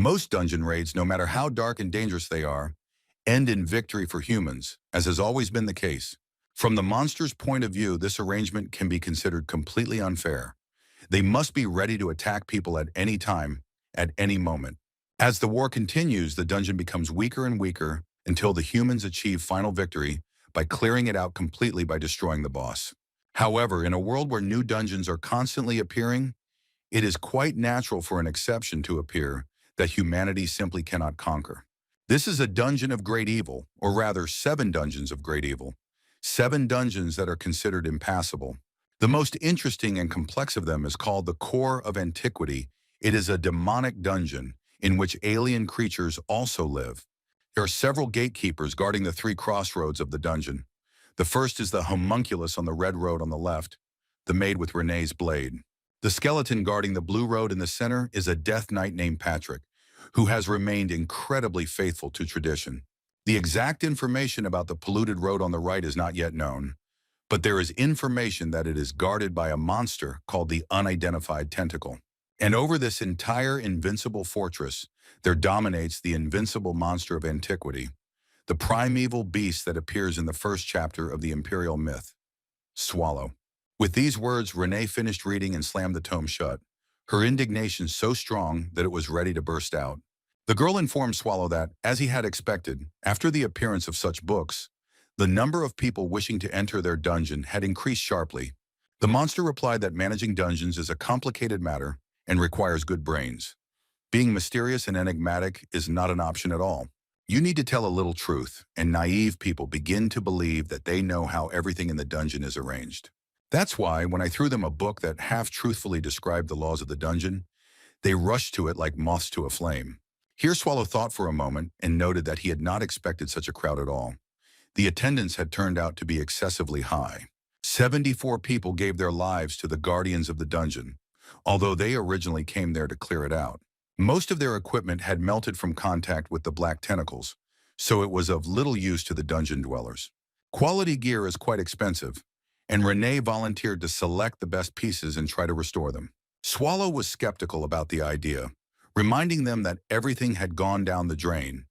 Most dungeon raids, no matter how dark and dangerous they are, end in victory for humans, as has always been the case. From the monster's point of view, this arrangement can be considered completely unfair. They must be ready to attack people at any time, at any moment. As the war continues, the dungeon becomes weaker and weaker until the humans achieve final victory by clearing it out completely by destroying the boss. However, in a world where new dungeons are constantly appearing, it is quite natural for an exception to appear that humanity simply cannot conquer. This is a dungeon of great evil, or rather 7 dungeons of great evil. 7 dungeons that are considered impassable. The most interesting and complex of them is called the Core of Antiquity. It is a demonic dungeon in which alien creatures also live. There are several gatekeepers guarding the 3 crossroads of the dungeon. The first is the homunculus on the red road on the left, the maid with Renee's blade. The skeleton guarding the blue road in the center is a death knight named Patrick, who has remained incredibly faithful to tradition. The exact information about the polluted road on the right is not yet known, but there is information that it is guarded by a monster called the Unidentified Tentacle. And over this entire invincible fortress, there dominates the invincible monster of antiquity, the primeval beast that appears in the first chapter of the imperial myth, Swallow. With these words, Renee finished reading and slammed the tome shut, her indignation so strong that it was ready to burst out. The girl informed Swallow that, as he had expected, after the appearance of such books, the number of people wishing to enter their dungeon had increased sharply. The monster replied that managing dungeons is a complicated matter and requires good brains. Being mysterious and enigmatic is not an option at all. You need to tell a little truth, and naive people begin to believe that they know how everything in the dungeon is arranged. That's why, when I threw them a book that half-truthfully described the laws of the dungeon, they rushed to it like moths to a flame. Here Swallow thought for a moment and noted that he had not expected such a crowd at all. The attendance had turned out to be excessively high. 74 people gave their lives to the guardians of the dungeon, although they originally came there to clear it out. Most of their equipment had melted from contact with the black tentacles, so it was of little use to the dungeon dwellers. Quality gear is quite expensive, and Renee volunteered to select the best pieces and try to restore them. Swallow was skeptical about the idea, reminding them that everything had gone down the drain,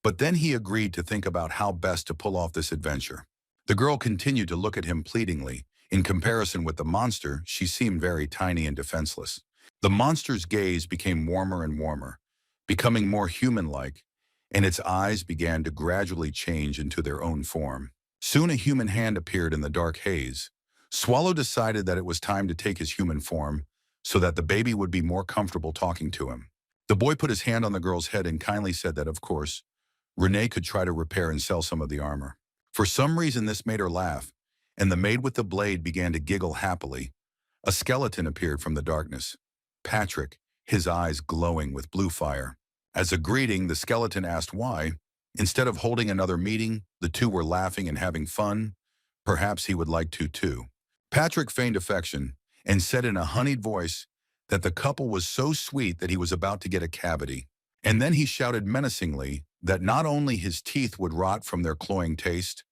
but then he agreed to think about how best to pull off this adventure. The girl continued to look at him pleadingly. In comparison with the monster, she seemed very tiny and defenseless. The monster's gaze became warmer and warmer, becoming more human-like, and its eyes began to gradually change into their own form. Soon a human hand appeared in the dark haze. Swallow decided that it was time to take his human form so that the baby would be more comfortable talking to him. The boy put his hand on the girl's head and kindly said that, of course, Renee could try to repair and sell some of the armor. For some reason, this made her laugh, and the maid with the blade began to giggle happily. A skeleton appeared from the darkness. Patrick, his eyes glowing with blue fire. As a greeting, the skeleton asked why. Instead of holding another meeting, the two were laughing and having fun. Perhaps he would like to too. Patrick feigned affection and said in a honeyed voice that the couple was so sweet that he was about to get a cavity. And then he shouted menacingly that not only his teeth would rot from their cloying taste,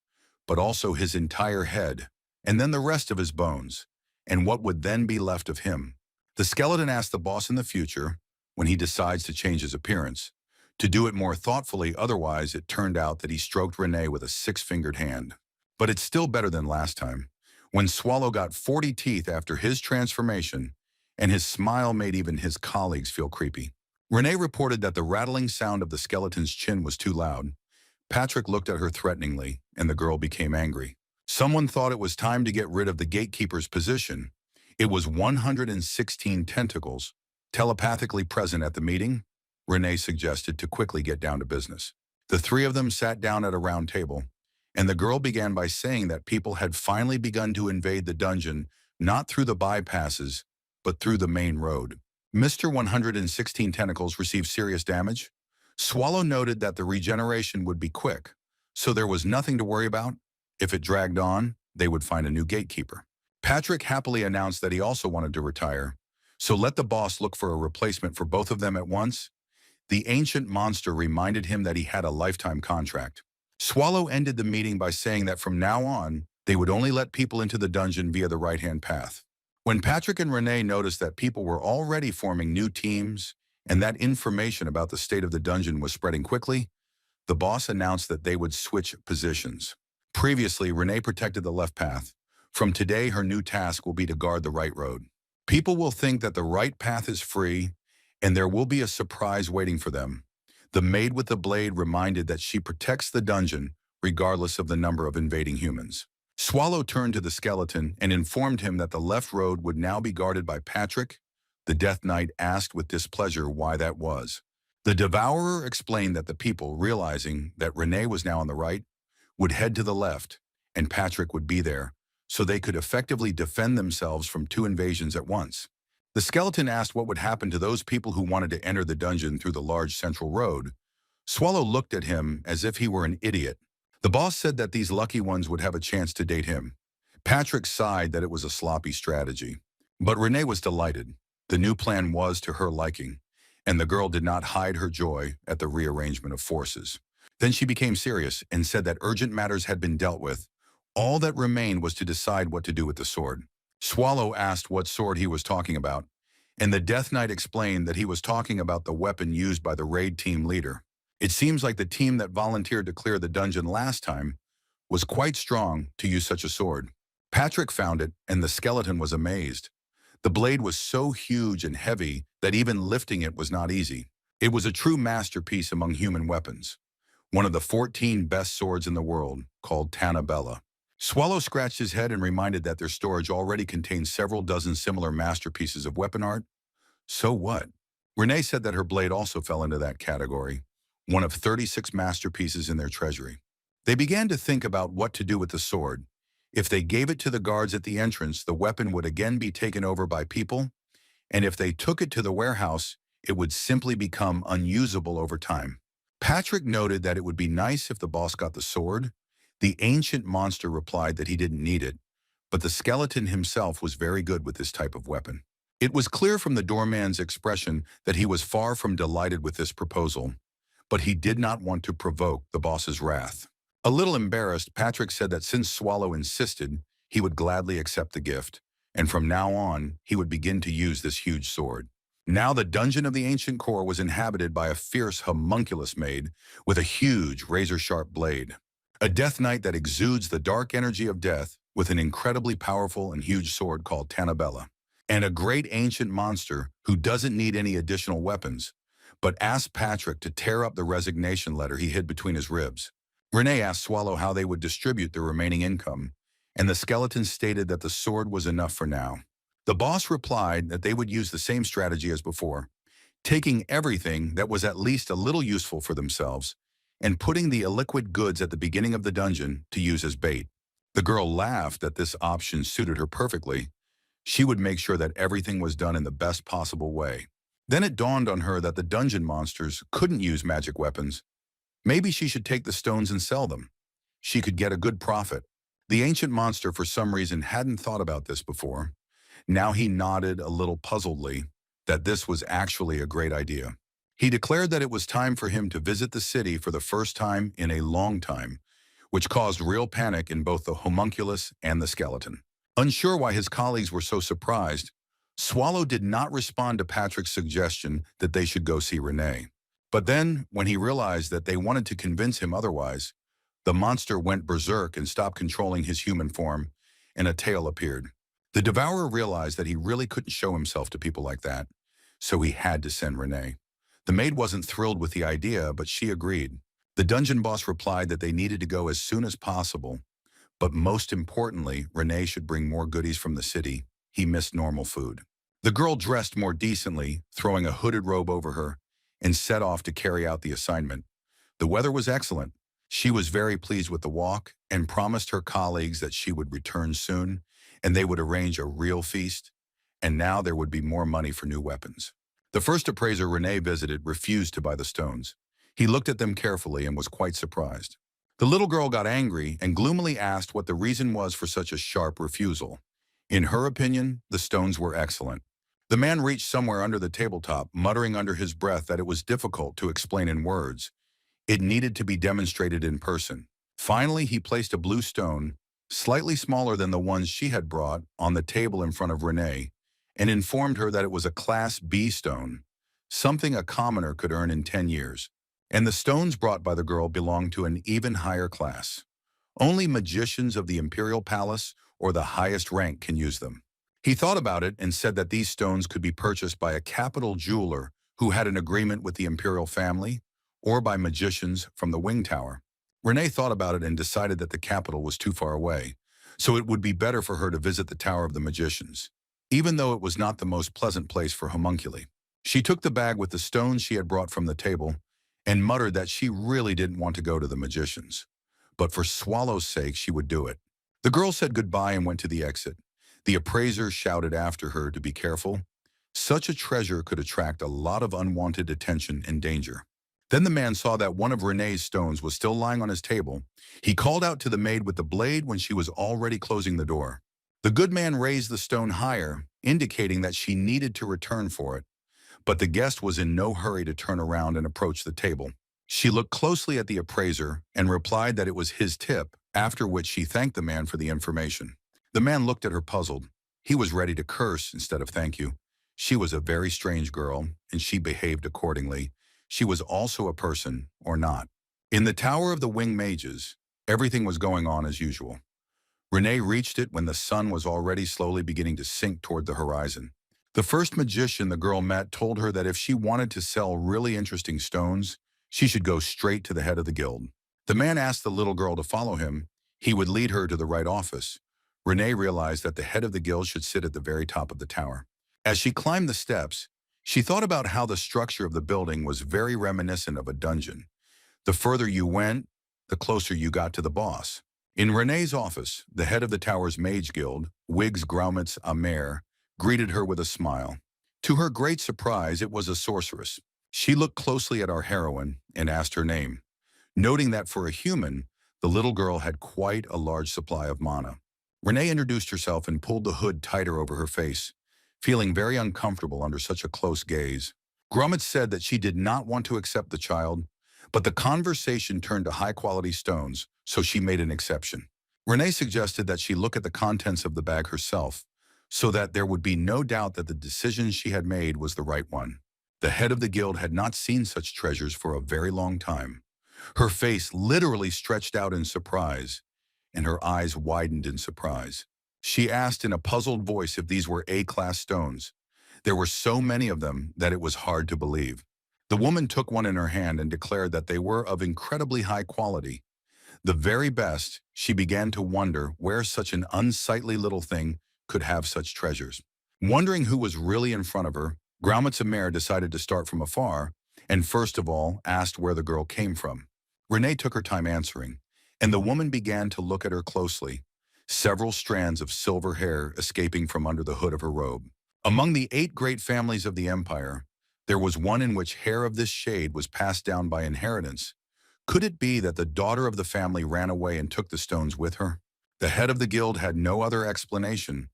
but also his entire head, and then the rest of his bones, and what would then be left of him. The skeleton asked the boss in the future, when he decides to change his appearance, to do it more thoughtfully, otherwise it turned out that he stroked Renee with a 6-fingered hand. But it's still better than last time, when Swallow got 40 teeth after his transformation, and his smile made even his colleagues feel creepy. Renee reported that the rattling sound of the skeleton's chin was too loud. Patrick looked at her threateningly, and the girl became angry. Someone thought it was time to get rid of the gatekeeper's position. It was 116 tentacles, telepathically present at the meeting. Renee suggested to quickly get down to business. The 3 of them sat down at a round table, and the girl began by saying that people had finally begun to invade the dungeon, not through the bypasses, but through the main road. Mr. 116 Tentacles received serious damage. Swallow noted that the regeneration would be quick, so there was nothing to worry about. If it dragged on, they would find a new gatekeeper. Patrick happily announced that he also wanted to retire, so let the boss look for a replacement for both of them at once. The ancient monster reminded him that he had a lifetime contract. Swallow ended the meeting by saying that from now on, they would only let people into the dungeon via the right-hand path. When Patrick and Renee noticed that people were already forming new teams and that information about the state of the dungeon was spreading quickly, the boss announced that they would switch positions. Previously, Renee protected the left path. From today, her new task will be to guard the right road. People will think that the right path is free, and there will be a surprise waiting for them. The maid with the blade reminded that she protects the dungeon regardless of the number of invading humans. Swallow turned to the skeleton and informed him that the left road would now be guarded by Patrick. The Death Knight asked with displeasure why that was. The Devourer explained that the people, realizing that Renee was now on the right, would head to the left, and Patrick would be there, so they could effectively defend themselves from two invasions at once. The skeleton asked what would happen to those people who wanted to enter the dungeon through the large central road. Swallow looked at him as if he were an idiot. The boss said that these lucky ones would have a chance to date him. Patrick sighed that it was a sloppy strategy. But Renee was delighted. The new plan was to her liking, and the girl did not hide her joy at the rearrangement of forces. Then she became serious and said that urgent matters had been dealt with. All that remained was to decide what to do with the sword. Swallow asked what sword he was talking about, and the Death Knight explained that he was talking about the weapon used by the raid team leader. It seems like the team that volunteered to clear the dungeon last time was quite strong to use such a sword. Patrick found it, and the skeleton was amazed. The blade was so huge and heavy that even lifting it was not easy. It was a true masterpiece among human weapons, one of the 14 best swords in the world, called Tanabella. Swallow scratched his head and reminded that their storage already contained several dozen similar masterpieces of weapon art. So what? Renee said that her blade also fell into that category, one of 36 masterpieces in their treasury. They began to think about what to do with the sword. If they gave it to the guards at the entrance, the weapon would again be taken over by people, and if they took it to the warehouse, it would simply become unusable over time. Patrick noted that it would be nice if the boss got the sword. The ancient monster replied that he didn't need it, but the skeleton himself was very good with this type of weapon. It was clear from the doorman's expression that he was far from delighted with this proposal, but he did not want to provoke the boss's wrath. A little embarrassed, Patrick said that since Swallow insisted, he would gladly accept the gift, and from now on, he would begin to use this huge sword. Now the dungeon of the ancient core was inhabited by a fierce homunculus maid with a huge razor-sharp blade. A death knight that exudes the dark energy of death with an incredibly powerful and huge sword called Tanabella. And a great ancient monster who doesn't need any additional weapons, but asked Patrick to tear up the resignation letter he hid between his ribs. Renee asked Swallow how they would distribute the remaining income, and the skeleton stated that the sword was enough for now. The boss replied that they would use the same strategy as before, taking everything that was at least a little useful for themselves and putting the illiquid goods at the beginning of the dungeon to use as bait. The girl laughed that this option suited her perfectly. She would make sure that everything was done in the best possible way. Then it dawned on her that the dungeon monsters couldn't use magic weapons. Maybe she should take the stones and sell them. She could get a good profit. The ancient monster, for some reason, hadn't thought about this before. Now he nodded a little puzzledly that this was actually a great idea. He declared that it was time for him to visit the city for the first time in a long time, which caused real panic in both the homunculus and the skeleton. Unsure why his colleagues were so surprised, Swallow did not respond to Patrick's suggestion that they should go see Renee. But then, when he realized that they wanted to convince him otherwise, the monster went berserk and stopped controlling his human form, and a tail appeared. The Devourer realized that he really couldn't show himself to people like that, so he had to send Renee. The maid wasn't thrilled with the idea, but she agreed. The dungeon boss replied that they needed to go as soon as possible, but most importantly, Renee should bring more goodies from the city. He missed normal food. The girl dressed more decently, throwing a hooded robe over her, and set off to carry out the assignment. The weather was excellent. She was very pleased with the walk and promised her colleagues that she would return soon and they would arrange a real feast, and now there would be more money for new weapons. The first appraiser Renee visited refused to buy the stones. He looked at them carefully and was quite surprised. The little girl got angry and gloomily asked what the reason was for such a sharp refusal. In her opinion, the stones were excellent. The man reached somewhere under the tabletop, muttering under his breath that it was difficult to explain in words. It needed to be demonstrated in person. Finally, he placed a blue stone, slightly smaller than the ones she had brought, on the table in front of Renee, and informed her that it was a Class B stone. something a commoner could earn in 10 years. And the stones brought by the girl belonged to an even higher class. Only magicians of the imperial palace or the highest rank can use them. He thought about it and said that these stones could be purchased by a capital jeweler who had an agreement with the imperial family, or by magicians from the wing tower. Renee thought about it and decided that the capital was too far away, so it would be better for her to visit the Tower of the Magicians, even though it was not the most pleasant place for homunculi. She took the bag with the stones she had brought from the table and muttered that she really didn't want to go to the magicians, but for Swallow's sake she would do it. The girl said goodbye and went to the exit. The appraiser shouted after her to be careful. Such a treasure could attract a lot of unwanted attention and danger. Then the man saw that one of Renee's stones was still lying on his table. He called out to the maid with the blade when she was already closing the door. The good man raised the stone higher, indicating that she needed to return for it, but the guest was in no hurry to turn around and approach the table. She looked closely at the appraiser and replied that it was his tip, after which she thanked the man for the information. The man looked at her puzzled. He was ready to curse instead of thank you. She was a very strange girl, and she behaved accordingly. She was also a person, or not. In the Tower of the Winged Mages, everything was going on as usual. Renee reached it when the sun was already slowly beginning to sink toward the horizon. The first magician the girl met told her that if she wanted to sell really interesting stones, she should go straight to the head of the guild. The man asked the little girl to follow him. He would lead her to the right office. Renee realized that the head of the guild should sit at the very top of the tower. As she climbed the steps, she thought about how the structure of the building was very reminiscent of a dungeon. The further you went, the closer you got to the boss. In Renee's office, the head of the tower's mage guild, Wiggs Graumitz Amer, greeted her with a smile. To her great surprise, it was a sorceress. She looked closely at our heroine and asked her name, noting that for a human, the little girl had quite a large supply of mana. Renee introduced herself and pulled the hood tighter over her face, feeling very uncomfortable under such a close gaze. Gromit said that she did not want to accept the child, but the conversation turned to high-quality stones, so she made an exception. Renee suggested that she look at the contents of the bag herself, so that there would be no doubt that the decision she had made was the right one. The head of the guild had not seen such treasures for a very long time. Her face literally stretched out in surprise, and her eyes widened in surprise. She asked in a puzzled voice if these were A-class stones. There were so many of them that it was hard to believe. The woman took one in her hand and declared that they were of incredibly high quality. The very best. She began to wonder where such an unsightly little thing could have such treasures. Wondering who was really in front of her, Graumitz Amer decided to start from afar and first of all asked where the girl came from. Renee took her time answering, and the woman began to look at her closely, several strands of silver hair escaping from under the hood of her robe. Among the 8 great families of the empire, there was one in which hair of this shade was passed down by inheritance. Could it be that the daughter of the family ran away and took the stones with her? The head of the guild had no other explanation,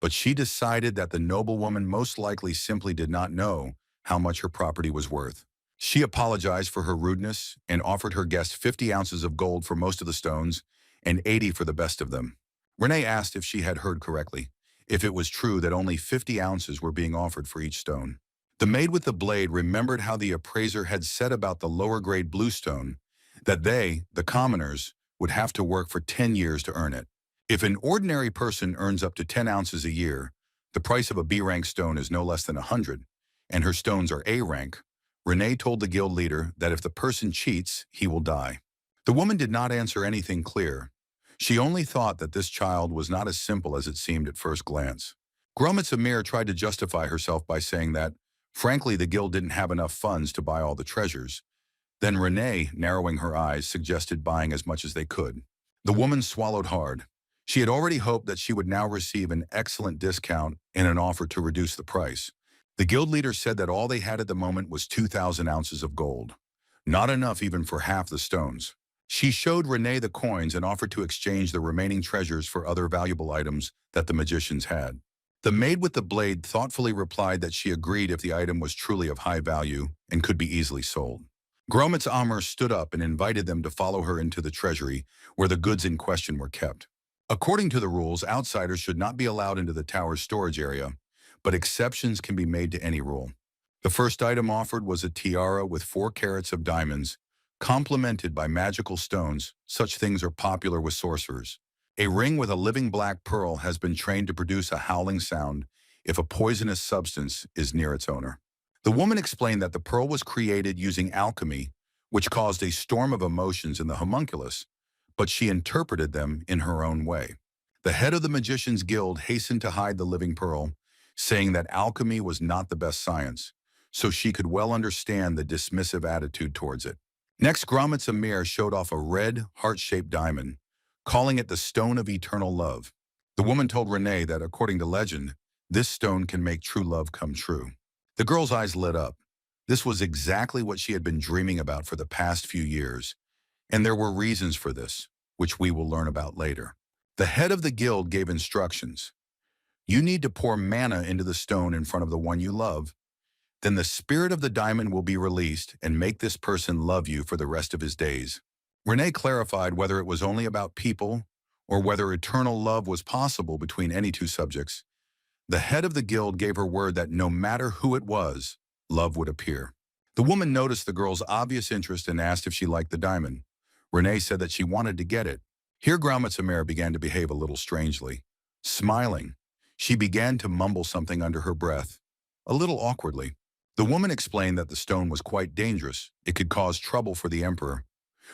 but she decided that the noblewoman most likely simply did not know how much her property was worth. She apologized for her rudeness and offered her guest 50 ounces of gold for most of the stones and 80 for the best of them. Renee asked if she had heard correctly, if it was true that only 50 ounces were being offered for each stone. The maid with the blade remembered how the appraiser had said about the lower-grade blue stone, that they, the commoners, would have to work for 10 years to earn it. If an ordinary person earns up to 10 ounces a year, the price of a B-rank stone is no less than 100, and her stones are A-rank. Renee told the guild leader that if the person cheats, he will die. The woman did not answer anything clear. She only thought that this child was not as simple as it seemed at first glance. Gromit Amir tried to justify herself by saying that, frankly, the guild didn't have enough funds to buy all the treasures. Then Renee, narrowing her eyes, suggested buying as much as they could. The woman swallowed hard. She had already hoped that she would now receive an excellent discount and an offer to reduce the price. The guild leader said that all they had at the moment was 2,000 ounces of gold. Not enough even for half the stones. She showed Renee the coins and offered to exchange the remaining treasures for other valuable items that the magicians had. The maid with the blade thoughtfully replied that she agreed if the item was truly of high value and could be easily sold. Gromit Amr stood up and invited them to follow her into the treasury where the goods in question were kept. According to the rules, outsiders should not be allowed into the tower's storage area, but exceptions can be made to any rule. The first item offered was a tiara with 4 carats of diamonds, complemented by magical stones. Such things are popular with sorcerers. A ring with a living black pearl has been trained to produce a howling sound if a poisonous substance is near its owner. The woman explained that the pearl was created using alchemy, which caused a storm of emotions in the homunculus, but she interpreted them in her own way. The head of the Magicians Guild hastened to hide the living pearl, saying that alchemy was not the best science, so she could well understand the dismissive attitude towards it. Next, Gromitz Amir showed off a red, heart-shaped diamond, calling it the Stone of Eternal Love. The woman told Renee that, according to legend, this stone can make true love come true. The girl's eyes lit up. This was exactly what she had been dreaming about for the past few years, and there were reasons for this, which we will learn about later. The head of the guild gave instructions. You need to pour mana into the stone in front of the one you love. Then the spirit of the diamond will be released and make this person love you for the rest of his days. Renee clarified whether it was only about people or whether eternal love was possible between any two subjects. The head of the guild gave her word that no matter who it was, love would appear. The woman noticed the girl's obvious interest and asked if she liked the diamond. Renee said that she wanted to get it. Here Graumitz-Amir began to behave a little strangely. Smiling, she began to mumble something under her breath, a little awkwardly. The woman explained that the stone was quite dangerous. It could cause trouble for the emperor,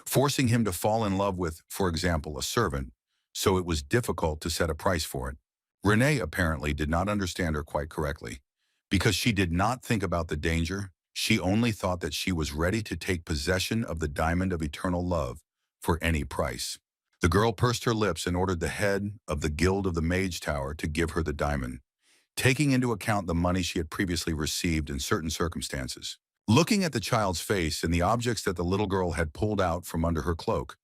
forcing him to fall in love with, for example, a servant, so it was difficult to set a price for it. Renee apparently did not understand her quite correctly. Because she did not think about the danger, she only thought that she was ready to take possession of the diamond of eternal love for any price. The girl pursed her lips and ordered the head of the Guild of the Mage Tower to give her the diamond, taking into account the money she had previously received in certain circumstances. Looking at the child's face and the objects that the little girl had pulled out from under her cloak,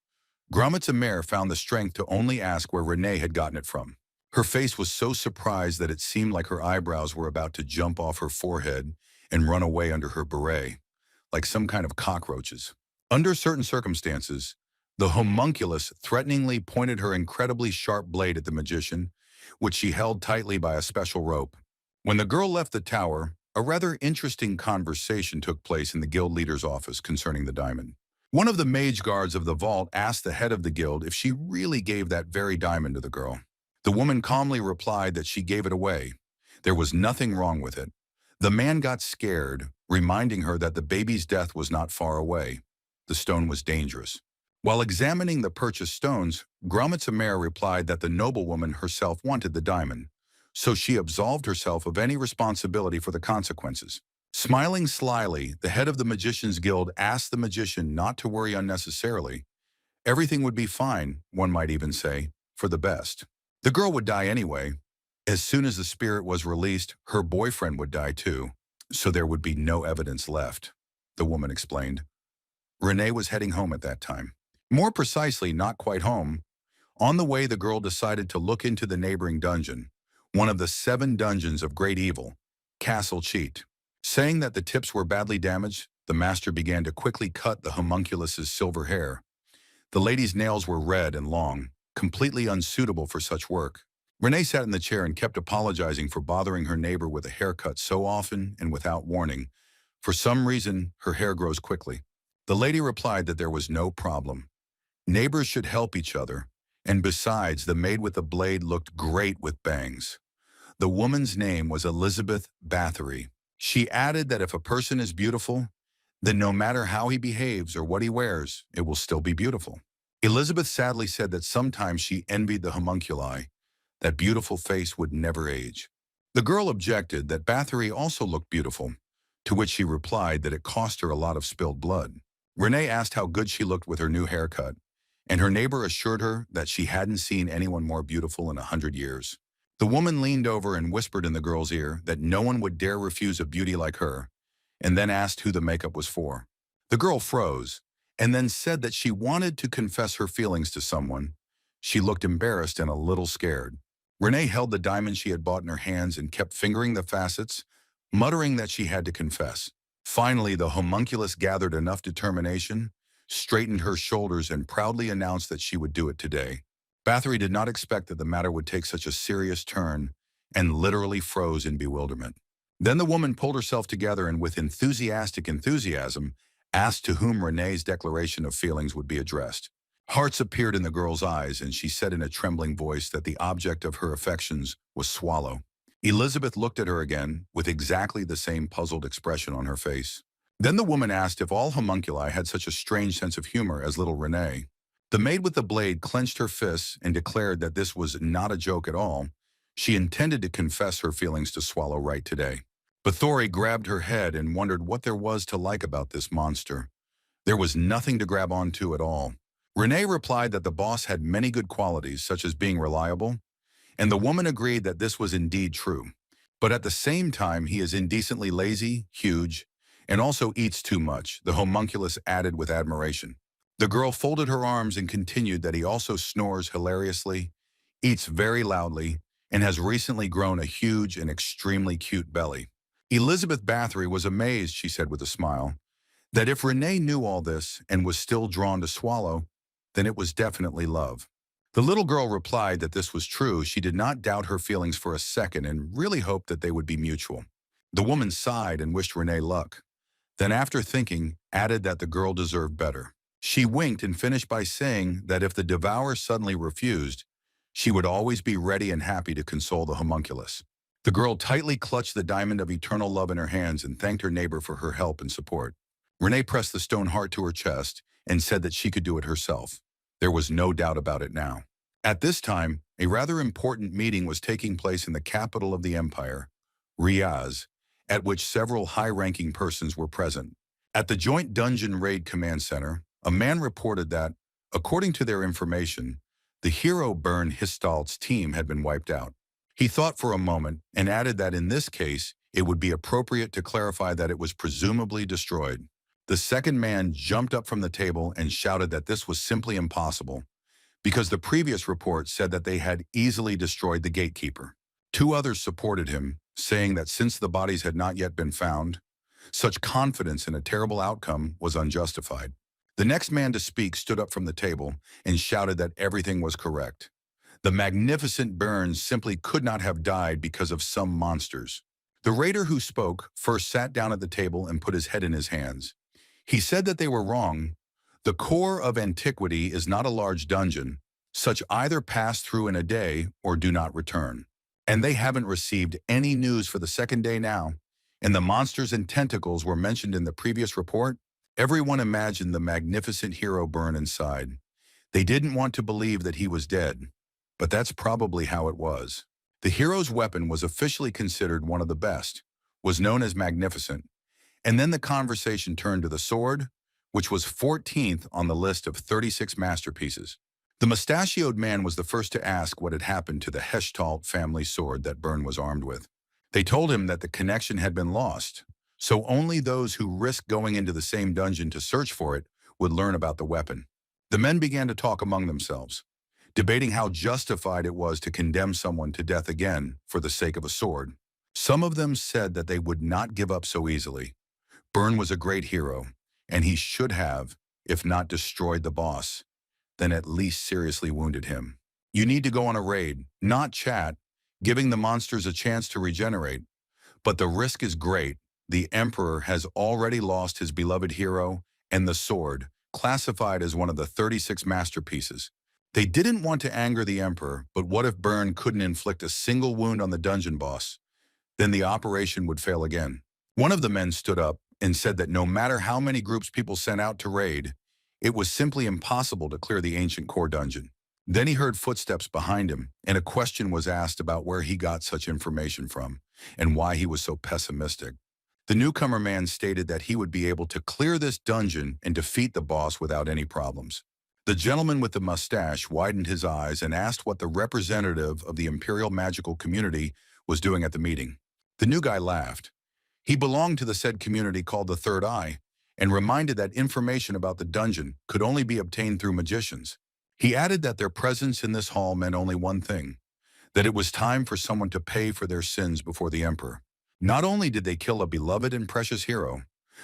Graumitz-Amir found the strength to only ask where Renee had gotten it from. Her face was so surprised that it seemed like her eyebrows were about to jump off her forehead and run away under her beret, like some kind of cockroaches. Under certain circumstances, the homunculus threateningly pointed her incredibly sharp blade at the magician, which she held tightly by a special rope. When the girl left the tower, a rather interesting conversation took place in the guild leader's office concerning the diamond. One of the mage guards of the vault asked the head of the guild if she really gave that very diamond to the girl. The woman calmly replied that she gave it away. There was nothing wrong with it. The man got scared, reminding her that the baby's death was not far away. The stone was dangerous. While examining the purchased stones, Graumitz-Amir replied that the noblewoman herself wanted the diamond, so she absolved herself of any responsibility for the consequences. Smiling slyly, the head of the Magicians Guild asked the magician not to worry unnecessarily. Everything would be fine, one might even say, for the best. The girl would die anyway. As soon as the spirit was released, her boyfriend would die too, so there would be no evidence left, the woman explained. Renee was heading home at that time. More precisely, not quite home. On the way, the girl decided to look into the neighboring dungeon, one of the 7 dungeons of great evil, Castle Cheat. Saying that the tips were badly damaged, the master began to quickly cut the homunculus's silver hair. The lady's nails were red and long, completely unsuitable for such work. Renee sat in the chair and kept apologizing for bothering her neighbor with a haircut so often and without warning. For some reason, her hair grows quickly. The lady replied that there was no problem. Neighbors should help each other, and besides, the maid with the blade looked great with bangs. The woman's name was Elizabeth Bathory. She added that if a person is beautiful, then no matter how he behaves or what he wears, it will still be beautiful. Elizabeth sadly said that sometimes she envied the homunculi. That beautiful face would never age. The girl objected that Bathory also looked beautiful, to which she replied that it cost her a lot of spilled blood. Renee asked how good she looked with her new haircut, and her neighbor assured her that she hadn't seen anyone more beautiful in 100 years. The woman leaned over and whispered in the girl's ear that no one would dare refuse a beauty like her, and then asked who the makeup was for. The girl froze, and then said that she wanted to confess her feelings to someone. She looked embarrassed and a little scared. Renee held the diamond she had bought in her hands and kept fingering the facets, muttering that she had to confess. Finally, the homunculus gathered enough determination, straightened her shoulders, and proudly announced that she would do it today. Bathory did not expect that the matter would take such a serious turn and literally froze in bewilderment. Then the woman pulled herself together and with enthusiastic enthusiasm asked to whom Renee's declaration of feelings would be addressed. Hearts appeared in the girl's eyes, and she said in a trembling voice that the object of her affections was Swallow. Elizabeth looked at her again with exactly the same puzzled expression on her face. Then the woman asked if all homunculi had such a strange sense of humor as little Renee. The maid with the blade clenched her fists and declared that this was not a joke at all. She intended to confess her feelings to Swallow right today. Bathory grabbed her head and wondered what there was to like about this monster. There was nothing to grab onto at all. Renee replied that the boss had many good qualities, such as being reliable, and the woman agreed that this was indeed true. But at the same time, he is indecently lazy, huge, and also eats too much, the homunculus added with admiration. The girl folded her arms and continued that he also snores hilariously, eats very loudly, and has recently grown a huge and extremely cute belly. Elizabeth Bathory was amazed, she said with a smile, that if Renee knew all this and was still drawn to Swallow, then it was definitely love. The little girl replied that this was true. She did not doubt her feelings for a second and really hoped that they would be mutual. The woman sighed and wished Renee luck. Then after thinking, added that the girl deserved better. She winked and finished by saying that if the devourer suddenly refused, she would always be ready and happy to console the homunculus. The girl tightly clutched the diamond of eternal love in her hands and thanked her neighbor for her help and support. Renee pressed the stone heart to her chest and said that she could do it herself. There was no doubt about it now. At this time, a rather important meeting was taking place in the capital of the empire, Riyadh, at which several high-ranking persons were present. At the Joint Dungeon Raid Command Center, a man reported that, according to their information, the hero Bern Histalt's team had been wiped out. He thought for a moment and added that in this case, it would be appropriate to clarify that it was presumably destroyed. The second man jumped up from the table and shouted that this was simply impossible, because the previous report said that they had easily destroyed the gatekeeper. Two others supported him, saying that since the bodies had not yet been found, such confidence in a terrible outcome was unjustified. The next man to speak stood up from the table and shouted that everything was correct. The magnificent Burns simply could not have died because of some monsters. The raider who spoke first sat down at the table and put his head in his hands. He said that they were wrong. The core of antiquity is not a large dungeon. Such either pass through in a day or do not return. And they haven't received any news for the second day now. And the monsters and tentacles were mentioned in the previous report. Everyone imagined the magnificent hero burn inside. They didn't want to believe that he was dead, but that's probably how it was. The hero's weapon was officially considered one of the best, was known as magnificent, and then the conversation turned to the sword, which was 14th on the list of 36 masterpieces. The mustachioed man was the first to ask what had happened to the Heshtalt family sword that Bern was armed with. They told him that the connection had been lost, so only those who risked going into the same dungeon to search for it would learn about the weapon. The men began to talk among themselves, debating how justified it was to condemn someone to death again for the sake of a sword. Some of them said that they would not give up so easily. Bern was a great hero, and he should have, if not destroyed the boss, then at least seriously wounded him. You need to go on a raid, not chat, giving the monsters a chance to regenerate. But the risk is great. The Emperor has already lost his beloved hero and the sword, classified as one of the 36 masterpieces. They didn't want to anger the Emperor, but what if Bern couldn't inflict a single wound on the dungeon boss? Then the operation would fail again. One of the men stood up and said that no matter how many groups people sent out to raid, it was simply impossible to clear the ancient core dungeon. Then he heard footsteps behind him, and a question was asked about where he got such information from and why he was so pessimistic. The newcomer man stated that he would be able to clear this dungeon and defeat the boss without any problems. The gentleman with the mustache widened his eyes and asked what the representative of the Imperial Magical Community was doing at the meeting. The new guy laughed. He belonged to the said community called the Third Eye, and reminded that information about the dungeon could only be obtained through magicians. He added that their presence in this hall meant only one thing, that it was time for someone to pay for their sins before the Emperor. Not only did they kill a beloved and precious hero,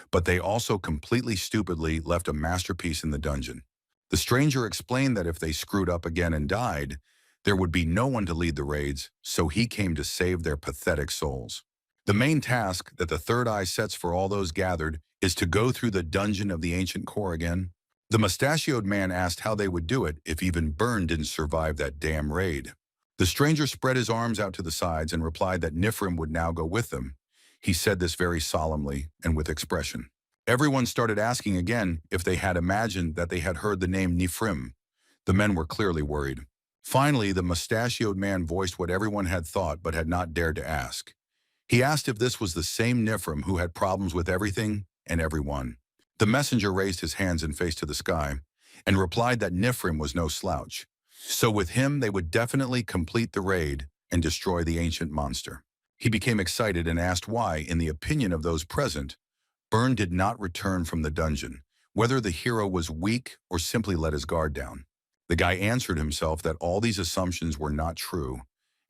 but they also completely stupidly left a masterpiece in the dungeon. The stranger explained that if they screwed up again and died, there would be no one to lead the raids, so he came to save their pathetic souls. The main task that the third eye sets for all those gathered is to go through the dungeon of the ancient core again. The mustachioed man asked how they would do it if even Byrne didn't survive that damn raid. The stranger spread his arms out to the sides and replied that Nifrim would now go with them. He said this very solemnly and with expression. Everyone started asking again if they had imagined that they had heard the name Nifrim. The men were clearly worried. Finally, the mustachioed man voiced what everyone had thought but had not dared to ask. He asked if this was the same Nifrim who had problems with everything and everyone. The messenger raised his hands and face to the sky and replied that Nifrim was no slouch. So with him, they would definitely complete the raid and destroy the ancient monster. He became excited and asked why, in the opinion of those present, Byrne did not return from the dungeon, whether the hero was weak or simply let his guard down. The guy answered himself that all these assumptions were not true,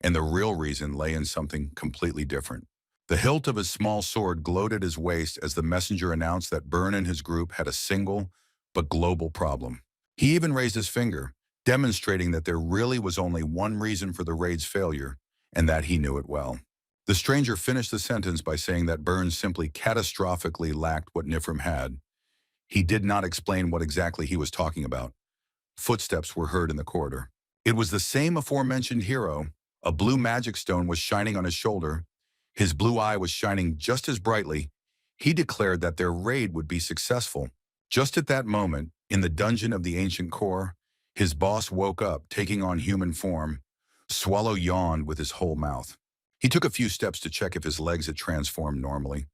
and the real reason lay in something completely different. The hilt of his small sword glowed at his waist as the messenger announced that Byrne and his group had a single but global problem. He even raised his finger, demonstrating that there really was only one reason for the raid's failure, and that he knew it well. The stranger finished the sentence by saying that Byrne simply catastrophically lacked what Nifrim had. He did not explain what exactly he was talking about. Footsteps were heard in the corridor. It was the same aforementioned hero. A blue magic stone was shining on his shoulder. His blue eye was shining just as brightly. He declared that their raid would be successful. Just at that moment, in the dungeon of the ancient core, his boss woke up, taking on human form. Swallow yawned with his whole mouth. He took a few steps to check if his legs had transformed normally.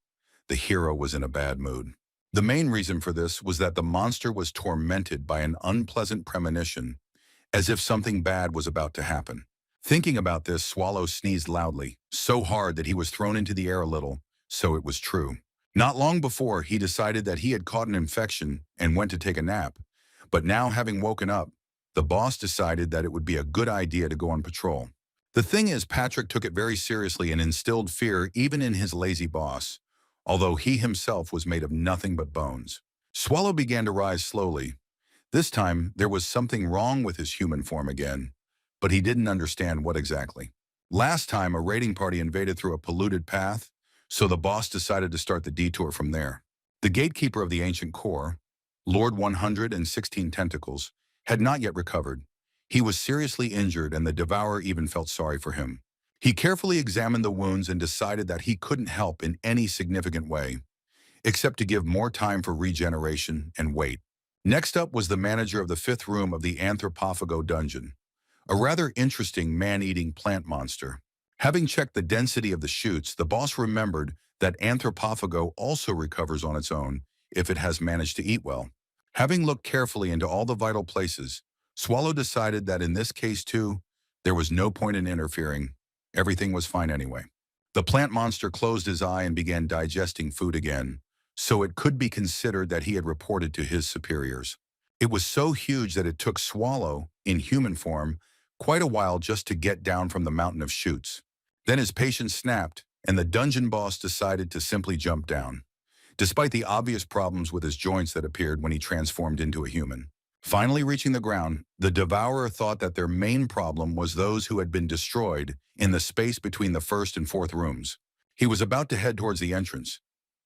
The hero was in a bad mood. The main reason for this was that the monster was tormented by an unpleasant premonition, as if something bad was about to happen. Thinking about this, Swallow sneezed loudly, so hard that he was thrown into the air a little, so it was true. Not long before, he decided that he had caught an infection and went to take a nap. But now, having woken up, the boss decided that it would be a good idea to go on patrol. The thing is, Patrick took it very seriously and instilled fear even in his lazy boss, although he himself was made of nothing but bones. Swallow began to rise slowly. This time, there was something wrong with his human form again, but he didn't understand what exactly. Last time, a raiding party invaded through a polluted path, so the boss decided to start the detour from there. The gatekeeper of the ancient core, Lord 116 Tentacles, had not yet recovered. He was seriously injured, and the Devourer even felt sorry for him. He carefully examined the wounds and decided that he couldn't help in any significant way, except to give more time for regeneration and wait. Next up was the manager of the fifth room of the Anthropophago dungeon, a rather interesting man-eating plant monster. Having checked the density of the shoots, the boss remembered that Anthropophago also recovers on its own if it has managed to eat well. Having looked carefully into all the vital places, Swallow decided that in this case too, there was no point in interfering. Everything was fine anyway. The plant monster closed his eye and began digesting food again, so it could be considered that he had reported to his superiors. It was so huge that it took Swallow, in human form, quite a while just to get down from the mountain of shoots. Then his patience snapped, and the dungeon boss decided to simply jump down, despite the obvious problems with his joints that appeared when he transformed into a human. Finally reaching the ground, the Devourer thought that their main problem was those who had been destroyed in the space between the first and fourth rooms. He was about to head towards the entrance,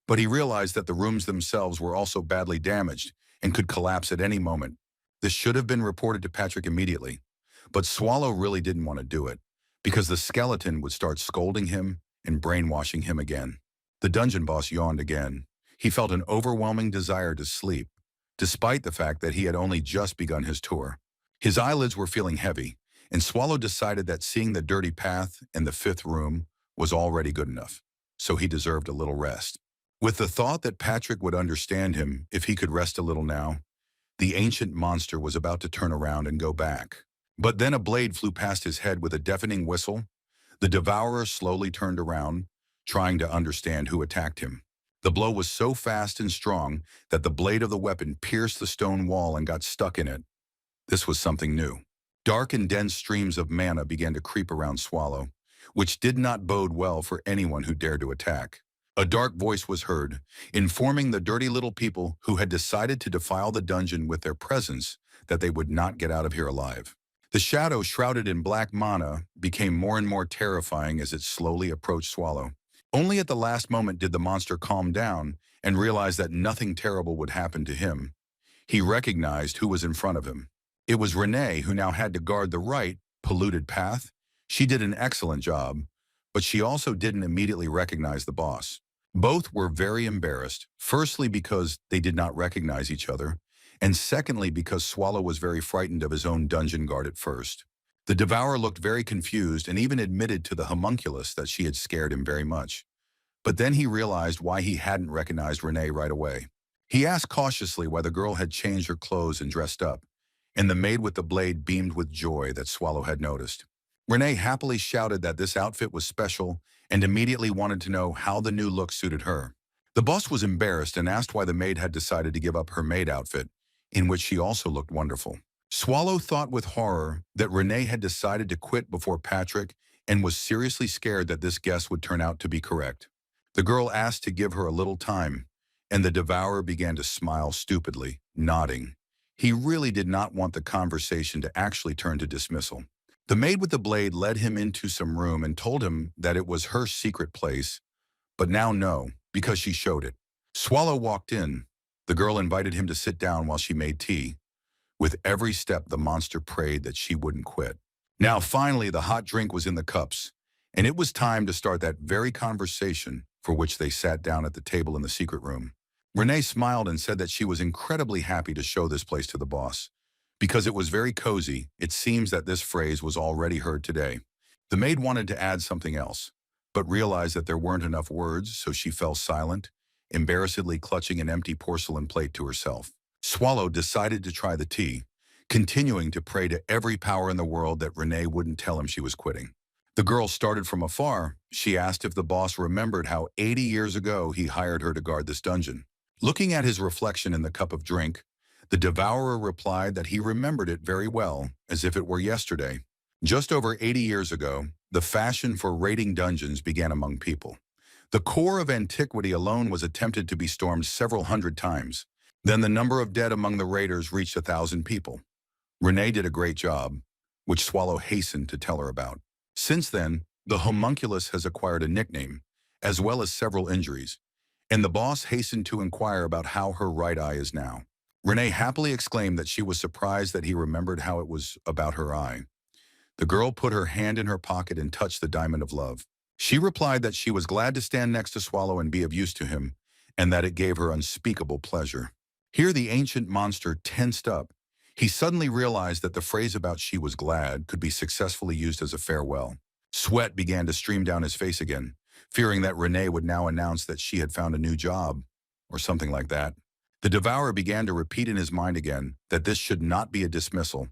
but he realized that the rooms themselves were also badly damaged and could collapse at any moment. This should have been reported to Patrick immediately, but Swallow really didn't want to do it, because the skeleton would start scolding him and brainwashing him again. The dungeon boss yawned again. He felt an overwhelming desire to sleep, despite the fact that he had only just begun his tour. His eyelids were feeling heavy, and Swallow decided that seeing the dirty path in the fifth room was already good enough, so he deserved a little rest. With the thought that Patrick would understand him if he could rest a little now, the ancient monster was about to turn around and go back. But then a blade flew past his head with a deafening whistle. The Devourer slowly turned around, trying to understand who attacked him. The blow was so fast and strong that the blade of the weapon pierced the stone wall and got stuck in it. This was something new. Dark and dense streams of mana began to creep around Swallow, which did not bode well for anyone who dared to attack. A dark voice was heard, informing the dirty little people who had decided to defile the dungeon with their presence that they would not get out of here alive. The shadow shrouded in black mana became more and more terrifying as it slowly approached Swallow. Only at the last moment did the monster calm down and realize that nothing terrible would happen to him. He recognized who was in front of him. It was Renee, who now had to guard the right, polluted path. She did an excellent job, but she also didn't immediately recognize the boss. Both were very embarrassed, firstly because they did not recognize each other, and secondly because Swallow was very frightened of his own dungeon guard at first. The Devourer looked very confused and even admitted to the homunculus that she had scared him very much. But then he realized why he hadn't recognized Renee right away. He asked cautiously why the girl had changed her clothes and dressed up, and the maid with the blade beamed with joy that Swallow had noticed. Renee happily shouted that this outfit was special and immediately wanted to know how the new look suited her. The boss was embarrassed and asked why the maid had decided to give up her maid outfit, in which she also looked wonderful. Swallow thought with horror that Renee had decided to quit before Patrick and was seriously scared that this guess would turn out to be correct. The girl asked to give her a little time, and the Devourer began to smile stupidly, nodding. He really did not want the conversation to actually turn to dismissal. The maid with the blade led him into some room and told him that it was her secret place, but now no, because she showed it. Swallow walked in. The girl invited him to sit down while she made tea. With every step, the monster prayed that she wouldn't quit. Now, finally, the hot drink was in the cups, and it was time to start that very conversation for which they sat down at the table in the secret room. Renee smiled and said that she was incredibly happy to show this place to the boss. Because it was very cozy, it seems that this phrase was already heard today. The maid wanted to add something else, but realized that there weren't enough words, so she fell silent, embarrassedly clutching an empty porcelain plate to herself. Swallow decided to try the tea, continuing to pray to every power in the world that Renee wouldn't tell him she was quitting. The girl started from afar. She asked if the boss remembered how 80 years ago he hired her to guard this dungeon. Looking at his reflection in the cup of drink, the Devourer replied that he remembered it very well, as if it were yesterday. Just over 80 years ago, the fashion for raiding dungeons began among people. The core of antiquity alone was attempted to be stormed several hundred times. Then the number of dead among the raiders reached 1,000 people. Renee did a great job, which Swallow hastened to tell her about. Since then, the homunculus has acquired a nickname, as well as several injuries, and the boss hastened to inquire about how her right eye is now. Renee happily exclaimed that she was surprised that he remembered how it was about her eye. The girl put her hand in her pocket and touched the diamond of love. She replied that she was glad to stand next to Swallow and be of use to him, and that it gave her unspeakable pleasure. Here the ancient monster tensed up. He suddenly realized that the phrase about she was glad could be successfully used as a farewell. Sweat began to stream down his face again, fearing that Renee would now announce that she had found a new job, or something like that. The Devourer began to repeat in his mind again that this should not be a dismissal,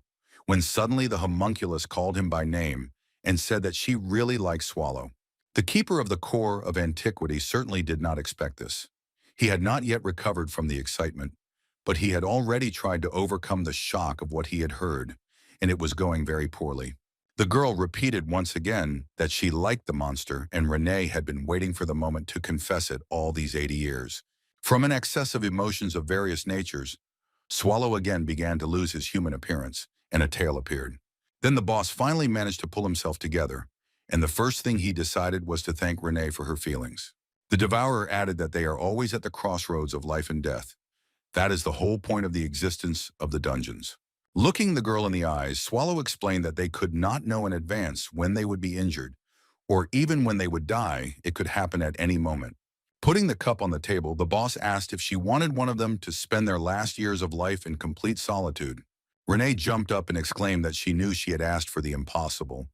when suddenly the homunculus called him by name and said that she really liked Swallow. The keeper of the core of antiquity certainly did not expect this. He had not yet recovered from the excitement, but he had already tried to overcome the shock of what he had heard, and it was going very poorly. The girl repeated once again that she liked the monster, and Renee had been waiting for the moment to confess it all these 80 years. From an excess of emotions of various natures, Swallow again began to lose his human appearance, and a tail appeared. Then the boss finally managed to pull himself together, and the first thing he decided was to thank Renee for her feelings. The Devourer added that they are always at the crossroads of life and death. That is the whole point of the existence of the dungeons. Looking the girl in the eyes, Swallow explained that they could not know in advance when they would be injured, or even when they would die. It could happen at any moment. Putting the cup on the table, the boss asked if she wanted one of them to spend their last years of life in complete solitude. Renee jumped up and exclaimed that she knew she had asked for the impossible,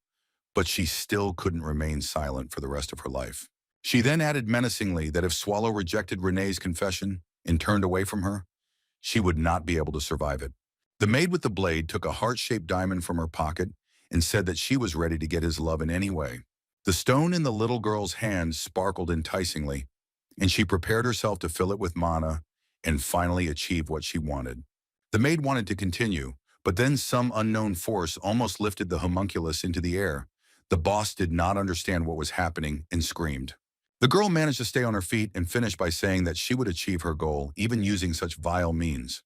but she still couldn't remain silent for the rest of her life. She then added menacingly that if Swallow rejected Renee's confession and turned away from her, she would not be able to survive it. The maid with the blade took a heart-shaped diamond from her pocket and said that she was ready to get his love in any way. The stone in the little girl's hand sparkled enticingly, and she prepared herself to fill it with mana and finally achieve what she wanted. The maid wanted to continue, but then some unknown force almost lifted the homunculus into the air. The boss did not understand what was happening and screamed. The girl managed to stay on her feet and finished by saying that she would achieve her goal, even using such vile means.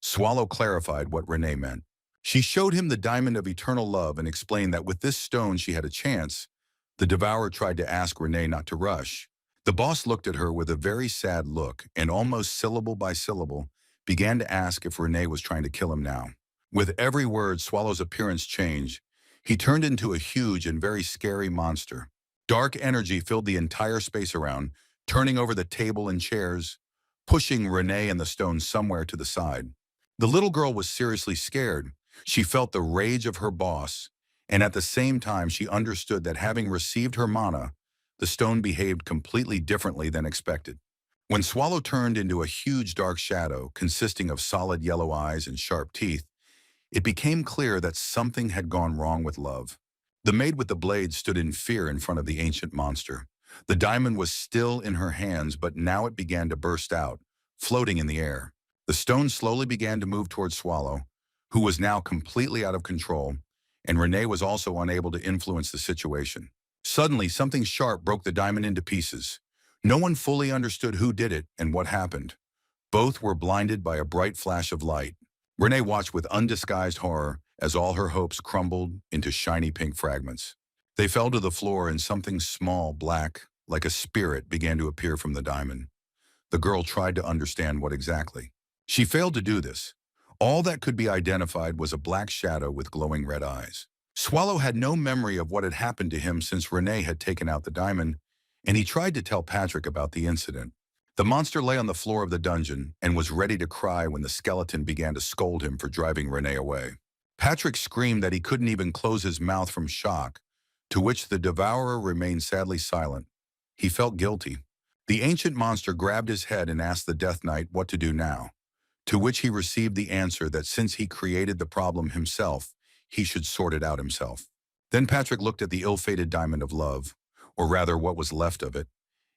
Swallow clarified what Renee meant. She showed him the diamond of eternal love and explained that with this stone she had a chance. The Devourer tried to ask Renee not to rush, The boss looked at her with a very sad look and almost syllable by syllable began to ask if Renee was trying to kill him now. With every word, Swallow's appearance changed. He turned into a huge and very scary monster. Dark energy filled the entire space around, turning over the table and chairs, pushing Renee and the stone somewhere to the side. The little girl was seriously scared. She felt the rage of her boss, and at the same time she understood that having received her mana, the stone behaved completely differently than expected. When Swallow turned into a huge dark shadow consisting of solid yellow eyes and sharp teeth, it became clear that something had gone wrong with love. The maid with the blade stood in fear in front of the ancient monster. The diamond was still in her hands, but now it began to burst out, floating in the air. The stone slowly began to move towards Swallow, who was now completely out of control, and Renee was also unable to influence the situation. Suddenly, something sharp broke the diamond into pieces. No one fully understood who did it and what happened. Both were blinded by a bright flash of light. Renee watched with undisguised horror as all her hopes crumbled into shiny pink fragments. They fell to the floor and something small, black, like a spirit, began to appear from the diamond. The girl tried to understand what exactly. She failed to do this. All that could be identified was a black shadow with glowing red eyes. Swallow had no memory of what had happened to him since Renee had taken out the diamond, and he tried to tell Patrick about the incident. The monster lay on the floor of the dungeon and was ready to cry when the skeleton began to scold him for driving Renee away. Patrick screamed that he couldn't even close his mouth from shock, to which the devourer remained sadly silent. He felt guilty. The ancient monster grabbed his head and asked the Death Knight what to do now, to which he received the answer that since he created the problem himself, he should sort it out himself. Then Patrick looked at the ill-fated diamond of love, or rather what was left of it,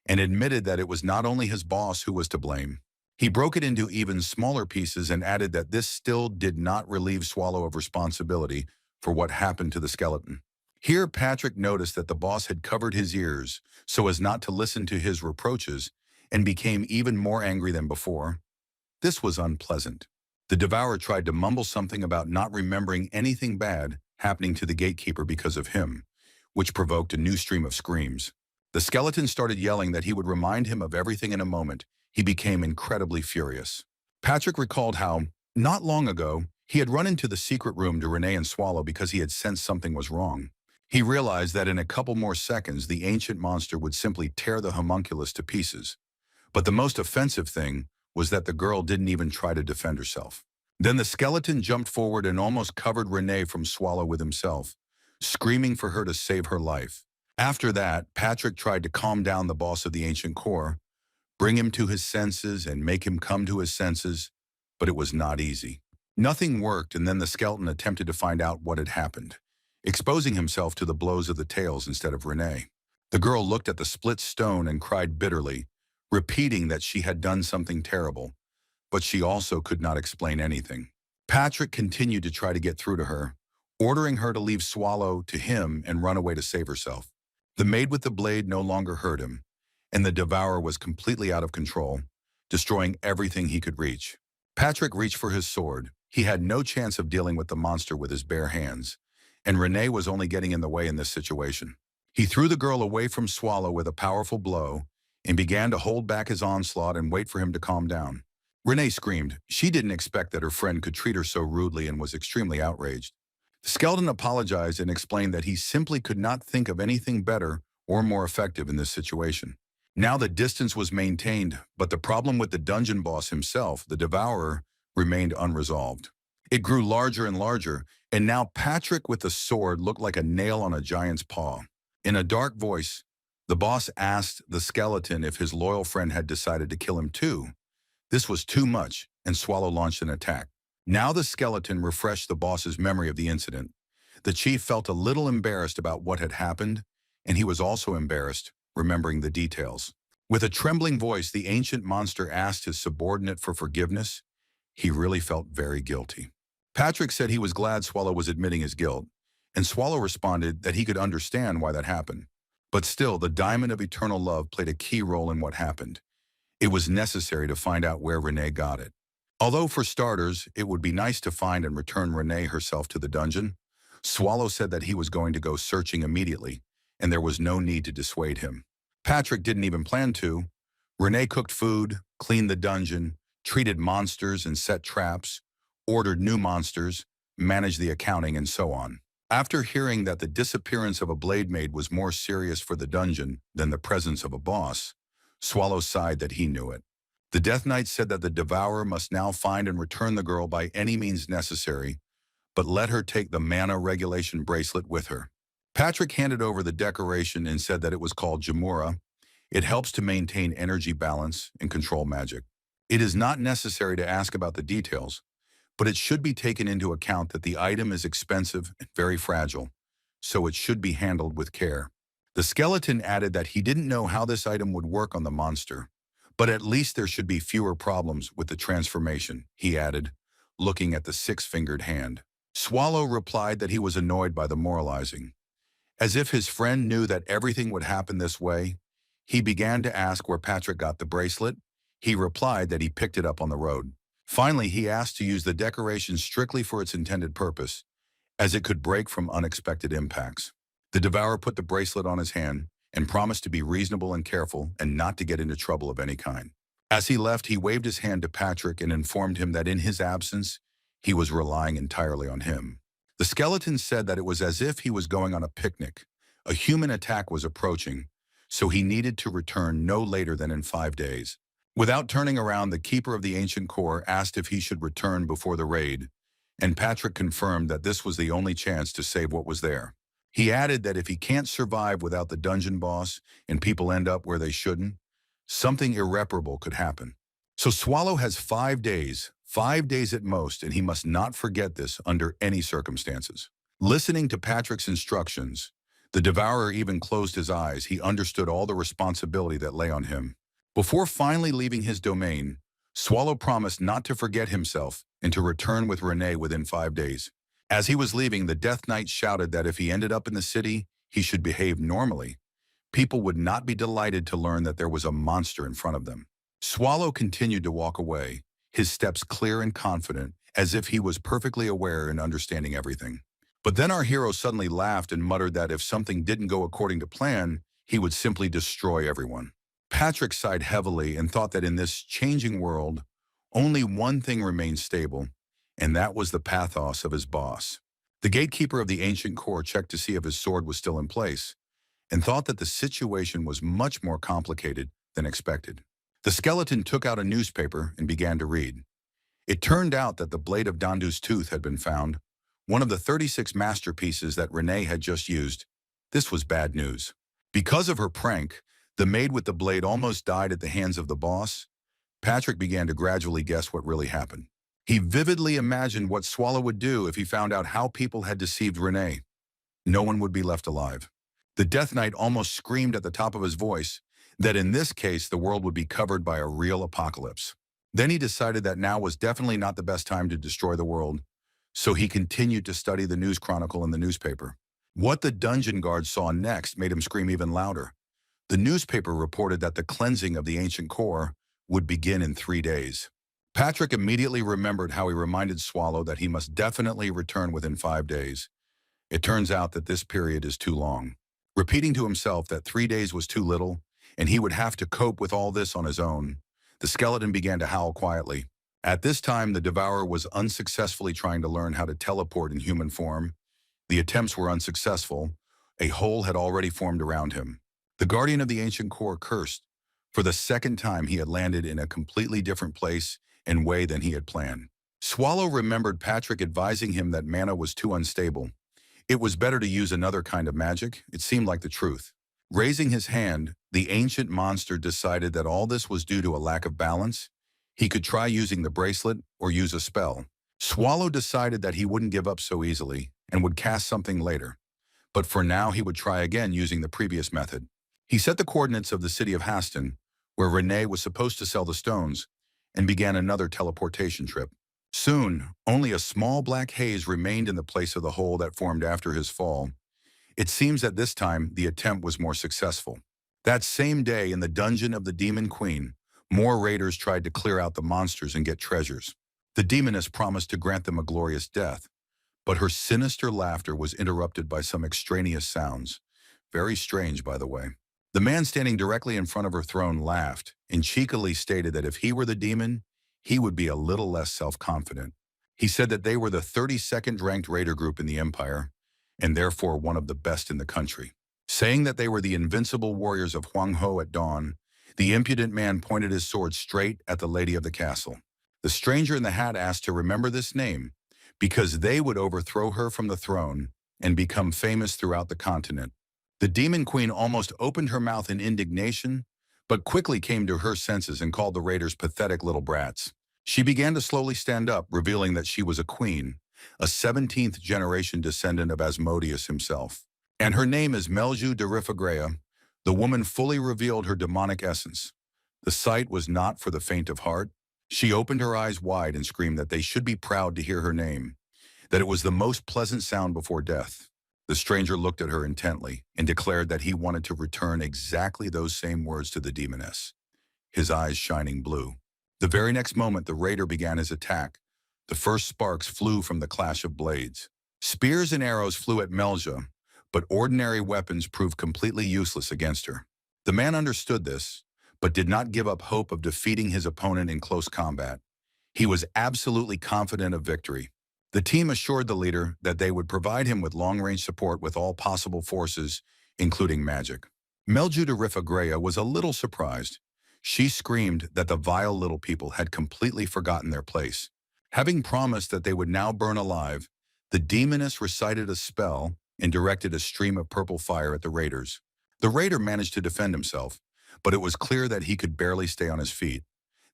and admitted that it was not only his boss who was to blame. He broke it into even smaller pieces and added that this still did not relieve Swallow of responsibility for what happened to the skeleton. Here Patrick noticed that the boss had covered his ears so as not to listen to his reproaches and became even more angry than before. This was unpleasant. The devourer tried to mumble something about not remembering anything bad happening to the gatekeeper because of him, which provoked a new stream of screams. The skeleton started yelling that he would remind him of everything in a moment. He became incredibly furious. Patrick recalled how, not long ago, he had run into the secret room to Renee and Swallow because he had sensed something was wrong. He realized that in a couple more seconds, the ancient monster would simply tear the homunculus to pieces. But the most offensive thing was that the girl didn't even try to defend herself. Then the skeleton jumped forward and almost covered Renee from Swallow with himself, screaming for her to save her life. After that, Patrick tried to calm down the boss of the ancient core, bring him to his senses and make him come to his senses, but it was not easy. Nothing worked, and then the skeleton attempted to find out what had happened, exposing himself to the blows of the tails instead of Renee. The girl looked at the split stone and cried bitterly, repeating that she had done something terrible, but she also could not explain anything. Patrick continued to try to get through to her, ordering her to leave Swallow to him and run away to save herself. The maid with the blade no longer heard him, and the devourer was completely out of control, destroying everything he could reach. Patrick reached for his sword. He had no chance of dealing with the monster with his bare hands, and Renee was only getting in the way in this situation. He threw the girl away from Swallow with a powerful blow and began to hold back his onslaught and wait for him to calm down. Renee screamed. She didn't expect that her friend could treat her so rudely and was extremely outraged. The skeleton apologized and explained that he simply could not think of anything better or more effective in this situation. Now the distance was maintained, but the problem with the dungeon boss himself, the devourer, remained unresolved. It grew larger and larger, and now Patrick with the sword looked like a nail on a giant's paw. In a dark voice, the boss asked the skeleton if his loyal friend had decided to kill him too. This was too much, and Swallow launched an attack. Now the skeleton refreshed the boss's memory of the incident. The chief felt a little embarrassed about what had happened, and he was also embarrassed, remembering the details. With a trembling voice, the ancient monster asked his subordinate for forgiveness. He really felt very guilty. Patrick said he was glad Swallow was admitting his guilt, and Swallow responded that he could understand why that happened. But still, the diamond of eternal love played a key role in what happened. It was necessary to find out where Renee got it. Although for starters, it would be nice to find and return Renee herself to the dungeon, Swallow said that he was going to go searching immediately, and there was no need to dissuade him. Patrick didn't even plan to. Renee cooked food, cleaned the dungeon, treated monsters and set traps, ordered new monsters, managed the accounting, and so on. After hearing that the disappearance of a blade maid was more serious for the dungeon than the presence of a boss, Swallow sighed that he knew it. The Death Knight said that the Devourer must now find and return the girl by any means necessary, but let her take the mana regulation bracelet with her. Patrick handed over the decoration and said that it was called Jamura. It helps to maintain energy balance and control magic. It is not necessary to ask about the details, but it should be taken into account that the item is expensive and very fragile, so it should be handled with care. The skeleton added that he didn't know how this item would work on the monster, but at least there should be fewer problems with the transformation, he added, looking at the six-fingered hand. Swallow replied that he was annoyed by the moralizing. As if his friend knew that everything would happen this way, he began to ask where Patrick got the bracelet. He replied that he picked it up on the road. Finally, he asked to use the decoration strictly for its intended purpose, as it could break from unexpected impacts. The Devourer put the bracelet on his hand and promised to be reasonable and careful and not to get into trouble of any kind. As he left, he waved his hand to Patrick and informed him that in his absence, he was relying entirely on him. The skeleton said that it was as if he was going on a picnic. A human attack was approaching, so he needed to return no later than in 5 days. Without turning around, the keeper of the ancient core asked if he should return before the raid, and Patrick confirmed that this was the only chance to save what was there. He added that if he can't survive without the dungeon boss and people end up where they shouldn't, something irreparable could happen. So Swallow has 5 days at most, and he must not forget this under any circumstances. Listening to Patrick's instructions, the Devourer even closed his eyes. He understood all the responsibility that lay on him. Before finally leaving his domain, Swallow promised not to forget himself and to return with Renee within 5 days. As he was leaving, the Death Knight shouted that if he ended up in the city, he should behave normally. People would not be delighted to learn that there was a monster in front of them. Swallow continued to walk away, his steps clear and confident, as if he was perfectly aware and understanding everything. But then our hero suddenly laughed and muttered that if something didn't go according to plan, he would simply destroy everyone. Patrick sighed heavily and thought that in this changing world, only one thing remained stable, and that was the pathos of his boss. The gatekeeper of the ancient core checked to see if his sword was still in place, and thought that the situation was much more complicated than expected. The skeleton took out a newspaper and began to read. It turned out that the blade of Dandu's tooth had been found, one of the 36 masterpieces that Renee had just used. This was bad news. Because of her prank, the maid with the blade almost died at the hands of the boss. Patrick began to gradually guess what really happened. He vividly imagined what Swallow would do if he found out how people had deceived Renee. No one would be left alive. The Death Knight almost screamed at the top of his voice that in this case the world would be covered by a real apocalypse. Then he decided that now was definitely not the best time to destroy the world, so he continued to study the news chronicle in the newspaper. What the dungeon guard saw next made him scream even louder. The newspaper reported that the cleansing of the ancient core would begin in 3 days. Patrick immediately remembered how he reminded Swallow that he must definitely return within 5 days. It turns out that this period is too long. Repeating to himself that 3 days was too little, and he would have to cope with all this on his own, the skeleton began to howl quietly. At this time, the Devourer was unsuccessfully trying to learn how to teleport in human form. The attempts were unsuccessful. A hole had already formed around him. The Guardian of the Ancient Core cursed. For the second time, he had landed in a completely different place and way than he had planned. Swallow remembered Patrick advising him that mana was too unstable. It was better to use another kind of magic. It seemed like the truth. Raising his hand, the ancient monster decided that all this was due to a lack of balance. He could try using the bracelet or use a spell. Swallow decided that he wouldn't give up so easily and would cast something later. But for now, he would try again using the previous method. He set the coordinates of the city of Haston, where Renee was supposed to sell the stones, and began another teleportation trip. Soon, only a small black haze remained in the place of the hole that formed after his fall. It seems that this time, the attempt was more successful. That same day, in the dungeon of the Demon Queen, more raiders tried to clear out the monsters and get treasures. The demoness promised to grant them a glorious death, but her sinister laughter was interrupted by some extraneous sounds. Very strange, by the way. The man standing directly in front of her throne laughed and cheekily stated that if he were the demon, he would be a little less self-confident. He said that they were the 32nd ranked raider group in the empire, and therefore one of the best in the country. Saying that they were the invincible warriors of Huang Ho at dawn, the impudent man pointed his sword straight at the lady of the castle. The stranger in the hat asked to remember this name, because they would overthrow her from the throne and become famous throughout the continent. The demon queen almost opened her mouth in indignation, but quickly came to her senses and called the raiders pathetic little brats. She began to slowly stand up, revealing that she was a queen, a 17th generation descendant of Asmodeus himself. And her name is Melju de Rifagrea. The woman fully revealed her demonic essence. The sight was not for the faint of heart. She opened her eyes wide and screamed that they should be proud to hear her name, that it was the most pleasant sound before death. The stranger looked at her intently and declared that he wanted to return exactly those same words to the demoness, his eyes shining blue. The very next moment, the raider began his attack. The first sparks flew from the clash of blades. Spears and arrows flew at Melja, but ordinary weapons proved completely useless against her. The man understood this, but did not give up hope of defeating his opponent in close combat. He was absolutely confident of victory. The team assured the leader that they would provide him with long-range support with all possible forces, including magic. Melju de Rifagrea was a little surprised. She screamed that the vile little people had completely forgotten their place. Having promised that they would now burn alive, the demoness recited a spell and directed a stream of purple fire at the raiders. The raider managed to defend himself, but it was clear that he could barely stay on his feet.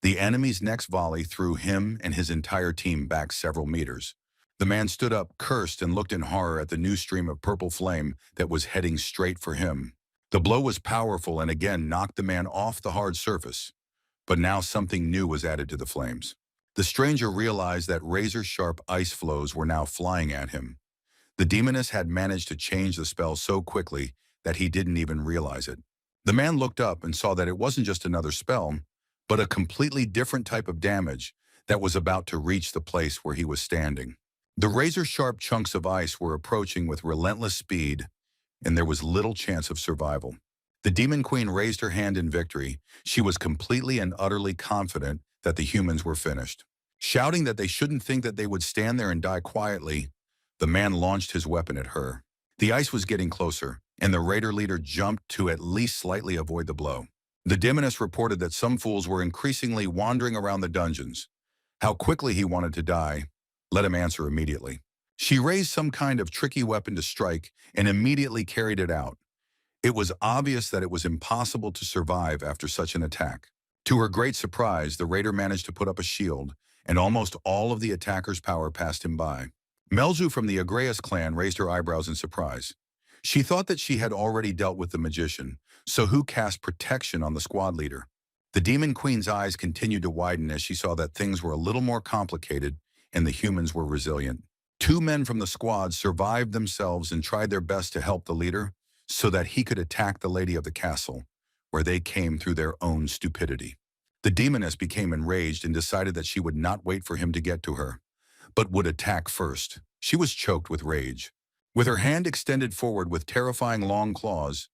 The enemy's next volley threw him and his entire team back several meters. The man stood up, cursed, and looked in horror at the new stream of purple flame that was heading straight for him. The blow was powerful and again knocked the man off the hard surface. But now something new was added to the flames. The stranger realized that razor-sharp ice flows were now flying at him. The demoness had managed to change the spell so quickly that he didn't even realize it. The man looked up and saw that it wasn't just another spell, but a completely different type of damage that was about to reach the place where he was standing. The razor-sharp chunks of ice were approaching with relentless speed, and there was little chance of survival. The Demon Queen raised her hand in victory. She was completely and utterly confident that the humans were finished. Shouting that they shouldn't think that they would stand there and die quietly, the man launched his weapon at her. The ice was getting closer, and the raider leader jumped to at least slightly avoid the blow. The demoness reported that some fools were increasingly wandering around the dungeons. How quickly he wanted to die, let him answer immediately. She raised some kind of tricky weapon to strike and immediately carried it out. It was obvious that it was impossible to survive after such an attack. To her great surprise, the raider managed to put up a shield, and almost all of the attacker's power passed him by. Melju from the Agreus clan raised her eyebrows in surprise. She thought that she had already dealt with the magician, so who cast protection on the squad leader? The Demon Queen's eyes continued to widen as she saw that things were a little more complicated and the humans were resilient. Two men from the squad survived themselves and tried their best to help the leader so that he could attack the lady of the castle, where they came through their own stupidity. The demoness became enraged and decided that she would not wait for him to get to her, but would attack first. She was choked with rage. With her hand extended forward with terrifying long claws,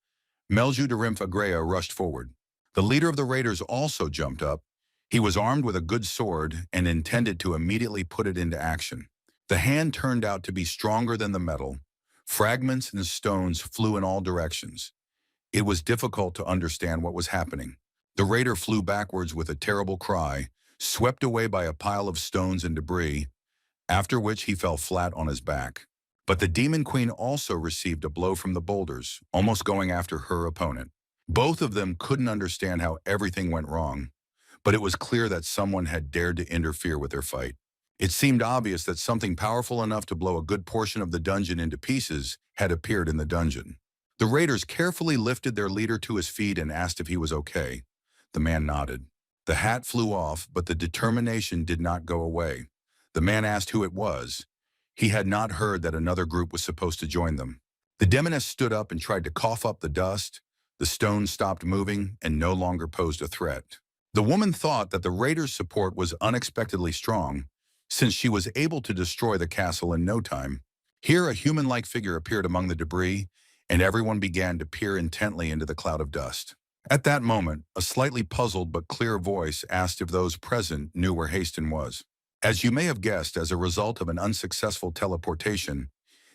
Melju de Rimfagrea rushed forward. The leader of the raiders also jumped up. He was armed with a good sword and intended to immediately put it into action. The hand turned out to be stronger than the metal. Fragments and stones flew in all directions. It was difficult to understand what was happening. The raider flew backwards with a terrible cry, swept away by a pile of stones and debris, after which he fell flat on his back. But the Demon Queen also received a blow from the boulders, almost going after her opponent. Both of them couldn't understand how everything went wrong, but it was clear that someone had dared to interfere with their fight. It seemed obvious that something powerful enough to blow a good portion of the dungeon into pieces had appeared in the dungeon. The raiders carefully lifted their leader to his feet and asked if he was okay. The man nodded. The hat flew off, but the determination did not go away. The man asked who it was. He had not heard that another group was supposed to join them. The demoness stood up and tried to cough up the dust. The stones stopped moving and no longer posed a threat. The woman thought that the raiders' support was unexpectedly strong, since she was able to destroy the castle in no time. Here, a human-like figure appeared among the debris and everyone began to peer intently into the cloud of dust. At that moment, a slightly puzzled but clear voice asked if those present knew where Haston was. As you may have guessed, as a result of an unsuccessful teleportation,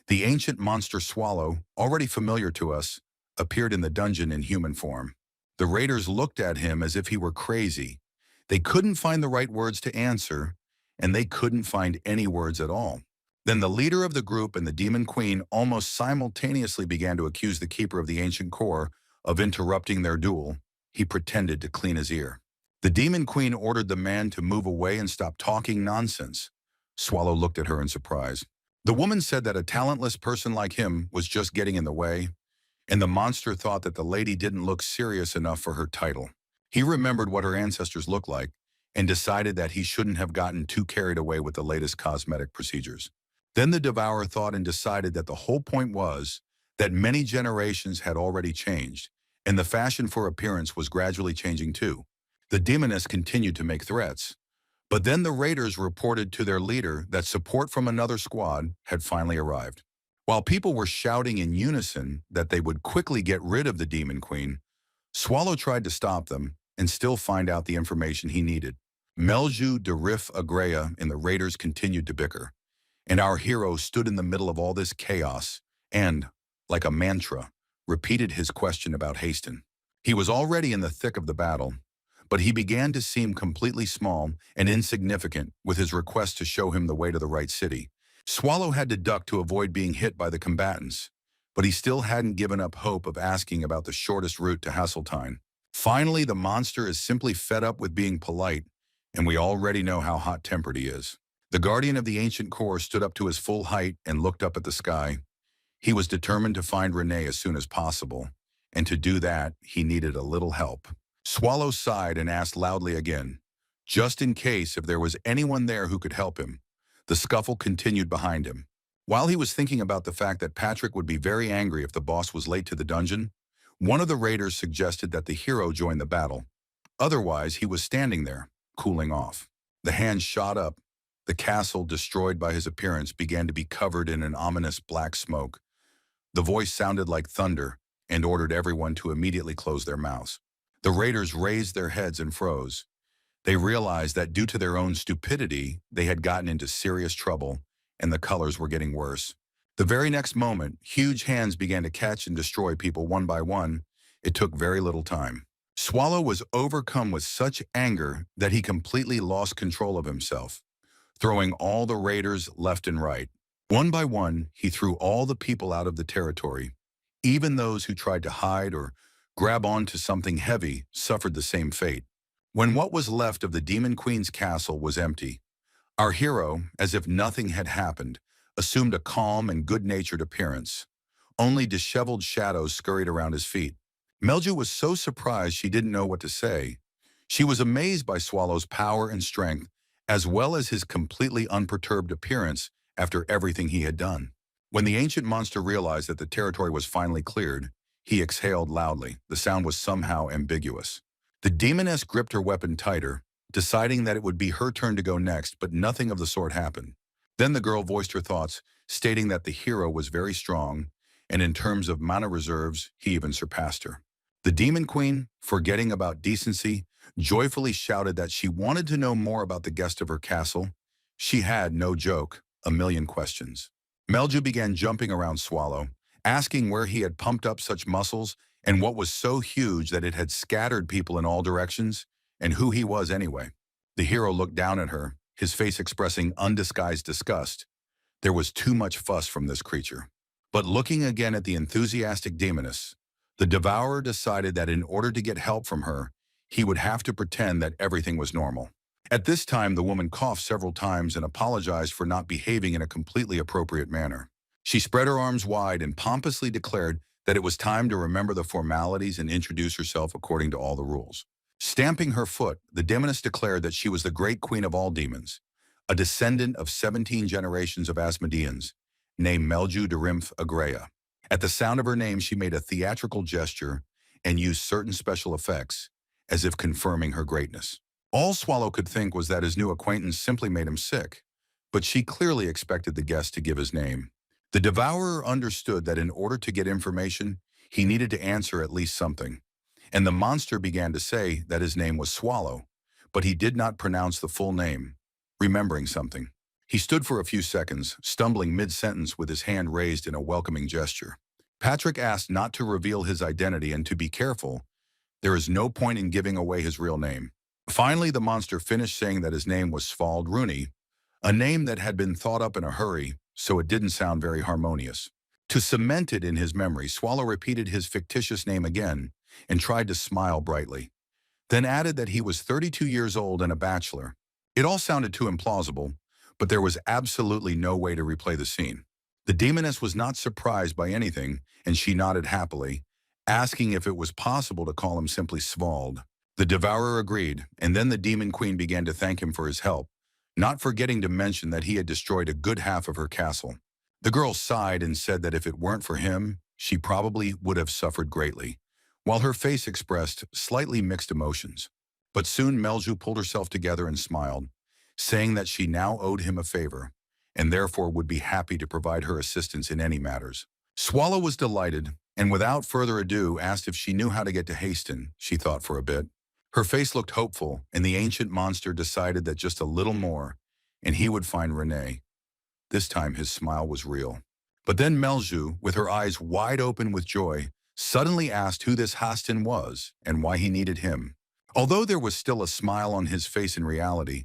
the ancient monster swallow, already familiar to us, appeared in the dungeon in human form. The raiders looked at him as if he were crazy. They couldn't find the right words to answer, and they couldn't find any words at all. Then the leader of the group and the demon queen almost simultaneously began to accuse the keeper of the ancient core of interrupting their duel. He pretended to clean his ear. The demon queen ordered the man to move away and stop talking nonsense. Swallow looked at her in surprise. The woman said that a talentless person like him was just getting in the way, and the monster thought that the lady didn't look serious enough for her title. He remembered what her ancestors looked like and decided that he shouldn't have gotten too carried away with the latest cosmetic procedures. Then the devourer thought and decided that the whole point was that many generations had already changed, and the fashion for appearance was gradually changing too. The demoness continued to make threats, but then the raiders reported to their leader that support from another squad had finally arrived. While people were shouting in unison that they would quickly get rid of the demon queen, Swallow tried to stop them and still find out the information he needed. Melju de Rif Agrea and the raiders continued to bicker, and our hero stood in the middle of all this chaos and, like a mantra, repeated his question about Haston. He was already in the thick of the battle, but he began to seem completely small and insignificant with his request to show him the way to the right city. Swallow had to duck to avoid being hit by the combatants, but he still hadn't given up hope of asking about the shortest route to Hasseltine. Finally, the monster is simply fed up with being polite, and we already know how hot-tempered he is. The guardian of the ancient core stood up to his full height and looked up at the sky. He was determined to find Renee as soon as possible, and to do that, he needed a little help. Swallow sighed and asked loudly again, just in case if there was anyone there who could help him. The scuffle continued behind him. While he was thinking about the fact that Patrick would be very angry if the boss was late to the dungeon, one of the raiders suggested that the hero join the battle. Otherwise, he was standing there, cooling off. The hand shot up. The castle, destroyed by his appearance, began to be covered in an ominous black smoke. The voice sounded like thunder and ordered everyone to immediately close their mouths. The raiders raised their heads and froze. They realized that due to their own stupidity, they had gotten into serious trouble, and the colors were getting worse. The very next moment, huge hands began to catch and destroy people one by one. It took very little time. Swallow was overcome with such anger that he completely lost control of himself, throwing all the raiders left and right. One by one, he threw all the people out of the territory. Even those who tried to hide or grab onto something heavy suffered the same fate. When what was left of the Demon Queen's castle was empty, our hero, as if nothing had happened, assumed a calm and good-natured appearance. Only disheveled shadows scurried around his feet. Melju was so surprised she didn't know what to say. She was amazed by Swallow's power and strength, as well as his completely unperturbed appearance after everything he had done. When the ancient monster realized that the territory was finally cleared, he exhaled loudly. The sound was somehow ambiguous. The demoness gripped her weapon tighter, deciding that it would be her turn to go next, but nothing of the sort happened. Then the girl voiced her thoughts, stating that the hero was very strong, and in terms of mana reserves, he even surpassed her. The Demon Queen, forgetting about decency, joyfully shouted that she wanted to know more about the guest of her castle. She had, no joke, a million questions. Melju began jumping around Swallow, asking where he had pumped up such muscles and what was so huge that it had scattered people in all directions, and who he was anyway. The hero looked down at her, his face expressing undisguised disgust. There was too much fuss from this creature. But looking again at the enthusiastic demoness, the devourer decided that in order to get help from her, he would have to pretend that everything was normal. At this time, the woman coughed several times and apologized for not behaving in a completely appropriate manner. She spread her arms wide and pompously declared that it was time to remember the formalities and introduce herself according to all the rules. Stamping her foot, the demoness declared that she was the great queen of all demons, a descendant of 17 generations of Asmodeans, named Melju de Rimph Agrea. At the sound of her name, she made a theatrical gesture and used certain special effects, as if confirming her greatness. All Swallow could think was that his new acquaintance simply made him sick, but she clearly expected the guest to give his name. The devourer understood that in order to get information, he needed to answer at least something. And the monster began to say that his name was Swallow, but he did not pronounce the full name, remembering something. He stood for a few seconds, stumbling mid-sentence with his hand raised in a welcoming gesture. Patrick asked not to reveal his identity and to be careful. There is no point in giving away his real name. Finally, the monster finished saying that his name was Svald Rooney, a name that had been thought up in a hurry, so it didn't sound very harmonious. To cement it in his memory, Swallow repeated his fictitious name again and tried to smile brightly, then added that he was 32 years old and a bachelor. It all sounded too implausible, but there was absolutely no way to replay the scene. The demoness was not surprised by anything, and she nodded happily, asking if it was possible to call him simply Svald. The devourer agreed, and then the demon queen began to thank him for his help, not forgetting to mention that he had destroyed a good half of her castle. The girl sighed and said that if it weren't for him, she probably would have suffered greatly, while her face expressed slightly mixed emotions. But soon Melju pulled herself together and smiled, saying that she now owed him a favor, and therefore would be happy to provide her assistance in any matters. Swallow was delighted, and without further ado asked if she knew how to get to Haston. She thought for a bit. Her face looked hopeful, and the ancient monster decided that just a little more, and he would find Renee. This time his smile was real. But then Melju, with her eyes wide open with joy, suddenly asked who this Haston was and why he needed him. Although there was still a smile on his face in reality,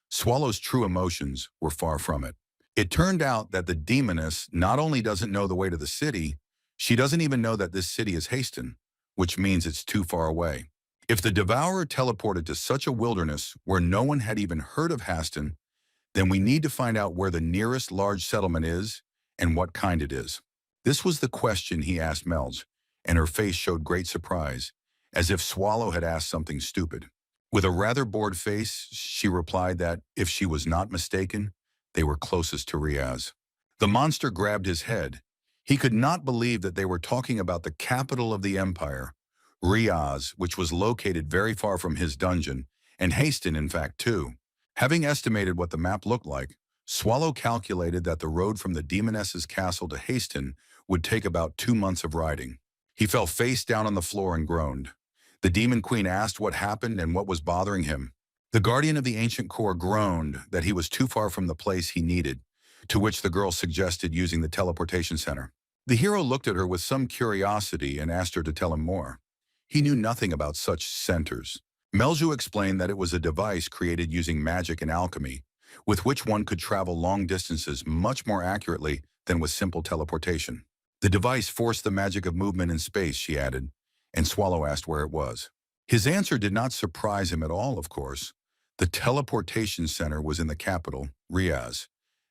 Swallow's true emotions were far from it. It turned out that the demoness not only doesn't know the way to the city, she doesn't even know that this city is Haston, which means it's too far away. If the devourer teleported to such a wilderness where no one had even heard of Haston, then we need to find out where the nearest large settlement is and what kind it is. This was the question he asked Melj, and her face showed great surprise, as if Swallow had asked something stupid. With a rather bored face, she replied that, if she was not mistaken, they were closest to Riaz. The monster grabbed his head. He could not believe that they were talking about the capital of the empire, Riaz, which was located very far from his dungeon, and Haston, in fact, too. Having estimated what the map looked like, Swallow calculated that the road from the demoness's castle to Haston would take about 2 months of riding. He fell face down on the floor and groaned. The demon queen asked what happened and what was bothering him. The guardian of the ancient core groaned that he was too far from the place he needed, to which the girl suggested using the teleportation center. The hero looked at her with some curiosity and asked her to tell him more. He knew nothing about such centers. Melju explained that it was a device created using magic and alchemy, with which one could travel long distances much more accurately than with simple teleportation. The device forced the magic of movement in space, she added, and Swallow asked where it was. His answer did not surprise him at all, of course. The teleportation center was in the capital, Riaz,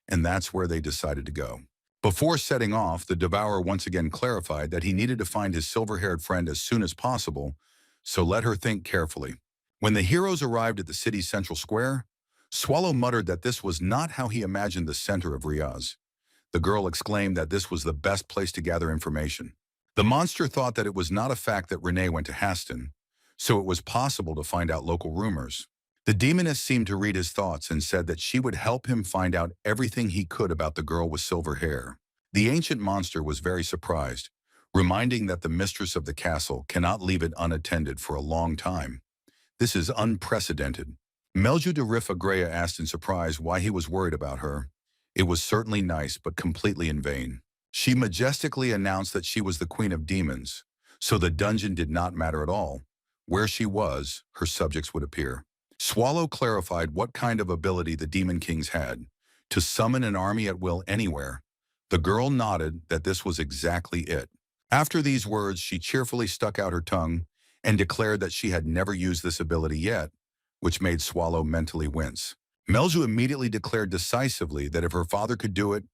and that's where they decided to go. Before setting off, the devourer once again clarified that he needed to find his silver-haired friend as soon as possible, so let her think carefully. When the heroes arrived at the city's central square, Swallow muttered that this was not how he imagined the center of Riaz. The girl exclaimed that this was the best place to gather information. The monster thought that it was not a fact that Renee went to Haston, so it was possible to find out local rumors. The demoness seemed to read his thoughts and said that she would help him find out everything he could about the girl with silver hair. The ancient monster was very surprised, reminding that the mistress of the castle cannot leave it unattended for a long time. This is unprecedented. Melju de Rifagrea asked in surprise why he was worried about her. It was certainly nice, but completely in vain. She majestically announced that she was the queen of demons, so the dungeon did not matter at all. Where she was, her subjects would appear. Swallow clarified what kind of ability the demon kings had, to summon an army at will anywhere. The girl nodded that this was exactly it. After these words, she cheerfully stuck out her tongue and declared that she had never used this ability yet, which made Swallow mentally wince. Melju immediately declared decisively that if her father could do it,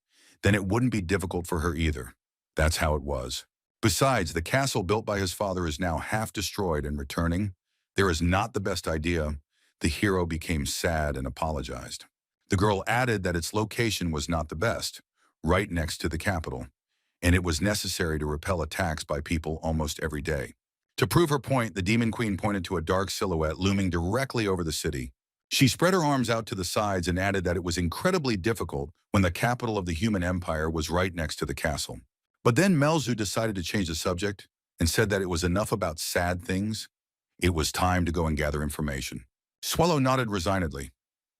then it wouldn't be difficult for her either. That's how it was. Besides, the castle built by his father is now half destroyed, and returning there is not the best idea. The hero became sad and apologized. The girl added that its location was not the best, right next to the capital, and it was necessary to repel attacks by people almost every day. To prove her point, the demon queen pointed to a dark silhouette looming directly over the city. She spread her arms out to the sides and added that it was incredibly difficult when the capital of the human empire was right next to the castle. But then Melzu decided to change the subject and said that it was enough about sad things. It was time to go and gather information. Swallow nodded resignedly.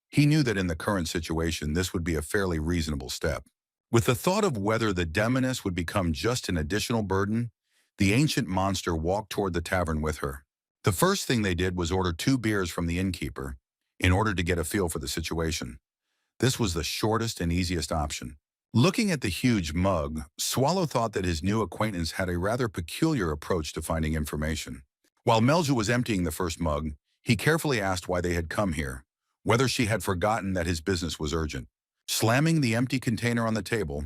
He knew that in the current situation, this would be a fairly reasonable step. With the thought of whether the demoness would become just an additional burden, the ancient monster walked toward the tavern with her. The first thing they did was order 2 beers from the innkeeper in order to get a feel for the situation. This was the shortest and easiest option. Looking at the huge mug, Swallow thought that his new acquaintance had a rather peculiar approach to finding information. While Melzu was emptying the first mug, he carefully asked why they had come here, whether she had forgotten that his business was urgent. Slamming the empty container on the table,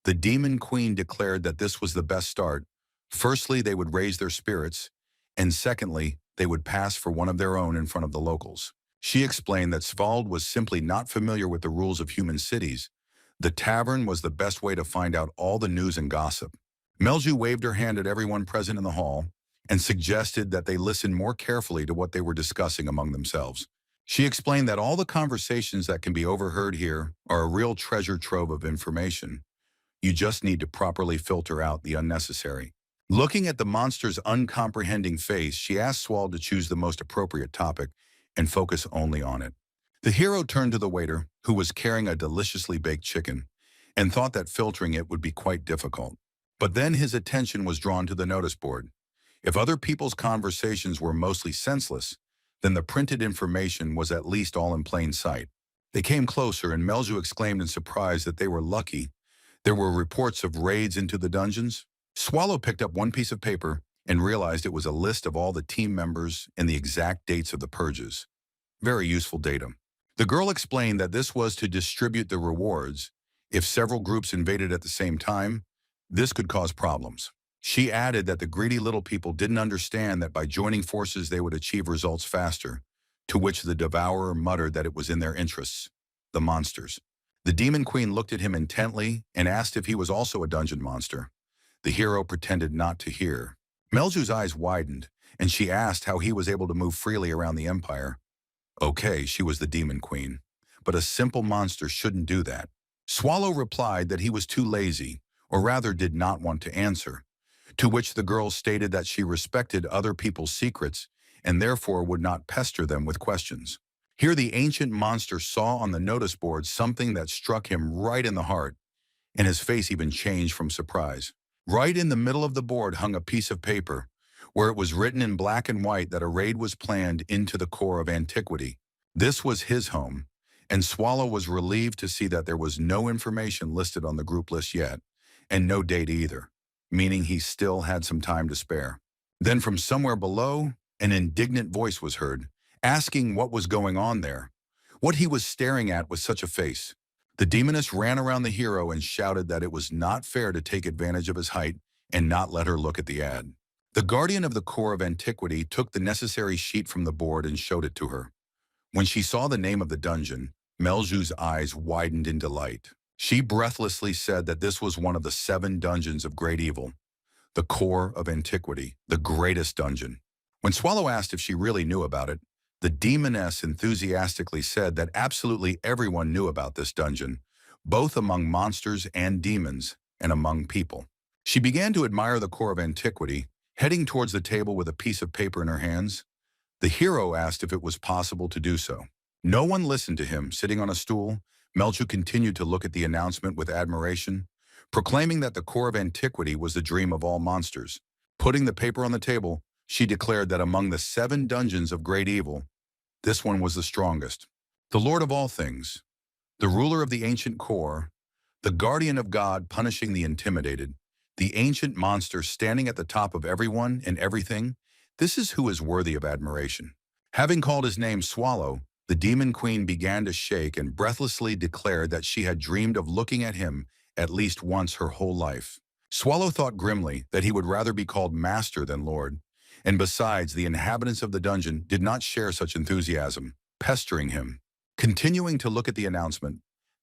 the Demon Queen declared that this was the best start. Firstly, they would raise their spirits, and secondly, they would pass for one of their own in front of the locals. She explained that Svald was simply not familiar with the rules of human cities. The tavern was the best way to find out all the news and gossip. Melju waved her hand at everyone present in the hall and suggested that they listen more carefully to what they were discussing among themselves. She explained that all the conversations that can be overheard here are a real treasure trove of information. You just need to properly filter out the unnecessary. Looking at the monster's uncomprehending face, she asked Swald to choose the most appropriate topic and focus only on it. The hero turned to the waiter, who was carrying a deliciously baked chicken, and thought that filtering it would be quite difficult. But then his attention was drawn to the notice board. If other people's conversations were mostly senseless, then the printed information was at least all in plain sight. They came closer, and Melzu exclaimed in surprise that they were lucky. There were reports of raids into the dungeons. Swallow picked up one piece of paper and realized it was a list of all the team members and the exact dates of the purges. Very useful data. The girl explained that this was to distribute the rewards. If several groups invaded at the same time, this could cause problems. She added that the greedy little people didn't understand that by joining forces they would achieve results faster, to which the devourer muttered that it was in their interests. The monsters. The Demon Queen looked at him intently and asked if he was also a dungeon monster. The hero pretended not to hear. Melju's eyes widened, and she asked how he was able to move freely around the empire. Okay, she was the Demon Queen, but a simple monster shouldn't do that. Swallow replied that he was too lazy, or rather did not want to answer, to which the girl stated that she respected other people's secrets and therefore would not pester them with questions. Here the ancient monster saw on the notice board something that struck him right in the heart, and his face even changed from surprise. Right in the middle of the board hung a piece of paper, where it was written in black and white that a raid was planned into the core of antiquity. This was his home, and Swallow was relieved to see that there was no information listed on the group list yet, and no date either, meaning he still had some time to spare. Then from somewhere below, an indignant voice was heard, asking what was going on there, what he was staring at with such a face. The demoness ran around the hero and shouted that it was not fair to take advantage of his height and not let her look at the ad. The guardian of the core of antiquity took the necessary sheet from the board and showed it to her. When she saw the name of the dungeon, Melju's eyes widened in delight. She breathlessly said that this was one of the 7 dungeons of great evil, the core of antiquity, the greatest dungeon. When Swallow asked if she really knew about it, the demoness enthusiastically said that absolutely everyone knew about this dungeon, both among monsters and demons, and among people. She began to admire the core of antiquity, heading towards the table with a piece of paper in her hands. The hero asked if it was possible to do so. No one listened to him. Sitting on a stool, Melju continued to look at the announcement with admiration, proclaiming that the core of antiquity was the dream of all monsters. Putting the paper on the table, she declared that among the 7 dungeons of great evil, this one was the strongest. The Lord of all things, the ruler of the ancient core, the guardian of God punishing the intimidated, the ancient monster standing at the top of everyone and everything, this is who is worthy of admiration. Having called his name Swallow, the Demon Queen began to shake and breathlessly declared that she had dreamed of looking at him at least once her whole life. Swallow thought grimly that he would rather be called Master than Lord, and besides, the inhabitants of the dungeon did not share such enthusiasm, pestering him. Continuing to look at the announcement,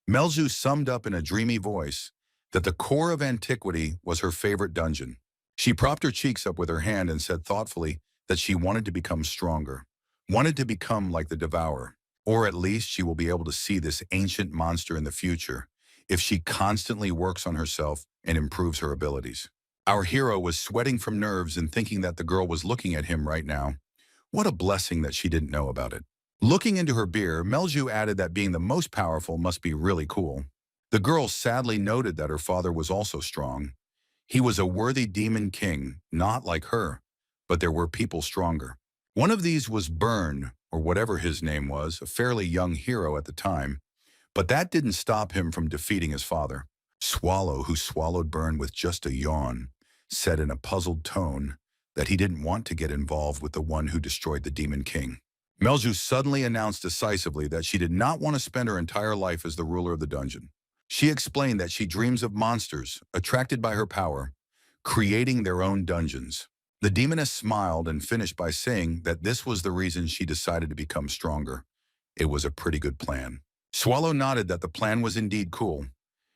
Melzu summed up in a dreamy voice that the core of antiquity was her favorite dungeon. She propped her cheeks up with her hand and said thoughtfully that she wanted to become stronger, wanted to become like the devourer. Or at least she will be able to see this ancient monster in the future if she constantly works on herself and improves her abilities. Our hero was sweating from nerves and thinking that the girl was looking at him right now. What a blessing that she didn't know about it. Looking into her beer, Melju added that being the most powerful must be really cool. The girl sadly noted that her father was also strong. He was a worthy demon king, not like her, but there were people stronger. One of these was Byrne, or whatever his name was, a fairly young hero at the time, but that didn't stop him from defeating his father. Swallow, who swallowed Byrne with just a yawn, said in a puzzled tone that he didn't want to get involved with the one who destroyed the Demon King. Melju suddenly announced decisively that she did not want to spend her entire life as the ruler of the dungeon. She explained that she dreams of monsters, attracted by her power, creating their own dungeons. The demoness smiled and finished by saying that this was the reason she decided to become stronger. It was a pretty good plan. Swallow nodded that the plan was indeed cool,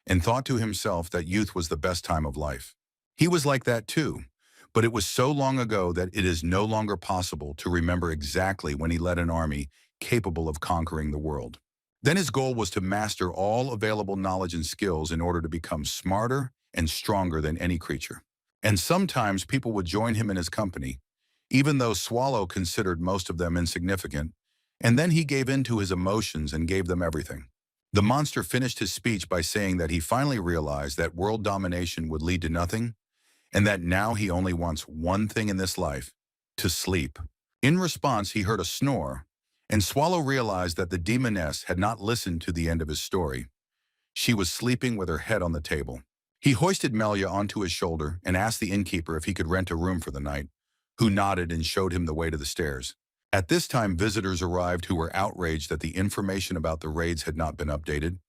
and thought to himself that youth was the best time of life. He was like that too, but it was so long ago that it is no longer possible to remember exactly when he led an army capable of conquering the world. Then his goal was to master all available knowledge and skills in order to become smarter and stronger than any creature. And sometimes people would join him in his company, even though Swallow considered most of them insignificant, and then he gave in to his emotions and gave them everything. The monster finished his speech by saying that he finally realized that world domination would lead to nothing, and that now he only wants one thing in this life: to sleep. In response, he heard a snore, and Swallow realized that the demoness had not listened to the end of his story. She was sleeping with her head on the table. He hoisted Melia onto his shoulder and asked the innkeeper if he could rent a room for the night, who nodded and showed him the way to the stairs. At this time, visitors arrived who were outraged that the information about the raids had not been updated.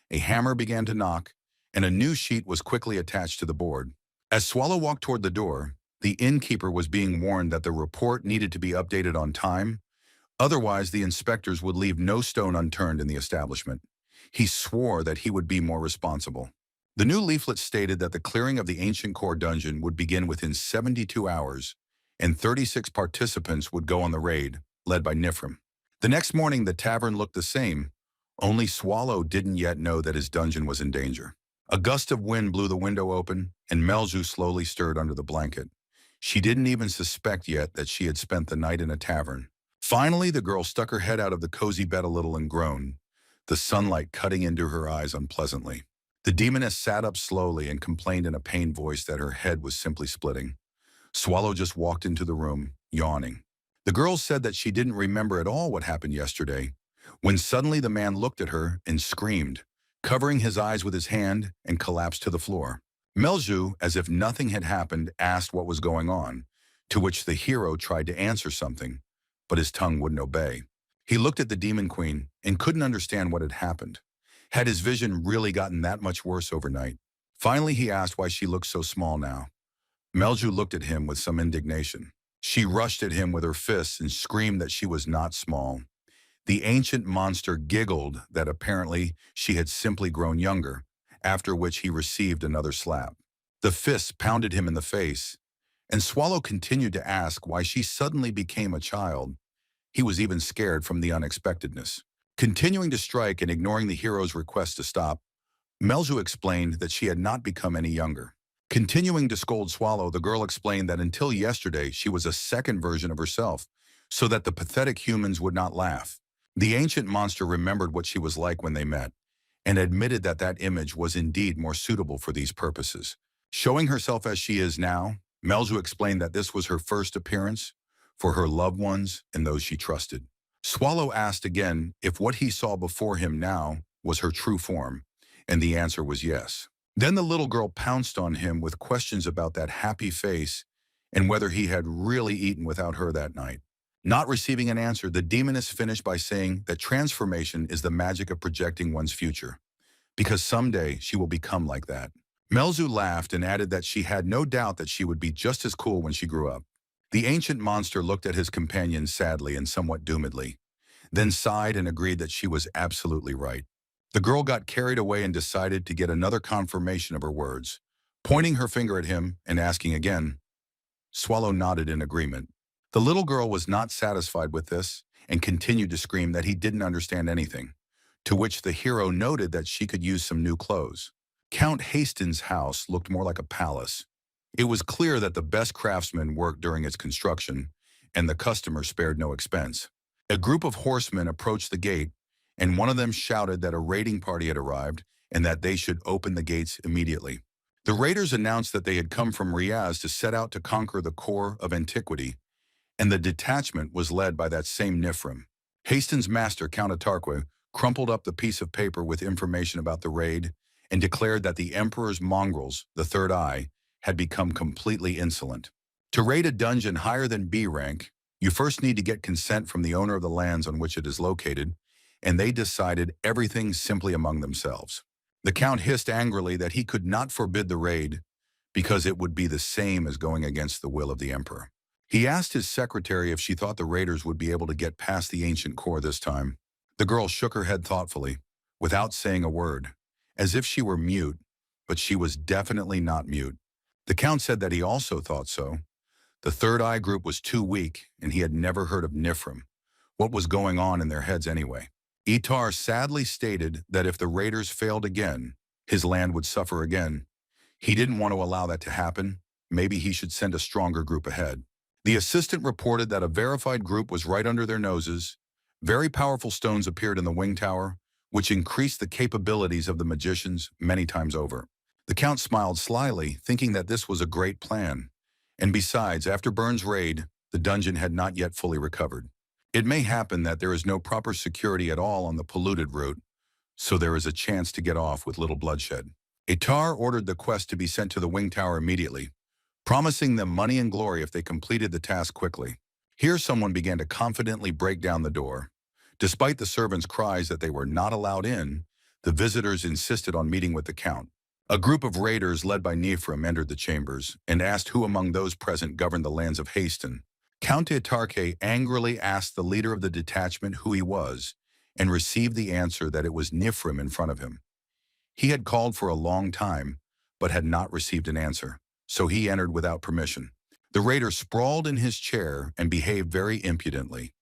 A hammer began to knock, and a new sheet was quickly attached to the board. As Swallow walked toward the door, the innkeeper was being warned that the report needed to be updated on time. Otherwise, the inspectors would leave no stone unturned in the establishment. He swore that he would be more responsible. The new leaflet stated that the clearing of the ancient core dungeon would begin within 72 hours, and 36 participants would go on the raid, led by Nifrim. The next morning, the tavern looked the same, only Swallow didn't yet know that his dungeon was in danger. A gust of wind blew the window open, and Melju slowly stirred under the blanket. She didn't even suspect yet that she had spent the night in a tavern. Finally, the girl stuck her head out of the cozy bed a little and groaned, the sunlight cutting into her eyes unpleasantly. The demoness sat up slowly and complained in a pained voice that her head was simply splitting. Swallow just walked into the room, yawning. The girl said that she didn't remember at all what happened yesterday, when suddenly the man looked at her and screamed, covering his eyes with his hand, and collapsed to the floor. Melju, as if nothing had happened, asked what was going on, to which the hero tried to answer something, but his tongue wouldn't obey. He looked at the demon queen and couldn't understand what had happened. Had his vision really gotten that much worse overnight? Finally, he asked why she looked so small now. Melju looked at him with some indignation. She rushed at him with her fists and screamed that she was not small. The ancient monster giggled that apparently she had simply grown younger, after which he received another slap. The fists pounded him in the face, and Swallow continued to ask why she suddenly became a child. He was even scared from the unexpectedness. Continuing to strike and ignoring the hero's request to stop, Melju explained that she had not become any younger. Continuing to scold Swallow, the girl explained that until yesterday she was a second version of herself, so that the pathetic humans would not laugh. The ancient monster remembered what she was like when they met, and admitted that that image was indeed more suitable for these purposes. Showing herself as she is now, Melju explained that this was her first appearance for her loved ones and those she trusted. Swallow asked again if what he saw before him now was her true form, and the answer was yes. Then the little girl pounced on him with questions about that happy face and whether he had really eaten without her that night. Not receiving an answer, the demoness finished by saying that transformation is the magic of projecting one's future, because someday she will become like that. Melzu laughed and added that she had no doubt that she would be just as cool when she grew up. The ancient monster looked at his companion sadly and somewhat doomedly, then sighed and agreed that she was absolutely right. The girl got carried away and decided to get another confirmation of her words, pointing her finger at him and asking again. Swallow nodded in agreement. The little girl was not satisfied with this and continued to scream that he didn't understand anything, to which the hero noted that she could use some new clothes. Count Hastings' house looked more like a palace. It was clear that the best craftsmen worked during its construction, and the customer spared no expense. A group of horsemen approached the gate, and one of them shouted that a raiding party had arrived and that they should open the gates immediately. The raiders announced that they had come from Riaz to set out to conquer the core of antiquity, and the detachment was led by that same Nifrim. Hastings' master, Count Atarque, crumpled up the piece of paper with information about the raid and declared that the Emperor's mongrels, the Third Eye, had become completely insolent. To raid a dungeon higher than B rank, you first need to get consent from the owner of the lands on which it is located, and they decided everything simply among themselves. The Count hissed angrily that he could not forbid the raid because it would be the same as going against the will of the Emperor. He asked his secretary if she thought the raiders would be able to get past the ancient core this time. The girl shook her head thoughtfully, without saying a word, as if she were mute, but she was definitely not mute. The Count said that he also thought so. The Third Eye group was too weak, and he had never heard of Nifrim. What was going on in their heads anyway? Itar sadly stated that if the raiders failed again, his land would suffer again. He didn't want to allow that to happen. Maybe he should send a stronger group ahead. The assistant reported that a verified group was right under their noses. Very powerful stones appeared in the wing tower, which increased the capabilities of the magicians many times over. The Count smiled slyly, thinking that this was a great plan. And besides, after Burns' raid, the dungeon had not yet fully recovered. It may happen that there is no proper security at all on the polluted route, so there is a chance to get off with little bloodshed. Itar ordered the quest to be sent to the wing tower immediately, promising them money and glory if they completed the task quickly. Here someone began to confidently break down the door. Despite the servants' cries that they were not allowed in, the visitors insisted on meeting with the Count. A group of raiders led by Nifrim entered the chambers and asked who among those present governed the lands of Haston. Count Atarque angrily asked the leader of the detachment who he was and received the answer that it was Nifrim in front of him. He had called for a long time, but had not received an answer, so he entered without permission. The raider sprawled in his chair and behaved very impudently.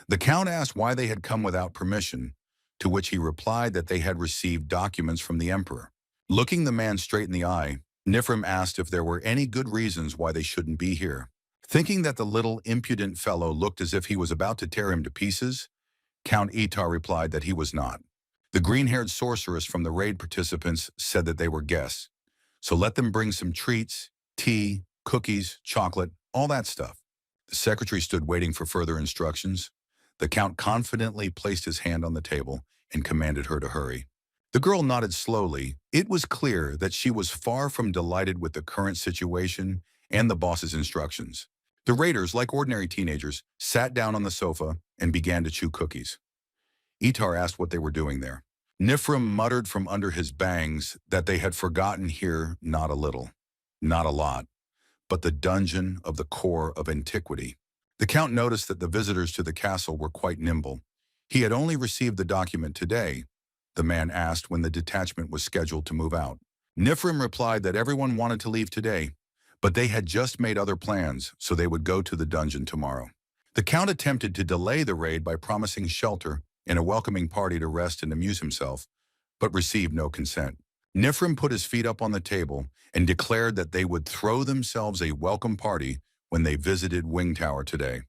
The Count asked why they had come without permission, to which he replied that they had received documents from the Emperor. Looking the man straight in the eye, Nifrim asked if there were any good reasons why they shouldn't be here. Thinking that the little impudent fellow looked as if he was about to tear him to pieces, Count Itar replied that he was not. The green-haired sorceress from the raid participants said that they were guests, so let them bring some treats, tea, cookies, chocolate, all that stuff. The secretary stood waiting for further instructions. The Count confidently placed his hand on the table and commanded her to hurry. The girl nodded slowly. It was clear that she was far from delighted with the current situation and the boss's instructions. The raiders, like ordinary teenagers, sat down on the sofa and began to chew cookies. Itar asked what they were doing there. Nifrim muttered from under his bangs that they had forgotten here not a little, not a lot, but the dungeon of the core of antiquity. The Count noticed that the visitors to the castle were quite nimble. He had only received the document today. The man asked when the detachment was scheduled to move out. Nifrim replied that everyone wanted to leave today, but they had just made other plans, so they would go to the dungeon tomorrow. The Count attempted to delay the raid by promising shelter and a welcoming party to rest and amuse himself, but received no consent. Nifrim put his feet up on the table and declared that they would throw themselves a welcome party when they visited Wing Tower today.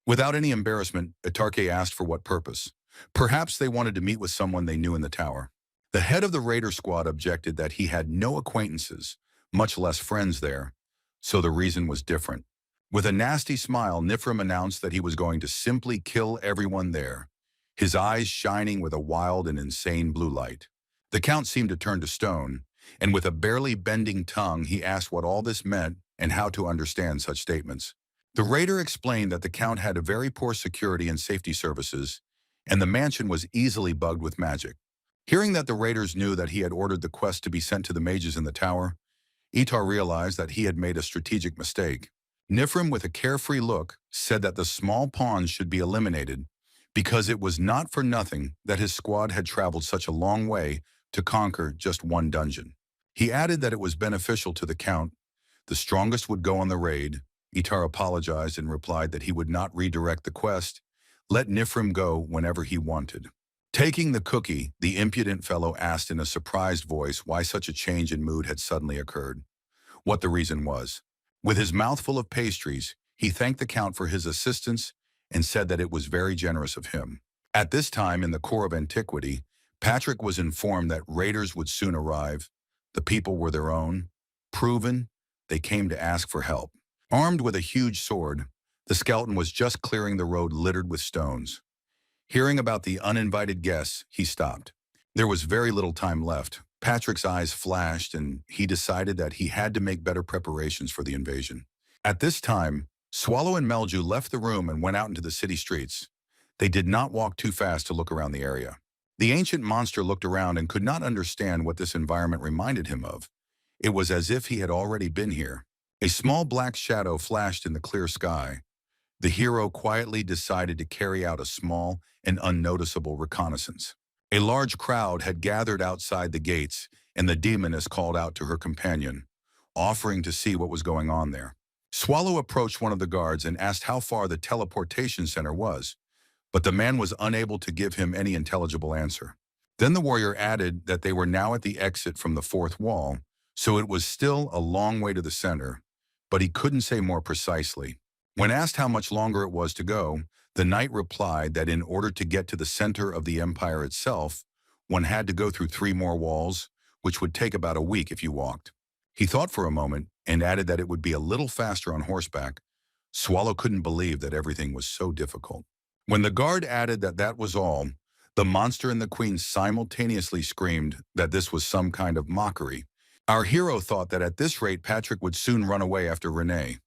Without any embarrassment, Atarque asked for what purpose. Perhaps they wanted to meet with someone they knew in the tower. The head of the raider squad objected that he had no acquaintances, much less friends there, so the reason was different. With a nasty smile, Nifrim announced that he was going to simply kill everyone there, his eyes shining with a wild and insane blue light. The Count seemed to turn to stone, and with a barely bending tongue, he asked what all this meant and how to understand such statements. The raider explained that the Count had a very poor security and safety services, and the mansion was easily bugged with magic. Hearing that the raiders knew that he had ordered the quest to be sent to the mages in the tower, Itar realized that he had made a strategic mistake. Nifrim, with a carefree look, said that the small pawns should be eliminated because it was not for nothing that his squad had traveled such a long way to conquer just one dungeon. He added that it was beneficial to the Count. The strongest would go on the raid. Itar apologized and replied that he would not redirect the quest, let Nifrim go whenever he wanted. Taking the cookie, the impudent fellow asked in a surprised voice why such a change in mood had suddenly occurred, what the reason was. With his mouth full of pastries, he thanked the Count for his assistance and said that it was very generous of him. At this time in the core of antiquity, Patrick was informed that raiders would soon arrive. The people were their own. Proven, they came to ask for help. Armed with a huge sword, the skeleton was just clearing the road littered with stones. Hearing about the uninvited guests, he stopped. There was very little time left. Patrick's eyes flashed, and he decided that he had to make better preparations for the invasion. At this time, Swallow and Melju left the room and went out into the city streets. They did not walk too fast to look around the area. The ancient monster looked around and could not understand what this environment reminded him of. It was as if he had already been here. A small black shadow flashed in the clear sky. The hero quietly decided to carry out a small and unnoticeable reconnaissance. A large crowd had gathered outside the gates, and the demoness called out to her companion, offering to see what was going on there. Swallow approached one of the guards and asked how far the teleportation center was, but the man was unable to give him any intelligible answer. Then the warrior added that they were now at the exit from the fourth wall, so it was still a long way to the center, but he couldn't say more precisely. When asked how much longer it was to go, the knight replied that in order to get to the center of the empire itself, one had to go through 3 more walls, which would take about a week if you walked. He thought for a moment and added that it would be a little faster on horseback. Swallow couldn't believe that everything was so difficult. When the guard added that that was all, the monster and the queen simultaneously screamed that this was some kind of mockery. Our hero thought that at this rate Patrick would soon run away after Renee.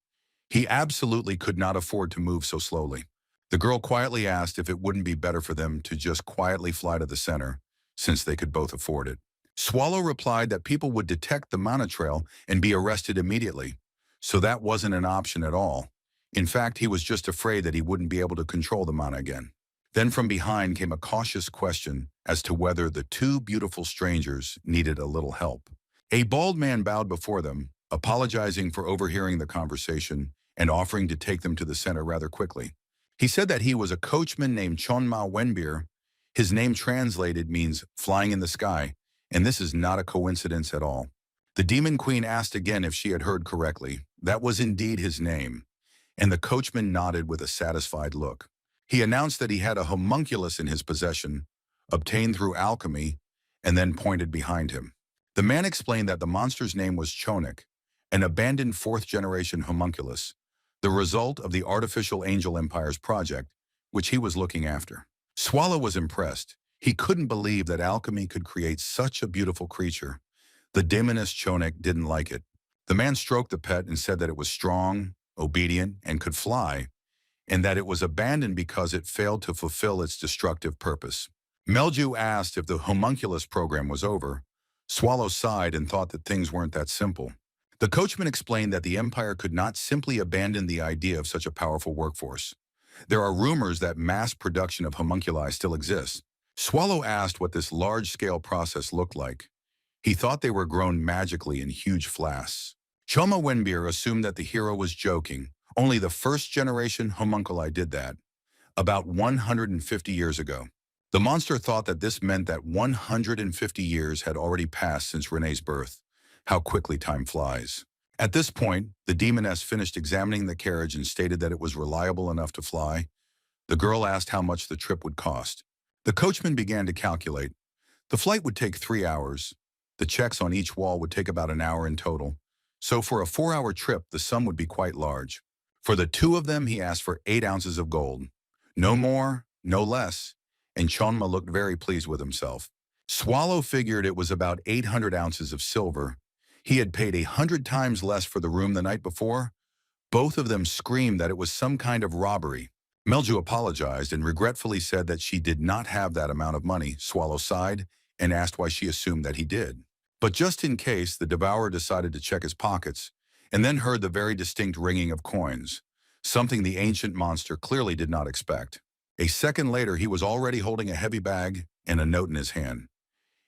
He absolutely could not afford to move so slowly. The girl quietly asked if it wouldn't be better for them to just quietly fly to the center, since they could both afford it. Swallow replied that people would detect the mana trail and be arrested immediately, so that wasn't an option at all. In fact, he was just afraid that he wouldn't be able to control the mana again. Then from behind came a cautious question as to whether the 2 beautiful strangers needed a little help. A bald man bowed before them, apologizing for overhearing the conversation and offering to take them to the center rather quickly. He said that he was a coachman named Chonma Wenbir. His name translated means flying in the sky, and this is not a coincidence at all. The demon queen asked again if she had heard correctly. That was indeed his name, and the coachman nodded with a satisfied look. He announced that he had a homunculus in his possession, obtained through alchemy, and then pointed behind him. The man explained that the monster's name was Chonik, an abandoned 4th-generation homunculus, the result of the Artificial Angel Empire's project, which he was looking after. Swallow was impressed. He couldn't believe that alchemy could create such a beautiful creature. The demoness Chonik didn't like it. The man stroked the pet and said that it was strong, obedient, and could fly, and that it was abandoned because it failed to fulfill its destructive purpose. Melju asked if the homunculus program was over. Swallow sighed and thought that things weren't that simple. The coachman explained that the Empire could not simply abandon the idea of such a powerful workforce. There are rumors that mass production of homunculi still exists. Swallow asked what this large-scale process looked like. He thought they were grown magically in huge flasks. Choma Wenbir assumed that the hero was joking. Only the 1st-generation homunculi did that, about 150 years ago. The monster thought that this meant that 150 years had already passed since Renee's birth. How quickly time flies. At this point, the demoness finished examining the carriage and stated that it was reliable enough to fly. The girl asked how much the trip would cost. The coachman began to calculate. The flight would take 3 hours. The checks on each wall would take about an hour in total. So for a 4-hour trip, the sum would be quite large. For the 2 of them, he asked for 8 ounces of gold. No more, no less. And Chonma looked very pleased with himself. Swallow figured it was about 800 ounces of silver. He had paid 100 times less for the room the night before. Both of them screamed that it was some kind of robbery. Melju apologized and regretfully said that she did not have that amount of money. Swallow sighed and asked why she assumed that he did. But just in case, the devourer decided to check his pockets and then heard the very distinct ringing of coins, something the ancient monster clearly did not expect. A second later, he was already holding a heavy bag and a note in his hand.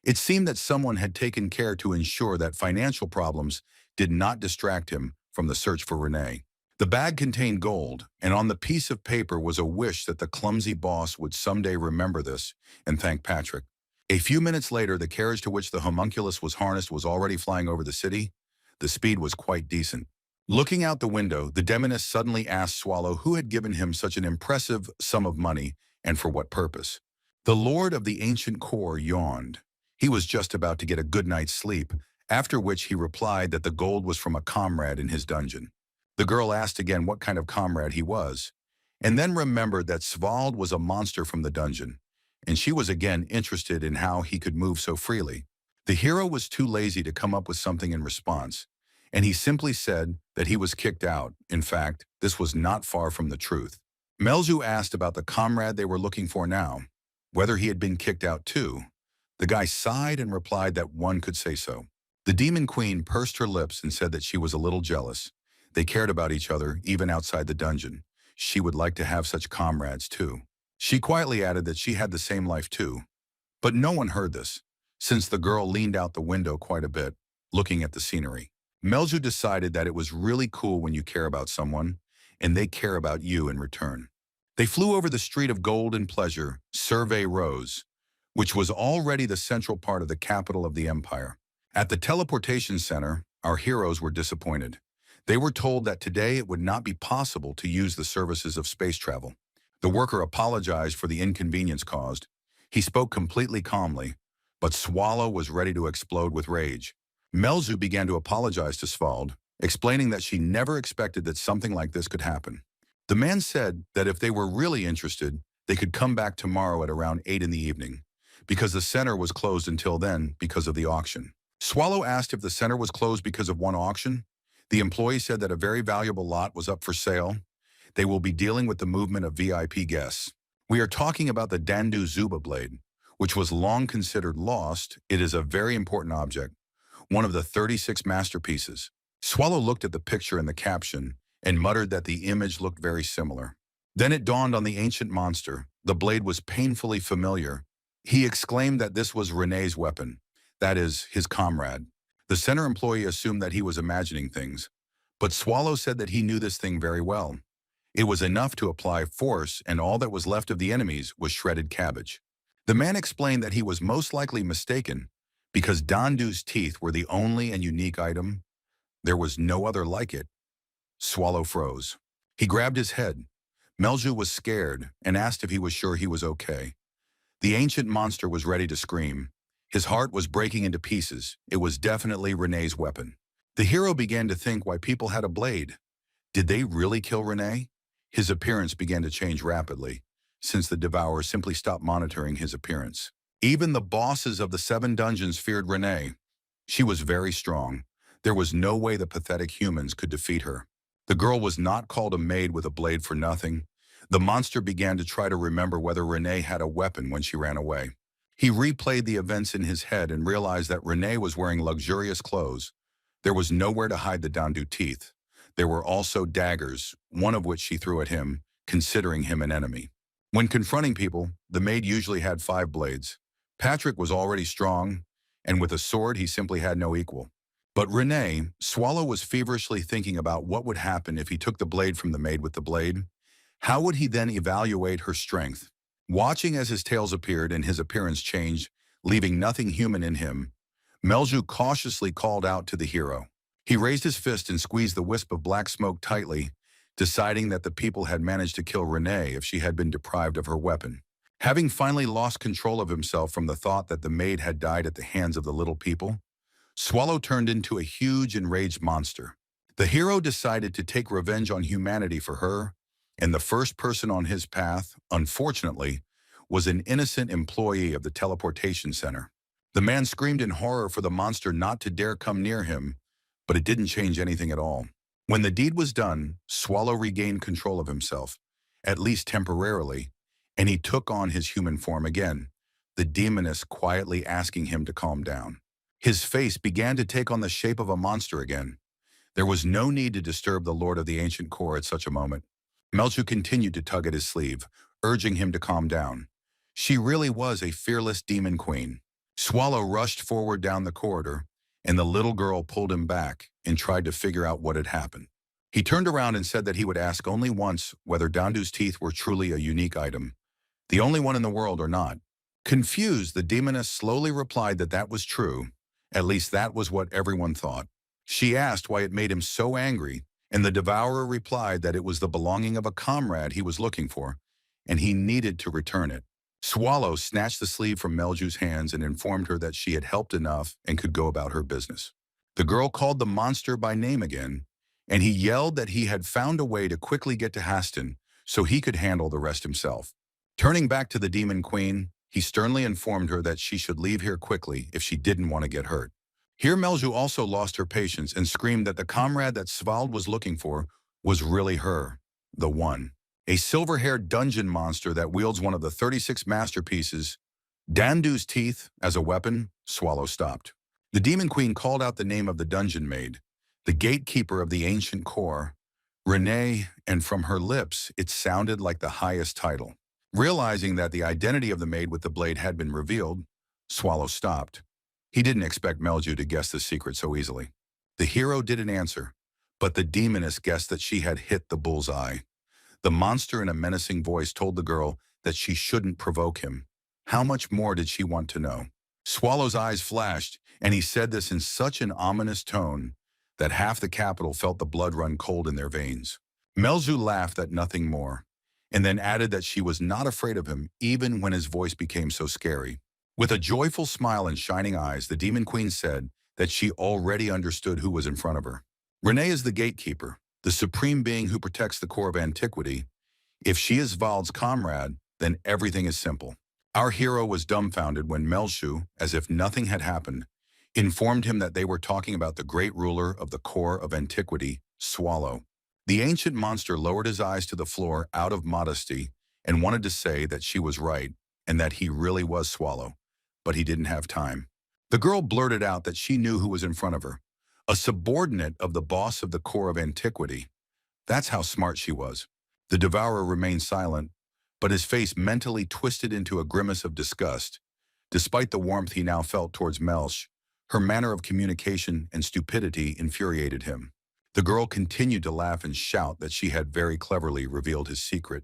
It seemed that someone had taken care to ensure that financial problems did not distract him from the search for Renee. The bag contained gold, and on the piece of paper was a wish that the clumsy boss would someday remember this and thank Patrick. A few minutes later, the carriage to which the homunculus was harnessed was already flying over the city. The speed was quite decent. Looking out the window, the demonist suddenly asked Swallow who had given him such an impressive sum of money and for what purpose. The Lord of the Ancient Core yawned. He was just about to get a good night's sleep, after which he replied that the gold was from a comrade in his dungeon. The girl asked again what kind of comrade he was, and then remembered that Svald was a monster from the dungeon, and she was again interested in how he could move so freely. The hero was too lazy to come up with something in response, and he simply said that he was kicked out. In fact, this was not far from the truth. Melzu asked about the comrade they were looking for now, whether he had been kicked out too. The guy sighed and replied that one could say so. The demon queen pursed her lips and said that she was a little jealous. They cared about each other, even outside the dungeon. She would like to have such comrades too. She quietly added that she had the same life too. But no one heard this, since the girl leaned out the window quite a bit, looking at the scenery. Melzu decided that it was really cool when you care about someone, and they care about you in return. They flew over the street of gold and pleasure, Survey Rose, which was already the central part of the capital of the empire. At the teleportation center, our heroes were disappointed. They were told that today it would not be possible to use the services of space travel. The worker apologized for the inconvenience caused. He spoke completely calmly, but Swallow was ready to explode with rage. Melzu began to apologize to Svald, explaining that she never expected that something like this could happen. The man said that if they were really interested, they could come back tomorrow at around 8 in the evening, because the center was closed until then because of the auction. Swallow asked if the center was closed because of one auction. The employee said that a very valuable lot was up for sale. They will be dealing with the movement of VIP guests. We are talking about the Dandu Zuba blade, which was long considered lost. It is a very important object, one of the 36 masterpieces. Swallow looked at the picture and the caption and muttered that the image looked very similar. Then it dawned on the ancient monster. The blade was painfully familiar. He exclaimed that this was Renee's weapon, that is, his comrade. The center employee assumed that he was imagining things, but Swallow said that he knew this thing very well. It was enough to apply force, and all that was left of the enemies was shredded cabbage. The man explained that he was most likely mistaken because Dandu's teeth were the only and unique item. There was no other like it. Swallow froze. He grabbed his head. Melzu was scared and asked if he was sure he was okay. The ancient monster was ready to scream. His heart was breaking into pieces. It was definitely Renee's weapon. The hero began to think why people had a blade. Did they really kill Renee? His appearance began to change rapidly, since the Devourer simply stopped monitoring his appearance. Even the bosses of the 7 dungeons feared Renee. She was very strong. There was no way the pathetic humans could defeat her. The girl was not called a maid with a blade for nothing. The monster began to try to remember whether Renee had a weapon when she ran away. He replayed the events in his head and realized that Renee was wearing luxurious clothes. There was nowhere to hide the Dandu teeth. There were also daggers, one of which she threw at him, considering him an enemy. When confronting people, the maid usually had 5 blades. Patrick was already strong, and with a sword he simply had no equal. But Renee, Swallow was feverishly thinking about what would happen if he took the blade from the maid with the blade. How would he then evaluate her strength? Watching as his tails appeared and his appearance changed, leaving nothing human in him, Melzu cautiously called out to the hero. He raised his fist and squeezed the wisp of black smoke tightly, deciding that the people had managed to kill Renee if she had been deprived of her weapon. Having finally lost control of himself from the thought that the maid had died at the hands of the little people, Swallow turned into a huge enraged monster. The hero decided to take revenge on humanity for her, and the first person on his path, unfortunately, was an innocent employee of the teleportation center. The man screamed in horror for the monster not to dare come near him, but it didn't change anything at all. When the deed was done, Swallow regained control of himself, at least temporarily, and he took on his human form again, the demoness quietly asking him to calm down. His face began to take on the shape of a monster again. There was no need to disturb the Lord of the Ancient Core at such a moment. Melzu continued to tug at his sleeve, urging him to calm down. She really was a fearless demon queen. Swallow rushed forward down the corridor, and the little girl pulled him back and tried to figure out what had happened. He turned around and said that he would ask only once whether Dandu's teeth were truly a unique item, the only one in the world or not. Confused, the demoness slowly replied that that was true. At least that was what everyone thought. She asked why it made him so angry, and the devourer replied that it was the belonging of a comrade he was looking for, and he needed to return it. Swallow snatched the sleeve from Melju's hands and informed her that she had helped enough and could go about her business. The girl called the monster by name again, and he yelled that he had found a way to quickly get to Haston so he could handle the rest himself. Turning back to the Demon Queen, he sternly informed her that she should leave here quickly if she didn't want to get hurt. Here Melju also lost her patience and screamed that the comrade that Svald was looking for was really her, the one. A silver-haired dungeon monster that wields one of the 36 masterpieces. Dandu's teeth as a weapon. Swallow stopped. The Demon Queen called out the name of the dungeon maid, the gatekeeper of the ancient core, Renee, and from her lips it sounded like the highest title. Realizing that the identity of the maid with the blade had been revealed, Swallow stopped. He didn't expect Melju to guess the secret so easily. The hero didn't answer, but the demoness guessed that she had hit the bullseye. The monster in a menacing voice told the girl that she shouldn't provoke him. How much more did she want to know? Swallow's eyes flashed, and he said this in such an ominous tone that half the capital felt the blood run cold in their veins. Melju laughed at nothing more, and then added that she was not afraid of him even when his voice became so scary. With a joyful smile and shining eyes, the Demon Queen said that she already understood who was in front of her. Renee is the gatekeeper, the supreme being who protects the core of antiquity. If she is Vald's comrade, then everything is simple. Our hero was dumbfounded when Melju, as if nothing had happened, informed him that they were talking about the great ruler of the core of antiquity, Swallow. The ancient monster lowered his eyes to the floor out of modesty and wanted to say that she was right and that he really was Swallow, but he didn't have time. The girl blurted out that she knew who was in front of her, a subordinate of the boss of the core of antiquity. That's how smart she was. The devourer remained silent, but his face mentally twisted into a grimace of disgust. Despite the warmth he now felt towards Melsh, her manner of communication and stupidity infuriated him. The girl continued to laugh and shout that she had very cleverly revealed his secret.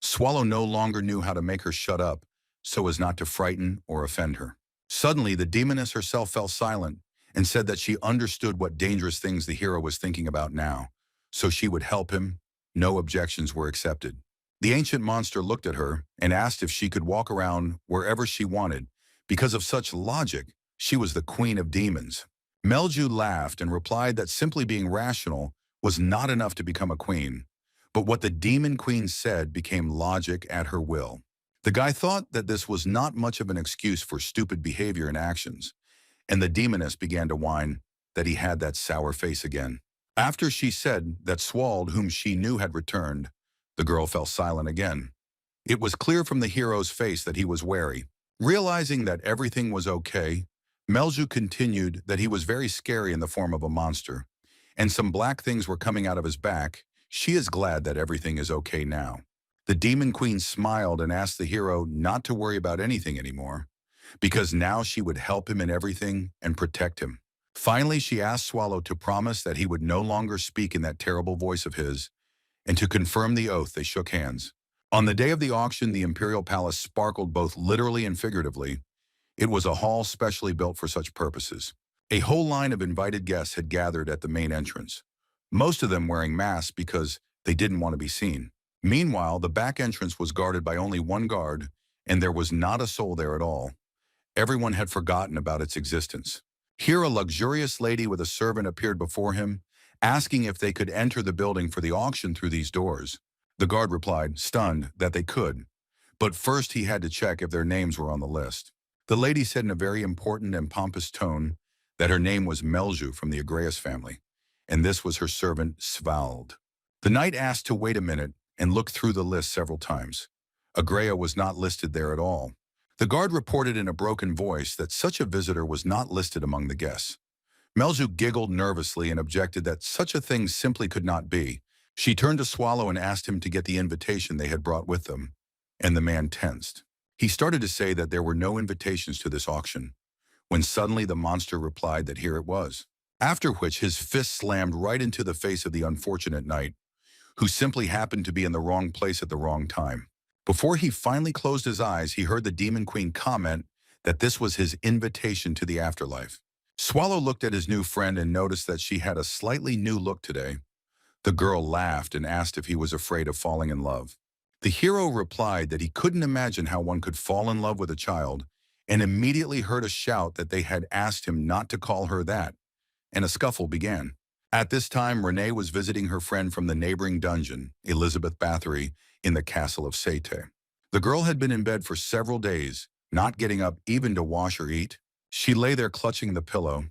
Swallow no longer knew how to make her shut up so as not to frighten or offend her. Suddenly, the demoness herself fell silent and said that she understood what dangerous things the hero was thinking about now, so she would help him. No objections were accepted. The ancient monster looked at her and asked if she could walk around wherever she wanted. Because of such logic, she was the queen of demons. Melju laughed and replied that simply being rational was not enough to become a queen, but what the Demon Queen said became logic at her will. The guy thought that this was not much of an excuse for stupid behavior and actions, and the demoness began to whine that he had that sour face again. After she said that Swald, whom she knew had returned, the girl fell silent again. It was clear from the hero's face that he was wary. Realizing that everything was okay, Melju continued that he was very scary in the form of a monster, and some black things were coming out of his back. She is glad that everything is okay now. The Demon Queen smiled and asked the hero not to worry about anything anymore, because now she would help him in everything and protect him. Finally, she asked Swallow to promise that he would no longer speak in that terrible voice of his, and to confirm the oath. They shook hands. On the day of the auction, the Imperial Palace sparkled both literally and figuratively. It was a hall specially built for such purposes. A whole line of invited guests had gathered at the main entrance, most of them wearing masks because they didn't want to be seen. Meanwhile, the back entrance was guarded by only one guard, and there was not a soul there at all. Everyone had forgotten about its existence. Here a luxurious lady with a servant appeared before him, asking if they could enter the building for the auction through these doors. The guard replied, stunned, that they could, but first he had to check if their names were on the list. The lady said in a very important and pompous tone that her name was Melju from the Agreus family, and this was her servant Svald. The knight asked to wait a minute and looked through the list several times. Agrea was not listed there at all. The guard reported in a broken voice that such a visitor was not listed among the guests. Melju giggled nervously and objected that such a thing simply could not be. She turned to Swallow and asked him to get the invitation they had brought with them, and the man tensed. He started to say that there were no invitations to this auction, when suddenly the monster replied that here it was. after which his fist slammed right into the face of the unfortunate knight, who simply happened to be in the wrong place at the wrong time. Before he finally closed his eyes, he heard the Demon Queen comment that this was his invitation to the afterlife. Swallow looked at his new friend and noticed that she had a slightly new look today. The girl laughed and asked if he was afraid of falling in love. The hero replied that he couldn't imagine how one could fall in love with a child, and immediately heard a shout that they had asked him not to call her that, and a scuffle began. At this time, Renee was visiting her friend from the neighboring dungeon, Elizabeth Bathory, in the castle of Sete. The girl had been in bed for several days, not getting up even to wash or eat. She lay there clutching the pillow,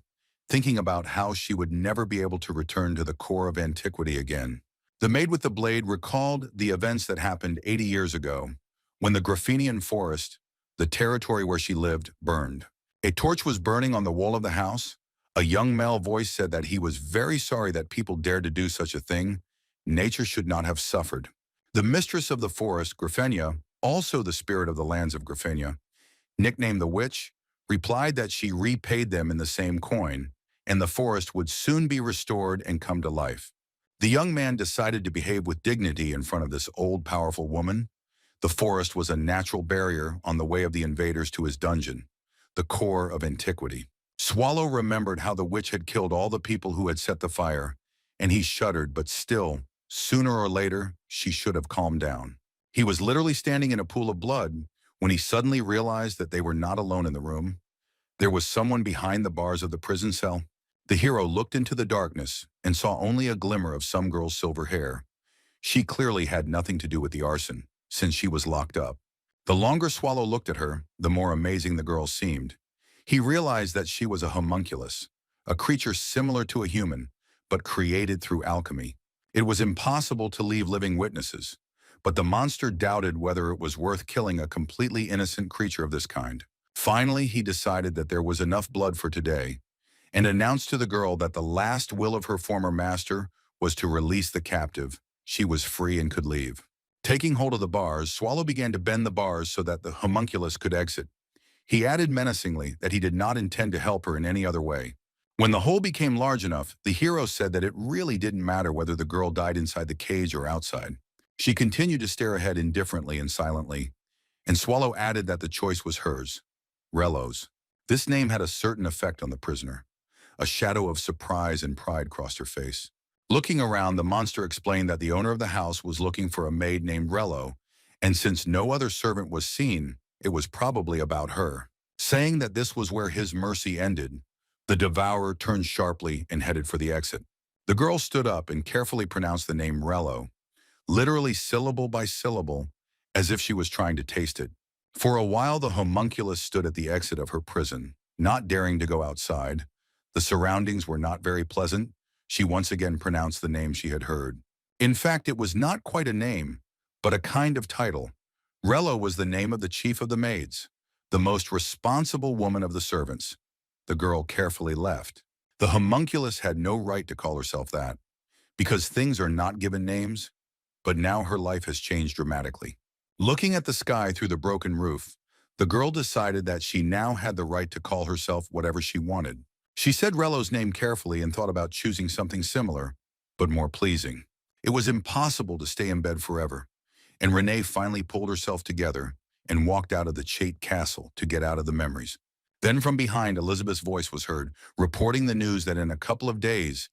thinking about how she would never be able to return to the core of antiquity again. The Maid with the Blade recalled the events that happened 80 years ago, when the Graffinian forest, the territory where she lived, burned. A torch was burning on the wall of the house. A young male voice said that he was very sorry that people dared to do such a thing. Nature should not have suffered. The mistress of the forest, Graffenia, also the spirit of the lands of Graffenia, nicknamed the witch, replied that she repaid them in the same coin, and the forest would soon be restored and come to life. The young man decided to behave with dignity in front of this old, powerful woman. The forest was a natural barrier on the way of the invaders to his dungeon, the core of antiquity. Swallow remembered how the witch had killed all the people who had set the fire, and he shuddered, but still, sooner or later, she should have calmed down. He was literally standing in a pool of blood when he suddenly realized that they were not alone in the room. There was someone behind the bars of the prison cell. The hero looked into the darkness and saw only a glimmer of some girl's silver hair. She clearly had nothing to do with the arson, since she was locked up. The longer Swallow looked at her, the more amazing the girl seemed. He realized that she was a homunculus, a creature similar to a human, but created through alchemy. It was impossible to leave living witnesses, but the monster doubted whether it was worth killing a completely innocent creature of this kind. Finally, he decided that there was enough blood for today, and announced to the girl that the last will of her former master was to release the captive. She was free and could leave. Taking hold of the bars, Swallow began to bend the bars so that the homunculus could exit. He added menacingly that he did not intend to help her in any other way. When the hole became large enough, the hero said that it really didn't matter whether the girl died inside the cage or outside. She continued to stare ahead indifferently and silently, and Swallow added that the choice was hers. Rello's. This name had a certain effect on the prisoner. A shadow of surprise and pride crossed her face. Looking around, the monster explained that the owner of the house was looking for a maid named Rello, and since no other servant was seen, it was probably about her. Saying that this was where his mercy ended, the devourer turned sharply and headed for the exit. The girl stood up and carefully pronounced the name Rello, literally syllable by syllable, as if she was trying to taste it. For a while, the homunculus stood at the exit of her prison, not daring to go outside. The surroundings were not very pleasant. She once again pronounced the name she had heard. In fact, it was not quite a name, but a kind of title. Rello was the name of the chief of the maids, the most responsible woman of the servants. The girl carefully left. The homunculus had no right to call herself that, because things are not given names, but now her life has changed dramatically. Looking at the sky through the broken roof, the girl decided that she now had the right to call herself whatever she wanted. She said Rello's name carefully and thought about choosing something similar, but more pleasing. It was impossible to stay in bed forever, and Renee finally pulled herself together and walked out of the Chait castle to get out of the memories. Then from behind, Elizabeth's voice was heard, reporting the news that in a couple of days,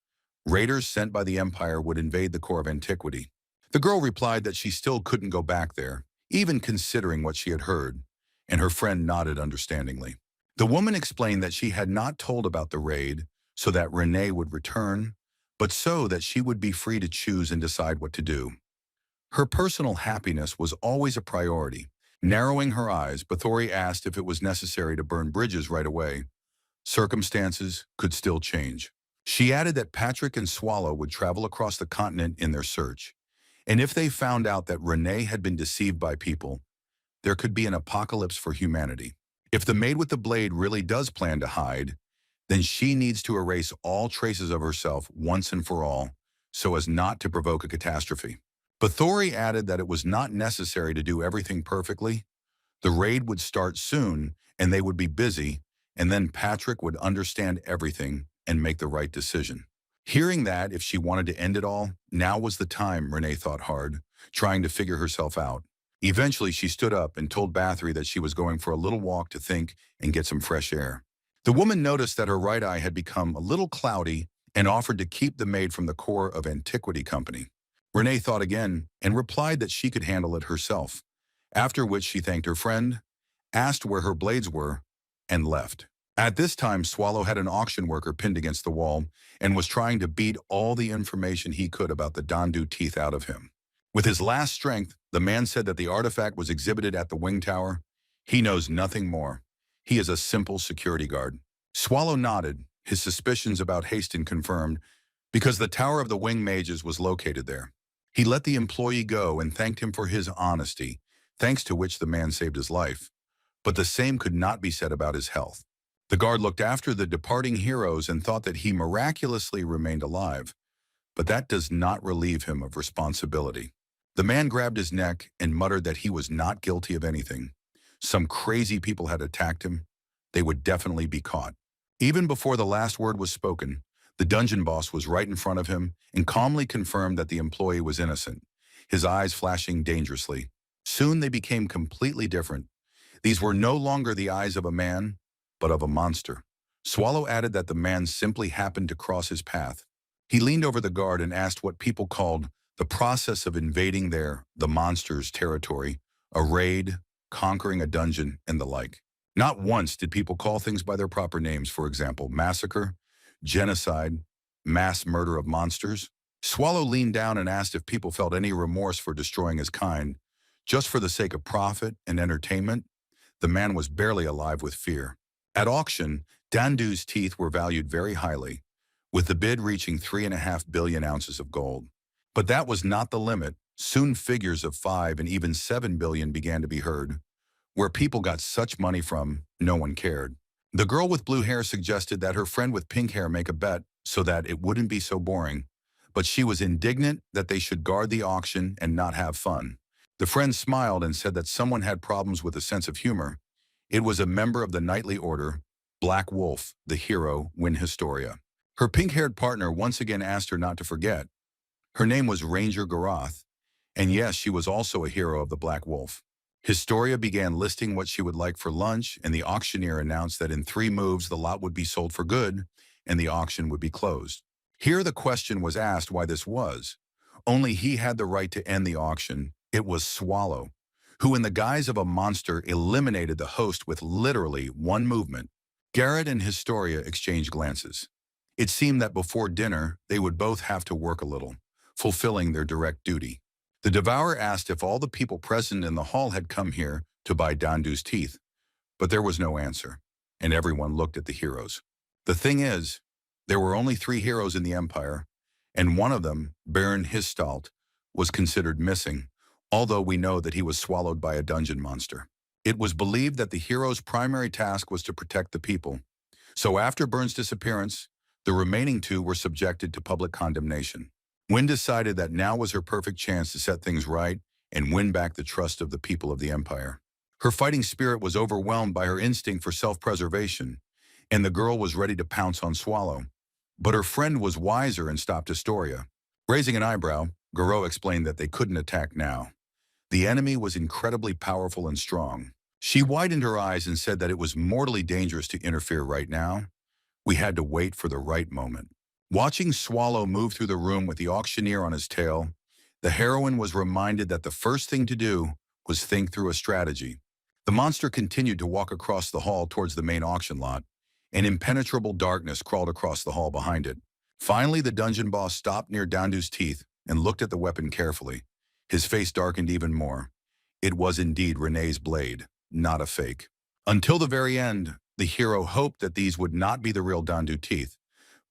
raiders sent by the Empire would invade the core of antiquity. The girl replied that she still couldn't go back there, even considering what she had heard, and her friend nodded understandingly. The woman explained that she had not told about the raid so that Renee would return, but so that she would be free to choose and decide what to do. Her personal happiness was always a priority. Narrowing her eyes, Bathory asked if it was necessary to burn bridges right away. Circumstances could still change. She added that Patrick and Swallow would travel across the continent in their search, and if they found out that Renee had been deceived by people, there could be an apocalypse for humanity. If the Maid with the Blade really does plan to hide, then she needs to erase all traces of herself once and for all, so as not to provoke a catastrophe. Bathory added that it was not necessary to do everything perfectly. The raid would start soon, and they would be busy, and then Patrick would understand everything and make the right decision. Hearing that if she wanted to end it all, now was the time, Renee thought hard, trying to figure herself out. Eventually, she stood up and told Bathory that she was going for a little walk to think and get some fresh air. The woman noticed that her right eye had become a little cloudy and offered to keep the maid from the Corps of Antiquity Company. Renee thought again and replied that she could handle it herself, after which she thanked her friend, asked where her blades were, and left. At this time, Swallow had an auction worker pinned against the wall and was trying to beat all the information he could about the Dandu teeth out of him. With his last strength, the man said that the artifact was exhibited at the wing tower. He knows nothing more. He is a simple security guard. Swallow nodded, his suspicions about Haston confirmed, because the Tower of the Wing Mages was located there. He let the employee go and thanked him for his honesty, thanks to which the man saved his life. But the same could not be said about his health. The guard looked after the departing heroes and thought that he miraculously remained alive, but that does not relieve him of responsibility. The man grabbed his neck and muttered that he was not guilty of anything. Some crazy people had attacked him. They would definitely be caught. Even before the last word was spoken, the dungeon boss was right in front of him and calmly confirmed that the employee was innocent, his eyes flashing dangerously. Soon they became completely different. These were no longer the eyes of a man, but of a monster. Swallow added that the man simply happened to cross his path. He leaned over the guard and asked what people called the process of invading the monster's territory, a raid, conquering a dungeon, and the like. Not once did people call things by their proper names, for example, massacre, genocide, mass murder of monsters. Swallow leaned down and asked if people felt any remorse for destroying his kind, just for the sake of profit and entertainment. The man was barely alive with fear. At auction, Dandu's teeth were valued very highly, with the bid reaching 3.5 billion ounces of gold. But that was not the limit. Soon figures of 5 and even 7 billion began to be heard. Where people got such money from, no one cared. The girl with blue hair suggested that her friend with pink hair make a bet so that it wouldn't be so boring, but she was indignant that they should guard the auction and not have fun. The friend smiled and said that someone had problems with a sense of humor. It was a member of the knightly order, Black Wolf, the hero, Win Historia. Her pink-haired partner once again asked her not to forget. Her name was Ranger Garoth, and yes, she was also a hero of the Black Wolf. Historia began listing what she would like for lunch, and the auctioneer announced that in 3 moves the lot would be sold for good, and the auction would be closed. Here the question was asked why this was. Only he had the right to end the auction. It was Swallow, who in the guise of a monster eliminated the host with literally one movement. Garrett and Historia exchanged glances. It seemed that before dinner, they would both have to work a little, fulfilling their direct duty. The devourer asked if all the people present in the hall had come here to buy Dandu's teeth, but there was no answer, and everyone looked at the heroes. The thing is, there were only 3 heroes in the Empire, and one of them, Baron Histalt, was considered missing, although we know that he was swallowed by a dungeon monster. It was believed that the hero's primary task was to protect the people. So after Byrne's disappearance, the remaining 2 were subjected to public condemnation. Wynn decided that now was her perfect chance to set things right and win back the trust of the people of the Empire. Her fighting spirit was overwhelmed by her instinct for self-preservation, and the girl was ready to pounce on Swallow. But her friend was wiser and stopped Historia. Raising an eyebrow, Garou explained that they couldn't attack now. The enemy was incredibly powerful and strong. She widened her eyes and said that it was mortally dangerous to interfere right now. We had to wait for the right moment. Watching Swallow move through the room with the auctioneer on his tail, the heroine was reminded that the first thing to do was think through a strategy. The monster continued to walk across the hall towards the main auction lot, and impenetrable darkness crawled across the hall behind it. Finally, the dungeon boss stopped near Dandu's teeth and looked at the weapon carefully. His face darkened even more. It was indeed Renee's blade, not a fake. Until the very end, the hero hoped that these would not be the real Dandu teeth.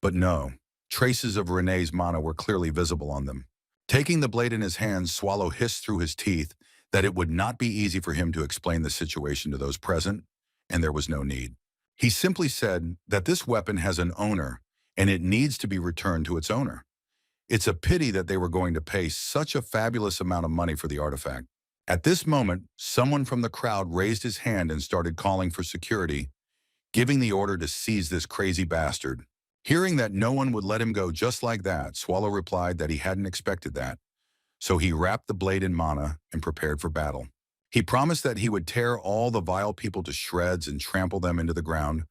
But no, traces of Renee's mana were clearly visible on them. Taking the blade in his hands, Swallow hissed through his teeth that it would not be easy for him to explain the situation to those present, and there was no need. He simply said that this weapon has an owner, and it needs to be returned to its owner. It's a pity that they were going to pay such a fabulous amount of money for the artifact. At this moment, someone from the crowd raised his hand and started calling for security, giving the order to seize this crazy bastard. Hearing that no one would let him go just like that, Swallow replied that he hadn't expected that. So he wrapped the blade in mana and prepared for battle. He promised that he would tear all the vile people to shreds and trample them into the ground,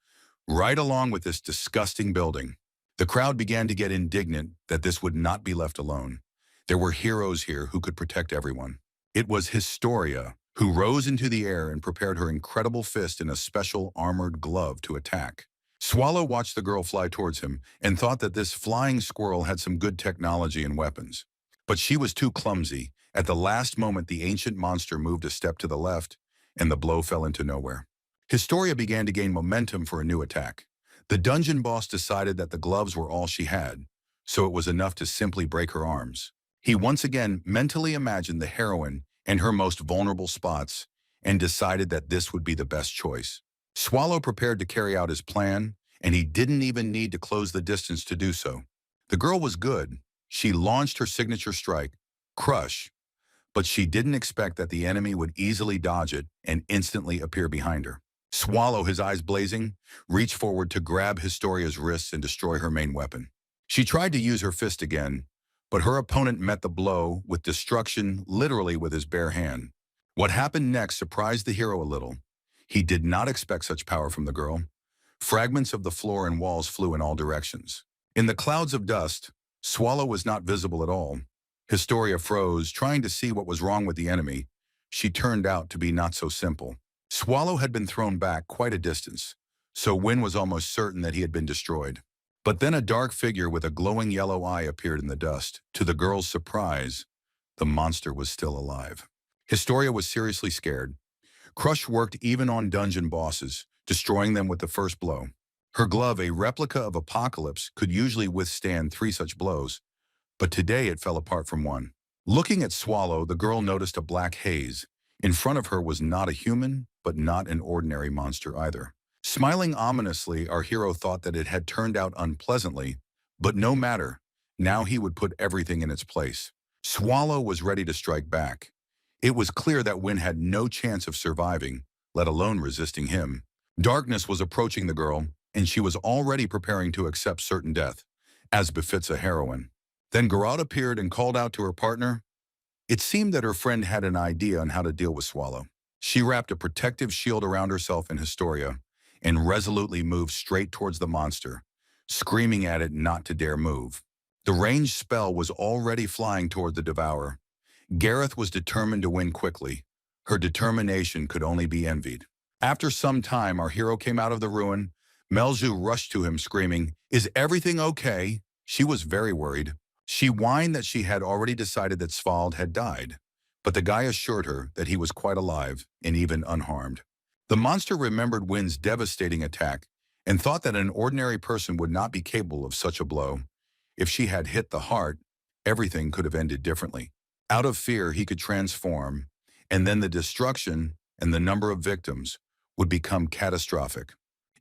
right along with this disgusting building. The crowd began to get indignant that this would not be left alone. There were heroes here who could protect everyone. It was Historia, who rose into the air and prepared her incredible fist in a special armored glove to attack. Swallow watched the girl fly towards him and thought that this flying squirrel had some good technology and weapons. But she was too clumsy. At the last moment, the ancient monster moved a step to the left, and the blow fell into nowhere. Historia began to gain momentum for a new attack. The dungeon boss decided that the gloves were all she had, so it was enough to simply break her arms. He once again mentally imagined the heroine and her most vulnerable spots and decided that this would be the best choice. Swallow prepared to carry out his plan, and he didn't even need to close the distance to do so. The girl was good. She launched her signature strike, Crush, but she didn't expect that the enemy would easily dodge it and instantly appear behind her. Swallow, his eyes blazing, reached forward to grab Historia's wrists and destroy her main weapon. She tried to use her fist again, but her opponent met the blow with destruction, literally with his bare hand. What happened next surprised the hero a little. He did not expect such power from the girl. Fragments of the floor and walls flew in all directions. In the clouds of dust, Swallow was not visible at all. Historia froze, trying to see what was wrong with the enemy. She turned out to be not so simple. Swallow had been thrown back quite a distance, so Win was almost certain that he had been destroyed. But then a dark figure with a glowing yellow eye appeared in the dust. To the girl's surprise, the monster was still alive. Historia was seriously scared. Crush worked even on dungeon bosses, destroying them with the first blow. Her glove, a replica of Apocalypse, could usually withstand 3 such blows, but today it fell apart from one. Looking at Swallow, the girl noticed a black haze. In front of her was not a human, but not an ordinary monster either. Smiling ominously, our hero thought that it had turned out unpleasantly, but no matter. Now he would put everything in its place. Swallow was ready to strike back. It was clear that Win had no chance of surviving, let alone resisting him. Darkness was approaching the girl, and she was already preparing to accept certain death, as befits a heroine. Then Garot appeared and called out to her partner. It seemed that her friend had an idea on how to deal with Swallow. She wrapped a protective shield around herself and Historia, and resolutely moved straight towards the monster, screaming at it not to dare move. The ranged spell was already flying toward the devourer. Gareth was determined to win quickly. Her determination could only be envied. After some time, our hero came out of the ruin. Melju rushed to him, screaming, "Is everything okay?" She was very worried. She whined that she had already decided that Svald had died, but the guy assured her that he was quite alive and even unharmed. The monster remembered Win's devastating attack and thought that an ordinary person would not be capable of such a blow. If she had hit the heart, everything could have ended differently. Out of fear, he could transform, and then the destruction and the number of victims would become catastrophic.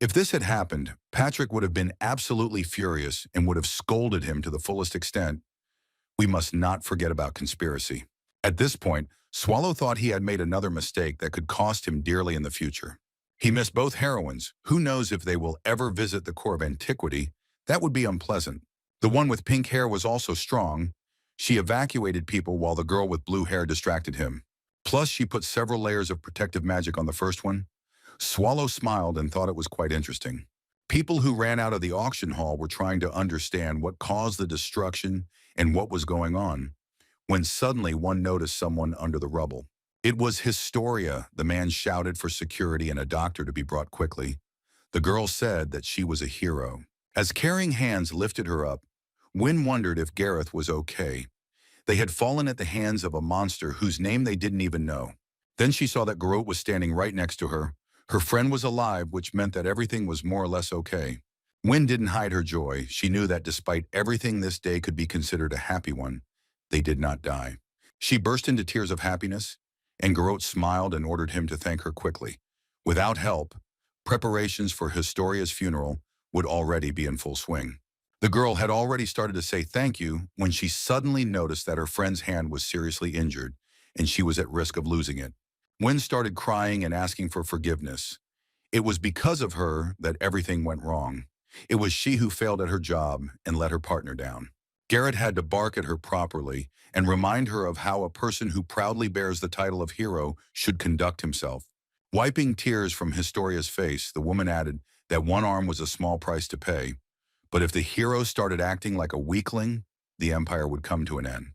If this had happened, Patrick would have been absolutely furious and would have scolded him to the fullest extent. We must not forget about conspiracy. At this point, Swallow thought he had made another mistake that could cost him dearly in the future. He missed both heroines. Who knows if they will ever visit the core of antiquity? That would be unpleasant. The one with pink hair was also strong. She evacuated people while the girl with blue hair distracted him. Plus, she put several layers of protective magic on the first one. Swallow smiled and thought it was quite interesting. People who ran out of the auction hall were trying to understand what caused the destruction and what was going on, when suddenly one noticed someone under the rubble. It was Historia. The man shouted for security and a doctor to be brought quickly. The girl said that she was a hero. As caring hands lifted her up, Wynne wondered if Gareth was okay. They had fallen at the hands of a monster whose name they didn't even know. Then she saw that Garot was standing right next to her. Her friend was alive, which meant that everything was more or less okay. Wynne didn't hide her joy. She knew that despite everything, this day could be considered a happy one. They did not die. She burst into tears of happiness, and Garot smiled and ordered him to thank her quickly. Without help, preparations for Historia's funeral would already be in full swing. The girl had already started to say thank you when she suddenly noticed that her friend's hand was seriously injured, and she was at risk of losing it. Wynne started crying and asking for forgiveness. It was because of her that everything went wrong. It was she who failed at her job and let her partner down. Garrett had to bark at her properly and remind her of how a person who proudly bears the title of hero should conduct himself. Wiping tears from Historia's face, the woman added that one arm was a small price to pay, but if the hero started acting like a weakling, the empire would come to an end.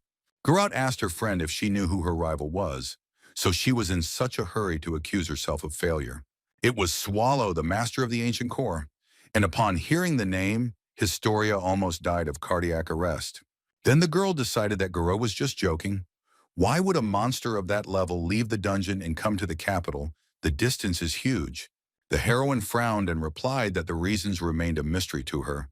Garrett asked her friend if she knew who her rival was, so she was in such a hurry to accuse herself of failure. It was Swallow, the master of the ancient core, and upon hearing the name, Historia almost died of cardiac arrest. Then the girl decided that Garrett was just joking. Why would a monster of that level leave the dungeon and come to the capital? The distance is huge. The heroine frowned and replied that the reasons remained a mystery to her,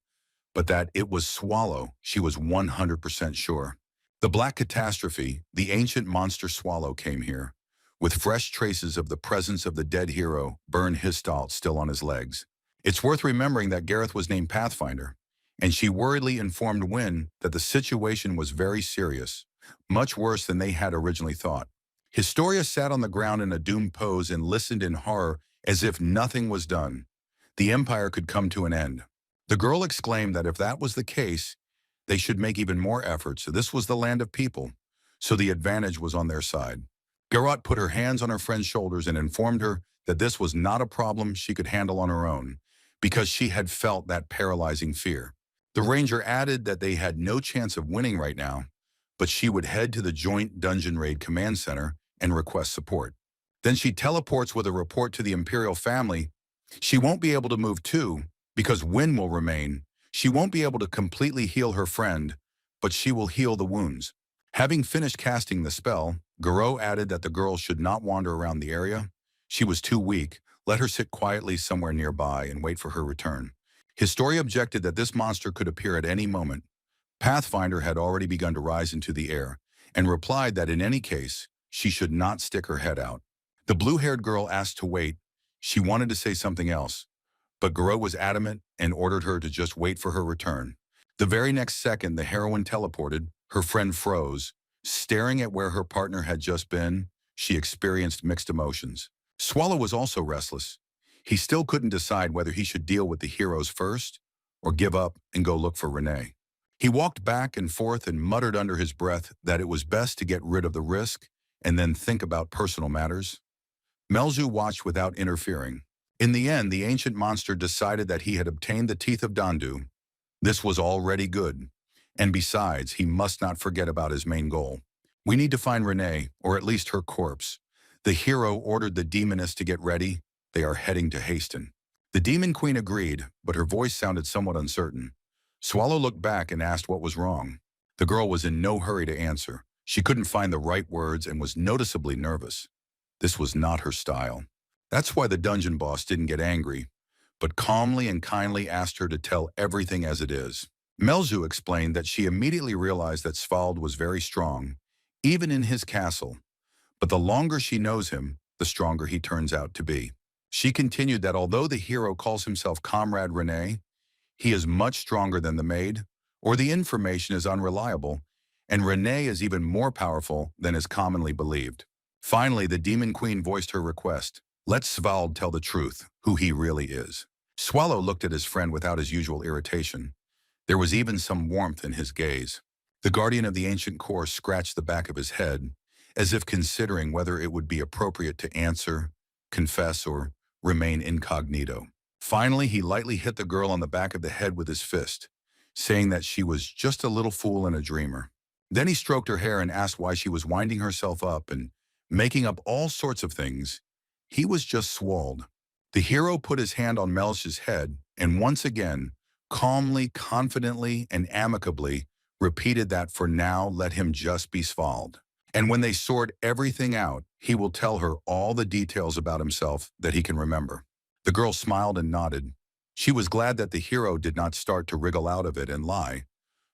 but that it was Swallow, she was 100% sure. The Black Catastrophe, the ancient monster Swallow, came here, with fresh traces of the presence of the dead hero, Burn Histalt, still on his legs. It's worth remembering that Gareth was named Pathfinder, and she worriedly informed Wynne that the situation was very serious, much worse than they had originally thought. Historia sat on the ground in a doomed pose and listened in horror as if nothing was done. The Empire could come to an end. The girl exclaimed that if that was the case, they should make even more efforts. This was the land of people, so the advantage was on their side. Garrett put her hands on her friend's shoulders and informed her that this was not a problem she could handle on her own, because she had felt that paralyzing fear. The ranger added that they had no chance of winning right now, but she would head to the Joint Dungeon Raid Command Center and request support. Then she teleports with a report to the Imperial family. She won't be able to move too, because Wynne will remain. She won't be able to completely heal her friend, but she will heal the wounds. Having finished casting the spell, Garrett added that the girl should not wander around the area. She was too weak. Let her sit quietly somewhere nearby and wait for her return. Historia objected that this monster could appear at any moment. Pathfinder had already begun to rise into the air, and replied that in any case, she should not stick her head out. The blue-haired girl asked to wait. She wanted to say something else, but Garrett was adamant and ordered her to just wait for her return. The very next second the heroine teleported, her friend froze. Staring at where her partner had just been, she experienced mixed emotions. Swallow was also restless. He still couldn't decide whether he should deal with the heroes first or give up and go look for Renee. He walked back and forth and muttered under his breath that it was best to get rid of the risk and then think about personal matters. Melzu watched without interfering. In the end, the ancient monster decided that he had obtained the teeth of Dandu. This was already good. And besides, he must not forget about his main goal. We need to find Renee, or at least her corpse. The hero ordered the demoness to get ready. They are heading to Haston. The demon queen agreed, but her voice sounded somewhat uncertain. Swallow looked back and asked what was wrong. The girl was in no hurry to answer. She couldn't find the right words and was noticeably nervous. This was not her style. That's why the dungeon boss didn't get angry, but calmly and kindly asked her to tell everything as it is. Melzu explained that she immediately realized that Svald was very strong, even in his castle, but the longer she knows him, the stronger he turns out to be. She continued that although the hero calls himself Comrade Renee, he is much stronger than the maid, or the information is unreliable, and Renee is even more powerful than is commonly believed. Finally, the demon queen voiced her request. Let Svald tell the truth, who he really is. Swallow looked at his friend without his usual irritation. There was even some warmth in his gaze. The guardian of the ancient core scratched the back of his head, as if considering whether it would be appropriate to answer, confess, or remain incognito. Finally, he lightly hit the girl on the back of the head with his fist, saying that she was just a little fool and a dreamer. Then he stroked her hair and asked why she was winding herself up and making up all sorts of things. He was just swallowed. The hero put his hand on Melch's head and once again, calmly, confidently, and amicably repeated that for now let him just be Svald. And when they sort everything out, he will tell her all the details about himself that he can remember. The girl smiled and nodded. She was glad that the hero did not start to wriggle out of it and lie.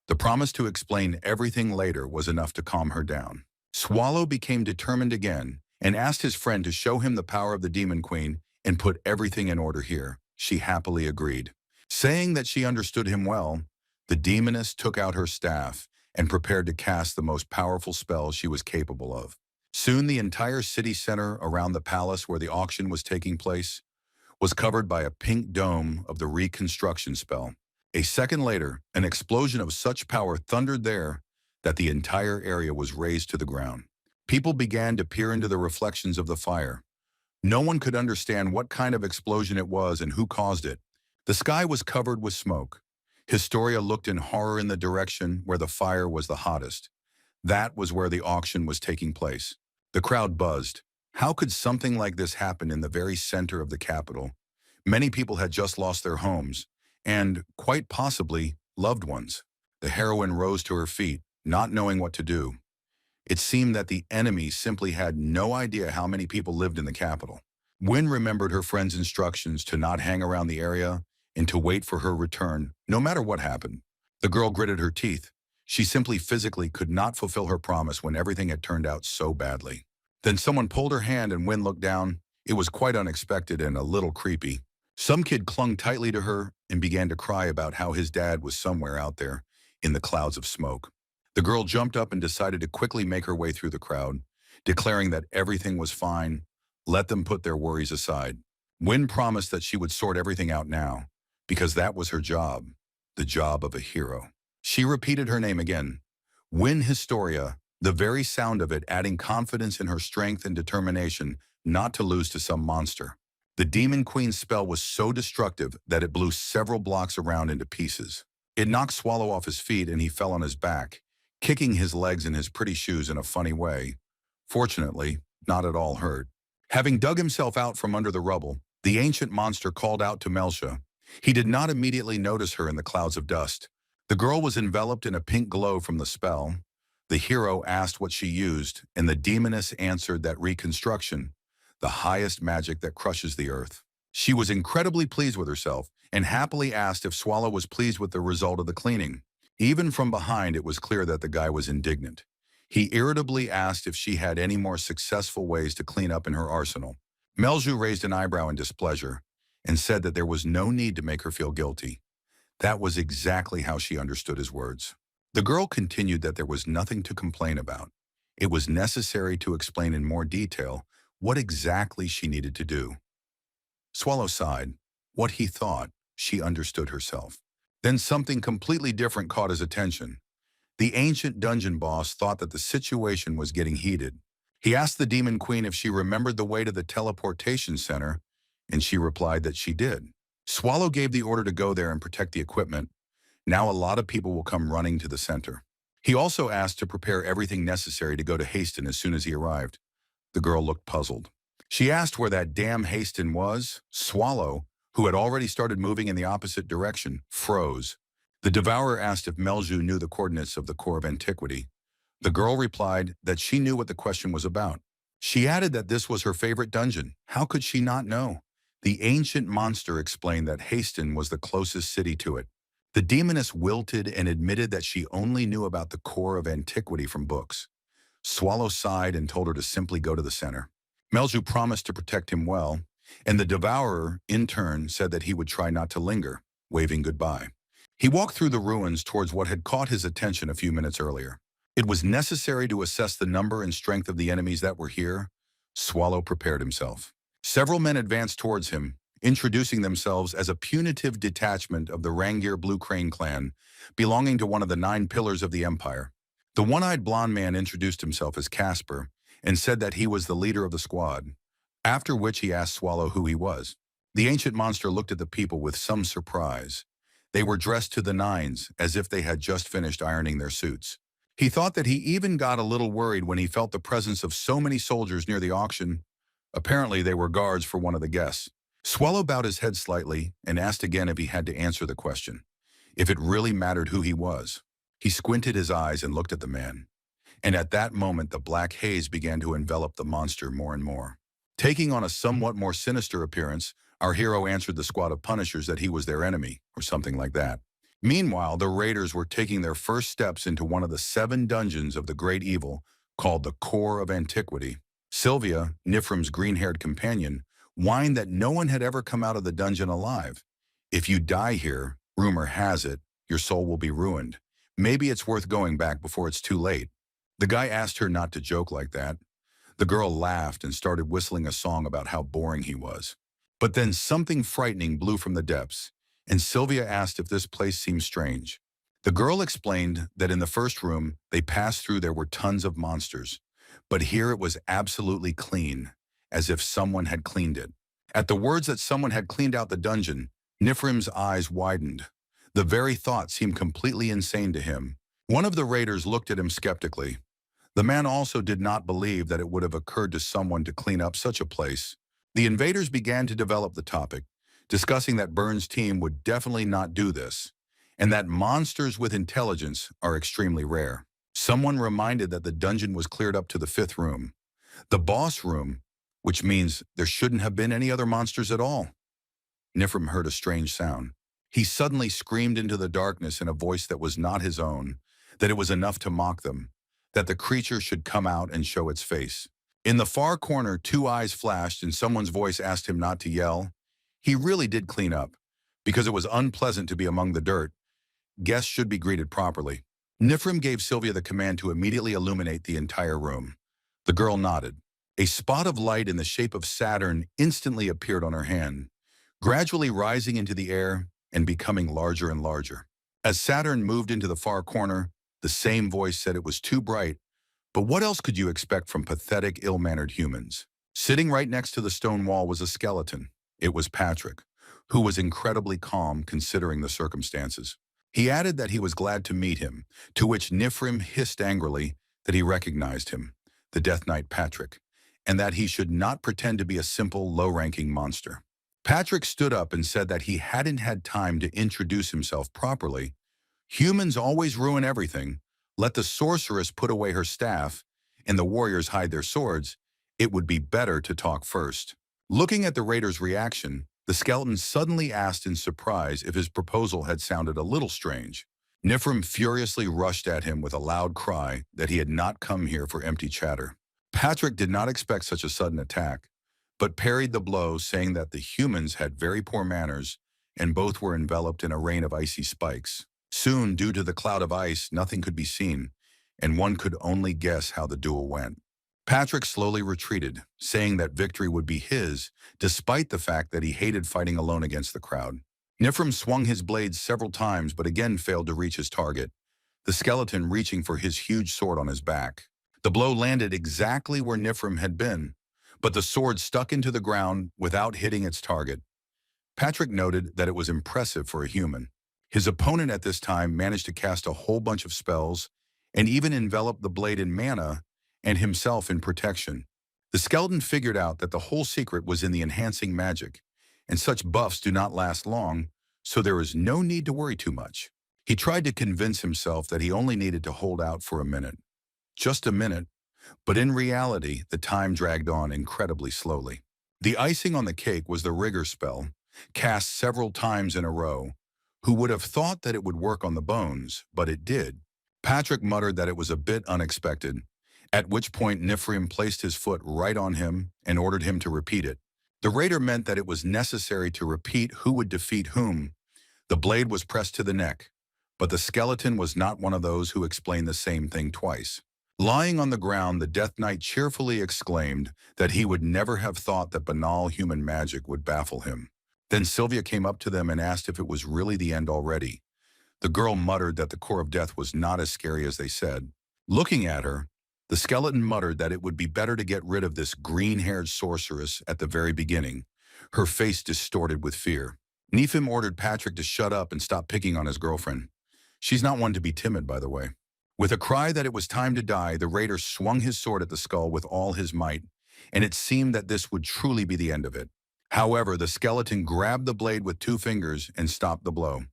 The promise to explain everything later was enough to calm her down. Swallow became determined again and asked his friend to show him the power of the Demon Queen and put everything in order here. She happily agreed. Saying that she understood him well, the demoness took out her staff and prepared to cast the most powerful spell she was capable of. Soon the entire city center around the palace where the auction was taking place was covered by a pink dome of the reconstruction spell. A second later, an explosion of such power thundered there that the entire area was razed to the ground. People began to peer into the reflections of the fire. No one could understand what kind of explosion it was and who caused it. The sky was covered with smoke. Historia looked in horror in the direction where the fire was the hottest. That was where the auction was taking place. The crowd buzzed. How could something like this happen in the very center of the capital? Many people had just lost their homes, and, quite possibly, loved ones. The heroine rose to her feet, not knowing what to do. It seemed that the enemy simply had no idea how many people lived in the capital. Wynne remembered her friend's instructions to not hang around the area and to wait for her return, no matter what happened. The girl gritted her teeth. She simply physically could not fulfill her promise when everything had turned out so badly. Then someone pulled her hand and Wynne looked down. It was quite unexpected and a little creepy. Some kid clung tightly to her and began to cry about how his dad was somewhere out there in the clouds of smoke. The girl jumped up and decided to quickly make her way through the crowd, declaring that everything was fine. Let them put their worries aside. Wynne promised that she would sort everything out now, because that was her job, the job of a hero. She repeated her name again. Wynne Historia, the very sound of it adding confidence in her strength and determination not to lose to some monster. The Demon Queen's spell was so destructive that it blew several blocks around into pieces. It knocked Swallow off his feet and he fell on his back, kicking his legs in his pretty shoes in a funny way. Fortunately, not at all hurt. Having dug himself out from under the rubble, the ancient monster called out to Melcia. He did not immediately notice her in the clouds of dust. The girl was enveloped in a pink glow from the spell. The hero asked what she used, and the demoness answered that reconstruction, the highest magic that crushes the earth. She was incredibly pleased with herself and happily asked if Swallow was pleased with the result of the cleaning. Even from behind, it was clear that the guy was indignant. He irritably asked if she had any more successful ways to clean up in her arsenal. Melju raised an eyebrow in displeasure and said that there was no need to make her feel guilty. That was exactly how she understood his words. The girl continued that there was nothing to complain about. It was necessary to explain in more detail what exactly she needed to do. Swallow sighed. What he thought, she understood herself. Then something completely different caught his attention. The ancient dungeon boss thought that the situation was getting heated. He asked the Demon Queen if she remembered the way to the teleportation center, and she replied that she did. Swallow gave the order to go there and protect the equipment. Now a lot of people will come running to the center. He also asked to prepare everything necessary to go to Haston as soon as he arrived. The girl looked puzzled. She asked where that damn Haston was. Swallow, who had already started moving in the opposite direction, froze. The Devourer asked if Melju knew the coordinates of the core of antiquity. The girl replied that she knew what the question was about. She added that this was her favorite dungeon. How could she not know? The ancient monster explained that Haston was the closest city to it. The demoness wilted and admitted that she only knew about the core of antiquity from books. Swallow sighed and told her to simply go to the center. Melju promised to protect him well, and the Devourer, in turn, said that he would try not to linger, waving goodbye. He walked through the ruins towards what had caught his attention a few minutes earlier. It was necessary to assess the number and strength of the enemies that were here. Swallow prepared himself. Several men advanced towards him, introducing themselves as a punitive detachment of the Rangir Blue Crane clan, belonging to one of the 9 pillars of the empire. The one-eyed blond man introduced himself as Casper and said that he was the leader of the squad, after which he asked Swallow who he was. The ancient monster looked at the people with some surprise. They were dressed to the nines, as if they had just finished ironing their suits. He thought that he even got a little worried when he felt the presence of so many soldiers near the auction. Apparently, they were guards for one of the guests. Swallow bowed his head slightly and asked again if he had to answer the question, if it really mattered who he was. He squinted his eyes and looked at the man. And at that moment, the black haze began to envelop the monster more and more. Taking on a somewhat more sinister appearance, our hero answered the squad of punishers that he was their enemy, or something like that. Meanwhile, the raiders were taking their first steps into one of the 7 dungeons of the great evil, called the Core of Antiquity. Sylvia, Nifrim's green-haired companion, whined that no one had ever come out of the dungeon alive. If you die here, rumor has it, your soul will be ruined. Maybe it's worth going back before it's too late. The guy asked her not to joke like that. The girl laughed and started whistling a song about how boring he was. But then something frightening blew from the depths, and Sylvia asked if this place seemed strange. The girl explained that in the first room they passed through there were tons of monsters, but here it was absolutely clean, as if someone had cleaned it. At the words that someone had cleaned out the dungeon, Nifrim's eyes widened. The very thought seemed completely insane to him. One of the raiders looked at him skeptically. The man also did not believe that it would have occurred to someone to clean up such a place. The invaders began to develop the topic, discussing that Burns' team would definitely not do this, and that monsters with intelligence are extremely rare. Someone reminded that the dungeon was cleared up to the fifth room, the boss room, which means there shouldn't have been any other monsters at all. Nifrim heard a strange sound. He suddenly screamed into the darkness in a voice that was not his own, that it was enough to mock them, that the creature should come out and show its face. In the far corner, two eyes flashed and someone's voice asked him not to yell. He really did clean up, because it was unpleasant to be among the dirt. Guests should be greeted properly. Nifrim gave Sylvia the command to immediately illuminate the entire room. The girl nodded. A spot of light in the shape of Saturn instantly appeared on her hand, gradually rising into the air and becoming larger and larger. As Saturn moved into the far corner, the same voice said it was too bright, but what else could you expect from pathetic, ill-mannered humans? Sitting right next to the stone wall was a skeleton. It was Patrick, who was incredibly calm considering the circumstances. He added that he was glad to meet him, to which Nifrim hissed angrily that he recognized him, the Death Knight Patrick, and that he should not pretend to be a simple, low-ranking monster. Patrick stood up and said that he hadn't had time to introduce himself properly. Humans always ruin everything. Let the sorceress put away her staff and the warriors hide their swords. It would be better to talk first. Looking at the raider's reaction, the skeleton suddenly asked in surprise if his proposal had sounded a little strange. Nifrim furiously rushed at him with a loud cry that he had not come here for empty chatter. Patrick did not expect such a sudden attack, but parried the blow, saying that the humans had very poor manners and both were enveloped in a rain of icy spikes. Soon, due to the cloud of ice, nothing could be seen, and one could only guess how the duel went. Patrick slowly retreated, saying that victory would be his, despite the fact that he hated fighting alone against the crowd. Nifrim swung his blades several times but again failed to reach his target, the skeleton reaching for his huge sword on his back. The blow landed exactly where Nifrim had been, but the sword stuck into the ground without hitting its target. Patrick noted that it was impressive for a human. His opponent at this time managed to cast a whole bunch of spells and even envelop the blade in mana and himself in protection. The skeleton figured out that the whole secret was in the enhancing magic, and such buffs do not last long, so there is no need to worry too much. He tried to convince himself that he only needed to hold out for a minute. Just a minute, but in reality, the time dragged on incredibly slowly. The icing on the cake was the rigor spell, cast several times in a row. Who would have thought that it would work on the bones, but it did. Patrick muttered that it was a bit unexpected, at which point Nifrim placed his foot right on him and ordered him to repeat it. The raider meant that it was necessary to repeat who would defeat whom. The blade was pressed to the neck, but the skeleton was not one of those who explained the same thing twice. Lying on the ground, the Death Knight cheerfully exclaimed that he would never have thought that banal human magic would baffle him. Then Sylvia came up to them and asked if it was really the end already. The girl muttered that the core of death was not as scary as they said. Looking at her, the skeleton muttered that it would be better to get rid of this green-haired sorceress at the very beginning, her face distorted with fear. Nifrim ordered Patrick to shut up and stop picking on his girlfriend. She's not one to be timid, by the way. With a cry that it was time to die, the raider swung his sword at the skull with all his might, and it seemed that this would truly be the end of it. However, the skeleton grabbed the blade with 2 fingers and stopped the blow.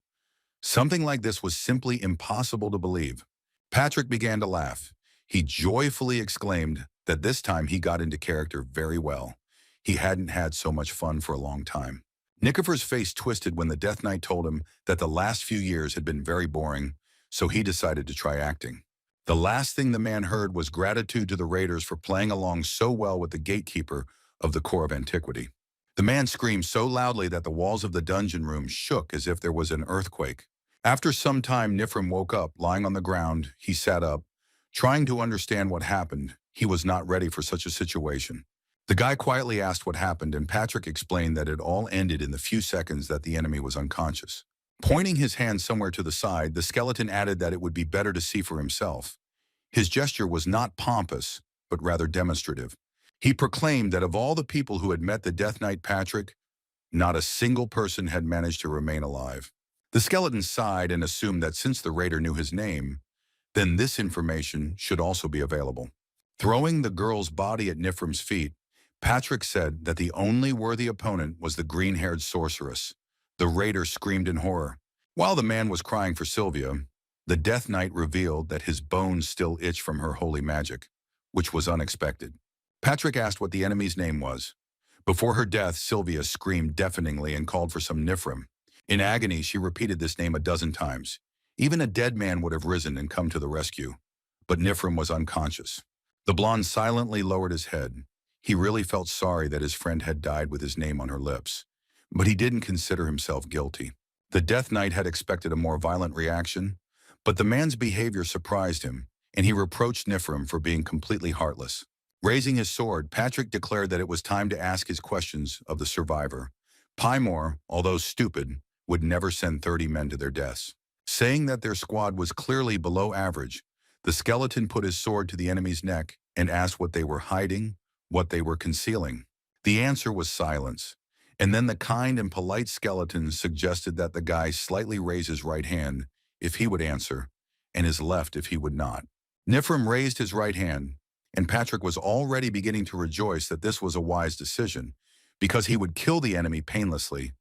Something like this was simply impossible to believe. Patrick began to laugh. He joyfully exclaimed that this time he got into character very well. He hadn't had so much fun for a long time. Nikifor's face twisted when the Death Knight told him that the last few years had been very boring, so he decided to try acting. The last thing the man heard was gratitude to the raiders for playing along so well with the gatekeeper of the core of antiquity. The man screamed so loudly that the walls of the dungeon room shook as if there was an earthquake. After some time, Nifrim woke up, lying on the ground. He sat up, trying to understand what happened. He was not ready for such a situation. The guy quietly asked what happened, and Patrick explained that it all ended in the few seconds that the enemy was unconscious. Pointing his hand somewhere to the side, the skeleton added that it would be better to see for himself. His gesture was not pompous, but rather demonstrative. He proclaimed that of all the people who had met the Death Knight Patrick, not a single person had managed to remain alive. The skeleton sighed and assumed that since the raider knew his name, then this information should also be available. Throwing the girl's body at Nifrim's feet, Patrick said that the only worthy opponent was the green-haired sorceress. The raider screamed in horror. While the man was crying for Sylvia, the Death Knight revealed that his bones still itched from her holy magic, which was unexpected. Patrick asked what the enemy's name was. Before her death, Sylvia screamed deafeningly and called for some Nifrim. In agony, she repeated this name a dozen times. Even a dead man would have risen and come to the rescue. But Nifrim was unconscious. The blonde silently lowered his head. He really felt sorry that his friend had died with his name on her lips. But he didn't consider himself guilty. The Death Knight had expected a more violent reaction, but the man's behavior surprised him, and he reproached Nifrim for being completely heartless. Raising his sword, Patrick declared that it was time to ask his questions of the survivor. Pymore, although stupid, would never send 30 men to their deaths. Saying that their squad was clearly below average, the skeleton put his sword to the enemy's neck and asked what they were hiding, what they were concealing. The answer was silence, and then the kind and polite skeleton suggested that the guy slightly raise his right hand if he would answer, and his left if he would not. Nifrim raised his right hand, and Patrick was already beginning to rejoice that this was a wise decision, because he would kill the enemy painlessly,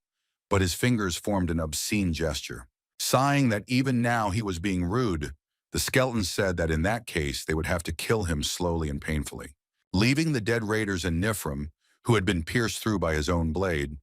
but his fingers formed an obscene gesture. Sighing that even now he was being rude, the skeleton said that in that case they would have to kill him slowly and painfully. Leaving the dead raiders and Nifrim, who had been pierced through by his own blade,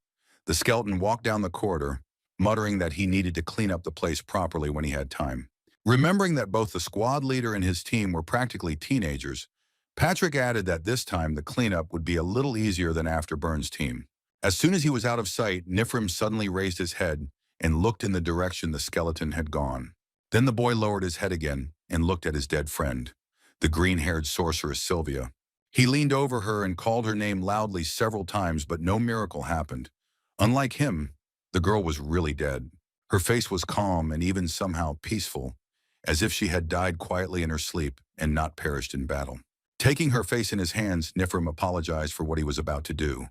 the skeleton walked down the corridor, muttering that he needed to clean up the place properly when he had time. Remembering that both the squad leader and his team were practically teenagers, Patrick added that this time the cleanup would be a little easier than after Burns' team. As soon as he was out of sight, Nifrim suddenly raised his head and looked in the direction the skeleton had gone. Then the boy lowered his head again and looked at his dead friend, the green-haired sorceress Sylvia. He leaned over her and called her name loudly several times, but no miracle happened. Unlike him, the girl was really dead. Her face was calm and even somehow peaceful, as if she had died quietly in her sleep and not perished in battle. Taking her face in his hands, Nifrim apologized for what he was about to do.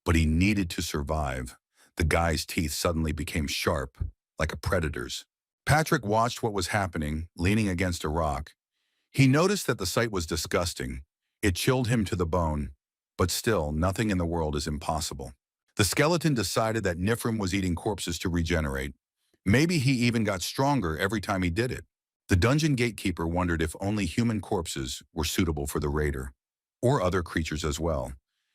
But he needed to survive. The guy's teeth suddenly became sharp, like a predator's. Patrick watched what was happening, leaning against a rock. He noticed that the sight was disgusting. It chilled him to the bone, but still, nothing in the world is impossible. The skeleton decided that Nifrim was eating corpses to regenerate. Maybe he even got stronger every time he did it. The dungeon gatekeeper wondered if only human corpses were suitable for the raider, or other creatures as well,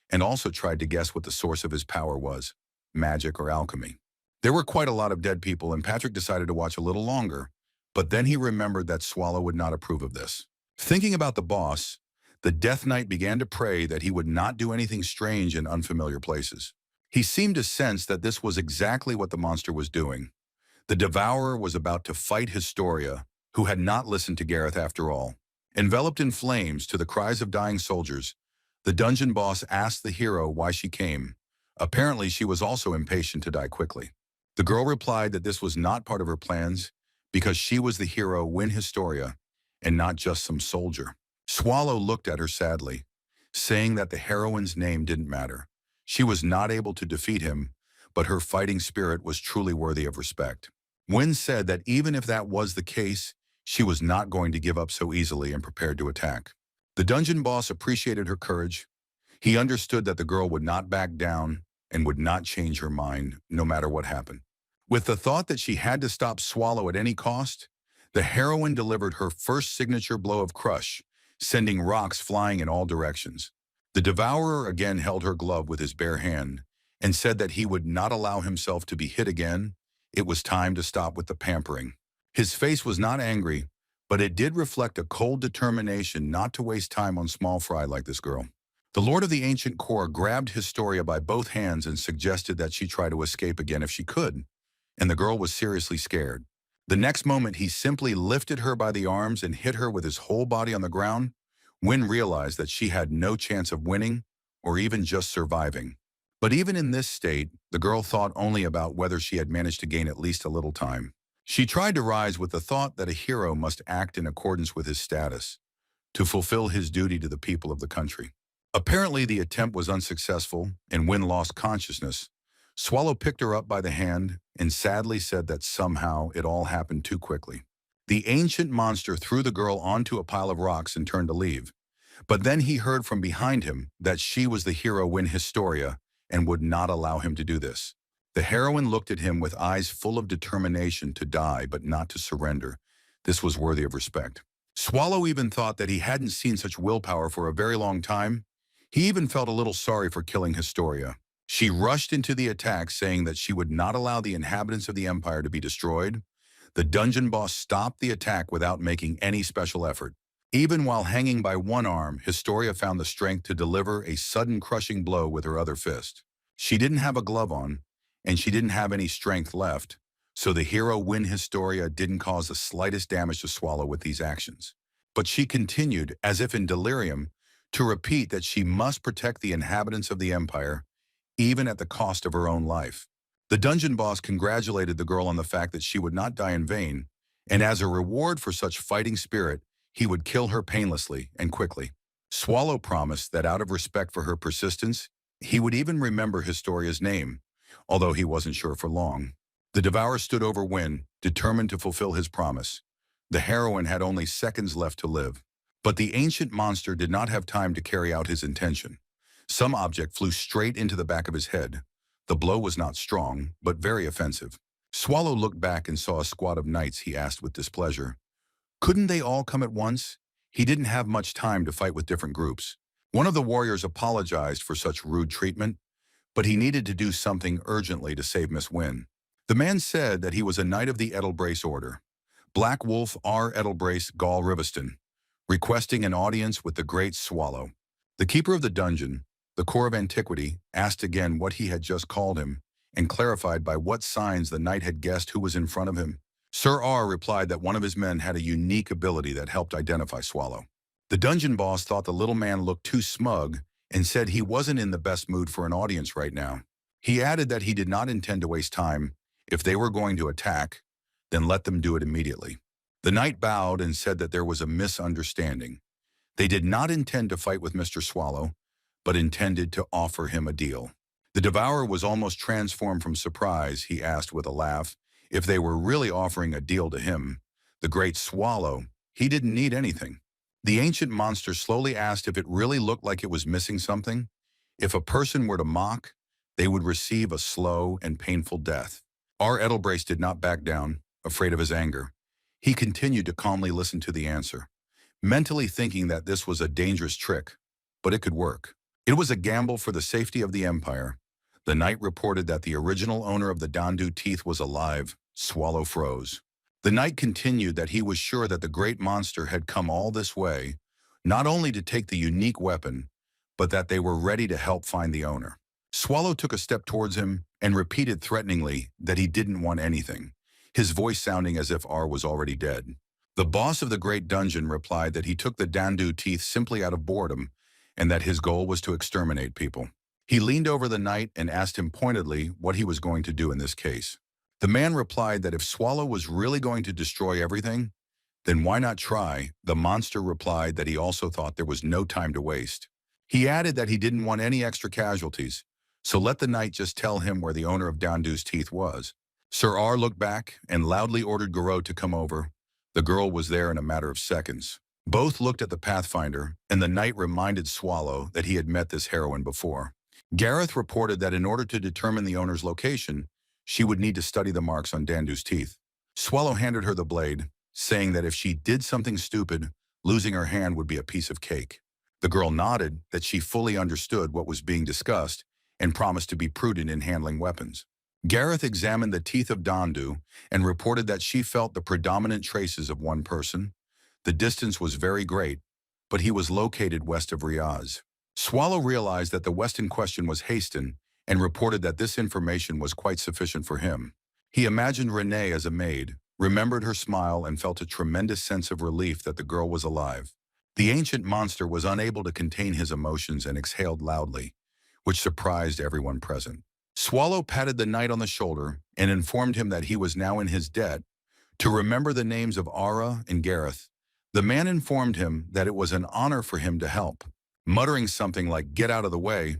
and also tried to guess what the source of his power was, magic or alchemy. There were quite a lot of dead people, and Patrick decided to watch a little longer, but then he remembered that Swallow would not approve of this. Thinking about the boss, the Death Knight began to pray that he would not do anything strange in unfamiliar places. He seemed to sense that this was exactly what the monster was doing. The Devourer was about to fight Historia, who had not listened to Gareth after all. Enveloped in flames to the cries of dying soldiers, the dungeon boss asked the hero why she came. Apparently, she was also impatient to die quickly. The girl replied that this was not part of her plans because she was the hero Win Historia and not just some soldier. Swallow looked at her sadly, saying that the heroine's name didn't matter. She was not able to defeat him, but her fighting spirit was truly worthy of respect. Win said that even if that was the case, she was not going to give up so easily and prepared to attack. The dungeon boss appreciated her courage. He understood that the girl would not back down and would not change her mind, no matter what happened. With the thought that she had to stop Swallow at any cost, the heroine delivered her first signature blow of crush, sending rocks flying in all directions. The Devourer again held her glove with his bare hand and said that he would not allow himself to be hit again. It was time to stop with the pampering. His face was not angry, but it did reflect a cold determination not to waste time on small fry like this girl. The Lord of the Ancient Core grabbed Historia by both hands and suggested that she try to escape again if she could, and the girl was seriously scared. The next moment, he simply lifted her by the arms and hit her with his whole body on the ground. Win realized that she had no chance of winning or even just surviving. But even in this state, the girl thought only about whether she had managed to gain at least a little time. She tried to rise with the thought that a hero must act in accordance with his status, to fulfill his duty to the people of the country. Apparently, the attempt was unsuccessful, and when lost consciousness, Swallow picked her up by the hand and sadly said that somehow it all happened too quickly. The ancient monster threw the girl onto a pile of rocks and turned to leave. But then he heard from behind him that she was the hero Win Historia and would not allow him to do this. The heroine looked at him with eyes full of determination to die but not to surrender. This was worthy of respect. Swallow even thought that he hadn't seen such willpower for a very long time. He even felt a little sorry for killing Historia. She rushed into the attack, saying that she would not allow the inhabitants of the Empire to be destroyed. The dungeon boss stopped the attack without making any special effort. Even while hanging by one arm, Historia found the strength to deliver a sudden crushing blow with her other fist. She didn't have a glove on, and she didn't have any strength left, so the hero Win Historia didn't cause the slightest damage to Swallow with these actions. But she continued, as if in delirium, to repeat that she must protect the inhabitants of the Empire, even at the cost of her own life. The dungeon boss congratulated the girl on the fact that she would not die in vain, and as a reward for such fighting spirit, he would kill her painlessly and quickly. Swallow promised that out of respect for her persistence, he would even remember Historia's name, although he wasn't sure for long. The Devourer stood over Win, determined to fulfill his promise. The heroine had only seconds left to live. But the ancient monster did not have time to carry out his intention. Some object flew straight into the back of his head. The blow was not strong, but very offensive. Swallow looked back and saw a squad of knights. He asked with displeasure, "Couldn't they all come at once?" He didn't have much time to fight with different groups. One of the warriors apologized for such rude treatment, but he needed to do something urgently to save Miss Wynne. The man said that he was a knight of the Edelbrace Order, Black Wolf R. Edelbrace Gall Riveston, requesting an audience with the great Swallow. The keeper of the dungeon, the core of antiquity, asked again what he had just called him, and clarified by what signs the knight had guessed who was in front of him. Sir R replied that one of his men had a unique ability that helped identify Swallow. The dungeon boss thought the little man looked too smug and said he wasn't in the best mood for an audience right now. He added that he did not intend to waste time. If they were going to attack, then let them do it immediately. The knight bowed and said that there was a misunderstanding. They did not intend to fight with Mr. Swallow, but intended to offer him a deal. The Devourer was almost transformed from surprise. He asked with a laugh if they were really offering a deal to him. The great Swallow, he didn't need anything. The ancient monster slowly asked if it really looked like it was missing something. If a person were to mock, they would receive a slow and painful death. R. Edelbrace did not back down, afraid of his anger. He continued to calmly listen to the answer, mentally thinking that this was a dangerous trick, but it could work. It was a gamble for the safety of the Empire. The knight reported that the original owner of the Dandu teeth was alive. Swallow froze. The knight continued that he was sure that the great monster had come all this way, not only to take the unique weapon, but that they were ready to help find the owner. Swallow took a step towards him and repeated threateningly that he didn't want anything, his voice sounding as if R was already dead. The boss of the great dungeon replied that he took the Dandu teeth simply out of boredom and that his goal was to exterminate people. He leaned over the knight and asked him pointedly what he was going to do in this case. The man replied that if Swallow was really going to destroy everything, then why not try? The monster replied that he also thought there was no time to waste. He added that he didn't want any extra casualties, so let the knight just tell him where the owner of Dandu's teeth was. Sir R looked back and loudly ordered Garot to come over. The girl was there in a matter of seconds. Both looked at the Pathfinder, and the knight reminded Swallow that he had met this heroine before. Gareth reported that in order to determine the owner's location, she would need to study the marks on Dandu's teeth. Swallow handed her the blade, saying that if she did something stupid, losing her hand would be a piece of cake. The girl nodded that she fully understood what was being discussed and promised to be prudent in handling weapons. Gareth examined the teeth of Dandu and reported that she felt the predominant traces of one person. The distance was very great, but he was located west of Riaz. Swallow realized that the west in question was Haston and reported that this information was quite sufficient for him. He imagined Renee as a maid, remembered her smile, and felt a tremendous sense of relief that the girl was alive. The ancient monster was unable to contain his emotions and exhaled loudly, which surprised everyone present. Swallow patted the knight on the shoulder and informed him that he was now in his debt to remember the names of Ara and Gareth. The man informed him that it was an honor for him to help. Muttering something like, "Get out of the way,"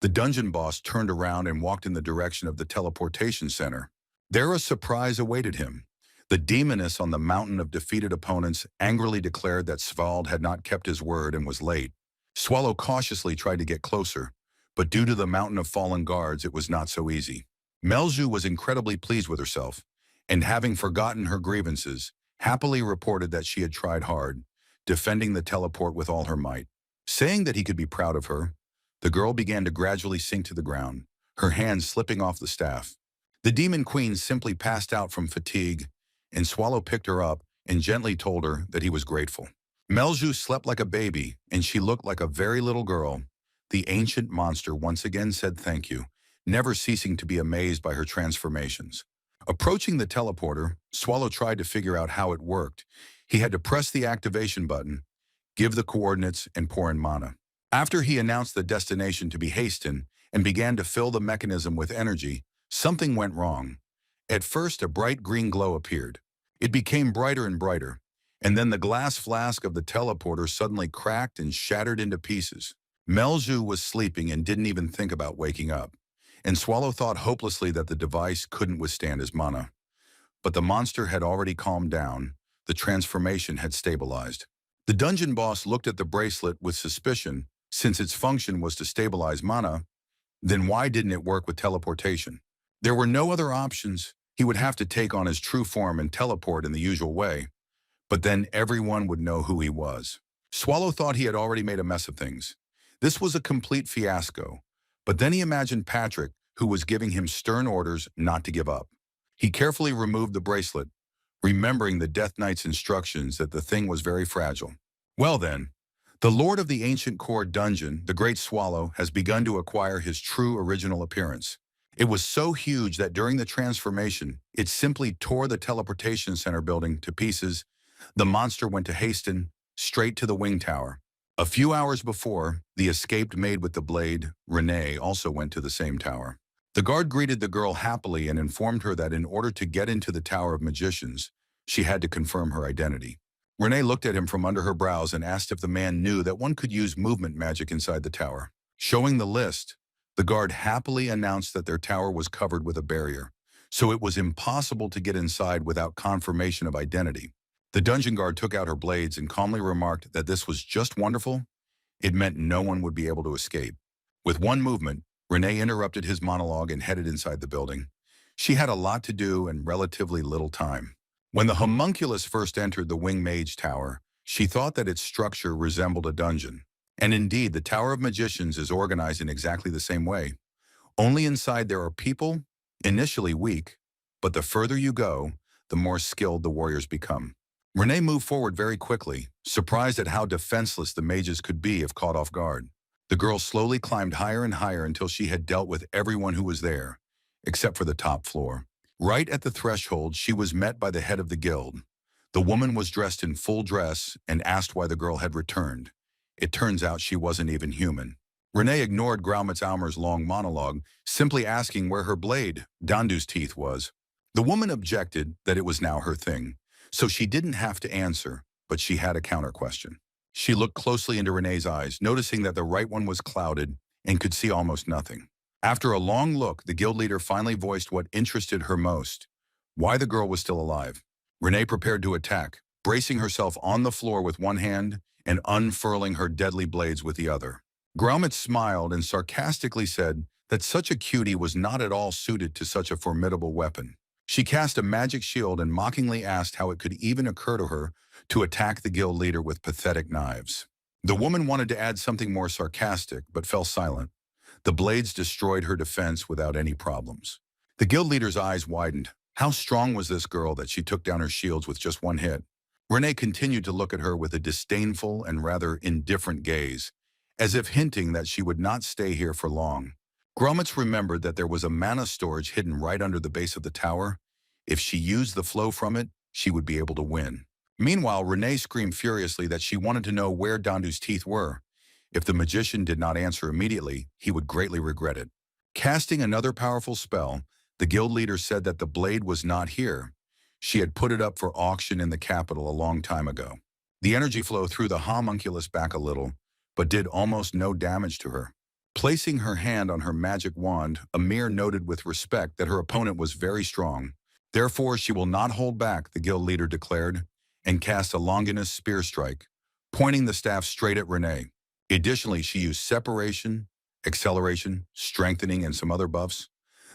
the dungeon boss turned around and walked in the direction of the teleportation center. There a surprise awaited him. The demoness on the mountain of defeated opponents angrily declared that Svald had not kept his word and was late. Swallow cautiously tried to get closer, but due to the mountain of fallen guards, it was not so easy. Melju was incredibly pleased with herself, and having forgotten her grievances, happily reported that she had tried hard, defending the teleport with all her might. Saying that he could be proud of her, the girl began to gradually sink to the ground, her hands slipping off the staff. The demon queen simply passed out from fatigue, and Swallow picked her up and gently told her that he was grateful. Melju slept like a baby, and she looked like a very little girl. The ancient monster once again said thank you, never ceasing to be amazed by her transformations. Approaching the teleporter, Swallow tried to figure out how it worked. He had to press the activation button, give the coordinates, and pour in mana. After he announced the destination to be Haston and began to fill the mechanism with energy, something went wrong. At first, a bright green glow appeared. It became brighter and brighter, and then the glass flask of the teleporter suddenly cracked and shattered into pieces. Melju was sleeping and didn't even think about waking up, and Swallow thought hopelessly that the device couldn't withstand his mana. But the monster had already calmed down. The transformation had stabilized. The dungeon boss looked at the bracelet with suspicion. Since its function was to stabilize mana, then why didn't it work with teleportation? There were no other options. He would have to take on his true form and teleport in the usual way, but then everyone would know who he was. Swallow thought he had already made a mess of things. This was a complete fiasco, but then he imagined Patrick, who was giving him stern orders not to give up. He carefully removed the bracelet, remembering the Death Knight's instructions that the thing was very fragile. Well then, the Lord of the Ancient Core Dungeon, the Great Swallow, has begun to acquire his true original appearance. It was so huge that during the transformation, it simply tore the teleportation center building to pieces. The monster went to Haston, straight to the wing tower. A few hours before, the escaped maid with the blade, Renee, also went to the same tower. The guard greeted the girl happily and informed her that in order to get into the Tower of Magicians, she had to confirm her identity. Renee looked at him from under her brows and asked if the man knew that one could use movement magic inside the tower. Showing the list, the guard happily announced that their tower was covered with a barrier, so it was impossible to get inside without confirmation of identity. The dungeon guard took out her blades and calmly remarked that this was just wonderful. It meant no one would be able to escape. With one movement, Renee interrupted his monologue and headed inside the building. She had a lot to do and relatively little time. When the homunculus first entered the Wing Mage Tower, she thought that its structure resembled a dungeon. And indeed, the Tower of Magicians is organized in exactly the same way. Only inside there are people, initially weak, but the further you go, the more skilled the warriors become. Renee moved forward very quickly, surprised at how defenseless the mages could be if caught off guard. The girl slowly climbed higher and higher until she had dealt with everyone who was there, except for the top floor. Right at the threshold, she was met by the head of the guild. The woman was dressed in full dress and asked why the girl had returned. It turns out she wasn't even human. Renee ignored Graumitz Almer's long monologue, simply asking where her blade, Dandu's teeth, was. The woman objected that it was now her thing, so she didn't have to answer, but she had a counter-question. She looked closely into Renee's eyes, noticing that the right one was clouded and could see almost nothing. After a long look, the guild leader finally voiced what interested her most: why the girl was still alive. Renee prepared to attack, bracing herself on the floor with one hand and unfurling her deadly blades with the other. Graumitz smiled and sarcastically said that such a cutie was not at all suited to such a formidable weapon. She cast a magic shield and mockingly asked how it could even occur to her to attack the guild leader with pathetic knives. The woman wanted to add something more sarcastic, but fell silent. The blades destroyed her defense without any problems. The guild leader's eyes widened. How strong was this girl that she took down her shields with just one hit? Renee continued to look at her with a disdainful and rather indifferent gaze, as if hinting that she would not stay here for long. Graumitz remembered that there was a mana storage hidden right under the base of the tower. If she used the flow from it, she would be able to win. Meanwhile, Renee screamed furiously that she wanted to know where Dandu's teeth were. If the magician did not answer immediately, he would greatly regret it. Casting another powerful spell, the guild leader said that the blade was not here. She had put it up for auction in the capital a long time ago. The energy flow threw the homunculus back a little, but did almost no damage to her. Placing her hand on her magic wand, Amir noted with respect that her opponent was very strong. Therefore, she will not hold back, the guild leader declared, and cast a Longinus spear strike, pointing the staff straight at Renee. Additionally, she used separation, acceleration, strengthening, and some other buffs.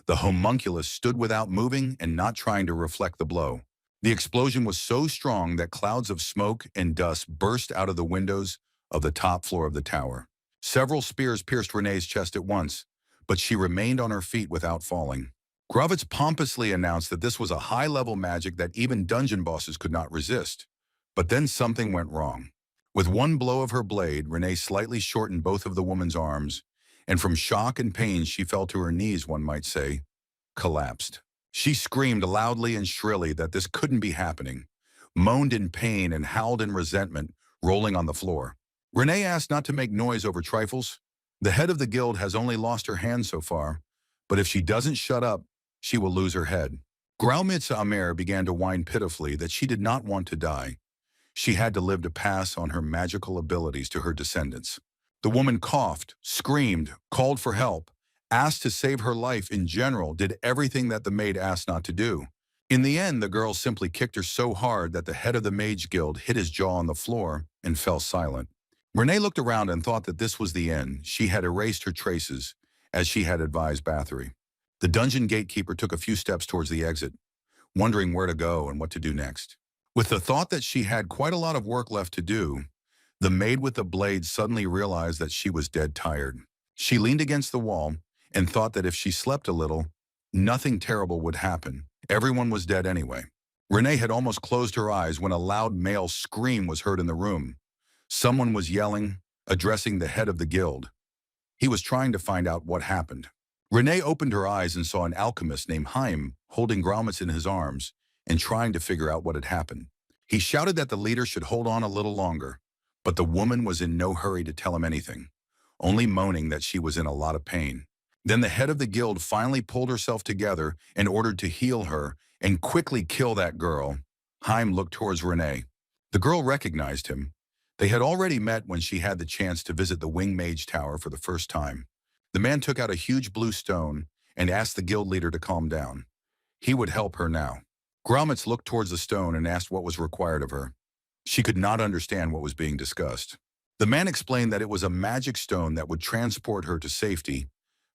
The homunculus stood without moving and not trying to reflect the blow. The explosion was so strong that clouds of smoke and dust burst out of the windows of the top floor of the tower. Several spears pierced Renee's chest at once, but she remained on her feet without falling. Gravitz pompously announced that this was a high-level magic that even dungeon bosses could not resist. But then something went wrong. With one blow of her blade, Renee slightly shortened both of the woman's arms, and from shock and pain she fell to her knees, one might say, collapsed. She screamed loudly and shrilly that this couldn't be happening, moaned in pain and howled in resentment, rolling on the floor. Renee asked not to make noise over trifles. The head of the guild has only lost her hand so far, but if she doesn't shut up, she will lose her head. Graumitza Amer began to whine pitifully that she did not want to die. She had to live to pass on her magical abilities to her descendants. The woman coughed, screamed, called for help, asked to save her life in general, did everything that the maid asked not to do. In the end, the girl simply kicked her so hard that the head of the Mage Guild hit his jaw on the floor and fell silent. Renee looked around and thought that this was the end. She had erased her traces, as she had advised Bathory. The dungeon gatekeeper took a few steps towards the exit, wondering where to go and what to do next. With the thought that she had quite a lot of work left to do, the maid with the blade suddenly realized that she was dead tired. She leaned against the wall and thought that if she slept a little, nothing terrible would happen. Everyone was dead anyway. Renee had almost closed her eyes when a loud male scream was heard in the room. Someone was yelling, addressing the head of the guild. He was trying to find out what happened. Renee opened her eyes and saw an alchemist named Haim holding Graumitz in his arms and trying to figure out what had happened. He shouted that the leader should hold on a little longer, but the woman was in no hurry to tell him anything, only moaning that she was in a lot of pain. Then the head of the guild finally pulled herself together and ordered to heal her and quickly kill that girl. Haim looked towards Renee. The girl recognized him. They had already met when she had the chance to visit the Wing Mage Tower for the first time. The man took out a huge blue stone and asked the guild leader to calm down. He would help her now. Graumitz looked towards the stone and asked what was required of her. She could not understand what was being discussed. The man explained that it was a magic stone that would transport her to safety,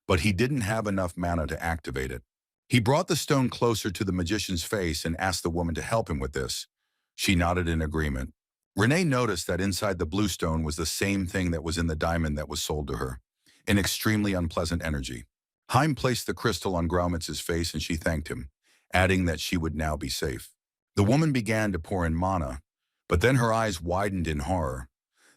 but he didn't have enough mana to activate it. He brought the stone closer to the magician's face and asked the woman to help him with this. She nodded in agreement. Renee noticed that inside the blue stone was the same thing that was in the diamond that was sold to her, an extremely unpleasant energy. Haim placed the crystal on Graumitz's face and she thanked him, adding that she would now be safe. The woman began to pour in mana, but then her eyes widened in horror.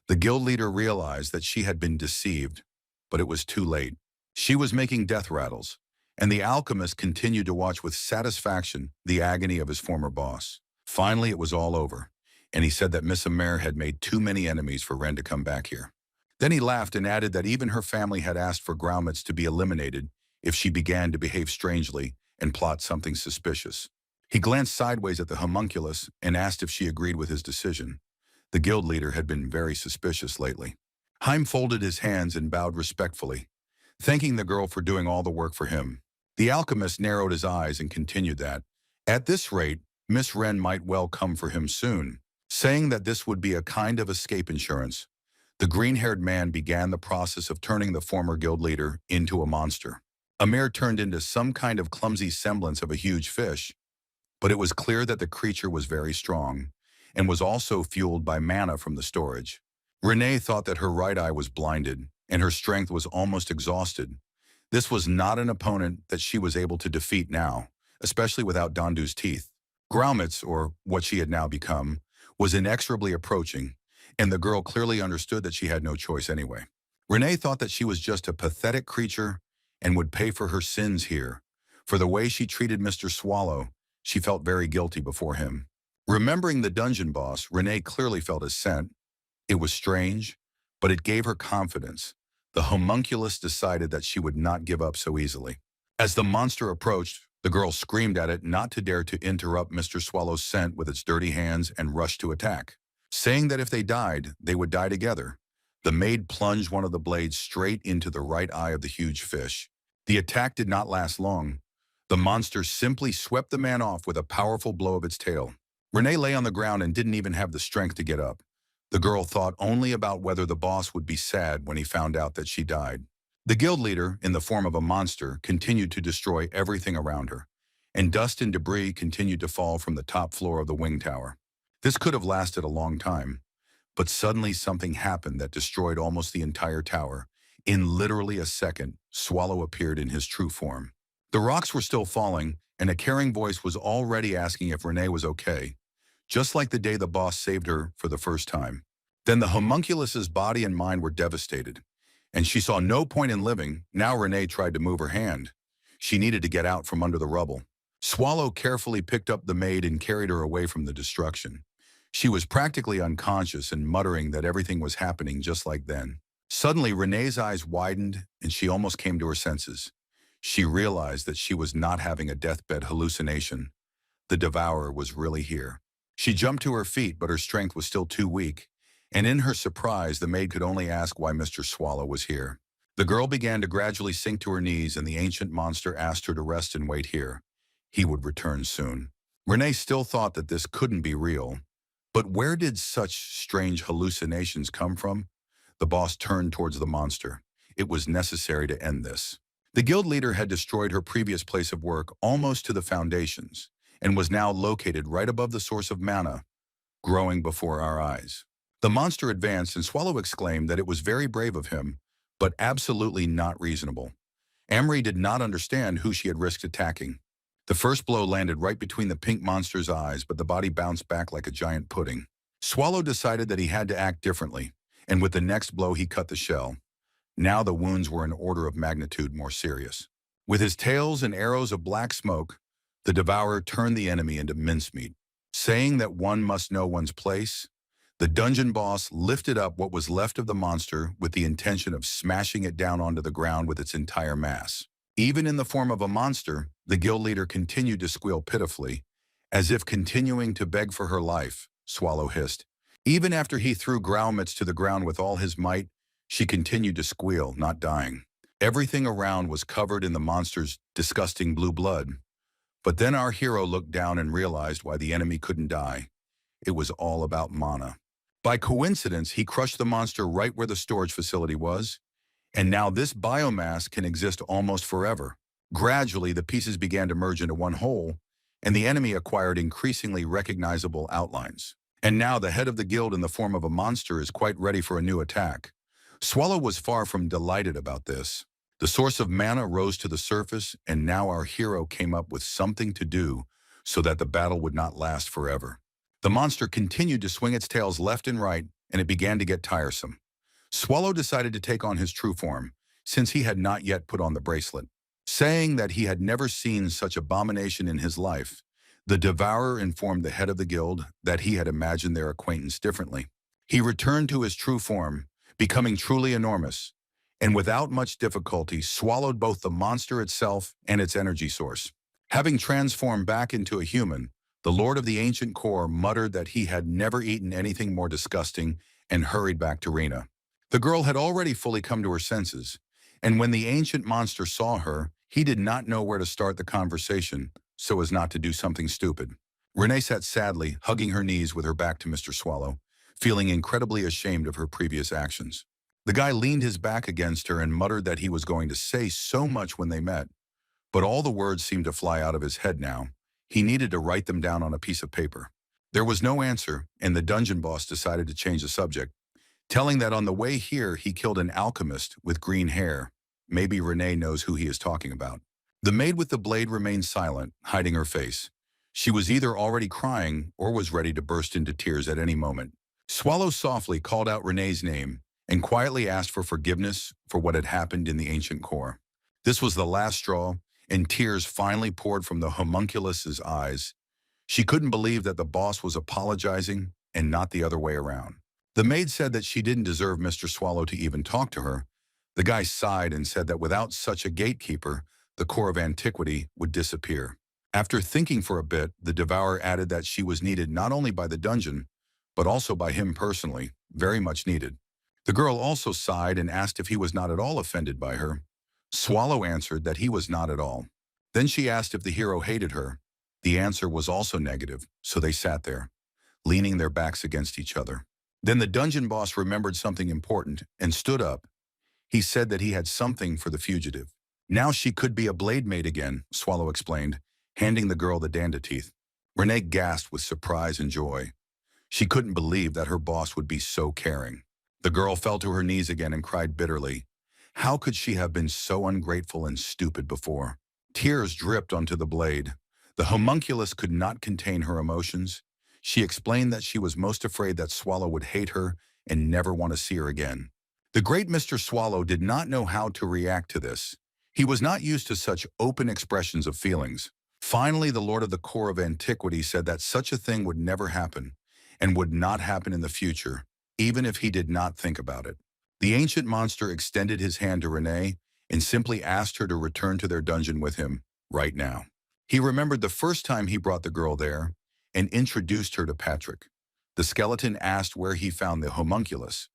The guild leader realized that she had been deceived, but it was too late. She was making death rattles, and the alchemist continued to watch with satisfaction the agony of his former boss. Finally, it was all over, and he said that Miss Amer had made too many enemies for Ren to come back here. Then he laughed and added that even her family had asked for Graumitz to be eliminated if she began to behave strangely and plot something suspicious. He glanced sideways at the homunculus and asked if she agreed with his decision. The guild leader had been very suspicious lately. Haim folded his hands and bowed respectfully, thanking the girl for doing all the work for him. The alchemist narrowed his eyes and continued that, at this rate, Miss Wren might well come for him soon, saying that this would be a kind of escape insurance. The green-haired man began the process of turning the former guild leader into a monster. Amir turned into some kind of clumsy semblance of a huge fish, but it was clear that the creature was very strong and was also fueled by mana from the storage. Renee thought that her right eye was blinded and her strength was almost exhausted. This was not an opponent that she was able to defeat now, especially without Dandu's teeth. Graumitz, or what she had now become, was inexorably approaching, and the girl clearly understood that she had no choice anyway. Renee thought that she was just a pathetic creature and would pay for her sins here. For the way she treated Mr. Swallow, she felt very guilty before him. Remembering the dungeon boss, Renee clearly felt his scent. It was strange, but it gave her confidence. The homunculus decided that she would not give up so easily. As the monster approached, the girl screamed at it not to dare to interrupt Mr. Swallow's scent with its dirty hands and rushed to attack, saying that if they died, they would die together. The maid plunged one of the blades straight into the right eye of the huge fish. The attack did not last long. The monster simply swept the man off with a powerful blow of its tail. Renee lay on the ground and didn't even have the strength to get up. The girl thought only about whether the boss would be sad when he found out that she died. The guild leader, in the form of a monster, continued to destroy everything around her, and dust and debris continued to fall from the top floor of the wing tower. This could have lasted a long time, but suddenly something happened that destroyed almost the entire tower. In literally a second, Swallow appeared in his true form. The rocks were still falling, and a caring voice was already asking if Renee was okay, just like the day the boss saved her for the first time. Then the homunculus's body and mind were devastated, and she saw no point in living. Now Renee tried to move her hand. She needed to get out from under the rubble. Swallow carefully picked up the maid and carried her away from the destruction. She was practically unconscious and muttering that everything was happening just like then. Suddenly, Renee's eyes widened and she almost came to her senses. She realized that she was not having a deathbed hallucination. The devourer was really here. She jumped to her feet, but her strength was still too weak, and in her surprise, the maid could only ask why Mr. Swallow was here. The girl began to gradually sink to her knees, and the ancient monster asked her to rest and wait here. He would return soon. Renee still thought that this couldn't be real, but where did such strange hallucinations come from? The boss turned towards the monster. It was necessary to end this. The guild leader had destroyed her previous place of work almost to the foundations, and was now located right above the source of mana, growing before our eyes. The monster advanced, and Swallow exclaimed that it was very brave of him, but absolutely not reasonable. Amory did not understand who she had risked attacking. The first blow landed right between the pink monster's eyes, but the body bounced back like a giant pudding. Swallow decided that he had to act differently, and with the next blow he cut the shell. Now the wounds were an order of magnitude more serious. With his tails and arrows of black smoke, the devourer turned the enemy into mincemeat. Saying that one must know one's place, the dungeon boss lifted up what was left of the monster with the intention of smashing it down onto the ground with its entire mass. Even in the form of a monster, the guild leader continued to squeal pitifully, as if continuing to beg for her life. Swallow hissed. Even after he threw Growlmitz to the ground with all his might, she continued to squeal, not dying. Everything around was covered in the monster's disgusting blue blood. But then our hero looked down and realized why the enemy couldn't die. It was all about mana. By coincidence, he crushed the monster right where the storage facility was, and now this biomass can exist almost forever. Gradually, the pieces began to merge into one whole, and the enemy acquired increasingly recognizable outlines. And now the head of the guild in the form of a monster is quite ready for a new attack. Swallow was far from delighted about this. The source of mana rose to the surface, and now our hero came up with something to do so that the battle would not last forever. The monster continued to swing its tails left and right, and it began to get tiresome. Swallow decided to take on his true form, since he had not yet put on the bracelet. Saying that he had never seen such abomination in his life, the devourer informed the head of the guild that he had imagined their acquaintance differently. He returned to his true form, becoming truly enormous, and without much difficulty swallowed both the monster itself and its energy source. Having transformed back into a human, the Lord of the Ancient Core muttered that he had never eaten anything more disgusting and hurried back to Rena. The girl had already fully come to her senses, and when the ancient monster saw her, he did not know where to start the conversation so as not to do something stupid. Renee sat sadly, hugging her knees with her back to Mr. Swallow, feeling incredibly ashamed of her previous actions. The guy leaned his back against her and muttered that he was going to say so much when they met, but all the words seemed to fly out of his head now. He needed to write them down on a piece of paper. There was no answer, and the dungeon boss decided to change the subject, telling that on the way here he killed an alchemist with green hair. Maybe Renee knows who he is talking about. The maid with the blade remained silent, hiding her face. She was either already crying or was ready to burst into tears at any moment. Swallow softly called out Renee's name and quietly asked for forgiveness for what had happened in the ancient core. This was the last straw, and tears finally poured from the homunculus's eyes. She couldn't believe that the boss was apologizing and not the other way around. The maid said that she didn't deserve Mr. Swallow to even talk to her. The guy sighed and said that without such a gatekeeper, the core of antiquity would disappear. After thinking for a bit, the devourer added that she was needed not only by the dungeon, but also by him personally, very much needed. The girl also sighed and asked if he was not at all offended by her. Swallow answered that he was not at all. Then she asked if the hero hated her. The answer was also negative, so they sat there, leaning their backs against each other. Then the dungeon boss remembered something important and stood up. He said that he had something for the fugitive. Now she could be a blade maid again, Swallow explained, handing the girl the dandateeth. Renee gasped with surprise and joy. She couldn't believe that her boss would be so caring. The girl fell to her knees again and cried bitterly. How could she have been so ungrateful and stupid before? Tears dripped onto the blade. The homunculus could not contain her emotions. She explained that she was most afraid that Swallow would hate her and never want to see her again. The great Mr. Swallow did not know how to react to this. He was not used to such open expressions of feelings. Finally, the Lord of the Core of Antiquity said that such a thing would never happen and would not happen in the future, even if he did not think about it. The ancient monster extended his hand to Renee and simply asked her to return to their dungeon with him right now. He remembered the first time he brought the girl there and introduced her to Patrick. The skeleton asked where he found the homunculus.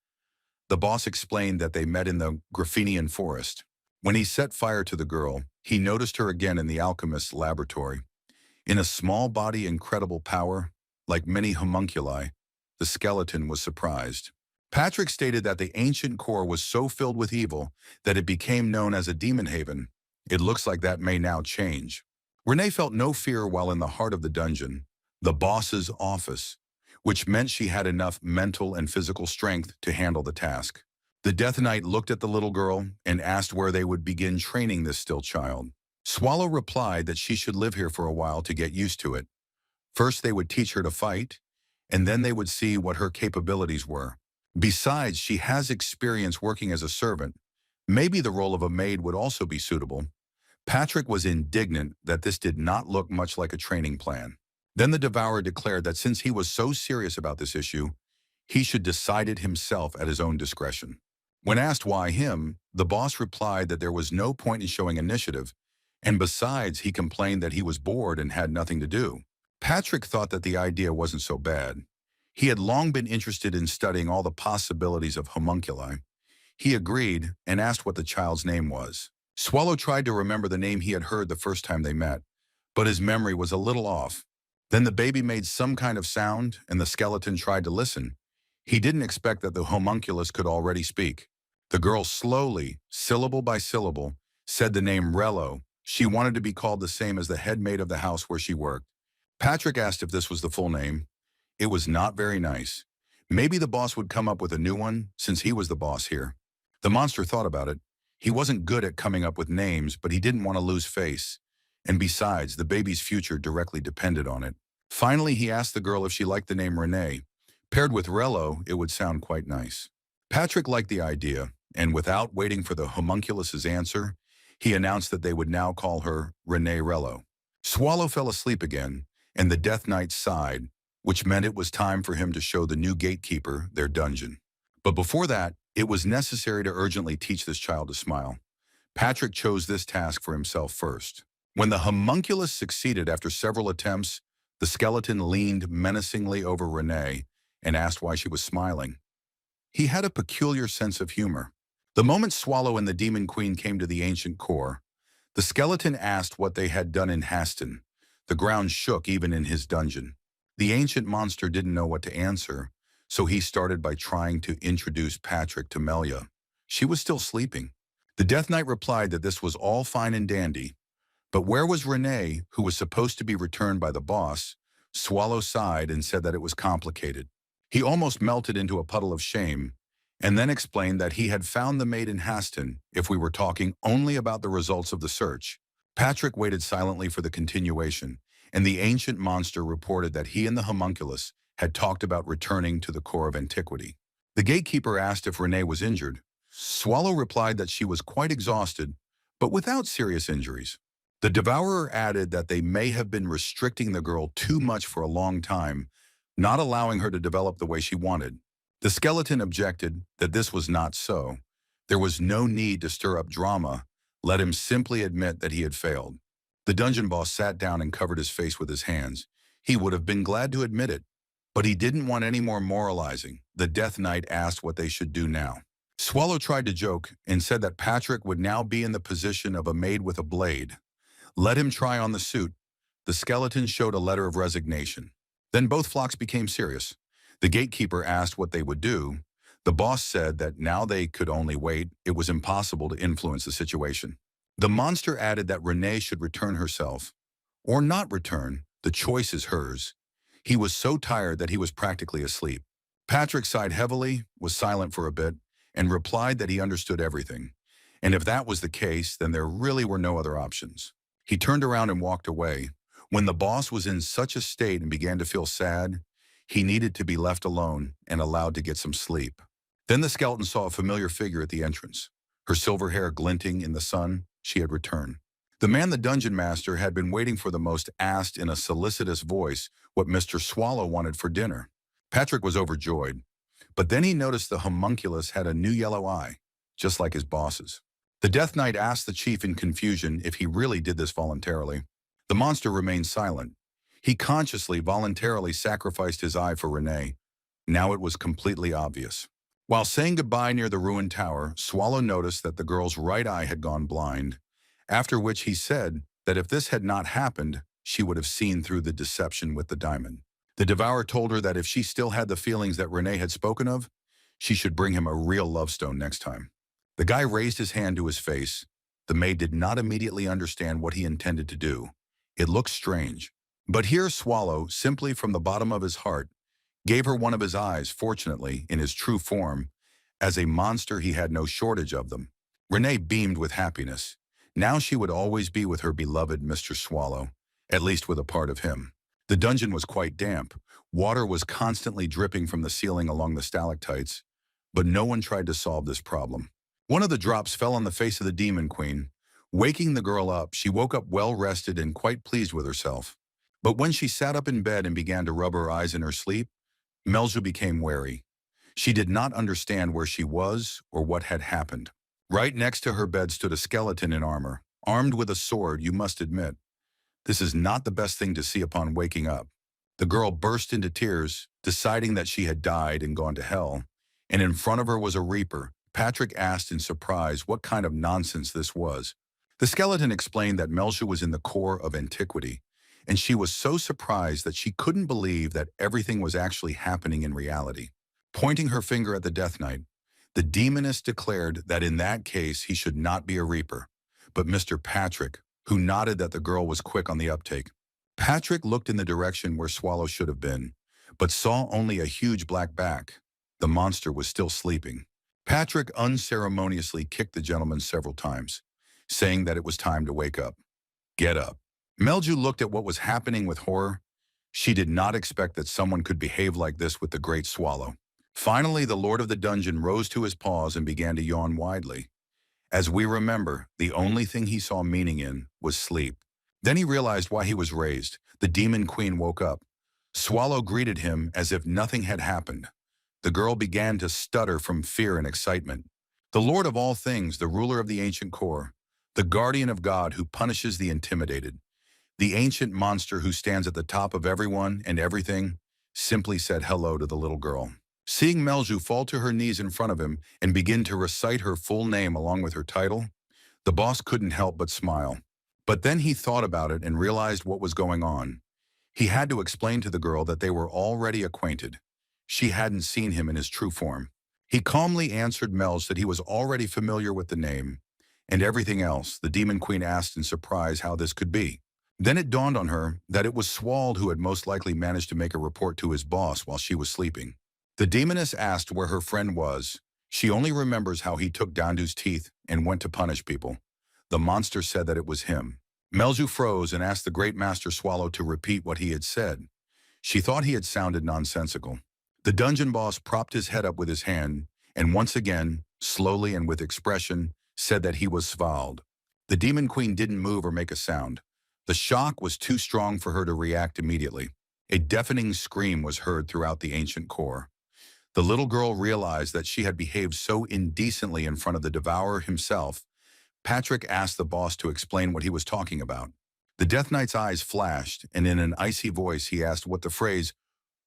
The boss explained that they met in the Graffinian forest. When he set fire to the girl, he noticed her again in the alchemist's laboratory. In a small body, incredible power, like many homunculi, the skeleton was surprised. Patrick stated that the ancient core was so filled with evil that it became known as a demon haven. It looks like that may now change. Renee felt no fear while in the heart of the dungeon, the boss's office, which meant she had enough mental and physical strength to handle the task. The Death Knight looked at the little girl and asked where they would begin training this still child. Swallow replied that she should live here for a while to get used to it. First, they would teach her to fight, and then they would see what her capabilities were. Besides, she has experience working as a servant. Maybe the role of a maid would also be suitable. Patrick was indignant that this did not look much like a training plan. Then the Devourer declared that since he was so serious about this issue, he should decide it himself at his own discretion. When asked why him, the boss replied that there was no point in showing initiative, and besides, he complained that he was bored and had nothing to do. Patrick thought that the idea wasn't so bad. He had long been interested in studying all the possibilities of homunculi. He agreed and asked what the child's name was. Swallow tried to remember the name he had heard the first time they met, but his memory was a little off. Then the baby made some kind of sound, and the skeleton tried to listen. He didn't expect that the homunculus could already speak. The girl slowly, syllable by syllable, said the name Rello. She wanted to be called the same as the head maid of the house where she worked. Patrick asked if this was the full name. It was not very nice. Maybe the boss would come up with a new one, since he was the boss here. The monster thought about it. He wasn't good at coming up with names, but he didn't want to lose face. And besides, the baby's future directly depended on it. Finally, he asked the girl if she liked the name Renee. Paired with Rello, it would sound quite nice. Patrick liked the idea, and without waiting for the homunculus's answer, he announced that they would now call her Renee Rello. Swallow fell asleep again, and the Death Knight sighed, which meant it was time for him to show the new gatekeeper their dungeon. But before that, it was necessary to urgently teach this child to smile. Patrick chose this task for himself first. When the homunculus succeeded after several attempts, the skeleton leaned menacingly over Renee and asked why she was smiling. He had a peculiar sense of humor. The moment Swallow and the Demon Queen came to the ancient core, the skeleton asked what they had done in Haston. The ground shook even in his dungeon. The ancient monster didn't know what to answer, so he started by trying to introduce Patrick to Melia. She was still sleeping. The Death Knight replied that this was all fine and dandy, but where was Renee, who was supposed to be returned by the boss? Swallow sighed and said that it was complicated. He almost melted into a puddle of shame, and then explained that he had found the maid in Haston if we were talking only about the results of the search. Patrick waited silently for the continuation, and the ancient monster reported that he and the homunculus had talked about returning to the core of antiquity. The gatekeeper asked if Renee was injured. Swallow replied that she was quite exhausted, but without serious injuries. The devourer added that they may have been restricting the girl too much for a long time, not allowing her to develop the way she wanted. The skeleton objected that this was not so. There was no need to stir up drama. Let him simply admit that he had failed. The dungeon boss sat down and covered his face with his hands. He would have been glad to admit it, but he didn't want any more moralizing. The Death Knight asked what they should do now. Swallow tried to joke and said that Patrick would now be in the position of a maid with a blade. Let him try on the suit. The skeleton showed a letter of resignation. Then both flocks became serious. The gatekeeper asked what they would do. The boss said that now they could only wait. It was impossible to influence the situation. The monster added that Renee should return herself. Or not return, the choice is hers. He was so tired that he was practically asleep. Patrick sighed heavily, was silent for a bit, and replied that he understood everything. And if that was the case, then there really were no other options. He turned around and walked away. When the boss was in such a state and began to feel sad, he needed to be left alone and allowed to get some sleep. Then the skeleton saw a familiar figure at the entrance. Her silver hair glinting in the sun, she had returned. The man, the dungeon master, had been waiting for the most, asked in a solicitous voice what Mr. Swallow wanted for dinner. Patrick was overjoyed, but then he noticed the homunculus had a new yellow eye, just like his boss's. The Death Knight asked the chief in confusion if he really did this voluntarily. The monster remained silent. He consciously, voluntarily sacrificed his eye for Renee. Now it was completely obvious. While saying goodbye near the ruined tower, Swallow noticed that the girl's right eye had gone blind, after which he said that if this had not happened, she would have seen through the deception with the diamond. The devourer told her that if she still had the feelings that Renee had spoken of, she should bring him a real love stone next time. The guy raised his hand to his face. The maid did not immediately understand what he intended to do. It looked strange. But here Swallow, simply from the bottom of his heart, gave her one of his eyes, fortunately, in his true form. As a monster, he had no shortage of them. Renee beamed with happiness. Now she would always be with her beloved Mr. Swallow, at least with a part of him. The dungeon was quite damp. Water was constantly dripping from the ceiling along the stalactites, but no one tried to solve this problem. One of the drops fell on the face of the Demon Queen. Waking the girl up, she woke up well-rested and quite pleased with herself. But when she sat up in bed and began to rub her eyes in her sleep, Melju became wary. She did not understand where she was or what had happened. Right next to her bed stood a skeleton in armor, armed with a sword, you must admit. This is not the best thing to see upon waking up. The girl burst into tears, deciding that she had died and gone to hell, and in front of her was a reaper. Patrick asked in surprise what kind of nonsense this was. The skeleton explained that Melju was in the core of antiquity, and she was so surprised that she couldn't believe that everything was actually happening in reality. Pointing her finger at the Death Knight, the demoness declared that in that case he should not be a reaper, but Mr. Patrick, who nodded that the girl was quick on the uptake. Patrick looked in the direction where Swallow should have been, but saw only a huge black back. The monster was still sleeping. Patrick unceremoniously kicked the gentleman several times, saying that it was time to wake up. Get up. Melju looked at what was happening with horror. She did not expect that someone could behave like this with the great Swallow. Finally, the lord of the dungeon rose to his paws and began to yawn widely. As we remember, the only thing he saw meaning in was sleep. Then he realized why he was raised. The Demon Queen woke up. Swallow greeted him as if nothing had happened. The girl began to stutter from fear and excitement. The Lord of all things, the ruler of the ancient core, the guardian of God who punishes the intimidated, the ancient monster who stands at the top of everyone and everything, simply said hello to the little girl. Seeing Melju fall to her knees in front of him and begin to recite her full name along with her title, the boss couldn't help but smile. But then he thought about it and realized what was going on. He had to explain to the girl that they were already acquainted. She hadn't seen him in his true form. He calmly answered Melj that he was already familiar with the name and everything else. The Demon Queen asked in surprise how this could be. Then it dawned on her that it was Swald who had most likely managed to make a report to his boss while she was sleeping. The demoness asked where her friend was. She only remembers how he took Dandu's teeth and went to punish people. The monster said that it was him. Melju froze and asked the great master Swallow to repeat what he had said. She thought he had sounded nonsensical. The dungeon boss propped his head up with his hand and once again, slowly and with expression, said that he was Svald. The Demon Queen didn't move or make a sound. The shock was too strong for her to react immediately. A deafening scream was heard throughout the ancient core. The little girl realized that she had behaved so indecently in front of the devourer himself. Patrick asked the boss to explain what he was talking about. The Death Knight's eyes flashed, and in an icy voice he asked what the phrase,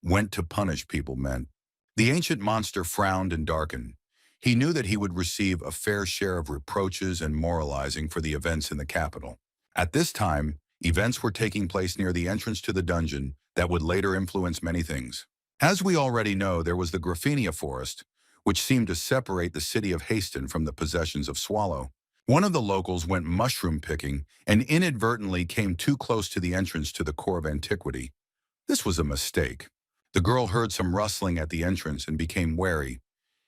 "went to punish people" meant. The ancient monster frowned and darkened. He knew that he would receive a fair share of reproaches and moralizing for the events in the capital. At this time, events were taking place near the entrance to the dungeon that would later influence many things. As we already know, there was the Graphinia forest, which seemed to separate the city of Haston from the possessions of Swallow. One of the locals went mushroom picking and inadvertently came too close to the entrance to the core of antiquity. This was a mistake. The girl heard some rustling at the entrance and became wary.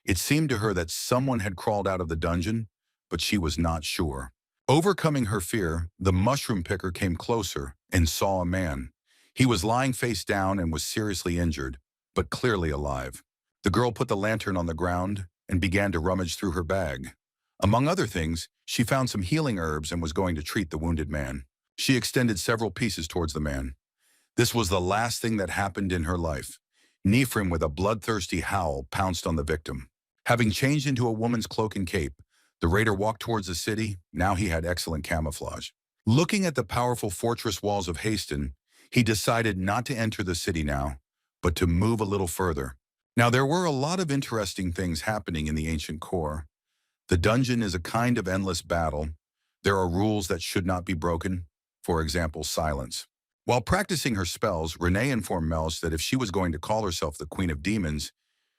It seemed to her that someone had crawled out of the dungeon, but she was not sure. Overcoming her fear, the mushroom picker came closer and saw a man. He was lying face down and was seriously injured, but clearly alive. The girl put the lantern on the ground and began to rummage through her bag. Among other things, she found some healing herbs and was going to treat the wounded man. She extended several pieces towards the man. This was the last thing that happened in her life. Nephrim, with a bloodthirsty howl, pounced on the victim. Having changed into a woman's cloak and cape, the raider walked towards the city. Now he had excellent camouflage. Looking at the powerful fortress walls of Haston, he decided not to enter the city now, but to move a little further. Now there were a lot of interesting things happening in the ancient core. The dungeon is a kind of endless battle. There are rules that should not be broken, for example, silence. While practicing her spells, Renee informed Melch that if she was going to call herself the Queen of Demons,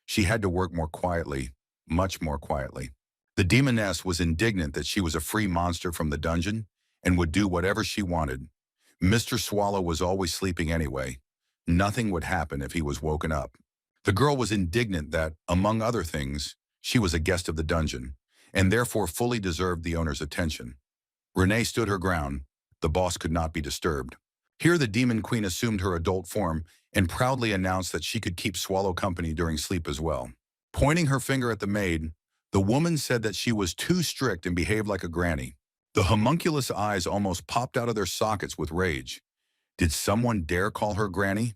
she had to work more quietly, much more quietly. The demoness was indignant that she was a free monster from the dungeon and would do whatever she wanted. Mr. Swallow was always sleeping anyway. Nothing would happen if he was woken up. The girl was indignant that, among other things, she was a guest of the dungeon, and therefore fully deserved the owner's attention. Renee stood her ground. The boss could not be disturbed. Here the Demon Queen assumed her adult form and proudly announced that she could keep Swallow company during sleep as well. Pointing her finger at the maid, the woman said that she was too strict and behaved like a granny. The homunculus eyes almost popped out of their sockets with rage. Did someone dare call her granny?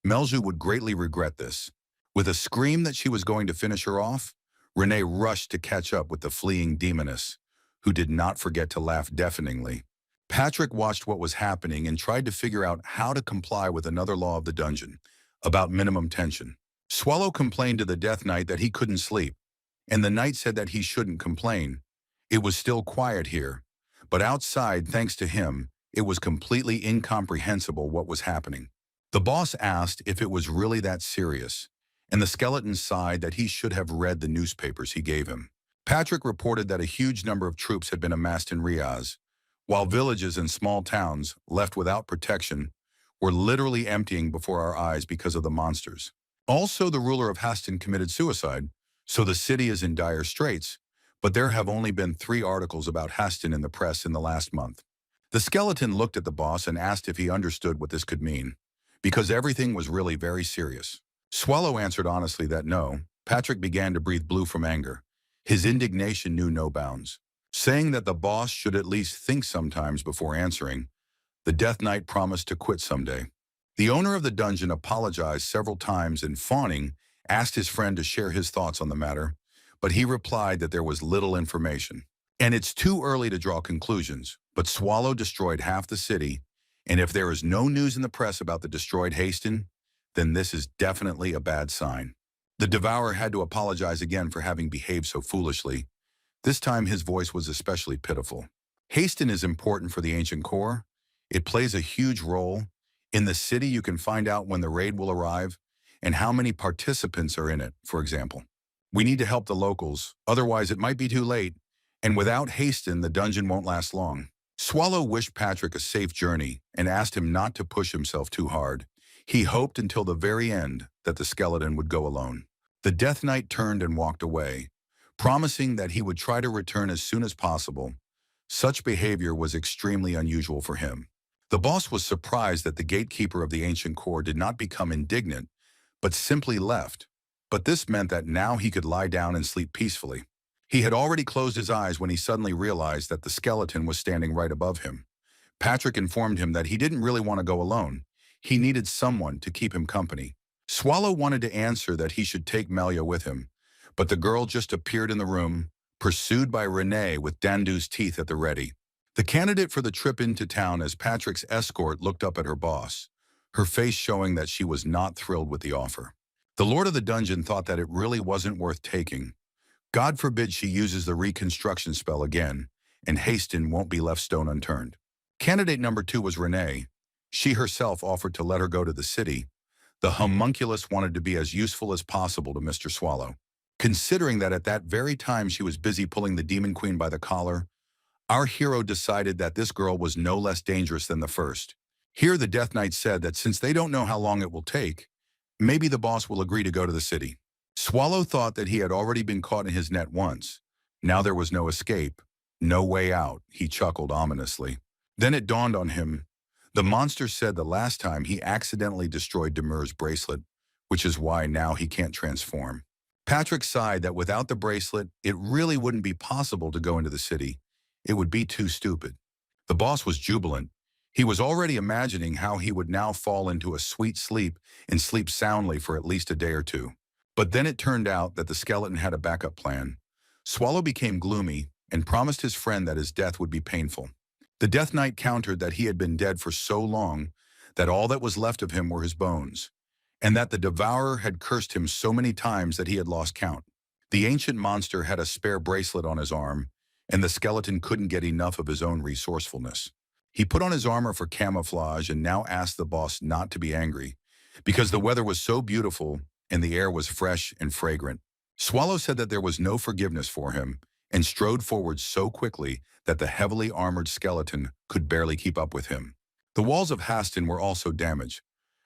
Melju would greatly regret this. With a scream that she was going to finish her off, Renee rushed to catch up with the fleeing demoness, who did not forget to laugh deafeningly. Patrick watched what was happening and tried to figure out how to comply with another law of the dungeon, about minimum tension. Swallow complained to the Death Knight that he couldn't sleep, and the Knight said that he shouldn't complain. It was still quiet here, but outside, thanks to him, it was completely incomprehensible what was happening. The boss asked if it was really that serious, and the skeleton sighed that he should have read the newspapers he gave him. Patrick reported that a huge number of troops had been amassed in Riaz, while villages and small towns, left without protection, were literally emptying before our eyes because of the monsters. Also, the ruler of Haston committed suicide, so the city is in dire straits, but there have only been 3 articles about Haston in the press in the last month. The skeleton looked at the boss and asked if he understood what this could mean, because everything was really very serious. Swallow answered honestly that no. Patrick began to breathe blue from anger. His indignation knew no bounds. Saying that the boss should at least think sometimes before answering, the Death Knight promised to quit someday. The owner of the dungeon apologized several times and, fawning, asked his friend to share his thoughts on the matter, but he replied that there was little information. And it's too early to draw conclusions, but Swallow destroyed half the city, and if there is no news in the press about the destroyed Haston, then this is definitely a bad sign. The Devourer had to apologize again for having behaved so foolishly. This time his voice was especially pitiful. Haston is important for the ancient core. It plays a huge role. In the city you can find out when the raid will arrive and how many participants are in it, for example. We need to help the locals, otherwise it might be too late, and without Haston the dungeon won't last long. Swallow wished Patrick a safe journey and asked him not to push himself too hard. He hoped until the very end that the skeleton would go alone. The Death Knight turned and walked away, promising that he would try to return as soon as possible. Such behavior was extremely unusual for him. The boss was surprised that the gatekeeper of the ancient core did not become indignant, but simply left. But this meant that now he could lie down and sleep peacefully. He had already closed his eyes when he suddenly realized that the skeleton was standing right above him. Patrick informed him that he didn't really want to go alone. He needed someone to keep him company. Swallow wanted to answer that he should take Melia with him, but the girl just appeared in the room, pursued by Renee with Dandu's teeth at the ready. The candidate for the trip into town as Patrick's escort looked up at her boss, her face showing that she was not thrilled with the offer. The Lord of the Dungeon thought that it really wasn't worth taking. God forbid she uses the reconstruction spell again, and Haston won't be left stone unturned. Candidate number 2 was Renee. She herself offered to let her go to the city. The homunculus wanted to be as useful as possible to Mr. Swallow. Considering that at that very time she was busy pulling the Demon Queen by the collar, our hero decided that this girl was no less dangerous than the first. Here the Death Knight said that since they don't know how long it will take, maybe the boss will agree to go to the city. Swallow thought that he had already been caught in his net once. Now there was no escape, no way out, he chuckled ominously. Then it dawned on him. The monster said the last time he accidentally destroyed Demur's bracelet, which is why now he can't transform. Patrick sighed that without the bracelet, it really wouldn't be possible to go into the city. It would be too stupid. The boss was jubilant. He was already imagining how he would now fall into a sweet sleep and sleep soundly for at least a day or two. But then it turned out that the skeleton had a backup plan. Swallow became gloomy and promised his friend that his death would be painful. The Death Knight countered that he had been dead for so long that all that was left of him were his bones, and that the Devourer had cursed him so many times that he had lost count. The ancient monster had a spare bracelet on his arm, and the skeleton couldn't get enough of his own resourcefulness. He put on his armor for camouflage and now asked the boss not to be angry, because the weather was so beautiful and the air was fresh and fragrant. Swallow said that there was no forgiveness for him, and strode forward so quickly that the heavily armored skeleton could barely keep up with him. The walls of Haston were also damaged.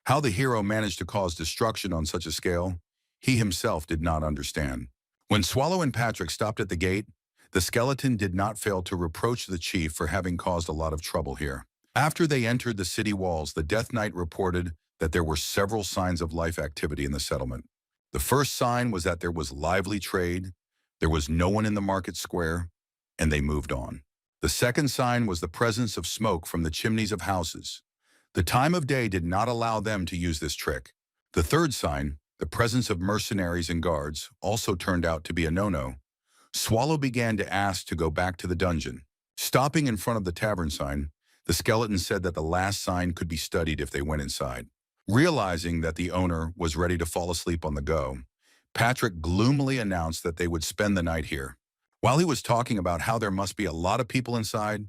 How the hero managed to cause destruction on such a scale, he himself did not understand. When Swallow and Patrick stopped at the gate, the skeleton did not fail to reproach the chief for having caused a lot of trouble here. After they entered the city walls, the Death Knight reported that there were several signs of life activity in the settlement. The first sign was that there was lively trade, there was no one in the market square, and they moved on. The second sign was the presence of smoke from the chimneys of houses. The time of day did not allow them to use this trick. The third sign, the presence of mercenaries and guards, also turned out to be a no-no. Swallow began to ask to go back to the dungeon. Stopping in front of the tavern sign, the skeleton said that the last sign could be studied if they went inside. Realizing that the owner was ready to fall asleep on the go, Patrick gloomily announced that they would spend the night here. While he was talking about how there must be a lot of people inside,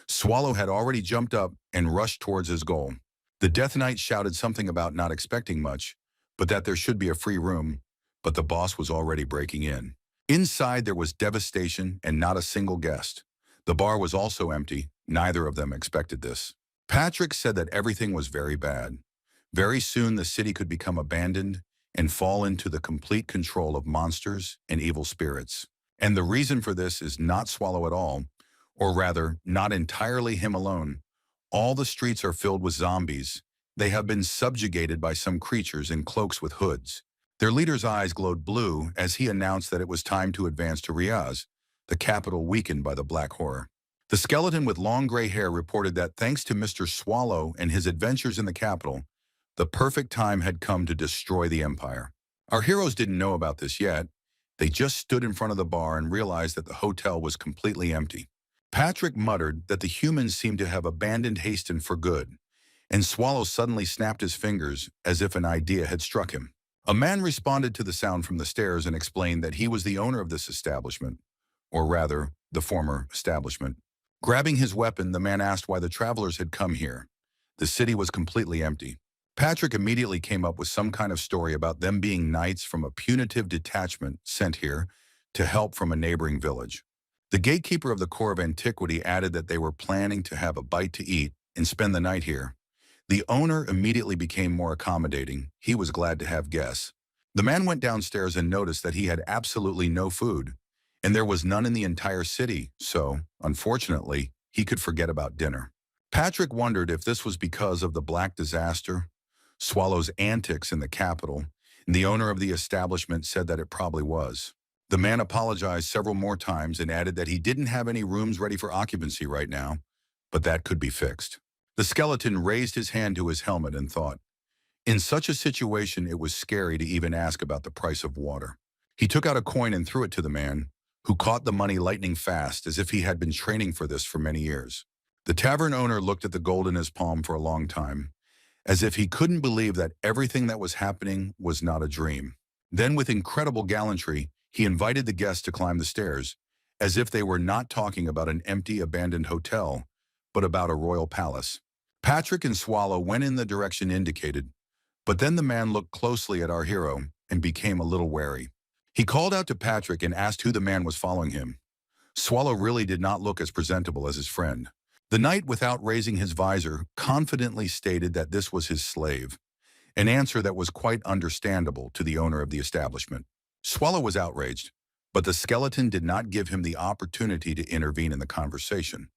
Swallow had already jumped up and rushed towards his goal. The Death Knight shouted something about not expecting much, but that there should be a free room, but the boss was already breaking in. Inside there was devastation and not a single guest. The bar was also empty. Neither of them expected this. Patrick said that everything was very bad. Very soon the city could become abandoned and fall into the complete control of monsters and evil spirits. And the reason for this is not Swallow at all, or rather, not entirely him alone. All the streets are filled with zombies. They have been subjugated by some creatures in cloaks with hoods. Their leader's eyes glowed blue as he announced that it was time to advance to Riaz, the capital weakened by the Black Horror. The skeleton with long gray hair reported that thanks to Mr. Swallow and his adventures in the capital, the perfect time had come to destroy the Empire. Our heroes didn't know about this yet. They just stood in front of the bar and realized that the hotel was completely empty. Patrick muttered that the humans seemed to have abandoned Haston for good, and Swallow suddenly snapped his fingers as if an idea had struck him. A man responded to the sound from the stairs and explained that he was the owner of this establishment, or rather, the former establishment. Grabbing his weapon, the man asked why the travelers had come here. The city was completely empty. Patrick immediately came up with some kind of story about them being knights from a punitive detachment sent here to help from a neighboring village. The gatekeeper of the Core of Antiquity added that they were planning to have a bite to eat and spend the night here. The owner immediately became more accommodating. He was glad to have guests. The man went downstairs and noticed that he had absolutely no food, and there was none in the entire city, so, unfortunately, he could forget about dinner. Patrick wondered if this was because of the Black Disaster, Swallow's antics in the capital, and the owner of the establishment said that it probably was. The man apologized several more times and added that he didn't have any rooms ready for occupancy right now, but that could be fixed. The skeleton raised his hand to his helmet and thought, in such a situation, it was scary to even ask about the price of water. He took out a coin and threw it to the man, who caught the money lightning fast as if he had been training for this for many years. The tavern owner looked at the gold in his palm for a long time, as if he couldn't believe that everything that was happening was not a dream. Then, with incredible gallantry, he invited the guests to climb the stairs, as if they were not talking about an empty, abandoned hotel, but about a royal palace. Patrick and Swallow went in the direction indicated, but then the man looked closely at our hero and became a little wary. He called out to Patrick and asked who the man was following him. Swallow really did not look as presentable as his friend. The knight, without raising his visor, confidently stated that this was his slave, an answer that was quite understandable to the owner of the establishment. Swallow was outraged, but the skeleton did not give him the opportunity to intervene in the conversation.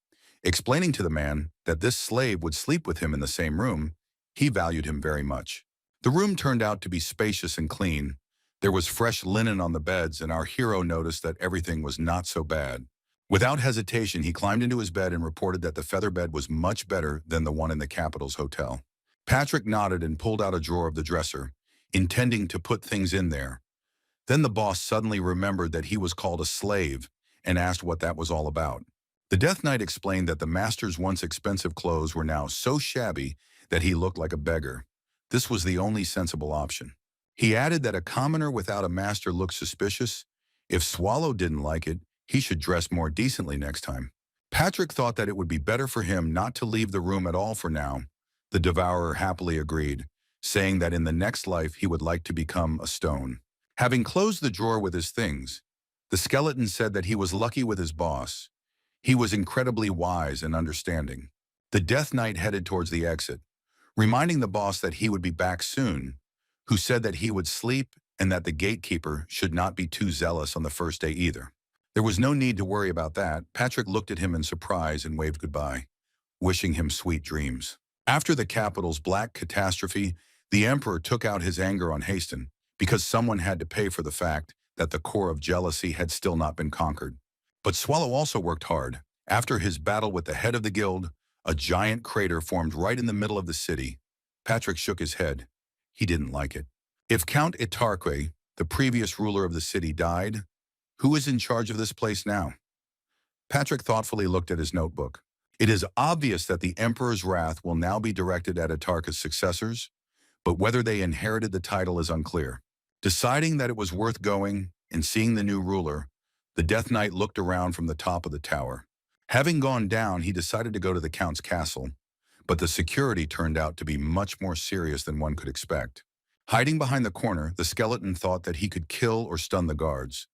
Explaining to the man that this slave would sleep with him in the same room, he valued him very much. The room turned out to be spacious and clean. There was fresh linen on the beds, and our hero noticed that everything was not so bad. Without hesitation, he climbed into his bed and reported that the feather bed was much better than the one in the capital's hotel. Patrick nodded and pulled out a drawer of the dresser, intending to put things in there. Then the boss suddenly remembered that he was called a slave and asked what that was all about. The Death Knight explained that the master's once expensive clothes were now so shabby that he looked like a beggar. This was the only sensible option. He added that a commoner without a master looked suspicious. If Swallow didn't like it, he should dress more decently next time. Patrick thought that it would be better for him not to leave the room at all for now. The Devourer happily agreed, saying that in the next life he would like to become a stone. Having closed the drawer with his things, the skeleton said that he was lucky with his boss. He was incredibly wise and understanding. The Death Knight headed towards the exit, reminding the boss that he would be back soon, who said that he would sleep and that the gatekeeper should not be too zealous on the first day either. There was no need to worry about that. Patrick looked at him in surprise and waved goodbye, wishing him sweet dreams. After the capital's black catastrophe, the Emperor took out his anger on Haston because someone had to pay for the fact that the core of jealousy had still not been conquered. But Swallow also worked hard. After his battle with the head of the guild, a giant crater formed right in the middle of the city. Patrick shook his head. He didn't like it. If Count Itarque, the previous ruler of the city, died, who is in charge of this place now? Patrick thoughtfully looked at his notebook. It is obvious that the Emperor's wrath will now be directed at Itarque's successors, but whether they inherited the title is unclear. Deciding that it was worth going and seeing the new ruler, the Death Knight looked around from the top of the tower. Having gone down, he decided to go to the Count's castle, but the security turned out to be much more serious than one could expect. Hiding behind the corner, the skeleton thought that he could kill or stun the guards,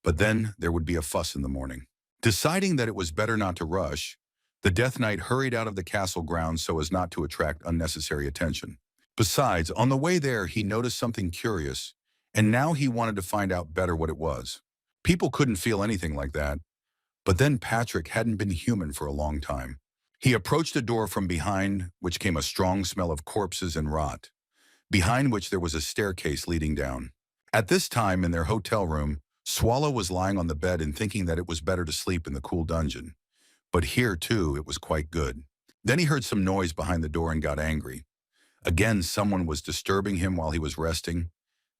but then there would be a fuss in the morning. Deciding that it was better not to rush, the Death Knight hurried out of the castle grounds so as not to attract unnecessary attention. Besides, on the way there, he noticed something curious, and now he wanted to find out better what it was. People couldn't feel anything like that, but then Patrick hadn't been human for a long time. He approached a door from behind, which came a strong smell of corpses and rot, behind which there was a staircase leading down. At this time, in their hotel room, Swallow was lying on the bed and thinking that it was better to sleep in the cool dungeon. But here, too, it was quite good. Then he heard some noise behind the door and got angry. Again, someone was disturbing him while he was resting.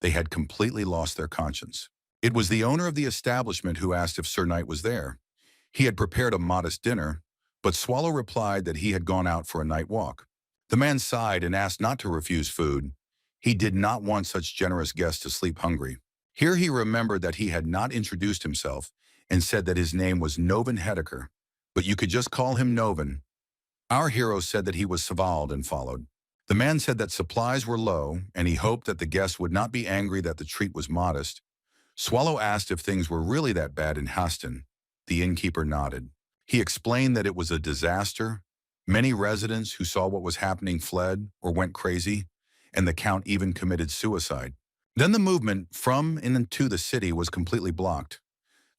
They had completely lost their conscience. It was the owner of the establishment who asked if Sir Knight was there. He had prepared a modest dinner, but Swallow replied that he had gone out for a night walk. The man sighed and asked not to refuse food. He did not want such generous guests to sleep hungry. Here he remembered that he had not introduced himself and said that his name was Novan Hedeker, but you could just call him Novan. Our hero said that he was Savald and followed. The man said that supplies were low, and he hoped that the guests would not be angry that the treat was modest. Swallow asked if things were really that bad in Haston. The innkeeper nodded. He explained that it was a disaster. Many residents who saw what was happening fled or went crazy, and the Count even committed suicide. Then the movement from and to the city was completely blocked.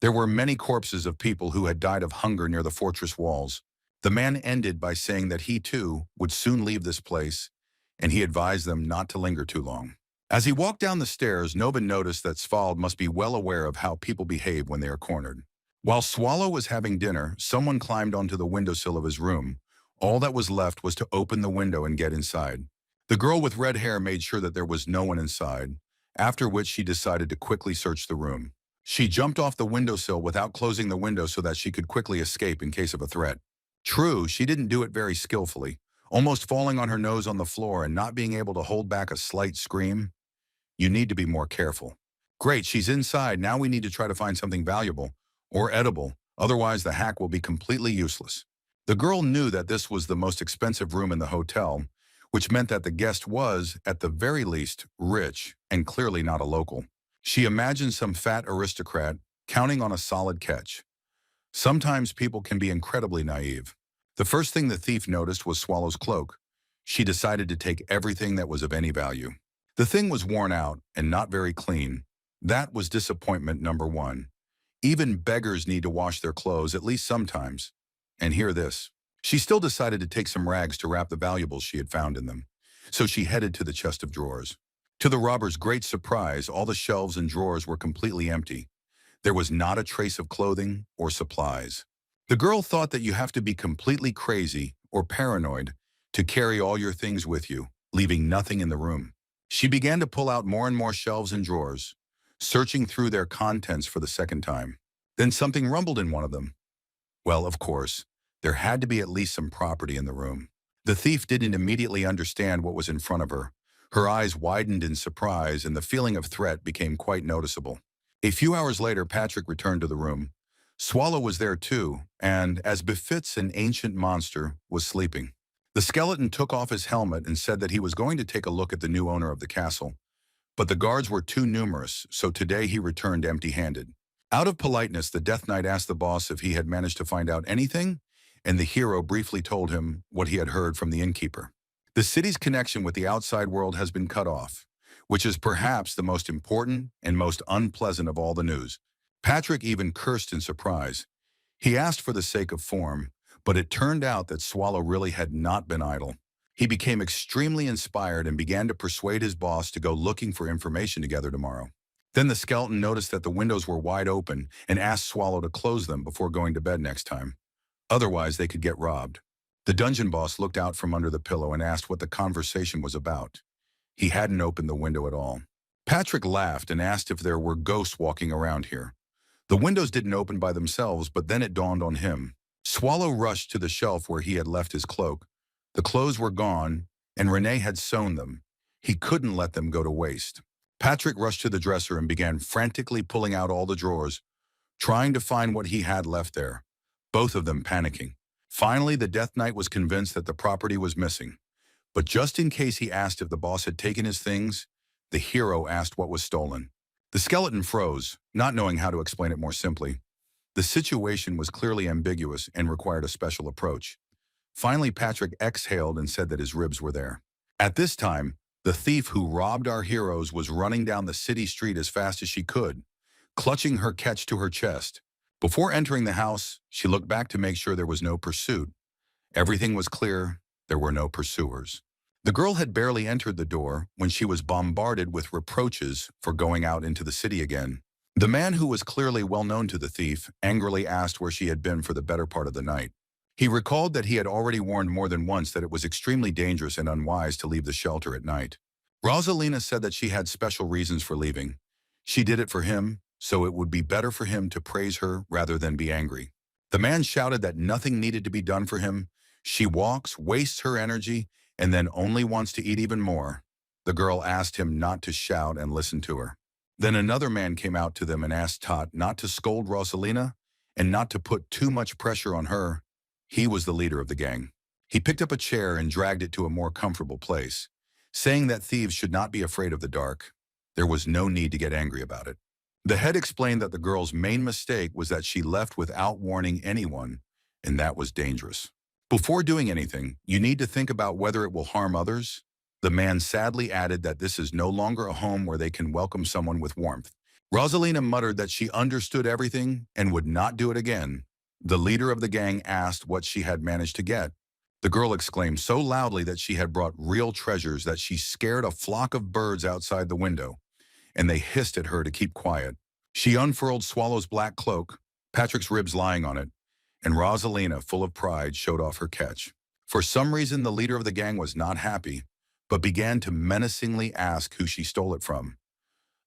There were many corpses of people who had died of hunger near the fortress walls. The man ended by saying that he, too, would soon leave this place, and he advised them not to linger too long. As he walked down the stairs, Nobin noticed that Svald must be well aware of how people behave when they are cornered. While Swallow was having dinner, someone climbed onto the windowsill of his room. All that was left was to open the window and get inside. The girl with red hair made sure that there was no one inside, after which she decided to quickly search the room. She jumped off the windowsill without closing the window so that she could quickly escape in case of a threat. True, she didn't do it very skillfully, almost falling on her nose on the floor and not being able to hold back a slight scream. You need to be more careful. Great, she's inside. Now we need to try to find something valuable or edible. Otherwise, the hack will be completely useless. The girl knew that this was the most expensive room in the hotel, which meant that the guest was, at the very least, rich and clearly not a local. She imagined some fat aristocrat counting on a solid catch. Sometimes people can be incredibly naive. The first thing the thief noticed was Swallow's cloak. She decided to take everything that was of any value. The thing was worn out and not very clean. That was disappointment number one. Even beggars need to wash their clothes at least sometimes. And hear this. She still decided to take some rags to wrap the valuables she had found in them. So she headed to the chest of drawers. To the robber's great surprise, all the shelves and drawers were completely empty. There was not a trace of clothing or supplies. The girl thought that you have to be completely crazy or paranoid to carry all your things with you, leaving nothing in the room. She began to pull out more and more shelves and drawers, searching through their contents for the second time. Then something rumbled in one of them. Well, of course, there had to be at least some property in the room. The thief didn't immediately understand what was in front of her. Her eyes widened in surprise, and the feeling of threat became quite noticeable. A few hours later, Patrick returned to the room. Swallow was there too, and, as befits an ancient monster, was sleeping. The skeleton took off his helmet and said that he was going to take a look at the new owner of the castle. But the guards were too numerous, so today he returned empty-handed. Out of politeness, the Death Knight asked the boss if he had managed to find out anything, and the hero briefly told him what he had heard from the innkeeper. The city's connection with the outside world has been cut off, which is perhaps the most important and most unpleasant of all the news. Patrick even cursed in surprise. He asked for the sake of form, but it turned out that Swallow really had not been idle. He became extremely inspired and began to persuade his boss to go looking for information together tomorrow. Then the skeleton noticed that the windows were wide open and asked Swallow to close them before going to bed next time. Otherwise, they could get robbed. The dungeon boss looked out from under the pillow and asked what the conversation was about. He hadn't opened the window at all. Patrick laughed and asked if there were ghosts walking around here. The windows didn't open by themselves, but then it dawned on him. Swallow rushed to the shelf where he had left his cloak. The clothes were gone, and Renee had sewn them. He couldn't let them go to waste. Patrick rushed to the dresser and began frantically pulling out all the drawers, trying to find what he had left there, both of them panicking. Finally, the Death Knight was convinced that the property was missing. But just in case he asked if the boss had taken his things, the hero asked what was stolen. The skeleton froze, not knowing how to explain it more simply. The situation was clearly ambiguous and required a special approach. Finally, Patrick exhaled and said that his ribs were there. At this time, the thief who robbed our heroes was running down the city street as fast as she could, clutching her catch to her chest. Before entering the house, she looked back to make sure there was no pursuit. Everything was clear. There were no pursuers. The girl had barely entered the door when she was bombarded with reproaches for going out into the city again. The man, who was clearly well known to the thief, angrily asked where she had been for the better part of the night. He recalled that he had already warned more than once that it was extremely dangerous and unwise to leave the shelter at night. Rosalina said that she had special reasons for leaving. She did it for him, so it would be better for him to praise her rather than be angry. The man shouted that nothing needed to be done for him. She walks, wastes her energy, and then only wants to eat even more. The girl asked him not to shout and listen to her. Then another man came out to them and asked Tot not to scold Rosalina and not to put too much pressure on her. He was the leader of the gang. He picked up a chair and dragged it to a more comfortable place, saying that thieves should not be afraid of the dark. There was no need to get angry about it. The head explained that the girl's main mistake was that she left without warning anyone, and that was dangerous. Before doing anything, you need to think about whether it will harm others. The man sadly added that this is no longer a home where they can welcome someone with warmth. Rosalina muttered that she understood everything and would not do it again. The leader of the gang asked what she had managed to get. The girl exclaimed so loudly that she had brought real treasures that she scared a flock of birds outside the window, and they hissed at her to keep quiet. She unfurled Swallow's black cloak, Patrick's ribs lying on it, and Rosalina, full of pride, showed off her catch. For some reason, the leader of the gang was not happy, but began to menacingly ask who she stole it from.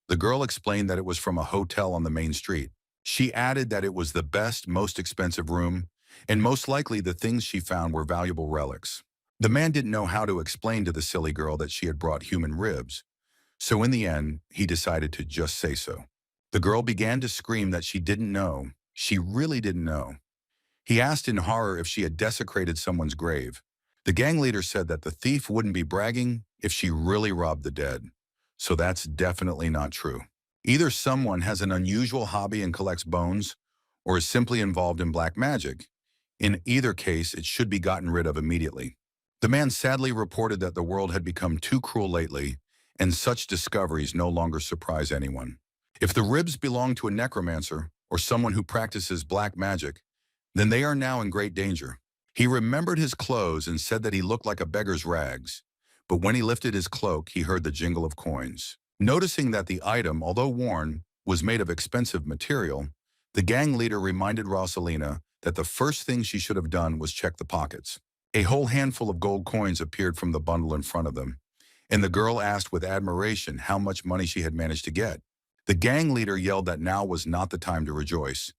The girl explained that it was from a hotel on the main street. She added that it was the best, most expensive room, and most likely the things she found were valuable relics. The man didn't know how to explain to the silly girl that she had brought human ribs, so in the end, he decided to just say so. The girl began to scream that she didn't know. She really didn't know. He asked in horror if she had desecrated someone's grave. The gang leader said that the thief wouldn't be bragging if she really robbed the dead. So that's definitely not true. Either someone has an unusual hobby and collects bones, or is simply involved in black magic. In either case, it should be gotten rid of immediately. The man sadly reported that the world had become too cruel lately, and such discoveries no longer surprise anyone. If the ribs belong to a necromancer or someone who practices black magic, then they are now in great danger. He remembered his clothes and said that he looked like a beggar's rags, but when he lifted his cloak, he heard the jingle of coins. Noticing that the item, although worn, was made of expensive material, the gang leader reminded Rosalina that the first thing she should have done was check the pockets. A whole handful of gold coins appeared from the bundle in front of them, and the girl asked with admiration how much money she had managed to get. The gang leader yelled that now was not the time to rejoice.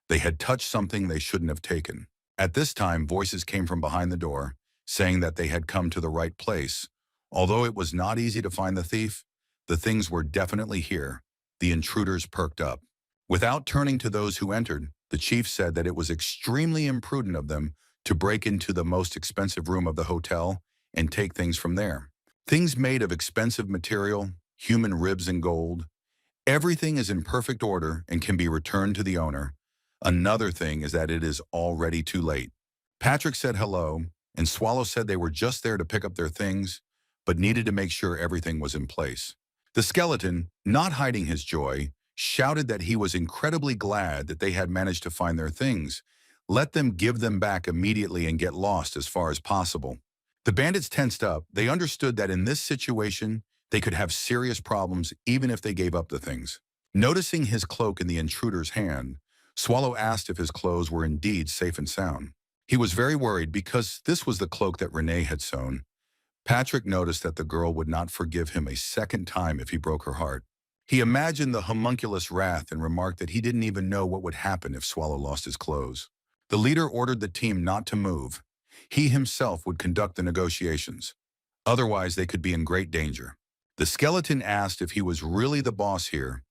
They had touched something they shouldn't have taken. At this time, voices came from behind the door, saying that they had come to the right place. Although it was not easy to find the thief, the things were definitely here. The intruders perked up. Without turning to those who entered, the chief said that it was extremely imprudent of them to break into the most expensive room of the hotel and take things from there. Things made of expensive material, human ribs and gold. Everything is in perfect order and can be returned to the owner. Another thing is that it is already too late. Patrick said hello, and Swallow said they were just there to pick up their things, but needed to make sure everything was in place. The skeleton, not hiding his joy, shouted that he was incredibly glad that they had managed to find their things. Let them give them back immediately and get lost as far as possible. The bandits tensed up. They understood that in this situation, they could have serious problems even if they gave up the things. Noticing his cloak in the intruder's hand, Swallow asked if his clothes were indeed safe and sound. He was very worried because this was the cloak that Renee had sewn. Patrick noticed that the girl would not forgive him a second time if he broke her heart. He imagined the homunculus wrath and remarked that he didn't even know what would happen if Swallow lost his clothes. The leader ordered the team not to move. He himself would conduct the negotiations. Otherwise, they could be in great danger. The skeleton asked if he was really the boss here.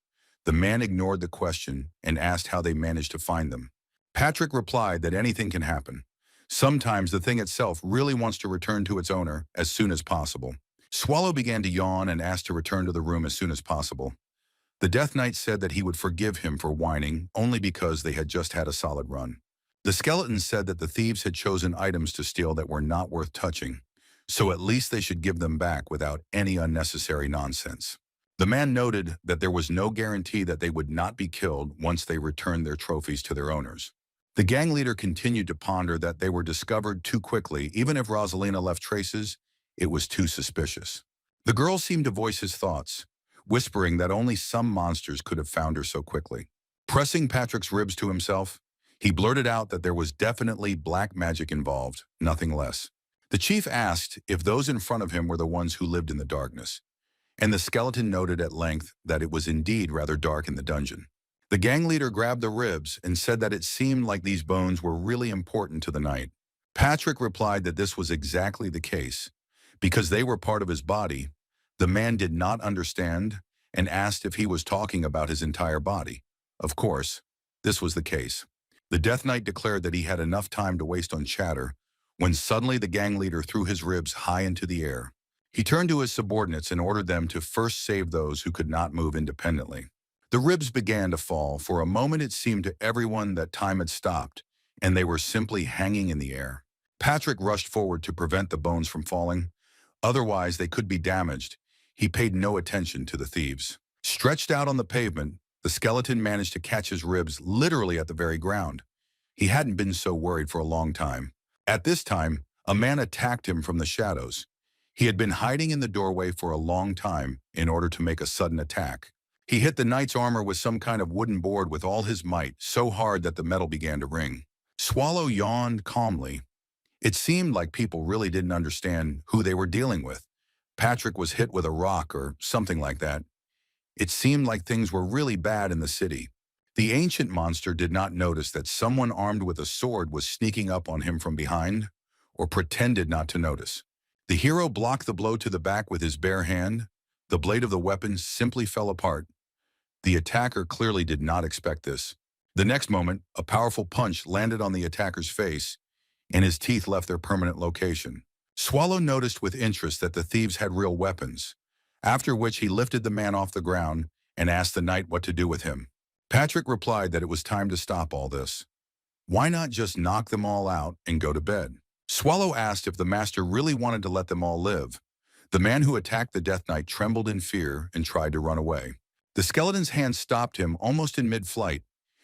The man ignored the question and asked how they managed to find them. Patrick replied that anything can happen. Sometimes the thing itself really wants to return to its owner as soon as possible. Swallow began to yawn and asked to return to the room as soon as possible. The Death Knight said that he would forgive him for whining only because they had just had a solid run. The skeleton said that the thieves had chosen items to steal that were not worth touching, so at least they should give them back without any unnecessary nonsense. The man noted that there was no guarantee that they would not be killed once they returned their trophies to their owners. The gang leader continued to ponder that they were discovered too quickly. Even if Rosalina left traces, it was too suspicious. The girl seemed to voice his thoughts, whispering that only some monsters could have found her so quickly. Pressing Patrick's ribs to himself, he blurted out that there was definitely black magic involved, nothing less. The chief asked if those in front of him were the ones who lived in the darkness, and the skeleton noted at length that it was indeed rather dark in the dungeon. The gang leader grabbed the ribs and said that it seemed like these bones were really important to the knight. Patrick replied that this was exactly the case. Because they were part of his body, the man did not understand and asked if he was talking about his entire body. Of course, this was the case. The Death Knight declared that he had enough time to waste on chatter when suddenly the gang leader threw his ribs high into the air. He turned to his subordinates and ordered them to first save those who could not move independently. The ribs began to fall. For a moment it seemed to everyone that time had stopped, and they were simply hanging in the air. Patrick rushed forward to prevent the bones from falling. Otherwise, they could be damaged. He paid no attention to the thieves. Stretched out on the pavement, the skeleton managed to catch his ribs literally at the very ground. He hadn't been so worried for a long time. At this time, A man attacked him from the shadows. He had been hiding in the doorway for a long time in order to make a sudden attack. He hit the knight's armor with some kind of wooden board with all his might, so hard that the metal began to ring. Swallow yawned calmly. It seemed like people really didn't understand who they were dealing with. Patrick was hit with a rock or something like that. It seemed like things were really bad in the city. The ancient monster did not notice that someone armed with a sword was sneaking up on him from behind, or pretended not to notice. The hero blocked the blow to the back with his bare hand. The blade of the weapon simply fell apart. The attacker clearly did not expect this. The next moment, a powerful punch landed on the attacker's face, and his teeth left their permanent location. Swallow noticed with interest that the thieves had real weapons, after which he lifted the man off the ground and asked the knight what to do with him. Patrick replied that it was time to stop all this. Why not just knock them all out and go to bed? Swallow asked if the master really wanted to let them all live. The man who attacked the Death Knight trembled in fear and tried to run away. The skeleton's hand stopped him almost in mid-flight.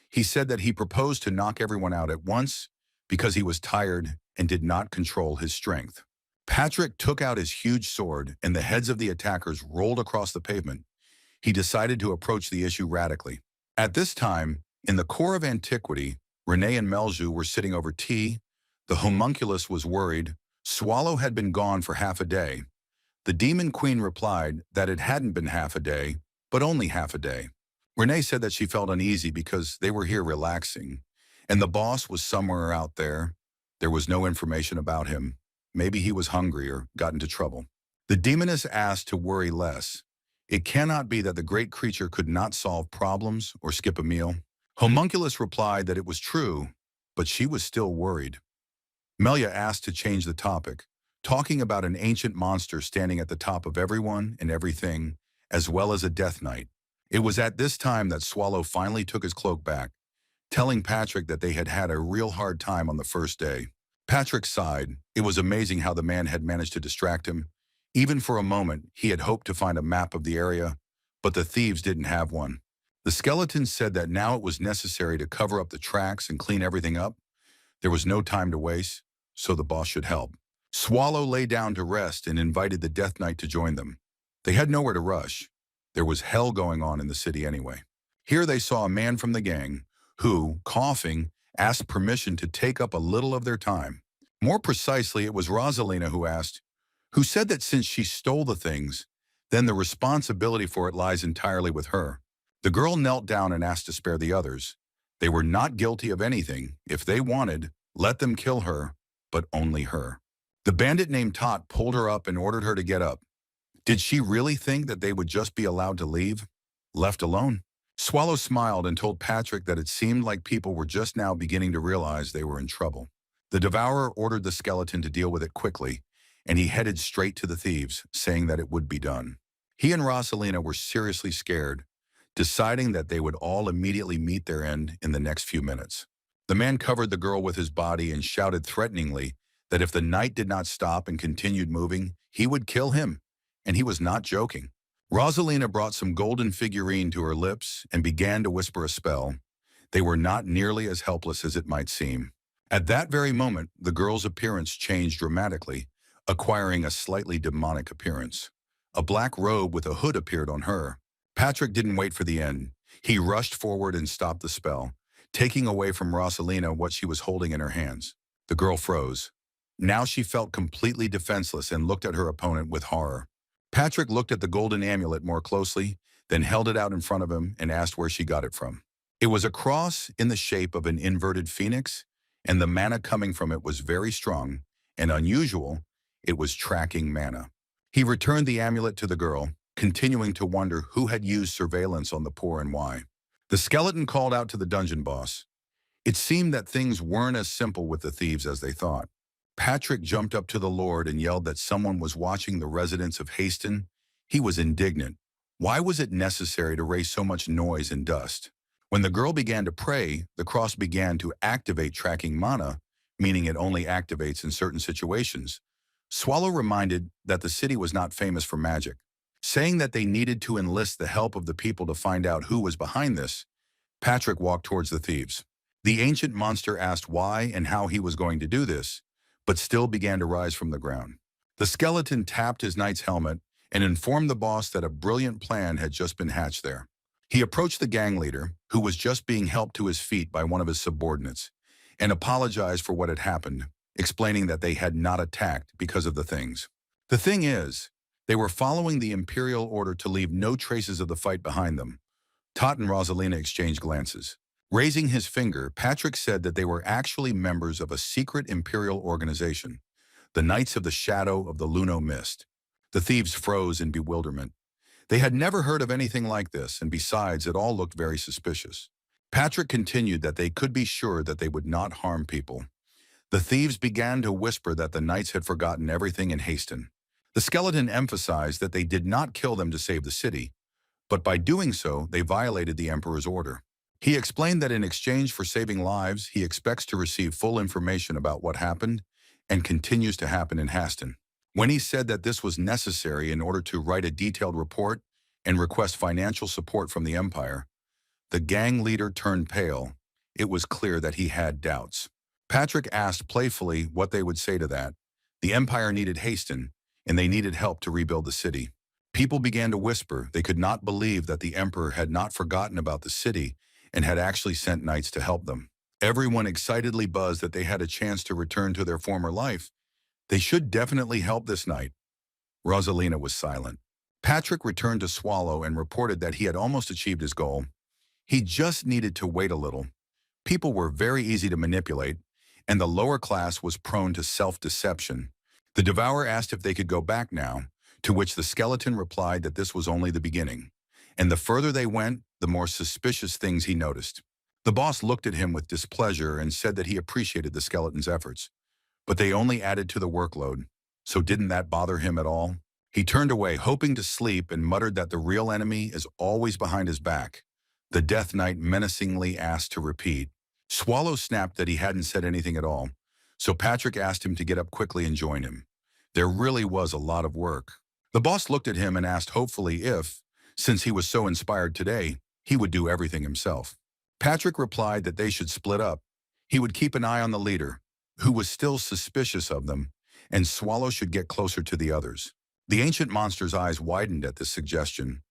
He said that he proposed to knock everyone out at once because he was tired and did not control his strength. Patrick took out his huge sword and the heads of the attackers rolled across the pavement. He decided to approach the issue radically. At this time, in the core of antiquity, Renee and Melju were sitting over tea. The homunculus was worried. Swallow had been gone for half a day. The demon queen replied that it hadn't been half a day, but only half a day. Renee said that she felt uneasy because they were here relaxing, and the boss was somewhere out there. There was no information about him. Maybe he was hungry or got into trouble. The demoness asked to worry less. It cannot be that the great creature could not solve problems or skip a meal. Homunculus replied that it was true, but she was still worried. Melia asked to change the topic, talking about an ancient monster standing at the top of everyone and everything, as well as a Death Knight. It was at this time that Swallow finally took his cloak back, telling Patrick that they had had a real hard time on the first day. Patrick sighed. It was amazing how the man had managed to distract him. Even for a moment, he had hoped to find a map of the area, but the thieves didn't have one. The skeleton said that now it was necessary to cover up the tracks and clean everything up. There was no time to waste, so the boss should help. Swallow lay down to rest and invited the Death Knight to join them. They had nowhere to rush. There was hell going on in the city anyway. Here they saw a man from the gang who, coughing, asked permission to take up a little of their time. More precisely, it was Rosalina who asked, who said that since she stole the things, then the responsibility for it lies entirely with her. The girl knelt down and asked to spare the others. They were not guilty of anything. If they wanted, let them kill her, but only her. The bandit named Tot pulled her up and ordered her to get up. Did she really think that they would just be allowed to leave? Left alone? Swallow smiled and told Patrick that it seemed like people were just now beginning to realize they were in trouble. The Devourer ordered the skeleton to deal with it quickly, and he headed straight to the thieves, saying that it would be done. He and Rosalina were seriously scared, deciding that they would all immediately meet their end in the next few minutes. The man covered the girl with his body and shouted threateningly that if the knight did not stop and continued moving, he would kill him, and he was not joking. Rosalina brought some golden figurine to her lips and began to whisper a spell. They were not nearly as helpless as it might seem. At that very moment, the girl's appearance changed dramatically, acquiring a slightly demonic appearance. A black robe with a hood appeared on her. Patrick didn't wait for the end. He rushed forward and stopped the spell, taking away from Rosalina what she was holding in her hands. The girl froze. Now she felt completely defenseless and looked at her opponent with horror. Patrick looked at the golden amulet more closely, then held it out in front of him and asked where she got it from. It was a cross in the shape of an inverted phoenix, and the mana coming from it was very strong and unusual. It was tracking mana. He returned the amulet to the girl, continuing to wonder who had used surveillance on the poor and why. The skeleton called out to the dungeon boss. It seemed that things weren't as simple with the thieves as they thought. Patrick jumped up to the Lord and yelled that someone was watching the residents of Haston. He was indignant. Why was it necessary to raise so much noise and dust? When the girl began to pray, the cross began to activate tracking mana, meaning it only activates in certain situations. Swallow reminded that the city was not famous for magic. Saying that they needed to enlist the help of the people to find out who was behind this, Patrick walked towards the thieves. The ancient monster asked why and how he was going to do this, but still began to rise from the ground. The skeleton tapped his knight's helmet and informed the boss that a brilliant plan had just been hatched there. He approached the gang leader, who was just being helped to his feet by one of his subordinates, and apologized for what had happened, explaining that they had not attacked because of the things. The thing is, they were following the imperial order to leave no traces of the fight behind them. Tot and Rosalina exchanged glances. Raising his finger, Patrick said that they were actually members of a secret imperial organization, the Knights of the Shadow of the Luno Mist. The thieves froze in bewilderment. They had never heard of anything like this, and besides, it all looked very suspicious. Patrick continued that they could be sure that they would not harm people. The thieves began to whisper that the knights had forgotten everything and hastened. The skeleton emphasized that they did not kill them to save the city, but by doing so, they violated the emperor's order. He explained that in exchange for saving lives, he expects to receive full information about what happened and continues to happen in Haston. When he said that this was necessary in order to write a detailed report and request financial support from the Empire, the gang leader turned pale. It was clear that he had doubts. Patrick asked playfully what they would say to that. The Empire needed Haston, and they needed help to rebuild the city. People began to whisper they could not believe that the Emperor had not forgotten about the city and had actually sent knights to help them. Everyone excitedly buzzed that they had a chance to return to their former life. They should definitely help this knight. Rosalina was silent. Patrick returned to Swallow and reported that he had almost achieved his goal. He just needed to wait a little. People were very easy to manipulate, and the lower class was prone to self-deception. The Devourer asked if they could go back now, to which the skeleton replied that this was only the beginning. And the further they went, the more suspicious things he noticed. The boss looked at him with displeasure and said that he appreciated the skeleton's efforts. But they only added to the workload, so didn't that bother him at all? He turned away, hoping to sleep, and muttered that the real enemy is always behind his back. The Death Knight menacingly asked to repeat. Swallow snapped that he hadn't said anything at all, so Patrick asked him to get up quickly and join him. There really was a lot of work. The boss looked at him and asked hopefully if, since he was so inspired today, he would do everything himself. Patrick replied that they should split up. He would keep an eye on the leader, who was still suspicious of them, and Swallow should get closer to the others. The ancient monster's eyes widened at this suggestion.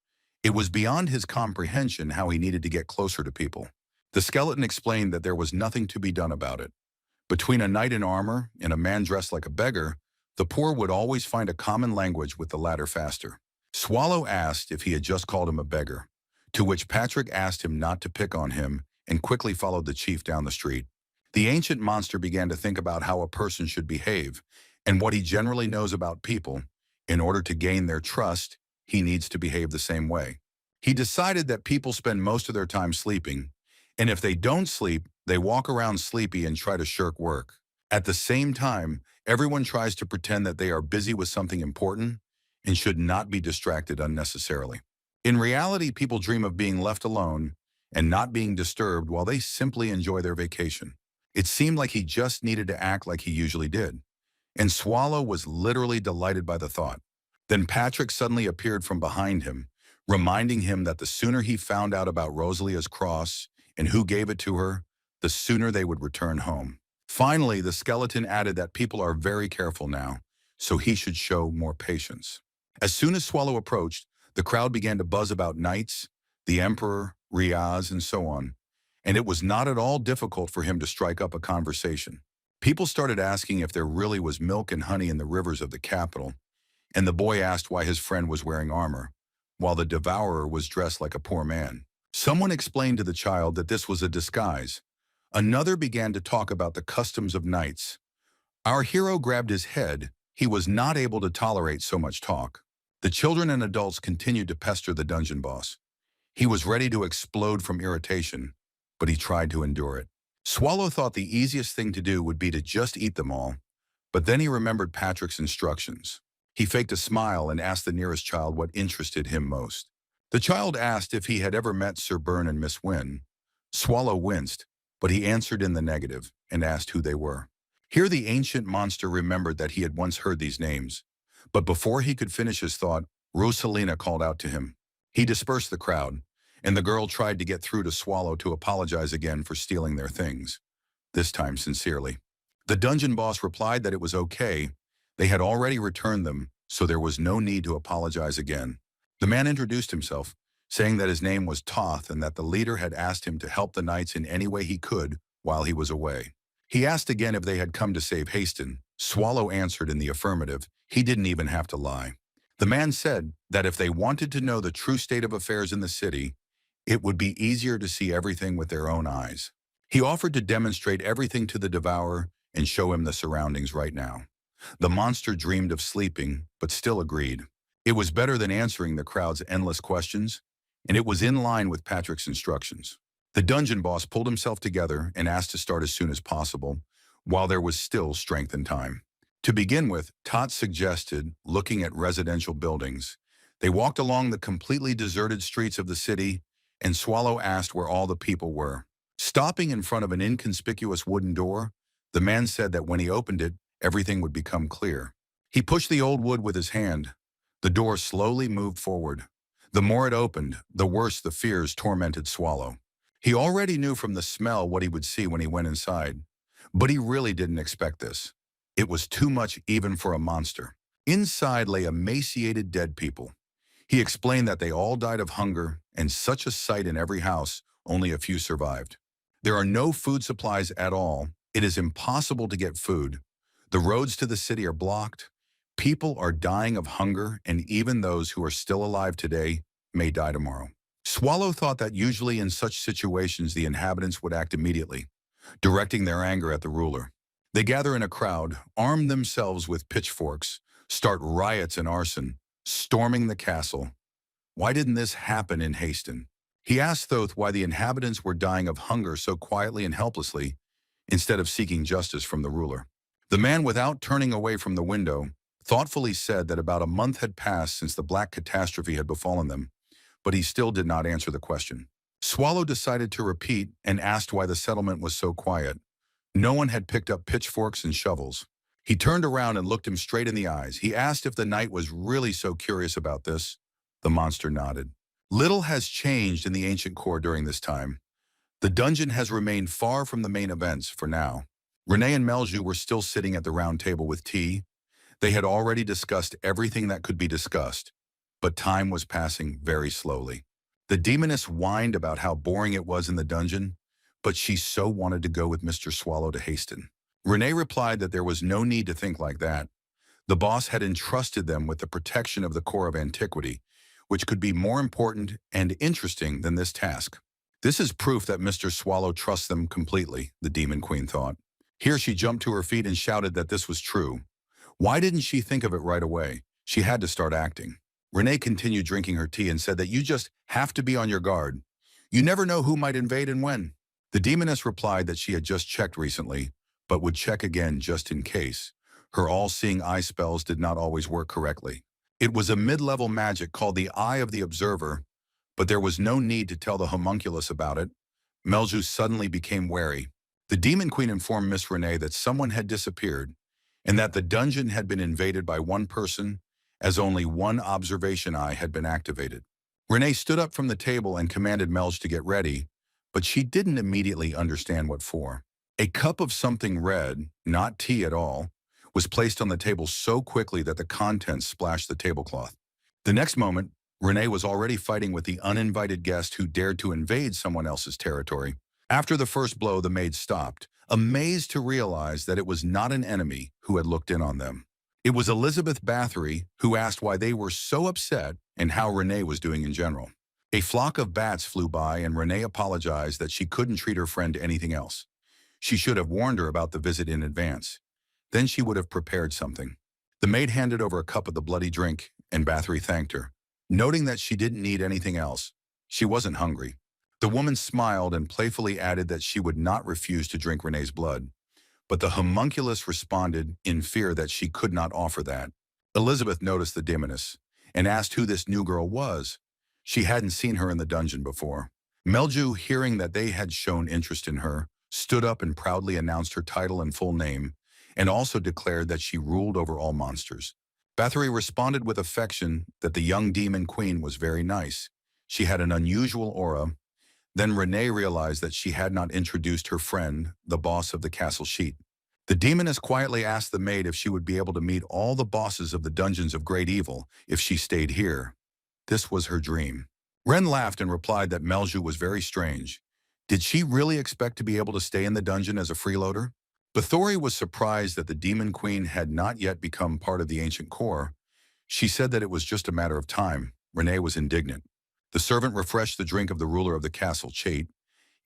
It was beyond his comprehension how he needed to get closer to people. The skeleton explained that there was nothing to be done about it. Between a knight in armor and a man dressed like a beggar, the poor would always find a common language with the latter faster. Swallow asked if he had just called him a beggar, to which Patrick asked him not to pick on him and quickly followed the chief down the street. The ancient monster began to think about how a person should behave and what he generally knows about people. In order to gain their trust, he needs to behave the same way. He decided that people spend most of their time sleeping, and if they don't sleep, they walk around sleepy and try to shirk work. At the same time, everyone tries to pretend that they are busy with something important and should not be distracted unnecessarily. In reality, people dream of being left alone and not being disturbed while they simply enjoy their vacation. It seemed like he just needed to act like he usually did, and Swallow was literally delighted by the thought. Then Patrick suddenly appeared from behind him, reminding him that the sooner he found out about Rosalia's cross and who gave it to her, the sooner they would return home. Finally, the skeleton added that people are very careful now, so he should show more patience. As soon as Swallow approached, the crowd began to buzz about knights, the emperor, Riaz, and so on, and it was not at all difficult for him to strike up a conversation. People started asking if there really was milk and honey in the rivers of the capital, and the boy asked why his friend was wearing armor, while the devourer was dressed like a poor man. Someone explained to the child that this was a disguise. Another began to talk about the customs of knights. Our hero grabbed his head. He was not able to tolerate so much talk. The children and adults continued to pester the dungeon boss. He was ready to explode from irritation, but he tried to endure it. Swallow thought the easiest thing to do would be to just eat them all, but then he remembered Patrick's instructions. He faked a smile and asked the nearest child what interested him most. The child asked if he had ever met Sir Byrne and Miss Wynne. Swallow winced, but he answered in the negative and asked who they were. Here the ancient monster remembered that he had once heard these names, but before he could finish his thought, Rosalina called out to him. He dispersed the crowd, and the girl tried to get through to Swallow to apologize again for stealing their things, this time sincerely. The dungeon boss replied that it was okay. They had already returned them, so there was no need to apologize again. The man introduced himself, saying that his name was Toth and that the leader had asked him to help the knights in any way he could while he was away. He asked again if they had come to save Haston. Swallow answered in the affirmative. He didn't even have to lie. The man said that if they wanted to know the true state of affairs in the city, it would be easier to see everything with their own eyes. He offered to demonstrate everything to the devourer and show him the surroundings right now. The monster dreamed of sleeping, but still agreed. It was better than answering the crowd's endless questions, and it was in line with Patrick's instructions. The dungeon boss pulled himself together and asked to start as soon as possible, while there was still strength and time. To begin with, Tot suggested looking at residential buildings. They walked along the completely deserted streets of the city, and Swallow asked where all the people were. Stopping in front of an inconspicuous wooden door, the man said that when he opened it, everything would become clear. He pushed the old wood with his hand. The door slowly moved forward. The more it opened, the worse the fears tormented Swallow. He already knew from the smell what he would see when he went inside, but he really didn't expect this. It was too much even for a monster. Inside lay emaciated dead people. He explained that they all died of hunger, and such a sight in every house, only a few survived. There are no food supplies at all. It is impossible to get food. The roads to the city are blocked. People are dying of hunger, and even those who are still alive today may die tomorrow. Swallow thought that usually in such situations the inhabitants would act immediately, directing their anger at the ruler. They gather in a crowd, arm themselves with pitchforks, start riots and arson, storming the castle. Why didn't this happen in Haston? He asked Thoth why the inhabitants were dying of hunger so quietly and helplessly, instead of seeking justice from the ruler. The man, without turning away from the window, thoughtfully said that about a month had passed since the black catastrophe had befallen them, but he still did not answer the question. Swallow decided to repeat and asked why the settlement was so quiet. No one had picked up pitchforks and shovels. He turned around and looked him straight in the eyes. He asked if the knight was really so curious about this. The monster nodded. Little has changed in the ancient core during this time. The dungeon has remained far from the main events for now. Renee and Melju were still sitting at the round table with tea. They had already discussed everything that could be discussed, but time was passing very slowly. The demoness whined about how boring it was in the dungeon, but she so wanted to go with Mr. Swallow to Haston. Renee replied that there was no need to think like that. The boss had entrusted them with the protection of the core of antiquity, which could be more important and interesting than this task. This is proof that Mr. Swallow trusts them completely, the Demon Queen thought. Here she jumped to her feet and shouted that this was true. Why didn't she think of it right away? She had to start acting. Renee continued drinking her tea and said that you just have to be on your guard. You never know who might invade and when. The demoness replied that she had just checked recently, but would check again just in case. Her all-seeing eye spells did not always work correctly. It was a mid-level magic called the Eye of the Observer, but there was no need to tell the homunculus about it. Melju suddenly became wary. The Demon Queen informed Miss Renee that someone had disappeared, and that the dungeon had been invaded by one person, as only one observation eye had been activated. Renee stood up from the table and commanded Melj to get ready, but she didn't immediately understand what for. A cup of something red, not tea at all, was placed on the table so quickly that the contents splashed the tablecloth. The next moment, Renee was already fighting with the uninvited guest who dared to invade someone else's territory. After the first blow, the maid stopped, amazed to realize that it was not an enemy who had looked in on them. It was Elizabeth Bathory who asked why they were so upset and how Renee was doing in general. A flock of bats flew by and Renee apologized that she couldn't treat her friend to anything else. She should have warned her about the visit in advance. Then she would have prepared something. The maid handed over a cup of the bloody drink, and Bathory thanked her. Noting that she didn't need anything else, she wasn't hungry. The woman smiled and playfully added that she would not refuse to drink Renee's blood. But the homunculus responded in fear that she could not offer that. Elizabeth noticed the demoness and asked who this new girl was. She hadn't seen her in the dungeon before. Melju, hearing that they had shown interest in her, stood up and proudly announced her title and full name, and also declared that she ruled over all monsters. Bathory responded with affection that the young demon queen was very nice. She had an unusual aura. Then Renee realized that she had not introduced her friend, the boss of the castle sheet. The demoness quietly asked the maid if she would be able to meet all the bosses of the dungeons of great evil if she stayed here. This was her dream. Ren laughed and replied that Melju was very strange. Did she really expect to be able to stay in the dungeon as a freeloader? Bathory was surprised that the demon queen had not yet become part of the ancient core. She said that it was just a matter of time. Renee was indignant. The servant refreshed the drink of the ruler of the castle, Chait,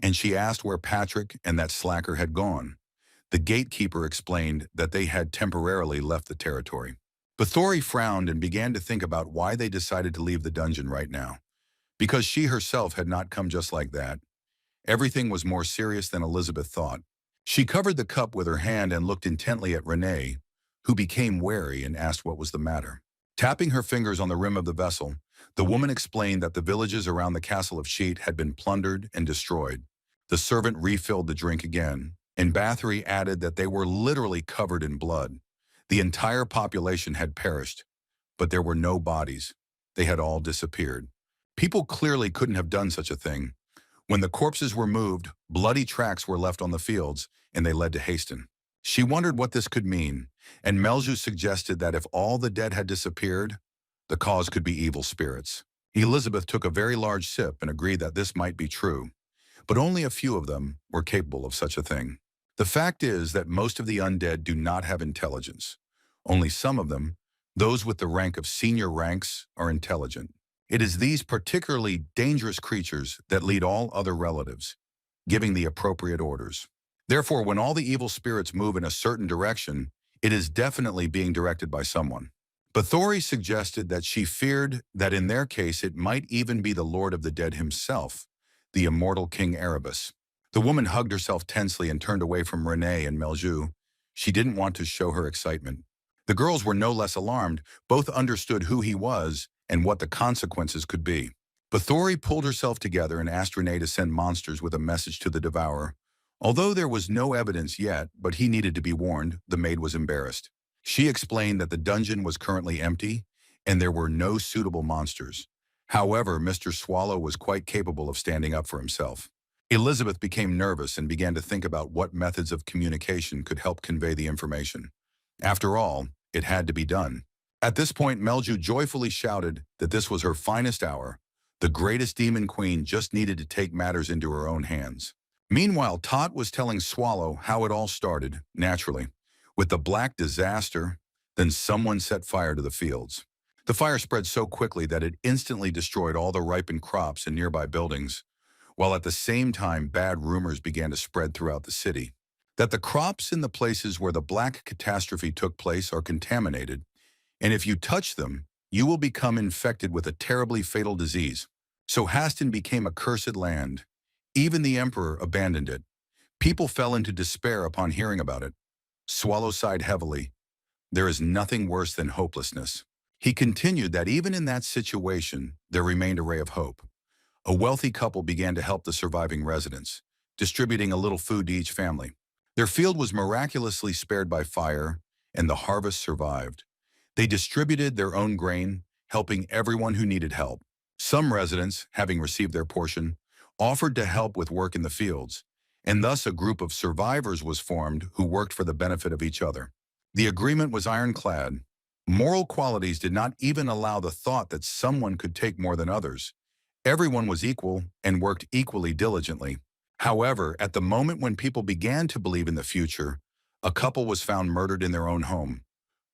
and she asked where Patrick and that slacker had gone. The gatekeeper explained that they had temporarily left the territory. Bathory frowned and began to think about why they decided to leave the dungeon right now. Because she herself had not come just like that. Everything was more serious than Elizabeth thought. She covered the cup with her hand and looked intently at Renee, who became wary and asked what was the matter. Tapping her fingers on the rim of the vessel, the woman explained that the villages around the castle of Sheet had been plundered and destroyed. The servant refilled the drink again, and Bathory added that they were literally covered in blood. The entire population had perished, but there were no bodies. They had all disappeared. People clearly couldn't have done such a thing. When the corpses were moved, bloody tracks were left on the fields, and they led to Haston. She wondered what this could mean, and Melju suggested that if all the dead had disappeared, the cause could be evil spirits. Elizabeth took a very large sip and agreed that this might be true, but only a few of them were capable of such a thing. The fact is that most of the undead do not have intelligence. Only some of them, those with the rank of senior ranks, are intelligent. It is these particularly dangerous creatures that lead all other relatives, giving the appropriate orders. Therefore, when all the evil spirits move in a certain direction, it is definitely being directed by someone. Bathory suggested that she feared that in their case it might even be the Lord of the Dead himself, the immortal King Erebus. The woman hugged herself tensely and turned away from Renee and Melju. She didn't want to show her excitement. The girls were no less alarmed. Both understood who he was and what the consequences could be. Bathory pulled herself together and asked Renee to send monsters with a message to the Devourer. Although there was no evidence yet, but he needed to be warned, the maid was embarrassed. She explained that the dungeon was currently empty and there were no suitable monsters. However, Mr. Swallow was quite capable of standing up for himself. Elizabeth became nervous and began to think about what methods of communication could help convey the information. After all, it had to be done. At this point, Melju joyfully shouted that this was her finest hour. The greatest demon queen just needed to take matters into her own hands. Meanwhile, Tot was telling Swallow how it all started, naturally, with the black disaster. Then someone set fire to the fields. The fire spread so quickly that it instantly destroyed all the ripened crops and nearby buildings, while at the same time bad rumors began to spread throughout the city. That the crops in the places where the black catastrophe took place are contaminated, and if you touch them, you will become infected with a terribly fatal disease. So Haston became a cursed land. Even the emperor abandoned it. People fell into despair upon hearing about it. Swallow sighed heavily. There is nothing worse than hopelessness. He continued that even in that situation, there remained a ray of hope. A wealthy couple began to help the surviving residents, distributing a little food to each family. Their field was miraculously spared by fire, and the harvest survived. They distributed their own grain, helping everyone who needed help. Some residents, having received their portion, offered to help with work in the fields, and thus a group of survivors was formed who worked for the benefit of each other. The agreement was ironclad. Moral qualities did not even allow the thought that someone could take more than others. Everyone was equal and worked equally diligently. However, at the moment when people began to believe in the future, a couple was found murdered in their own home.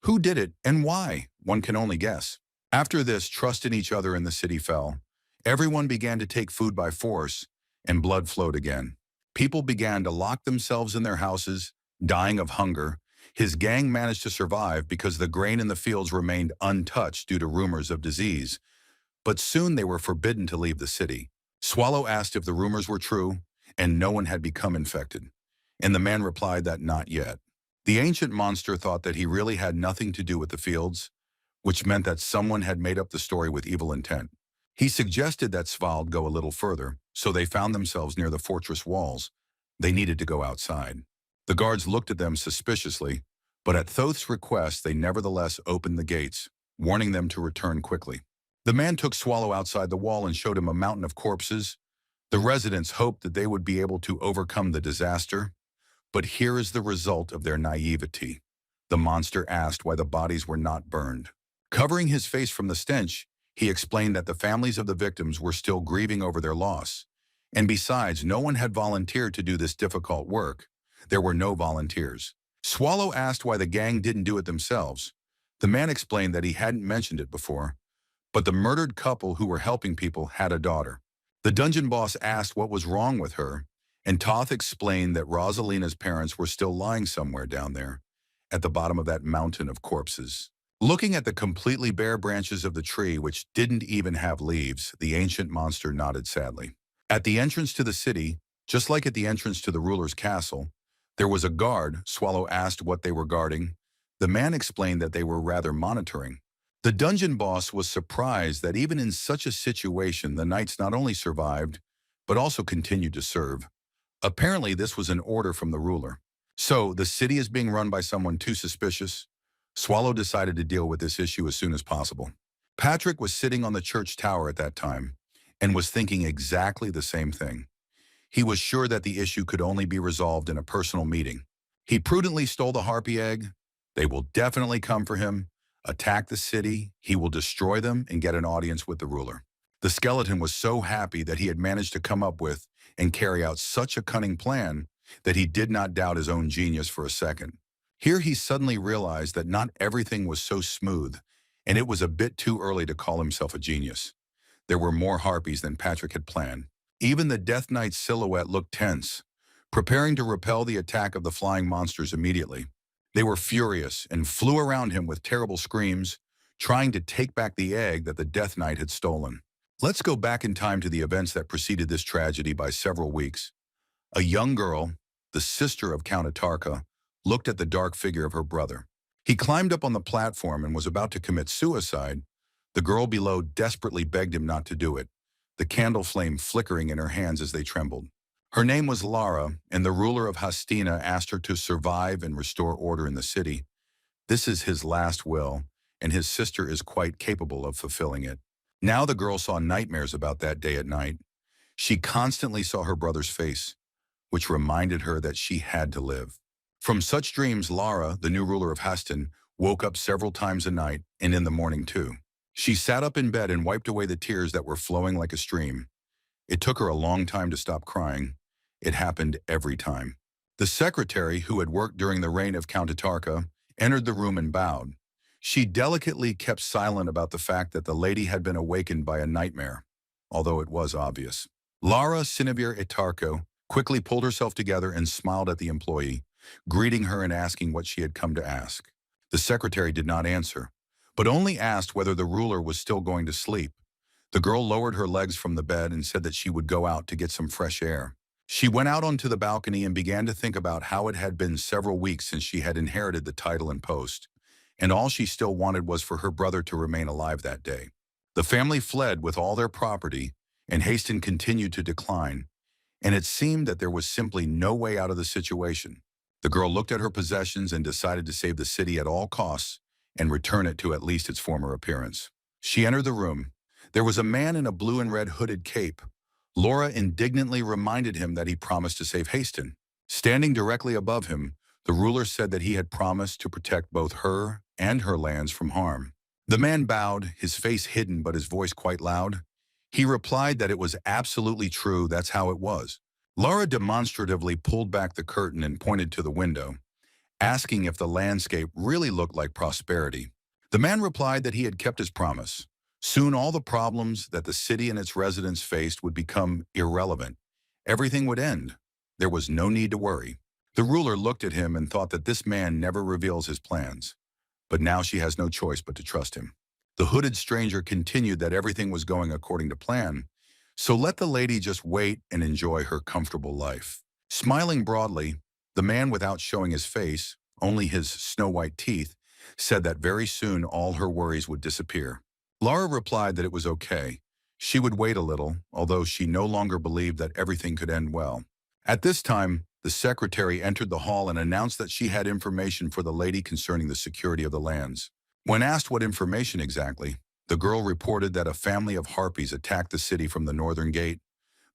Who did it and why? One can only guess. After this, trust in each other in the city fell. Everyone began to take food by force, and blood flowed again. People began to lock themselves in their houses, dying of hunger. His gang managed to survive because the grain in the fields remained untouched due to rumors of disease, but soon they were forbidden to leave the city. Swallow asked if the rumors were true, and no one had become infected, and the man replied that not yet. The ancient monster thought that he really had nothing to do with the fields, which meant that someone had made up the story with evil intent. He suggested that Svald go a little further, so they found themselves near the fortress walls. They needed to go outside. The guards looked at them suspiciously, but at Thoth's request they nevertheless opened the gates, warning them to return quickly. The man took Swallow outside the wall and showed him a mountain of corpses. The residents hoped that they would be able to overcome the disaster, But here is the result of their naivety. The monster asked why the bodies were not burned. Covering his face from the stench, he explained that the families of the victims were still grieving over their loss. And besides, no one had volunteered to do this difficult work. There were no volunteers. Swallow asked why the gang didn't do it themselves. The man explained that he hadn't mentioned it before, but the murdered couple who were helping people had a daughter. The dungeon boss asked what was wrong with her, and Toth explained that Rosalina's parents were still lying somewhere down there, at the bottom of that mountain of corpses. Looking at the completely bare branches of the tree, which didn't even have leaves, the ancient monster nodded sadly. At the entrance to the city, just like at the entrance to the ruler's castle, there was a guard. Swallow asked what they were guarding. The man explained that they were rather monitoring. The dungeon boss was surprised that even in such a situation, the knights not only survived, but also continued to serve. Apparently, this was an order from the ruler. So, the city is being run by someone too suspicious? Swallow decided to deal with this issue as soon as possible. Patrick was sitting on the church tower at that time and was thinking exactly the same thing. He was sure that the issue could only be resolved in a personal meeting. He prudently stole the harpy egg. They will definitely come for him, attack the city, he will destroy them, and get an audience with the ruler. The skeleton was so happy that he had managed to come up with and carry out such a cunning plan that he did not doubt his own genius for a second. Here he suddenly realized that not everything was so smooth, and it was a bit too early to call himself a genius. There were more harpies than Patrick had planned. Even the Death Knight's silhouette looked tense, preparing to repel the attack of the flying monsters immediately. They were furious and flew around him with terrible screams, trying to take back the egg that the Death Knight had stolen. Let's go back in time to the events that preceded this tragedy by several weeks. A young girl, the sister of Count Atarka, looked at the dark figure of her brother. He climbed up on the platform and was about to commit suicide. The girl below desperately begged him not to do it, the candle flame flickering in her hands as they trembled. Her name was Lara, and the ruler of Hastina asked her to survive and restore order in the city. This is his last will, and his sister is quite capable of fulfilling it. Now the girl saw nightmares about that day at night. She constantly saw her brother's face, which reminded her that she had to live. From such dreams, Lara, the new ruler of Hastin, woke up several times a night, and in the morning too. She sat up in bed and wiped away the tears that were flowing like a stream. It took her a long time to stop crying. It happened every time. The secretary, who had worked during the reign of Count Atarka, entered the room and bowed. She delicately kept silent about the fact that the lady had been awakened by a nightmare, although it was obvious. Lara Sinevir Etarko quickly pulled herself together and smiled at the employee, greeting her and asking what she had come to ask. The secretary did not answer, but only asked whether the ruler was still going to sleep. The girl lowered her legs from the bed and said that she would go out to get some fresh air. She went out onto the balcony and began to think about how it had been several weeks since she had inherited the title and post, and all she still wanted was for her brother to remain alive that day. The family fled with all their property, and Hastin continued to decline, and it seemed that there was simply no way out of the situation. The girl looked at her possessions and decided to save the city at all costs and return it to at least its former appearance. She entered the room. There was a man in a blue and red hooded cape. Laura indignantly reminded him that he promised to save Hastin. Standing directly above him, the ruler said that he had promised to protect both her and her lands from harm. The man bowed, his face hidden but his voice quite loud. He replied that it was absolutely true, that's how it was. Laura demonstratively pulled back the curtain and pointed to the window, asking if the landscape really looked like prosperity. The man replied that he had kept his promise. Soon all the problems that the city and its residents faced would become irrelevant. Everything would end. There was no need to worry. The ruler looked at him and thought that this man never reveals his plans. But now she has no choice but to trust him. The hooded stranger continued that everything was going according to plan, so let the lady just wait and enjoy her comfortable life. Smiling broadly, the man, without showing his face, only his snow-white teeth, said that very soon all her worries would disappear. Laura replied that it was okay. She would wait a little, although she no longer believed that everything could end well. At this time, the secretary entered the hall and announced that she had information for the lady concerning the security of the lands. When asked what information exactly, the girl reported that a family of harpies attacked the city from the northern gate,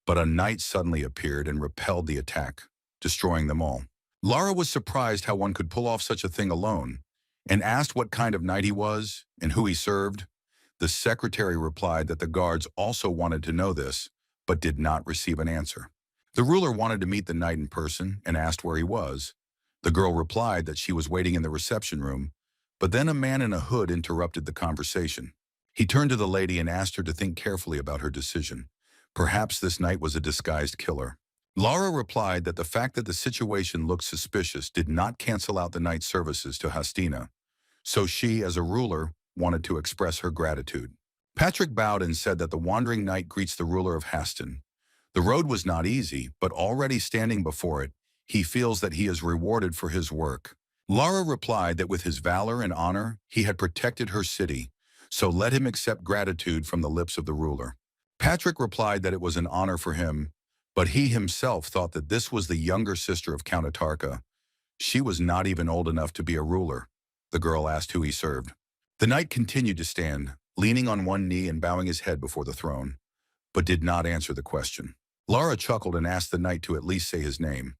but a knight suddenly appeared and repelled the attack, destroying them all. Lara was surprised how one could pull off such a thing alone, and asked what kind of knight he was and who he served. The secretary replied that the guards also wanted to know this, but did not receive an answer. The ruler wanted to meet the knight in person and asked where he was. The girl replied that she was waiting in the reception room, but then a man in a hood interrupted the conversation. He turned to the lady and asked her to think carefully about her decision. Perhaps this knight was a disguised killer. Lara replied that the fact that the situation looked suspicious did not cancel out the knight's services to Hastina, so she, as a ruler, wanted to express her gratitude. Patrick bowed and said that the wandering knight greets the ruler of Hastin. The road was not easy, but already standing before it, he feels that he is rewarded for his work. Lara replied that with his valor and honor, he had protected her city, so let him accept gratitude from the lips of the ruler. Patrick replied that it was an honor for him, but he himself thought that this was the younger sister of Count Atarka. She was not even old enough to be a ruler. The girl asked who he served. The knight continued to stand, leaning on one knee and bowing his head before the throne, but did not answer the question. Lara chuckled and asked the knight to at least say his name.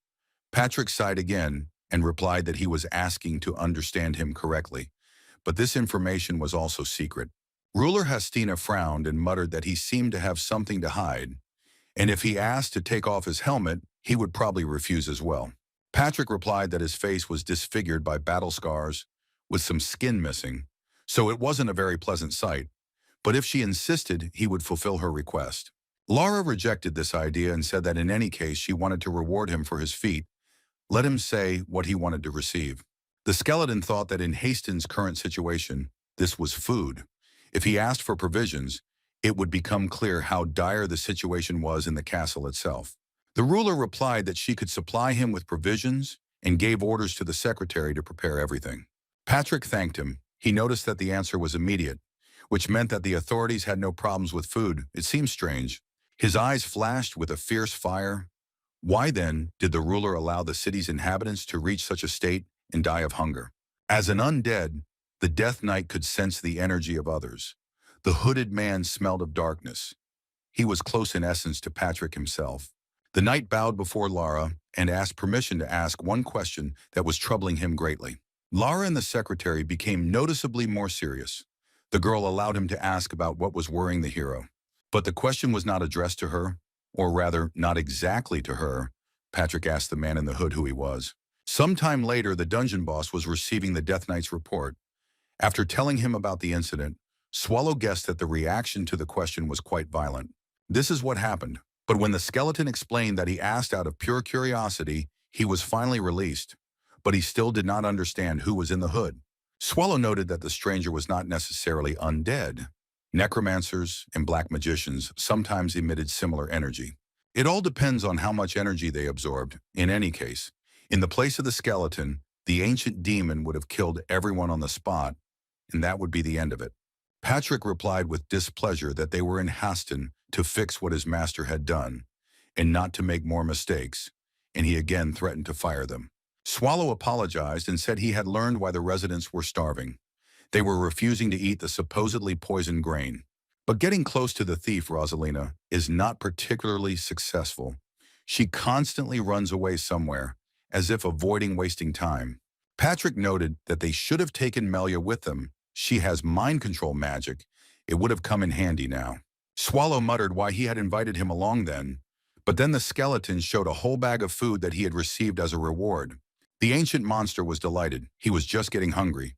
Patrick sighed again and replied that he was asking to understand him correctly, but this information was also secret. Ruler Hastina frowned and muttered that he seemed to have something to hide, and if he asked to take off his helmet, he would probably refuse as well. Patrick replied that his face was disfigured by battle scars, with some skin missing, so it wasn't a very pleasant sight, but if she insisted, he would fulfill her request. Lara rejected this idea and said that in any case she wanted to reward him for his feat. Let him say what he wanted to receive. The skeleton thought that in Hastin's current situation, this was food. If he asked for provisions, it would become clear how dire the situation was in the castle itself. The ruler replied that she could supply him with provisions and gave orders to the secretary to prepare everything. Patrick thanked him. He noticed that the answer was immediate, which meant that the authorities had no problems with food. It seemed strange. His eyes flashed with a fierce fire. Why then did the ruler allow the city's inhabitants to reach such a state and die of hunger? As an undead, the Death Knight could sense the energy of others. The hooded man smelled of darkness. He was close in essence to Patrick himself. The knight bowed before Lara and asked permission to ask one question that was troubling him greatly. Lara and the secretary became noticeably more serious. The girl allowed him to ask about what was worrying the hero. But the question was not addressed to her, or rather, not exactly to her. Patrick asked the man in the hood who he was. Sometime later, the dungeon boss was receiving the Death Knight's report. After telling him about the incident, Swallow guessed that the reaction to the question was quite violent. This is what happened. But when the skeleton explained that he asked out of pure curiosity, he was finally released. But he still did not understand who was in the hood. Swallow noted that the stranger was not necessarily undead. Necromancers and black magicians sometimes emitted similar energy. It all depends on how much energy they absorbed. In any case, in the place of the skeleton, the ancient demon would have killed everyone on the spot, and that would be the end of it. Patrick replied with displeasure that they were in Hastin to fix what his master had done, and not to make more mistakes, and he again threatened to fire them. Swallow apologized and said he had learned why the residents were starving. They were refusing to eat the supposedly poisoned grain. But getting close to the thief, Rosalina, is not particularly successful. She constantly runs away somewhere, as if avoiding wasting time. Patrick noted that they should have taken Melia with them. She has mind control magic. It would have come in handy now. Swallow muttered why he had invited him along then, but then the skeleton showed a whole bag of food that he had received as a reward. The ancient monster was delighted. He was just getting hungry.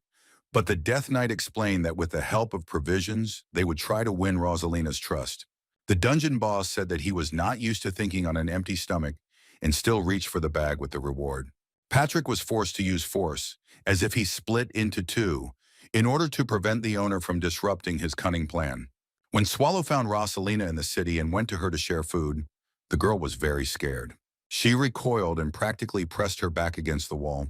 But the Death Knight explained that with the help of provisions, they would try to win Rosalina's trust. The dungeon boss said that he was not used to thinking on an empty stomach and still reached for the bag with the reward. Patrick was forced to use force, as if he split into two, in order to prevent the owner from disrupting his cunning plan. When Swallow found Rosalina in the city and went to her to share food, the girl was very scared. She recoiled and practically pressed her back against the wall,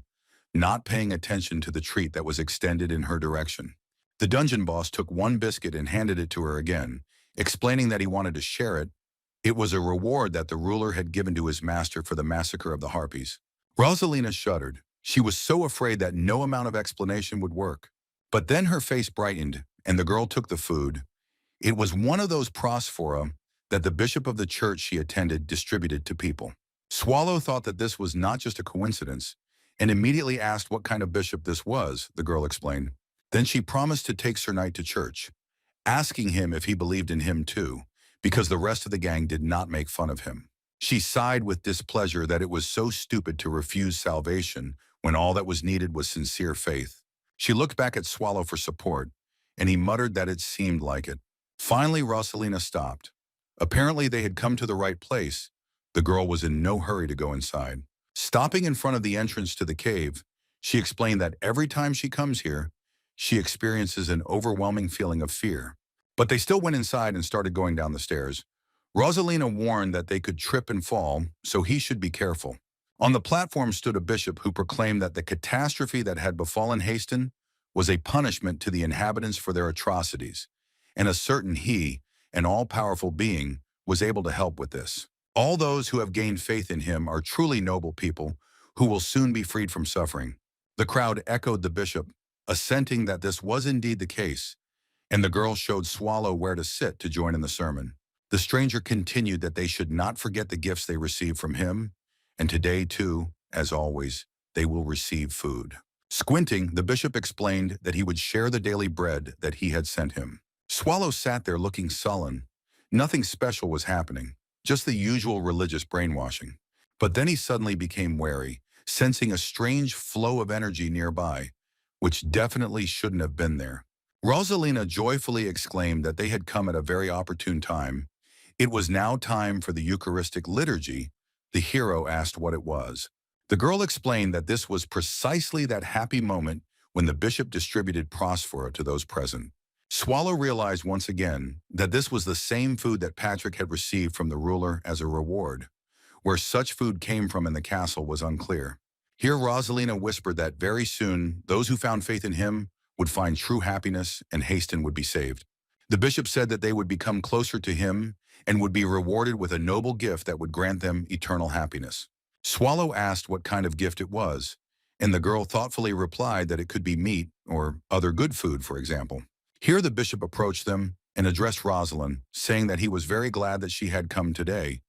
not paying attention to the treat that was extended in her direction. The dungeon boss took one biscuit and handed it to her again, explaining that he wanted to share it. It was a reward that the ruler had given to his master for the massacre of the Harpies. Rosalina shuddered. She was so afraid that no amount of explanation would work. But then her face brightened, and the girl took the food. It was one of those prosphora that the bishop of the church she attended distributed to people. Swallow thought that this was not just a coincidence. and immediately asked what kind of bishop this was, the girl explained. Then she promised to take Sir Knight to church, asking him if he believed in him too, because the rest of the gang did not make fun of him. She sighed with displeasure that it was so stupid to refuse salvation when all that was needed was sincere faith. She looked back at Swallow for support, and he muttered that it seemed like it. Finally, Rosalina stopped. Apparently, they had come to the right place. The girl was in no hurry to go inside. Stopping in front of the entrance to the cave, she explained that every time she comes here, she experiences an overwhelming feeling of fear. But they still went inside and started going down the stairs. Rosalina warned that they could trip and fall, so he should be careful. On the platform stood a bishop who proclaimed that the catastrophe that had befallen Haston was a punishment to the inhabitants for their atrocities, and a certain he, an all-powerful being, was able to help with this. All those who have gained faith in him are truly noble people who will soon be freed from suffering. The crowd echoed the bishop, assenting that this was indeed the case, and the girl showed Swallow where to sit to join in the sermon. The stranger continued that they should not forget the gifts they received from him, and today, too, as always, they will receive food. Squinting, the bishop explained that he would share the daily bread that he had sent him. Swallow sat there looking sullen. Nothing special was happening, just the usual religious brainwashing. But then he suddenly became wary, sensing a strange flow of energy nearby, which definitely shouldn't have been there. Rosalina joyfully exclaimed that they had come at a very opportune time. It was now time for the Eucharistic liturgy. The hero asked what it was. The girl explained that this was precisely that happy moment when the bishop distributed prosphora to those present. Swallow realized once again that this was the same food that Patrick had received from the ruler as a reward. Where such food came from in the castle was unclear. Here Rosalina whispered that very soon those who found faith in him would find true happiness and Haston would be saved. The bishop said that they would become closer to him and would be rewarded with a noble gift that would grant them eternal happiness. Swallow asked what kind of gift it was, and the girl thoughtfully replied that it could be meat or other good food, for example. Here the bishop approached them and addressed Rosalind, saying that he was very glad that she had come today,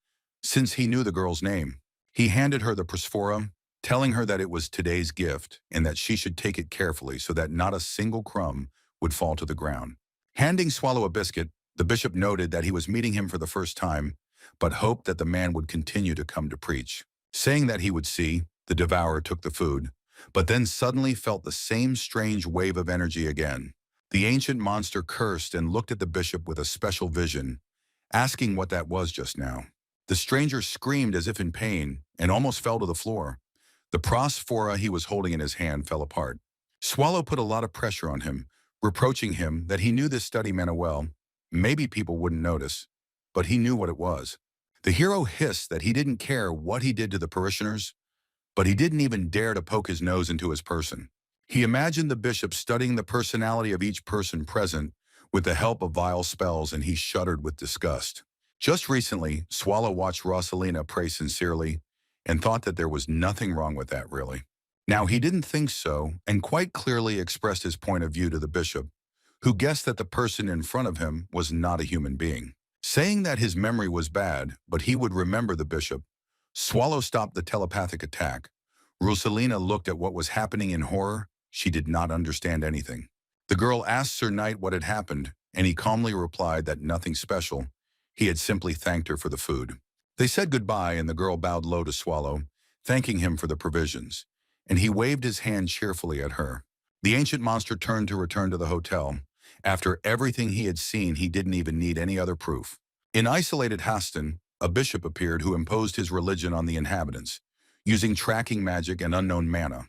since he knew the girl's name. He handed her the prosphora, telling her that it was today's gift and that she should take it carefully so that not a single crumb would fall to the ground. Handing Swallow a biscuit, the bishop noted that he was meeting him for the first time, but hoped that the man would continue to come to preach. Saying that he would see, the devourer took the food, but then suddenly felt the same strange wave of energy again. The ancient monster cursed and looked at the bishop with a special vision, asking what that was just now. The stranger screamed as if in pain and almost fell to the floor. The prosphora he was holding in his hand fell apart. Swallow put a lot of pressure on him, reproaching him that he knew this study meant well. Maybe people wouldn't notice, but he knew what it was. The hero hissed that he didn't care what he did to the parishioners, but he didn't even dare to poke his nose into his person. He imagined the bishop studying the personality of each person present with the help of vile spells, and he shuddered with disgust. Just recently, Swallow watched Rosalina pray sincerely and thought that there was nothing wrong with that, really. Now, he didn't think so and quite clearly expressed his point of view to the bishop, who guessed that the person in front of him was not a human being. Saying that his memory was bad, but he would remember the bishop, Swallow stopped the telepathic attack. Rosalina looked at what was happening in horror. She did not understand anything. The girl asked Sir Knight what had happened, and he calmly replied that nothing special. He had simply thanked her for the food. They said goodbye, and the girl bowed low to Swallow, thanking him for the provisions, and he waved his hand cheerfully at her. The ancient monster turned to return to the hotel. After everything he had seen, he didn't even need any other proof. In isolated Haston, a bishop appeared who imposed his religion on the inhabitants, using tracking magic and unknown mana.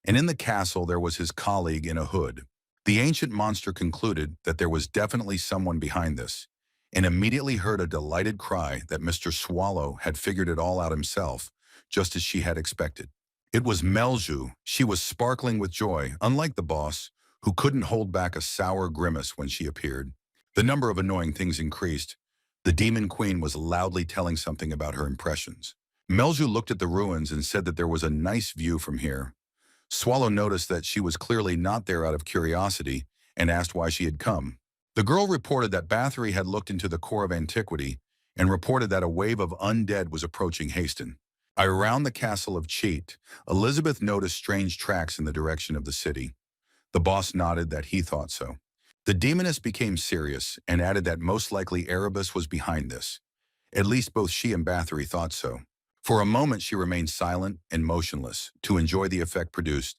And in the castle there was his colleague in a hood. The ancient monster concluded that there was definitely someone behind this, and immediately heard a delighted cry that Mr. Swallow had figured it all out himself, just as she had expected. It was Melju. She was sparkling with joy, unlike the boss, who couldn't hold back a sour grimace when she appeared. The number of annoying things increased. The demon queen was loudly telling something about her impressions. Melju looked at the ruins and said that there was a nice view from here. Swallow noticed that she was clearly not there out of curiosity and asked why she had come. The girl reported that Bathory had looked into the core of antiquity and reported that a wave of undead was approaching Haston. Around the castle of Cheat, Elizabeth noticed strange tracks in the direction of the city. The boss nodded that he thought so. The demoness became serious and added that most likely Erebus was behind this. At least both she and Bathory thought so. For a moment she remained silent and motionless to enjoy the effect produced,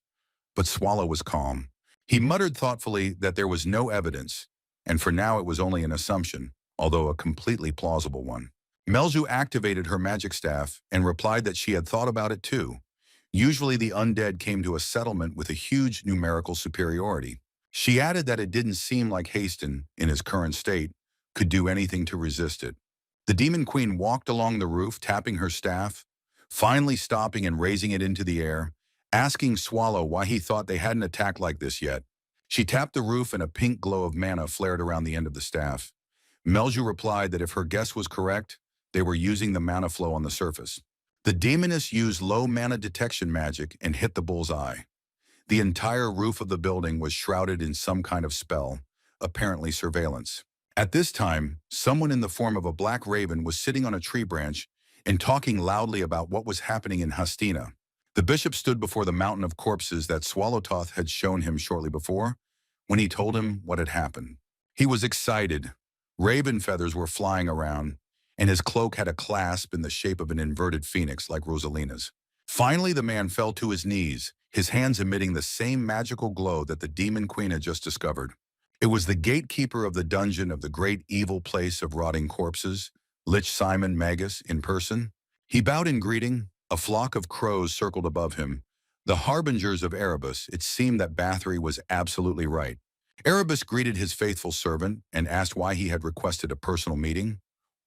but Swallow was calm. He muttered thoughtfully that there was no evidence, and for now it was only an assumption, although a completely plausible one. Melju activated her magic staff and replied that she had thought about it too. Usually the undead came to a settlement with a huge numerical superiority. She added that it didn't seem like Haston, in his current state, could do anything to resist it. The Demon Queen walked along the roof, tapping her staff, finally stopping and raising it into the air, asking Swallow why he thought they hadn't attacked like this yet. She tapped the roof and a pink glow of mana flared around the end of the staff. Melju replied that if her guess was correct, they were using the mana flow on the surface. The demoness used low mana detection magic and hit the bull's eye. The entire roof of the building was shrouded in some kind of spell, apparently surveillance. At this time, someone in the form of a black raven was sitting on a tree branch and talking loudly about what was happening in Hastina. The bishop stood before the mountain of corpses that Swallowtoth had shown him shortly before when he told him what had happened. He was excited. Raven feathers were flying around, and his cloak had a clasp in the shape of an inverted phoenix like Rosalina's. Finally, the man fell to his knees, his hands emitting the same magical glow that the Demon Queen had just discovered. It was the gatekeeper of the dungeon of the great evil place of rotting corpses, Lich Simon Magus, in person. He bowed in greeting. A flock of crows circled above him. The harbingers of Erebus. It seemed that Bathory was absolutely right. Erebus greeted his faithful servant and asked why he had requested a personal meeting.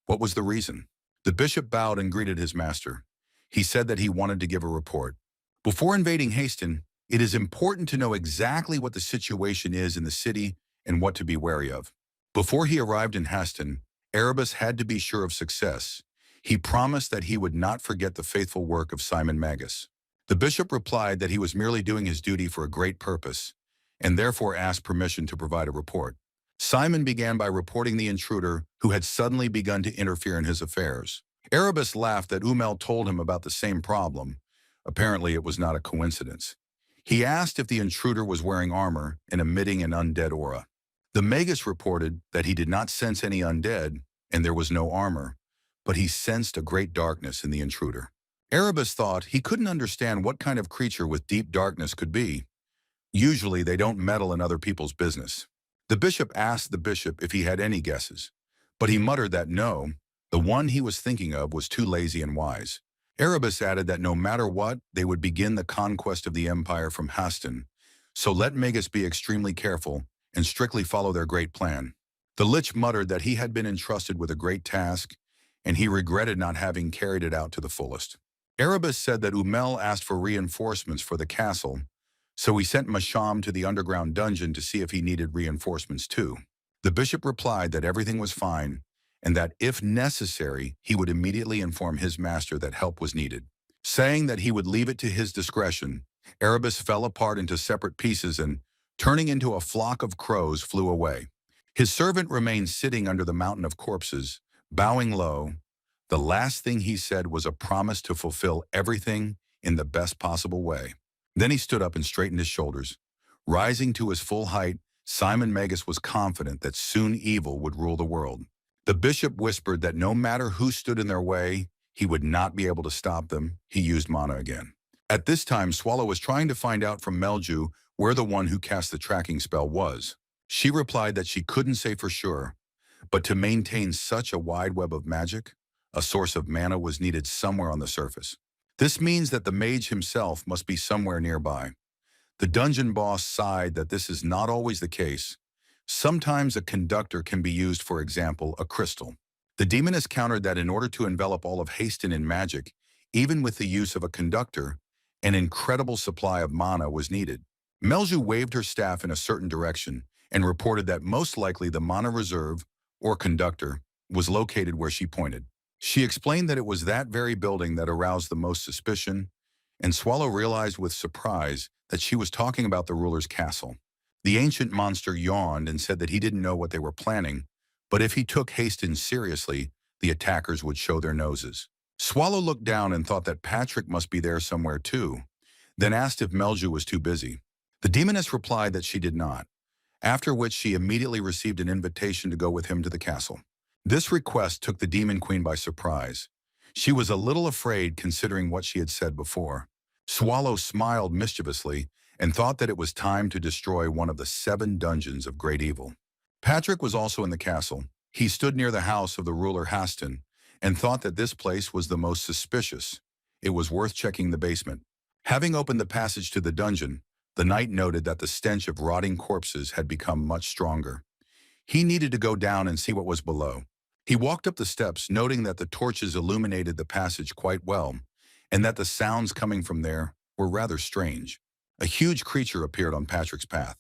What was the reason? The bishop bowed and greeted his master. He said that he wanted to give a report. Before invading Haston, it is important to know exactly what the situation is in the city and what to be wary of. Before he arrived in Haston, Erebus had to be sure of success. He promised that he would not forget the faithful work of Simon Magus. The bishop replied that he was merely doing his duty for a great purpose, and therefore asked permission to provide a report. Simon began by reporting the intruder who had suddenly begun to interfere in his affairs. Erebus laughed that Umel told him about the same problem. Apparently it was not a coincidence. He asked if the intruder was wearing armor and emitting an undead aura. The Magus reported that he did not sense any undead, and there was no armor, but he sensed a great darkness in the intruder. Erebus thought he couldn't understand what kind of creature with deep darkness could be. Usually they don't meddle in other people's business. The bishop asked the bishop if he had any guesses, but he muttered that no, the one he was thinking of was too lazy and wise. Erebus added that no matter what, they would begin the conquest of the empire from Haston, so let Magus be extremely careful and strictly follow their great plan. The Lich muttered that he had been entrusted with a great task, and he regretted not having carried it out to the fullest. Erebus said that Umel asked for reinforcements for the castle, so he sent Masham to the underground dungeon to see if he needed reinforcements too. The bishop replied that everything was fine, and that if necessary, he would immediately inform his master that help was needed. Saying that he would leave it to his discretion, Erebus fell apart into separate pieces and, turning into a flock of crows, flew away. His servant remained sitting under the mountain of corpses, bowing low. The last thing he said was a promise to fulfill everything in the best possible way. Then he stood up and straightened his shoulders. Rising to his full height, Simon Magus was confident that soon evil would rule the world. The bishop whispered that no matter who stood in their way, he would not be able to stop them. He used mana again. At this time, Swallow was trying to find out from Melju where the one who cast the tracking spell was. She replied that she couldn't say for sure, but to maintain such a wide web of magic, a source of mana was needed somewhere on the surface. This means that the mage himself must be somewhere nearby. The dungeon boss sighed that this is not always the case. Sometimes a conductor can be used, for example, a crystal. The demoness countered that in order to envelop all of Haston in magic, even with the use of a conductor, an incredible supply of mana was needed. Melju waved her staff in a certain direction and reported that most likely the mana reserve, or conductor, was located where she pointed. She explained that it was that very building that aroused the most suspicion, and Swallow realized with surprise that she was talking about the ruler's castle. The ancient monster yawned and said that he didn't know what they were planning, but if he took Haston seriously, the attackers would show their noses. Swallow looked down and thought that Patrick must be there somewhere too, then asked if Melju was too busy. The demoness replied that she did not, after which she immediately received an invitation to go with him to the castle. This request took the Demon Queen by surprise. She was a little afraid considering what she had said before. Swallow smiled mischievously and thought that it was time to destroy one of the 7 dungeons of great evil. Patrick was also in the castle. He stood near the house of the ruler Haston and thought that this place was the most suspicious. It was worth checking the basement. Having opened the passage to the dungeon, the knight noted that the stench of rotting corpses had become much stronger. He needed to go down and see what was below. He walked up the steps, noting that the torches illuminated the passage quite well, and that the sounds coming from there were rather strange. A huge creature appeared on Patrick's path.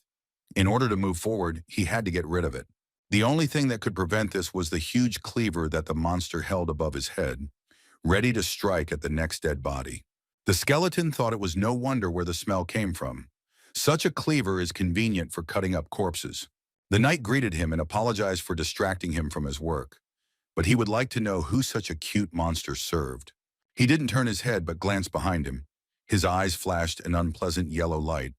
In order to move forward, he had to get rid of it. The only thing that could prevent this was the huge cleaver that the monster held above his head, ready to strike at the next dead body. The skeleton thought it was no wonder where the smell came from. Such a cleaver is convenient for cutting up corpses. The knight greeted him and apologized for distracting him from his work, but he would like to know who such a cute monster served. He didn't turn his head but glanced behind him. His eyes flashed an unpleasant yellow light.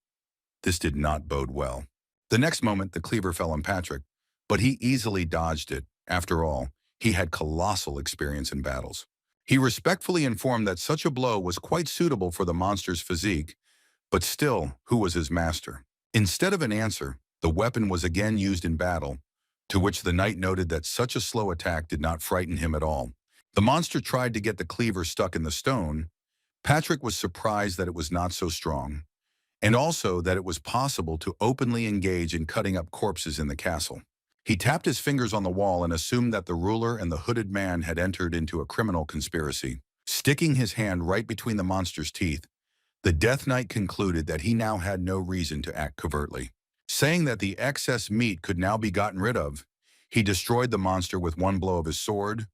This did not bode well. The next moment, the cleaver fell on Patrick, but he easily dodged it. After all, he had colossal experience in battles. He respectfully informed that such a blow was quite suitable for the monster's physique, but still, who was his master? Instead of an answer, the weapon was again used in battle, to which the knight noted that such a slow attack did not frighten him at all. The monster tried to get the cleaver stuck in the stone. Patrick was surprised that it was not so strong, and also that it was possible to openly engage in cutting up corpses in the castle. He tapped his fingers on the wall and assumed that the ruler and the hooded man had entered into a criminal conspiracy. Sticking his hand right between the monster's teeth, the Death Knight concluded that he now had no reason to act covertly. Saying that the excess meat could now be gotten rid of, he destroyed the monster with one blow of his sword,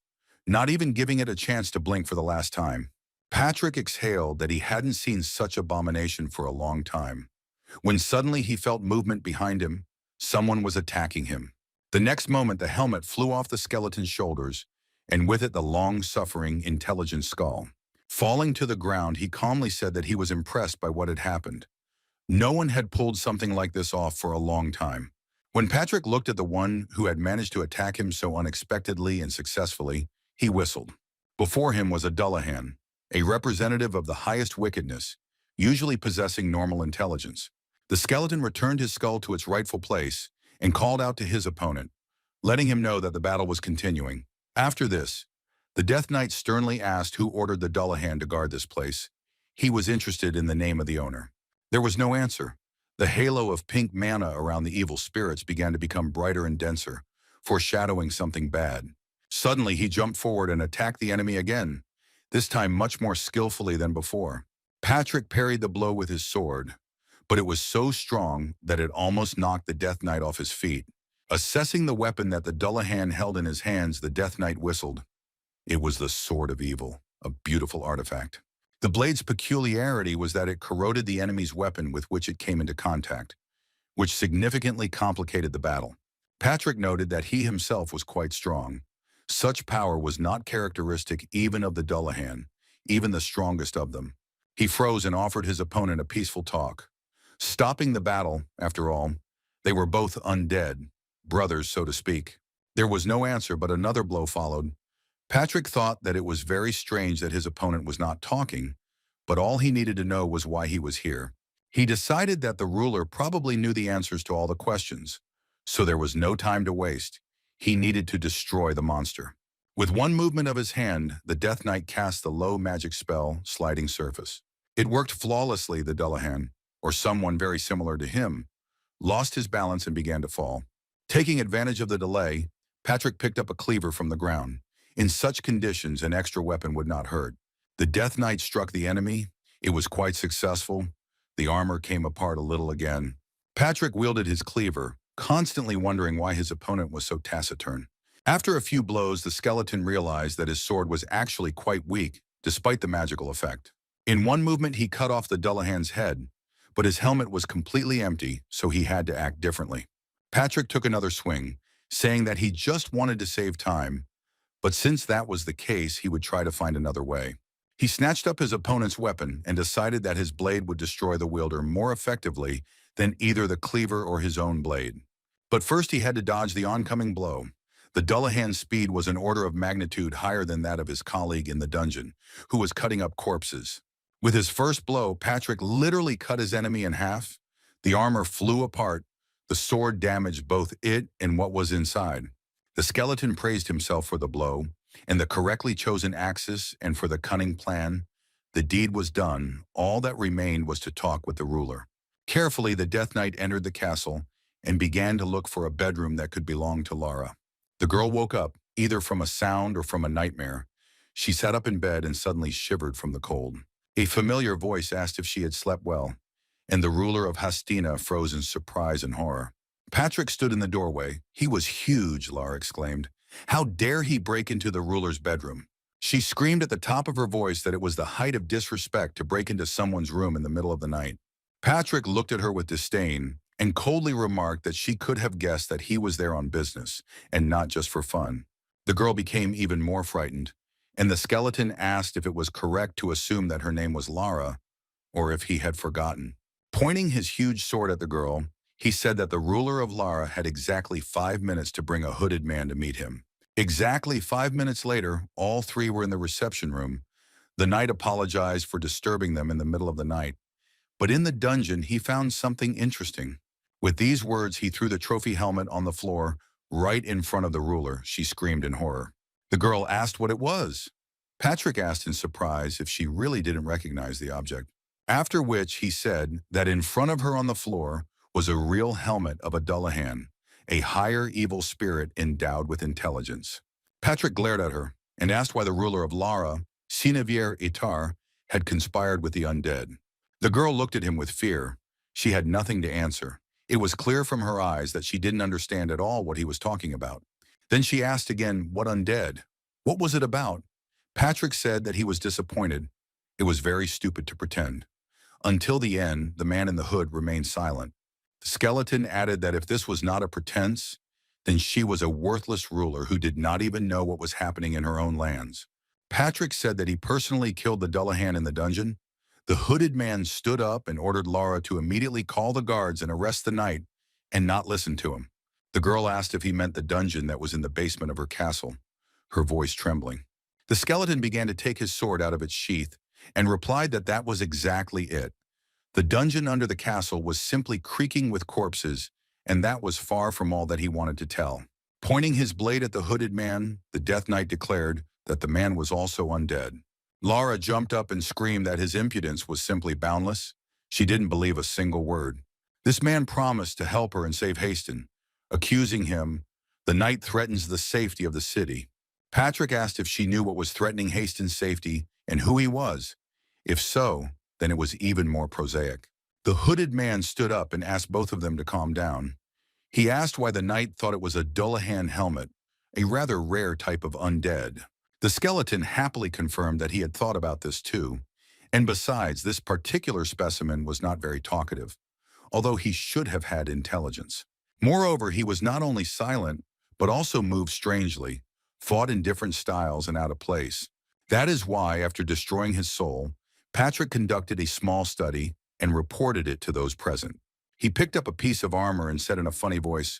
not even giving it a chance to blink for the last time. Patrick exhaled that he hadn't seen such abomination for a long time, when suddenly he felt movement behind him. Someone was attacking him. The next moment, the helmet flew off the skeleton's shoulders, and with it the long-suffering, intelligent skull. Falling to the ground, he calmly said that he was impressed by what had happened. No one had pulled something like this off for a long time. When Patrick looked at the one who had managed to attack him so unexpectedly and successfully, he whistled. Before him was a Dullahan, a representative of the highest wickedness, usually possessing normal intelligence. The skeleton returned his skull to its rightful place and called out to his opponent, letting him know that the battle was continuing. After this, the Death Knight sternly asked who ordered the Dullahan to guard this place. He was interested in the name of the owner. There was no answer. The halo of pink mana around the evil spirits began to become brighter and denser, foreshadowing something bad. Suddenly, he jumped forward and attacked the enemy again, this time much more skillfully than before. Patrick parried the blow with his sword, but it was so strong that it almost knocked the Death Knight off his feet. Assessing the weapon that the Dullahan held in his hands, the Death Knight whistled. It was the Sword of Evil, a beautiful artifact. The blade's peculiarity was that it corroded the enemy's weapon with which it came into contact, which significantly complicated the battle. Patrick noted that he himself was quite strong. Such power was not characteristic even of the Dullahan, even the strongest of them. He froze and offered his opponent a peaceful talk. Stopping the battle, after all, they were both undead, brothers, so to speak. There was no answer, but another blow followed. Patrick thought that it was very strange that his opponent was not talking, but all he needed to know was why he was here. He decided that the ruler probably knew the answers to all the questions, so there was no time to waste. He needed to destroy the monster. With one movement of his hand, the Death Knight cast the low magic spell, Sliding Surface. It worked flawlessly. The Dullahan, or someone very similar to him, lost his balance and began to fall. Taking advantage of the delay, Patrick picked up a cleaver from the ground. In such conditions, an extra weapon would not hurt. The Death Knight struck the enemy. It was quite successful. The armor came apart a little again. Patrick wielded his cleaver, constantly wondering why his opponent was so taciturn. After a few blows, the skeleton realized that his sword was actually quite weak, despite the magical effect. In one movement, he cut off the Dullahan's head, but his helmet was completely empty, so he had to act differently. Patrick took another swing, saying that he just wanted to save time, But since that was the case, he would try to find another way. He snatched up his opponent's weapon and decided that his blade would destroy the wielder more effectively than either the cleaver or his own blade. But first he had to dodge the oncoming blow. The Dullahan's speed was an order of magnitude higher than that of his colleague in the dungeon, who was cutting up corpses. With his first blow, Patrick literally cut his enemy in half. The armor flew apart. The sword damaged both it and what was inside. The skeleton praised himself for the blow, and the correctly chosen axis, and for the cunning plan. The deed was done. All that remained was to talk with the ruler. Carefully, the Death Knight entered the castle and began to look for a bedroom that could belong to Lara. The girl woke up, either from a sound or from a nightmare. She sat up in bed and suddenly shivered from the cold. A familiar voice asked if she had slept well, and the ruler of Hastina froze in surprise and horror. Patrick stood in the doorway. He was huge, Lara exclaimed. How dare he break into the ruler's bedroom? She screamed at the top of her voice that it was the height of disrespect to break into someone's room in the middle of the night. Patrick looked at her with disdain and coldly remarked that she could have guessed that he was there on business and not just for fun. The girl became even more frightened, and the skeleton asked if it was correct to assume that her name was Lara or if he had forgotten. Pointing his huge sword at the girl, he said that the ruler of Lara had exactly 5 minutes to bring a hooded man to meet him. Exactly 5 minutes later, all three were in the reception room. The knight apologized for disturbing them in the middle of the night. But in the dungeon, he found something interesting. With these words, he threw the trophy helmet on the floor, right in front of the ruler. She screamed in horror. The girl asked what it was. Patrick asked in surprise if she really didn't recognize the object. After which, he said that in front of her on the floor was a real helmet of a Dullahan, a higher evil spirit endowed with intelligence. Patrick glared at her and asked why the ruler of Lara, Sinevier Itar, had conspired with the undead. The girl looked at him with fear. She had nothing to answer. It was clear from her eyes that she didn't understand at all what he was talking about. Then she asked again, what undead? What was it about? Patrick said that he was disappointed. It was very stupid to pretend. Until the end, the man in the hood remained silent. The skeleton added that if this was not a pretense, then she was a worthless ruler who did not even know what was happening in her own lands. Patrick said that he personally killed the Dullahan in the dungeon. The hooded man stood up and ordered Lara to immediately call the guards and arrest the knight and not listen to him. The girl asked if he meant the dungeon that was in the basement of her castle, her voice trembling. The skeleton began to take his sword out of its sheath and replied that that was exactly it. The dungeon under the castle was simply creaking with corpses, and that was far from all that he wanted to tell. Pointing his blade at the hooded man, the Death Knight declared that the man was also undead. Lara jumped up and screamed that his impudence was simply boundless. She didn't believe a single word. This man promised to help her and save Haston, accusing him, the knight threatens the safety of the city. Patrick asked if she knew what was threatening Haston's safety and who he was. If so, then it was even more prosaic. The hooded man stood up and asked both of them to calm down. He asked why the knight thought it was a Dullahan helmet, a rather rare type of undead. The skeleton happily confirmed that he had thought about this too, and besides, this particular specimen was not very talkative, although he should have had intelligence. Moreover, he was not only silent, but also moved strangely, fought in different styles and out of place. That is why, after destroying his soul, Patrick conducted a small study and reported it to those present. He picked up a piece of armor and said in a funny voice,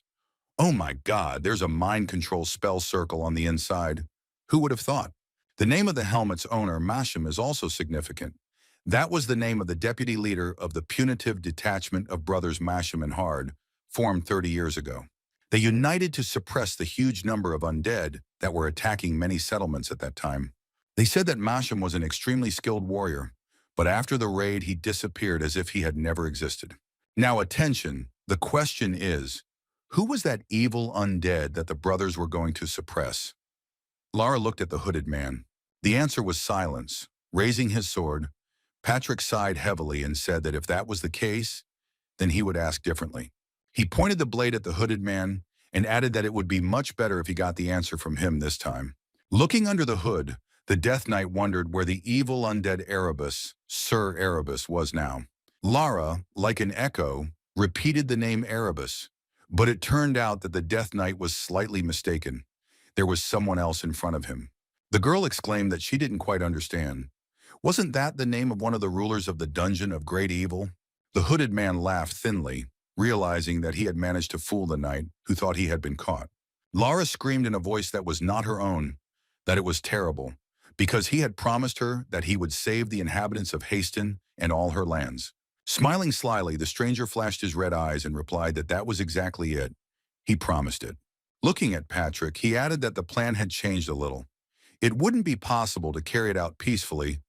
"Oh my God, there's a mind control spell circle on the inside. Who would have thought?" The name of the helmet's owner, Masham, is also significant. That was the name of the deputy leader of the punitive detachment of brothers Masham and Hard, formed 30 years ago. They united to suppress the huge number of undead that were attacking many settlements at that time. They said that Masham was an extremely skilled warrior, but after the raid he disappeared as if he had never existed. Now attention, the question is, who was that evil undead that the brothers were going to suppress? Lara looked at the hooded man. The answer was silence. Raising his sword, Patrick sighed heavily and said that if that was the case, then he would ask differently. He pointed the blade at the hooded man and added that it would be much better if he got the answer from him this time. Looking under the hood, the Death Knight wondered where the evil undead Erebus, Sir Erebus, was now. Lara, like an echo, repeated the name Erebus, but it turned out that the Death Knight was slightly mistaken. There was someone else in front of him. The girl exclaimed that she didn't quite understand. Wasn't that the name of one of the rulers of the dungeon of great evil? The hooded man laughed thinly, realizing that he had managed to fool the knight who thought he had been caught. Lara screamed in a voice that was not her own, that it was terrible, because he had promised her that he would save the inhabitants of Haston and all her lands. Smiling slyly, the stranger flashed his red eyes and replied that that was exactly it. He promised it. Looking at Patrick, he added that the plan had changed a little. It wouldn't be possible to carry it out peacefully,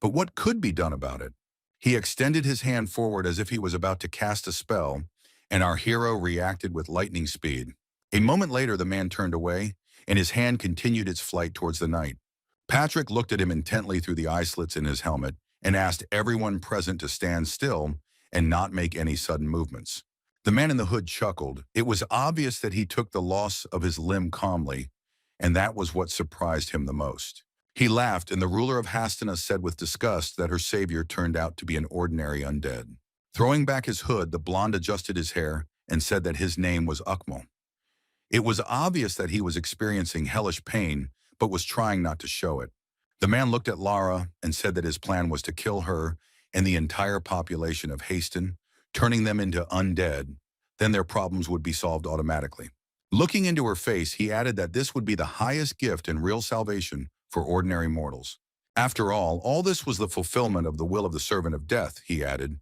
but what could be done about it? He extended his hand forward as if he was about to cast a spell, and our hero reacted with lightning speed. A moment later, the man turned away, and his hand continued its flight towards the knight. Patrick looked at him intently through the eye slits in his helmet and asked everyone present to stand still and not make any sudden movements. The man in the hood chuckled. It was obvious that he took the loss of his limb calmly, and that was what surprised him the most. He laughed, and the ruler of Hastana said with disgust that her savior turned out to be an ordinary undead. Throwing back his hood, the blonde adjusted his hair and said that his name was Ukmal. It was obvious that he was experiencing hellish pain, but was trying not to show it. The man looked at Lara and said that his plan was to kill her and the entire population of Haston, turning them into undead. Then their problems would be solved automatically. Looking into her face, he added that this would be the highest gift and real salvation for ordinary mortals. After all this was the fulfillment of the will of the servant of death, he added.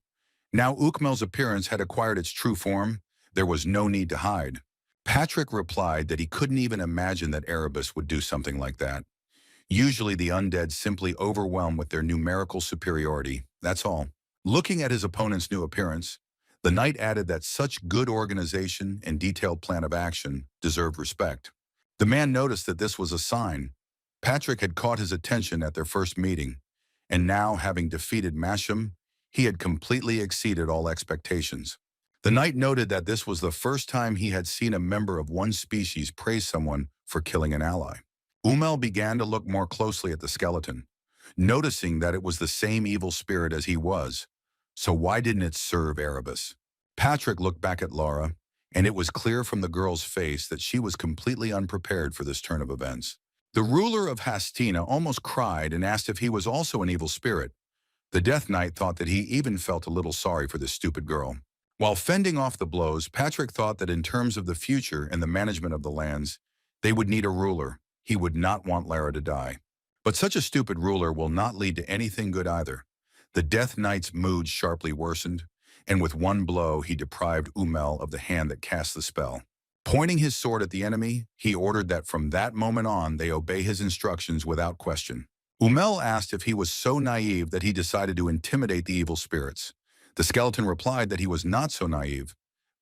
Now Ukmel's appearance had acquired its true form. There was no need to hide. Patrick replied that he couldn't even imagine that Erebus would do something like that. Usually the undead simply overwhelm with their numerical superiority, that's all. Looking at his opponent's new appearance, the knight added that such good organization and detailed plan of action deserved respect. The man noticed that this was a sign. Patrick had caught his attention at their first meeting, and now, having defeated Masham, he had completely exceeded all expectations. The knight noted that this was the first time he had seen a member of one species praise someone for killing an ally. Umel began to look more closely at the skeleton, noticing that it was the same evil spirit as he was. So why didn't it serve Erebus? Patrick looked back at Lara, and it was clear from the girl's face that she was completely unprepared for this turn of events. The ruler of Hastina almost cried and asked if he was also an evil spirit. The Death Knight thought that he even felt a little sorry for this stupid girl. While fending off the blows, Patrick thought that in terms of the future and the management of the lands, they would need a ruler. He would not want Lara to die. But such a stupid ruler will not lead to anything good either. The Death Knight's mood sharply worsened, and with one blow he deprived Umel of the hand that cast the spell. Pointing his sword at the enemy, he ordered that from that moment on they obey his instructions without question. Umel asked if he was so naive that he decided to intimidate the evil spirits. The skeleton replied that he was not so naive,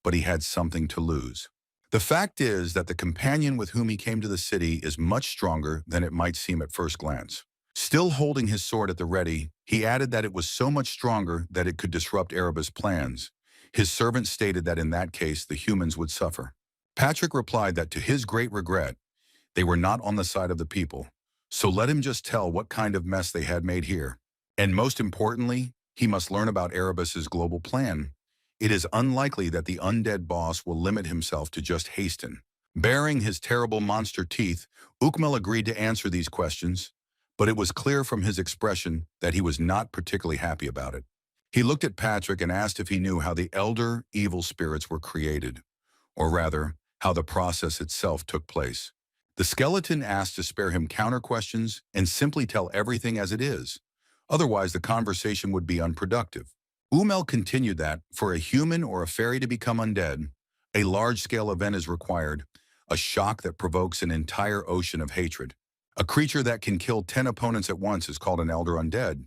but he had something to lose. The fact is that the companion with whom he came to the city is much stronger than it might seem at first glance. Still holding his sword at the ready, he added that it was so much stronger that it could disrupt Erebus' plans. His servant stated that in that case the humans would suffer. Patrick replied that to his great regret, they were not on the side of the people, so let him just tell what kind of mess they had made here. And most importantly, he must learn about Erebus's global plan. It is unlikely that the undead boss will limit himself to just Haston. Baring his terrible monster teeth, Ukmel agreed to answer these questions, but it was clear from his expression that he was not particularly happy about it. He looked at Patrick and asked if he knew how the elder evil spirits were created, or rather, how the process itself took place. The skeleton asked to spare him counter-questions and simply tell everything as it is. Otherwise, the conversation would be unproductive. Umel continued that, for a human or a fairy to become undead, a large-scale event is required, a shock that provokes an entire ocean of hatred. A creature that can kill 10 opponents at once is called an elder undead,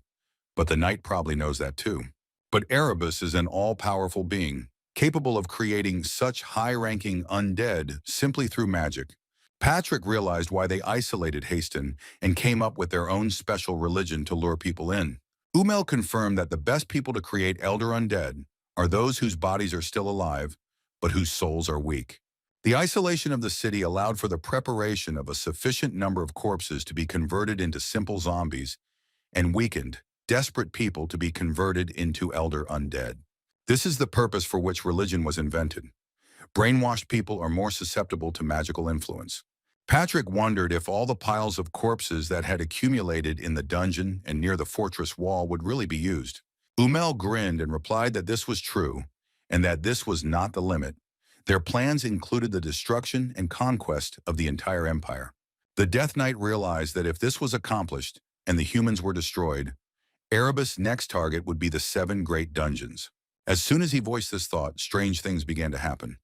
but the knight probably knows that too. But Erebus is an all-powerful being, capable of creating such high-ranking undead simply through magic. Patrick realized why they isolated Haston and came up with their own special religion to lure people in. Umel confirmed that the best people to create elder undead are those whose bodies are still alive, but whose souls are weak. The isolation of the city allowed for the preparation of a sufficient number of corpses to be converted into simple zombies and weakened, desperate people to be converted into elder undead. This is the purpose for which religion was invented. Brainwashed people are more susceptible to magical influence. Patrick wondered if all the piles of corpses that had accumulated in the dungeon and near the fortress wall would really be used. Umel grinned and replied that this was true, and that this was not the limit. Their plans included the destruction and conquest of the entire empire. The Death Knight realized that if this was accomplished and the humans were destroyed, Erebus' next target would be the 7 great dungeons. As soon as he voiced this thought, strange things began to happen,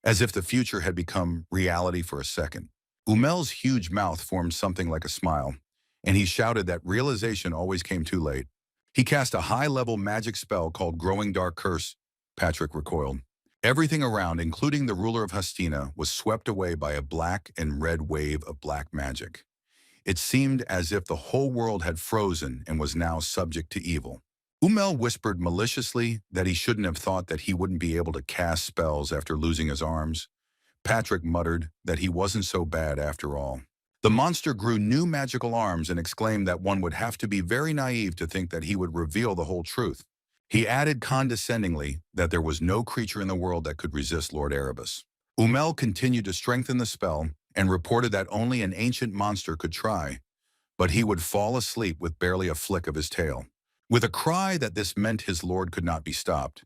as if the future had become reality for a second. Umel's huge mouth formed something like a smile, and he shouted that realization always came too late. He cast a high-level magic spell called Growing Dark Curse. Patrick recoiled. Everything around, including the ruler of Hastina, was swept away by a black and red wave of black magic. It seemed as if the whole world had frozen and was now subject to evil. Umel whispered maliciously that he shouldn't have thought that he wouldn't be able to cast spells after losing his arms. Patrick muttered that he wasn't so bad after all. The monster grew new magical arms and exclaimed that one would have to be very naive to think that he would reveal the whole truth. He added condescendingly that there was no creature in the world that could resist Lord Erebus. Umel continued to strengthen the spell and reported that only an ancient monster could try, but he would fall asleep with barely a flick of his tail. With a cry that this meant his lord could not be stopped,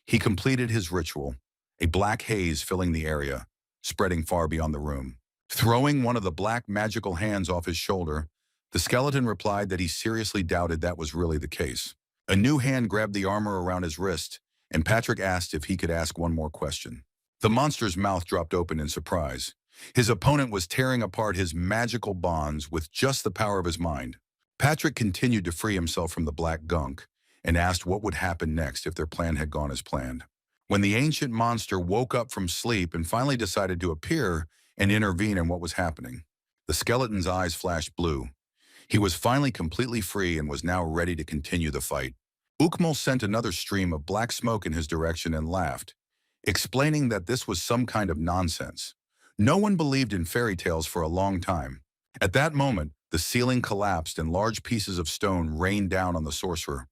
he completed his ritual, a black haze filling the area, spreading far beyond the room. Throwing one of the black magical hands off his shoulder, the skeleton replied that he seriously doubted that was really the case. A new hand grabbed the armor around his wrist, and Patrick asked if he could ask one more question. The monster's mouth dropped open in surprise. His opponent was tearing apart his magical bonds with just the power of his mind. Patrick continued to free himself from the black gunk and asked what would happen next if their plan had gone as planned. When the ancient monster woke up from sleep and finally decided to appear and intervene in what was happening, the skeleton's eyes flashed blue. He was finally completely free and was now ready to continue the fight. Ukmal sent another stream of black smoke in his direction and laughed, explaining that this was some kind of nonsense. No one believed in fairy tales for a long time. At that moment, the ceiling collapsed and large pieces of stone rained down on the sorcerer.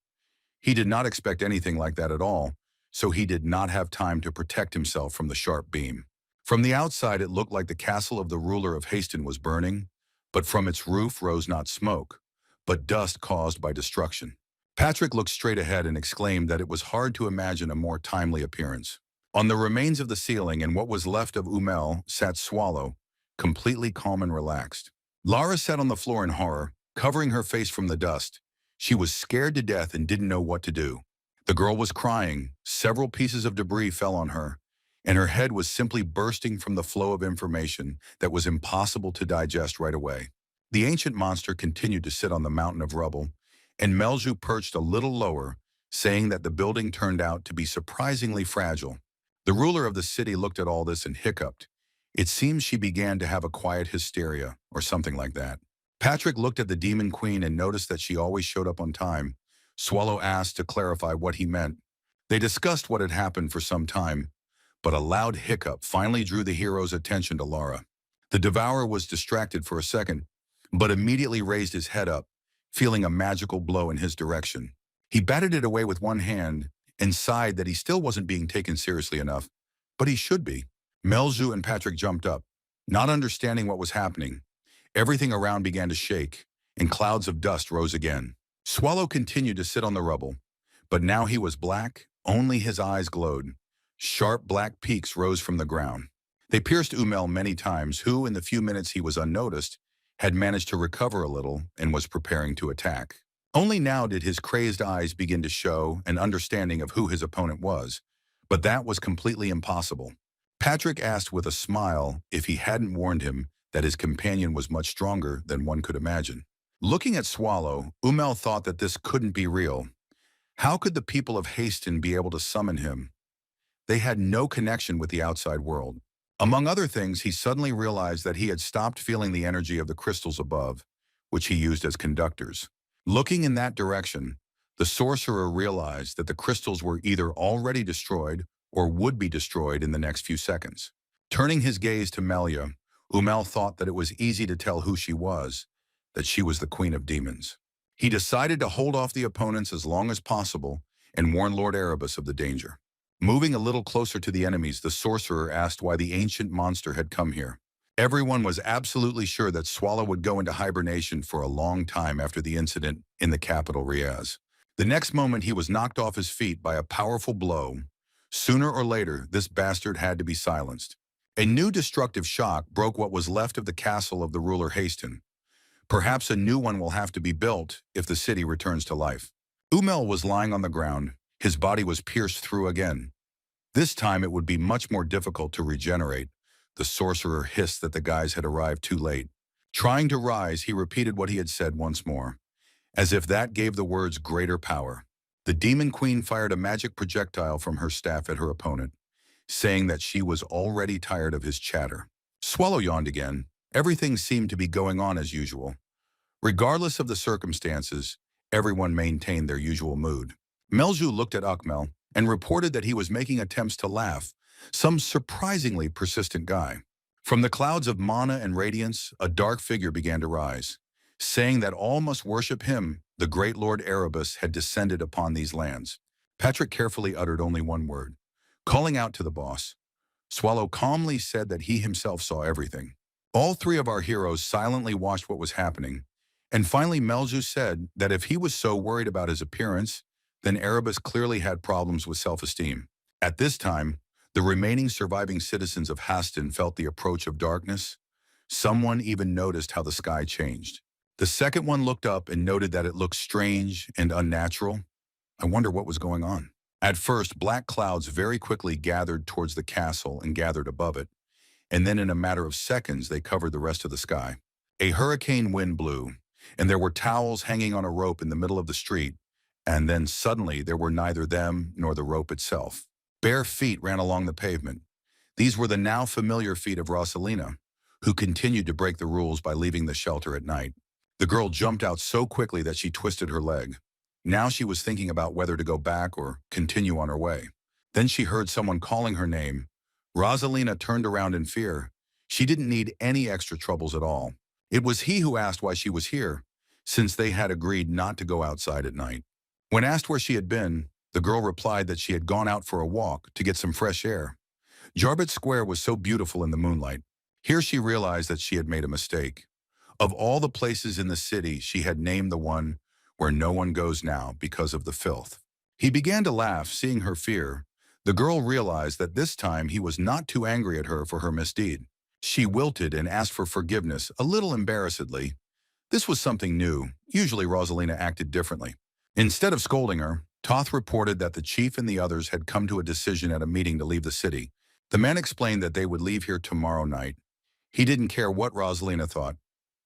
He did not expect anything like that at all, so he did not have time to protect himself from the sharp beam. From the outside, it looked like the castle of the ruler of Hastin was burning, but from its roof rose not smoke, but dust caused by destruction. Patrick looked straight ahead and exclaimed that it was hard to imagine a more timely appearance. On the remains of the ceiling and what was left of Umel sat Swallow, completely calm and relaxed. Lara sat on the floor in horror, covering her face from the dust. She was scared to death and didn't know what to do. The girl was crying, several pieces of debris fell on her, and her head was simply bursting from the flow of information that was impossible to digest right away. The ancient monster continued to sit on the mountain of rubble, and Melju perched a little lower, saying that the building turned out to be surprisingly fragile. The ruler of the city looked at all this and hiccuped. It seems she began to have a quiet hysteria, or something like that. Patrick looked at the Demon Queen and noticed that she always showed up on time. Swallow asked to clarify what he meant. They discussed what had happened for some time, but a loud hiccup finally drew the hero's attention to Lara. The Devourer was distracted for a second, but immediately raised his head up, feeling a magical blow in his direction. He batted it away with one hand and sighed that he still wasn't being taken seriously enough, but he should be. Melju and Patrick jumped up, not understanding what was happening. Everything around began to shake, and clouds of dust rose again. Swallow continued to sit on the rubble, but now he was black, only his eyes glowed. Sharp black peaks rose from the ground. They pierced Umel many times, who, in the few minutes he was unnoticed, had managed to recover a little and was preparing to attack. Only now did his crazed eyes begin to show an understanding of who his opponent was, but that was completely impossible. Patrick asked with a smile if he hadn't warned him that his companion was much stronger than one could imagine. Looking at Swallow, Umel thought that this couldn't be real. How could the people of Hastin be able to summon him? They had no connection with the outside world. Among other things, he suddenly realized that he had stopped feeling the energy of the crystals above, which he used as conductors. Looking in that direction, the sorcerer realized that the crystals were either already destroyed or would be destroyed in the next few seconds. Turning his gaze to Melia, Umel thought that it was easy to tell who she was, that she was the Queen of Demons. He decided to hold off the opponents as long as possible and warn Lord Erebus of the danger. Moving a little closer to the enemies, the sorcerer asked why the ancient monster had come here. Everyone was absolutely sure that Swallow would go into hibernation for a long time after the incident in the capital, Riaz. The next moment, he was knocked off his feet by a powerful blow. Sooner or later, this bastard had to be silenced. A new destructive shock broke what was left of the castle of the ruler Haston. Perhaps a new one will have to be built if the city returns to life. Umel was lying on the ground. His body was pierced through again. This time it would be much more difficult to regenerate. The sorcerer hissed that the guys had arrived too late. Trying to rise, he repeated what he had said once more, as if that gave the words greater power. The demon queen fired a magic projectile from her staff at her opponent, saying that she was already tired of his chatter. Swallow yawned again. Everything seemed to be going on as usual. Regardless of the circumstances, everyone maintained their usual mood. Melju looked at Akmel and reported that he was making attempts to laugh, some surprisingly persistent guy. From the clouds of mana and radiance, a dark figure began to rise, saying that all must worship him. The great Lord Erebus had descended upon these lands. Patrick carefully uttered only one word, calling out to the boss. Swallow calmly said that he himself saw everything. All three of our heroes silently watched what was happening, and finally Melju said that if he was so worried about his appearance, then Erebus clearly had problems with self-esteem. At this time, the remaining surviving citizens of Haston felt the approach of darkness. Someone even noticed how the sky changed. The second one looked up and noted that it looked strange and unnatural. I wonder what was going on. At first, black clouds very quickly gathered towards the castle and gathered above it, and then in a matter of seconds they covered the rest of the sky. A hurricane wind blew, and there were towels hanging on a rope in the middle of the street, and then suddenly there were neither them nor the rope itself. Bare feet ran along the pavement. These were the now familiar feet of Rosalina, who continued to break the rules by leaving the shelter at night. The girl jumped out so quickly that she twisted her leg. Now she was thinking about whether to go back or continue on her way. Then she heard someone calling her name. Rosalina turned around in fear. She didn't need any extra troubles at all. It was he who asked why she was here, since they had agreed not to go outside at night. When asked where she had been, the girl replied that she had gone out for a walk to get some fresh air. Jarbet Square was so beautiful in the moonlight. Here she realized that she had made a mistake. Of all the places in the city, she had named the one where no one goes now because of the filth. He began to laugh, seeing her fear. The girl realized that this time he was not too angry at her for her misdeed. She wilted and asked for forgiveness, a little embarrassedly. This was something new. Usually Rosalina acted differently. Instead of scolding her, Toth reported that the chief and the others had come to a decision at a meeting to leave the city. The man explained that they would leave here tomorrow night. He didn't care what Rosalina thought,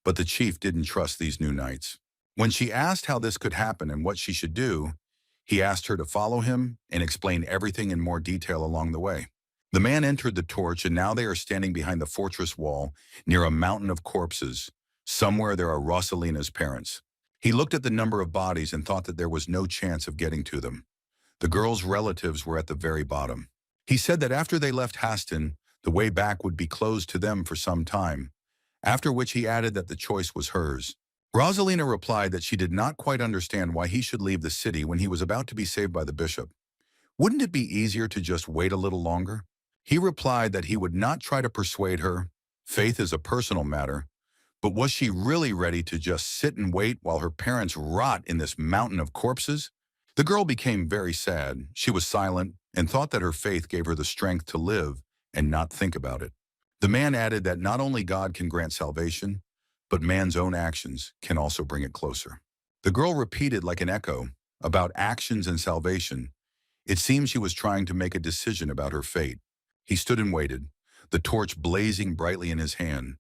but the chief didn't trust these new knights. When she asked how this could happen and what she should do, he asked her to follow him and explain everything in more detail along the way. The man entered the torch, and now they are standing behind the fortress wall near a mountain of corpses. Somewhere there are Rosalina's parents. He looked at the number of bodies and thought that there was no chance of getting to them. The girl's relatives were at the very bottom. He said that after they left Haston, the way back would be closed to them for some time, after which he added that the choice was hers. Rosalina replied that she did not quite understand why he should leave the city when he was about to be saved by the bishop. Wouldn't it be easier to just wait a little longer? He replied that he would not try to persuade her. Faith is a personal matter. But was she really ready to just sit and wait while her parents rot in this mountain of corpses? The girl became very sad. She was silent and thought that her faith gave her the strength to live and not think about it. The man added that not only God can grant salvation, but man's own actions can also bring it closer. The girl repeated like an echo about actions and salvation. It seemed she was trying to make a decision about her fate. He stood and waited, the torch blazing brightly in his hand,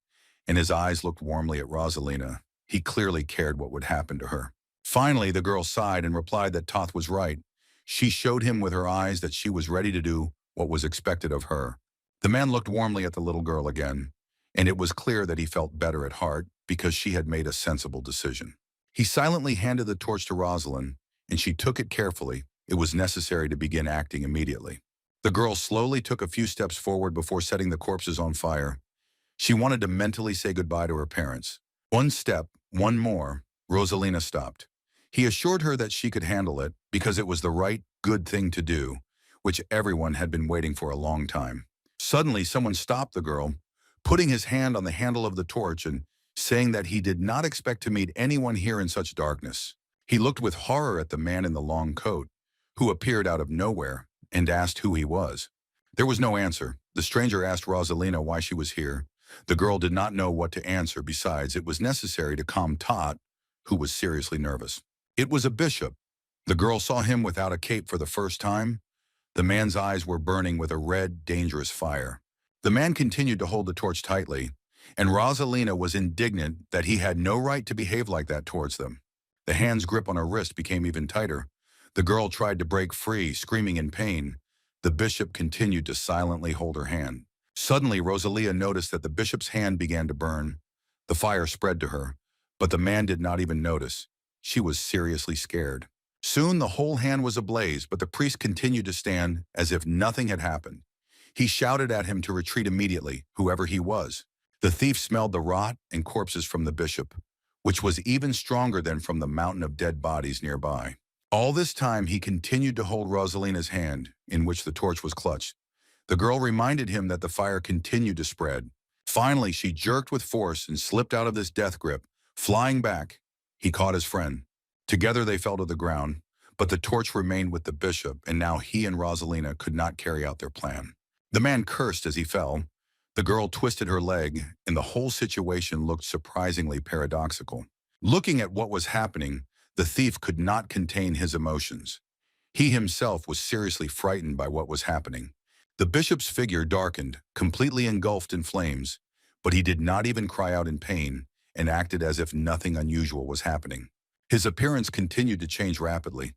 and his eyes looked warmly at Rosalina. He clearly cared what would happen to her. Finally, the girl sighed and replied that Toth was right. She showed him with her eyes that she was ready to do what was expected of her. The man looked warmly at the little girl again, and it was clear that he felt better at heart because she had made a sensible decision. He silently handed the torch to Rosalind, and she took it carefully. It was necessary to begin acting immediately. The girl slowly took a few steps forward before setting the corpses on fire. She wanted to mentally say goodbye to her parents. One step, one more, Rosalina stopped. He assured her that she could handle it because it was the right, good thing to do, which everyone had been waiting for a long time. Suddenly, someone stopped the girl, putting his hand on the handle of the torch and saying that he did not expect to meet anyone here in such darkness. He looked with horror at the man in the long coat, who appeared out of nowhere, and asked who he was. There was no answer. The stranger asked Rosalina why she was here. The girl did not know what to answer. Besides, it was necessary to calm Tot, who was seriously nervous. It was a bishop. The girl saw him without a cape for the first time. The man's eyes were burning with a red, dangerous fire. The man continued to hold the torch tightly, and Rosalina was indignant that he had no right to behave like that towards them. The hand's grip on her wrist became even tighter. The girl tried to break free, screaming in pain. The bishop continued to silently hold her hand. Suddenly, Rosalia noticed that the bishop's hand began to burn. The fire spread to her, but the man did not even notice. She was seriously scared. Soon the whole hand was ablaze, but the priest continued to stand as if nothing had happened. He shouted at him to retreat immediately, whoever he was. The thief smelled the rot and corpses from the bishop, which was even stronger than from the mountain of dead bodies nearby. All this time he continued to hold Rosalina's hand, in which the torch was clutched. The girl reminded him that the fire continued to spread. Finally, she jerked with force and slipped out of this death grip. Flying back, he caught his friend. Together they fell to the ground, but the torch remained with the bishop, and now he and Rosalina could not carry out their plan. The man cursed as he fell. The girl twisted her leg, and the whole situation looked surprisingly paradoxical. Looking at what was happening, the thief could not contain his emotions. He himself was seriously frightened by what was happening. The bishop's figure darkened, completely engulfed in flames, but he did not even cry out in pain and acted as if nothing unusual was happening. His appearance continued to change rapidly.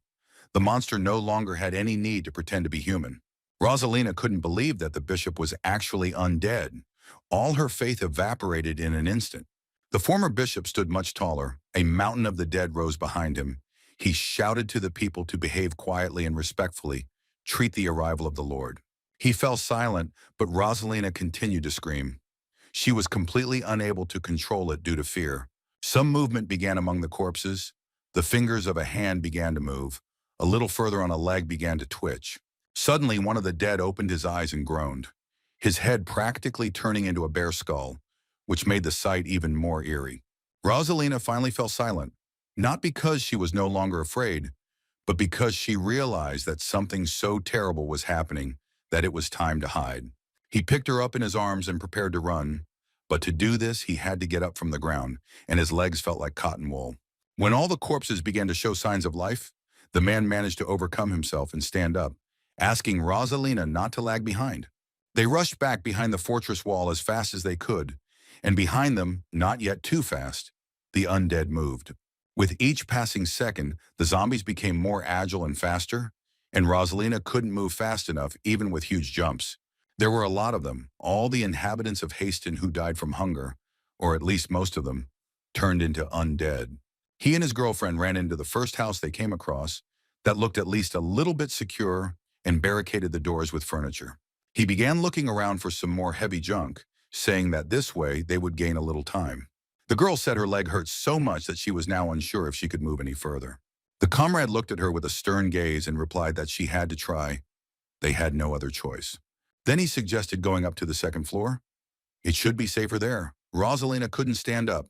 The monster no longer had any need to pretend to be human. Rosalina couldn't believe that the bishop was actually undead. All her faith evaporated in an instant. The former bishop stood much taller. A mountain of the dead rose behind him. He shouted to the people to behave quietly and respectfully, treat the arrival of the Lord. He fell silent, but Rosalina continued to scream. She was completely unable to control it due to fear. Some movement began among the corpses. The fingers of a hand began to move. A little further on a leg began to twitch. Suddenly, one of the dead opened his eyes and groaned, his head practically turning into a bare skull, which made the sight even more eerie. Rosalina finally fell silent, not because she was no longer afraid, but because she realized that something so terrible was happening that it was time to hide. He picked her up in his arms and prepared to run, but to do this, he had to get up from the ground, and his legs felt like cotton wool. When all the corpses began to show signs of life, the man managed to overcome himself and stand up, asking Rosalina not to lag behind. They rushed back behind the fortress wall as fast as they could, and behind them, not yet too fast, the undead moved. With each passing second, the zombies became more agile and faster, and Rosalina couldn't move fast enough even with huge jumps. There were a lot of them, all the inhabitants of Haston who died from hunger, or at least most of them, turned into undead. He and his girlfriend ran into the first house they came across that looked at least a little bit secure and barricaded the doors with furniture. He began looking around for some more heavy junk, saying that this way they would gain a little time. The girl said her leg hurt so much that she was now unsure if she could move any further. The comrade looked at her with a stern gaze and replied that she had to try. They had no other choice. Then he suggested going up to the second floor. It should be safer there. Rosalina couldn't stand up,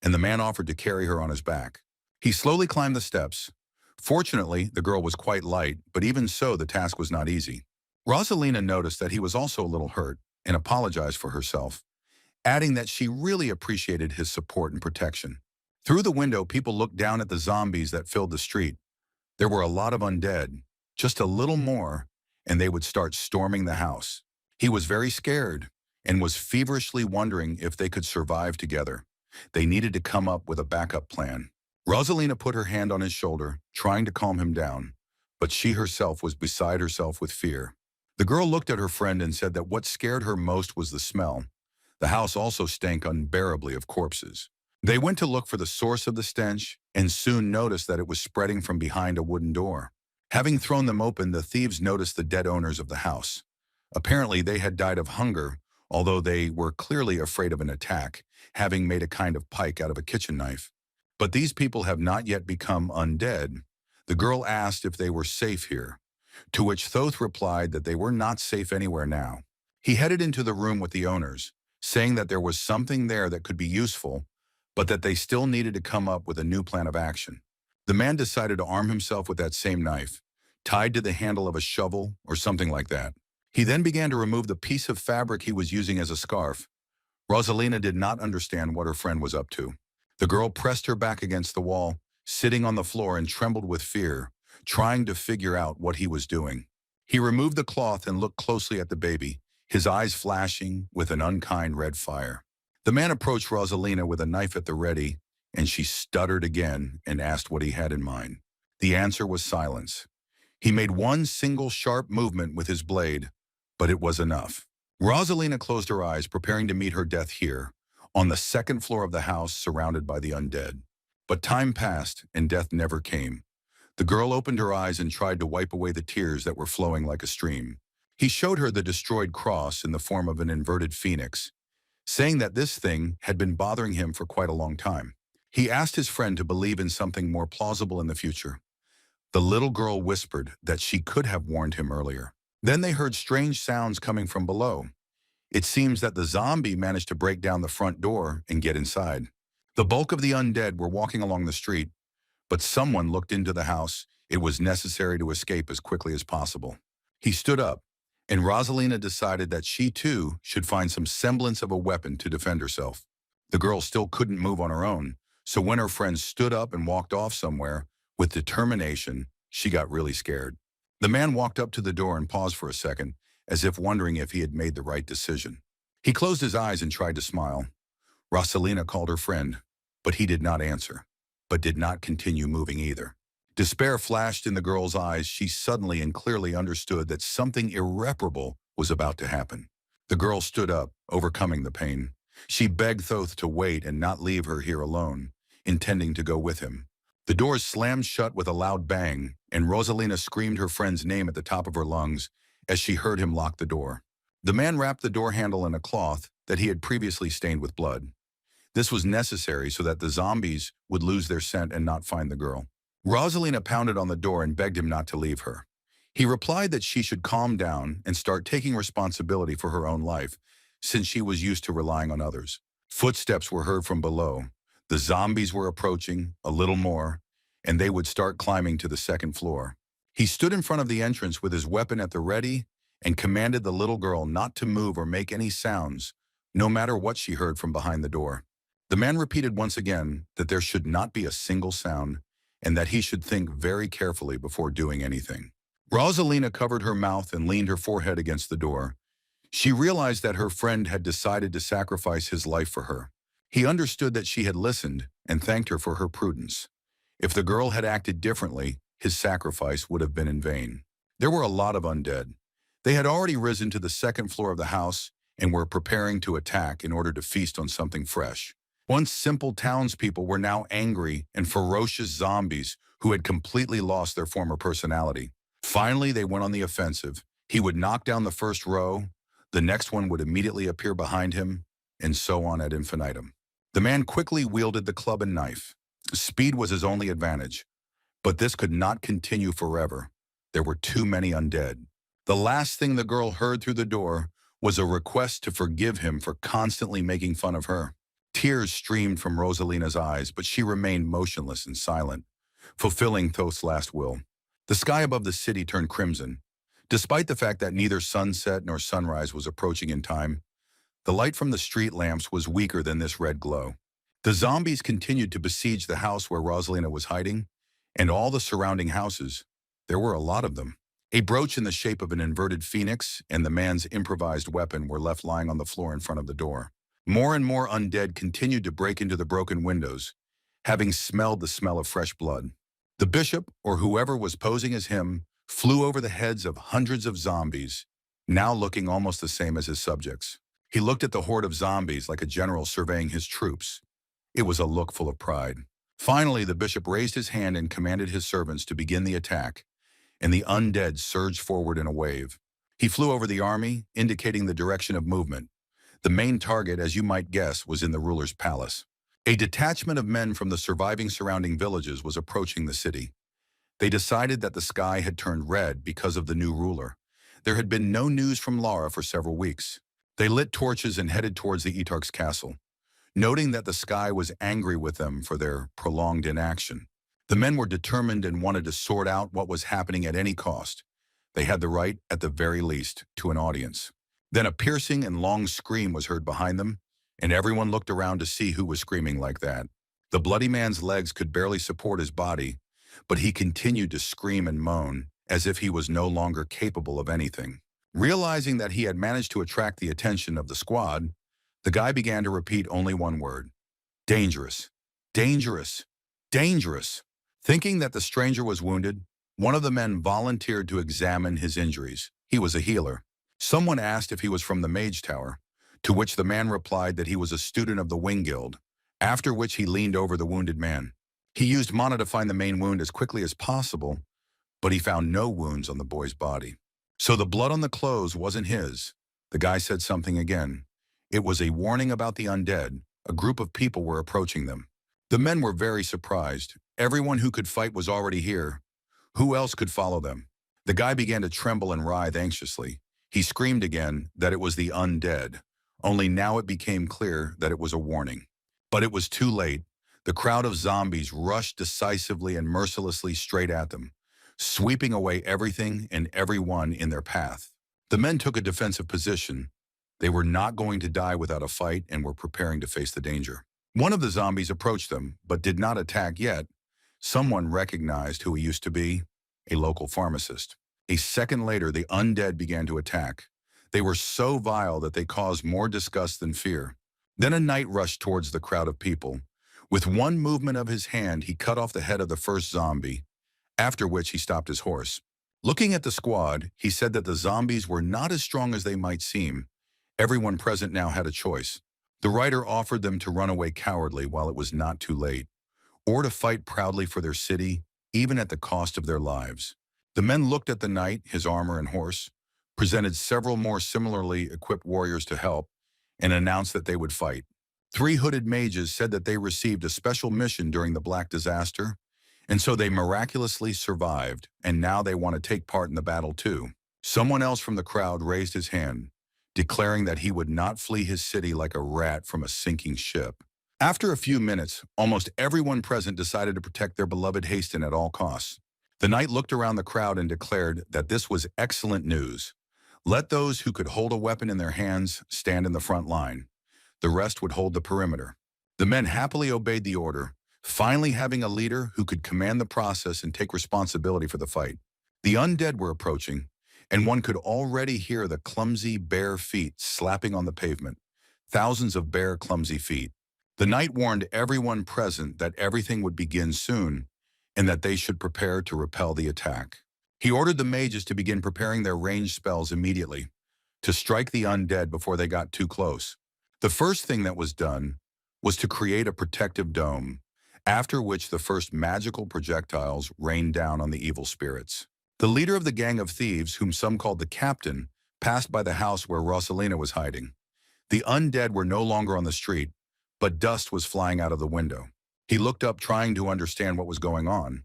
and the man offered to carry her on his back. He slowly climbed the steps. Fortunately, the girl was quite light, but even so, the task was not easy. Rosalina noticed that he was also a little hurt and apologized for herself, adding that she really appreciated his support and protection. Through the window, people looked down at the zombies that filled the street. There were a lot of undead, just a little more, and they would start storming the house. He was very scared and was feverishly wondering if they could survive together. They needed to come up with a backup plan. Rosalina put her hand on his shoulder, trying to calm him down, but she herself was beside herself with fear. The girl looked at her friend and said that what scared her most was the smell. The house also stank unbearably of corpses. They went to look for the source of the stench and soon noticed that it was spreading from behind a wooden door. Having thrown them open, the thieves noticed the dead owners of the house. Apparently, they had died of hunger, although they were clearly afraid of an attack, having made a kind of pike out of a kitchen knife. But these people have not yet become undead. The girl asked if they were safe here, to which Thoth replied that they were not safe anywhere now. He headed into the room with the owners, saying that there was something there that could be useful, but that they still needed to come up with a new plan of action. The man decided to arm himself with that same knife, tied to the handle of a shovel or something like that. He then began to remove the piece of fabric he was using as a scarf. Rosalina did not understand what her friend was up to. The girl pressed her back against the wall, sitting on the floor and trembled with fear, trying to figure out what he was doing. He removed the cloth and looked closely at the baby, his eyes flashing with an unkind red fire. The man approached Rosalina with a knife at the ready, and she stuttered again and asked what he had in mind. The answer was silence. He made one single sharp movement with his blade, but it was enough. Rosalina closed her eyes, preparing to meet her death here, on the second floor of the house surrounded by the undead. But time passed, and death never came. The girl opened her eyes and tried to wipe away the tears that were flowing like a stream. He showed her the destroyed cross in the form of an inverted phoenix, saying that this thing had been bothering him for quite a long time. He asked his friend to believe in something more plausible in the future. The little girl whispered that she could have warned him earlier. Then they heard strange sounds coming from below. It seems that the zombie managed to break down the front door and get inside. The bulk of the undead were walking along the street, but someone looked into the house. It was necessary to escape as quickly as possible. He stood up, and Rosalina decided that she too should find some semblance of a weapon to defend herself. The girl still couldn't move on her own, so when her friend stood up and walked off somewhere, with determination, she got really scared. The man walked up to the door and paused for a second, as if wondering if he had made the right decision. He closed his eyes and tried to smile. Rosalina called her friend, but he did not answer, but did not continue moving either. Despair flashed in the girl's eyes. She suddenly and clearly understood that something irreparable was about to happen. The girl stood up, overcoming the pain. She begged Thoth to wait and not leave her here alone, intending to go with him. The doors slammed shut with a loud bang, and Rosalina screamed her friend's name at the top of her lungs as she heard him lock the door. The man wrapped the door handle in a cloth that he had previously stained with blood. This was necessary so that the zombies would lose their scent and not find the girl. Rosalina pounded on the door and begged him not to leave her. He replied that she should calm down and start taking responsibility for her own life, since she was used to relying on others. Footsteps were heard from below. The zombies were approaching, a little more, and they would start climbing to the second floor. He stood in front of the entrance with his weapon at the ready and commanded the little girl not to move or make any sounds, no matter what she heard from behind the door. The man repeated once again that there should not be a single sound and that he should think very carefully before doing anything. Rosalina covered her mouth and leaned her forehead against the door. She realized that her friend had decided to sacrifice his life for her. He understood that she had listened and thanked her for her prudence. If the girl had acted differently, his sacrifice would have been in vain. There were a lot of undead. They had already risen to the second floor of the house and were preparing to attack in order to feast on something fresh. Once simple townspeople were now angry and ferocious zombies who had completely lost their former personality. Finally, they went on the offensive. He would knock down the first row, the next one would immediately appear behind him, and so on ad infinitum. The man quickly wielded the club and knife. Speed was his only advantage. But this could not continue forever. There were too many undead. The last thing the girl heard through the door was a request to forgive him for constantly making fun of her. Tears streamed from Rosalina's eyes, but she remained motionless and silent, fulfilling Thoth's last will. The sky above the city turned crimson. Despite the fact that neither sunset nor sunrise was approaching in time, the light from the street lamps was weaker than this red glow. The zombies continued to besiege the house where Rosalina was hiding, and all the surrounding houses. There were a lot of them. A brooch in the shape of an inverted phoenix and the man's improvised weapon were left lying on the floor in front of the door. More and more undead continued to break into the broken windows, having smelled the smell of fresh blood. The bishop, or whoever was posing as him, flew over the heads of hundreds of zombies, now looking almost the same as his subjects. He looked at the horde of zombies like a general surveying his troops. It was a look full of pride. Finally, the bishop raised his hand and commanded his servants to begin the attack, and the undead surged forward in a wave. He flew over the army, indicating the direction of movement. The main target, as you might guess, was in the ruler's palace. A detachment of men from the surviving surrounding villages was approaching the city. They decided that the sky had turned red because of the new ruler. There had been no news from Lara for several weeks. They lit torches and headed towards the Etarch's castle, noting that the sky was angry with them for their prolonged inaction. The men were determined and wanted to sort out what was happening at any cost. They had the right, at the very least, to an audience. Then a piercing and long scream was heard behind them, and everyone looked around to see who was screaming like that. The bloody man's legs could barely support his body, but he continued to scream and moan as if he was no longer capable of anything. Realizing that he had managed to attract the attention of the squad, the guy began to repeat only one word: dangerous, dangerous, dangerous. Thinking that the stranger was wounded, one of the men volunteered to examine his injuries. He was a healer. Someone asked if he was from the Mage Tower, to which the man replied that he was a student of the Wing Guild, after which he leaned over the wounded man. He used mana to find the main wound as quickly as possible, but he found no wounds on the boy's body. So the blood on the clothes wasn't his. The guy said something again. It was a warning about the undead. A group of people were approaching them. The men were very surprised. Everyone who could fight was already here. Who else could follow them? The guy began to tremble and writhe anxiously. He screamed again that it was the undead. Only now it became clear that it was a warning. But it was too late. The crowd of zombies rushed decisively and mercilessly straight at them, sweeping away everything and everyone in their path. The men took a defensive position. They were not going to die without a fight and were preparing to face the danger. One of the zombies approached them, but did not attack yet. Someone recognized who he used to be: a local pharmacist. A second later, the undead began to attack. They were so vile that they caused more disgust than fear. Then a knight rushed towards the crowd of people. With one movement of his hand, he cut off the head of the first zombie, after which he stopped his horse. Looking at the squad, he said that the zombies were not as strong as they might seem. Everyone present now had a choice. The writer offered them to run away cowardly while it was not too late, or to fight proudly for their city, even at the cost of their lives. The men looked at the knight, his armor and horse, presented several more similarly equipped warriors to help, and announced that they would fight. 3 hooded mages said that they received a special mission during the Black Disaster, and so they miraculously survived, and now they want to take part in the battle too. Someone else from the crowd raised his hand, declaring that he would not flee his city like a rat from a sinking ship. After a few minutes, almost everyone present decided to protect their beloved Haston at all costs. The knight looked around the crowd and declared that this was excellent news. Let those who could hold a weapon in their hands stand in the front line. The rest would hold the perimeter. The men happily obeyed the order, finally having a leader who could command the process and take responsibility for the fight. The undead were approaching, and one could already hear the clumsy bare feet slapping on the pavement. Thousands of bare, clumsy feet. The knight warned everyone present that everything would begin soon, and that they should prepare to repel the attack. He ordered the mages to begin preparing their ranged spells immediately, to strike the undead before they got too close. The first thing that was done was to create a protective dome, after which the first magical projectiles rained down on the evil spirits. The leader of the gang of thieves, whom some called the captain, passed by the house where Rosalina was hiding. The undead were no longer on the street, but dust was flying out of the window. He looked up, trying to understand what was going on.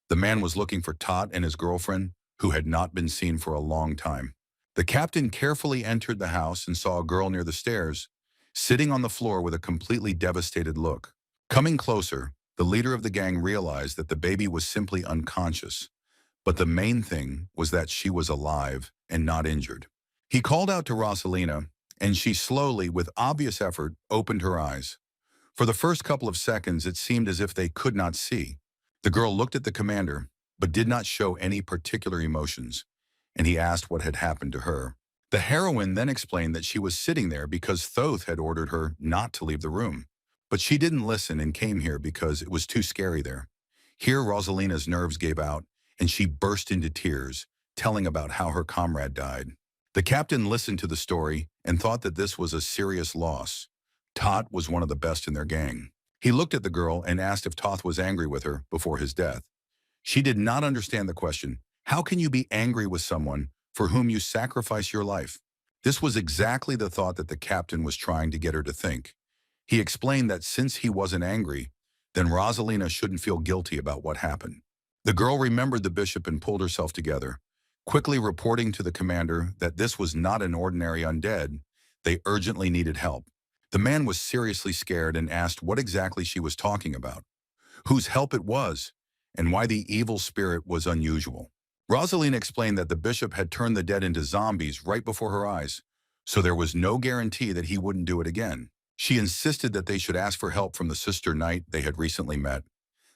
The man was looking for Tot and his girlfriend, who had not been seen for a long time. The captain carefully entered the house and saw a girl near the stairs, sitting on the floor with a completely devastated look. Coming closer, the leader of the gang realized that the baby was simply unconscious, but the main thing was that she was alive and not injured. He called out to Rosalina, and she slowly, with obvious effort, opened her eyes. For the first couple of seconds, it seemed as if they could not see. The girl looked at the commander, but did not show any particular emotions, and he asked what had happened to her. The heroine then explained that she was sitting there because Thoth had ordered her not to leave the room. But she didn't listen and came here because it was too scary there. Here, Rosalina's nerves gave out, and she burst into tears, telling about how her comrade died. The captain listened to the story and thought that this was a serious loss. Tot was one of the best in their gang. He looked at the girl and asked if Thoth was angry with her before his death. She did not understand the question. How can you be angry with someone for whom you sacrifice your life? This was exactly the thought that the captain was trying to get her to think. He explained that since he wasn't angry, then Rosalina shouldn't feel guilty about what happened. The girl remembered the bishop and pulled herself together, quickly reporting to the commander that this was not an ordinary undead. They urgently needed help. The man was seriously scared and asked what exactly she was talking about, whose help it was, and why the evil spirit was unusual. Rosalina explained that the bishop had turned the dead into zombies right before her eyes, so there was no guarantee that he wouldn't do it again. She insisted that they should ask for help from the sister knight they had recently met,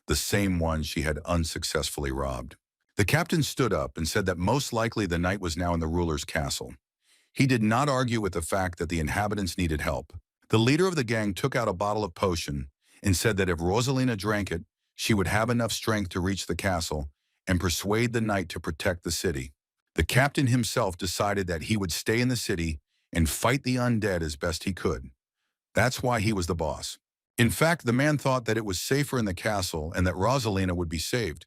the same one she had unsuccessfully robbed. The captain stood up and said that most likely the knight was now in the ruler's castle. He did not argue with the fact that the inhabitants needed help. The leader of the gang took out a bottle of potion and said that if Rosalina drank it, she would have enough strength to reach the castle and persuade the knight to protect the city. The captain himself decided that he would stay in the city and fight the undead as best he could. That's why he was the boss. In fact, the man thought that it was safer in the castle and that Rosalina would be saved,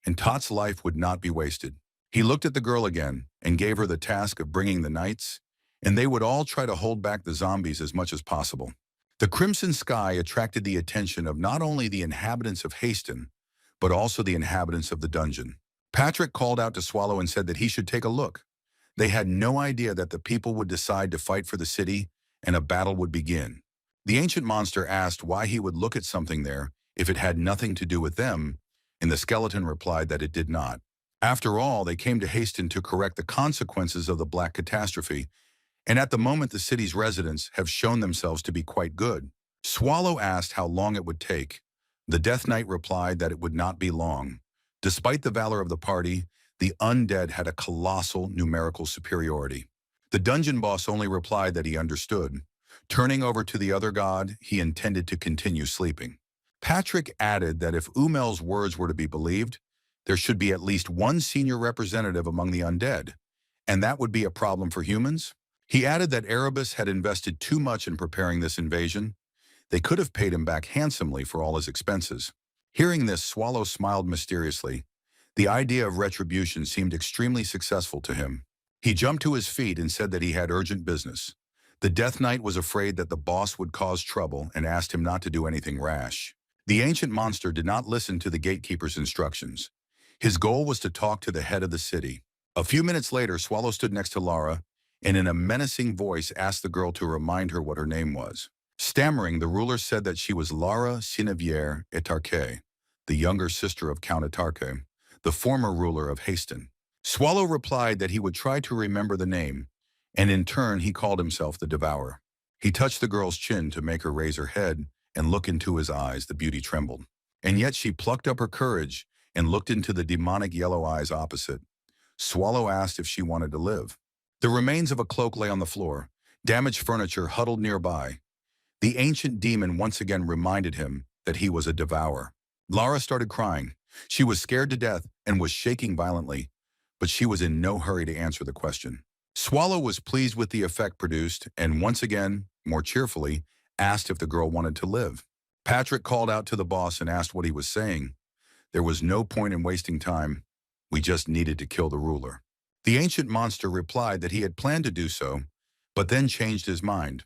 and Tot's life would not be wasted. He looked at the girl again and gave her the task of bringing the knights, and they would all try to hold back the zombies as much as possible. The crimson sky attracted the attention of not only the inhabitants of Haston, but also the inhabitants of the dungeon. Patrick called out to Swallow and said that he should take a look. They had no idea that the people would decide to fight for the city and a battle would begin. The ancient monster asked why he would look at something there if it had nothing to do with them, and the skeleton replied that it did not. After all, they came to Haston to correct the consequences of the Black Catastrophe, and at the moment the city's residents have shown themselves to be quite good. Swallow asked how long it would take. The Death Knight replied that it would not be long. Despite the valor of the party, the undead had a colossal numerical superiority. The dungeon boss only replied that he understood. Turning over to the other god, he intended to continue sleeping. Patrick added that if Umel's words were to be believed, there should be at least one senior representative among the undead, and that would be a problem for humans. He added that Erebus had invested too much in preparing this invasion. They could have paid him back handsomely for all his expenses. Hearing this, Swallow smiled mysteriously. The idea of retribution seemed extremely successful to him. He jumped to his feet and said that he had urgent business. The Death Knight was afraid that the boss would cause trouble and asked him not to do anything rash. The ancient monster did not listen to the gatekeeper's instructions. His goal was to talk to the head of the city. A few minutes later, Swallow stood next to Lara and in a menacing voice asked the girl to remind her what her name was. Stammering, the ruler said that she was Lara Sineviere Etarque, the younger sister of Count Etarque, the former ruler of Haston. Swallow replied that he would try to remember the name, and in turn he called himself the Devourer. He touched the girl's chin to make her raise her head and look into his eyes. The beauty trembled. And yet she plucked up her courage and looked into the demonic yellow eyes opposite. Swallow asked if she wanted to live. The remains of a cloak lay on the floor. Damaged furniture huddled nearby. The ancient demon once again reminded him that he was a devourer. Lara started crying. She was scared to death and was shaking violently, but she was in no hurry to answer the question. Swallow was pleased with the effect produced and once again, more cheerfully, asked if the girl wanted to live. Patrick called out to the boss and asked what he was saying. There was no point in wasting time. We just needed to kill the ruler. The ancient monster replied that he had planned to do so, but then changed his mind.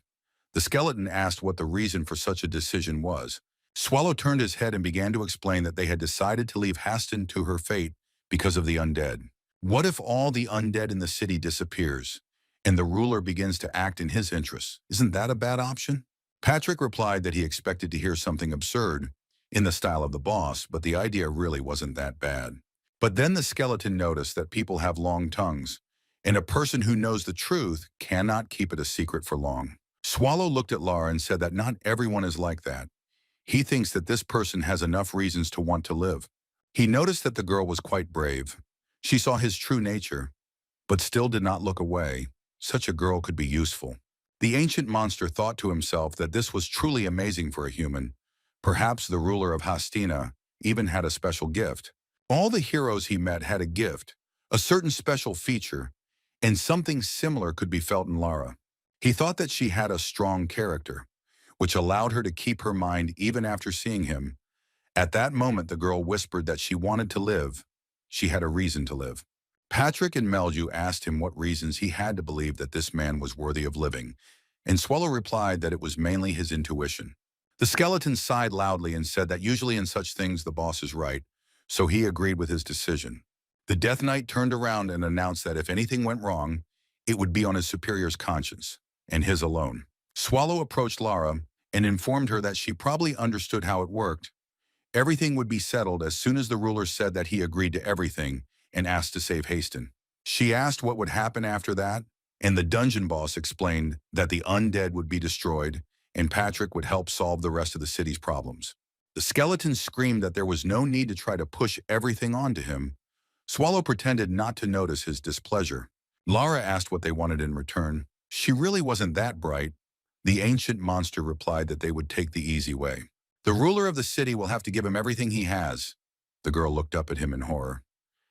The skeleton asked what the reason for such a decision was. Swallow turned his head and began to explain that they had decided to leave Haston to her fate because of the undead. What if all the undead in the city disappears, and the ruler begins to act in his interests? Isn't that a bad option? Patrick replied that he expected to hear something absurd, in the style of the boss, but the idea really wasn't that bad. But then the skeleton noticed that people have long tongues, and a person who knows the truth cannot keep it a secret for long. Swallow looked at Lara and said that not everyone is like that. He thinks that this person has enough reasons to want to live. He noticed that the girl was quite brave. She saw his true nature, but still did not look away. Such a girl could be useful. The ancient monster thought to himself that this was truly amazing for a human. Perhaps the ruler of Hastina even had a special gift. All the heroes he met had a gift, a certain special feature, and something similar could be felt in Lara. He thought that she had a strong character, which allowed her to keep her mind even after seeing him. At that moment, the girl whispered that she wanted to live. She had a reason to live. Patrick and Melju asked him what reasons he had to believe that this man was worthy of living, and Swallow replied that it was mainly his intuition. The skeleton sighed loudly and said that usually in such things the boss is right, so he agreed with his decision. The Death Knight turned around and announced that if anything went wrong, it would be on his superior's conscience, and his alone. Swallow approached Lara and informed her that she probably understood how it worked. Everything would be settled as soon as the ruler said that he agreed to everything and asked to save Haston. She asked what would happen after that, and the dungeon boss explained that the undead would be destroyed and Patrick would help solve the rest of the city's problems. The skeleton screamed that there was no need to try to push everything onto him. Swallow pretended not to notice his displeasure. Lara asked what they wanted in return. She really wasn't that bright. The ancient monster replied that they would take the easy way. The ruler of the city will have to give him everything he has. The girl looked up at him in horror.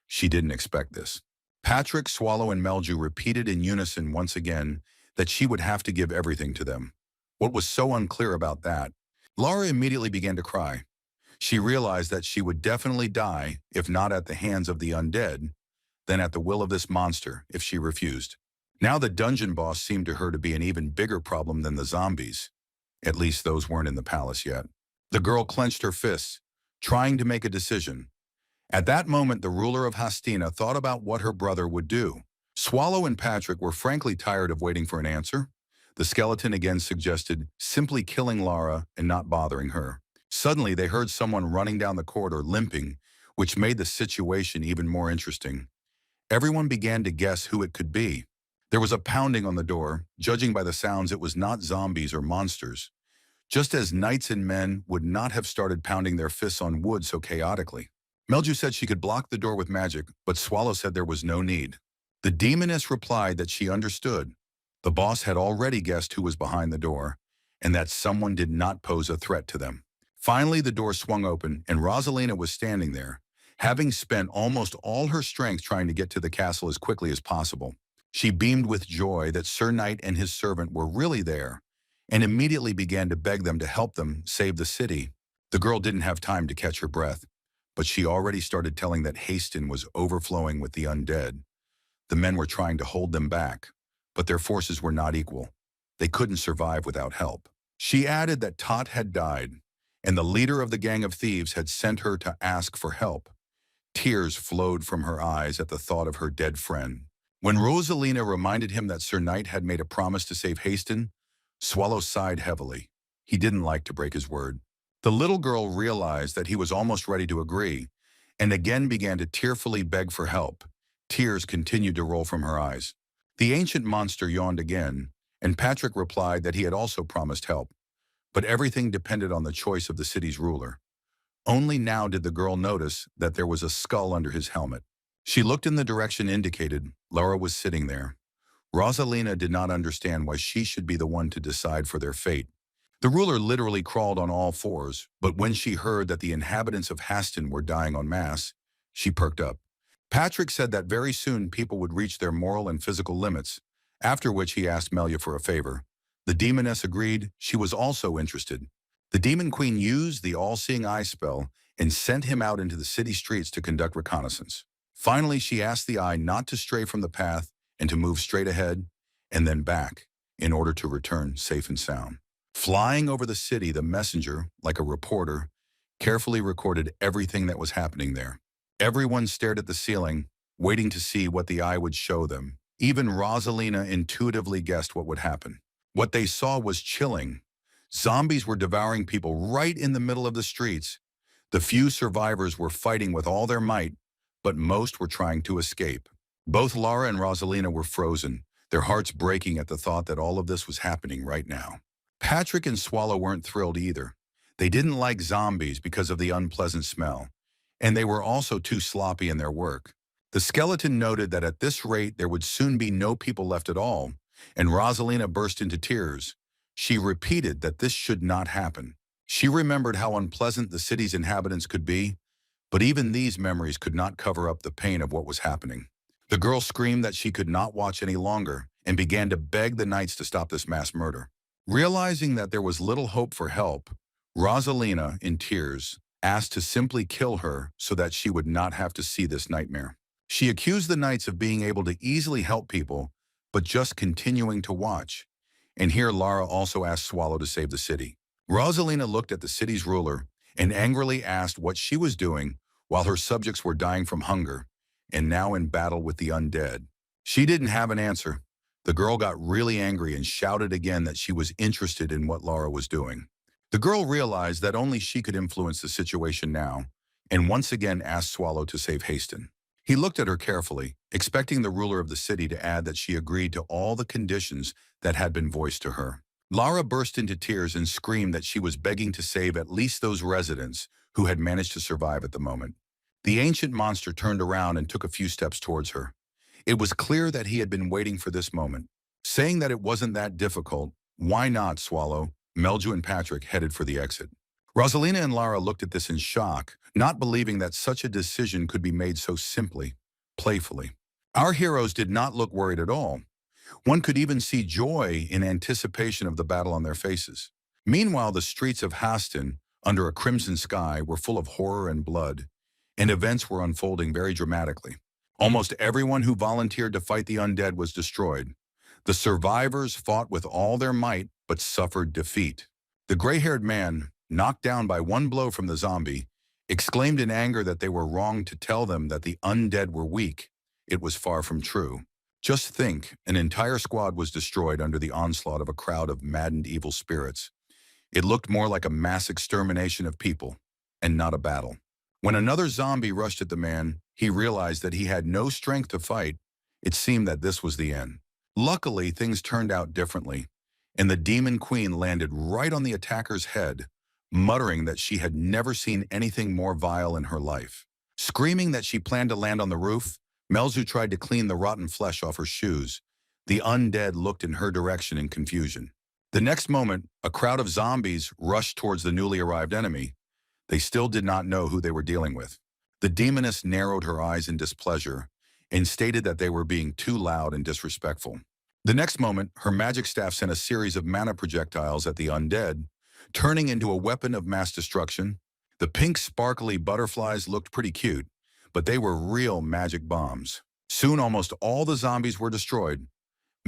She didn't expect this. Patrick, Swallow, and Melju repeated in unison once again that she would have to give everything to them. What was so unclear about that? Lara immediately began to cry. She realized that she would definitely die, if not at the hands of the undead, then at the will of this monster if she refused. Now the dungeon boss seemed to her to be an even bigger problem than the zombies. At least those weren't in the palace yet. The girl clenched her fists, trying to make a decision. At that moment, the ruler of Hastina thought about what her brother would do. Swallow and Patrick were frankly tired of waiting for an answer. The skeleton again suggested simply killing Lara and not bothering her. Suddenly, they heard someone running down the corridor limping, which made the situation even more interesting. Everyone began to guess who it could be. There was a pounding on the door. Judging by the sounds, it was not zombies or monsters. Just as knights and men would not have started pounding their fists on wood so chaotically. Melju said she could block the door with magic, but Swallow said there was no need. The demoness replied that she understood. The boss had already guessed who was behind the door, and that someone did not pose a threat to them. Finally, the door swung open, and Rosalina was standing there, having spent almost all her strength trying to get to the castle as quickly as possible. She beamed with joy that Sir Knight and his servant were really there, and immediately began to beg them to help them save the city. The girl didn't have time to catch her breath, but she already started telling that Haston was overflowing with the undead. The men were trying to hold them back, but their forces were not equal. They couldn't survive without help. She added that Tot had died, and the leader of the gang of thieves had sent her to ask for help. Tears flowed from her eyes at the thought of her dead friend. When Rosalina reminded him that Sir Knight had made a promise to save Haston, Swallow sighed heavily. He didn't like to break his word. The little girl realized that he was almost ready to agree, and again began to tearfully beg for help. Tears continued to roll from her eyes. The ancient monster yawned again, and Patrick replied that he had also promised help. But everything depended on the choice of the city's ruler. Only now did the girl notice that there was a skull under his helmet. She looked in the direction indicated. Lara was sitting there. Rosalina did not understand why she should be the one to decide for their fate. The ruler literally crawled on all fours, but when she heard that the inhabitants of Haston were dying en masse, she perked up. Patrick said that very soon people would reach their moral and physical limits, after which he asked Melia for a favor. The demoness agreed. She was also interested. The demon queen used the all-seeing eye spell and sent him out into the city streets to conduct reconnaissance. Finally, she asked the eye not to stray from the path and to move straight ahead and then back in order to return safe and sound. Flying over the city, the messenger, like a reporter, carefully recorded everything that was happening there. Everyone stared at the ceiling, waiting to see what the eye would show them. Even Rosalina intuitively guessed what would happen. What they saw was chilling. Zombies were devouring people right in the middle of the streets. The few survivors were fighting with all their might, but most were trying to escape. Both Lara and Rosalina were frozen, their hearts breaking at the thought that all of this was happening right now. Patrick and Swallow weren't thrilled either. They didn't like zombies because of the unpleasant smell, and they were also too sloppy in their work. The skeleton noted that at this rate there would soon be no people left at all, and Rosalina burst into tears. She repeated that this should not happen. She remembered how unpleasant the city's inhabitants could be, but even these memories could not cover up the pain of what was happening. The girl screamed that she could not watch any longer and began to beg the knights to stop this mass murder. Realizing that there was little hope for help, Rosalina, in tears, asked to simply kill her so that she would not have to see this nightmare. She accused the knights of being able to easily help people, but just continuing to watch. And here Lara also asked Swallow to save the city. Rosalina looked at the city's ruler and angrily asked what she was doing while her subjects were dying from hunger and now in battle with the undead. She didn't have an answer, The girl got really angry and shouted again that she was interested in what Lara was doing. The girl realized that only she could influence the situation now, and once again asked Swallow to save Haston. He looked at her carefully, expecting the ruler of the city to add that she agreed to all the conditions that had been voiced to her. Lara burst into tears and screamed that she was begging to save at least those residents who had managed to survive at the moment. The ancient monster turned around and took a few steps towards her. It was clear that he had been waiting for this moment. Saying that it wasn't that difficult, why not, Swallow? Melju and Patrick headed for the exit. Rosalina and Lara looked at this in shock, not believing that such a decision could be made so simply, playfully. Our heroes did not look worried at all. One could even see joy in anticipation of the battle on their faces. Meanwhile, the streets of Haston, under a crimson sky, were full of horror and blood, and events were unfolding very dramatically. Almost everyone who volunteered to fight the undead was destroyed. The survivors fought with all their might, but suffered defeat. The gray-haired man, knocked down by one blow from the zombie, exclaimed in anger that they were wrong to tell them that the undead were weak. It was far from true. Just think, an entire squad was destroyed under the onslaught of a crowd of maddened evil spirits. It looked more like a mass extermination of people, and not a battle. When another zombie rushed at the man, he realized that he had no strength to fight. It seemed that this was the end. Luckily, things turned out differently, and the Demon Queen landed right on the attacker's head, muttering that she had never seen anything more vile in her life. Screaming that she planned to land on the roof, Melzu tried to clean the rotten flesh off her shoes. The undead looked in her direction in confusion. The next moment, a crowd of zombies rushed towards the newly arrived enemy. They still did not know who they were dealing with. The demoness narrowed her eyes in displeasure and stated that they were being too loud and disrespectful. The next moment, her magic staff sent a series of mana projectiles at the undead, turning into a weapon of mass destruction. The pink sparkly butterflies looked pretty cute, but they were real magic bombs. Soon almost all the zombies were destroyed.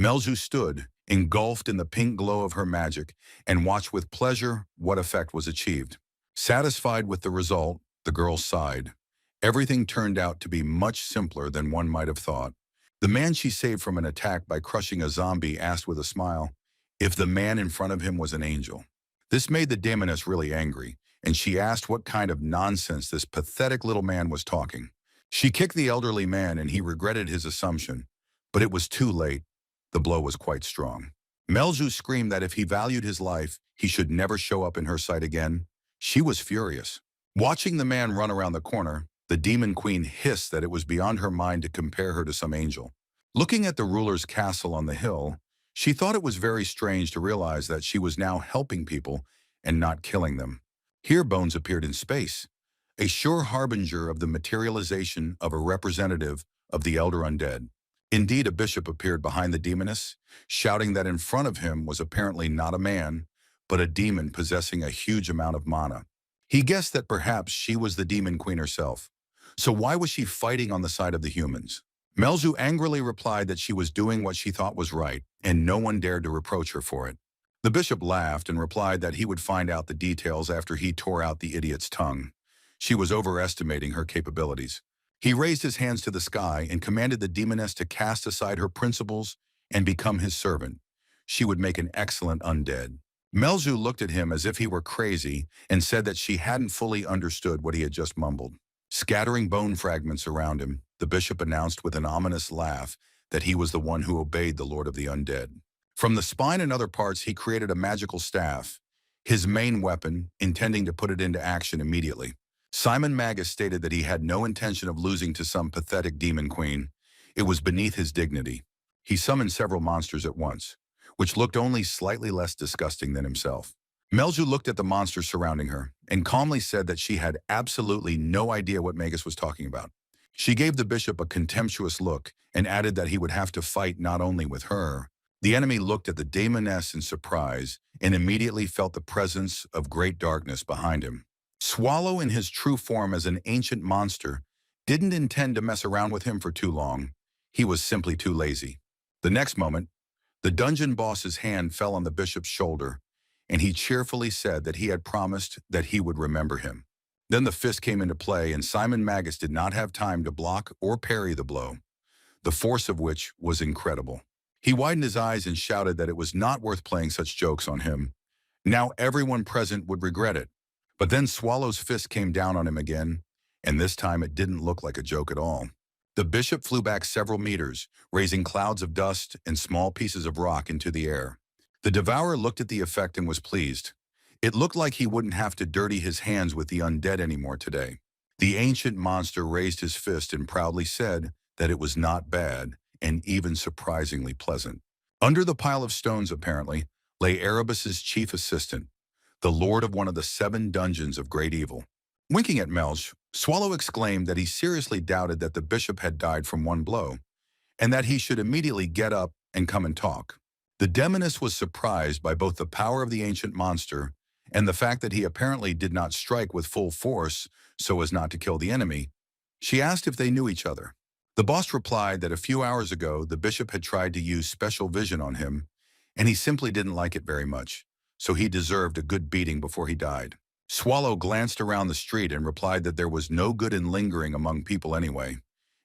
Melzu stood, engulfed in the pink glow of her magic, and watched with pleasure what effect was achieved. Satisfied with the result, the girl sighed. Everything turned out to be much simpler than one might have thought. The man she saved from an attack by crushing a zombie asked with a smile if the man in front of him was an angel. This made the demoness really angry, and she asked what kind of nonsense this pathetic little man was talking. She kicked the elderly man, and he regretted his assumption, but it was too late. The blow was quite strong. Melzu screamed that if he valued his life, he should never show up in her sight again. She was furious. Watching the man run around the corner, the Demon Queen hissed that it was beyond her mind to compare her to some angel. Looking at the ruler's castle on the hill, she thought it was very strange to realize that she was now helping people and not killing them. Here Bones appeared in space, a sure harbinger of the materialization of a representative of the elder undead. Indeed, a bishop appeared behind the demoness, shouting that in front of him was apparently not a man, but a demon possessing a huge amount of mana. He guessed that perhaps she was the Demon Queen herself. So why was she fighting on the side of the humans? Melzu angrily replied that she was doing what she thought was right, and no one dared to reproach her for it. The bishop laughed and replied that he would find out the details after he tore out the idiot's tongue. She was overestimating her capabilities. He raised his hands to the sky and commanded the demoness to cast aside her principles and become his servant. She would make an excellent undead. Melzu looked at him as if he were crazy and said that she hadn't fully understood what he had just mumbled. Scattering bone fragments around him, the bishop announced with an ominous laugh that he was the one who obeyed the Lord of the Undead. From the spine and other parts, he created a magical staff, his main weapon, intending to put it into action immediately. Simon Magus stated that he had no intention of losing to some pathetic demon queen. It was beneath his dignity. He summoned several monsters at once, which looked only slightly less disgusting than himself. Melzu looked at the monsters surrounding her and calmly said that she had absolutely no idea what Magus was talking about. She gave the bishop a contemptuous look and added that he would have to fight not only with her. The enemy looked at the demoness in surprise and immediately felt the presence of great darkness behind him. Swallow, in his true form as an ancient monster, didn't intend to mess around with him for too long. He was simply too lazy. The next moment, the dungeon boss's hand fell on the bishop's shoulder, and he cheerfully said that he had promised that he would remember him. Then the fist came into play, and Simon Magus did not have time to block or parry the blow, the force of which was incredible. He widened his eyes and shouted that it was not worth playing such jokes on him. Now everyone present would regret it. But then Swallow's fist came down on him again, and this time it didn't look like a joke at all. The bishop flew back several meters, raising clouds of dust and small pieces of rock into the air. The devourer looked at the effect and was pleased. It looked like he wouldn't have to dirty his hands with the undead anymore today. The ancient monster raised his fist and proudly said that it was not bad and even surprisingly pleasant. Under the pile of stones, apparently, lay Erebus's chief assistant, the lord of one of the 7 dungeons of great evil. Winking at Melch, Swallow exclaimed that he seriously doubted that the bishop had died from one blow, and that he should immediately get up and come and talk. The demoness was surprised by both the power of the ancient monster and the fact that he apparently did not strike with full force so as not to kill the enemy. She asked if they knew each other. The boss replied that a few hours ago the bishop had tried to use special vision on him, and he simply didn't like it very much, so he deserved a good beating before he died. Swallow glanced around the street and replied that there was no good in lingering among people anyway,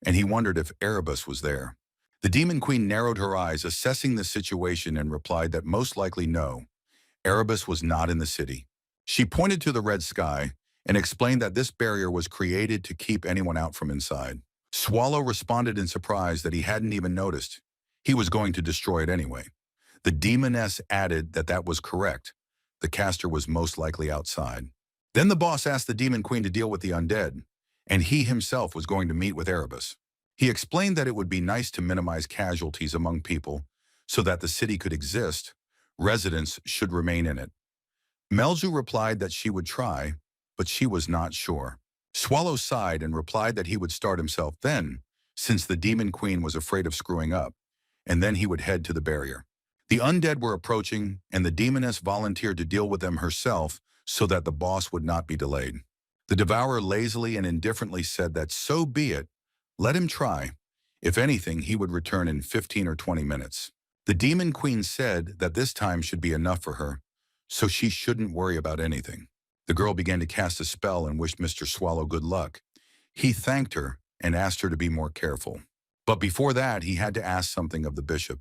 and he wondered if Erebus was there. The Demon Queen narrowed her eyes, assessing the situation, and replied that most likely no, Erebus was not in the city. She pointed to the red sky and explained that this barrier was created to keep anyone out from inside. Swallow responded in surprise that he hadn't even noticed. He was going to destroy it anyway. The demoness added that that was correct. The caster was most likely outside. Then the boss asked the Demon Queen to deal with the undead, and he himself was going to meet with Erebus. He explained that it would be nice to minimize casualties among people so that the city could exist. Residents should remain in it. Melju replied that she would try, but she was not sure. Swallow sighed and replied that he would start himself then, since the Demon Queen was afraid of screwing up, and then he would head to the barrier. The undead were approaching, and the demoness volunteered to deal with them herself so that the boss would not be delayed. The devourer lazily and indifferently said that so be it, let him try. If anything, he would return in 15 or 20 minutes. The Demon Queen said that this time should be enough for her, so she shouldn't worry about anything. The girl began to cast a spell and wished Mr. Swallow good luck. He thanked her and asked her to be more careful. But before that, he had to ask something of the bishop,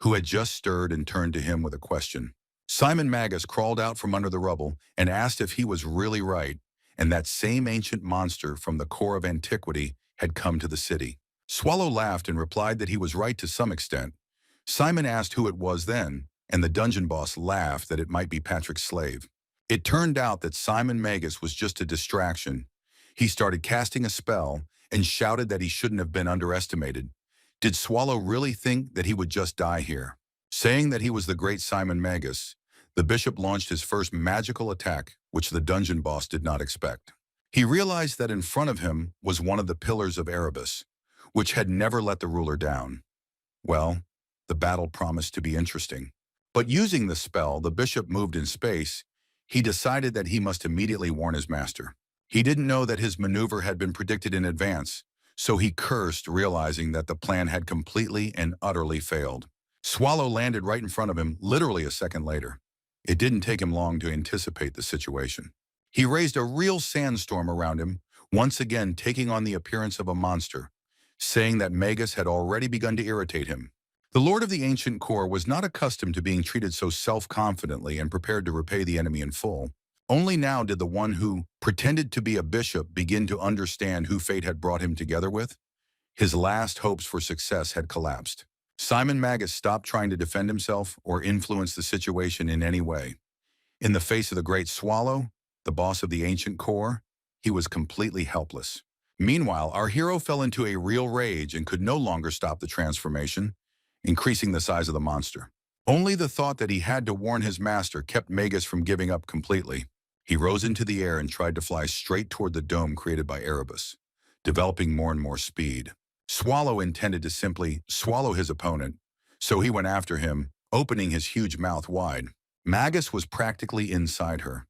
who had just stirred and turned to him with a question. Simon Magus crawled out from under the rubble and asked if he was really right, and that same ancient monster from the core of antiquity had come to the city. Swallow laughed and replied that he was right to some extent. Simon asked who it was then, and the dungeon boss laughed that it might be Patrick's slave. It turned out that Simon Magus was just a distraction. He started casting a spell and shouted that he shouldn't have been underestimated. Did Swallow really think that he would just die here? Saying that he was the great Simon Magus, the bishop launched his first magical attack, which the dungeon boss did not expect. He realized that in front of him was one of the pillars of Erebus, which had never let the ruler down. Well, the battle promised to be interesting. But using the spell, the bishop moved in space. He decided that he must immediately warn his master. He didn't know that his maneuver had been predicted in advance, so he cursed, realizing that the plan had completely and utterly failed. Swallow landed right in front of him, literally a second later. It didn't take him long to anticipate the situation. He raised a real sandstorm around him, once again taking on the appearance of a monster, saying that Magus had already begun to irritate him. The Lord of the Ancient Core was not accustomed to being treated so self-confidently and prepared to repay the enemy in full. Only now did the one who pretended to be a bishop begin to understand who fate had brought him together with. His last hopes for success had collapsed. Simon Magus stopped trying to defend himself or influence the situation in any way. In the face of the great Swallow, the boss of the Ancient Core, he was completely helpless. Meanwhile, our hero fell into a real rage and could no longer stop the transformation, increasing the size of the monster. Only the thought that he had to warn his master kept Magus from giving up completely. He rose into the air and tried to fly straight toward the dome created by Erebus, developing more and more speed. Swallow intended to simply swallow his opponent, so he went after him, opening his huge mouth wide. Magus was practically inside her,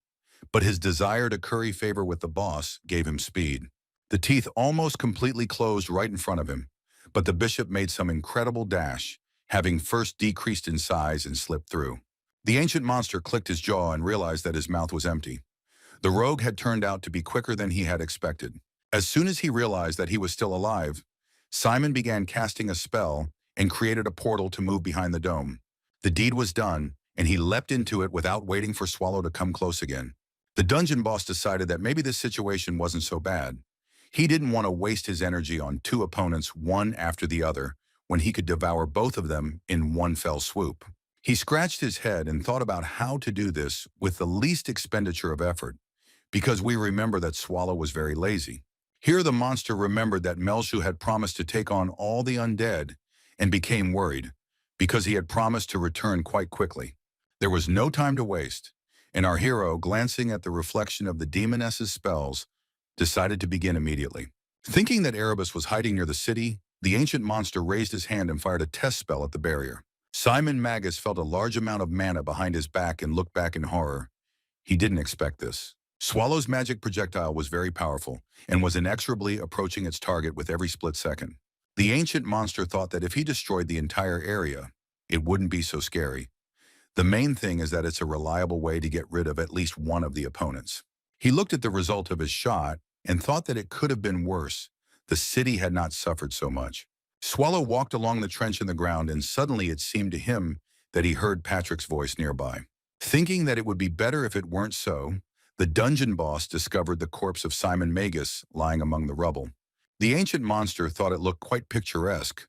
but his desire to curry favor with the boss gave him speed. The teeth almost completely closed right in front of him, but the bishop made some incredible dash, having first decreased in size and slipped through. The ancient monster clicked his jaw and realized that his mouth was empty. The rogue had turned out to be quicker than he had expected. As soon as he realized that he was still alive, Simon began casting a spell and created a portal to move behind the dome. The deed was done, and he leapt into it without waiting for Swallow to come close again. The dungeon boss decided that maybe this situation wasn't so bad. He didn't want to waste his energy on two opponents one after the other when he could devour both of them in one fell swoop. He scratched his head and thought about how to do this with the least expenditure of effort, because we remember that Swallow was very lazy. Here the monster remembered that Melshu had promised to take on all the undead and became worried, because he had promised to return quite quickly. There was no time to waste, and our hero, glancing at the reflection of the demoness's spells, decided to begin immediately. Thinking that Erebus was hiding near the city, the ancient monster raised his hand and fired a test spell at the barrier. Simon Magus felt a large amount of mana behind his back and looked back in horror. He didn't expect this. Swallow's magic projectile was very powerful and was inexorably approaching its target with every split second. The ancient monster thought that if he destroyed the entire area, it wouldn't be so scary. The main thing is that it's a reliable way to get rid of at least one of the opponents. He looked at the result of his shot and thought that it could have been worse. The city had not suffered so much. Swallow walked along the trench in the ground, and suddenly it seemed to him that he heard Patrick's voice nearby. Thinking that it would be better if it weren't so, the dungeon boss discovered the corpse of Simon Magus lying among the rubble. The ancient monster thought it looked quite picturesque.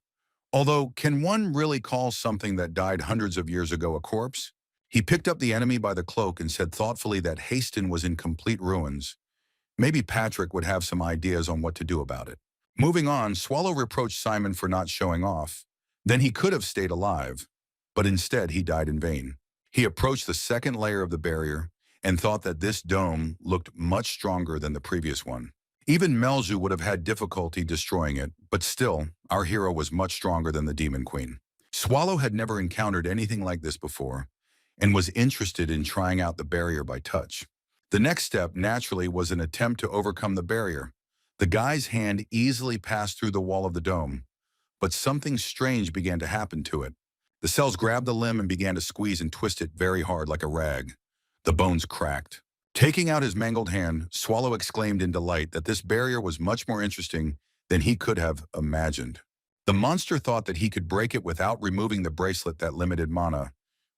Although, can one really call something that died hundreds of years ago a corpse? He picked up the enemy by the cloak and said thoughtfully that Haston was in complete ruins. Maybe Patrick would have some ideas on what to do about it. Moving on, Swallow reproached Simon for not showing off. Then he could have stayed alive, but instead he died in vain. He approached the second layer of the barrier and thought that this dome looked much stronger than the previous one. Even Melzu would have had difficulty destroying it, but still, our hero was much stronger than the Demon Queen. Swallow had never encountered anything like this before and was interested in trying out the barrier by touch. The next step, naturally, was an attempt to overcome the barrier. The guy's hand easily passed through the wall of the dome, but something strange began to happen to it. The cells grabbed the limb and began to squeeze and twist it very hard like a rag. The bones cracked. Taking out his mangled hand, Swallow exclaimed in delight that this barrier was much more interesting than he could have imagined. The monster thought that he could break it without removing the bracelet that limited mana,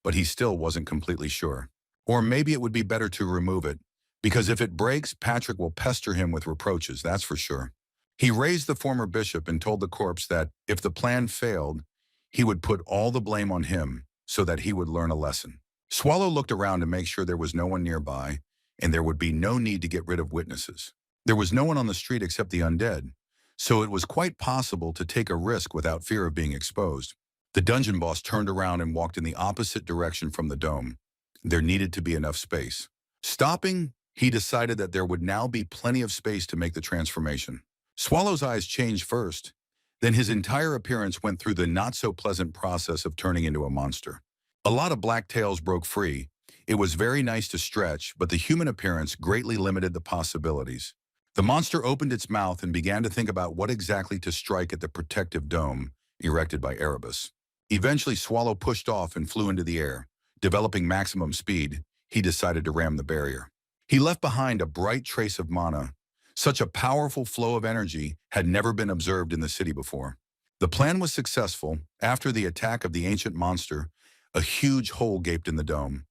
but he still wasn't completely sure. Or maybe it would be better to remove it, because if it breaks, Patrick will pester him with reproaches, that's for sure. He raised the former bishop and told the corpse that if the plan failed, he would put all the blame on him so that he would learn a lesson. Swallow looked around to make sure there was no one nearby, and there would be no need to get rid of witnesses. There was no one on the street except the undead, so it was quite possible to take a risk without fear of being exposed. The dungeon boss turned around and walked in the opposite direction from the dome. There needed to be enough space. Stopping, he decided that there would now be plenty of space to make the transformation. Swallow's eyes changed first. Then his entire appearance went through the not-so-pleasant process of turning into a monster. A lot of black tails broke free. It was very nice to stretch, but the human appearance greatly limited the possibilities. The monster opened its mouth and began to think about what exactly to strike at the protective dome erected by Erebus. Eventually, Swallow pushed off and flew into the air. Developing maximum speed, he decided to ram the barrier. He left behind a bright trace of mana. Such a powerful flow of energy had never been observed in the city before. The plan was successful. After the attack of the ancient monster, a huge hole gaped in the dome.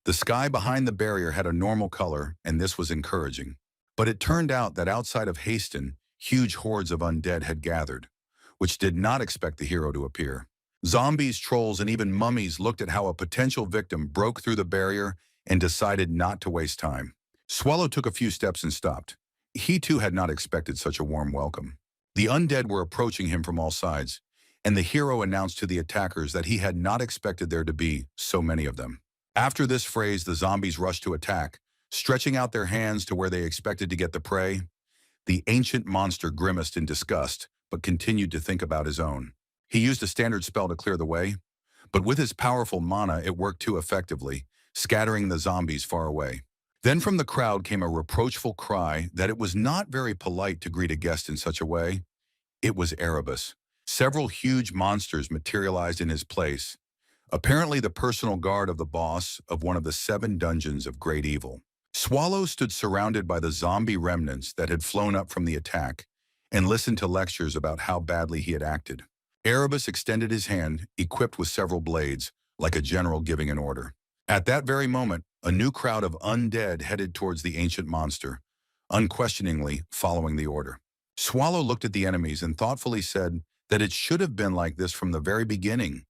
The sky behind the barrier had a normal color, and this was encouraging. But it turned out that outside of Haston, huge hordes of undead had gathered, which did not expect the hero to appear. Zombies, trolls, and even mummies looked at how a potential victim broke through the barrier and decided not to waste time. Swallow took a few steps and stopped. He too had not expected such a warm welcome. The undead were approaching him from all sides, and the hero announced to the attackers that he had not expected there to be so many of them. After this phrase, the zombies rushed to attack, stretching out their hands to where they expected to get the prey. The ancient monster grimaced in disgust, but continued to think about his own. He used a standard spell to clear the way, but with his powerful mana, it worked too effectively, scattering the zombies far away. Then from the crowd came a reproachful cry that it was not very polite to greet a guest in such a way. It was Erebus. Several huge monsters materialized in his place, apparently the personal guard of the boss of one of the 7 dungeons of great evil. Swallow stood surrounded by the zombie remnants that had flown up from the attack and listened to lectures about how badly he had acted. Erebus extended his hand, equipped with several blades, like a general giving an order. At that very moment, a new crowd of undead headed towards the ancient monster, unquestioningly following the order. Swallow looked at the enemies and thoughtfully said that it should have been like this from the very beginning.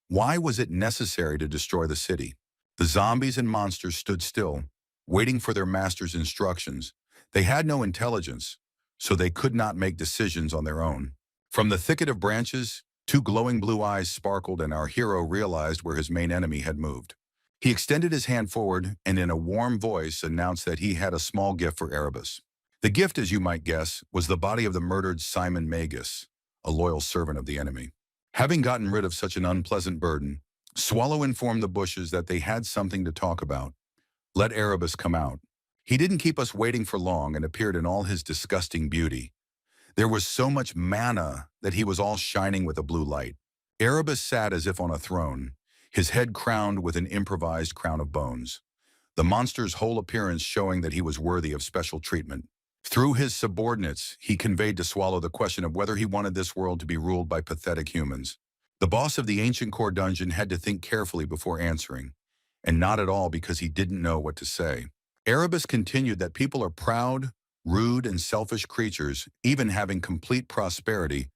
Why was it necessary to destroy the city? The zombies and monsters stood still, waiting for their master's instructions. They had no intelligence, so they could not make decisions on their own. From the thicket of branches, two glowing blue eyes sparkled and our hero realized where his main enemy had moved. He extended his hand forward and in a warm voice announced that he had a small gift for Erebus. The gift, as you might guess, was the body of the murdered Simon Magus, a loyal servant of the enemy. Having gotten rid of such an unpleasant burden, Swallow informed the bushes that they had something to talk about. Let Erebus come out. He didn't keep us waiting for long and appeared in all his disgusting beauty. There was so much mana that he was all shining with a blue light. Erebus sat as if on a throne, his head crowned with an improvised crown of bones, the monster's whole appearance showing that he was worthy of special treatment. Through his subordinates, he conveyed to Swallow the question of whether he wanted this world to be ruled by pathetic humans. The boss of the ancient core dungeon had to think carefully before answering, and not at all because he didn't know what to say. Erebus continued that people are proud, rude, and selfish creatures, even having complete prosperity.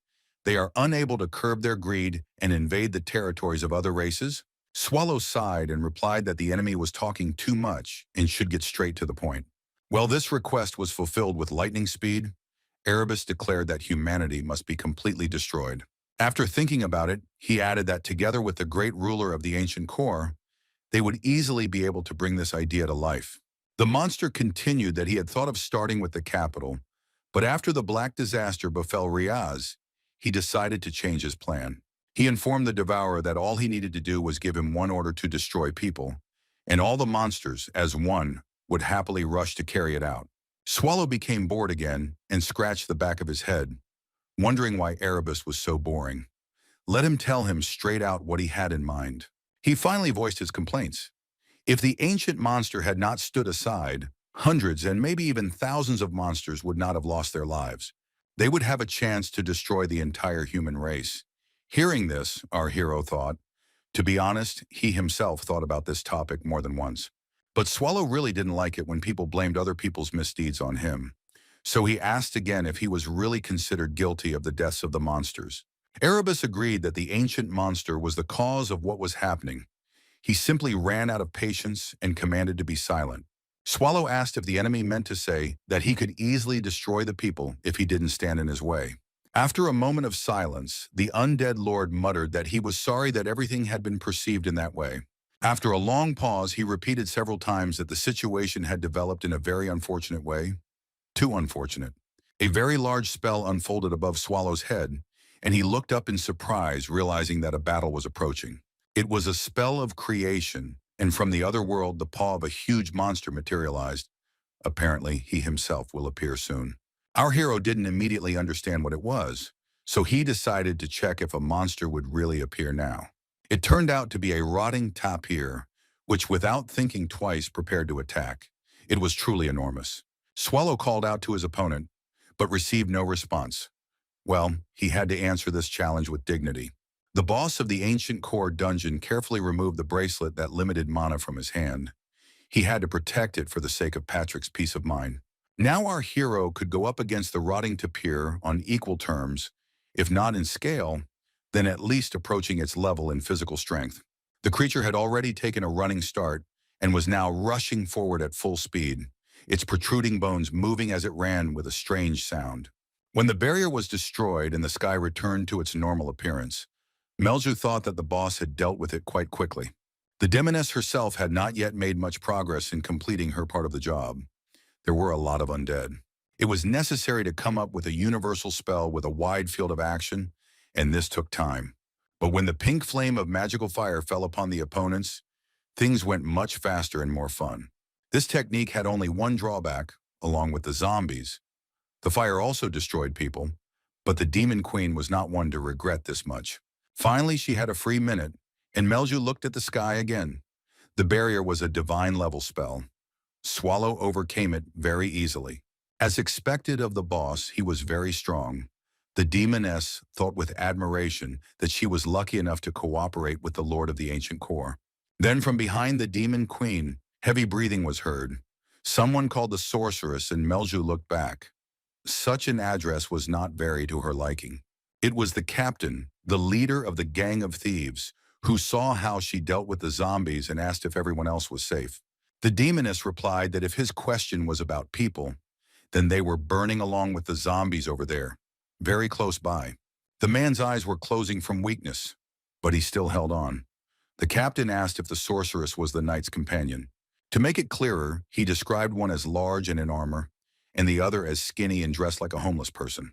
They are unable to curb their greed and invade the territories of other races. Swallow sighed and replied that the enemy was talking too much and should get straight to the point. Well, this request was fulfilled with lightning speed. Erebus declared that humanity must be completely destroyed. After thinking about it, he added that together with the great ruler of the ancient core, they would easily be able to bring this idea to life. The monster continued that he had thought of starting with the capital, but after the black disaster befell Riaz, he decided to change his plan. He informed the Devourer that all he needed to do was give him one order to destroy people, and all the monsters, as one, would happily rush to carry it out. Swallow became bored again and scratched the back of his head, wondering why Erebus was so boring. Let him tell him straight out what he had in mind. He finally voiced his complaints. If the ancient monster had not stood aside, hundreds and maybe even thousands of monsters would not have lost their lives. They would have a chance to destroy the entire human race. Hearing this, our hero thought. To be honest, he himself thought about this topic more than once. But Swallow really didn't like it when people blamed other people's misdeeds on him. So he asked again if he was really considered guilty of the deaths of the monsters. Erebus agreed that the ancient monster was the cause of what was happening. He simply ran out of patience and commanded to be silent. Swallow asked if the enemy meant to say that he could easily destroy the people if he didn't stand in his way. After a moment of silence, the undead lord muttered that he was sorry that everything had been perceived in that way. After a long pause, he repeated several times that the situation had developed in a very unfortunate way. Too unfortunate. A very large spell unfolded above Swallow's head, and he looked up in surprise, realizing that a battle was approaching. It was a spell of creation, and from the other world the paw of a huge monster materialized. Apparently, he himself will appear soon. Our hero didn't immediately understand what it was, so he decided to check if a monster would really appear now. It turned out to be a rotting tapir, which without thinking twice prepared to attack. It was truly enormous. Swallow called out to his opponent, but received no response. Well, he had to answer this challenge with dignity. The boss of the ancient core dungeon carefully removed the bracelet that limited mana from his hand. He had to protect it for the sake of Patrick's peace of mind. Now our hero could go up against the rotting tapir on equal terms, if not in scale, then at least approaching its level in physical strength. The creature had already taken a running start and was now rushing forward at full speed, its protruding bones moving as it ran with a strange sound. When the barrier was destroyed and the sky returned to its normal appearance, Melju thought that the boss had dealt with it quite quickly. The demoness herself had not yet made much progress in completing her part of the job. There were a lot of undead. It was necessary to come up with a universal spell with a wide field of action, and this took time. But when the pink flame of magical fire fell upon the opponents, things went much faster and more fun. This technique had only one drawback, along with the zombies. The fire also destroyed people, but the Demon Queen was not one to regret this much. Finally, she had a free minute, and Melju looked at the sky again. The barrier was a divine-level spell. Swallow overcame it very easily. As expected of the boss, he was very strong, The demoness thought with admiration that she was lucky enough to cooperate with the lord of the ancient core. Then from behind the demon queen, heavy breathing was heard. Someone called the sorceress, and Melju looked back. Such an address was not very to her liking. It was the captain, the leader of the gang of thieves, who saw how she dealt with the zombies and asked if everyone else was safe. The demoness replied that if his question was about people, then they were burning along with the zombies over there, very close by. The man's eyes were closing from weakness, but he still held on. The captain asked if the sorceress was the knight's companion. To make it clearer, he described one as large and in armor, and the other as skinny and dressed like a homeless person.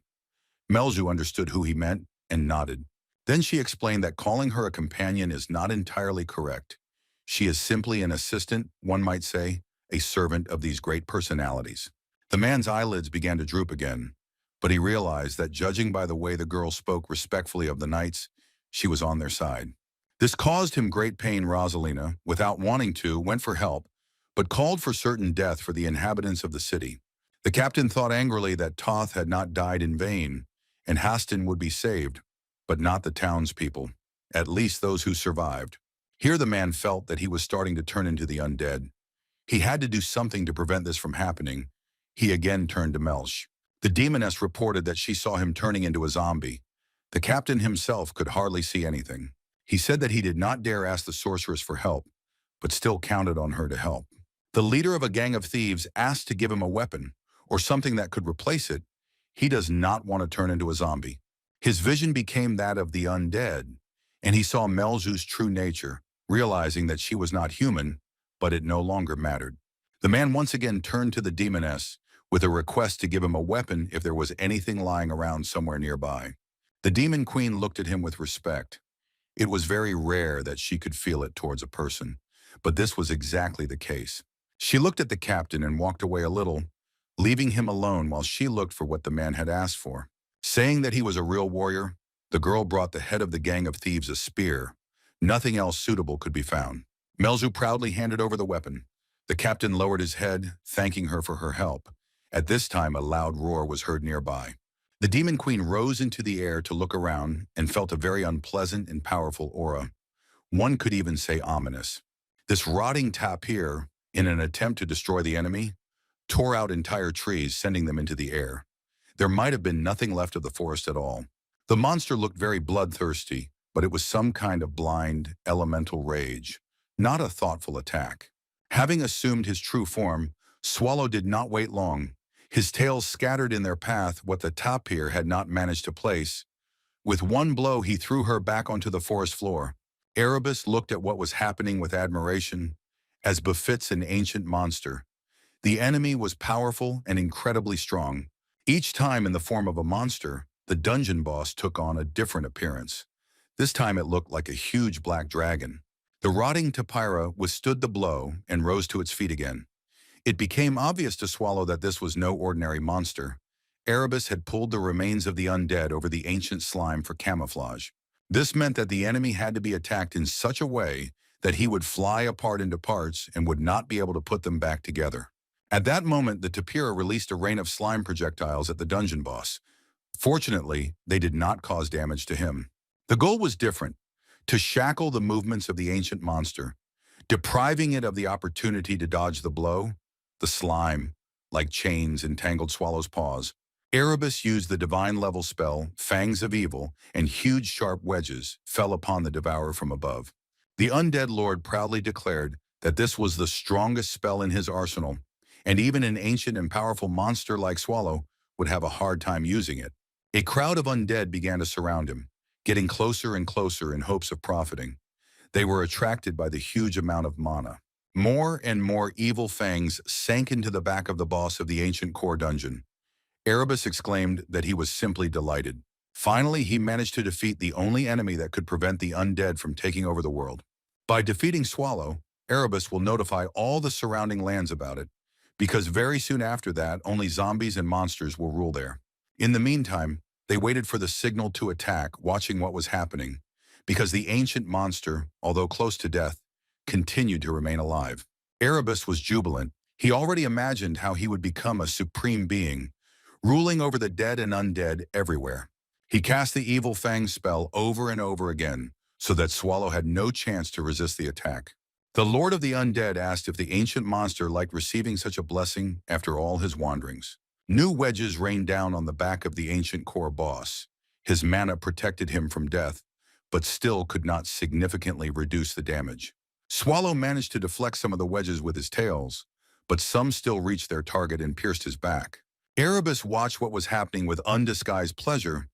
Melju understood who he meant and nodded. Then she explained that calling her a companion is not entirely correct. She is simply an assistant, one might say, a servant of these great personalities. The man's eyelids began to droop again, but he realized that judging by the way the girl spoke respectfully of the knights, she was on their side. This caused him great pain. Rosalina, without wanting to, went for help, but called for certain death for the inhabitants of the city. The captain thought angrily that Toth had not died in vain, and Haston would be saved, but not the townspeople, at least those who survived. Here the man felt that he was starting to turn into the undead. He had to do something to prevent this from happening. He again turned to Melsh. The demoness reported that she saw him turning into a zombie. The captain himself could hardly see anything. He said that he did not dare ask the sorceress for help, but still counted on her to help. The leader of a gang of thieves asked to give him a weapon, or something that could replace it. He does not want to turn into a zombie. His vision became that of the undead, and he saw Melju's true nature, realizing that she was not human, but it no longer mattered. The man once again turned to the demoness with a request to give him a weapon if there was anything lying around somewhere nearby. The demon queen looked at him with respect. It was very rare that she could feel it towards a person, but this was exactly the case. She looked at the captain and walked away a little, leaving him alone while she looked for what the man had asked for. Saying that he was a real warrior, the girl brought the head of the gang of thieves a spear. Nothing else suitable could be found. Melju proudly handed over the weapon. The captain lowered his head, thanking her for her help. At this time, a loud roar was heard nearby. The demon queen rose into the air to look around and felt a very unpleasant and powerful aura. One could even say ominous. This rotting tapir, in an attempt to destroy the enemy, tore out entire trees, sending them into the air. There might have been nothing left of the forest at all. The monster looked very bloodthirsty, but it was some kind of blind, elemental rage, not a thoughtful attack. Having assumed his true form, Swallow did not wait long. His tails scattered in their path what the tapir had not managed to place. With one blow, he threw her back onto the forest floor. Erebus looked at what was happening with admiration, as befits an ancient monster. The enemy was powerful and incredibly strong. Each time in the form of a monster, the dungeon boss took on a different appearance. This time it looked like a huge black dragon. The rotting tapira withstood the blow and rose to its feet again. It became obvious to Swallow that this was no ordinary monster. Erebus had pulled the remains of the undead over the ancient slime for camouflage. This meant that the enemy had to be attacked in such a way that he would fly apart into parts and would not be able to put them back together. At that moment, the tapira released a rain of slime projectiles at the dungeon boss. Fortunately, they did not cause damage to him. The goal was different: to shackle the movements of the ancient monster, depriving it of the opportunity to dodge the blow. The slime, like chains, entangled Swallow's paws. Erebus used the divine-level spell, Fangs of Evil, and huge sharp wedges fell upon the devourer from above. The undead lord proudly declared that this was the strongest spell in his arsenal, and even an ancient and powerful monster like Swallow would have a hard time using it. A crowd of undead began to surround him, getting closer and closer in hopes of profiting. They were attracted by the huge amount of mana. More and more evil fangs sank into the back of the boss of the ancient core dungeon. Erebus exclaimed that he was simply delighted. Finally, he managed to defeat the only enemy that could prevent the undead from taking over the world. By defeating Swallow, Erebus will notify all the surrounding lands about it, because very soon after that, only zombies and monsters will rule there. In the meantime, they waited for the signal to attack, watching what was happening, because the ancient monster, although close to death, continued to remain alive. Erebus was jubilant. He already imagined how he would become a supreme being, ruling over the dead and undead everywhere. He cast the Evil Fang spell over and over again, so that Swallow had no chance to resist the attack. The Lord of the Undead asked if the ancient monster liked receiving such a blessing after all his wanderings. New wedges rained down on the back of the ancient core boss. His mana protected him from death, but still could not significantly reduce the damage. Swallow managed to deflect some of the wedges with his tails, but some still reached their target and pierced his back. Erebus watched what was happening with undisguised pleasure.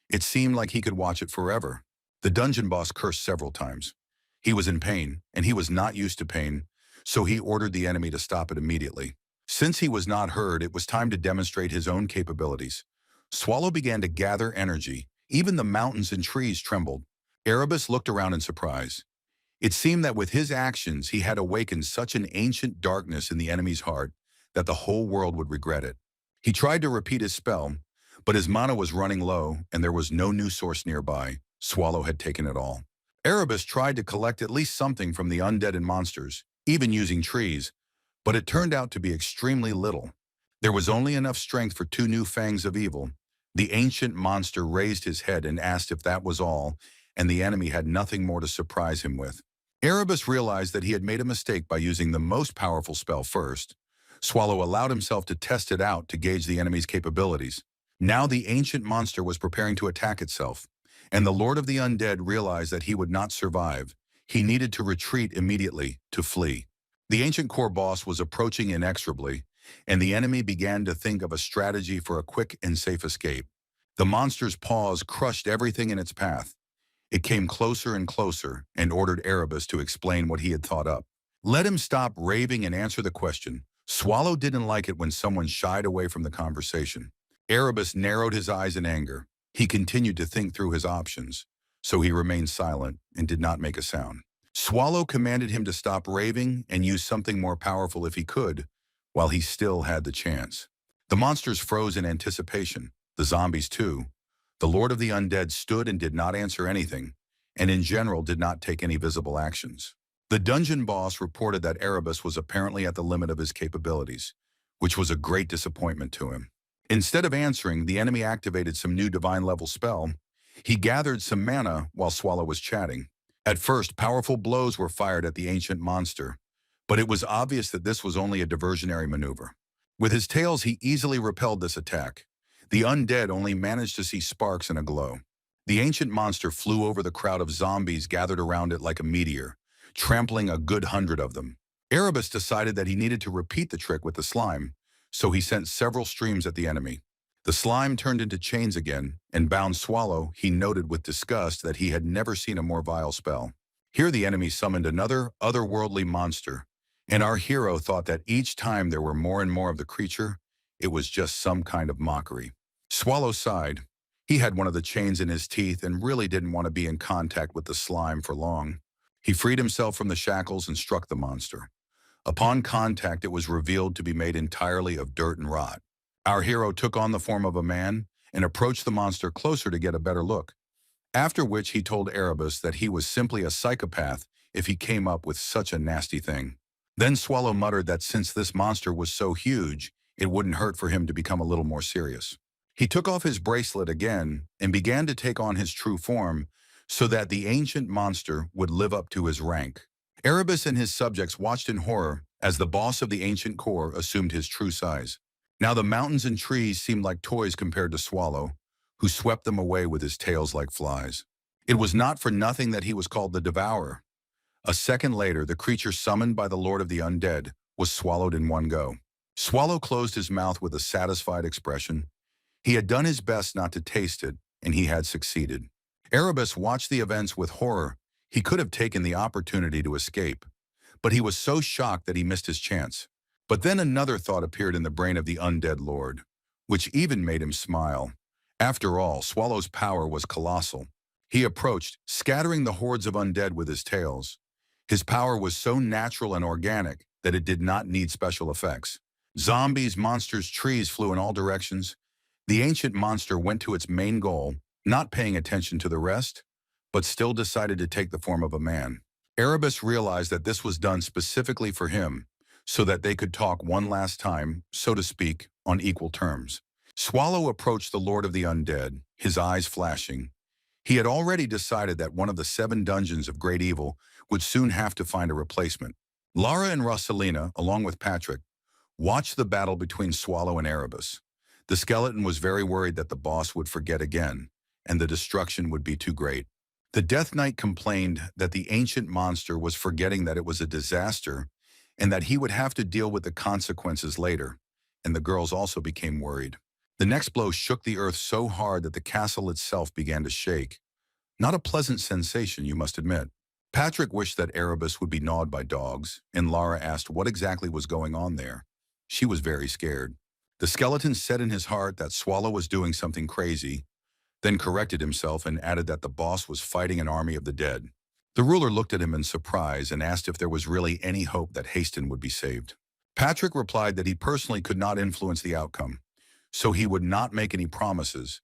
It seemed like he could watch it forever. The dungeon boss cursed several times. He was in pain, and he was not used to pain, so he ordered the enemy to stop it immediately. Since he was not heard, it was time to demonstrate his own capabilities. Swallow began to gather energy. Even the mountains and trees trembled. Erebus looked around in surprise. It seemed that with his actions, he had awakened such an ancient darkness in the enemy's heart that the whole world would regret it. He tried to repeat his spell, but his mana was running low and there was no new source nearby. Swallow had taken it all. Erebus tried to collect at least something from the undead and monsters, even using trees, but it turned out to be extremely little. There was only enough strength for 2 new fangs of evil. The ancient monster raised his head and asked if that was all, and the enemy had nothing more to surprise him with. Erebus realized that he had made a mistake by using the most powerful spell first. Swallow allowed himself to test it out to gauge the enemy's capabilities. Now the ancient monster was preparing to attack itself, and the Lord of the Undead realized that he would not survive. He needed to retreat immediately, to flee. The ancient core boss was approaching inexorably, and the enemy began to think of a strategy for a quick and safe escape. The monster's paws crushed everything in its path. It came closer and closer and ordered Erebus to explain what he had thought up. Let him stop raving and answer the question. Swallow didn't like it when someone shied away from the conversation. Erebus narrowed his eyes in anger. He continued to think through his options, so he remained silent and did not make a sound. Swallow commanded him to stop raving and use something more powerful if he could, while he still had the chance. The monsters froze in anticipation, the zombies too. The Lord of the Undead stood and did not answer anything, and in general did not take any visible actions. The dungeon boss reported that Erebus was apparently at the limit of his capabilities, which was a great disappointment to him. Instead of answering, the enemy activated some new divine-level spell. He gathered some mana while Swallow was chatting. At first, powerful blows were fired at the ancient monster, but it was obvious that this was only a diversionary maneuver. With his tails, he easily repelled this attack. The undead only managed to see sparks and a glow. The ancient monster flew over the crowd of zombies gathered around it like a meteor, trampling a good 100 of them. Erebus decided that he needed to repeat the trick with the slime, so he sent several streams at the enemy. The slime turned into chains again, and bound Swallow, he noted with disgust that he had never seen a more vile spell. Here the enemy summoned another otherworldly monster, and our hero thought that each time there were more and more of the creature, it was just some kind of mockery. Swallow sighed. He had one of the chains in his teeth and really didn't want to be in contact with the slime for long. He freed himself from the shackles and struck the monster. Upon contact, it was revealed to be made entirely of dirt and rot. Our hero took on the form of a man and approached the monster closer to get a better look, after which he told Erebus that he was simply a psychopath if he came up with such a nasty thing. Then Swallow muttered that since this monster was so huge, it wouldn't hurt for him to become a little more serious. He took off his bracelet again and began to take on his true form so that the ancient monster would live up to his rank. Erebus and his subjects watched in horror as the boss of the ancient core assumed his true size. Now the mountains and trees seemed like toys compared to Swallow, who swept them away with his tails like flies. It was not for nothing that he was called the Devourer. A second later, the creature summoned by the Lord of the Undead was swallowed in one go. Swallow closed his mouth with a satisfied expression. He had done his best not to taste it, and he had succeeded. Erebus watched the events with horror. He could have taken the opportunity to escape, but he was so shocked that he missed his chance. But then another thought appeared in the brain of the undead lord, which even made him smile. After all, Swallow's power was colossal. He approached, scattering the hordes of undead with his tails. His power was so natural and organic that it did not need special effects. Zombies, monsters, trees flew in all directions. The ancient monster went to its main goal, not paying attention to the rest, but still decided to take the form of a man. Erebus realized that this was done specifically for him, so that they could talk one last time, so to speak, on equal terms. Swallow approached the Lord of the Undead, his eyes flashing. He had already decided that one of the 7 dungeons of great evil would soon have to find a replacement. Lara and Rosalina, along with Patrick, watched the battle between Swallow and Erebus. The skeleton was very worried that the boss would forget again, and the destruction would be too great. The Death Knight complained that the ancient monster was forgetting that it was a disaster and that he would have to deal with the consequences later, and the girls also became worried. The next blow shook the earth so hard that the castle itself began to shake. Not a pleasant sensation, you must admit. Patrick wished that Erebus would be gnawed by dogs, and Lara asked what exactly was going on there. She was very scared. The skeleton said in his heart that Swallow was doing something crazy, then corrected himself and added that the boss was fighting an army of the dead. The ruler looked at him in surprise and asked if there was really any hope that Haston would be saved. Patrick replied that he personally could not influence the outcome, so he would not make any promises,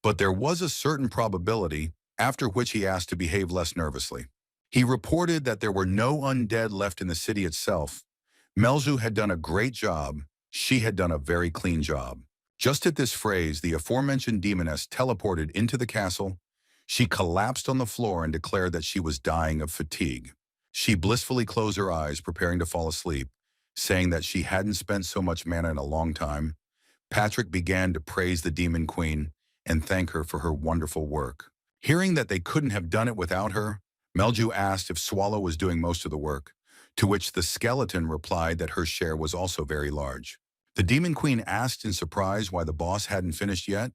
but there was a certain probability, after which he asked to behave less nervously. He reported that there were no undead left in the city itself. Melzu had done a great job. She had done a very clean job. Just at this phrase, the aforementioned demoness teleported into the castle. She collapsed on the floor and declared that she was dying of fatigue. She blissfully closed her eyes, preparing to fall asleep, saying that she hadn't spent so much mana in a long time. Patrick began to praise the Demon Queen and thank her for her wonderful work. Hearing that they couldn't have done it without her, Melju asked if Swallow was doing most of the work, to which the skeleton replied that her share was also very large. The Demon Queen asked in surprise why the boss hadn't finished yet.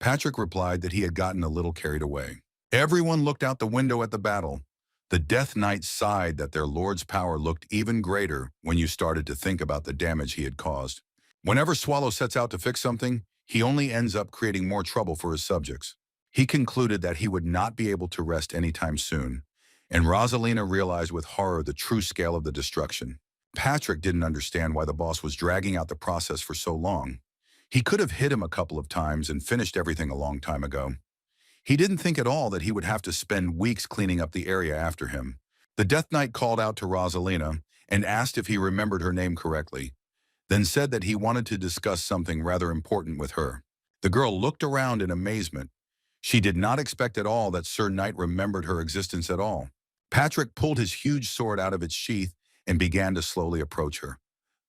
Patrick replied that he had gotten a little carried away. Everyone looked out the window at the battle. The Death Knight sighed that their lord's power looked even greater when you started to think about the damage he had caused. Whenever Swallow sets out to fix something, he only ends up creating more trouble for his subjects. He concluded that he would not be able to rest anytime soon, and Rosalina realized with horror the true scale of the destruction. Patrick didn't understand why the boss was dragging out the process for so long. He could have hit him a couple of times and finished everything a long time ago. He didn't think at all that he would have to spend weeks cleaning up the area after him. The Death Knight called out to Rosalina and asked if he remembered her name correctly, then said that he wanted to discuss something rather important with her. The girl looked around in amazement. She did not expect at all that Sir Knight remembered her existence at all. Patrick pulled his huge sword out of its sheath and began to slowly approach her.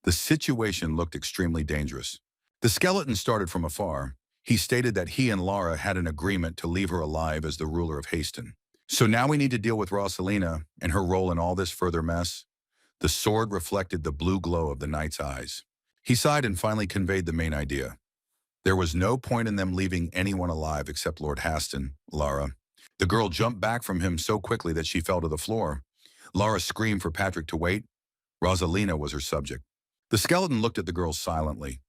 The situation looked extremely dangerous. The skeleton started from afar. He stated that he and Lara had an agreement to leave her alive as the ruler of Haston. So now we need to deal with Rosalina and her role in all this further mess. The sword reflected the blue glow of the knight's eyes. He sighed and finally conveyed the main idea. There was no point in them leaving anyone alive except Lord Haston, Lara. The girl jumped back from him so quickly that she fell to the floor. Lara screamed for Patrick to wait. Rosalina was her subject. The skeleton looked at the girl silently.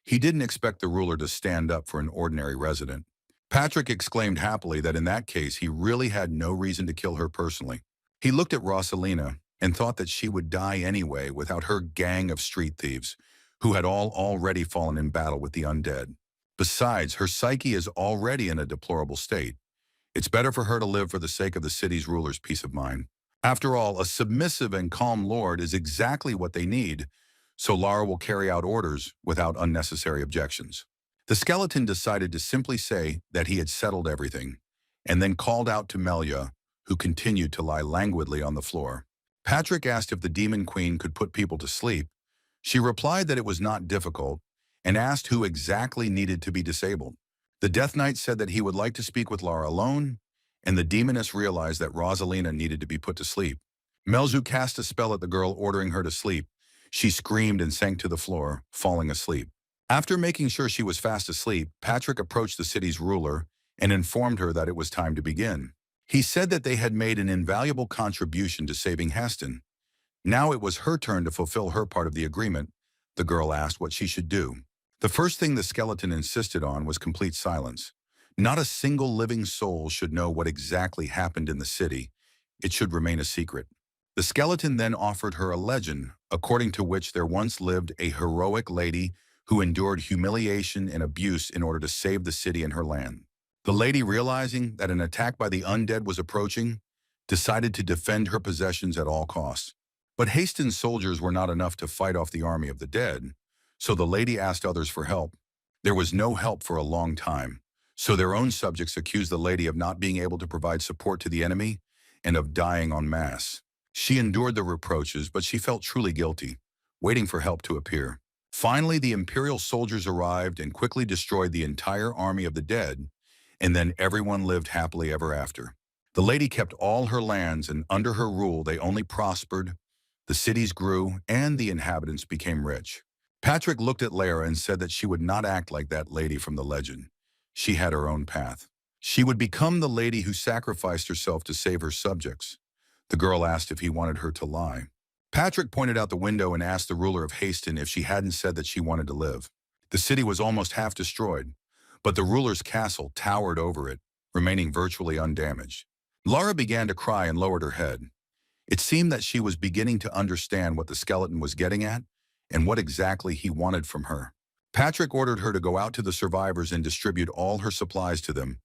He didn't expect the ruler to stand up for an ordinary resident. Patrick exclaimed happily that in that case he really had no reason to kill her personally. He looked at Rosalina and thought that she would die anyway without her gang of street thieves, who had all already fallen in battle with the undead. Besides, her psyche is already in a deplorable state. It's better for her to live for the sake of the city's ruler's peace of mind. After all, a submissive and calm lord is exactly what they need, so Lara will carry out orders without unnecessary objections. The skeleton decided to simply say that he had settled everything, and then called out to Melia, who continued to lie languidly on the floor. Patrick asked if the Demon Queen could put people to sleep. She replied that it was not difficult, and asked who exactly needed to be disabled. The Death Knight said that he would like to speak with Lara alone, and the demoness realized that Rosalina needed to be put to sleep. Melzu cast a spell at the girl, ordering her to sleep. She screamed and sank to the floor, falling asleep. After making sure she was fast asleep, Patrick approached the city's ruler and informed her that it was time to begin. He said that they had made an invaluable contribution to saving Haston. Now it was her turn to fulfill her part of the agreement. The girl asked what she should do. The first thing the skeleton insisted on was complete silence. Not a single living soul should know what exactly happened in the city. It should remain a secret. The skeleton then offered her a legend, according to which there once lived a heroic lady who endured humiliation and abuse in order to save the city and her land. The lady, realizing that an attack by the undead was approaching, decided to defend her possessions at all costs. But Haston's soldiers were not enough to fight off the army of the dead, so the lady asked others for help. There was no help for a long time, so their own subjects accused the lady of not being able to provide support to the enemy and of dying en masse. She endured the reproaches, but she felt truly guilty, waiting for help to appear. Finally, the imperial soldiers arrived and quickly destroyed the entire army of the dead, and then everyone lived happily ever after. The lady kept all her lands, and under her rule they only prospered, the cities grew, and the inhabitants became rich. Patrick looked at Lara and said that she would not act like that lady from the legend. She had her own path. She would become the lady who sacrificed herself to save her subjects. The girl asked if he wanted her to lie. Patrick pointed out the window and asked the ruler of Haston if she hadn't said that she wanted to live. The city was almost half destroyed, but the ruler's castle towered over it, remaining virtually undamaged. Lara began to cry and lowered her head. It seemed that she was beginning to understand what the skeleton was getting at and what exactly he wanted from her. Patrick ordered her to go out to the survivors and distribute all her supplies to them.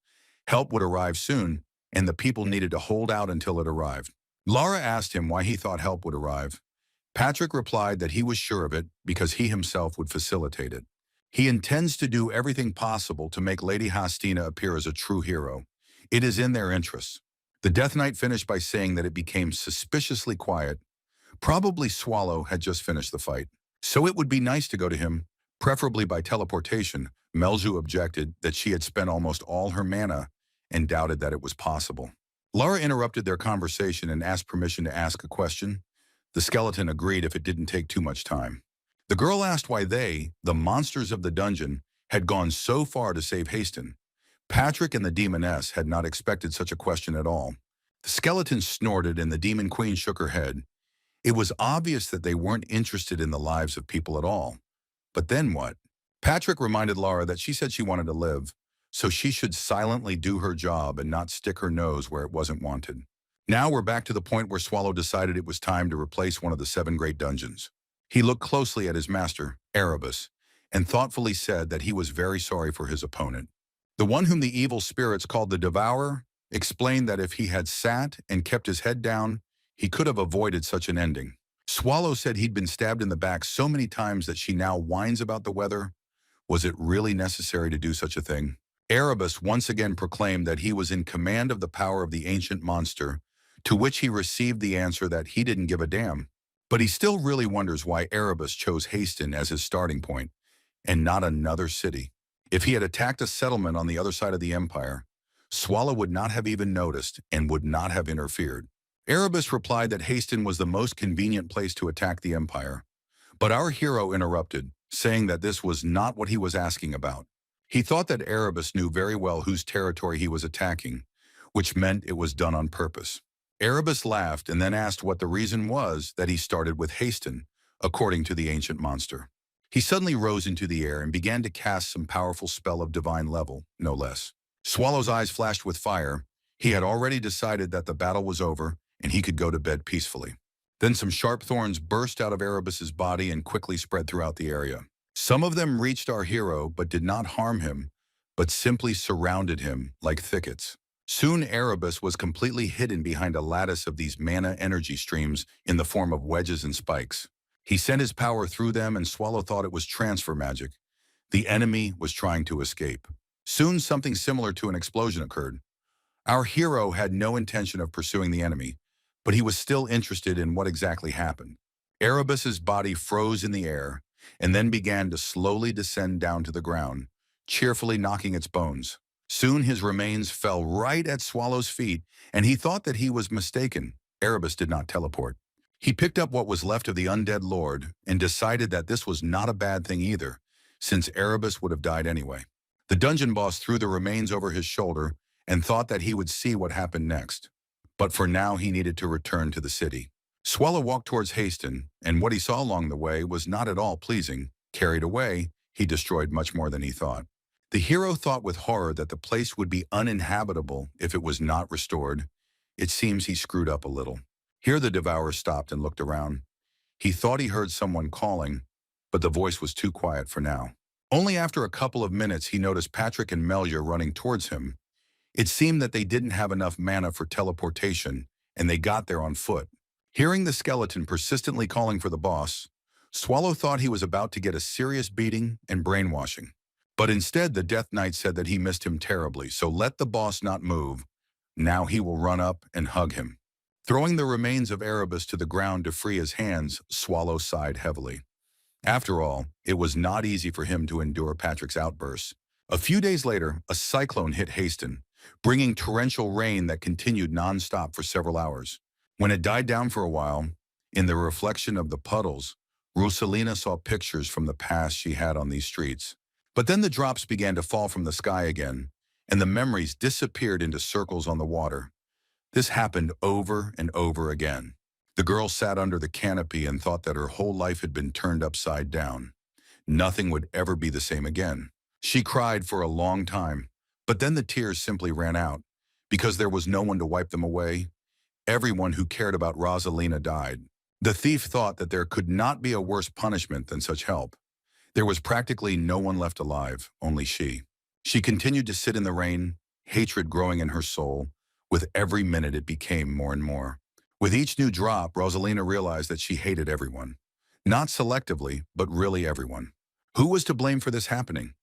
Help would arrive soon, and the people needed to hold out until it arrived. Lara asked him why he thought help would arrive. Patrick replied that he was sure of it because he himself would facilitate it. He intends to do everything possible to make Lady Hastina appear as a true hero. It is in their interests. The Death Knight finished by saying that it became suspiciously quiet. Probably Swallow had just finished the fight. So it would be nice to go to him, preferably by teleportation. Melju objected that she had spent almost all her mana and doubted that it was possible. Lara interrupted their conversation and asked permission to ask a question. The skeleton agreed if it didn't take too much time. The girl asked why they, the monsters of the dungeon, had gone so far to save Haston. Patrick and the demoness had not expected such a question at all. The skeleton snorted and the demon queen shook her head. It was obvious that they weren't interested in the lives of people at all. But then what? Patrick reminded Lara that she said she wanted to live, so she should silently do her job and not stick her nose where it wasn't wanted. Now we're back to the point where Swallow decided it was time to replace one of the 7 great dungeons. He looked closely at his master, Erebus, and thoughtfully said that he was very sorry for his opponent. The one whom the evil spirits called the Devourer explained that if he had sat and kept his head down, he could have avoided such an ending. Swallow said he'd been stabbed in the back so many times that she now whines about the weather. Was it really necessary to do such a thing? Erebus once again proclaimed that he was in command of the power of the ancient monster, to which he received the answer that he didn't give a damn. But he still really wonders why Erebus chose Haston as his starting point, and not another city. If he had attacked a settlement on the other side of the empire, Swallow would not have even noticed and would not have interfered. Erebus replied that Haston was the most convenient place to attack the empire. But our hero interrupted, saying that this was not what he was asking about. He thought that Erebus knew very well whose territory he was attacking, which meant it was done on purpose. Erebus laughed and then asked what the reason was that he started with Haston, according to the ancient monster. He suddenly rose into the air and began to cast some powerful spell of divine level, no less. Swallow's eyes flashed with fire. He had already decided that the battle was over and he could go to bed peacefully. Then some sharp thorns burst out of Erebus's body and quickly spread throughout the area. Some of them reached our hero but did not harm him, but simply surrounded him like thickets. Soon Erebus was completely hidden behind a lattice of these mana energy streams in the form of wedges and spikes. He sent his power through them and Swallow thought it was transfer magic. The enemy was trying to escape. Soon something similar to an explosion occurred. Our hero had no intention of pursuing the enemy, but he was still interested in what exactly happened. Erebus's body froze in the air and then began to slowly descend down to the ground, cheerfully knocking its bones. Soon his remains fell right at Swallow's feet, and he thought that he was mistaken. Erebus did not teleport. He picked up what was left of the undead lord and decided that this was not a bad thing either, since Erebus would have died anyway. The dungeon boss threw the remains over his shoulder and thought that he would see what happened next. But for now he needed to return to the city. Swallow walked towards Haston, and what he saw along the way was not at all pleasing. Carried away, he destroyed much more than he thought. The hero thought with horror that the place would be uninhabitable if it was not restored. It seems he screwed up a little. Here the devourer stopped and looked around. He thought he heard someone calling, but the voice was too quiet for now. Only after a couple of minutes he noticed Patrick and Melia running towards him. It seemed that they didn't have enough mana for teleportation, and they got there on foot. Hearing the skeleton persistently calling for the boss, Swallow thought he was about to get a serious beating and brainwashing. But instead, the Death Knight said that he missed him terribly, so let the boss not move. Now he will run up and hug him. Throwing the remains of Erebus to the ground to free his hands, Swallow sighed heavily. After all, it was not easy for him to endure Patrick's outbursts. A few days later, a cyclone hit Haston, bringing torrential rain that continued nonstop for several hours. When it died down for a while, in the reflection of the puddles, Rosalina saw pictures from the past she had on these streets. But then the drops began to fall from the sky again, and the memories disappeared into circles on the water. This happened over and over again. The girl sat under the canopy and thought that her whole life had been turned upside down. Nothing would ever be the same again. She cried for a long time, but then the tears simply ran out. Because there was no one to wipe them away, everyone who cared about Rosalina died. The thief thought that there could not be a worse punishment than such help. There was practically no one left alive, only she. She continued to sit in the rain, hatred growing in her soul. With every minute it became more and more. With each new drop, Rosalina realized that she hated everyone. Not selectively, but really everyone. Who was to blame for this happening?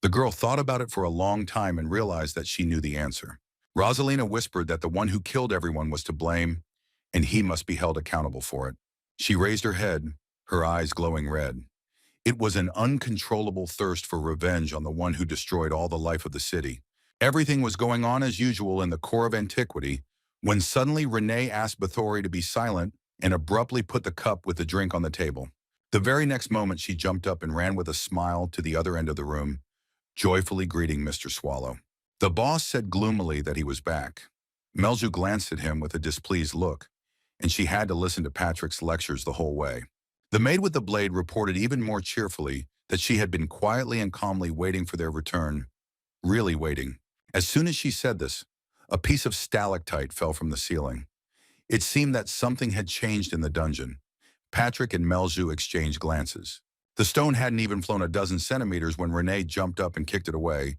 The girl thought about it for a long time and realized that she knew the answer. Rosalina whispered that the one who killed everyone was to blame, and he must be held accountable for it. She raised her head, her eyes glowing red. It was an uncontrollable thirst for revenge on the one who destroyed all the life of the city. Everything was going on as usual in the core of antiquity, when suddenly Renee asked Bathory to be silent and abruptly put the cup with the drink on the table. The very next moment she jumped up and ran with a smile to the other end of the room, joyfully greeting Mr. Swallow. The boss said gloomily that he was back. Melju glanced at him with a displeased look, and she had to listen to Patrick's lectures the whole way. The maid with the blade reported even more cheerfully that she had been quietly and calmly waiting for their return, really waiting. As soon as she said this, a piece of stalactite fell from the ceiling. It seemed that something had changed in the dungeon. Patrick and Melju exchanged glances. The stone hadn't even flown a dozen centimeters when Renee jumped up and kicked it away,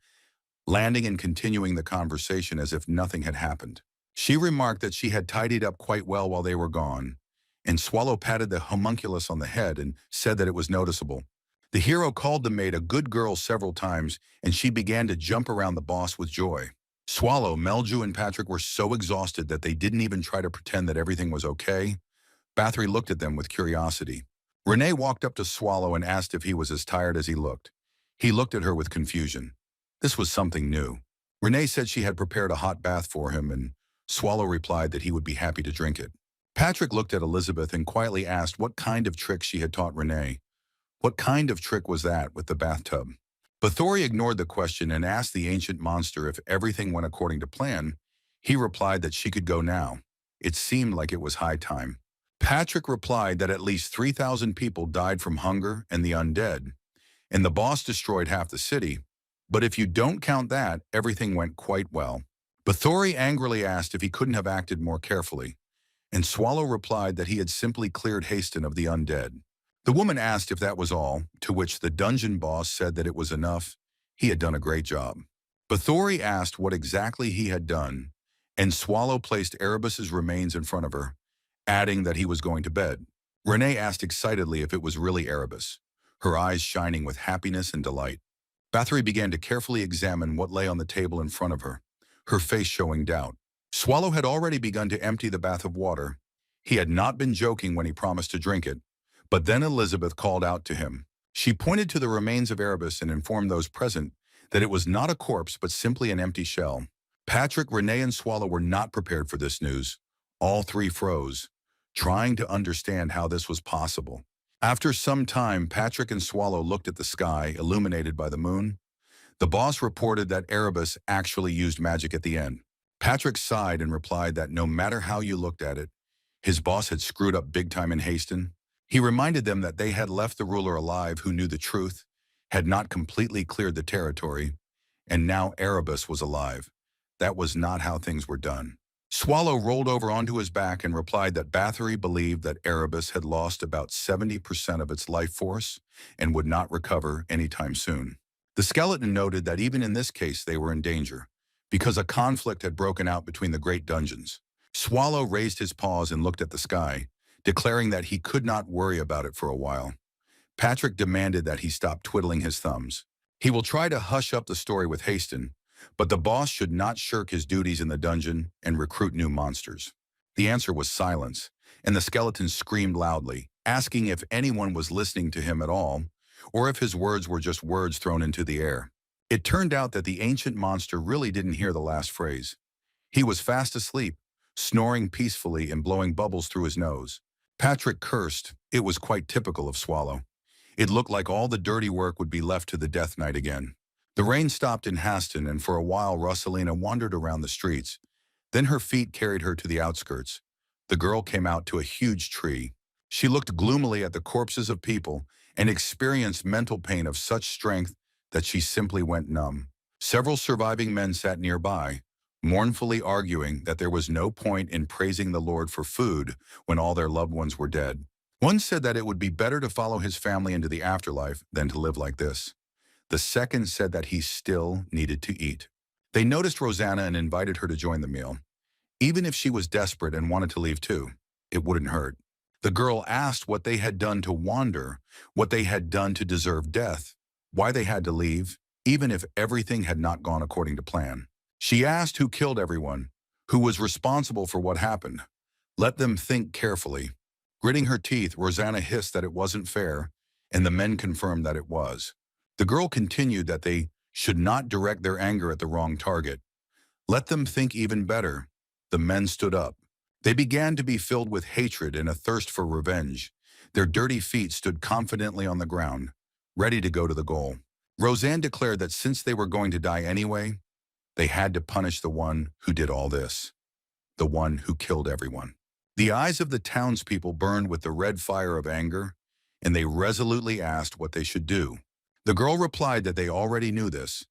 landing and continuing the conversation as if nothing had happened. She remarked that she had tidied up quite well while they were gone, and Swallow patted the homunculus on the head and said that it was noticeable. The hero called the maid a good girl several times, and she began to jump around the boss with joy. Swallow, Melju, and Patrick were so exhausted that they didn't even try to pretend that everything was okay. Bathory looked at them with curiosity. Renee walked up to Swallow and asked if he was as tired as he looked. He looked at her with confusion. This was something new. Renee said she had prepared a hot bath for him, and Swallow replied that he would be happy to drink it. Patrick looked at Elizabeth and quietly asked what kind of trick she had taught Renee. What kind of trick was that with the bathtub? Bathory ignored the question and asked the ancient monster if everything went according to plan. He replied that she could go now. It seemed like it was high time. Patrick replied that at least 3,000 people died from hunger and the undead, and the boss destroyed half the city. But if you don't count that, everything went quite well. Bathory angrily asked if he couldn't have acted more carefully, and Swallow replied that he had simply cleared Haston of the undead. The woman asked if that was all, to which the dungeon boss said that it was enough. He had done a great job. Bathory asked what exactly he had done, and Swallow placed Erebus's remains in front of her, adding that he was going to bed. Renee asked excitedly if it was really Erebus, her eyes shining with happiness and delight. Bathory began to carefully examine what lay on the table in front of her, her face showing doubt. Swallow had already begun to empty the bath of water. He had not been joking when he promised to drink it. But then Elizabeth called out to him. She pointed to the remains of Erebus and informed those present that it was not a corpse but simply an empty shell. Patrick, Renee, and Swallow were not prepared for this news. All three froze, trying to understand how this was possible. After some time, Patrick and Swallow looked at the sky, illuminated by the moon. The boss reported that Erebus actually used magic at the end. Patrick sighed and replied that no matter how you looked at it, his boss had screwed up big time in Haston. He reminded them that they had left the ruler alive who knew the truth, had not completely cleared the territory, and now Erebus was alive. That was not how things were done. Swallow rolled over onto his back and replied that Bathory believed that Erebus had lost about 70% of its life force and would not recover anytime soon. The skeleton noted that even in this case they were in danger, because a conflict had broken out between the great dungeons. Swallow raised his paws and looked at the sky, declaring that he could not worry about it for a while. Patrick demanded that he stop twiddling his thumbs. He will try to hush up the story with hasten, but the boss should not shirk his duties in the dungeon and recruit new monsters. The answer was silence, and the skeleton screamed loudly, asking if anyone was listening to him at all, or if his words were just words thrown into the air. It turned out that the ancient monster really didn't hear the last phrase. He was fast asleep, snoring peacefully and blowing bubbles through his nose. Patrick cursed. It was quite typical of Swallow. It looked like all the dirty work would be left to the Death Knight again. The rain stopped in Haston, and for a while Rosalina wandered around the streets. Then her feet carried her to the outskirts. The girl came out to a huge tree. She looked gloomily at the corpses of people and experienced mental pain of such strength that she simply went numb. Several surviving men sat nearby, mournfully arguing that there was no point in praising the Lord for food when all their loved ones were dead. One said that it would be better to follow his family into the afterlife than to live like this. The second said that he still needed to eat. They noticed Rosanna and invited her to join the meal. Even if she was desperate and wanted to leave too, it wouldn't hurt. The girl asked what they had done to wander, what they had done to deserve death, why they had to leave, even if everything had not gone according to plan. She asked who killed everyone, who was responsible for what happened. Let them think carefully. Gritting her teeth, Rosanna hissed that it wasn't fair, and the men confirmed that it was. The girl continued that they should not direct their anger at the wrong target. Let them think even better. The men stood up. They began to be filled with hatred and a thirst for revenge. Their dirty feet stood confidently on the ground, ready to go to the goal. Roseanne declared that since they were going to die anyway, they had to punish the one who did all this, the one who killed everyone. The eyes of the townspeople burned with the red fire of anger, and they resolutely asked what they should do. The girl replied that they already knew this.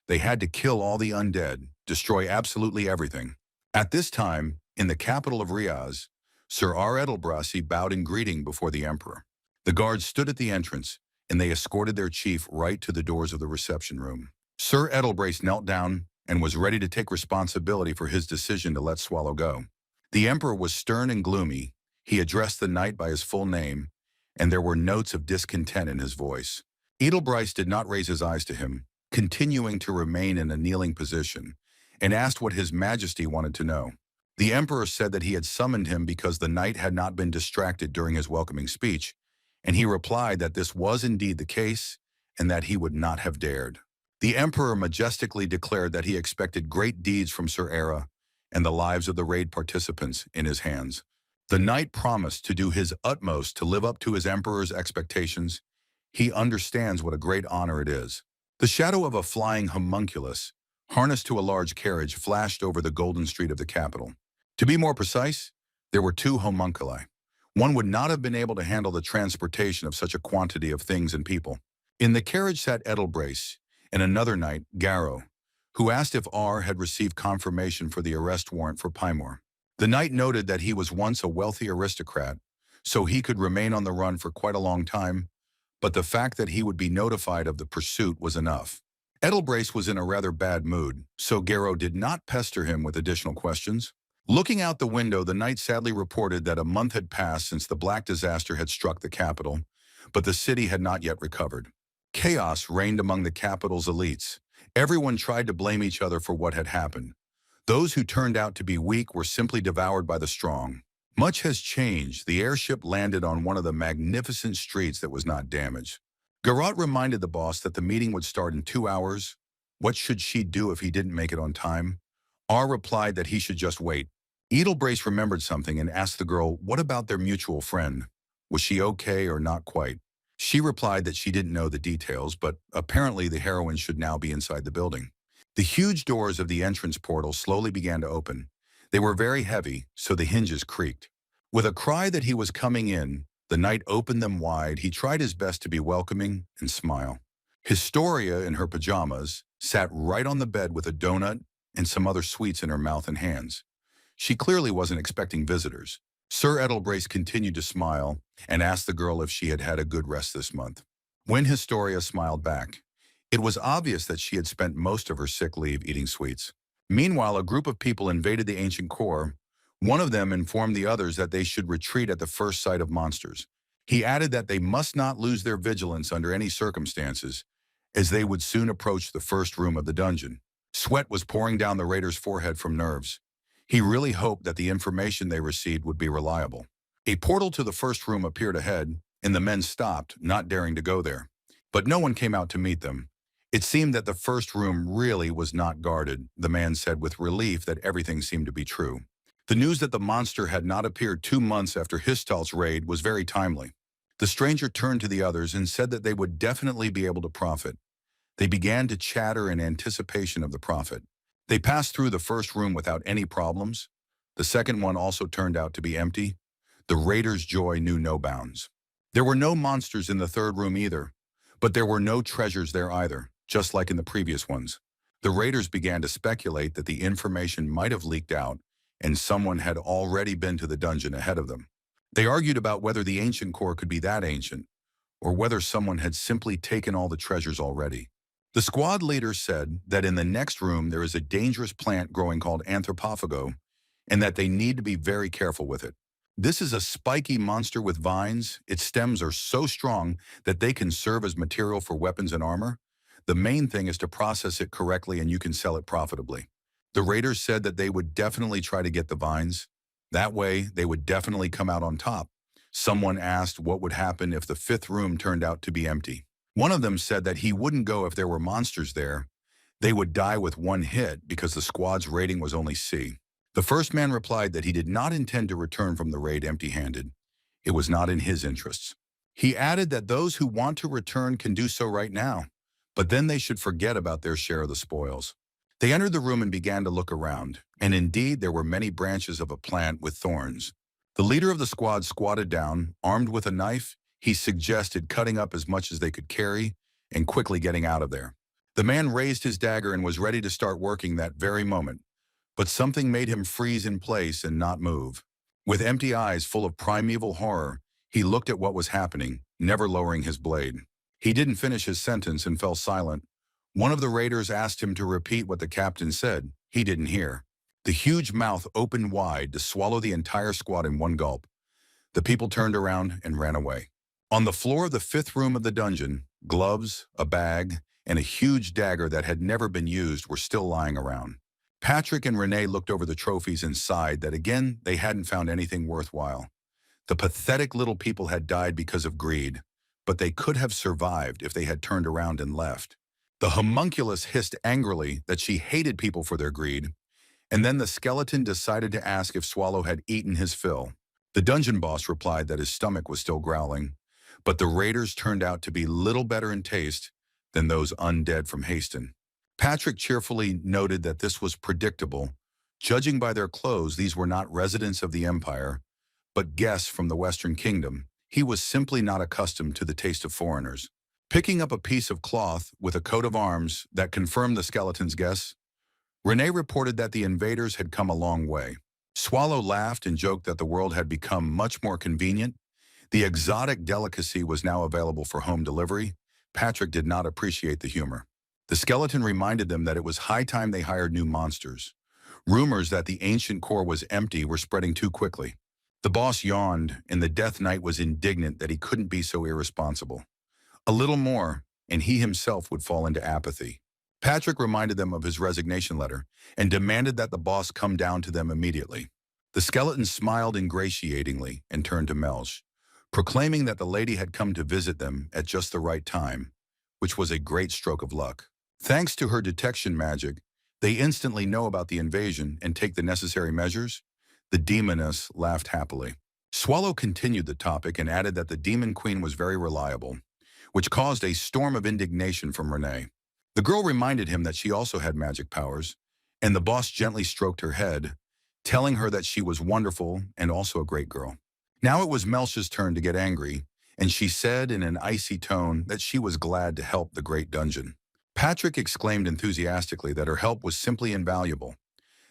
They had to kill all the undead, destroy absolutely everything. At this time, in the capital of Riaz, Sir R. Edelbrasi bowed in greeting before the emperor. The guards stood at the entrance, and they escorted their chief right to the doors of the reception room. Sir Edelbrace knelt down and was ready to take responsibility for his decision to let Swallow go. The emperor was stern and gloomy. He addressed the knight by his full name, and there were notes of discontent in his voice. Edelbryce did not raise his eyes to him, continuing to remain in a kneeling position, and asked what his majesty wanted to know. The emperor said that he had summoned him because the knight had not been distracted during his welcoming speech, and he replied that this was indeed the case and that he would not have dared. The emperor majestically declared that he expected great deeds from Sir Era and the lives of the raid participants in his hands. The knight promised to do his utmost to live up to his emperor's expectations. He understands what a great honor it is. The shadow of a flying homunculus, harnessed to a large carriage, flashed over the golden street of the capital. To be more precise, there were two homunculi. One would not have been able to handle the transportation of such a quantity of things and people. In the carriage sat Edelbrace and another knight, Garrow, who asked if R had received confirmation for the arrest warrant for Pymor. The knight noted that he was once a wealthy aristocrat, so he could remain on the run for quite a long time, but the fact that he would be notified of the pursuit was enough. Edelbrace was in a rather bad mood, so Garrow did not pester him with additional questions. Looking out the window, the knight sadly reported that a month had passed since the black disaster had struck the capital, but the city had not yet recovered. Chaos reigned among the capital's elites. Everyone tried to blame each other for what had happened. Those who turned out to be weak were simply devoured by the strong. Much has changed. The airship landed on one of the magnificent streets that was not damaged. Garrot reminded the boss that the meeting would start in 2 hours. What should she do if he didn't make it on time? R replied that he should just wait. Edelbrace remembered something and asked the girl, what about their mutual friend? Was she okay or not quite? She replied that she didn't know the details, but apparently the heroine should now be inside the building. The huge doors of the entrance portal slowly began to open. They were very heavy, so the hinges creaked. With a cry that he was coming in, the knight opened them wide. He tried his best to be welcoming and smile. Historia, in her pajamas, sat right on the bed with a donut and some other sweets in her mouth and hands. She clearly wasn't expecting visitors. Sir Edelbrace continued to smile and asked the girl if she had had a good rest this month. When Historia smiled back, it was obvious that she had spent most of her sick leave eating sweets. Meanwhile, a group of people invaded the ancient core. One of them informed the others that they should retreat at the first sight of monsters. He added that they must not lose their vigilance under any circumstances, as they would soon approach the first room of the dungeon. Sweat was pouring down the raider's forehead from nerves. He really hoped that the information they received would be reliable. A portal to the first room appeared ahead, and the men stopped, not daring to go there. But no one came out to meet them. It seemed that the first room really was not guarded, the man said with relief that everything seemed to be true. The news that the monster had not appeared 2 months after Histal's raid was very timely. The stranger turned to the others and said that they would definitely be able to profit. They began to chatter in anticipation of the profit. They passed through the first room without any problems. The second one also turned out to be empty. The raiders' joy knew no bounds. There were no monsters in the third room either, but there were no treasures there either, just like in the previous ones. The raiders began to speculate that the information might have leaked out and someone had already been to the dungeon ahead of them. They argued about whether the ancient core could be that ancient, or whether someone had simply taken all the treasures already. The squad leader said that in the next room there is a dangerous plant growing called anthropophago, and that they need to be very careful with it. This is a spiky monster with vines. Its stems are so strong that they can serve as material for weapons and armor. The main thing is to process it correctly and you can sell it profitably. The raiders said that they would definitely try to get the vines. That way, they would definitely come out on top. Someone asked what would happen if the fifth room turned out to be empty. One of them said that he wouldn't go if there were monsters there. They would die with one hit because the squad's rating was only C. The first man replied that he did not intend to return from the raid empty-handed. It was not in his interests. He added that those who want to return can do so right now, but then they should forget about their share of the spoils. They entered the room and began to look around, and indeed there were many branches of a plant with thorns. The leader of the squad squatted down, armed with a knife. He suggested cutting up as much as they could carry and quickly getting out of there. The man raised his dagger and was ready to start working that very moment, but something made him freeze in place and not move. With empty eyes full of primeval horror, he looked at what was happening, never lowering his blade. He didn't finish his sentence and fell silent. One of the raiders asked him to repeat what the captain said. He didn't hear. The huge mouth opened wide to swallow the entire squad in one gulp. The people turned around and ran away. On the floor of the fifth room of the dungeon, gloves, a bag, and a huge dagger that had never been used were still lying around. Patrick and Renee looked over the trophies and sighed that again they hadn't found anything worthwhile. The pathetic little people had died because of greed, but they could have survived if they had turned around and left. The homunculus hissed angrily that she hated people for their greed, and then the skeleton decided to ask if Swallow had eaten his fill. The dungeon boss replied that his stomach was still growling, but the raiders turned out to be little better in taste than those undead from Haston. Patrick cheerfully noted that this was predictable. Judging by their clothes, these were not residents of the Empire, but guests from the Western Kingdom. He was simply not accustomed to the taste of foreigners. Picking up a piece of cloth with a coat of arms that confirmed the skeleton's guess, Renee reported that the invaders had come a long way. Swallow laughed and joked that the world had become much more convenient. The exotic delicacy was now available for home delivery. Patrick did not appreciate the humor. The skeleton reminded them that it was high time they hired new monsters. Rumors that the ancient core was empty were spreading too quickly. The boss yawned, and the Death Knight was indignant that he couldn't be so irresponsible. A little more, and he himself would fall into apathy. Patrick reminded them of his resignation letter and demanded that the boss come down to them immediately. The skeleton smiled ingratiatingly and turned to Melch, proclaiming that the lady had come to visit them at just the right time, which was a great stroke of luck. Thanks to her detection magic, they instantly know about the invasion and take the necessary measures. The demoness laughed happily. Swallow continued the topic and added that the demon queen was very reliable, which caused a storm of indignation from Renee. The girl reminded him that she also had magic powers, and the boss gently stroked her head, telling her that she was wonderful and also a great girl. Now it was Melch's turn to get angry, and she said in an icy tone that she was glad to help the great dungeon. Patrick exclaimed enthusiastically that her help was simply invaluable.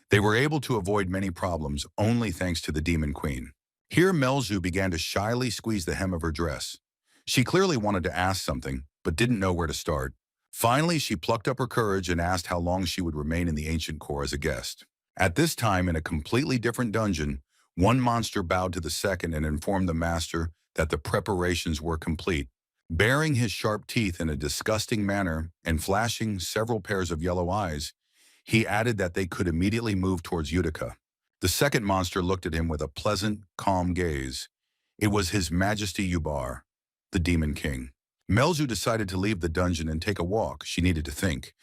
They were able to avoid many problems only thanks to the demon queen. Here Melzu began to shyly squeeze the hem of her dress. She clearly wanted to ask something, but didn't know where to start. Finally, she plucked up her courage and asked how long she would remain in the ancient core as a guest. At this time, in a completely different dungeon, one monster bowed to the second and informed the master that the preparations were complete. Baring his sharp teeth in a disgusting manner and flashing several pairs of yellow eyes, he added that they could immediately move towards Utica. The second monster looked at him with a pleasant, calm gaze. It was His Majesty Ubar, the Demon King. Melju decided to leave the dungeon and take a walk. She needed to think.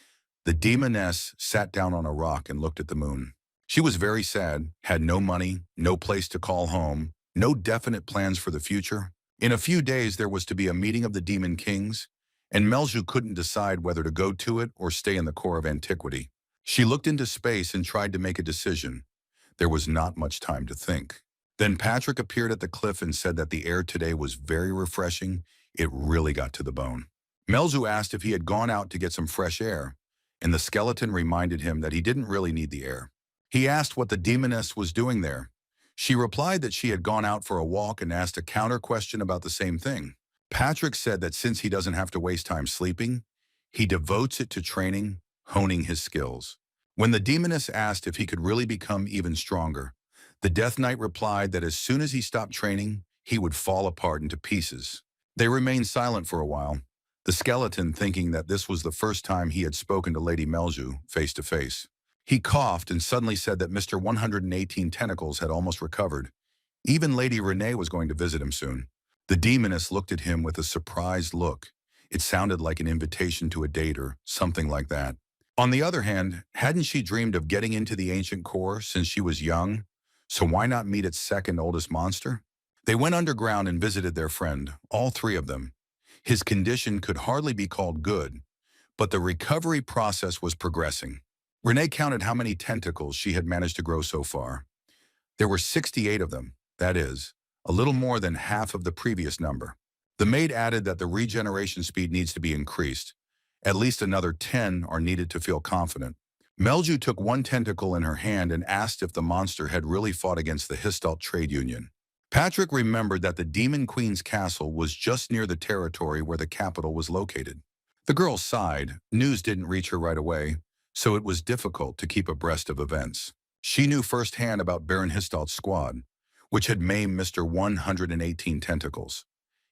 The demoness sat down on a rock and looked at the moon. She was very sad, had no money, no place to call home, no definite plans for the future. In a few days, there was to be a meeting of the Demon Kings, and Melju couldn't decide whether to go to it or stay in the core of antiquity. She looked into space and tried to make a decision. There was not much time to think. Then Patrick appeared at the cliff and said that the air today was very refreshing. It really got to the bone. Melzu asked if he had gone out to get some fresh air, and the skeleton reminded him that he didn't really need the air. He asked what the demoness was doing there. She replied that she had gone out for a walk and asked a counter question about the same thing. Patrick said that since he doesn't have to waste time sleeping, he devotes it to training, honing his skills. When the demoness asked if he could really become even stronger, the Death Knight replied that as soon as he stopped training, he would fall apart into pieces. They remained silent for a while, the skeleton thinking that this was the first time he had spoken to Lady Melju face to face. He coughed and suddenly said that Mr. 118 Tentacles had almost recovered. Even Lady Renee was going to visit him soon. The demoness looked at him with a surprised look. It sounded like an invitation to a date or something like that. On the other hand, hadn't she dreamed of getting into the ancient core since she was young? So why not meet its second oldest monster? They went underground and visited their friend, all three of them. His condition could hardly be called good, but the recovery process was progressing. Renee counted how many tentacles she had managed to grow so far. There were 68 of them, that is, a little more than half of the previous number. The maid added that the regeneration speed needs to be increased. At least another 10 are needed to feel confident. Melju took one tentacle in her hand and asked if the monster had really fought against the Histalt Trade Union. Patrick remembered that the Demon Queen's castle was just near the territory where the capital was located. The girl sighed. News didn't reach her right away, so it was difficult to keep abreast of events. She knew firsthand about Baron Histalt's squad, which had maimed Mr. 118 Tentacles.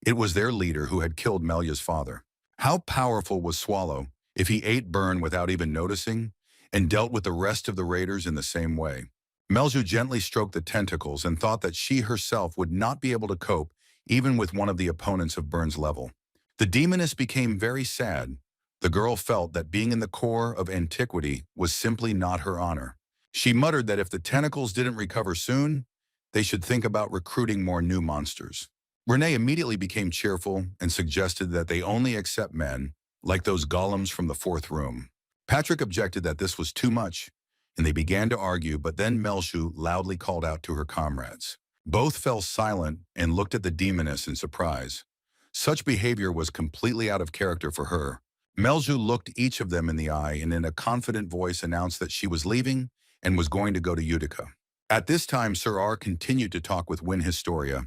It was their leader who had killed Melia's father. How powerful was Swallow if he ate Burn without even noticing and dealt with the rest of the raiders in the same way? Melju gently stroked the tentacles and thought that she herself would not be able to cope even with one of the opponents of Burn's level. The demoness became very sad. The girl felt that being in the core of antiquity was simply not her honor. She muttered that if the tentacles didn't recover soon, they should think about recruiting more new monsters. Renee immediately became cheerful and suggested that they only accept men, like those golems from the fourth room. Patrick objected that this was too much, and they began to argue, but then Melju loudly called out to her comrades. Both fell silent and looked at the demoness in surprise. Such behavior was completely out of character for her. Melju looked each of them in the eye and in a confident voice announced that she was leaving and was going to go to Utica. At this time, Sir R continued to talk with Win Historia.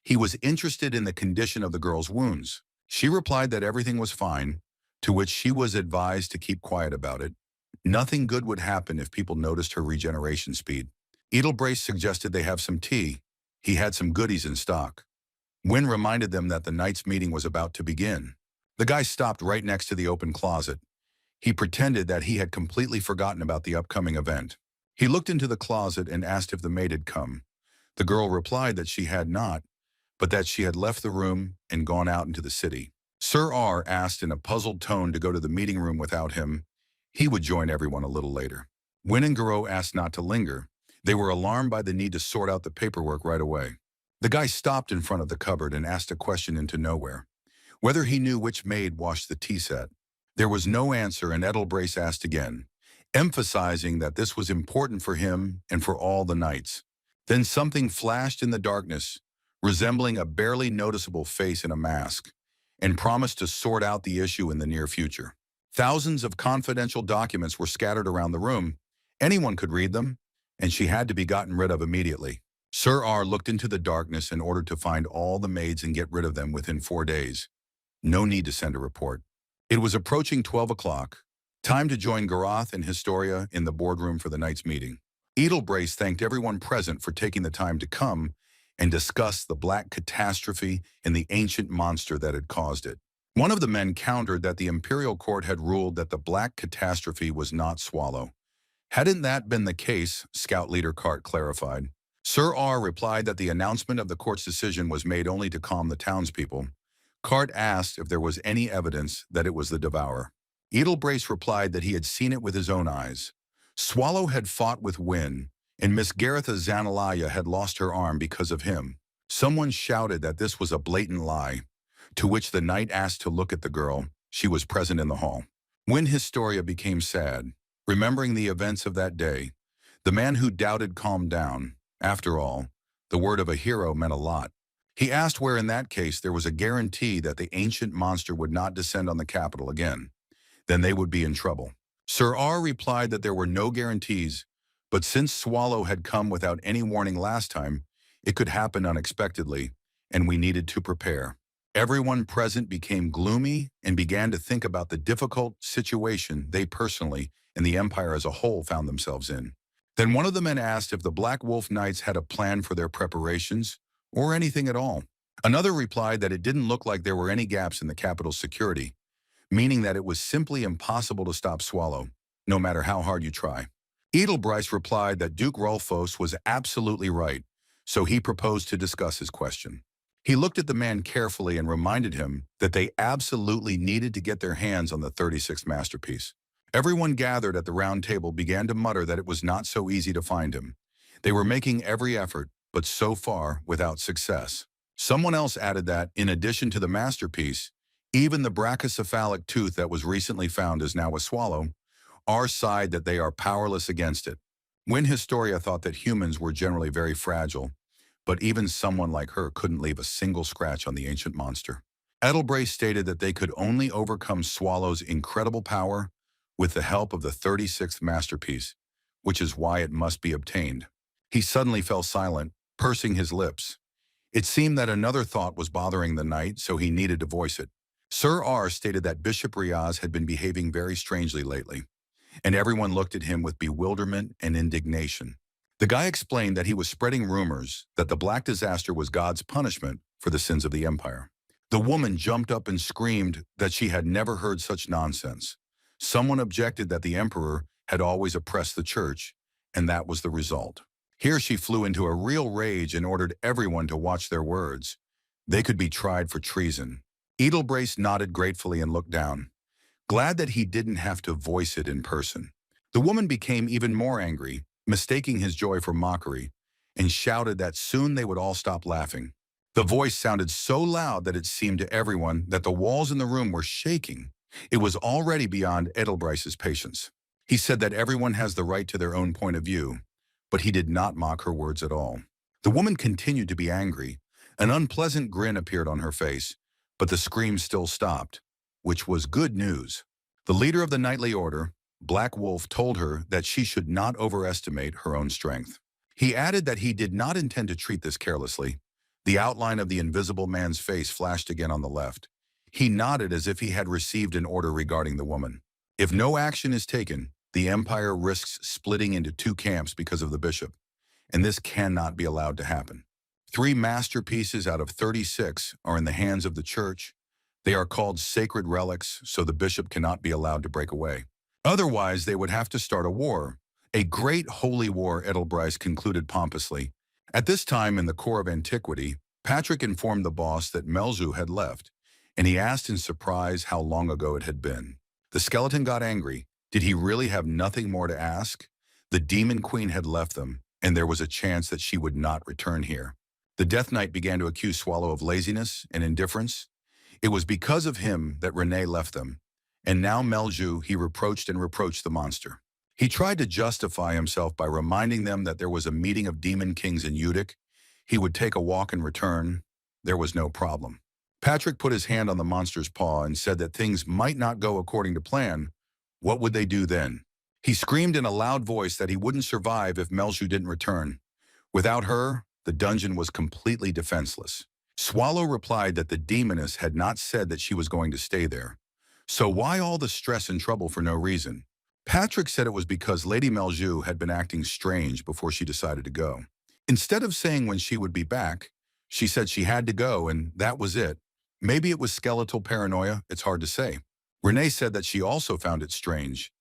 He was interested in the condition of the girl's wounds. She replied that everything was fine, to which she was advised to keep quiet about it. Nothing good would happen if people noticed her regeneration speed. Edelbrace suggested they have some tea. He had some goodies in stock. Win reminded them that the night's meeting was about to begin. The guy stopped right next to the open closet. He pretended that he had completely forgotten about the upcoming event. He looked into the closet and asked if the maid had come. The girl replied that she had not, but that she had left the room and gone out into the city. Sir R asked in a puzzled tone to go to the meeting room without him. He would join everyone a little later. Win and Garou asked not to linger. They were alarmed by the need to sort out the paperwork right away. The guy stopped in front of the cupboard and asked a question into nowhere. Whether he knew which maid washed the tea set. There was no answer, and Edelbrace asked again, emphasizing that this was important for him and for all the knights. Then something flashed in the darkness, resembling a barely noticeable face in a mask, and promised to sort out the issue in the near future. Thousands of confidential documents were scattered around the room. Anyone could read them, and she had to be gotten rid of immediately. Sir R looked into the darkness and ordered to find all the maids and get rid of them within 4 days. No need to send a report. It was approaching 12 o'clock. Time to join Garoth and Historia in the boardroom for the night's meeting. Edelbrace thanked everyone present for taking the time to come and discuss the black catastrophe and the ancient monster that had caused it. One of the men countered that the imperial court had ruled that the black catastrophe was not Swallow. Hadn't that been the case, Scout Leader Cart clarified. Sir R replied that the announcement of the court's decision was made only to calm the townspeople. Cart asked if there was any evidence that it was the Devourer. Edelbrace replied that he had seen it with his own eyes. Swallow had fought with Wynne, and Miss Garetha Zanalaya had lost her arm because of him. Someone shouted that this was a blatant lie, to which the knight asked to look at the girl. She was present in the hall. When Historia became sad, remembering the events of that day, the man who doubted calmed down. After all, the word of a hero meant a lot. He asked where in that case there was a guarantee that the ancient monster would not descend on the capital again. Then they would be in trouble. Sir R replied that there were no guarantees, but since Swallow had come without any warning last time, it could happen unexpectedly, and we needed to prepare. Everyone present became gloomy and began to think about the difficult situation they personally and the Empire as a whole found themselves in. Then one of the men asked if the Black Wolf Knights had a plan for their preparations, or anything at all. Another replied that it didn't look like there were any gaps in the capital's security, meaning that it was simply impossible to stop Swallow, no matter how hard you try. Edelbryce replied that Duke Rolfos was absolutely right, so he proposed to discuss his question. He looked at the man carefully and reminded him that they absolutely needed to get their hands on the 36th masterpiece. Everyone gathered at the round table began to mutter that it was not so easy to find him. They were making every effort, but so far without success. Someone else added that, in addition to the masterpiece, even the brachycephalic tooth that was recently found is now a swallow, are sighed that they are powerless against it. When Historia thought that humans were generally very fragile, but even someone like her couldn't leave a single scratch on the ancient monster. Edelbrace stated that they could only overcome Swallow's incredible power with the help of the 36th masterpiece, which is why it must be obtained. He suddenly fell silent, pursing his lips. It seemed that another thought was bothering the knight, so he needed to voice it. Sir R stated that Bishop Riaz had been behaving very strangely lately, and everyone looked at him with bewilderment and indignation. The guy explained that he was spreading rumors that the Black Disaster was God's punishment for the sins of the Empire. The woman jumped up and screamed that she had never heard such nonsense. Someone objected that the Emperor had always oppressed the Church, and that was the result. Here she flew into a real rage and ordered everyone to watch their words. They could be tried for treason. Edelbrace nodded gratefully and looked down, glad that he didn't have to voice it in person. The woman became even more angry, mistaking his joy for mockery, and shouted that soon they would all stop laughing. The voice sounded so loud that it seemed to everyone that the walls in the room were shaking. It was already beyond Edelbrace's patience. He said that everyone has the right to their own point of view, but he did not mock her words at all. The woman continued to be angry. An unpleasant grin appeared on her face, but the screams still stopped, which was good news. The leader of the knightly order, Black Wolf, told her that she should not overestimate her own strength. He added that he did not intend to treat this carelessly. The outline of the invisible man's face flashed again on the left. He nodded as if he had received an order regarding the woman. If no action is taken, the Empire risks splitting into two camps because of the bishop, and this cannot be allowed to happen. 3 masterpieces out of 36 are in the hands of the Church. They are called sacred relics, so the bishop cannot be allowed to break away. Otherwise, they would have to start a war. A great holy war, Edelbrace concluded pompously. At this time in the core of antiquity, Patrick informed the boss that Melzu had left, and he asked in surprise how long ago it had been. The skeleton got angry. Did he really have nothing more to ask? The Demon Queen had left them, and there was a chance that she would not return here. The Death Knight began to accuse Swallow of laziness and indifference. It was because of him that Renee left them, and now Melju he reproached the monster. He tried to justify himself by reminding them that there was a meeting of demon kings in Udic. He would take a walk and return. There was no problem. Patrick put his hand on the monster's paw and said that things might not go according to plan. What would they do then? He screamed in a loud voice that he wouldn't survive if Melju didn't return. Without her, the dungeon was completely defenseless. Swallow replied that the demoness had not said that she was going to stay there. So why all the stress and trouble for no reason? Patrick said it was because Lady Melju had been acting strange before she decided to go. Instead of saying when she would be back, she said she had to go and that was it. Maybe it was skeletal paranoia, it's hard to say. Renee said that she also found it strange.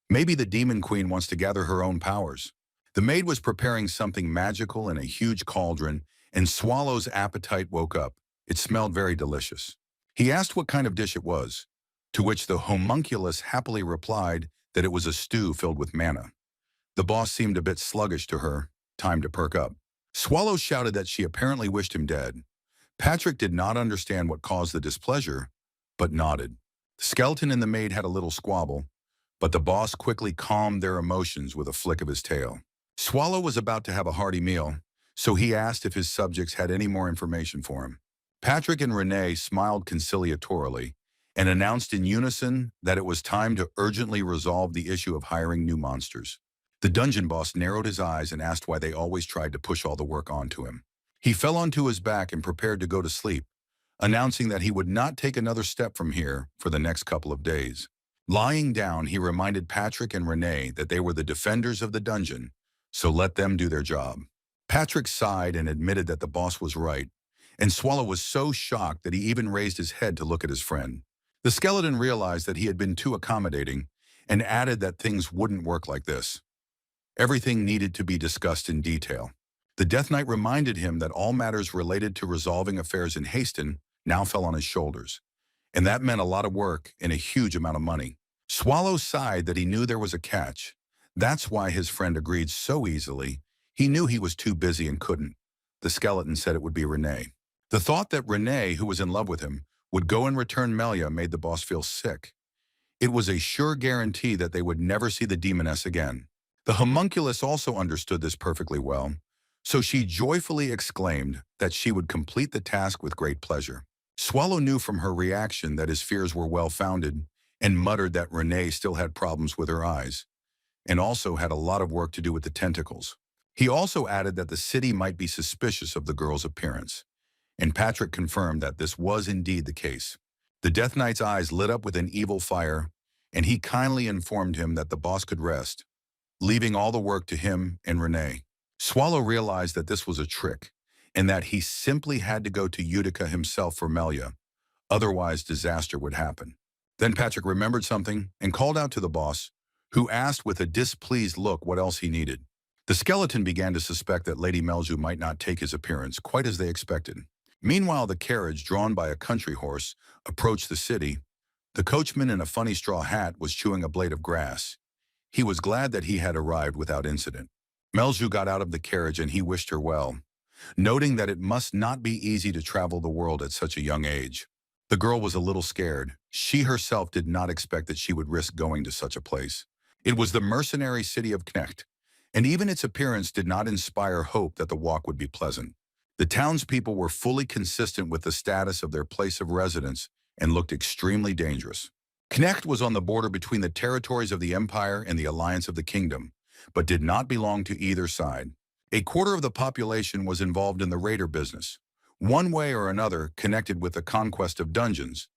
Maybe the Demon Queen wants to gather her own powers. The maid was preparing something magical in a huge cauldron, and Swallow's appetite woke up. It smelled very delicious. He asked what kind of dish it was, to which the homunculus happily replied that it was a stew filled with manna. The boss seemed a bit sluggish to her. Time to perk up. Swallow shouted that she apparently wished him dead. Patrick did not understand what caused the displeasure, but nodded. The skeleton and the maid had a little squabble, but the boss quickly calmed their emotions with a flick of his tail. Swallow was about to have a hearty meal, so he asked if his subjects had any more information for him. Patrick and Renee smiled conciliatorily and announced in unison that it was time to urgently resolve the issue of hiring new monsters. The dungeon boss narrowed his eyes and asked why they always tried to push all the work onto him. He fell onto his back and prepared to go to sleep, announcing that he would not take another step from here for the next couple of days. Lying down, he reminded Patrick and Renee that they were the defenders of the dungeon, so let them do their job. Patrick sighed and admitted that the boss was right, and Swallow was so shocked that he even raised his head to look at his friend. The skeleton realized that he had been too accommodating and added that things wouldn't work like this. Everything needed to be discussed in detail. The Death Knight reminded him that all matters related to resolving affairs in Haston now fell on his shoulders, and that meant a lot of work and a huge amount of money. Swallow sighed that he knew there was a catch. That's why his friend agreed so easily. He knew he was too busy and couldn't. The skeleton said it would be Renee. The thought that Renee, who was in love with him, would go and return Melia made the boss feel sick. It was a sure guarantee that they would never see the demoness again. The homunculus also understood this perfectly well, so she joyfully exclaimed that she would complete the task with great pleasure. Swallow knew from her reaction that his fears were well-founded and muttered that Renee still had problems with her eyes and also had a lot of work to do with the tentacles. He also added that the city might be suspicious of the girl's appearance, and Patrick confirmed that this was indeed the case. The Death Knight's eyes lit up with an evil fire, and he kindly informed him that the boss could rest, leaving all the work to him and Renee. Swallow realized that this was a trick, and that he simply had to go to Utica himself for Melia, otherwise disaster would happen. Then Patrick remembered something and called out to the boss, who asked with a displeased look what else he needed. The skeleton began to suspect that Lady Melju might not take his appearance quite as they expected. Meanwhile, the carriage, drawn by a country horse, approached the city. The coachman in a funny straw hat was chewing a blade of grass. He was glad that he had arrived without incident. Melju got out of the carriage and he wished her well, noting that it must not be easy to travel the world at such a young age. The girl was a little scared. She herself did not expect that she would risk going to such a place. It was the mercenary city of Knecht, and even its appearance did not inspire hope that the walk would be pleasant. The townspeople were fully consistent with the status of their place of residence and looked extremely dangerous. Knecht was on the border between the territories of the Empire and the Alliance of the Kingdom, but did not belong to either side. A quarter of the population was involved in the raider business, one way or another connected with the conquest of dungeons,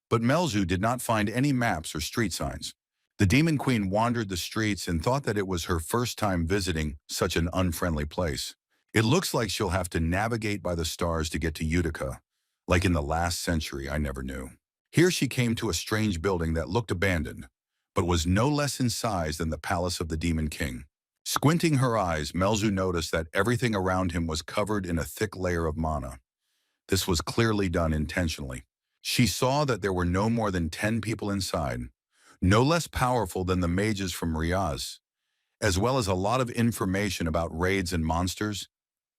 but Melzu did not find any maps or street signs. The Demon Queen wandered the streets and thought that it was her first time visiting such an unfriendly place. It looks like she'll have to navigate by the stars to get to Utica, like in the last century I never knew. Here she came to a strange building that looked abandoned, but was no less in size than the palace of the Demon King. Squinting her eyes, Melzu noticed that everything around him was covered in a thick layer of mana. This was clearly done intentionally. She saw that there were no more than 10 people inside, no less powerful than the mages from Riaz, as well as a lot of information about raids and monsters,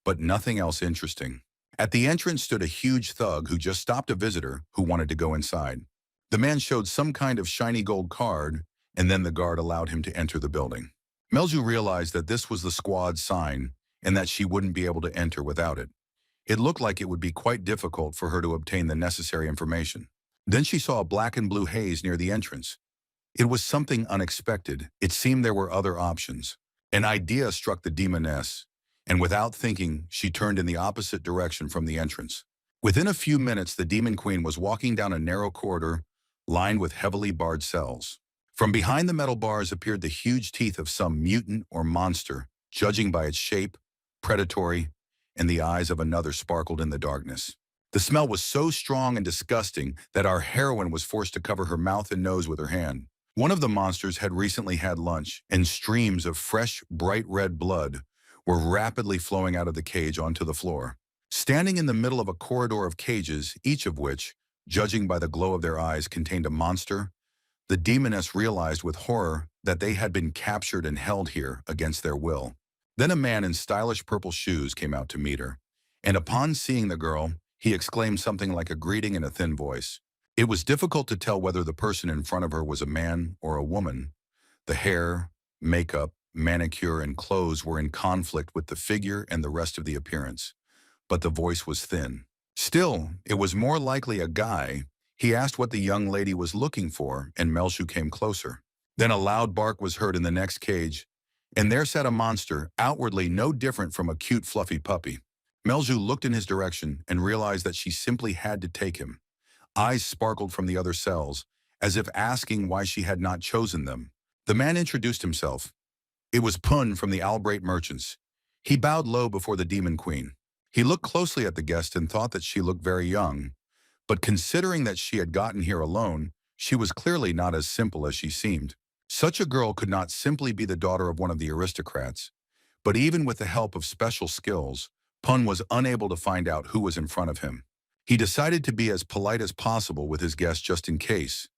but nothing else interesting. At the entrance stood a huge thug who just stopped a visitor who wanted to go inside. The man showed some kind of shiny gold card, and then the guard allowed him to enter the building. Melju realized that this was the squad's sign and that she wouldn't be able to enter without it. It looked like it would be quite difficult for her to obtain the necessary information. Then she saw a black and blue haze near the entrance. It was something unexpected. It seemed there were other options. An idea struck the demoness, and without thinking, she turned in the opposite direction from the entrance. Within a few minutes, the Demon Queen was walking down a narrow corridor lined with heavily barred cells. From behind the metal bars appeared the huge teeth of some mutant or monster, judging by its shape, predatory, and the eyes of another sparkled in the darkness. The smell was so strong and disgusting that our heroine was forced to cover her mouth and nose with her hand. One of the monsters had recently had lunch, and streams of fresh, bright red blood were rapidly flowing out of the cage onto the floor. Standing in the middle of a corridor of cages, each of which, judging by the glow of their eyes, contained a monster, the demoness realized with horror that they had been captured and held here against their will. Then a man in stylish purple shoes came out to meet her, and upon seeing the girl, he exclaimed something like a greeting in a thin voice. It was difficult to tell whether the person in front of her was a man or a woman. The hair, makeup, manicure, and clothes were in conflict with the figure and the rest of the appearance, but the voice was thin. Still, it was more likely a guy. He asked what the young lady was looking for, and Melju came closer. Then a loud bark was heard in the next cage, and there sat a monster, outwardly no different from a cute, fluffy puppy. Melju looked in his direction and realized that she simply had to take him. Eyes sparkled from the other cells, as if asking why she had not chosen them. The man introduced himself. It was Pun from the Albright Merchants. He bowed low before the Demon Queen. He looked closely at the guest and thought that she looked very young, but considering that she had gotten here alone, she was clearly not as simple as she seemed. Such a girl could not simply be the daughter of one of the aristocrats, but even with the help of special skills, Pun was unable to find out who was in front of him. He decided to be as polite as possible with his guest just in case.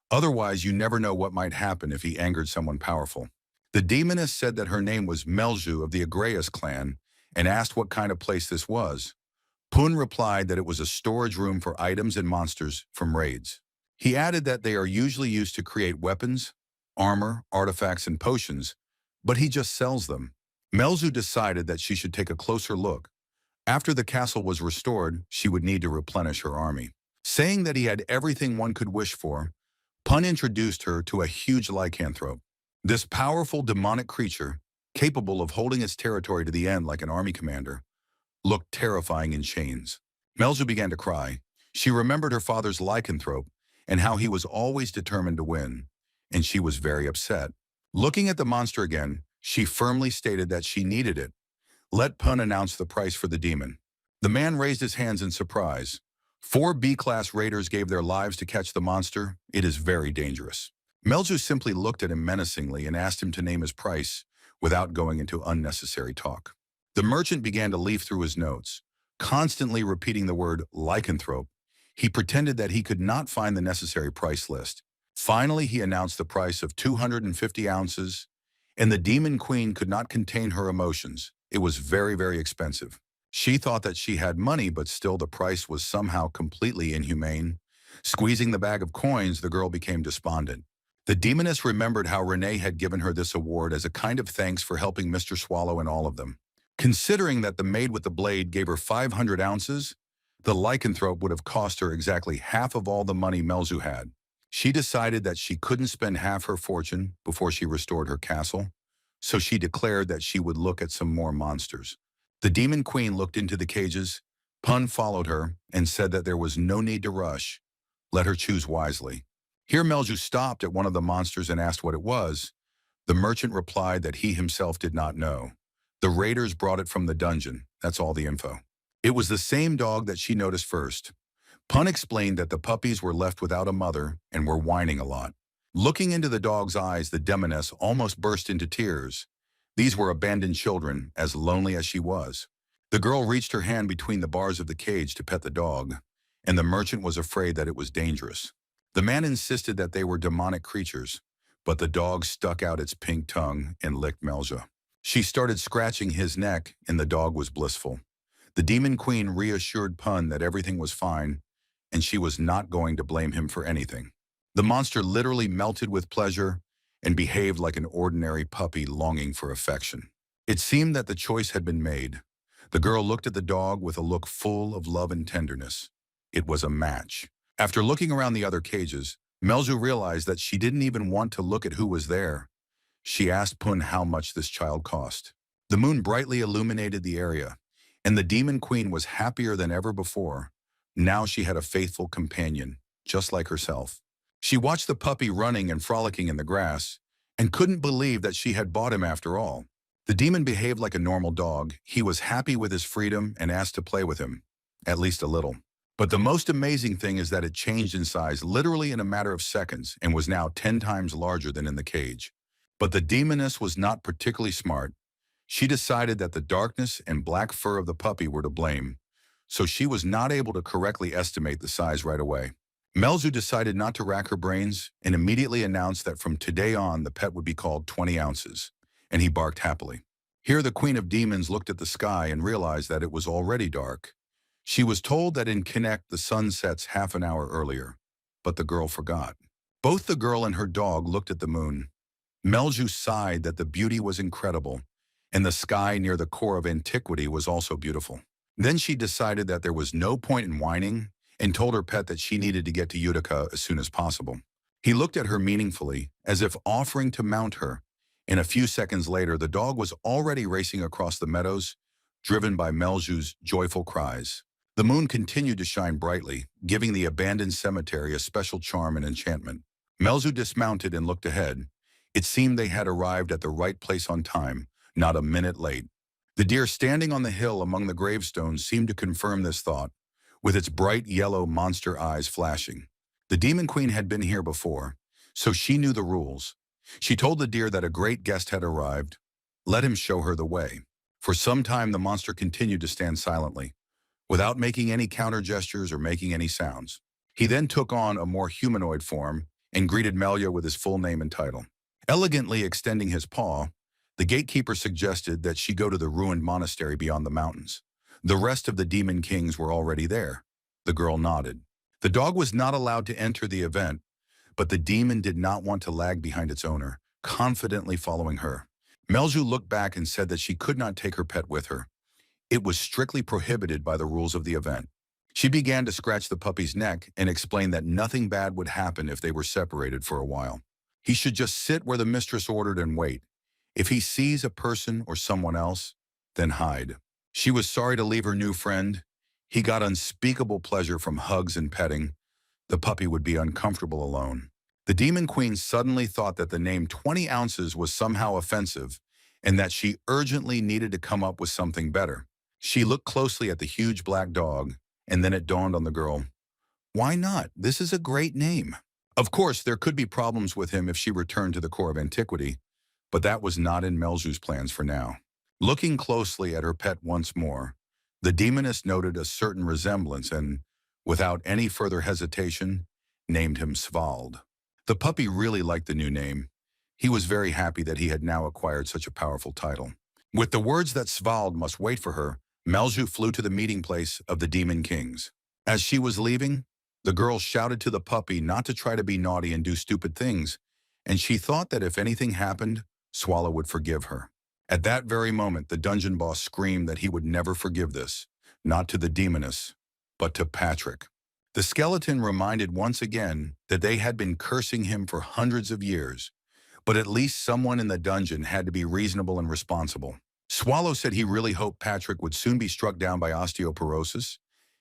Otherwise, you never know what might happen if he angered someone powerful. The demoness said that her name was Melju of the Agreus clan and asked what kind of place this was. Pun replied that it was a storage room for items and monsters from raids. He added that they are usually used to create weapons, armor, artifacts, and potions, but he just sells them. Melzu decided that she should take a closer look. After the castle was restored, she would need to replenish her army. Saying that he had everything one could wish for, Pun introduced her to a huge lycanthrope. This powerful demonic creature, capable of holding its territory to the end like an army commander, looked terrifying in chains. Melzu began to cry. She remembered her father's lycanthrope and how he was always determined to win, and she was very upset. Looking at the monster again, she firmly stated that she needed it. Let Pun announce the price for the demon. The man raised his hands in surprise. 4 B-class raiders gave their lives to catch the monster. It is very dangerous. Melzu simply looked at him menacingly and asked him to name his price without going into unnecessary talk. The merchant began to leaf through his notes, constantly repeating the word lycanthrope. He pretended that he could not find the necessary price list. Finally, he announced the price of 250 ounces, and the Demon Queen could not contain her emotions. It was very, very expensive. She thought that she had money, but still the price was somehow completely inhumane. Squeezing the bag of coins, the girl became despondent. The demoness remembered how Renee had given her this award as a kind of thanks for helping Mr. Swallow and all of them. Considering that the maid with the blade gave her 500 ounces, the lycanthrope would have cost her exactly half of all the money Melzu had. She decided that she couldn't spend half her fortune before she restored her castle, so she declared that she would look at some more monsters. The Demon Queen looked into the cages. Pun followed her and said that there was no need to rush. Let her choose wisely. Here Melju stopped at one of the monsters and asked what it was. The merchant replied that he himself did not know. The raiders brought it from the dungeon. That's all the info. It was the same dog that she noticed first. Pun explained that the puppies were left without a mother and were whining a lot. Looking into the dog's eyes, the demoness almost burst into tears. These were abandoned children, as lonely as she was. The girl reached her hand between the bars of the cage to pet the dog, and the merchant was afraid that it was dangerous. The man insisted that they were demonic creatures, but the dog stuck out its pink tongue and licked Melja. She started scratching his neck, and the dog was blissful. The Demon Queen reassured Pun that everything was fine, and she was not going to blame him for anything. The monster literally melted with pleasure and behaved like an ordinary puppy longing for affection. It seemed that the choice had been made. The girl looked at the dog with a look full of love and tenderness. It was a match. After looking around the other cages, Melju realized that she didn't even want to look at who was there. She asked Pun how much this child cost. The moon brightly illuminated the area, and the Demon Queen was happier than ever before. Now she had a faithful companion, just like herself. She watched the puppy running and frolicking in the grass, and couldn't believe that she had bought him after all. The demon behaved like a normal dog. He was happy with his freedom and asked to play with him, at least a little. But the most amazing thing is that it changed in size literally in a matter of seconds and was now 10 times larger than in the cage. But the demoness was not particularly smart. She decided that the darkness and black fur of the puppy were to blame, so she was not able to correctly estimate the size right away. Melzu decided not to rack her brains and immediately announced that from today on the pet would be called 20 ounces, and he barked happily. Here the Queen of Demons looked at the sky and realized that it was already dark. She was told that in Connect the sun sets half an hour earlier, but the girl forgot. Both the girl and her dog looked at the moon. Melju sighed that the beauty was incredible, and the sky near the core of antiquity was also beautiful. Then she decided that there was no point in whining and told her pet that she needed to get to Utica as soon as possible. He looked at her meaningfully, as if offering to mount her, and a few seconds later the dog was already racing across the meadows, driven by Melju's joyful cries. The moon continued to shine brightly, giving the abandoned cemetery a special charm and enchantment. Melzu dismounted and looked ahead. It seemed they had arrived at the right place on time, not a minute late. The deer standing on the hill among the gravestones seemed to confirm this thought, with its bright yellow monster eyes flashing. The Demon Queen had been here before, so she knew the rules. She told the deer that a great guest had arrived. Let him show her the way. For some time the monster continued to stand silently, without making any counter gestures or making any sounds. He then took on a more humanoid form and greeted Melia with his full name and title. Elegantly extending his paw, the gatekeeper suggested that she go to the ruined monastery beyond the mountains. The rest of the demon kings were already there. The girl nodded. The dog was not allowed to enter the event, but the demon did not want to lag behind its owner, confidently following her. Melju looked back and said that she could not take her pet with her. It was strictly prohibited by the rules of the event. She began to scratch the puppy's neck and explained that nothing bad would happen if they were separated for a while. He should just sit where the mistress ordered and wait. If he sees a person or someone else, then hide. She was sorry to leave her new friend. He got unspeakable pleasure from hugs and petting. The puppy would be uncomfortable alone. The Demon Queen suddenly thought that the name 20 ounces was somehow offensive and that she urgently needed to come up with something better. She looked closely at the huge black dog, and then it dawned on the girl. Why not? This is a great name. Of course, there could be problems with him if she returned to the core of antiquity, but that was not in Melju's plans for now. Looking closely at her pet once more, the demoness noted a certain resemblance and, without any further hesitation, named him Svald. The puppy really liked the new name. He was very happy that he had now acquired such a powerful title. With the words that Svald must wait for her, Melju flew to the meeting place of the Demon Kings. As she was leaving, the girl shouted to the puppy not to try to be naughty and do stupid things, and she thought that if anything happened, Swallow would forgive her. At that very moment, the dungeon boss screamed that he would never forgive this, not to the demoness, but to Patrick. The skeleton reminded once again that they had been cursing him for hundreds of years, but at least someone in the dungeon had to be reasonable and responsible. Swallow said he really hoped Patrick would soon be struck down by osteoporosis,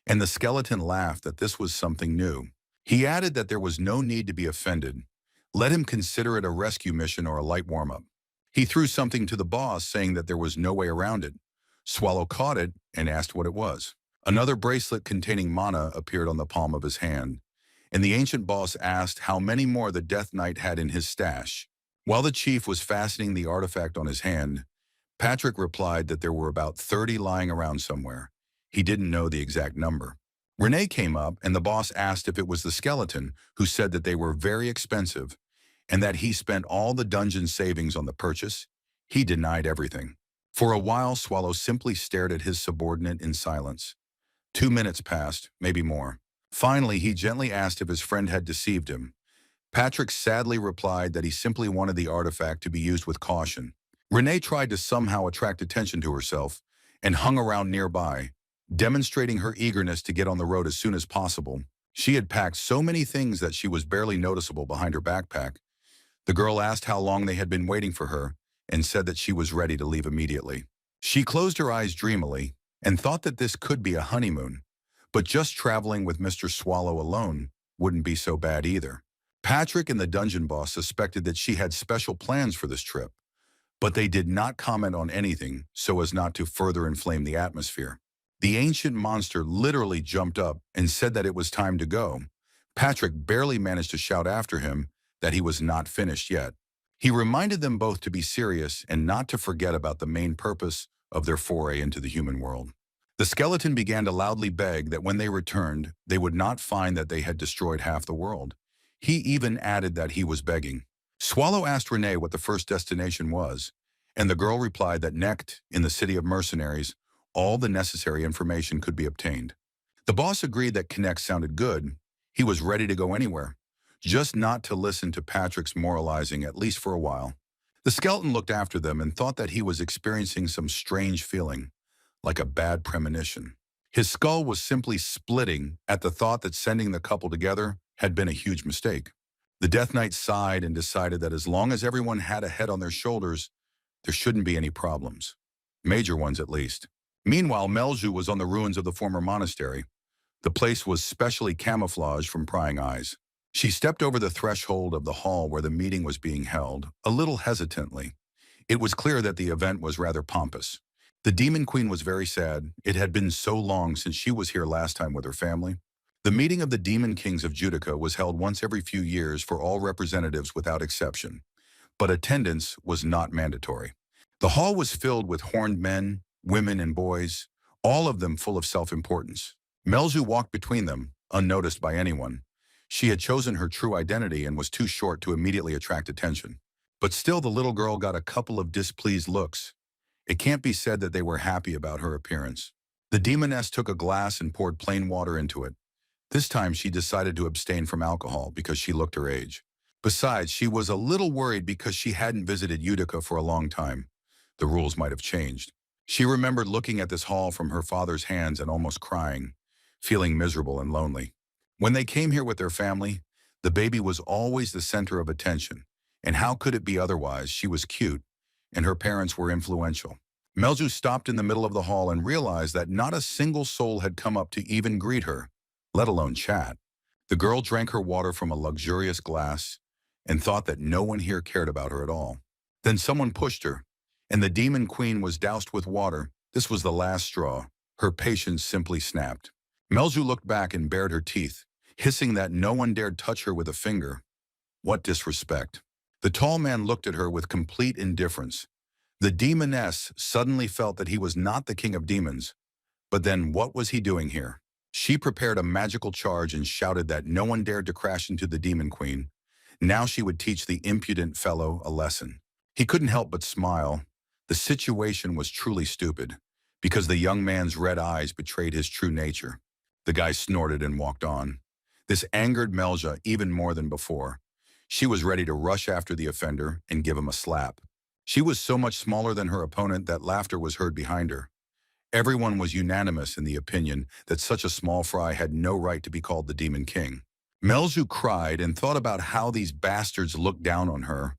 and the skeleton laughed that this was something new. He added that there was no need to be offended. Let him consider it a rescue mission or a light warm-up. He threw something to the boss, saying that there was no way around it. Swallow caught it and asked what it was. Another bracelet containing mana appeared on the palm of his hand, and the ancient boss asked how many more the Death Knight had in his stash. While the chief was fastening the artifact on his hand, Patrick replied that there were about 30 lying around somewhere. He didn't know the exact number. Renee came up, and the boss asked if it was the skeleton, who said that they were very expensive and that he spent all the dungeon savings on the purchase. He denied everything. For a while, Swallow simply stared at his subordinate in silence. 2 minutes passed, maybe more. Finally, he gently asked if his friend had deceived him. Patrick sadly replied that he simply wanted the artifact to be used with caution. Renee tried to somehow attract attention to herself and hung around nearby, demonstrating her eagerness to get on the road as soon as possible. She had packed so many things that she was barely noticeable behind her backpack. The girl asked how long they had been waiting for her and said that she was ready to leave immediately. She closed her eyes dreamily and thought that this could be a honeymoon, but just traveling with Mr. Swallow alone wouldn't be so bad either. Patrick and the dungeon boss suspected that she had special plans for this trip, but they did not comment on anything so as not to further inflame the atmosphere. The ancient monster literally jumped up and said that it was time to go. Patrick barely managed to shout after him that he was not finished yet. He reminded them both to be serious and not to forget about the main purpose of their foray into the human world. The skeleton began to loudly beg that when they returned, they would not find that they had destroyed half the world. He even added that he was begging. Swallow asked Renee what the first destination was, and the girl replied that next, in the city of mercenaries, all the necessary information could be obtained. The boss agreed that Connect sounded good. He was ready to go anywhere, just not to listen to Patrick's moralizing, at least for a while. The skeleton looked after them and thought that he was experiencing some strange feeling, like a bad premonition. His skull was simply splitting at the thought that sending the couple together had been a huge mistake. The Death Knight sighed and decided that as long as everyone had a head on their shoulders, there shouldn't be any problems. Major ones, at least. Meanwhile, Melju was on the ruins of the former monastery. The place was specially camouflaged from prying eyes. She stepped over the threshold of the hall where the meeting was being held, a little hesitantly. It was clear that the event was rather pompous. The Demon Queen was very sad. It had been so long since she was here last time with her family. The meeting of the Demon Kings of Judica was held once every few years for all representatives without exception, but attendance was not mandatory. The hall was filled with horned men, women, and boys, all of them full of self-importance. Melzu walked between them, unnoticed by anyone. She had chosen her true identity and was too short to immediately attract attention. But still, the little girl got a couple of displeased looks. It can't be said that they were happy about her appearance. The demoness took a glass and poured plain water into it. This time she decided to abstain from alcohol because she looked her age. Besides, she was a little worried because she hadn't visited Utica for a long time. The rules might have changed. She remembered looking at this hall from her father's hands and almost crying, feeling miserable and lonely. When they came here with their family, the baby was always the center of attention. And how could it be otherwise? She was cute, and her parents were influential. Melju stopped in the middle of the hall and realized that not a single soul had come up to even greet her, let alone chat. The girl drank her water from a luxurious glass and thought that no one here cared about her at all. Then someone pushed her, and the Demon Queen was doused with water. This was the last straw. Her patience simply snapped. Melju looked back and bared her teeth, hissing that no one dared touch her with a finger. What disrespect. The tall man looked at her with complete indifference. The demoness suddenly felt that he was not the king of demons. But then what was he doing here? She prepared a magical charge and shouted that no one dared to crash into the Demon Queen. Now she would teach the impudent fellow a lesson. He couldn't help but smile. The situation was truly stupid, because the young man's red eyes betrayed his true nature. The guy snorted and walked on. This angered Melja even more than before. She was ready to rush after the offender and give him a slap. She was so much smaller than her opponent that laughter was heard behind her. Everyone was unanimous in the opinion that such a small fry had no right to be called the Demon King. Melju cried and thought about how these bastards looked down on her,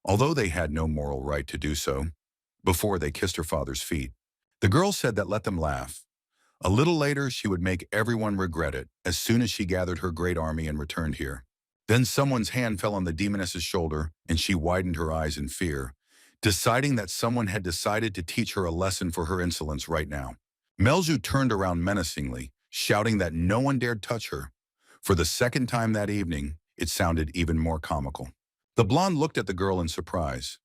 although they had no moral right to do so, before they kissed her father's feet. The girl said that let them laugh. A little later, she would make everyone regret it as soon as she gathered her great army and returned here. Then someone's hand fell on the demoness's shoulder, and she widened her eyes in fear, deciding that someone had decided to teach her a lesson for her insolence right now. Melju turned around menacingly, shouting that no one dared touch her. For the second time that evening, it sounded even more comical. The blonde looked at the girl in surprise.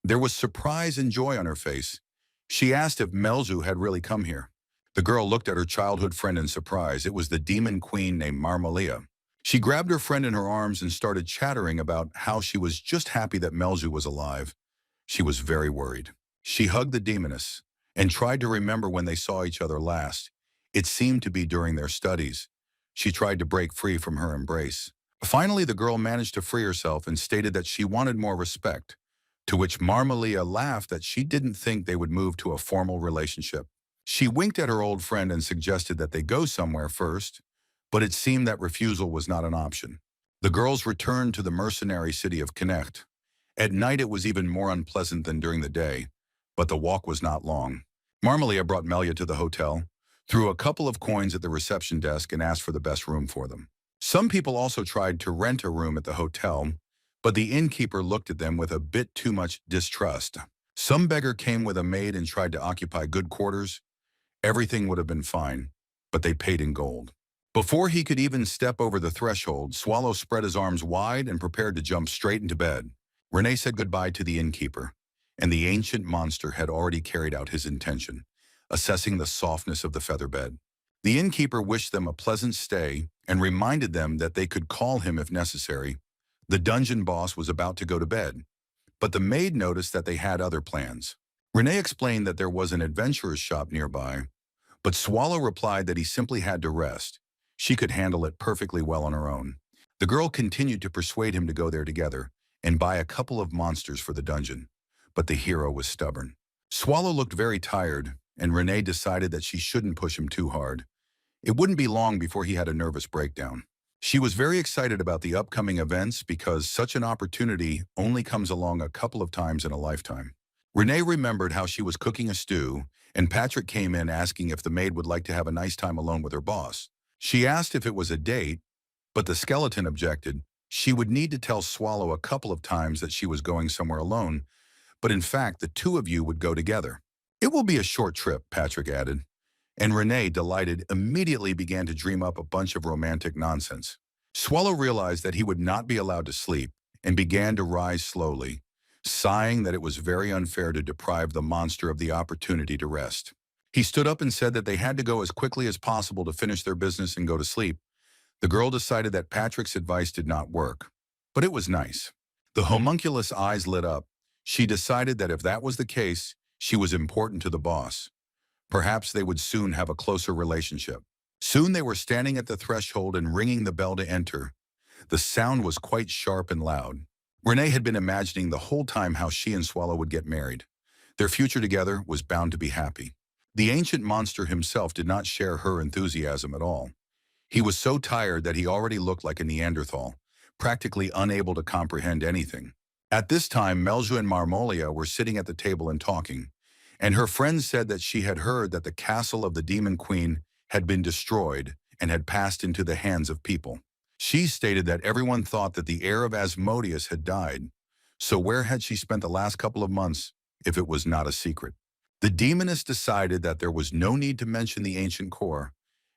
There was surprise and joy on her face. She asked if Melju had really come here. The girl looked at her childhood friend in surprise. It was the demon queen named Marmalia. She grabbed her friend in her arms and started chattering about how she was just happy that Melju was alive. She was very worried. She hugged the demoness and tried to remember when they saw each other last. It seemed to be during their studies. She tried to break free from her embrace. Finally, the girl managed to free herself and stated that she wanted more respect, to which Marmalia laughed that she didn't think they would move to a formal relationship. She winked at her old friend and suggested that they go somewhere first, but it seemed that refusal was not an option. The girls returned to the mercenary city of Knecht. At night it was even more unpleasant than during the day, but the walk was not long. Marmalia brought Melia to the hotel, threw a couple of coins at the reception desk and asked for the best room for them. Some people also tried to rent a room at the hotel, but the innkeeper looked at them with a bit too much distrust. Some beggar came with a maid and tried to occupy good quarters. everything would have been fine, but they paid in gold. Before he could even step over the threshold, Swallow spread his arms wide and prepared to jump straight into bed. Renee said goodbye to the innkeeper, and the ancient monster had already carried out his intention, assessing the softness of the feather bed. The innkeeper wished them a pleasant stay and reminded them that they could call him if necessary. The dungeon boss was about to go to bed, but the maid noticed that they had other plans. Renee explained that there was an adventurer's shop nearby, but Swallow replied that he simply had to rest. She could handle it perfectly well on her own. The girl continued to persuade him to go there together and buy a couple of monsters for the dungeon, but the hero was stubborn. Swallow looked very tired, and Renee decided that she shouldn't push him too hard. It wouldn't be long before he had a nervous breakdown. She was very excited about the upcoming events because such an opportunity only comes along a couple of times in a lifetime. Renee remembered how she was cooking a stew, and Patrick came in asking if the maid would like to have a nice time alone with her boss. She asked if it was a date, but the skeleton objected. She would need to tell Swallow a couple of times that she was going somewhere alone, but in fact, the two of you would go together. It will be a short trip, Patrick added. And Renee, delighted, immediately began to dream up a bunch of romantic nonsense. Swallow realized that he would not be allowed to sleep and began to rise slowly, sighing that it was very unfair to deprive the monster of the opportunity to rest. He stood up and said that they had to go as quickly as possible to finish their business and go to sleep. The girl decided that Patrick's advice did not work, but it was nice. The homunculus eyes lit up. She decided that if that was the case, she was important to the boss. Perhaps they would soon have a closer relationship. Soon they were standing at the threshold and ringing the bell to enter. The sound was quite sharp and loud. Renee had been imagining the whole time how she and Swallow would get married. Their future together was bound to be happy. The ancient monster himself did not share her enthusiasm at all. He was so tired that he already looked like a Neanderthal, practically unable to comprehend anything. At this time, Melju and Marmolia were sitting at the table and talking, and her friend said that she had heard that the castle of the Demon Queen had been destroyed and had passed into the hands of people. She stated that everyone thought that the heir of Asmodeus had died, so where had she spent the last couple of months if it was not a secret? The demoness decided that there was no need to mention the ancient core,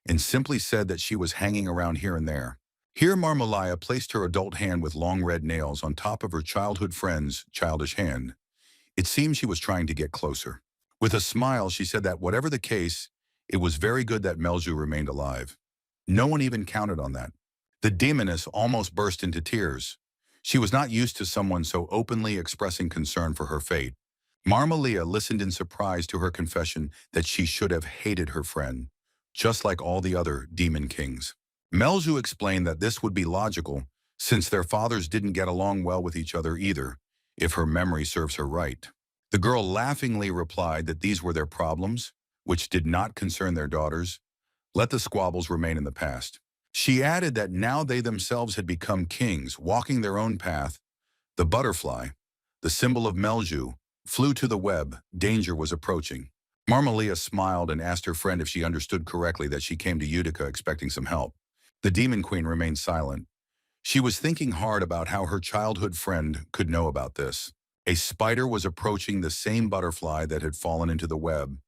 and simply said that she was hanging around here and there. Here Marmolia placed her adult hand with long red nails on top of her childhood friend's childish hand. It seemed she was trying to get closer. With a smile, she said that whatever the case, it was very good that Melju remained alive. No one even counted on that. The demoness almost burst into tears. She was not used to someone so openly expressing concern for her fate. Marmolia listened in surprise to her confession that she should have hated her friend, just like all the other demon kings. Melju explained that this would be logical, since their fathers didn't get along well with each other either, if her memory serves her right. The girl laughingly replied that these were their problems, which did not concern their daughters. Let the squabbles remain in the past. She added that now they themselves had become kings, walking their own path. The butterfly, the symbol of Melju, flew to the web. Danger was approaching. Marmolia smiled and asked her friend if she understood correctly that she came to Utica expecting some help. The Demon Queen remained silent. She was thinking hard about how her childhood friend could know about this. A spider was approaching the same butterfly that had fallen into the web,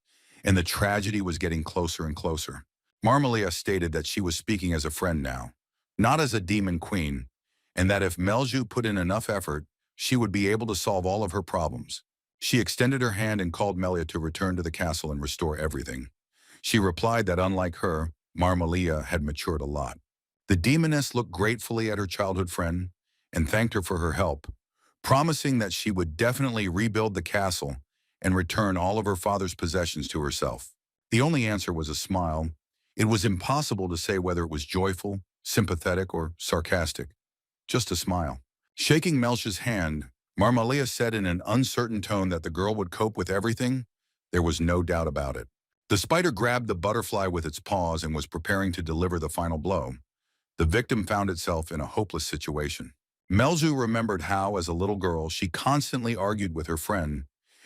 and the tragedy was getting closer and closer. Marmolia stated that she was speaking as a friend now, not as a demon queen, and that if Melju put in enough effort, she would be able to solve all of her problems. She extended her hand and called Melia to return to the castle and restore everything. She replied that unlike her, Marmolia had matured a lot. The demoness looked gratefully at her childhood friend and thanked her for her help, promising that she would definitely rebuild the castle and return all of her father's possessions to herself. The only answer was a smile. It was impossible to say whether it was joyful, sympathetic, or sarcastic. Just a smile. Shaking Melch's hand, Marmolia said in an uncertain tone that the girl would cope with everything. There was no doubt about it. The spider grabbed the butterfly with its paws and was preparing to deliver the final blow. The victim found itself in a hopeless situation. Melju remembered how, as a little girl, she constantly argued with her friend,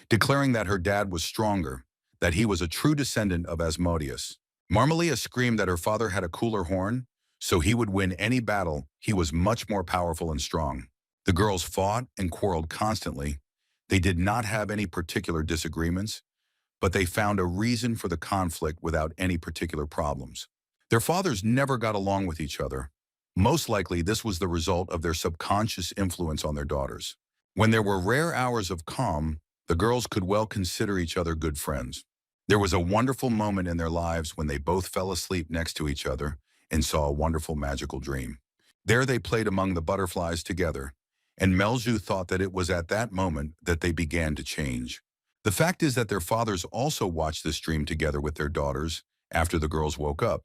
declaring that her dad was stronger, that he was a true descendant of Asmodeus. Marmolia screamed that her father had a cooler horn, so he would win any battle. He was much more powerful and strong. The girls fought and quarreled constantly. They did not have any particular disagreements, but they found a reason for the conflict without any particular problems. Their fathers never got along with each other. Most likely, this was the result of their subconscious influence on their daughters. When there were rare hours of calm, the girls could well consider each other good friends. There was a wonderful moment in their lives when they both fell asleep next to each other and saw a wonderful magical dream. There they played among the butterflies together, and Melju thought that it was at that moment that they began to change. The fact is that their fathers also watched this dream together with their daughters after the girls woke up.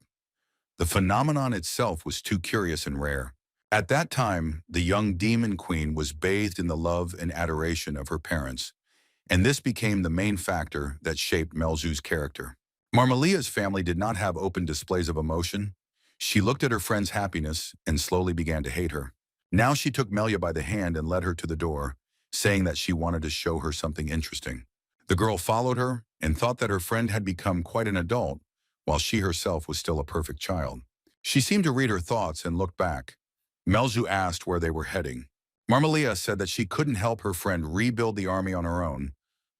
The phenomenon itself was too curious and rare. At that time, the young demon queen was bathed in the love and adoration of her parents, and this became the main factor that shaped Melju's character. Marmalia's family did not have open displays of emotion. She looked at her friend's happiness and slowly began to hate her. Now she took Melia by the hand and led her to the door, saying that she wanted to show her something interesting. The girl followed her and thought that her friend had become quite an adult, while she herself was still a perfect child. She seemed to read her thoughts and looked back. Melju asked where they were heading. Marmalia said that she couldn't help her friend rebuild the army on her own,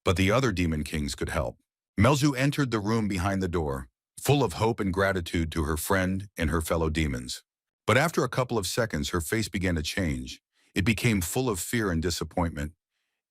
but the other demon kings could help. Melju entered the room behind the door, full of hope and gratitude to her friend and her fellow demons. But after a couple of seconds, her face began to change. It became full of fear and disappointment.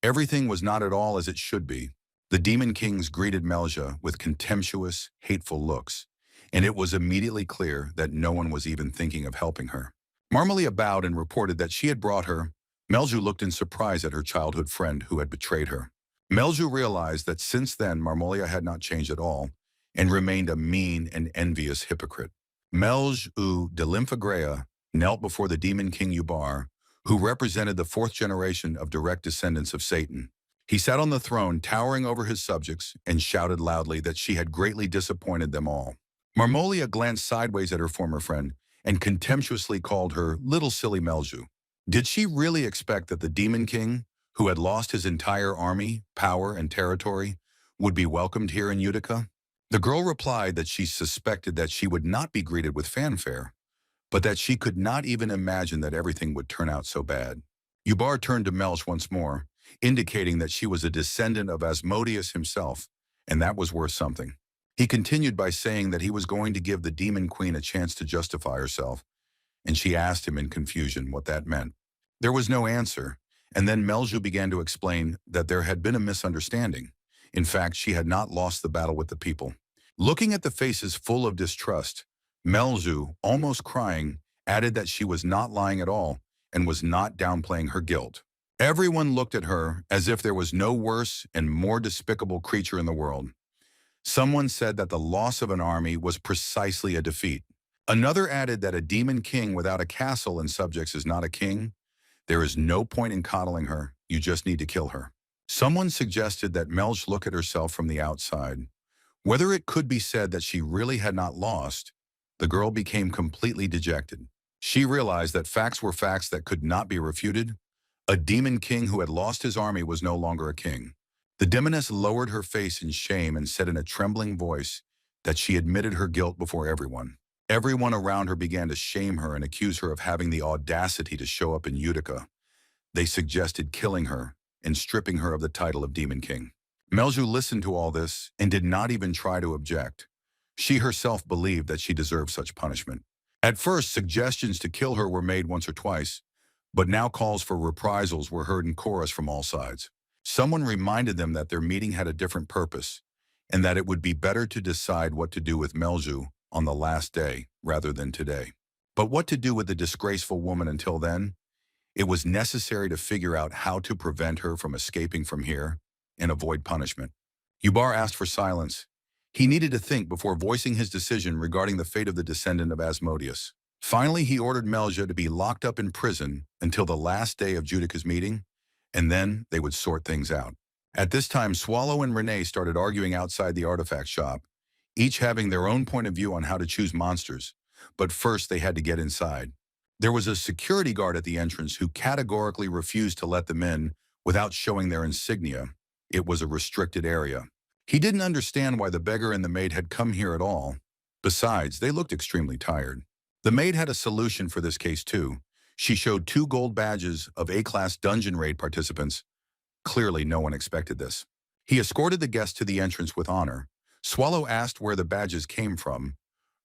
Everything was not at all as it should be. The demon kings greeted Melja with contemptuous, hateful looks, and it was immediately clear that no one was even thinking of helping her. Marmalia bowed and reported that she had brought her. Melju looked in surprise at her childhood friend who had betrayed her. Melju realized that since then Marmalia had not changed at all and remained a mean and envious hypocrite. Melju de Lymphagrea knelt before the demon king Ubar, who represented the fourth generation of direct descendants of Satan. He sat on the throne, towering over his subjects, and shouted loudly that she had greatly disappointed them all. Marmolia glanced sideways at her former friend and contemptuously called her little silly Melju. Did she really expect that the demon king, who had lost his entire army, power, and territory, would be welcomed here in Utica? The girl replied that she suspected that she would not be greeted with fanfare, but that she could not even imagine that everything would turn out so bad. Ubar turned to Melch once more, indicating that she was a descendant of Asmodeus himself, and that was worth something. He continued by saying that he was going to give the demon queen a chance to justify herself, and she asked him in confusion what that meant. There was no answer, and then Melju began to explain that there had been a misunderstanding. In fact, she had not lost the battle with the people. Looking at the faces full of distrust, Melju, almost crying, added that she was not lying at all and was not downplaying her guilt. Everyone looked at her as if there was no worse and more despicable creature in the world. Someone said that the loss of an army was precisely a defeat. Another added that a demon king without a castle and subjects is not a king. There is no point in coddling her, you just need to kill her. Someone suggested that Melch look at herself from the outside. Whether it could be said that she really had not lost, the girl became completely dejected. She realized that facts were facts that could not be refuted. A demon king who had lost his army was no longer a king. The demoness lowered her face in shame and said in a trembling voice that she admitted her guilt before everyone. Everyone around her began to shame her and accuse her of having the audacity to show up in Utica. They suggested killing her and stripping her of the title of Demon King. Melju listened to all this and did not even try to object. She herself believed that she deserved such punishment. At first, suggestions to kill her were made once or twice, but now calls for reprisals were heard in chorus from all sides. Someone reminded them that their meeting had a different purpose, and that it would be better to decide what to do with Melju on the last day rather than today. But what to do with the disgraceful woman until then? It was necessary to figure out how to prevent her from escaping from here and avoid punishment. Ubar asked for silence. He needed to think before voicing his decision regarding the fate of the descendant of Asmodeus. Finally, he ordered Melja to be locked up in prison until the last day of Judica's meeting, and then they would sort things out. At this time, Swallow and Renee started arguing outside the artifact shop, each having their own point of view on how to choose monsters, but first they had to get inside. There was a security guard at the entrance who categorically refused to let them in without showing their insignia. It was a restricted area. He didn't understand why the beggar and the maid had come here at all. Besides, they looked extremely tired. The maid had a solution for this case too. She showed 2 gold badges of A-class dungeon raid participants. Clearly, no one expected this. He escorted the guests to the entrance with honor. Swallow asked where the badges came from.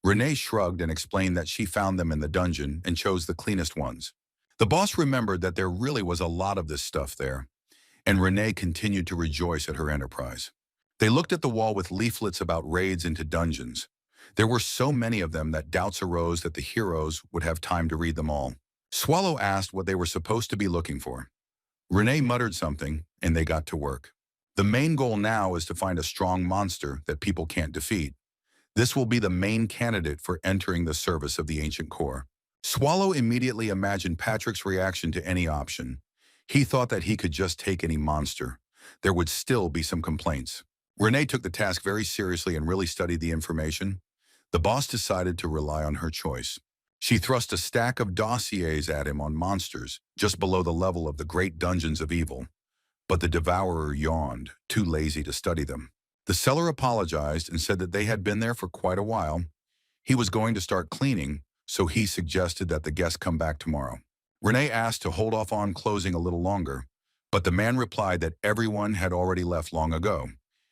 Renee shrugged and explained that she found them in the dungeon and chose the cleanest ones. The boss remembered that there really was a lot of this stuff there, and Renee continued to rejoice at her enterprise. They looked at the wall with leaflets about raids into dungeons. There were so many of them that doubts arose that the heroes would have time to read them all. Swallow asked what they were supposed to be looking for. Renee muttered something, and they got to work. The main goal now is to find a strong monster that people can't defeat. This will be the main candidate for entering the service of the Ancient Core. Swallow immediately imagined Patrick's reaction to any option. He thought that he could just take any monster. There would still be some complaints. Renee took the task very seriously and really studied the information. The boss decided to rely on her choice. She thrust a stack of dossiers at him on monsters, just below the level of the great dungeons of evil. But the devourer yawned, too lazy to study them. The seller apologized and said that they had been there for quite a while. He was going to start cleaning, so he suggested that the guests come back tomorrow. Renee asked to hold off on closing a little longer, but the man replied that everyone had already left long ago,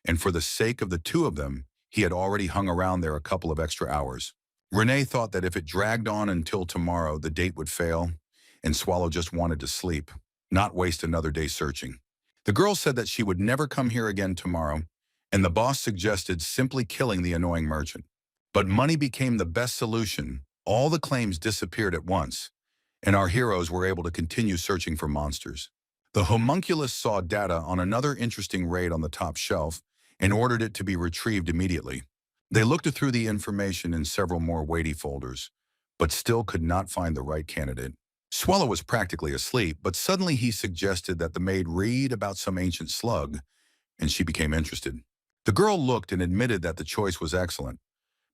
and for the sake of the two of them, he had already hung around there a couple of extra hours. Renee thought that if it dragged on until tomorrow, the date would fail, and Swallow just wanted to sleep, not waste another day searching. The girl said that she would never come here again tomorrow, and the boss suggested simply killing the annoying merchant. But money became the best solution. All the claims disappeared at once, and our heroes were able to continue searching for monsters. The homunculus saw data on another interesting raid on the top shelf and ordered it to be retrieved immediately. They looked through the information in several more weighty folders, but still could not find the right candidate. Swallow was practically asleep, but suddenly he suggested that the maid read about some ancient slug, and she became interested. The girl looked and admitted that the choice was excellent,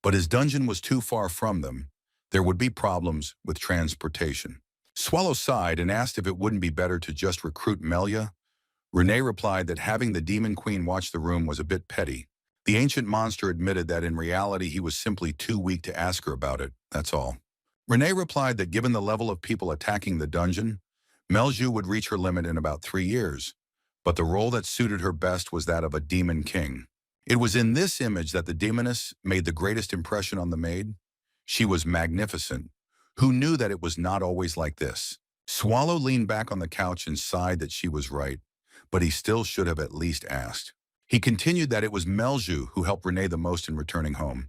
but his dungeon was too far from them. There would be problems with transportation. Swallow sighed and asked if it wouldn't be better to just recruit Melia. Renee replied that having the Demon Queen watch the room was a bit petty. The ancient monster admitted that in reality he was simply too weak to ask her about it, that's all. Renee replied that given the level of people attacking the dungeon, Melju would reach her limit in about 3 years, but the role that suited her best was that of a demon king. It was in this image that the demoness made the greatest impression on the maid. She was magnificent. Who knew that it was not always like this? Swallow leaned back on the couch and sighed that she was right, but he still should have at least asked. He continued that it was Melju who helped Renee the most in returning home.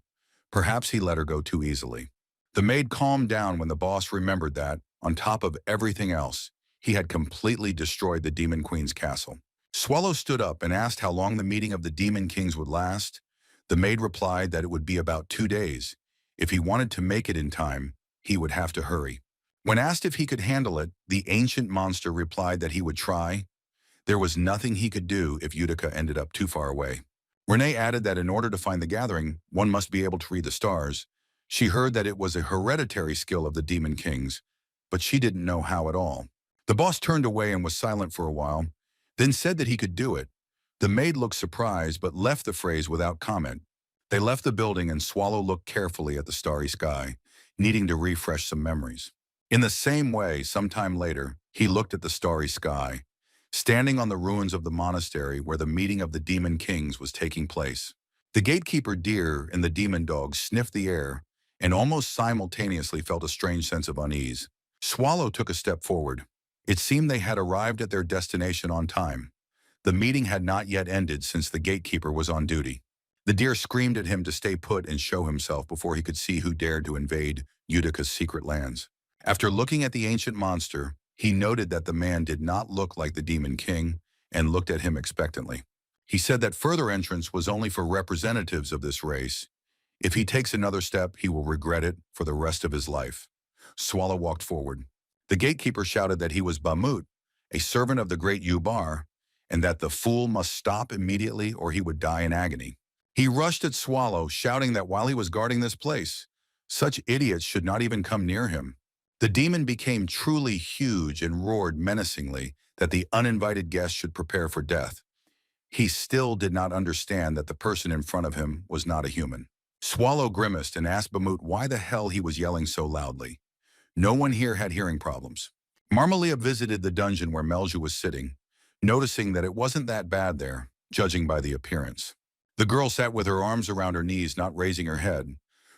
Perhaps he let her go too easily. The maid calmed down when the boss remembered that, on top of everything else, he had completely destroyed the Demon Queen's castle. Swallow stood up and asked how long the meeting of the Demon Kings would last. The maid replied that it would be about 2 days. If he wanted to make it in time, he would have to hurry. When asked if he could handle it, the ancient monster replied that he would try. There was nothing he could do if Utica ended up too far away. Renee added that in order to find the gathering, one must be able to read the stars. She heard that it was a hereditary skill of the Demon Kings, but she didn't know how at all. The boss turned away and was silent for a while, then said that he could do it. The maid looked surprised but left the phrase without comment. They left the building and Swallow looked carefully at the starry sky, needing to refresh some memories. In the same way, sometime later, he looked at the starry sky, standing on the ruins of the monastery where the meeting of the Demon Kings was taking place. The gatekeeper deer and the demon dog sniffed the air and almost simultaneously felt a strange sense of unease. Swallow took a step forward. It seemed they had arrived at their destination on time. The meeting had not yet ended since the gatekeeper was on duty. The deer screamed at him to stay put and show himself before he could see who dared to invade Utica's secret lands. After looking at the ancient monster, he noted that the man did not look like the Demon King and looked at him expectantly. He said that further entrance was only for representatives of this race. If he takes another step, he will regret it for the rest of his life. Swallow walked forward. The gatekeeper shouted that he was Bamut, a servant of the great Ubar, and that the fool must stop immediately or he would die in agony. He rushed at Swallow, shouting that while he was guarding this place, such idiots should not even come near him. The demon became truly huge and roared menacingly that the uninvited guest should prepare for death. He still did not understand that the person in front of him was not a human. Swallow grimaced and asked Bamut why the hell he was yelling so loudly. No one here had hearing problems. Marmalia visited the dungeon where Melju was sitting, noticing that it wasn't that bad there, judging by the appearance. The girl sat with her arms around her knees, not raising her head.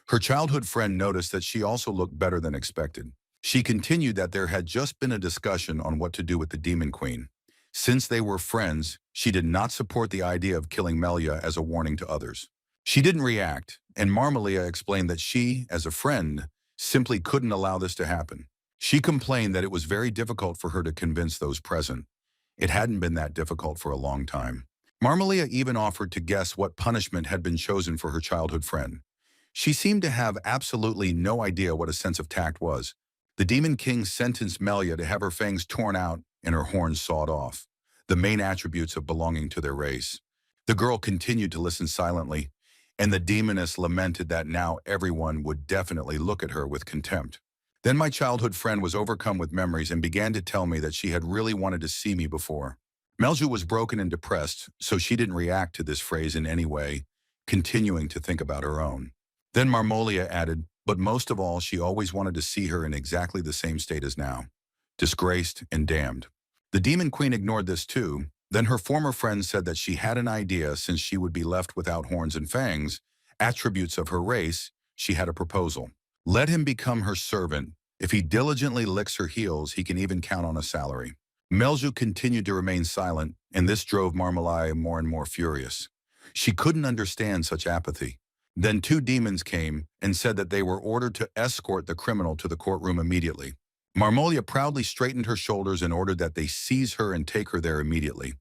Her childhood friend noticed that she also looked better than expected. She continued that there had just been a discussion on what to do with the Demon Queen. Since they were friends, she did not support the idea of killing Melia as a warning to others. She didn't react, and Marmalia explained that she, as a friend, simply couldn't allow this to happen. She complained that it was very difficult for her to convince those present. It hadn't been that difficult for a long time. Marmalia even offered to guess what punishment had been chosen for her childhood friend. She seemed to have absolutely no idea what a sense of tact was. The Demon King sentenced Melia to have her fangs torn out and her horns sawed off, the main attributes of belonging to their race. The girl continued to listen silently, and the demoness lamented that now everyone would definitely look at her with contempt. Then my childhood friend was overcome with memories and began to tell me that she had really wanted to see me before. Melju was broken and depressed, so she didn't react to this phrase in any way, continuing to think about her own. Then Marmolia added, but most of all, she always wanted to see her in exactly the same state as now, disgraced and damned. The Demon Queen ignored this too. Then her former friend said that she had an idea. Since she would be left without horns and fangs, attributes of her race, she had a proposal. Let him become her servant. If he diligently licks her heels, he can even count on a salary. Melju continued to remain silent, and this drove Marmalaya more and more furious. She couldn't understand such apathy. Then two demons came and said that they were ordered to escort the criminal to the courtroom immediately. Marmolia proudly straightened her shoulders and ordered that they seize her and take her there immediately,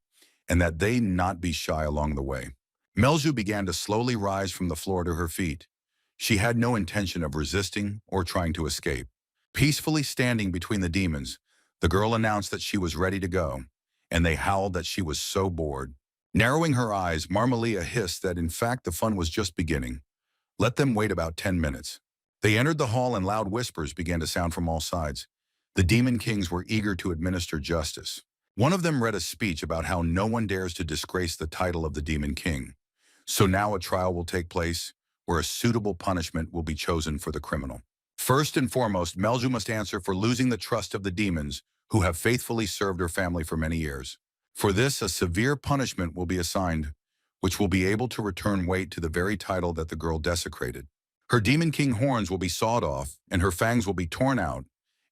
and that they not be shy along the way. Melju began to slowly rise from the floor to her feet. She had no intention of resisting or trying to escape. Peacefully standing between the demons, the girl announced that she was ready to go, and they howled that she was so bored. Narrowing her eyes, Marmalia hissed that in fact the fun was just beginning. Let them wait about 10 minutes. They entered the hall and loud whispers began to sound from all sides. The Demon Kings were eager to administer justice. One of them read a speech about how no one dares to disgrace the title of the Demon King. So now a trial will take place where a suitable punishment will be chosen for the criminal. First and foremost, Melju must answer for losing the trust of the demons who have faithfully served her family for many years. For this, a severe punishment will be assigned, which will be able to return weight to the very title that the girl desecrated. Her Demon King horns will be sawed off, and her fangs will be torn out,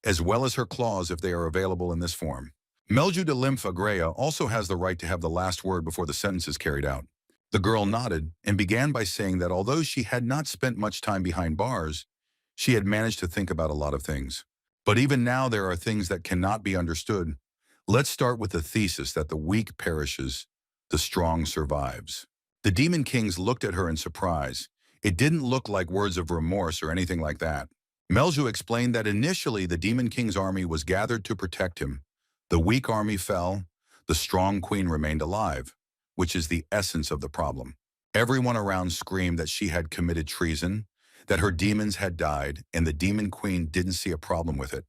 as well as her claws if they are available in this form. Melju de Lympha Greya also has the right to have the last word before the sentence is carried out. The girl nodded and began by saying that although she had not spent much time behind bars, she had managed to think about a lot of things. But even now there are things that cannot be understood. Let's start with the thesis that the weak perishes, the strong survives. The Demon Kings looked at her in surprise. It didn't look like words of remorse or anything like that. Melju explained that initially the Demon King's army was gathered to protect him. The weak army fell, the strong queen remained alive, which is the essence of the problem. Everyone around screamed that she had committed treason, that her demons had died, and the Demon Queen didn't see a problem with it.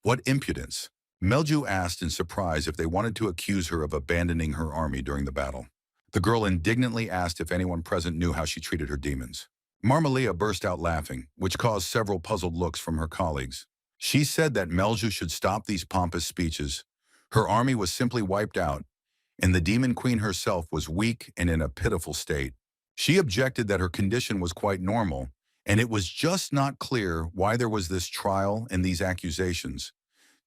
What impudence! Melju asked in surprise if they wanted to accuse her of abandoning her army during the battle. The girl indignantly asked if anyone present knew how she treated her demons. Marmalia burst out laughing, which caused several puzzled looks from her colleagues. She said that Melju should stop these pompous speeches. Her army was simply wiped out, and the Demon Queen herself was weak and in a pitiful state. She objected that her condition was quite normal, and it was just not clear why there was this trial and these accusations,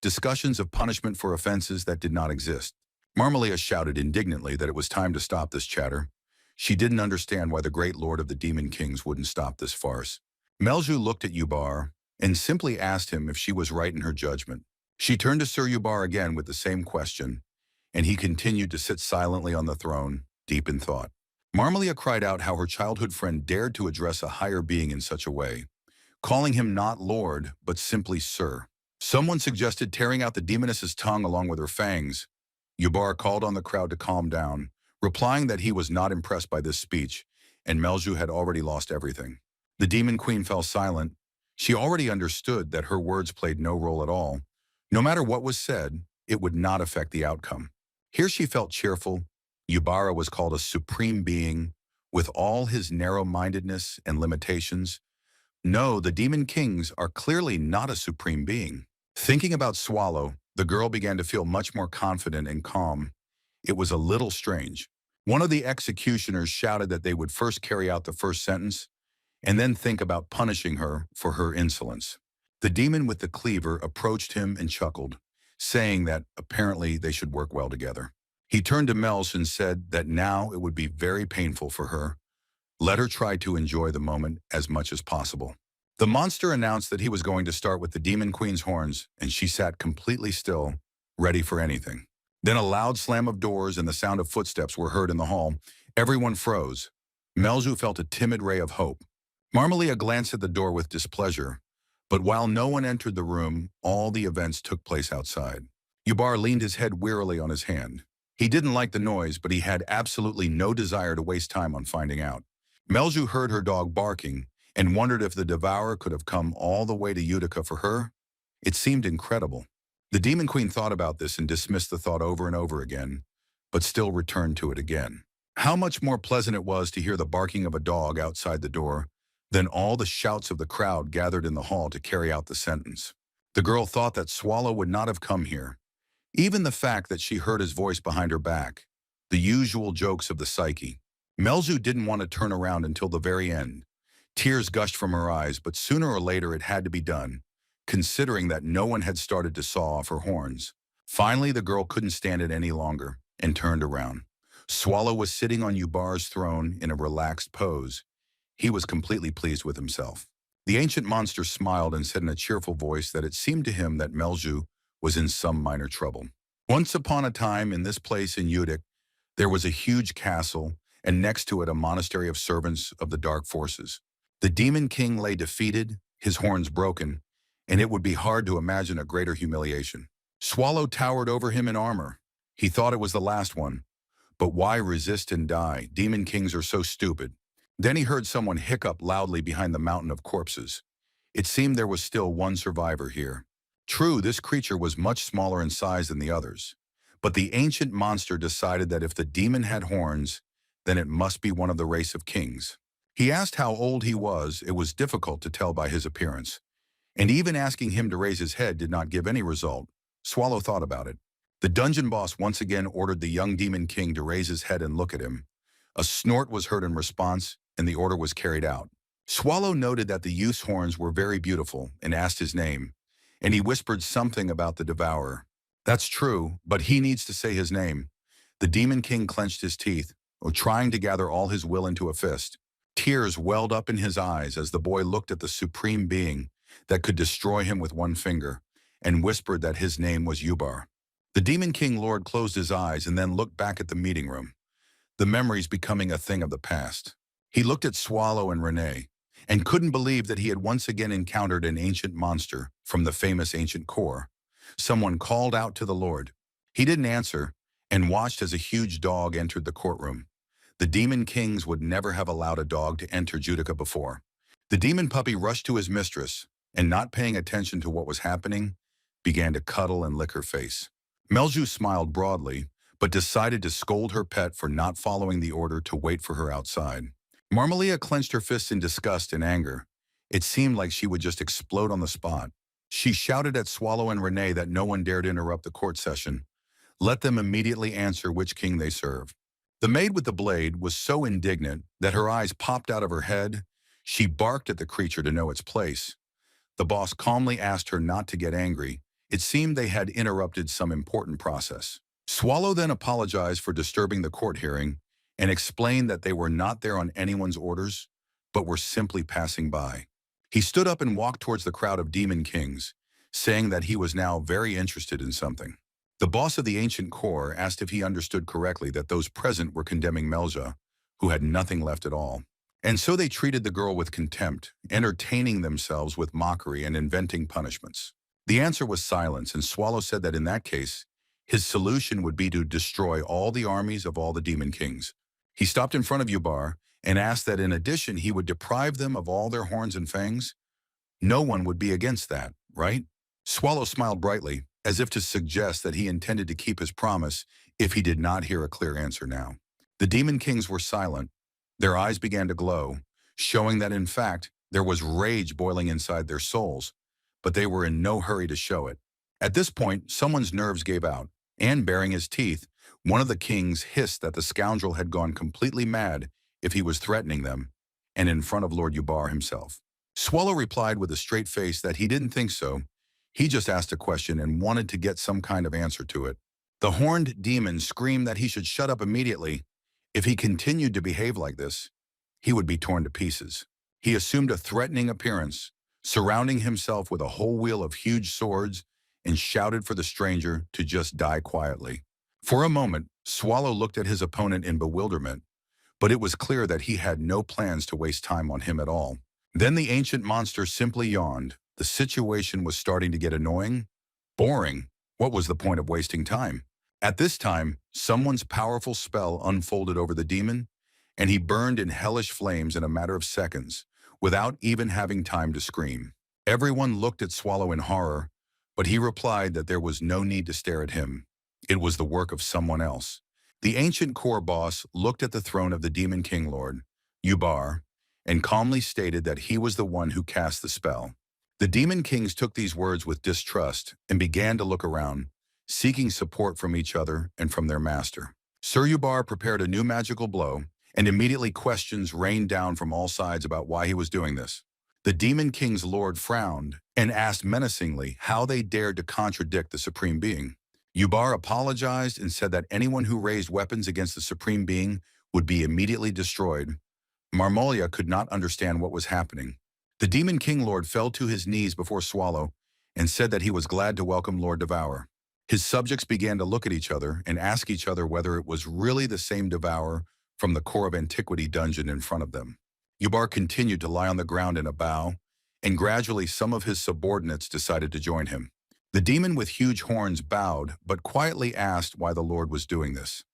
discussions of punishment for offenses that did not exist. Marmalia shouted indignantly that it was time to stop this chatter. She didn't understand why the great lord of the Demon Kings wouldn't stop this farce. Melju looked at Yubar and simply asked him if she was right in her judgment. She turned to Sir Yubar again with the same question, and he continued to sit silently on the throne, deep in thought. Marmalia cried out how her childhood friend dared to address a higher being in such a way, calling him not Lord, but simply Sir. Someone suggested tearing out the demoness's tongue along with her fangs. Yubar called on the crowd to calm down, replying that he was not impressed by this speech, and Melju had already lost everything. The Demon Queen fell silent. She already understood that her words played no role at all. No matter what was said, it would not affect the outcome. Here she felt cheerful. Yubara was called a supreme being, with all his narrow-mindedness and limitations. No, the Demon Kings are clearly not a supreme being. Thinking about Swallow, the girl began to feel much more confident and calm. It was a little strange. One of the executioners shouted that they would first carry out the first sentence and then think about punishing her for her insolence. The demon with the cleaver approached him and chuckled, saying that apparently they should work well together. He turned to Melz and said that now it would be very painful for her. Let her try to enjoy the moment as much as possible. The monster announced that he was going to start with the Demon Queen's horns, and she sat completely still, ready for anything. Then a loud slam of doors and the sound of footsteps were heard in the hall. Everyone froze. Melzu felt a timid ray of hope. Marmalia glanced at the door with displeasure, but while no one entered the room, all the events took place outside. Yubar leaned his head wearily on his hand. He didn't like the noise, but he had absolutely no desire to waste time on finding out. Melzu heard her dog barking and wondered if the devourer could have come all the way to Utica for her. It seemed incredible. The Demon Queen thought about this and dismissed the thought over and over again, but still returned to it again. How much more pleasant it was to hear the barking of a dog outside the door than all the shouts of the crowd gathered in the hall to carry out the sentence. The girl thought that Swallow would not have come here. Even the fact that she heard his voice behind her back, the usual jokes of the psyche. Melzu didn't want to turn around until the very end. Tears gushed from her eyes, but sooner or later it had to be done, considering that no one had started to saw off her horns. Finally, the girl couldn't stand it any longer and turned around. Swallow was sitting on Yubar's throne in a relaxed pose. He was completely pleased with himself. The ancient monster smiled and said in a cheerful voice that it seemed to him that Melzu was in some minor trouble. Once upon a time in this place in Utic, there was a huge castle, and next to it a monastery of servants of the dark forces. The Demon King lay defeated, his horns broken, and it would be hard to imagine a greater humiliation. Swallow towered over him in armor. He thought it was the last one. But why resist and die? Demon Kings are so stupid. Then he heard someone hiccup loudly behind the mountain of corpses. It seemed there was still one survivor here. True, this creature was much smaller in size than the others. But the ancient monster decided that if the demon had horns, then it must be one of the race of kings. He asked how old he was. It was difficult to tell by his appearance. And even asking him to raise his head did not give any result. Swallow thought about it. The dungeon boss once again ordered the young demon king to raise his head and look at him. A snort was heard in response, and the order was carried out. Swallow noted that the youth's horns were very beautiful and asked his name, and he whispered something about the devourer. That's true, but he needs to say his name. The Demon King clenched his teeth, trying to gather all his will into a fist. Tears welled up in his eyes as the boy looked at the supreme being that could destroy him with one finger, and whispered that his name was Yubar. The Demon King Lord closed his eyes and then looked back at the meeting room, the memories becoming a thing of the past. He looked at Swallow and Renee, and couldn't believe that he had once again encountered an ancient monster from the famous ancient core. Someone called out to the Lord. He didn't answer, and watched as a huge dog entered the courtroom. The Demon Kings would never have allowed a dog to enter Judica before. The demon puppy rushed to his mistress, and not paying attention to what was happening, began to cuddle and lick her face. Melzu smiled broadly, but decided to scold her pet for not following the order to wait for her outside. Marmalia clenched her fists in disgust and anger. It seemed like she would just explode on the spot. She shouted at Swallow and Renee that no one dared interrupt the court session. Let them immediately answer which king they serve. The maid with the blade was so indignant that her eyes popped out of her head. She barked at the creature to know its place. The boss calmly asked her not to get angry. It seemed they had interrupted some important process. Swallow then apologized for disturbing the court hearing and explained that they were not there on anyone's orders, but were simply passing by. He stood up and walked towards the crowd of demon kings, saying that he was now very interested in something. The boss of the ancient core asked if he understood correctly that those present were condemning Melja, who had nothing left at all. And so they treated the girl with contempt, entertaining themselves with mockery and inventing punishments. The answer was silence, and Swallow said that in that case, his solution would be to destroy all the armies of all the demon kings. He stopped in front of Yubar and asked that in addition he would deprive them of all their horns and fangs. No one would be against that, right? Swallow smiled brightly, as if to suggest that he intended to keep his promise if he did not hear a clear answer now. The demon kings were silent. Their eyes began to glow, showing that in fact there was rage boiling inside their souls, but they were in no hurry to show it. At this point, someone's nerves gave out. And baring his teeth, one of the kings hissed that the scoundrel had gone completely mad if he was threatening them, and in front of Lord Yubar himself. Swallow replied with a straight face that he didn't think so. He just asked a question and wanted to get some kind of answer to it. The horned demon screamed that he should shut up immediately. If he continued to behave like this, he would be torn to pieces. He assumed a threatening appearance, surrounding himself with a whole wheel of huge swords, and shouted for the stranger to just die quietly. For a moment, Swallow looked at his opponent in bewilderment, but it was clear that he had no plans to waste time on him at all. Then the ancient monster simply yawned. The situation was starting to get annoying, boring. What was the point of wasting time? At this time, someone's powerful spell unfolded over the demon, and he burned in hellish flames in a matter of seconds, without even having time to scream. Everyone looked at Swallow in horror, but he replied that there was no need to stare at him. It was the work of someone else. The ancient core boss looked at the throne of the Demon King Lord, Yubar, and calmly stated that he was the one who cast the spell. The Demon Kings took these words with distrust and began to look around, seeking support from each other and from their master. Sir Yubar prepared a new magical blow, and immediately questions rained down from all sides about why he was doing this. The Demon King's Lord frowned and asked menacingly how they dared to contradict the Supreme Being. Yubar apologized and said that anyone who raised weapons against the Supreme Being would be immediately destroyed. Marmolia could not understand what was happening. The Demon King Lord fell to his knees before Swallow and said that he was glad to welcome Lord Devour. His subjects began to look at each other and ask each other whether it was really the same Devourer from the Core of Antiquity dungeon in front of them. Yubar continued to lie on the ground in a bow, and gradually some of his subordinates decided to join him. The demon with huge horns bowed, but quietly asked why the Lord was doing this.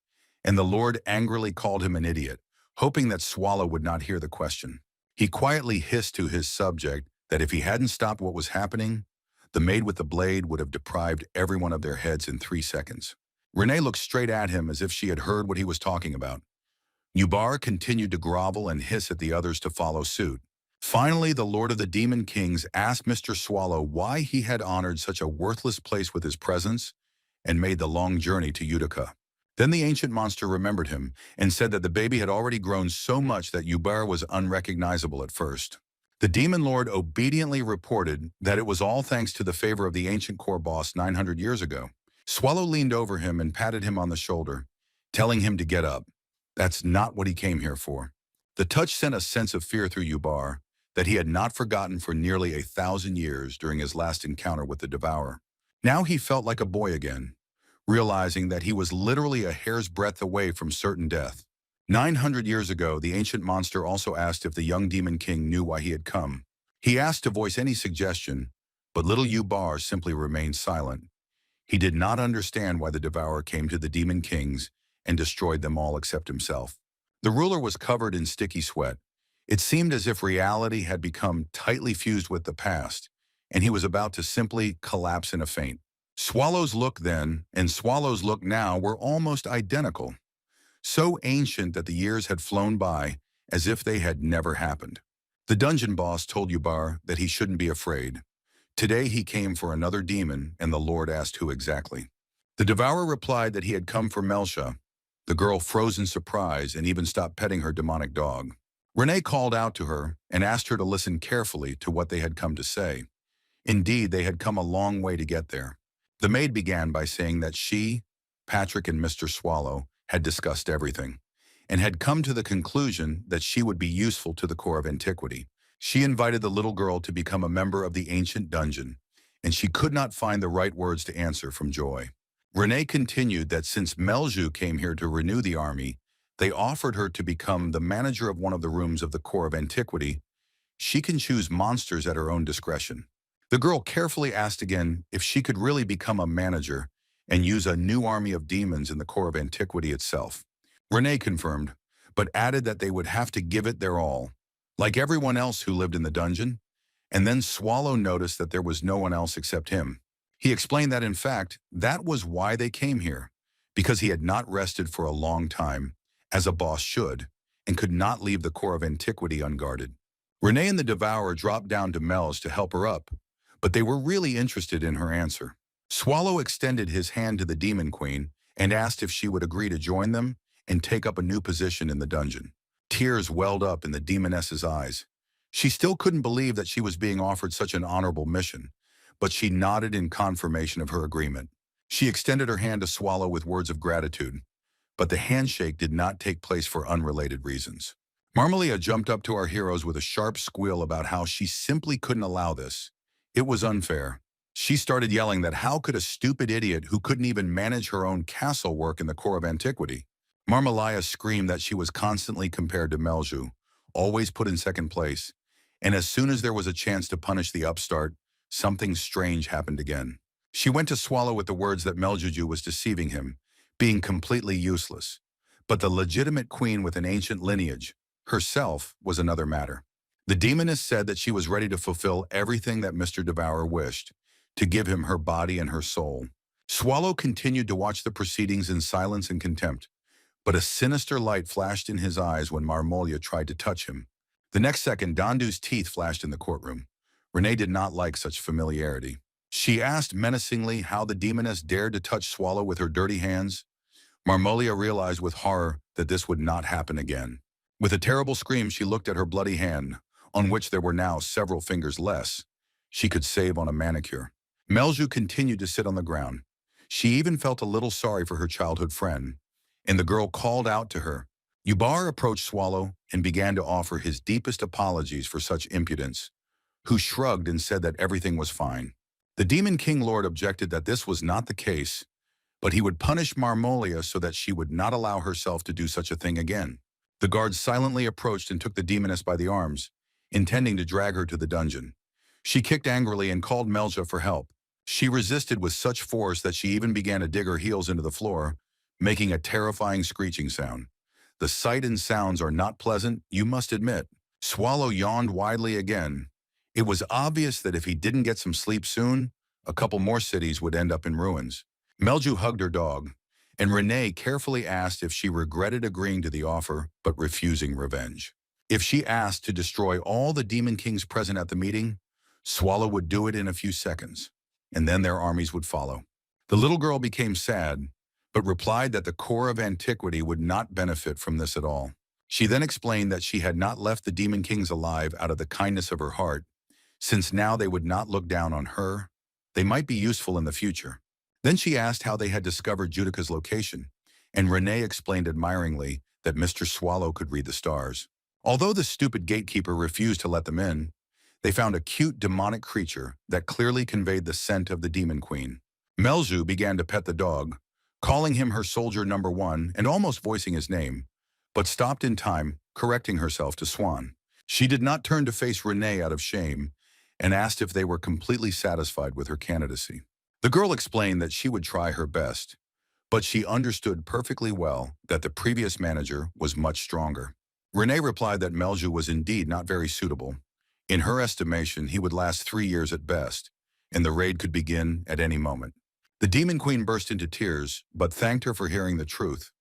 And the Lord angrily called him an idiot, hoping that Swallow would not hear the question. He quietly hissed to his subject that if he hadn't stopped what was happening, the maid with the blade would have deprived everyone of their heads in 3 seconds. Renee looked straight at him as if she had heard what he was talking about. Yubar continued to grovel and hiss at the others to follow suit. Finally, the Lord of the Demon Kings asked Mr. Swallow why he had honored such a worthless place with his presence and made the long journey to Utica. Then the ancient monster remembered him and said that the baby had already grown so much that Yubar was unrecognizable at first. The Demon Lord obediently reported that it was all thanks to the favor of the ancient core boss 900 years ago. Swallow leaned over him and patted him on the shoulder, telling him to get up. That's not what he came here for. The touch sent a sense of fear through Yubar that he had not forgotten for nearly 1,000 years during his last encounter with the Devourer. Now he felt like a boy again, realizing that he was literally a hair's breadth away from certain death. 900 years ago, the ancient monster also asked if the young Demon King knew why he had come. He asked to voice any suggestion, but little Yubar simply remained silent. He did not understand why the Devourer came to the Demon Kings and destroyed them all except himself. The ruler was covered in sticky sweat. It seemed as if reality had become tightly fused with the past, and he was about to simply collapse in a faint. Swallow's look then and Swallow's look now were almost identical, so ancient that the years had flown by as if they had never happened. The dungeon boss told Yubar that he shouldn't be afraid. Today he came for another demon, and the Lord asked who exactly. The Devourer replied that he had come for Melsha. The girl froze in surprise and even stopped petting her demonic dog. Renee called out to her and asked her to listen carefully to what they had come to say. Indeed, they had come a long way to get there. The maid began by saying that she, Patrick, and Mr. Swallow had discussed everything, and had come to the conclusion that she would be useful to the Core of Antiquity. She invited the little girl to become a member of the ancient dungeon, and she could not find the right words to answer from joy. Renee continued that since Melju came here to renew the army, they offered her to become the manager of one of the rooms of the Core of Antiquity. She can choose monsters at her own discretion. The girl carefully asked again if she could really become a manager and use a new army of demons in the Core of Antiquity itself. Renee confirmed, but added that they would have to give it their all, like everyone else who lived in the dungeon. And then Swallow noticed that there was no one else except him. He explained that, in fact, that was why they came here, because he had not rested for a long time, as a boss should, and could not leave the Core of Antiquity unguarded. Renee and the Devourer dropped down to Mel's to help her up, but they were really interested in her answer. Swallow extended his hand to the Demon Queen and asked if she would agree to join them and take up a new position in the dungeon. Tears welled up in the demoness's eyes. She still couldn't believe that she was being offered such an honorable mission, but she nodded in confirmation of her agreement. She extended her hand to Swallow with words of gratitude, but the handshake did not take place for unrelated reasons. Marmalia jumped up to our heroes with a sharp squeal about how she simply couldn't allow this. It was unfair. She started yelling that how could a stupid idiot who couldn't even manage her own castle work in the core of antiquity? Marmalia screamed that she was constantly compared to Melju, always put in second place, and as soon as there was a chance to punish the upstart, something strange happened again. She went to Swallow with the words that Meljuju was deceiving him, being completely useless. But the legitimate queen with an ancient lineage, herself, was another matter. The demoness said that she was ready to fulfill everything that Mr. Devourer wished, to give him her body and her soul. Swallow continued to watch the proceedings in silence and contempt, but a sinister light flashed in his eyes when Marmolia tried to touch him. The next second, Dondu's teeth flashed in the courtroom. Renee did not like such familiarity. She asked menacingly how the demoness dared to touch Swallow with her dirty hands. Marmolia realized with horror that this would not happen again. With a terrible scream, she looked at her bloody hand, on which there were now several fingers less. She could save on a manicure. Melju continued to sit on the ground. She even felt a little sorry for her childhood friend, and the girl called out to her. Ubar approached Swallow and began to offer his deepest apologies for such impudence, who shrugged and said that everything was fine. The Demon King Lord objected that this was not the case, but he would punish Marmolia so that she would not allow herself to do such a thing again. The guards silently approached and took the demoness by the arms, intending to drag her to the dungeon. She kicked angrily and called Melja for help. She resisted with such force that she even began to dig her heels into the floor, making a terrifying screeching sound. The sight and sounds are not pleasant, you must admit. Swallow yawned widely again. It was obvious that if he didn't get some sleep soon, a couple more cities would end up in ruins. Melju hugged her dog, and Renee carefully asked if she regretted agreeing to the offer but refusing revenge. If she asked to destroy all the Demon Kings present at the meeting, Swallow would do it in a few seconds, and then their armies would follow. The little girl became sad, but replied that the core of antiquity would not benefit from this at all. She then explained that she had not left the Demon Kings alive out of the kindness of her heart, since now they would not look down on her. They might be useful in the future. Then she asked how they had discovered Judica's location, and Renee explained admiringly that Mr. Swallow could read the stars. Although the stupid gatekeeper refused to let them in, they found a cute demonic creature that clearly conveyed the scent of the Demon Queen. Melju began to pet the dog, calling him her soldier number 1 and almost voicing his name, but stopped in time, correcting herself to Swan. She did not turn to face Renee out of shame and asked if they were completely satisfied with her candidacy. The girl explained that she would try her best, but she understood perfectly well that the previous manager was much stronger. Renee replied that Melju was indeed not very suitable. In her estimation, he would last 3 years at best, and the raid could begin at any moment. The Demon Queen burst into tears, but thanked her for hearing the truth.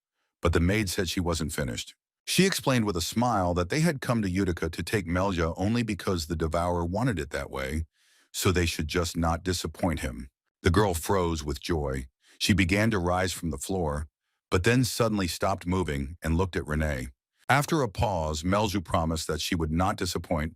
But the maid said she wasn't finished. She explained with a smile that they had come to Utica to take Melja only because the Devourer wanted it that way, so they should just not disappoint him. The girl froze with joy. She began to rise from the floor, but then suddenly stopped moving and looked at Renee. After a pause, Melju promised that she would not disappoint.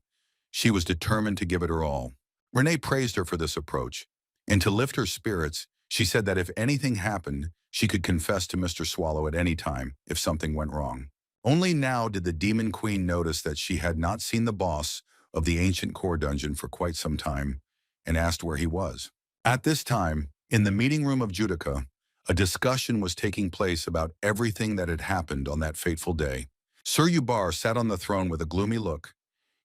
She was determined to give it her all. Renee praised her for this approach, and to lift her spirits, she said that if anything happened, she could confess to Mr. Swallow at any time if something went wrong. Only now did the Demon Queen notice that she had not seen the boss of the ancient core dungeon for quite some time, and asked where he was. At this time, in the meeting room of Judica, a discussion was taking place about everything that had happened on that fateful day. Sir Ubar sat on the throne with a gloomy look.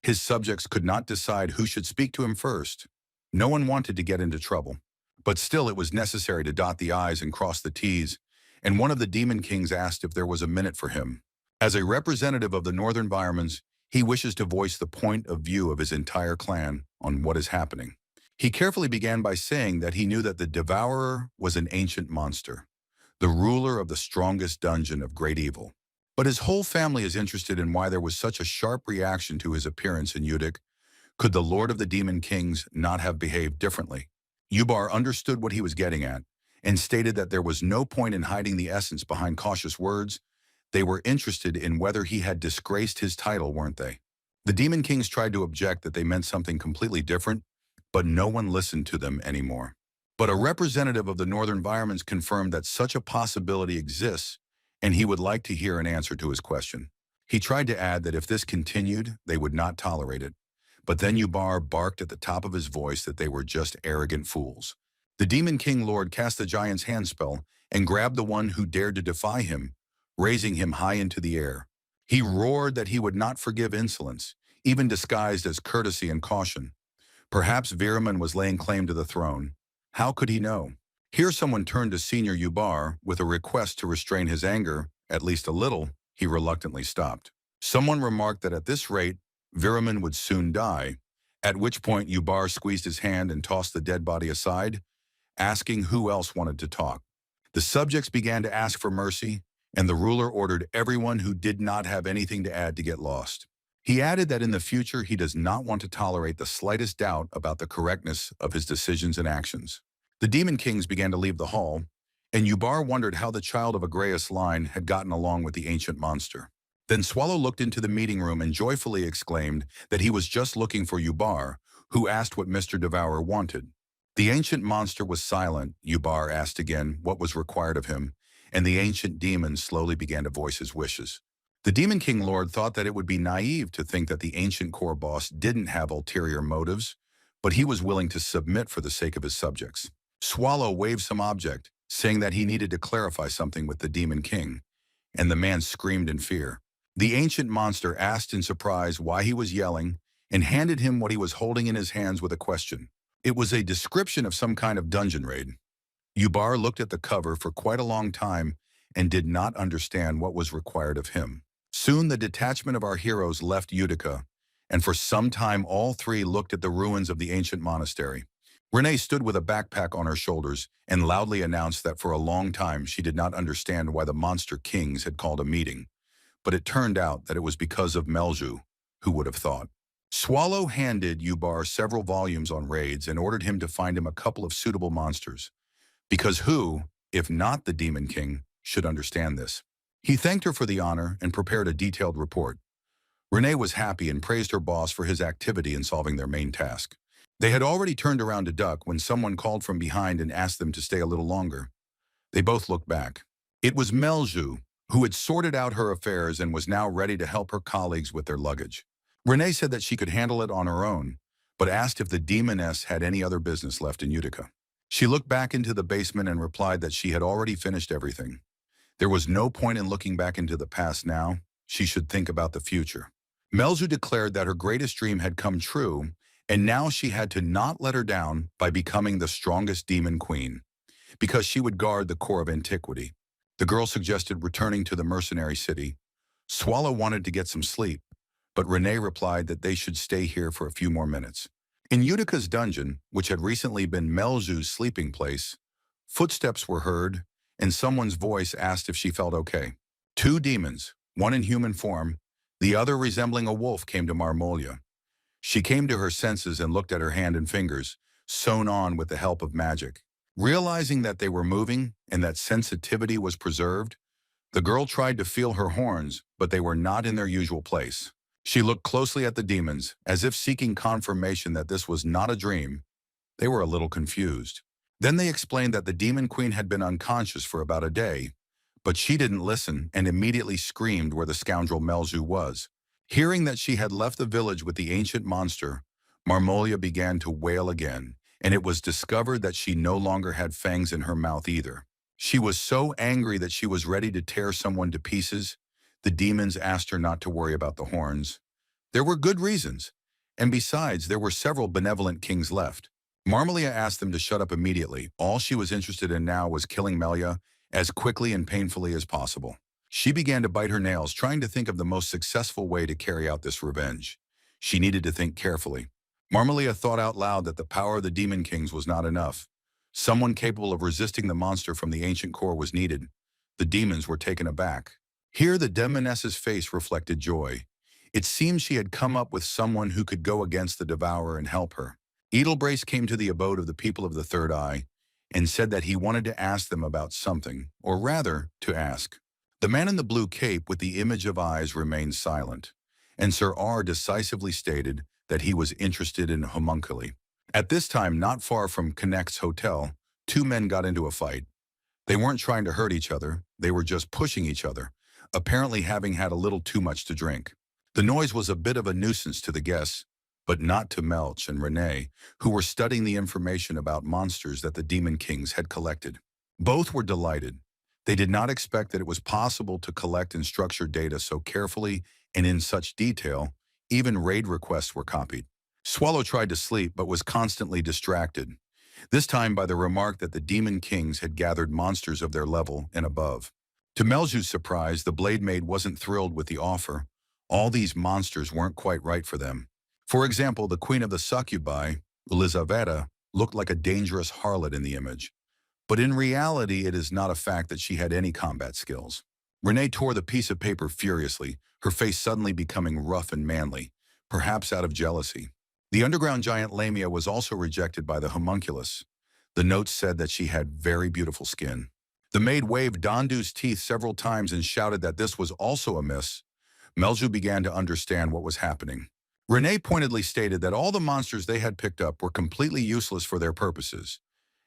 His subjects could not decide who should speak to him first. No one wanted to get into trouble. But still it was necessary to dot the I's and cross the T's, and one of the Demon Kings asked if there was a minute for him. As a representative of the Northern Environments, he wishes to voice the point of view of his entire clan on what is happening. He carefully began by saying that he knew that the Devourer was an ancient monster, the ruler of the strongest dungeon of great evil. But his whole family is interested in why there was such a sharp reaction to his appearance in Udic. Could the Lord of the Demon Kings not have behaved differently? Yubar understood what he was getting at and stated that there was no point in hiding the essence behind cautious words. They were interested in whether he had disgraced his title, weren't they? The Demon Kings tried to object that they meant something completely different, but no one listened to them anymore. But a representative of the Northern Environments confirmed that such a possibility exists, and he would like to hear an answer to his question. He tried to add that if this continued, they would not tolerate it. But then Yubar barked at the top of his voice that they were just arrogant fools. The Demon King Lord cast the giant's hand spell and grabbed the one who dared to defy him, raising him high into the air. He roared that he would not forgive insolence, even disguised as courtesy and caution. Perhaps Viraman was laying claim to the throne. How could he know? Here someone turned to Senior Yubar with a request to restrain his anger, at least a little. He reluctantly stopped. Someone remarked that at this rate, Viraman would soon die, at which point Yubar squeezed his hand and tossed the dead body aside, asking who else wanted to talk. The subjects began to ask for mercy, and the ruler ordered everyone who did not have anything to add to get lost. He added that in the future he does not want to tolerate the slightest doubt about the correctness of his decisions and actions. The Demon Kings began to leave the hall, and Yubar wondered how the child of Agrayas line had gotten along with the ancient monster. Then Swallow looked into the meeting room and joyfully exclaimed that he was just looking for Yubar, who asked what Mr. Devourer wanted. The ancient monster was silent. Yubar asked again what was required of him, and the ancient demon slowly began to voice his wishes. The Demon King Lord thought that it would be naive to think that the ancient core boss didn't have ulterior motives, but he was willing to submit for the sake of his subjects. Swallow waved some object, saying that he needed to clarify something with the Demon King, and the man screamed in fear. The ancient monster asked in surprise why he was yelling and handed him what he was holding in his hands with a question. It was a description of some kind of dungeon raid. Yubar looked at the cover for quite a long time and did not understand what was required of him. Soon the detachment of our heroes left Utica, and for some time all three looked at the ruins of the ancient monastery. Renee stood with a backpack on her shoulders and loudly announced that for a long time she did not understand why the Monster Kings had called a meeting, but it turned out that it was because of Melju. Who would have thought? Swallow handed Yubar several volumes on raids and ordered him to find him a couple of suitable monsters, because who, if not the Demon King, should understand this? He thanked her for the honor and prepared a detailed report. Renee was happy and praised her boss for his activity in solving their main task. They had already turned around to duck when someone called from behind and asked them to stay a little longer. They both looked back. It was Melju, who had sorted out her affairs and was now ready to help her colleagues with their luggage. Renee said that she could handle it on her own, but asked if the demoness had any other business left in Utica. She looked back into the basement and replied that she had already finished everything. There was no point in looking back into the past now. She should think about the future. Melzu declared that her greatest dream had come true, and now she had to not let her down by becoming the strongest demon queen, because she would guard the core of antiquity. The girl suggested returning to the mercenary city. Swallow wanted to get some sleep, but Renee replied that they should stay here for a few more minutes. In Utica's dungeon, which had recently been Melzu's sleeping place, footsteps were heard, and someone's voice asked if she felt okay. Two demons, one in human form, the other resembling a wolf, came to Marmolia. She came to her senses and looked at her hand and fingers, sewn on with the help of magic. Realizing that they were moving and that sensitivity was preserved, the girl tried to feel her horns, but they were not in their usual place. She looked closely at the demons, as if seeking confirmation that this was not a dream. They were a little confused. Then they explained that the Demon Queen had been unconscious for about a day, but she didn't listen and immediately screamed where the scoundrel Melzu was. Hearing that she had left the village with the ancient monster, Marmolia began to wail again, and it was discovered that she no longer had fangs in her mouth either. She was so angry that she was ready to tear someone to pieces. The demons asked her not to worry about the horns. There were good reasons, and besides, there were several benevolent kings left. Marmolia asked them to shut up immediately. All she was interested in now was killing Melia as quickly and painfully as possible. She began to bite her nails, trying to think of the most successful way to carry out this revenge. She needed to think carefully. Marmolia thought out loud that the power of the Demon Kings was not enough. Someone capable of resisting the monster from the ancient core was needed. The demons were taken aback. Here the demoness's face reflected joy. It seemed she had come up with someone who could go against the devourer and help her. Edelbrace came to the abode of the people of the Third Eye and said that he wanted to ask them about something, or rather, to ask. The man in the blue cape with the image of eyes remained silent, and Sir R decisively stated that he was interested in homunculi. At this time, not far from Connect's hotel, two men got into a fight. They weren't trying to hurt each other, they were just pushing each other, apparently having had a little too much to drink. The noise was a bit of a nuisance to the guests, but not to Melch and Renee, who were studying the information about monsters that the Demon Kings had collected. Both were delighted. They did not expect that it was possible to collect and structure data so carefully and in such detail. Even raid requests were copied. Swallow tried to sleep but was constantly distracted, this time by the remark that the Demon Kings had gathered monsters of their level and above. To Melju's surprise, the Blade Maid wasn't thrilled with the offer. All these monsters weren't quite right for them. For example, the Queen of the Succubi, Elizaveta, looked like a dangerous harlot in the image. But in reality, it is not a fact that she had any combat skills. Renee tore the piece of paper furiously, her face suddenly becoming rough and manly, perhaps out of jealousy. The underground giant Lamia was also rejected by the homunculus. The notes said that she had very beautiful skin. The maid waved Dondu's teeth several times and shouted that this was also a miss. Melju began to understand what was happening. Renee pointedly stated that all the monsters they had picked up were completely useless for their purposes,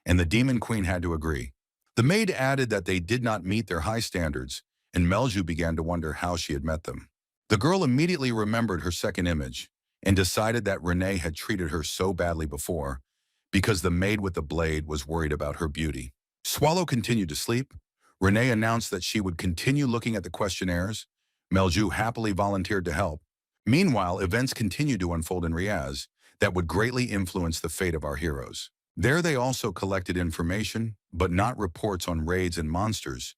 and the Demon Queen had to agree. The maid added that they did not meet their high standards, and Melju began to wonder how she had met them. The girl immediately remembered her second image, and decided that Renee had treated her so badly before, because the maid with the blade was worried about her beauty. Swallow continued to sleep. Renee announced that she would continue looking at the questionnaires. Melju happily volunteered to help. Meanwhile, events continued to unfold in Riaz that would greatly influence the fate of our heroes. There they also collected information, but not reports on raids and monsters,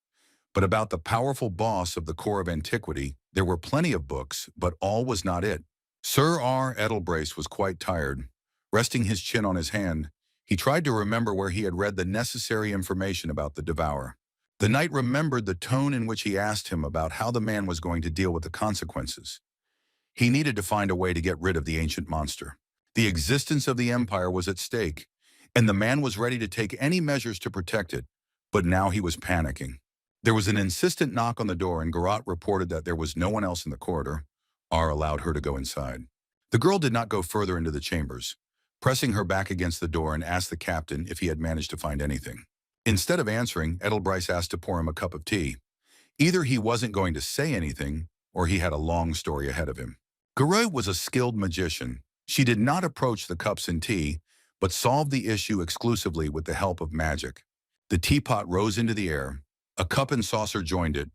but about the powerful boss of the core of antiquity. There were plenty of books, but all was not it. Sir R. Edelbrace was quite tired. Resting his chin on his hand, he tried to remember where he had read the necessary information about the Devourer. The knight remembered the tone in which he asked him about how the man was going to deal with the consequences. He needed to find a way to get rid of the ancient monster. The existence of the Empire was at stake, and the man was ready to take any measures to protect it, but now he was panicking. There was an insistent knock on the door, and Garot reported that there was no one else in the corridor. R allowed her to go inside. The girl did not go further into the chambers, pressing her back against the door, and asked the captain if he had managed to find anything. Instead of answering, Edelbrace asked to pour him a cup of tea. Either he wasn't going to say anything, or he had a long story ahead of him. Garot was a skilled magician. She did not approach the cups and tea, but solved the issue exclusively with the help of magic. The teapot rose into the air, a cup and saucer joined it,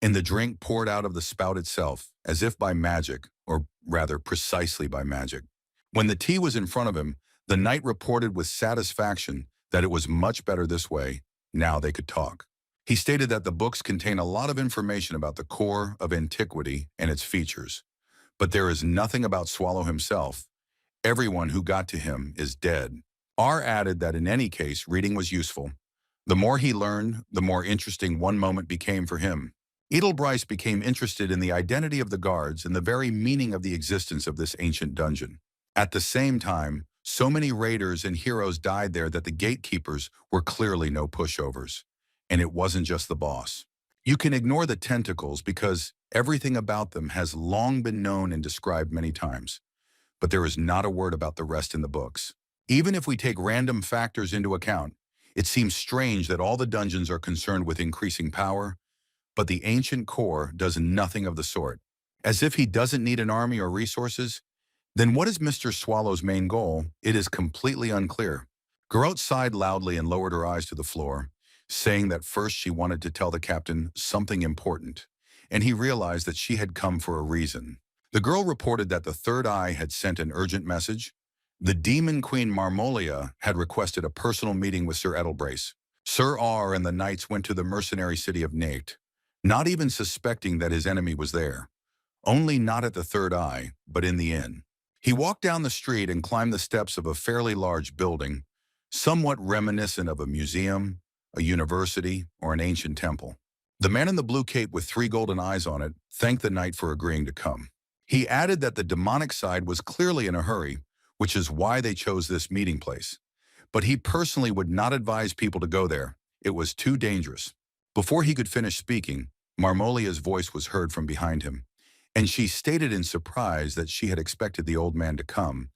and the drink poured out of the spout itself, as if by magic, or rather precisely by magic. When the tea was in front of him, the knight reported with satisfaction that it was much better this way. Now they could talk. He stated that the books contain a lot of information about the core of antiquity and its features. But there is nothing about Swallow himself. Everyone who got to him is dead. R added that in any case, reading was useful. The more he learned, the more interesting one moment became for him. Edelbrace became interested in the identity of the guards and the very meaning of the existence of this ancient dungeon. At the same time, so many raiders and heroes died there that the gatekeepers were clearly no pushovers. And it wasn't just the boss. You can ignore the tentacles because everything about them has long been known and described many times. But there is not a word about the rest in the books. Even if we take random factors into account, it seems strange that all the dungeons are concerned with increasing power, but the ancient core does nothing of the sort. As if he doesn't need an army or resources, then what is Mr. Swallow's main goal? It is completely unclear. Garot sighed loudly and lowered her eyes to the floor, saying that first she wanted to tell the captain something important, and he realized that she had come for a reason. The girl reported that the Third Eye had sent an urgent message. The Demon Queen Marmolia had requested a personal meeting with Sir Edelbrace. Sir R and the knights went to the mercenary city of Nate, not even suspecting that his enemy was there. Only not at the Third Eye, but in the inn. He walked down the street and climbed the steps of a fairly large building, somewhat reminiscent of a museum, a university, or an ancient temple. The man in the blue cape with 3 golden eyes on it thanked the knight for agreeing to come. He added that the demonic side was clearly in a hurry, which is why they chose this meeting place. But he personally would not advise people to go there. It was too dangerous. Before he could finish speaking, Marmolia's voice was heard from behind him, and she stated in surprise that she had expected the old man to come,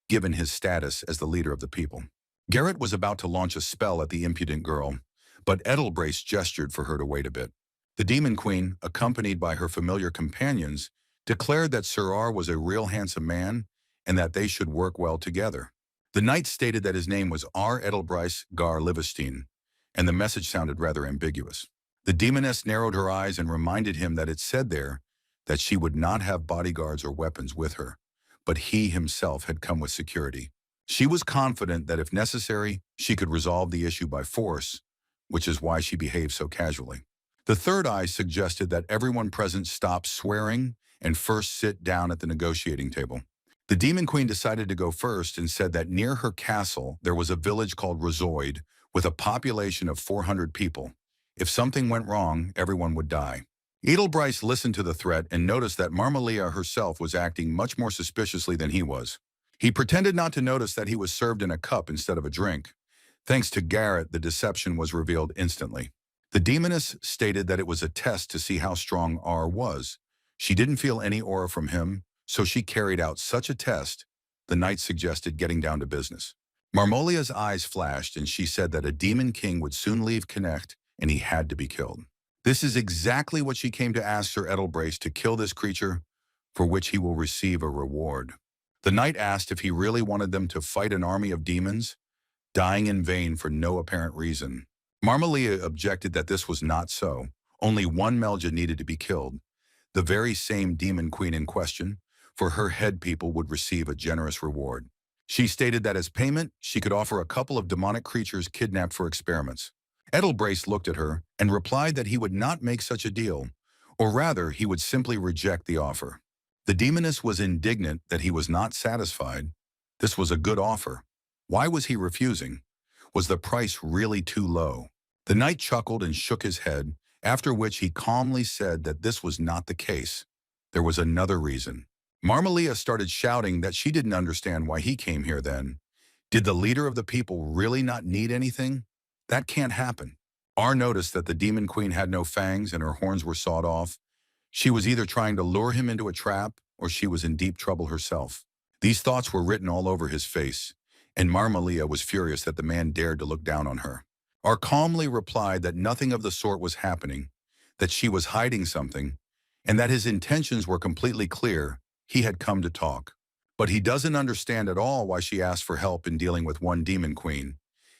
given his status as the leader of the people. Garrett was about to launch a spell at the impudent girl, but Edelbrace gestured for her to wait a bit. The Demon Queen, accompanied by her familiar companions, declared that Sir R was a real handsome man and that they should work well together. The knight stated that his name was R. Edelbryce Gar Livestein, and the message sounded rather ambiguous. The demoness narrowed her eyes and reminded him that it said there that she would not have bodyguards or weapons with her, but he himself had come with security. She was confident that if necessary, she could resolve the issue by force, which is why she behaved so casually. The third eye suggested that everyone present stop swearing and first sit down at the negotiating table. The Demon Queen decided to go first and said that near her castle there was a village called Rozoid with a population of 400 people. If something went wrong, everyone would die. Edelbryce listened to the threat and noticed that Marmolia herself was acting much more suspiciously than he was. He pretended not to notice that he was served in a cup instead of a drink. Thanks to Garrett, the deception was revealed instantly. The demoness stated that it was a test to see how strong R was. She didn't feel any aura from him, so she carried out such a test. The knight suggested getting down to business. Marmolia's eyes flashed and she said that a demon king would soon leave Connect and he had to be killed. This is exactly what she came to ask Sir Edelbrace to kill this creature, for which he will receive a reward. The knight asked if he really wanted them to fight an army of demons, dying in vain for no apparent reason. Marmolia objected that this was not so. Only one Melja needed to be killed. The very same demon queen in question, for her head people would receive a generous reward. She stated that as payment, she could offer a couple of demonic creatures kidnapped for experiments. Edelbrace looked at her and replied that he would not make such a deal, or rather, he would simply reject the offer. The demoness was indignant that he was not satisfied. This was a good offer. Why was he refusing? Was the price really too low? The knight chuckled and shook his head, after which he calmly said that this was not the case. There was another reason. Marmolia started shouting that she didn't understand why he came here then. Did the leader of the people really not need anything? That can't happen. R noticed that the demon queen had no fangs and her horns were sawed off. She was either trying to lure him into a trap or she was in deep trouble herself. These thoughts were written all over his face, and Marmolia was furious that the man dared to look down on her. R calmly replied that nothing of the sort was happening, that she was hiding something, and that his intentions were completely clear. He had come to talk. But he doesn't understand at all why she asked for help in dealing with one demon queen.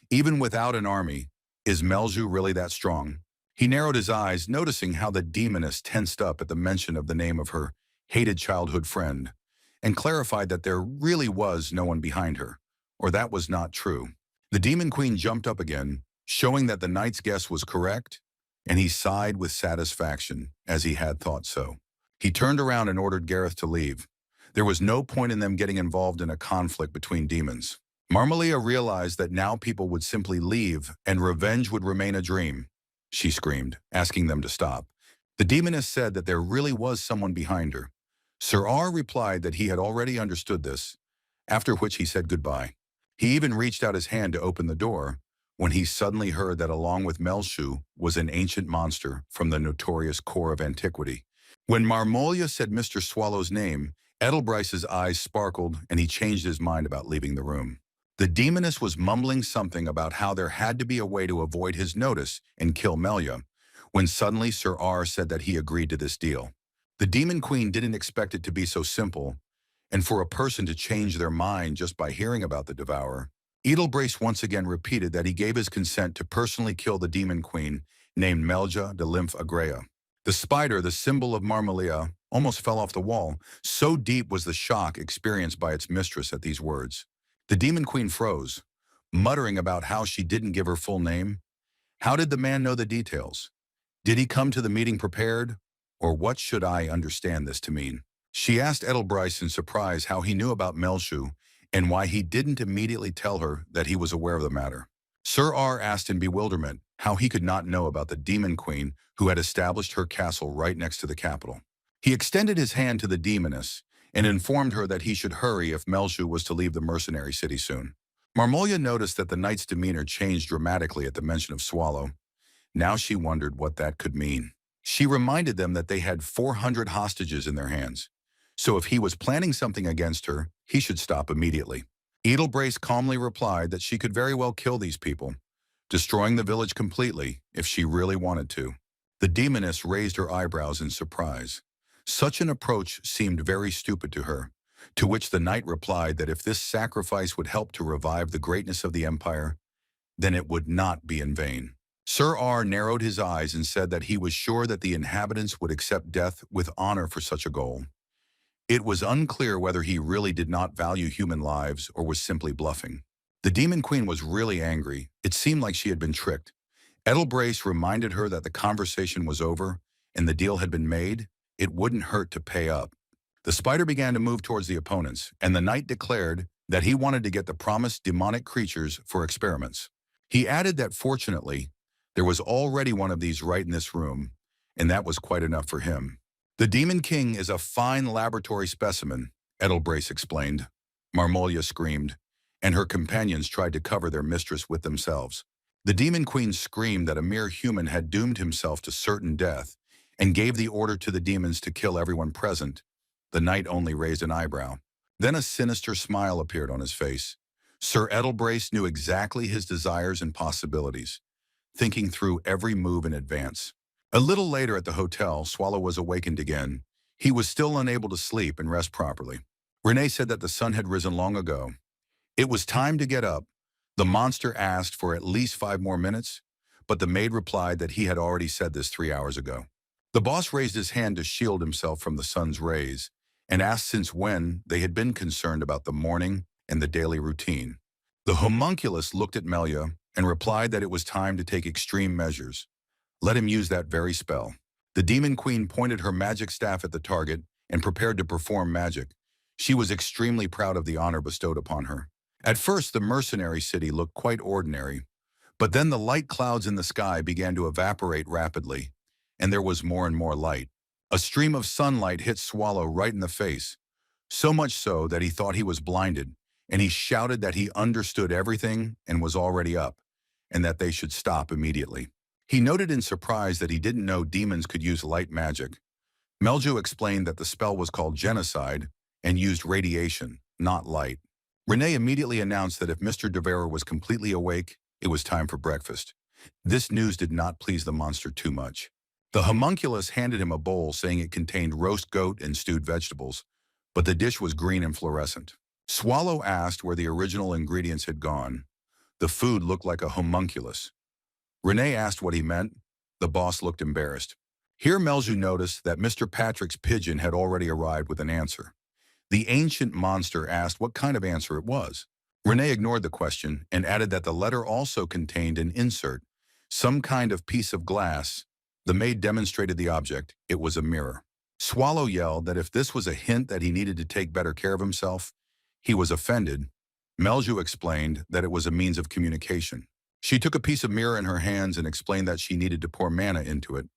Even without an army, is Melju really that strong? He narrowed his eyes, noticing how the demoness tensed up at the mention of the name of her hated childhood friend, and clarified that there really was no one behind her, or that was not true. The demon queen jumped up again, showing that the knight's guess was correct, and he sighed with satisfaction, as he had thought so. He turned around and ordered Gareth to leave. There was no point in them getting involved in a conflict between demons. Marmolia realized that now people would simply leave and revenge would remain a dream. She screamed, asking them to stop. The demoness said that there really was someone behind her. Sir R replied that he had already understood this, after which he said goodbye. He even reached out his hand to open the door, when he suddenly heard that along with Melshu was an ancient monster from the notorious core of antiquity. When Marmolia said Mr. Swallow's name, Edelbryce's eyes sparkled and he changed his mind about leaving the room. The demoness was mumbling something about how there had to be a way to avoid his notice and kill Melia, when suddenly Sir R said that he agreed to this deal. The demon queen didn't expect it to be so simple, and for a person to change their mind just by hearing about the devourer. Edelbrace once again repeated that he gave his consent to personally kill the demon queen named Melja de Lymph Agrea. The spider, the symbol of Marmolia, almost fell off the wall, so deep was the shock experienced by its mistress at these words. The demon queen froze, muttering about how she didn't give her full name. How did the man know the details? Did he come to the meeting prepared? Or what should I understand this to mean? She asked Edelbryce in surprise how he knew about Melshu and why he didn't immediately tell her that he was aware of the matter. Sir R asked in bewilderment how he could not know about the demon queen who had established her castle right next to the capital. He extended his hand to the demoness, and informed her that he should hurry if Melju was to leave the mercenary city soon. Marmolia noticed that the knight's demeanor changed dramatically at the mention of Swallow. Now she wondered what that could mean. She reminded them that they had 400 hostages in their hands. So if he was planning something against her, he should stop immediately. Edelbrace calmly replied that she could very well kill these people, destroying the village completely if she really wanted to. The demoness raised her eyebrows in surprise. Such an approach seemed very stupid to her, to which the knight replied that if this sacrifice would help to revive the greatness of the empire, then it would not be in vain. Sir R narrowed his eyes and said that he was sure that the inhabitants would accept death with honor for such a goal. It was unclear whether he really did not value human lives or was simply bluffing. The Demon Queen was really angry. It seemed like she had been tricked. Edelbrace reminded her that the conversation was over and the deal had been made. It wouldn't hurt to pay up. The spider began to move towards the opponents, and the knight declared that he wanted to get the promised demonic creatures for experiments. He added that fortunately, there was already one of these right in this room, and that was quite enough for him. The Demon King is a fine laboratory specimen, Edelbrace explained. Marmolia screamed, and her companions tried to cover their mistress with themselves. The Demon Queen screamed that a mere human had doomed himself to certain death and gave the order to the demons to kill everyone present. The knight only raised an eyebrow. Then a sinister smile appeared on his face. Sir Edelbrace knew exactly his desires and possibilities, thinking through every move in advance. A little later at the hotel, Swallow was awakened again. He was still unable to sleep and rest properly. Renee said that the sun had risen long ago. It was time to get up. The monster asked for at least 5 more minutes, but the maid replied that he had already said this 3 hours ago. The boss raised his hand to shield himself from the sun's rays and asked since when they had been concerned about the morning and the daily routine. The homunculus looked at Melia and replied that it was time to take extreme measures. Let him use that very spell. The Demon Queen pointed her magic staff at the target and prepared to perform magic. She was extremely proud of the honor bestowed upon her. At first, the mercenary city looked quite ordinary, but then the light clouds in the sky began to evaporate rapidly, and there was more and more light. A stream of sunlight hit Swallow right in the face, so much so that he thought he was blinded, and he shouted that he understood everything and was already up, and that they should stop immediately. He noted in surprise that he didn't know demons could use light magic. Melju explained that the spell was called genocide and used radiation, not light. Renee immediately announced that if Mr. Devera was completely awake, it was time for breakfast. This news did not please the monster too much. The homunculus handed him a bowl saying it contained roast goat and stewed vegetables, but the dish was green and fluorescent. Swallow asked where the original ingredients had gone. The food looked like a homunculus. Renee asked what he meant. The boss looked embarrassed. Here Melju noticed that Mr. Patrick's pigeon had already arrived with an answer. The ancient monster asked what kind of answer it was. Renee ignored the question and added that the letter also contained an insert, some kind of piece of glass. The maid demonstrated the object. It was a mirror. Swallow yelled that if this was a hint that he needed to take better care of himself, he was offended. Melju explained that it was a means of communication. She took a piece of mirror in her hands and explained that she needed to pour mana into it.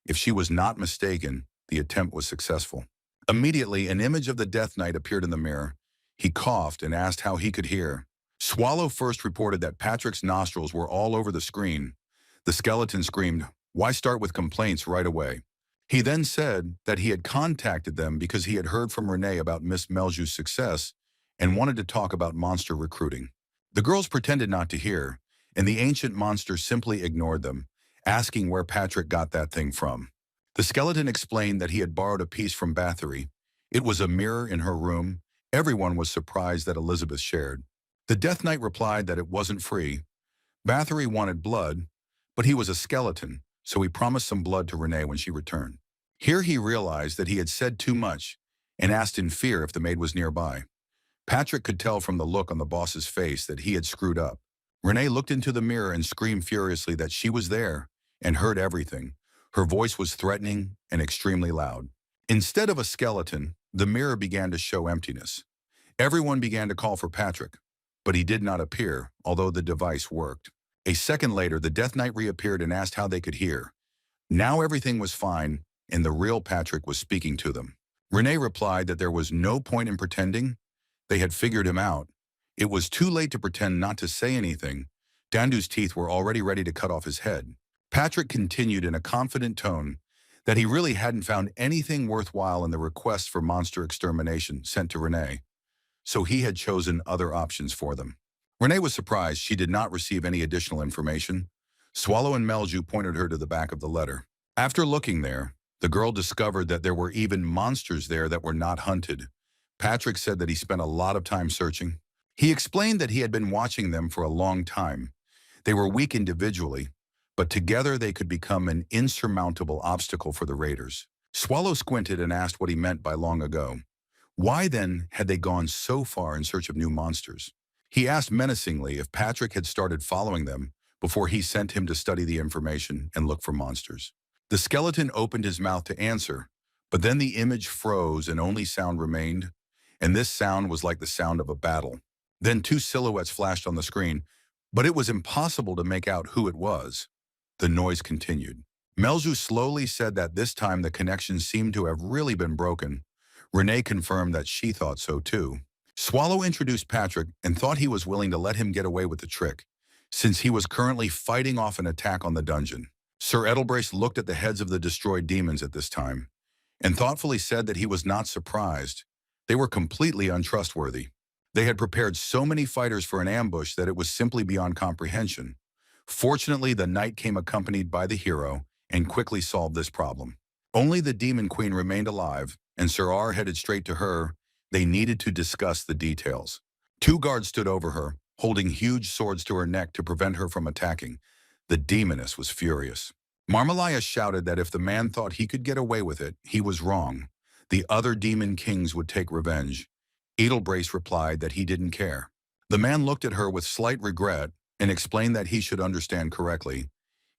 If she was not mistaken, the attempt was successful. Immediately, an image of the Death Knight appeared in the mirror. He coughed and asked how he could hear. Swallow first reported that Patrick's nostrils were all over the screen. The skeleton screamed, "Why start with complaints right away?" He then said that he had contacted them because he had heard from Renee about Miss Melju's success and wanted to talk about monster recruiting. The girls pretended not to hear, and the ancient monster simply ignored them, asking where Patrick got that thing from. The skeleton explained that he had borrowed a piece from Bathory. It was a mirror in her room. Everyone was surprised that Elizabeth shared. The Death Knight replied that it wasn't free. Bathory wanted blood, but he was a skeleton, so he promised some blood to Renee when she returned. Here he realized that he had said too much and asked in fear if the maid was nearby. Patrick could tell from the look on the boss's face that he had screwed up. Renee looked into the mirror and screamed furiously that she was there and heard everything. Her voice was threatening and extremely loud. Instead of a skeleton, the mirror began to show emptiness. Everyone began to call for Patrick, but he did not appear, although the device worked. A second later, the Death Knight reappeared and asked how they could hear. Now everything was fine, and the real Patrick was speaking to them. Renee replied that there was no point in pretending. They had figured him out. It was too late to pretend not to say anything. Dandu's teeth were already ready to cut off his head. Patrick continued in a confident tone that he really hadn't found anything worthwhile in the request for monster extermination sent to Renee, so he had chosen other options for them. Renee was surprised she did not receive any additional information. Swallow and Melju pointed her to the back of the letter. After looking there, the girl discovered that there were even monsters there that were not hunted. Patrick said that he spent a lot of time searching. He explained that he had been watching them for a long time. They were weak individually, but together they could become an insurmountable obstacle for the raiders. Swallow squinted and asked what he meant by long ago. Why then had they gone so far in search of new monsters? He asked menacingly if Patrick had started following them before he sent him to study the information and look for monsters. The skeleton opened his mouth to answer, but then the image froze and only sound remained, and this sound was like the sound of a battle. Then two silhouettes flashed on the screen, but it was impossible to make out who it was. The noise continued. Melju slowly said that this time the connection seemed to have really been broken. Renee confirmed that she thought so too. Swallow introduced Patrick and thought he was willing to let him get away with the trick, since he was currently fighting off an attack on the dungeon. Sir Edelbrace looked at the heads of the destroyed demons at this time, and thoughtfully said that he was not surprised. They were completely untrustworthy. They had prepared so many fighters for an ambush that it was simply beyond comprehension. Fortunately, the knight came accompanied by the hero and quickly solved this problem. Only the Demon Queen remained alive, and Sir R headed straight to her. They needed to discuss the details. Two guards stood over her, holding huge swords to her neck to prevent her from attacking. The demoness was furious. Marmalaya shouted that if the man thought he could get away with it, he was wrong. The other demon kings would take revenge. Edelbrace replied that he didn't care. The man looked at her with slight regret and explained that he should understand correctly.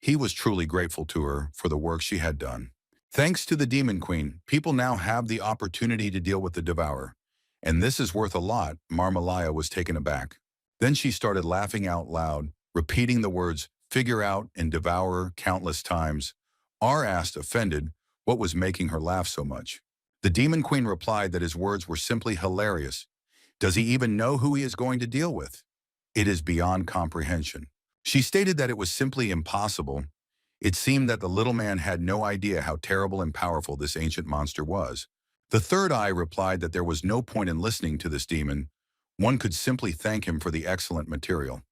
He was truly grateful to her for the work she had done. Thanks to the Demon Queen, people now have the opportunity to deal with the Devourer. And this is worth a lot. Marmalaya was taken aback. Then she started laughing out loud, repeating the words figure out and devourer countless times. R asked, offended, what was making her laugh so much. The Demon Queen replied that his words were simply hilarious. Does he even know who he is going to deal with? It is beyond comprehension. She stated that it was simply impossible. It seemed that the little man had no idea how terrible and powerful this ancient monster was. The third eye replied that there was no point in listening to this demon. One could simply thank him for the excellent material.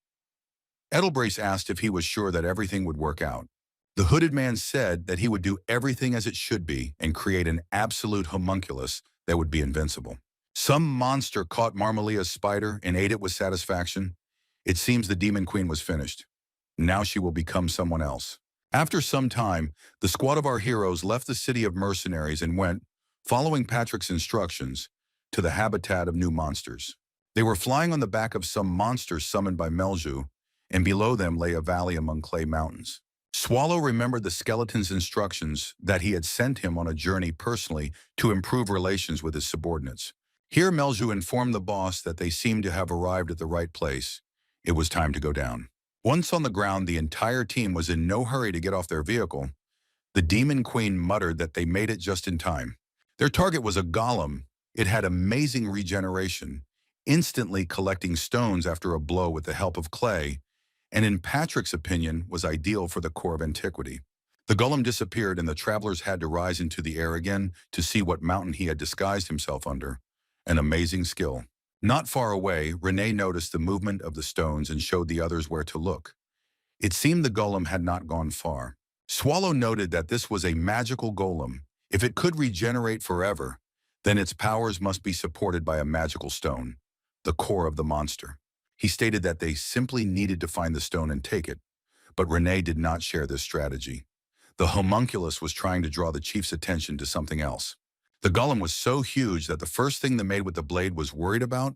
Edelbrace asked if he was sure that everything would work out. The hooded man said that he would do everything as it should be and create an absolute homunculus that would be invincible. Some monster caught Marmalia's spider and ate it with satisfaction. It seems the Demon Queen was finished. Now she will become someone else. After some time, the squad of our heroes left the city of mercenaries and went, following Patrick's instructions, to the habitat of new monsters. They were flying on the back of some monsters summoned by Melju, and below them lay a valley among clay mountains. Swallow remembered the skeleton's instructions that he had sent him on a journey personally to improve relations with his subordinates. Here Melju informed the boss that they seemed to have arrived at the right place. It was time to go down. Once on the ground, the entire team was in no hurry to get off their vehicle. The Demon Queen muttered that they made it just in time. Their target was a golem. It had amazing regeneration, instantly collecting stones after a blow with the help of clay, and in Patrick's opinion was ideal for the core of antiquity. The golem disappeared and the travelers had to rise into the air again to see what mountain he had disguised himself under. An amazing skill. Not far away, Renee noticed the movement of the stones and showed the others where to look. It seemed the golem had not gone far. Swallow noted that this was a magical golem. If it could regenerate forever, then its powers must be supported by a magical stone, the core of the monster. He stated that they simply needed to find the stone and take it, but Renee did not share this strategy. The homunculus was trying to draw the chief's attention to something else. The golem was so huge that the first thing the maid with the blade was worried about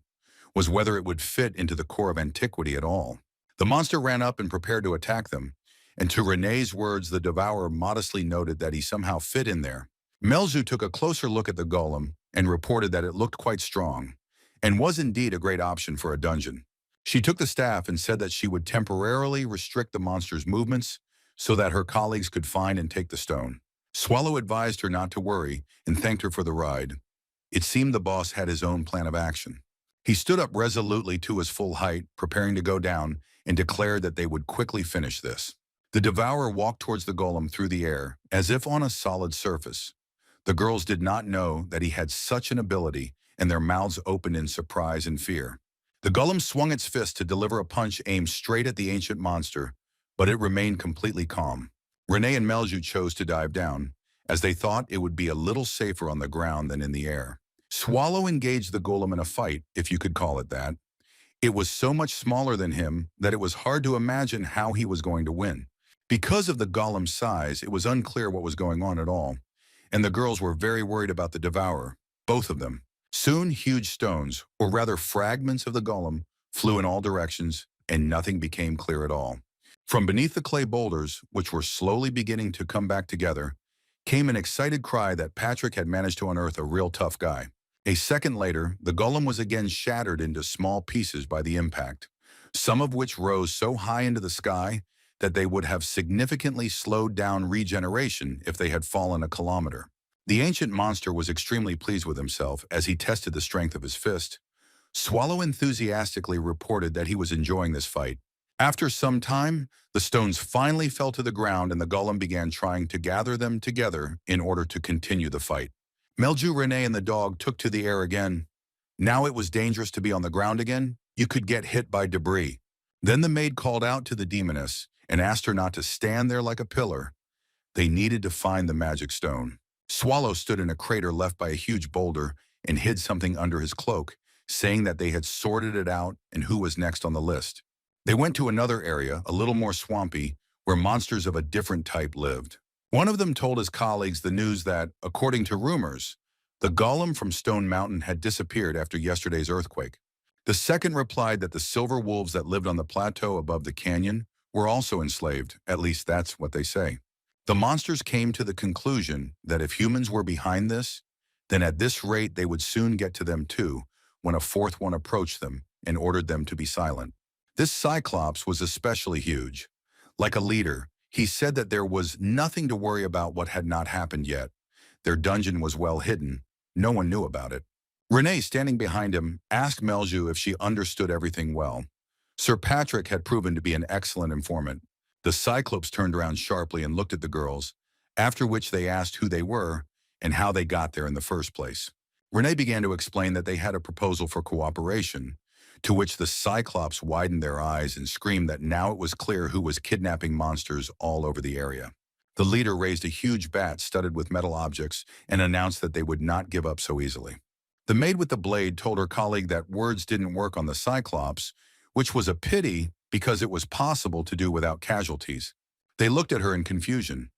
was whether it would fit into the core of antiquity at all. The monster ran up and prepared to attack them, and to Renee's words, the devourer modestly noted that he somehow fit in there. Melzu took a closer look at the golem and reported that it looked quite strong, and was indeed a great option for a dungeon. She took the staff and said that she would temporarily restrict the monster's movements so that her colleagues could find and take the stone. Swallow advised her not to worry and thanked her for the ride. It seemed the boss had his own plan of action. He stood up resolutely to his full height, preparing to go down, and declared that they would quickly finish this. The devourer walked towards the golem through the air, as if on a solid surface. The girls did not know that he had such an ability, and their mouths opened in surprise and fear. The golem swung its fist to deliver a punch aimed straight at the ancient monster, but it remained completely calm. Renee and Melju chose to dive down, as they thought it would be a little safer on the ground than in the air. Swallow engaged the golem in a fight, if you could call it that. It was so much smaller than him that it was hard to imagine how he was going to win. Because of the golem's size, it was unclear what was going on at all, and the girls were very worried about the devourer, both of them. Soon, huge stones, or rather fragments of the golem, flew in all directions, and nothing became clear at all. From beneath the clay boulders, which were slowly beginning to come back together, came an excited cry that Patrick had managed to unearth a real tough guy. A second later, the golem was again shattered into small pieces by the impact, some of which rose so high into the sky that they would have significantly slowed down regeneration if they had fallen a kilometer. The ancient monster was extremely pleased with himself as he tested the strength of his fist. Swallow enthusiastically reported that he was enjoying this fight. After some time, the stones finally fell to the ground and the golem began trying to gather them together in order to continue the fight. Melju, Renee, and the dog took to the air again. Now it was dangerous to be on the ground again. You could get hit by debris. Then the maid called out to the demoness and asked her not to stand there like a pillar. They needed to find the magic stone. Swallow stood in a crater left by a huge boulder and hid something under his cloak, saying that they had sorted it out and who was next on the list. They went to another area, a little more swampy, where monsters of a different type lived. One of them told his colleagues the news that, according to rumors, the golem from Stone Mountain had disappeared after yesterday's earthquake. The second replied that the silver wolves that lived on the plateau above the canyon were also enslaved, at least that's what they say. The monsters came to the conclusion that if humans were behind this, then at this rate they would soon get to them too, when a fourth one approached them and ordered them to be silent. This Cyclops was especially huge. Like a leader, he said that there was nothing to worry about what had not happened yet. Their dungeon was well hidden. No one knew about it. Renee, standing behind him, asked Melju if she understood everything well. Sir Patrick had proven to be an excellent informant. The Cyclops turned around sharply and looked at the girls, after which they asked who they were and how they got there in the first place. Renee began to explain that they had a proposal for cooperation, to which the Cyclops widened their eyes and screamed that now it was clear who was kidnapping monsters all over the area. The leader raised a huge bat studded with metal objects and announced that they would not give up so easily. The maid with the blade told her colleague that words didn't work on the Cyclops, which was a pity because it was possible to do without casualties. They looked at her in confusion.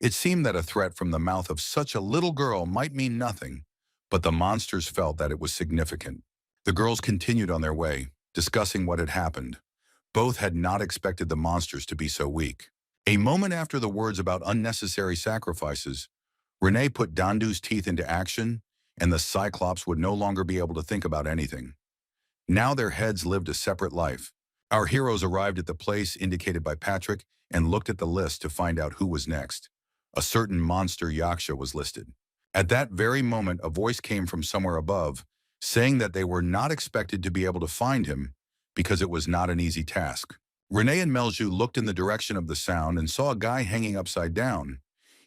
It seemed that a threat from the mouth of such a little girl might mean nothing, but the monsters felt that it was significant. The girls continued on their way, discussing what had happened. Both had not expected the monsters to be so weak. A moment after the words about unnecessary sacrifices, Renee put Dandu's teeth into action, and the Cyclops would no longer be able to think about anything. Now their heads lived a separate life. Our heroes arrived at the place indicated by Patrick and looked at the list to find out who was next. A certain monster Yaksha was listed. At that very moment, a voice came from somewhere above, saying that they were not expected to be able to find him because it was not an easy task. Renee and Melju looked in the direction of the sound and saw a guy hanging upside down.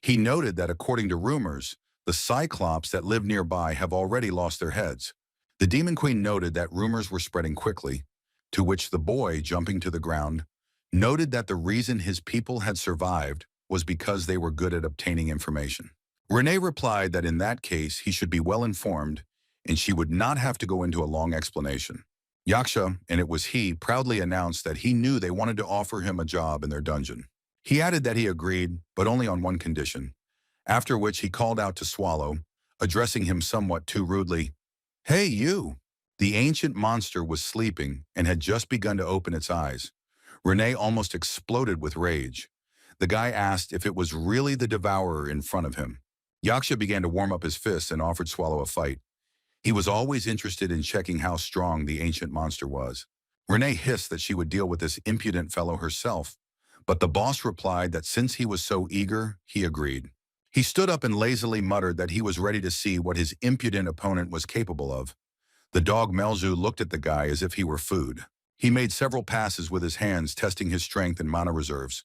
He noted that according to rumors, the Cyclops that live nearby have already lost their heads. The Demon Queen noted that rumors were spreading quickly, to which the boy, jumping to the ground, noted that the reason his people had survived was because they were good at obtaining information. Renee replied that in that case he should be well informed and she would not have to go into a long explanation. Yaksha, and it was he, proudly announced that he knew they wanted to offer him a job in their dungeon. He added that he agreed, but only on one condition, after which he called out to Swallow, addressing him somewhat too rudely. "Hey, you!" The ancient monster was sleeping and had just begun to open its eyes. Renee almost exploded with rage. The guy asked if it was really the devourer in front of him. Yaksha began to warm up his fists and offered Swallow a fight. He was always interested in checking how strong the ancient monster was. Renee hissed that she would deal with this impudent fellow herself, but the boss replied that since he was so eager, he agreed. He stood up and lazily muttered that he was ready to see what his impudent opponent was capable of. The dog Melzu looked at the guy as if he were food. He made several passes with his hands, testing his strength and mana reserves,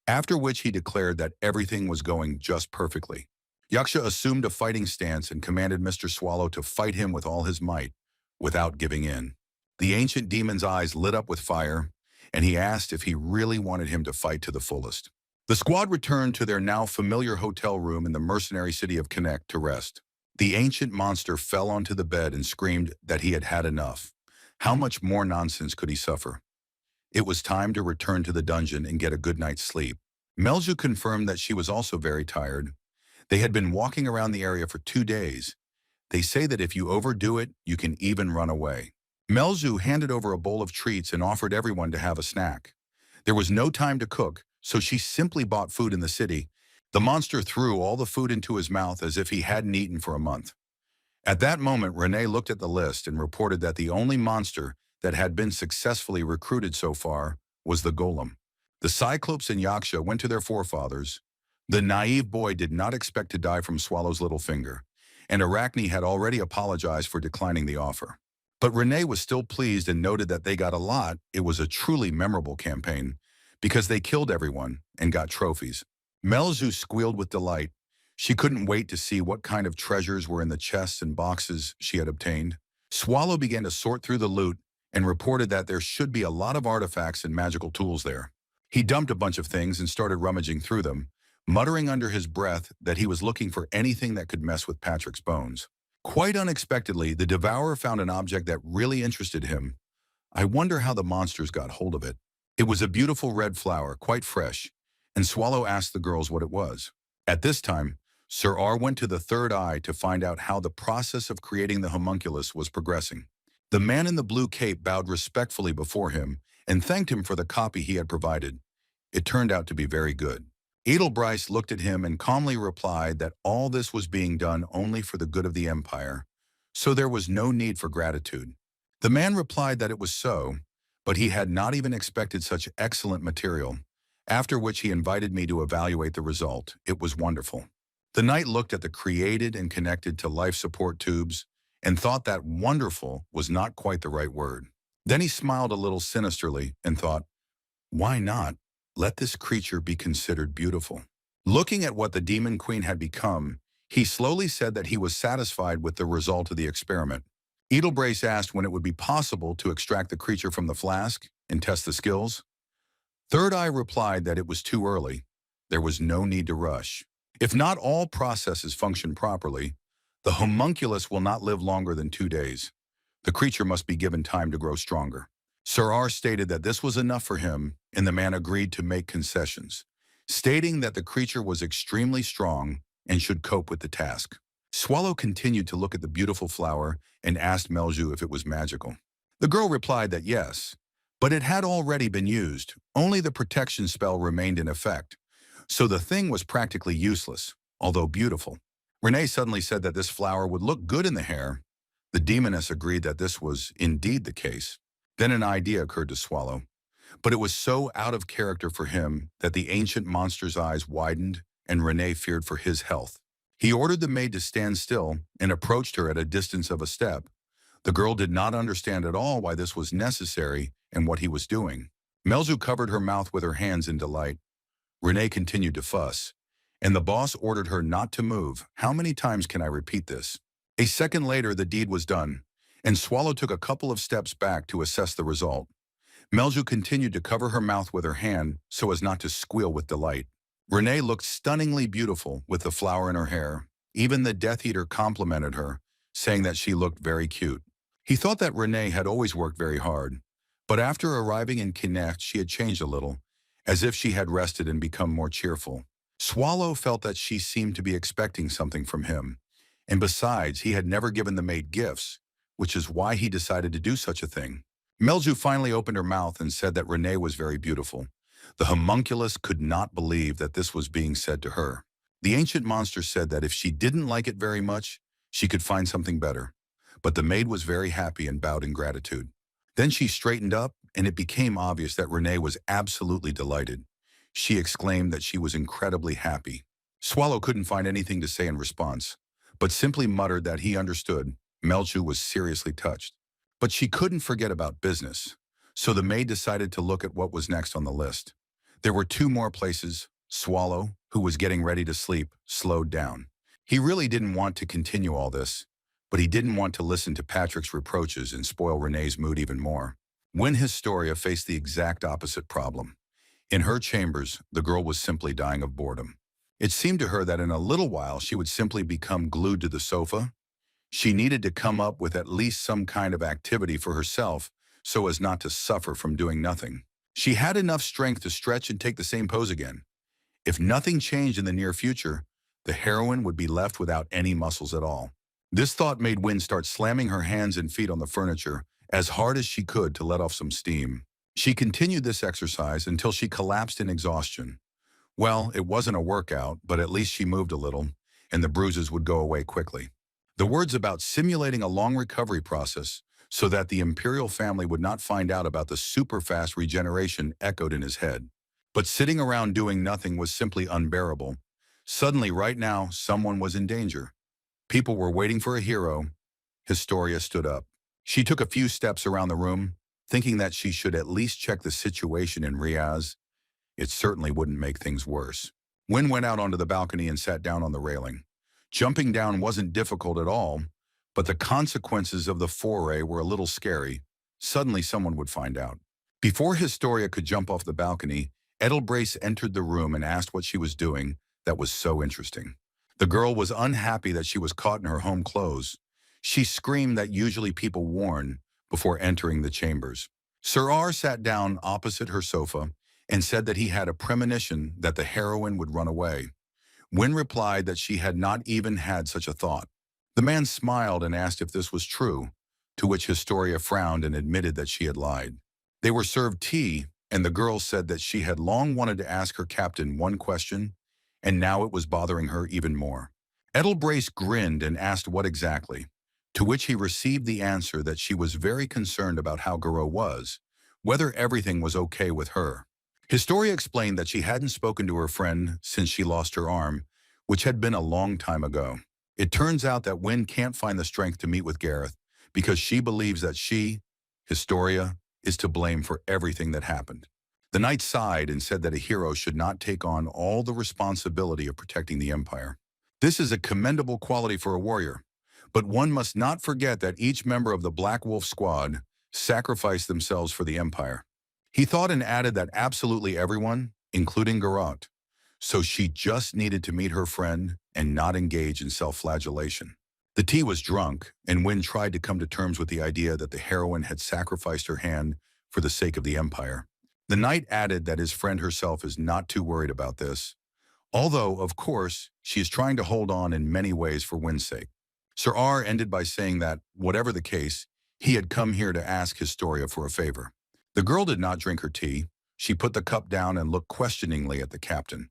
after which he declared that everything was going just perfectly. Yaksha assumed a fighting stance and commanded Mr. Swallow to fight him with all his might, without giving in. The ancient demon's eyes lit up with fire, and he asked if he really wanted him to fight to the fullest. The squad returned to their now familiar hotel room in the mercenary city of Connect to rest. The ancient monster fell onto the bed and screamed that he had had enough. How much more nonsense could he suffer? It was time to return to the dungeon and get a good night's sleep. Melzu confirmed that she was also very tired. They had been walking around the area for 2 days. They say that if you overdo it, you can even run away. Melzu handed over a bowl of treats and offered everyone to have a snack. There was no time to cook, so she simply bought food in the city. The monster threw all the food into his mouth as if he hadn't eaten for a month. At that moment, Renee looked at the list and reported that the only monster that had been successfully recruited so far was the golem. The Cyclops and Yaksha went to their forefathers. The naive boy did not expect to die from Swallow's little finger, and Arachne had already apologized for declining the offer. But Renee was still pleased and noted that they got a lot. It was a truly memorable campaign, because they killed everyone and got trophies. Melzu squealed with delight. She couldn't wait to see what kind of treasures were in the chests and boxes she had obtained. Swallow began to sort through the loot and reported that there should be a lot of artifacts and magical tools there. He dumped a bunch of things and started rummaging through them, muttering under his breath that he was looking for anything that could mess with Patrick's bones. Quite unexpectedly, the Devourer found an object that really interested him. I wonder how the monsters got hold of it. It was a beautiful red flower, quite fresh, and Swallow asked the girls what it was. At this time, Sir R went to the third eye to find out how the process of creating the homunculus was progressing. The man in the blue cape bowed respectfully before him and thanked him for the copy he had provided. It turned out to be very good. Edelbryce looked at him and calmly replied that all this was being done only for the good of the Empire, so there was no need for gratitude. The man replied that it was so, but he had not even expected such excellent material, after which he invited me to evaluate the result. It was wonderful. The knight looked at the created and connected to life support tubes and thought that wonderful was not quite the right word. Then he smiled a little sinisterly and thought, why not? Let this creature be considered beautiful. Looking at what the Demon Queen had become, he slowly said that he was satisfied with the result of the experiment. Edelbryce asked when it would be possible to extract the creature from the flask and test the skills. Third Eye replied that it was too early. There was no need to rush. If not all processes function properly, the homunculus will not live longer than 2 days. The creature must be given time to grow stronger. Sir R stated that this was enough for him, and the man agreed to make concessions, stating that the creature was extremely strong and should cope with the task. Swallow continued to look at the beautiful flower and asked Melzu if it was magical. The girl replied that yes, but it had already been used. Only the protection spell remained in effect, so the thing was practically useless, although beautiful. Renee suddenly said that this flower would look good in the hair. The demoness agreed that this was indeed the case. Then an idea occurred to Swallow, but it was so out of character for him that the ancient monster's eyes widened and Renee feared for his health. He ordered the maid to stand still and approached her at a distance of a step. The girl did not understand at all why this was necessary and what he was doing. Melzu covered her mouth with her hands in delight. Renee continued to fuss, and the boss ordered her not to move. How many times can I repeat this? A second later, the deed was done, and Swallow took a couple of steps back to assess the result. Melzu continued to cover her mouth with her hand so as not to squeal with delight. Renee looked stunningly beautiful with the flower in her hair. Even the Death Eater complimented her, saying that she looked very cute. He thought that Renee had always worked very hard, but after arriving in Connect, she had changed a little, as if she had rested and become more cheerful. Swallow felt that she seemed to be expecting something from him, and besides, he had never given the maid gifts, which is why he decided to do such a thing. Melzu finally opened her mouth and said that Renee was very beautiful. The homunculus could not believe that this was being said to her. The ancient monster said that if she didn't like it very much, she could find something better. But the maid was very happy and bowed in gratitude. Then she straightened up, and it became obvious that Renee was absolutely delighted. She exclaimed that she was incredibly happy. Swallow couldn't find anything to say in response, but simply muttered that he understood. Melchu was seriously touched. But she couldn't forget about business, so the maid decided to look at what was next on the list. There were two more places. Swallow, who was getting ready to sleep, slowed down. He really didn't want to continue all this, but he didn't want to listen to Patrick's reproaches and spoil Renee's mood even more. When Historia faced the exact opposite problem. In her chambers, the girl was simply dying of boredom. It seemed to her that in a little while she would simply become glued to the sofa. She needed to come up with at least some kind of activity for herself so as not to suffer from doing nothing. She had enough strength to stretch and take the same pose again. If nothing changed in the near future, the heroine would be left without any muscles at all. This thought made Wynne start slamming her hands and feet on the furniture as hard as she could to let off some steam. She continued this exercise until she collapsed in exhaustion. Well, it wasn't a workout, but at least she moved a little, and the bruises would go away quickly. The words about simulating a long recovery process so that the imperial family would not find out about the super-fast regeneration echoed in his head. But sitting around doing nothing was simply unbearable. Suddenly, right now, someone was in danger. People were waiting for a hero. Historia stood up. She took a few steps around the room, thinking that she should at least check the situation in Riaz. It certainly wouldn't make things worse. Wynne went out onto the balcony and sat down on the railing. Jumping down wasn't difficult at all, but the consequences of the foray were a little scary. Suddenly someone would find out. Before Historia could jump off the balcony, Edelbrace entered the room and asked what she was doing that was so interesting. The girl was unhappy that she was caught in her home clothes. She screamed that usually people warn before entering the chambers. Sir R sat down opposite her sofa and said that he had a premonition that the heroine would run away. Wynne replied that she had not even had such a thought. The man smiled and asked if this was true, to which Historia frowned and admitted that she had lied. They were served tea, and the girl said that she had long wanted to ask her captain one question, and now it was bothering her even more. Edelbrace grinned and asked what exactly, to which he received the answer that she was very concerned about how Garo was, whether everything was okay with her. Historia explained that she hadn't spoken to her friend since she lost her arm, which had been a long time ago. It turns out that Wynne can't find the strength to meet with Gareth because she believes that she, Historia, is to blame for everything that happened. The knight sighed and said that a hero should not take on all the responsibility of protecting the empire. This is a commendable quality for a warrior, but one must not forget that each member of the Black Wolf squad sacrificed themselves for the empire. He thought and added that absolutely everyone, including Garot. So she just needed to meet her friend and not engage in self-flagellation. The tea was drunk, and Wynne tried to come to terms with the idea that the heroine had sacrificed her hand for the sake of the empire. The knight added that his friend herself is not too worried about this, although, of course, she is trying to hold on in many ways for Wynne's sake. Sir R ended by saying that, whatever the case, he had come here to ask Historia for a favor. The girl did not drink her tea. She put the cup down and looked questioningly at the captain.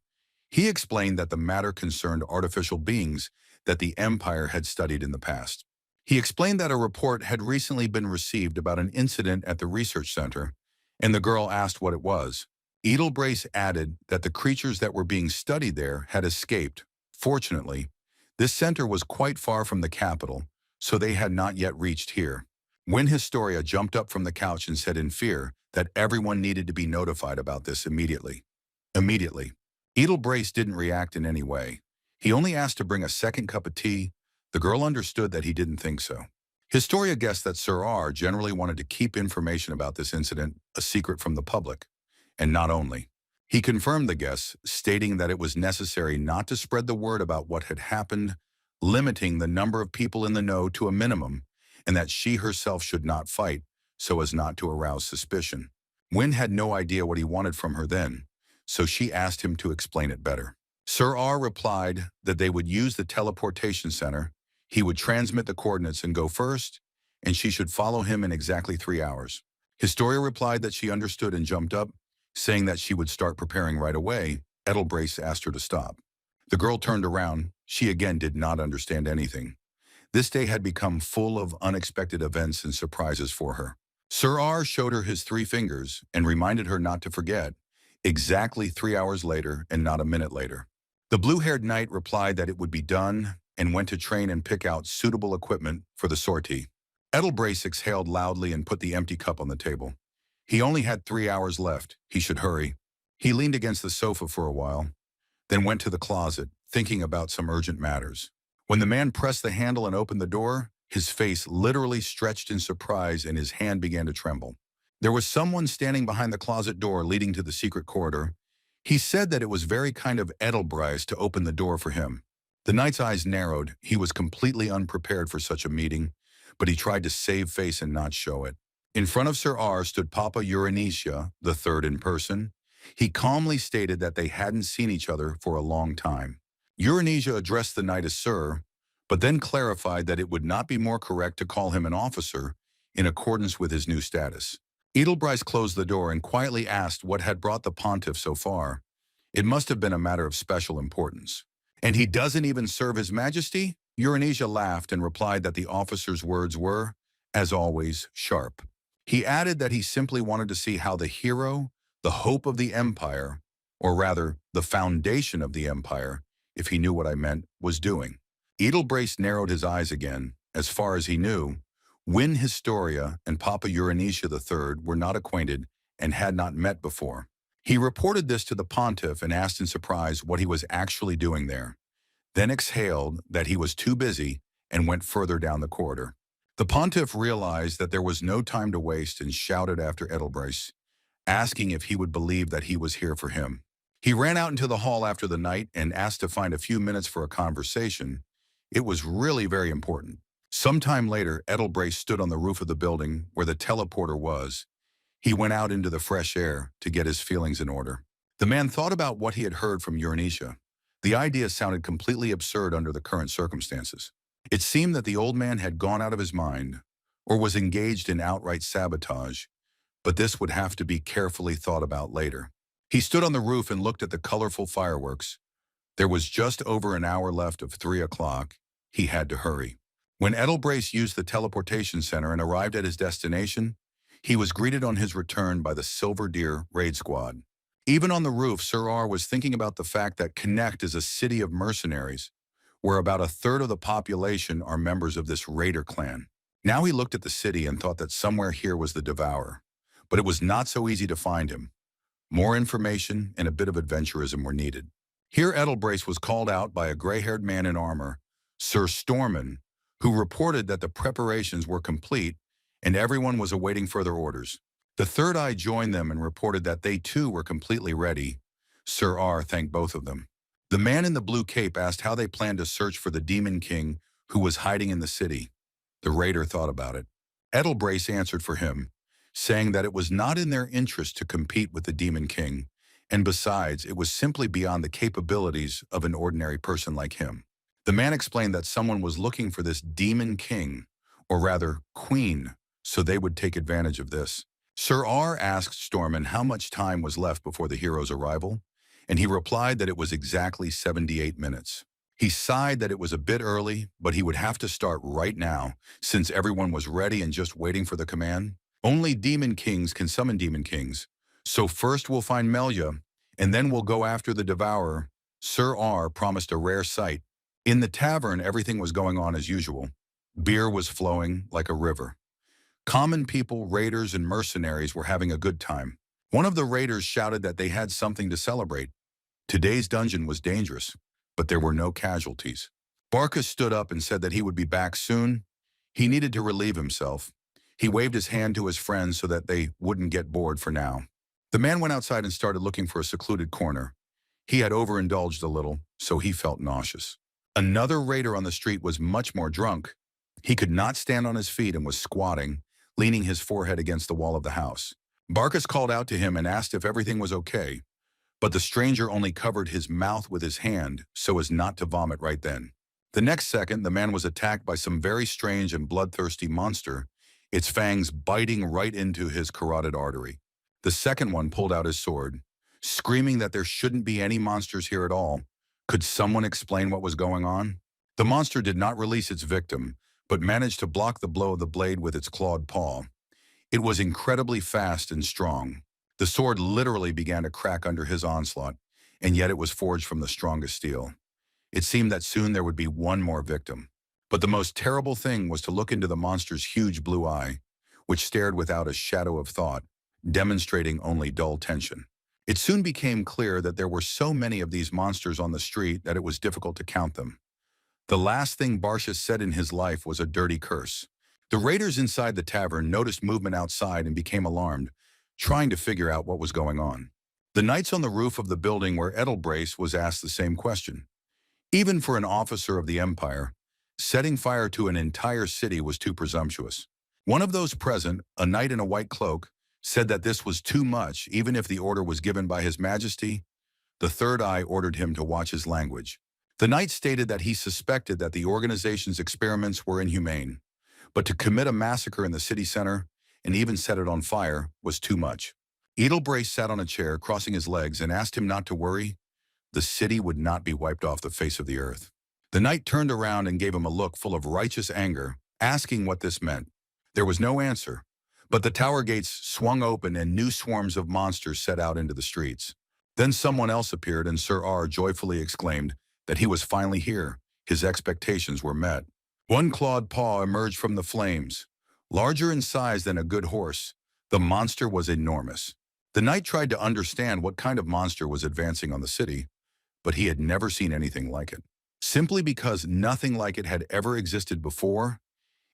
He explained that the matter concerned artificial beings that the Empire had studied in the past. He explained that a report had recently been received about an incident at the research center, and the girl asked what it was. Edelbrace added that the creatures that were being studied there had escaped. Fortunately, this center was quite far from the capital, so they had not yet reached here. When Historia jumped up from the couch and said in fear that everyone needed to be notified about this immediately. Edelbrace didn't react in any way. He only asked to bring a second cup of tea. The girl understood that he didn't think so. Historia guessed that Sir R generally wanted to keep information about this incident a secret from the public. And not only. He confirmed the guess, stating that it was necessary not to spread the word about what had happened, limiting the number of people in the know to a minimum, and that she herself should not fight so as not to arouse suspicion. Wynne had no idea what he wanted from her then, so she asked him to explain it better. Sir R replied that they would use the teleportation center, he would transmit the coordinates and go first, and she should follow him in exactly 3 hours. Historia replied that she understood and jumped up, saying that she would start preparing right away. Edelbrace asked her to stop. The girl turned around. She again did not understand anything. This day had become full of unexpected events and surprises for her. Sir R showed her his 3 fingers and reminded her not to forget, exactly 3 hours later and not a minute later. The blue-haired knight replied that it would be done and went to train and pick out suitable equipment for the sortie. Edelbrace exhaled loudly and put the empty cup on the table. He only had 3 hours left. He should hurry. He leaned against the sofa for a while, then went to the closet, thinking about some urgent matters. When the man pressed the handle and opened the door, his face literally stretched in surprise and his hand began to tremble. There was someone standing behind the closet door leading to the secret corridor. He said that it was very kind of Edelbrace to open the door for him. The knight's eyes narrowed. He was completely unprepared for such a meeting, but he tried to save face and not show it. In front of Sir R stood Papa Uranisha, the third in person. He calmly stated that they hadn't seen each other for a long time. Uranisha addressed the knight as Sir, but then clarified that it would not be more correct to call him an officer in accordance with his new status. Edelbrace closed the door and quietly asked what had brought the pontiff so far. It must have been a matter of special importance. And he doesn't even serve his majesty? Uranisha laughed and replied that the officer's words were, as always, sharp. He added that he simply wanted to see how the hero, the hope of the empire, or rather, the foundation of the empire, if he knew what I meant, was doing. Edelbrace narrowed his eyes again. As far as he knew, Win Historia and Papa Uranisha III were not acquainted and had not met before. He reported this to the pontiff and asked in surprise what he was actually doing there, then exhaled that he was too busy and went further down the corridor. The pontiff realized that there was no time to waste and shouted after Edelbrace, asking if he would believe that he was here for him. He ran out into the hall after the night and asked to find a few minutes for a conversation. It was really very important. Sometime later, Edelbrace stood on the roof of the building where the teleporter was. He went out into the fresh air to get his feelings in order. The man thought about what he had heard from Uranisha. The idea sounded completely absurd under the current circumstances. It seemed that the old man had gone out of his mind or was engaged in outright sabotage, but this would have to be carefully thought about later. He stood on the roof and looked at the colorful fireworks. There was just over an hour left of 3 o'clock. He had to hurry. When Edelbrace used the teleportation center and arrived at his destination, he was greeted on his return by the Silver Deer raid squad. Even on the roof, Sir R was thinking about the fact that Connect is a city of mercenaries, where about a third of the population are members of this raider clan. Now he looked at the city and thought that somewhere here was the Devourer, but it was not so easy to find him. More information and a bit of adventurism were needed. Here Edelbrace was called out by a gray-haired man in armor, Sir Storman, who reported that the preparations were complete and everyone was awaiting further orders. The Third Eye joined them and reported that they too were completely ready. Sir R thanked both of them. The man in the blue cape asked how they planned to search for the Demon King who was hiding in the city. The raider thought about it. Edelbrace answered for him, saying that it was not in their interest to compete with the Demon King, and besides, it was simply beyond the capabilities of an ordinary person like him. The man explained that someone was looking for this Demon King, or rather, Queen, so they would take advantage of this. Sir R asked Storman how much time was left before the hero's arrival, and he replied that it was exactly 78 minutes. He sighed that it was a bit early, but he would have to start right now, since everyone was ready and just waiting for the command. Only Demon Kings can summon Demon Kings, so first we'll find Melia, and then we'll go after the Devourer. Sir R promised a rare sight. In the tavern, everything was going on as usual. Beer was flowing like a river. Common people, raiders, and mercenaries were having a good time. One of the raiders shouted that they had something to celebrate. Today's dungeon was dangerous, but there were no casualties. Barkus stood up and said that he would be back soon. He needed to relieve himself. He waved his hand to his friends so that they wouldn't get bored for now. The man went outside and started looking for a secluded corner. He had overindulged a little, so he felt nauseous. Another raider on the street was much more drunk. He could not stand on his feet and was squatting, leaning his forehead against the wall of the house. Barkus called out to him and asked if everything was okay, but the stranger only covered his mouth with his hand so as not to vomit right then. The next second, the man was attacked by some very strange and bloodthirsty monster, its fangs biting right into his carotid artery. The second one pulled out his sword, screaming that there shouldn't be any monsters here at all. Could someone explain what was going on? The monster did not release its victim, but managed to block the blow of the blade with its clawed paw. It was incredibly fast and strong. The sword literally began to crack under his onslaught, and yet it was forged from the strongest steel. It seemed that soon there would be one more victim. But the most terrible thing was to look into the monster's huge blue eye, which stared without a shadow of thought, demonstrating only dull tension. It soon became clear that there were so many of these monsters on the street that it was difficult to count them. The last thing Barsha said in his life was a dirty curse. The raiders inside the tavern noticed movement outside and became alarmed, trying to figure out what was going on. The knights on the roof of the building where Edelbrace was asked the same question. Even for an officer of the Empire, setting fire to an entire city was too presumptuous. One of those present, a knight in a white cloak, said that this was too much even if the order was given by His Majesty. The Third Eye ordered him to watch his language. The knight stated that he suspected that the organization's experiments were inhumane, but to commit a massacre in the city center and even set it on fire was too much. Edelbrace sat on a chair, crossing his legs, and asked him not to worry. The city would not be wiped off the face of the earth. The knight turned around and gave him a look full of righteous anger, asking what this meant. There was no answer, but the tower gates swung open and new swarms of monsters set out into the streets. Then someone else appeared, and Sir R joyfully exclaimed that he was finally here. His expectations were met. One clawed paw emerged from the flames. Larger in size than a good horse, the monster was enormous. The knight tried to understand what kind of monster was advancing on the city, but he had never seen anything like it. Simply because nothing like it had ever existed before,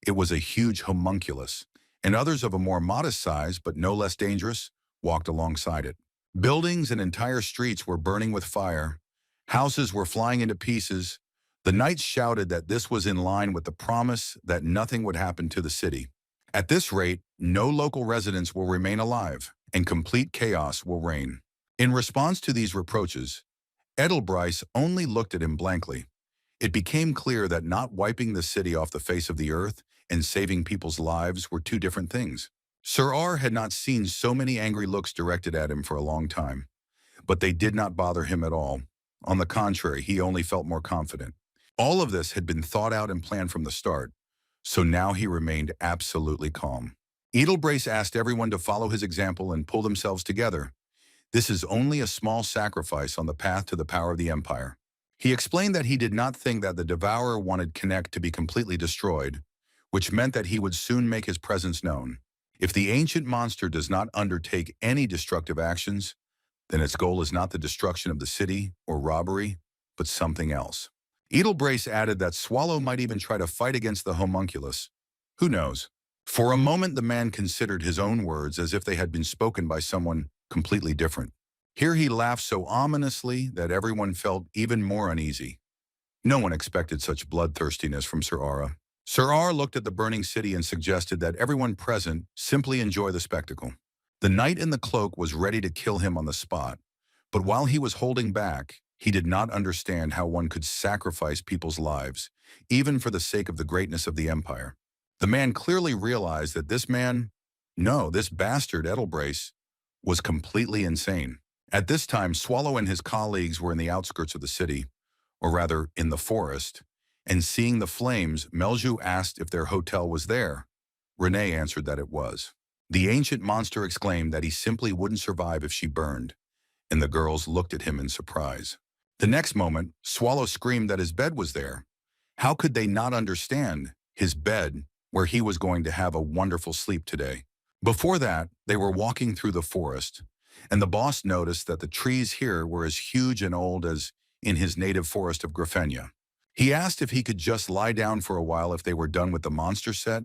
it was a huge homunculus, and others of a more modest size, but no less dangerous, walked alongside it. Buildings and entire streets were burning with fire. Houses were flying into pieces. The knights shouted that this was in line with the promise that nothing would happen to the city. At this rate, no local residents will remain alive, and complete chaos will reign. In response to these reproaches, Edelbrace only looked at him blankly. It became clear that not wiping the city off the face of the earth and saving people's lives were two different things. Sir R had not seen so many angry looks directed at him for a long time, but they did not bother him at all. On the contrary, he only felt more confident. All of this had been thought out and planned from the start, so now he remained absolutely calm. Edelbrace asked everyone to follow his example and pull themselves together. This is only a small sacrifice on the path to the power of the Empire. He explained that he did not think that the Devourer wanted Connect to be completely destroyed, which meant that he would soon make his presence known. If the ancient monster does not undertake any destructive actions, then its goal is not the destruction of the city or robbery, but something else. Edelbrace added that Swallow might even try to fight against the homunculus. Who knows? For a moment, the man considered his own words as if they had been spoken by someone completely different. Here he laughed so ominously that everyone felt even more uneasy. No one expected such bloodthirstiness from Sir R. Sir R looked at the burning city and suggested that everyone present simply enjoy the spectacle. The knight in the cloak was ready to kill him on the spot, but while he was holding back, he did not understand how one could sacrifice people's lives, even for the sake of the greatness of the Empire. The man clearly realized that this bastard Edelbrace, was completely insane. At this time, Swallow and his colleagues were in the outskirts of the city, or rather, in the forest, and seeing the flames, Melju asked if their hotel was there. Renee answered that it was. The ancient monster exclaimed that he simply wouldn't survive if she burned, and the girls looked at him in surprise. The next moment, Swallow screamed that his bed was there. How could they not understand? His bed, where he was going to have a wonderful sleep today. Before that, they were walking through the forest, and the boss noticed that the trees here were as huge and old as in his native forest of Grafenia. He asked if he could just lie down for a while if they were done with the monster set.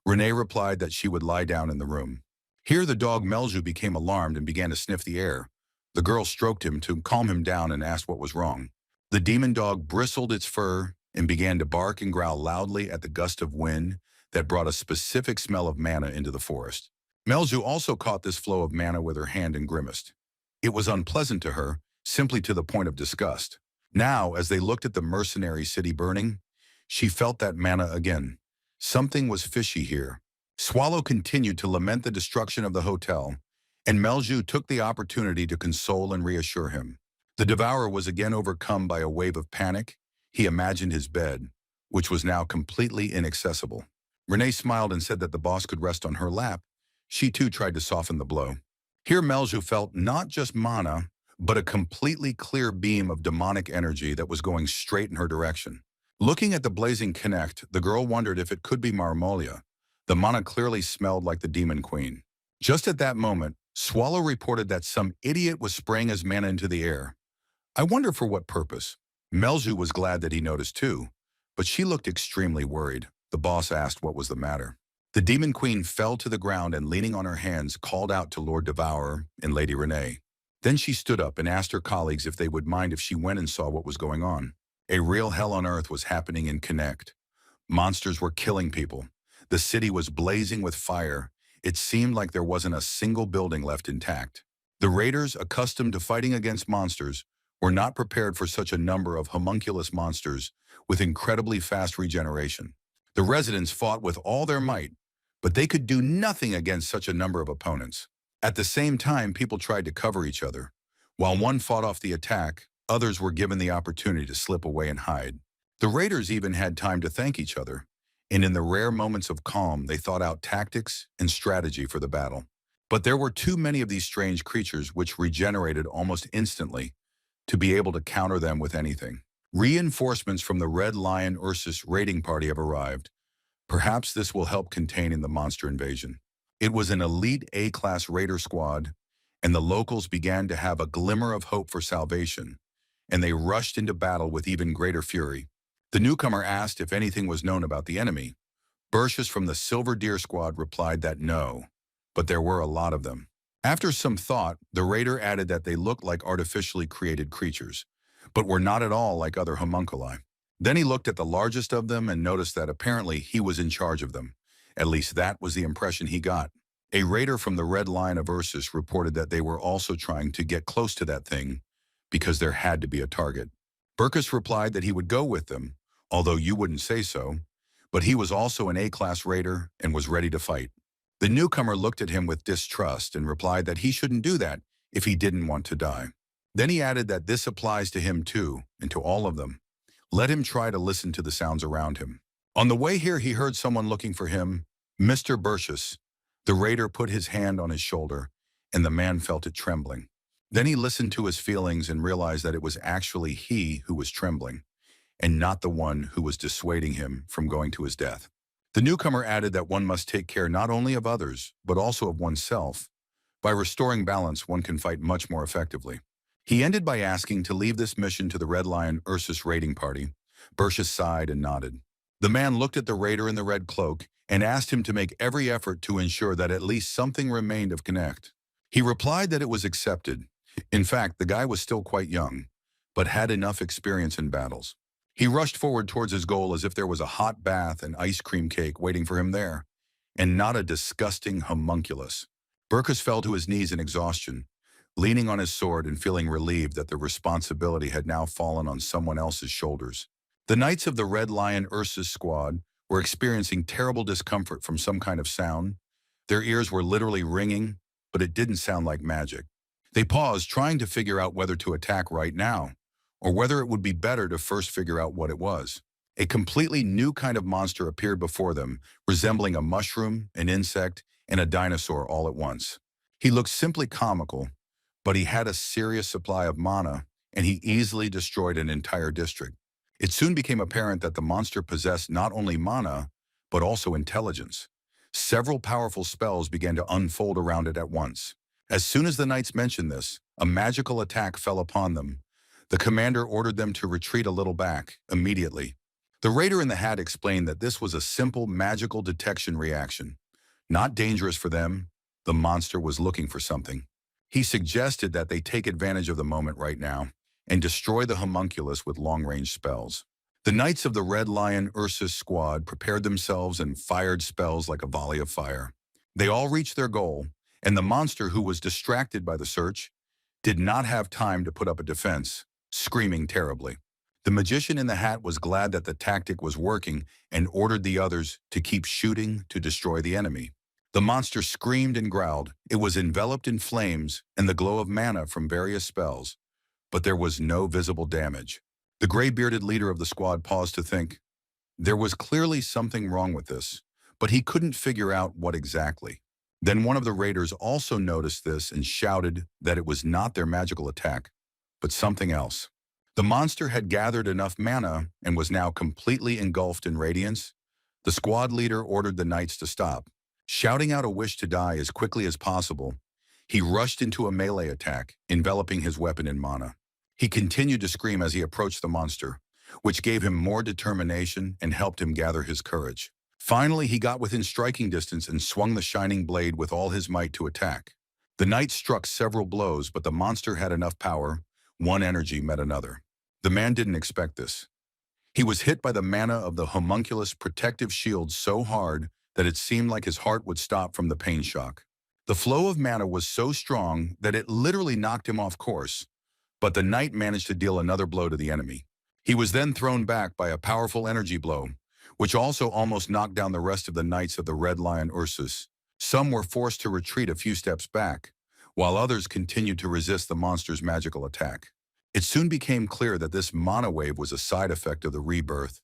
Renee replied that she would lie down in the room. Here the dog Melju became alarmed and began to sniff the air. The girl stroked him to calm him down and asked what was wrong. The demon dog bristled its fur and began to bark and growl loudly at the gust of wind that brought a specific smell of manna into the forest. Melju also caught this flow of manna with her hand and grimaced. It was unpleasant to her, simply to the point of disgust. Now, as they looked at the mercenary city burning, she felt that manna again. Something was fishy here. Swallow continued to lament the destruction of the hotel, and Melju took the opportunity to console and reassure him. The Devourer was again overcome by a wave of panic. He imagined his bed, which was now completely inaccessible. Renee smiled and said that the boss could rest on her lap. She too tried to soften the blow. Here Melju felt not just mana, but a completely clear beam of demonic energy that was going straight in her direction. Looking at the blazing connect, the girl wondered if it could be Marmolia. The mana clearly smelled like the Demon Queen. Just at that moment, Swallow reported that some idiot was spraying his mana into the air. I wonder for what purpose. Melju was glad that he noticed too, but she looked extremely worried. The boss asked what was the matter. The Demon Queen fell to the ground and, leaning on her hands, called out to Lord Devourer and Lady Renee. Then she stood up and asked her colleagues if they would mind if she went and saw what was going on. A real hell on earth was happening in Connect. Monsters were killing people. The city was blazing with fire. It seemed like there wasn't a single building left intact. The raiders, accustomed to fighting against monsters, were not prepared for such a number of homunculus monsters with incredibly fast regeneration. The residents fought with all their might, but they could do nothing against such a number of opponents. At the same time, people tried to cover each other. While one fought off the attack, others were given the opportunity to slip away and hide. The raiders even had time to thank each other, and in the rare moments of calm, they thought out tactics and strategy for the battle. But there were too many of these strange creatures which regenerated almost instantly to be able to counter them with anything. Reinforcements from the Red Lion Ursus raiding party have arrived. Perhaps this will help contain the monster invasion. It was an elite A-class raider squad, and the locals began to have a glimmer of hope for salvation, and they rushed into battle with even greater fury. The newcomer asked if anything was known about the enemy. Bertius from the Silver Deer squad replied that no, but there were a lot of them. After some thought, the raider added that they looked like artificially created creatures, but were not at all like other homunculi. Then he looked at the largest of them and noticed that apparently he was in charge of them. At least that was the impression he got. A raider from the Red Lion of Ursus reported that they were also trying to get close to that thing because there had to be a target. Berkus replied that he would go with them, although you wouldn't say so, but he was also an A-class raider and was ready to fight. The newcomer looked at him with distrust and replied that he shouldn't do that if he didn't want to die. Then he added that this applies to him too, and to all of them. Let him try to listen to the sounds around him. On the way here, he heard someone looking for him. Mr. Bertius. The raider put his hand on his shoulder, and the man felt it trembling. Then he listened to his feelings and realized that it was actually he who was trembling, and not the one who was dissuading him from going to his death. The newcomer added that one must take care not only of others, but also of oneself. By restoring balance, one can fight much more effectively. He ended by asking to leave this mission to the Red Lion Ursus raiding party. Bertius sighed and nodded. The man looked at the raider in the red cloak and asked him to make every effort to ensure that at least something remained of Connect. He replied that it was accepted. In fact, the guy was still quite young, but had enough experience in battles. He rushed forward towards his goal as if there was a hot bath and ice cream cake waiting for him there, and not a disgusting homunculus. Berkus fell to his knees in exhaustion, leaning on his sword and feeling relieved that the responsibility had now fallen on someone else's shoulders. The knights of the Red Lion Ursus squad were experiencing terrible discomfort from some kind of sound. Their ears were literally ringing, but it didn't sound like magic. They paused, trying to figure out whether to attack right now, or whether it would be better to first figure out what it was. A completely new kind of monster appeared before them, resembling a mushroom, an insect, and a dinosaur all at once. He looked simply comical, but he had a serious supply of mana, and he easily destroyed an entire district. It soon became apparent that the monster possessed not only mana, but also intelligence. Several powerful spells began to unfold around it at once. As soon as the knights mentioned this, a magical attack fell upon them. The commander ordered them to retreat a little back, immediately. The raider in the hat explained that this was a simple magical detection reaction. Not dangerous for them, the monster was looking for something. He suggested that they take advantage of the moment right now and destroy the homunculus with long-range spells. The knights of the Red Lion Ursus squad prepared themselves and fired spells like a volley of fire. They all reached their goal, and the monster, who was distracted by the search, did not have time to put up a defense, screaming terribly. The magician in the hat was glad that the tactic was working and ordered the others to keep shooting to destroy the enemy. The monster screamed and growled. It was enveloped in flames and the glow of mana from various spells, but there was no visible damage. The gray-bearded leader of the squad paused to think. There was clearly something wrong with this, but he couldn't figure out what exactly. Then one of the raiders also noticed this and shouted that it was not their magical attack, but something else. The monster had gathered enough mana and was now completely engulfed in radiance. The squad leader ordered the knights to stop. Shouting out a wish to die as quickly as possible, he rushed into a melee attack, enveloping his weapon in mana. He continued to scream as he approached the monster, which gave him more determination and helped him gather his courage. Finally, he got within striking distance and swung the shining blade with all his might to attack. The knight struck several blows, but the monster had enough power. One energy met another. The man didn't expect this. He was hit by the mana of the homunculus protective shield so hard that it seemed like his heart would stop from the pain shock. The flow of mana was so strong that it literally knocked him off course, but the knight managed to deal another blow to the enemy. He was then thrown back by a powerful energy blow, which also almost knocked down the rest of the knights of the Red Lion Ursus. Some were forced to retreat a few steps back, while others continued to resist the monster's magical attack. It soon became clear that this mana wave was a side effect of the rebirth.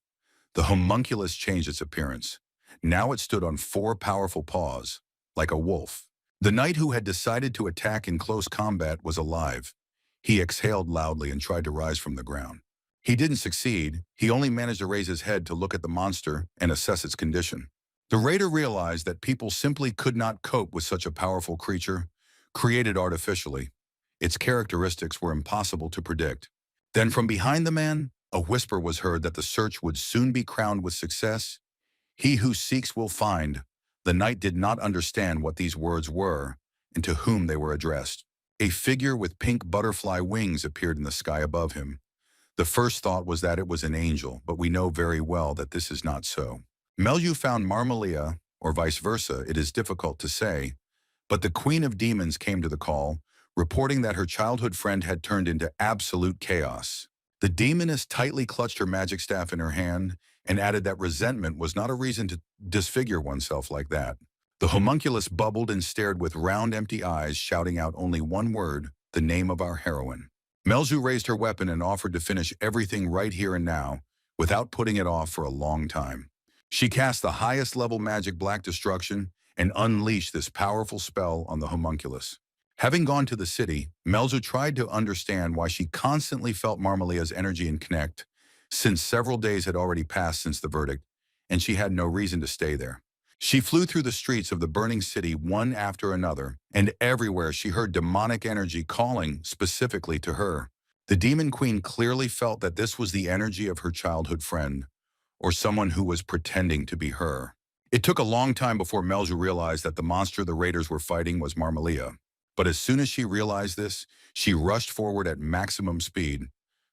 The homunculus changed its appearance. Now it stood on four powerful paws, like a wolf. The knight who had decided to attack in close combat was alive. He exhaled loudly and tried to rise from the ground. He didn't succeed. He only managed to raise his head to look at the monster and assess its condition. The raider realized that people simply could not cope with such a powerful creature, created artificially. Its characteristics were impossible to predict. Then from behind the man, a whisper was heard that the search would soon be crowned with success. He who seeks will find. The knight did not understand what these words were and to whom they were addressed. A figure with pink butterfly wings appeared in the sky above him. The first thought was that it was an angel, but we know very well that this is not so. Melju found Marmalia, or vice versa, it is difficult to say, but the Queen of Demons came to the call, reporting that her childhood friend had turned into absolute chaos. The demoness tightly clutched her magic staff in her hand and added that resentment was not a reason to disfigure oneself like that. The homunculus bubbled and stared with round, empty eyes, shouting out only one word, the name of our heroine. Melzu raised her weapon and offered to finish everything right here and now, without putting it off for a long time. She cast the highest level magic Black Destruction and unleashed this powerful spell on the homunculus. Having gone to the city, Melzu tried to understand why she constantly felt Marmalia's energy and connect, since several days had already passed since the verdict, and she had no reason to stay there. She flew through the streets of the burning city one after another, and everywhere she heard demonic energy calling specifically to her. The Demon Queen clearly felt that this was the energy of her childhood friend, or someone who was pretending to be her. It took a long time before Melju realized that the monster the raiders were fighting was Marmalia. But as soon as she realized this, she rushed forward at maximum speed.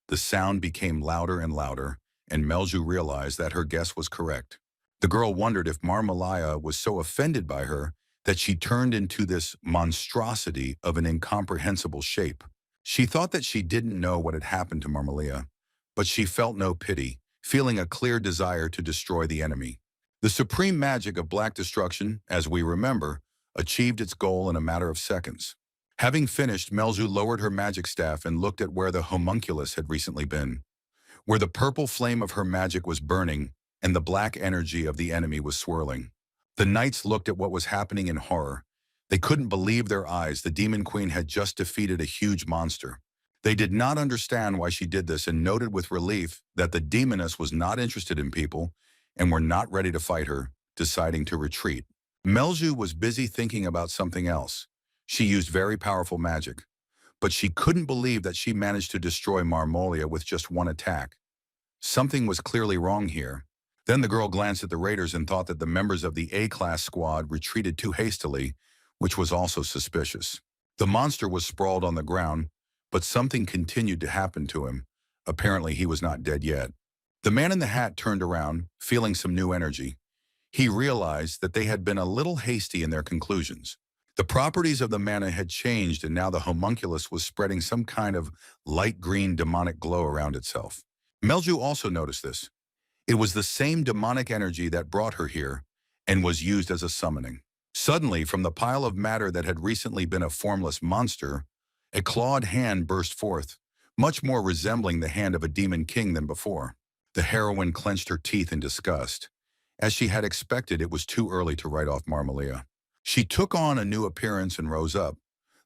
The sound became louder and louder, and Melju realized that her guess was correct. The girl wondered if Marmalia was so offended by her that she turned into this monstrosity of an incomprehensible shape. She thought that she didn't know what had happened to Marmalia, but she felt no pity, feeling a clear desire to destroy the enemy. The supreme magic of Black Destruction, as we remember, achieved its goal in a matter of seconds. Having finished, Melzu lowered her magic staff and looked at where the homunculus had recently been. Where the purple flame of her magic was burning and the black energy of the enemy was swirling. The knights looked at what was happening in horror. They couldn't believe their eyes. The Demon Queen had just defeated a huge monster. They did not understand why she did this and noted with relief that the demoness was not interested in people and were not ready to fight her, deciding to retreat. Melju was busy thinking about something else. She used very powerful magic, but she couldn't believe that she managed to destroy Marmolia with just one attack. Something was clearly wrong here. Then the girl glanced at the raiders and thought that the members of the A-class squad retreated too hastily, which was also suspicious. The monster was sprawled on the ground, but something continued to happen to him. Apparently he was not dead yet. The man in the hat turned around, feeling some new energy. He realized that they had been a little hasty in their conclusions. The properties of the mana had changed, and now the homunculus was spreading some kind of light green demonic glow around itself. Melju also noticed this. It was the same demonic energy that brought her here and was used as a summoning. Suddenly, from the pile of matter that had recently been a formless monster, a clawed hand burst forth, much more resembling the hand of a demon king than before. The heroine clenched her teeth in disgust. As she had expected, it was too early to write off Marmalia. She took on a new appearance and rose up.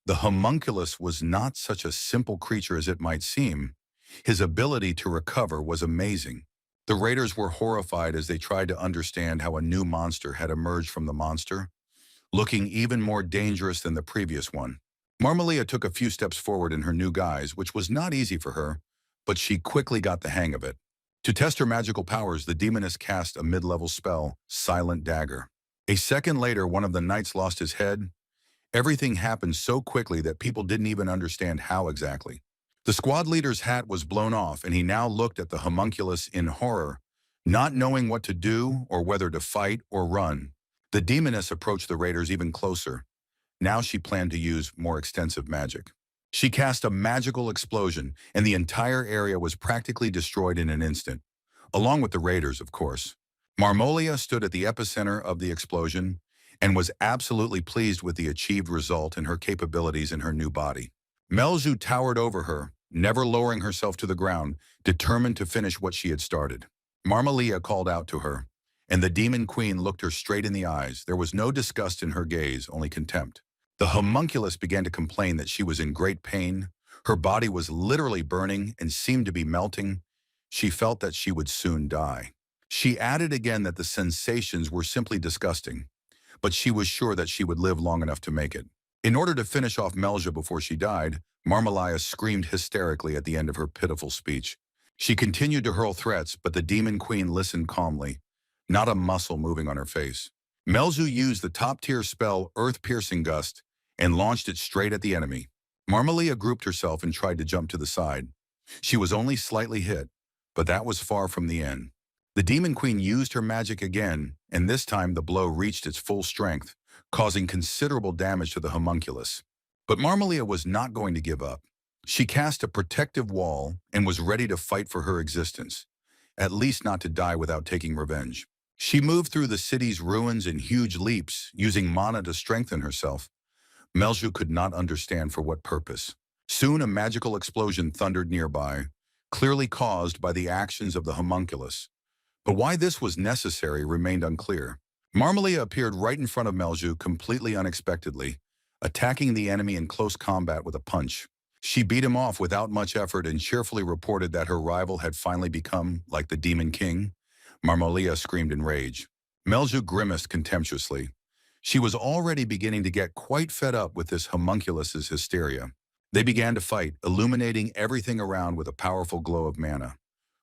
The homunculus was not such a simple creature as it might seem. His ability to recover was amazing. The raiders were horrified as they tried to understand how a new monster had emerged from the monster, looking even more dangerous than the previous one. Marmalia took a few steps forward in her new guise, which was not easy for her, but she quickly got the hang of it. To test her magical powers, the demoness cast a mid-level spell, Silent Dagger. A second later, one of the knights lost his head. Everything happened so quickly that people didn't even understand how exactly. The squad leader's hat was blown off, and he now looked at the homunculus in horror, not knowing what to do or whether to fight or run. The demoness approached the raiders even closer. Now she planned to use more extensive magic. She cast a magical explosion, and the entire area was practically destroyed in an instant, along with the raiders, of course. Marmolia stood at the epicenter of the explosion and was absolutely pleased with the achieved result and her capabilities in her new body. Melju towered over her, never lowering herself to the ground, determined to finish what she had started. Marmolia called out to her, and the demon queen looked her straight in the eyes. There was no disgust in her gaze, only contempt. The homunculus began to complain that she was in great pain. Her body was literally burning and seemed to be melting. She felt that she would soon die. She added again that the sensations were simply disgusting, but she was sure that she would live long enough to make it. In order to finish off Melja before she died, Marmalia screamed hysterically at the end of her pitiful speech. She continued to hurl threats, but the demon queen listened calmly, not a muscle moving on her face. Melzu used the top-tier spell Earth-Piercing Gust and launched it straight at the enemy. Marmalia grouped herself and tried to jump to the side. She was only slightly hit, but that was far from the end. The demon queen used her magic again, and this time the blow reached its full strength, causing considerable damage to the homunculus. But Marmalia was not going to give up. She cast a protective wall and was ready to fight for her existence, at least not to die without taking revenge. She moved through the city's ruins in huge leaps, using mana to strengthen herself. Melju could not understand for what purpose. Soon a magical explosion thundered nearby, clearly caused by the actions of the homunculus. But why this was necessary remained unclear. Marmalia appeared right in front of Melju completely unexpectedly, attacking the enemy in close combat with a punch. She beat him off without much effort and cheerfully reported that her rival had finally become like the Demon King. Marmalia screamed in rage. Melju grimaced contemptuously. She was already beginning to get quite fed up with this homunculus's hysteria. They began to fight, illuminating everything around with a powerful glow of mana,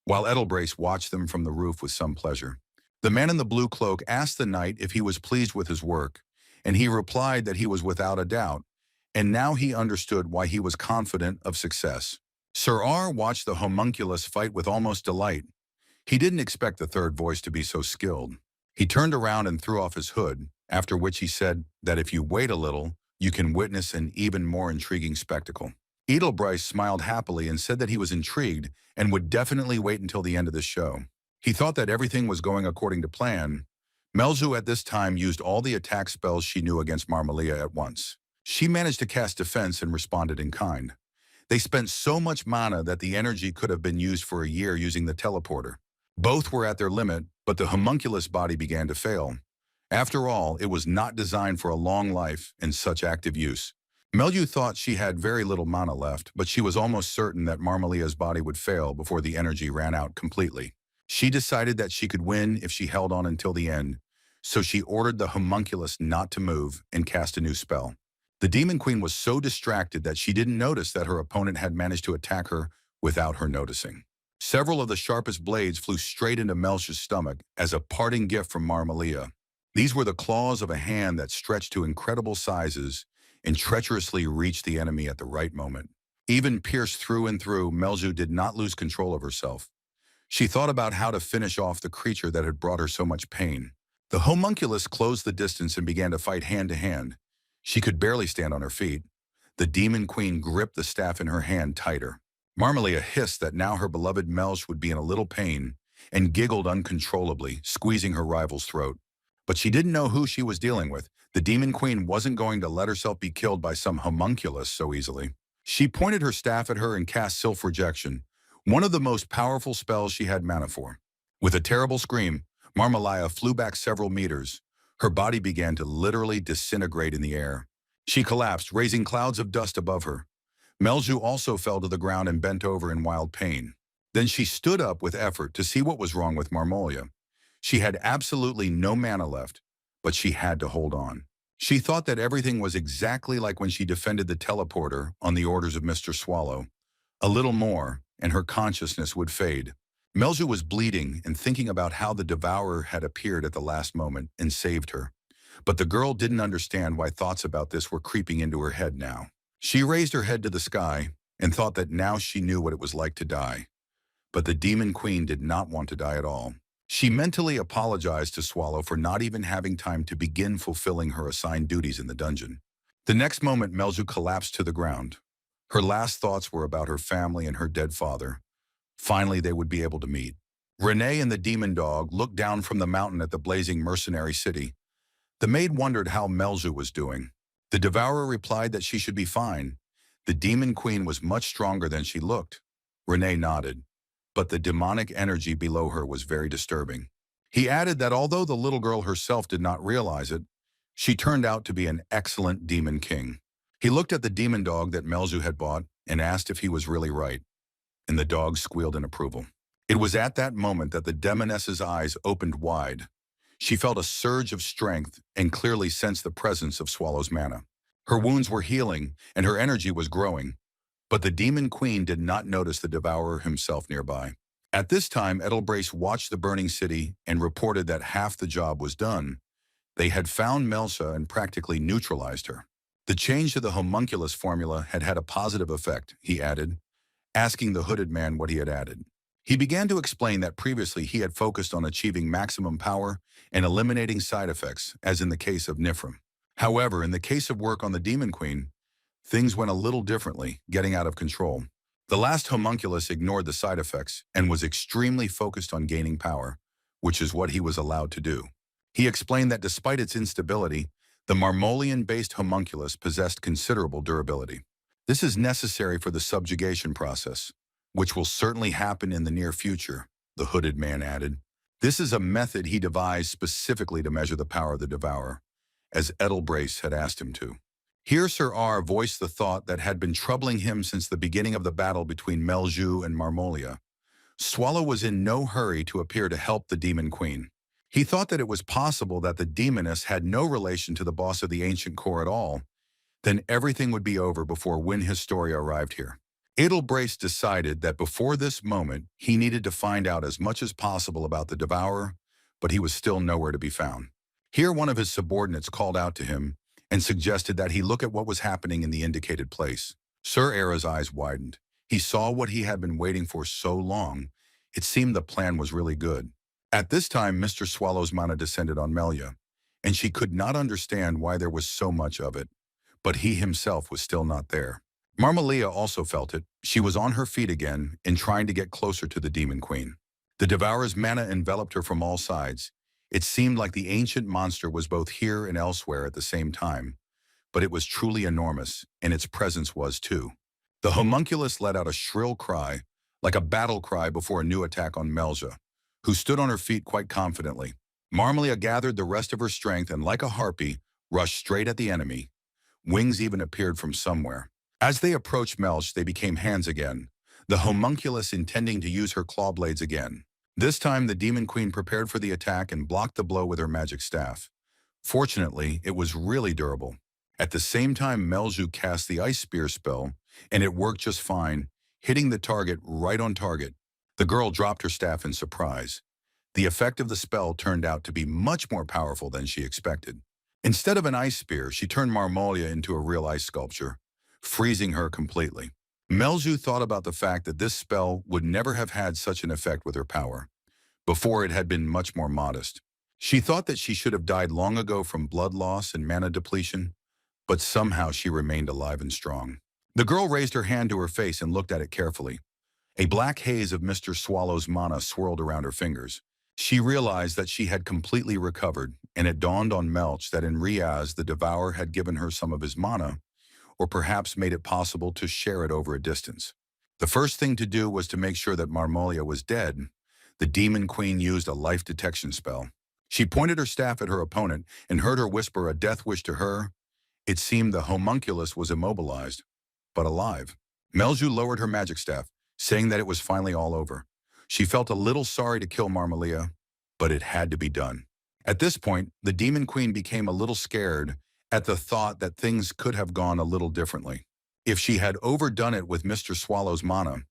while Edelbrace watched them from the roof with some pleasure. The man in the blue cloak asked the knight if he was pleased with his work, and he replied that he was without a doubt, and now he understood why he was confident of success. Sir R watched the homunculus fight with almost delight. He didn't expect the third voice to be so skilled. He turned around and threw off his hood, after which he said that if you wait a little, you can witness an even more intriguing spectacle. Edelbryce smiled happily and said that he was intrigued and would definitely wait until the end of the show. He thought that everything was going according to plan. Melzu at this time used all the attack spells she knew against Marmalia at once. She managed to cast defense and responded in kind. They spent so much mana that the energy could have been used for a year using the teleporter. Both were at their limit, but the homunculus body began to fail. After all, it was not designed for a long life and such active use. Melju thought she had very little mana left, but she was almost certain that Marmalia's body would fail before the energy ran out completely. She decided that she could win if she held on until the end, so she ordered the homunculus not to move and cast a new spell. The Demon Queen was so distracted that she didn't notice that her opponent had managed to attack her without her noticing. Several of the sharpest blades flew straight into Melch's stomach as a parting gift from Marmalia. These were the claws of a hand that stretched to incredible sizes and treacherously reached the enemy at the right moment. Even pierced through and through, Melju did not lose control of herself. She thought about how to finish off the creature that had brought her so much pain. The homunculus closed the distance and began to fight hand to hand. She could barely stand on her feet. The Demon Queen gripped the staff in her hand tighter. Marmalia hissed that now her beloved Melch would be in a little pain and giggled uncontrollably, squeezing her rival's throat. But she didn't know who she was dealing with. The Demon Queen wasn't going to let herself be killed by some homunculus so easily. She pointed her staff at her and cast Sylph Rejection, one of the most powerful spells she had mana for. With a terrible scream, Marmalia flew back several meters, Her body began to literally disintegrate in the air. She collapsed, raising clouds of dust above her. Melju also fell to the ground and bent over in wild pain. Then she stood up with effort to see what was wrong with Marmolia. She had absolutely no mana left, but she had to hold on. She thought that everything was exactly like when she defended the teleporter on the orders of Mr. Swallow. A little more, and her consciousness would fade. Melju was bleeding and thinking about how the Devourer had appeared at the last moment and saved her. But the girl didn't understand why thoughts about this were creeping into her head now. She raised her head to the sky and thought that now she knew what it was like to die. But the Demon Queen did not want to die at all. She mentally apologized to Swallow for not even having time to begin fulfilling her assigned duties in the dungeon. The next moment, Melju collapsed to the ground. Her last thoughts were about her family and her dead father. Finally, they would be able to meet. Renee and the demon dog looked down from the mountain at the blazing mercenary city. The maid wondered how Melju was doing. The Devourer replied that she should be fine. The Demon Queen was much stronger than she looked. Renee nodded, but the demonic energy below her was very disturbing. He added that although the little girl herself did not realize it, she turned out to be an excellent demon king. He looked at the demon dog that Melju had bought and asked if he was really right, and the dog squealed in approval. It was at that moment that the demoness's eyes opened wide. She felt a surge of strength and clearly sensed the presence of Swallow's mana. Her wounds were healing and her energy was growing, but the Demon Queen did not notice the Devourer himself nearby. At this time, Edelbrace watched the burning city and reported that half the job was done. They had found Melsa and practically neutralized her. The change to the homunculus formula had had a positive effect, he added, asking the hooded man what he had added. He began to explain that previously he had focused on achieving maximum power and eliminating side effects, as in the case of Nifrim. However, in the case of work on the Demon Queen, things went a little differently, getting out of control. The last homunculus ignored the side effects and was extremely focused on gaining power, which is what he was allowed to do. He explained that despite its instability, the Marmolian-based homunculus possessed considerable durability. This is necessary for the subjugation process, which will certainly happen in the near future, the hooded man added. This is a method he devised specifically to measure the power of the Devourer, as Edelbrace had asked him to. Here Sir R voiced the thought that had been troubling him since the beginning of the battle between Melju and Marmolia. Swallow was in no hurry to appear to help the Demon Queen. He thought that it was possible that the demoness had no relation to the boss of the Ancient Core at all. Then everything would be over before Win Historia arrived here. Edelbrace decided that before this moment, he needed to find out as much as possible about the Devourer, but he was still nowhere to be found. Here one of his subordinates called out to him and suggested that he look at what was happening in the indicated place. Sir Era's eyes widened. He saw what he had been waiting for so long. It seemed the plan was really good. At this time, Mr. Swallow's mana descended on Melia, and she could not understand why there was so much of it, but he himself was still not there. Marmolia also felt it. She was on her feet again and trying to get closer to the Demon Queen. The Devourer's mana enveloped her from all sides. It seemed like the ancient monster was both here and elsewhere at the same time, but it was truly enormous, and its presence was too. The homunculus let out a shrill cry, like a battle cry before a new attack on Melja, who stood on her feet quite confidently. Marmolia gathered the rest of her strength and, like a harpy, rushed straight at the enemy. Wings even appeared from somewhere. As they approached Melch, they became hands again, the homunculus intending to use her claw blades again. This time, the Demon Queen prepared for the attack and blocked the blow with her magic staff. Fortunately, it was really durable. At the same time, Melju cast the Ice Spear spell, and it worked just fine, hitting the target right on target. The girl dropped her staff in surprise. The effect of the spell turned out to be much more powerful than she expected. Instead of an ice spear, she turned Marmolia into a real ice sculpture, freezing her completely. Melju thought about the fact that this spell would never have had such an effect with her power. Before, it had been much more modest. She thought that she should have died long ago from blood loss and mana depletion, but somehow she remained alive and strong. The girl raised her hand to her face and looked at it carefully. A black haze of Mr. Swallow's mana swirled around her fingers. She realized that she had completely recovered, and it dawned on Melch that in Riaz the Devourer had given her some of his mana, or perhaps made it possible to share it over a distance. The first thing to do was to make sure that Marmolia was dead. The Demon Queen used a life detection spell. She pointed her staff at her opponent and heard her whisper a death wish to her. It seemed the homunculus was immobilized, but alive. Melju lowered her magic staff, saying that it was finally all over. She felt a little sorry to kill Marmalia, but it had to be done. At this point, the Demon Queen became a little scared at the thought that things could have gone a little differently. If she had overdone it with Mr. Swallow's mana,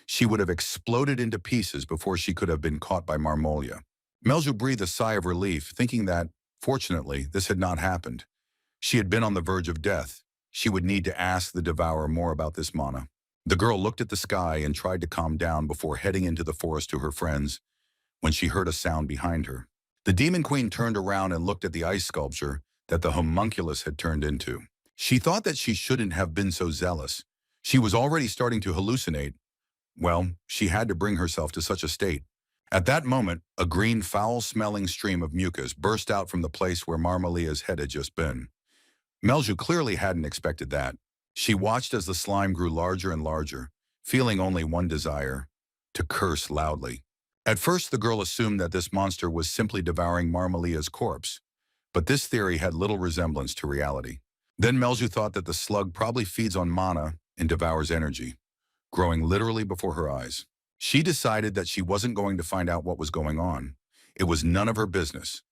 she would have exploded into pieces before she could have been caught by Marmolia. Melju breathed a sigh of relief, thinking that, fortunately, this had not happened. She had been on the verge of death. She would need to ask the Devourer more about this mana. The girl looked at the sky and tried to calm down before heading into the forest to her friends when she heard a sound behind her. The Demon Queen turned around and looked at the ice sculpture that the homunculus had turned into. She thought that she shouldn't have been so zealous. She was already starting to hallucinate. Well, she had to bring herself to such a state. At that moment, a green, foul-smelling stream of mucus burst out from the place where Marmalia's head had just been. Melju clearly hadn't expected that. She watched as the slime grew larger and larger, feeling only one desire: to curse loudly. At first, the girl assumed that this monster was simply devouring Marmalia's corpse, but this theory had little resemblance to reality. Then Melju thought that the slug probably feeds on mana and devours energy, growing literally before her eyes. She decided that she wasn't going to find out what was going on. It was none of her business.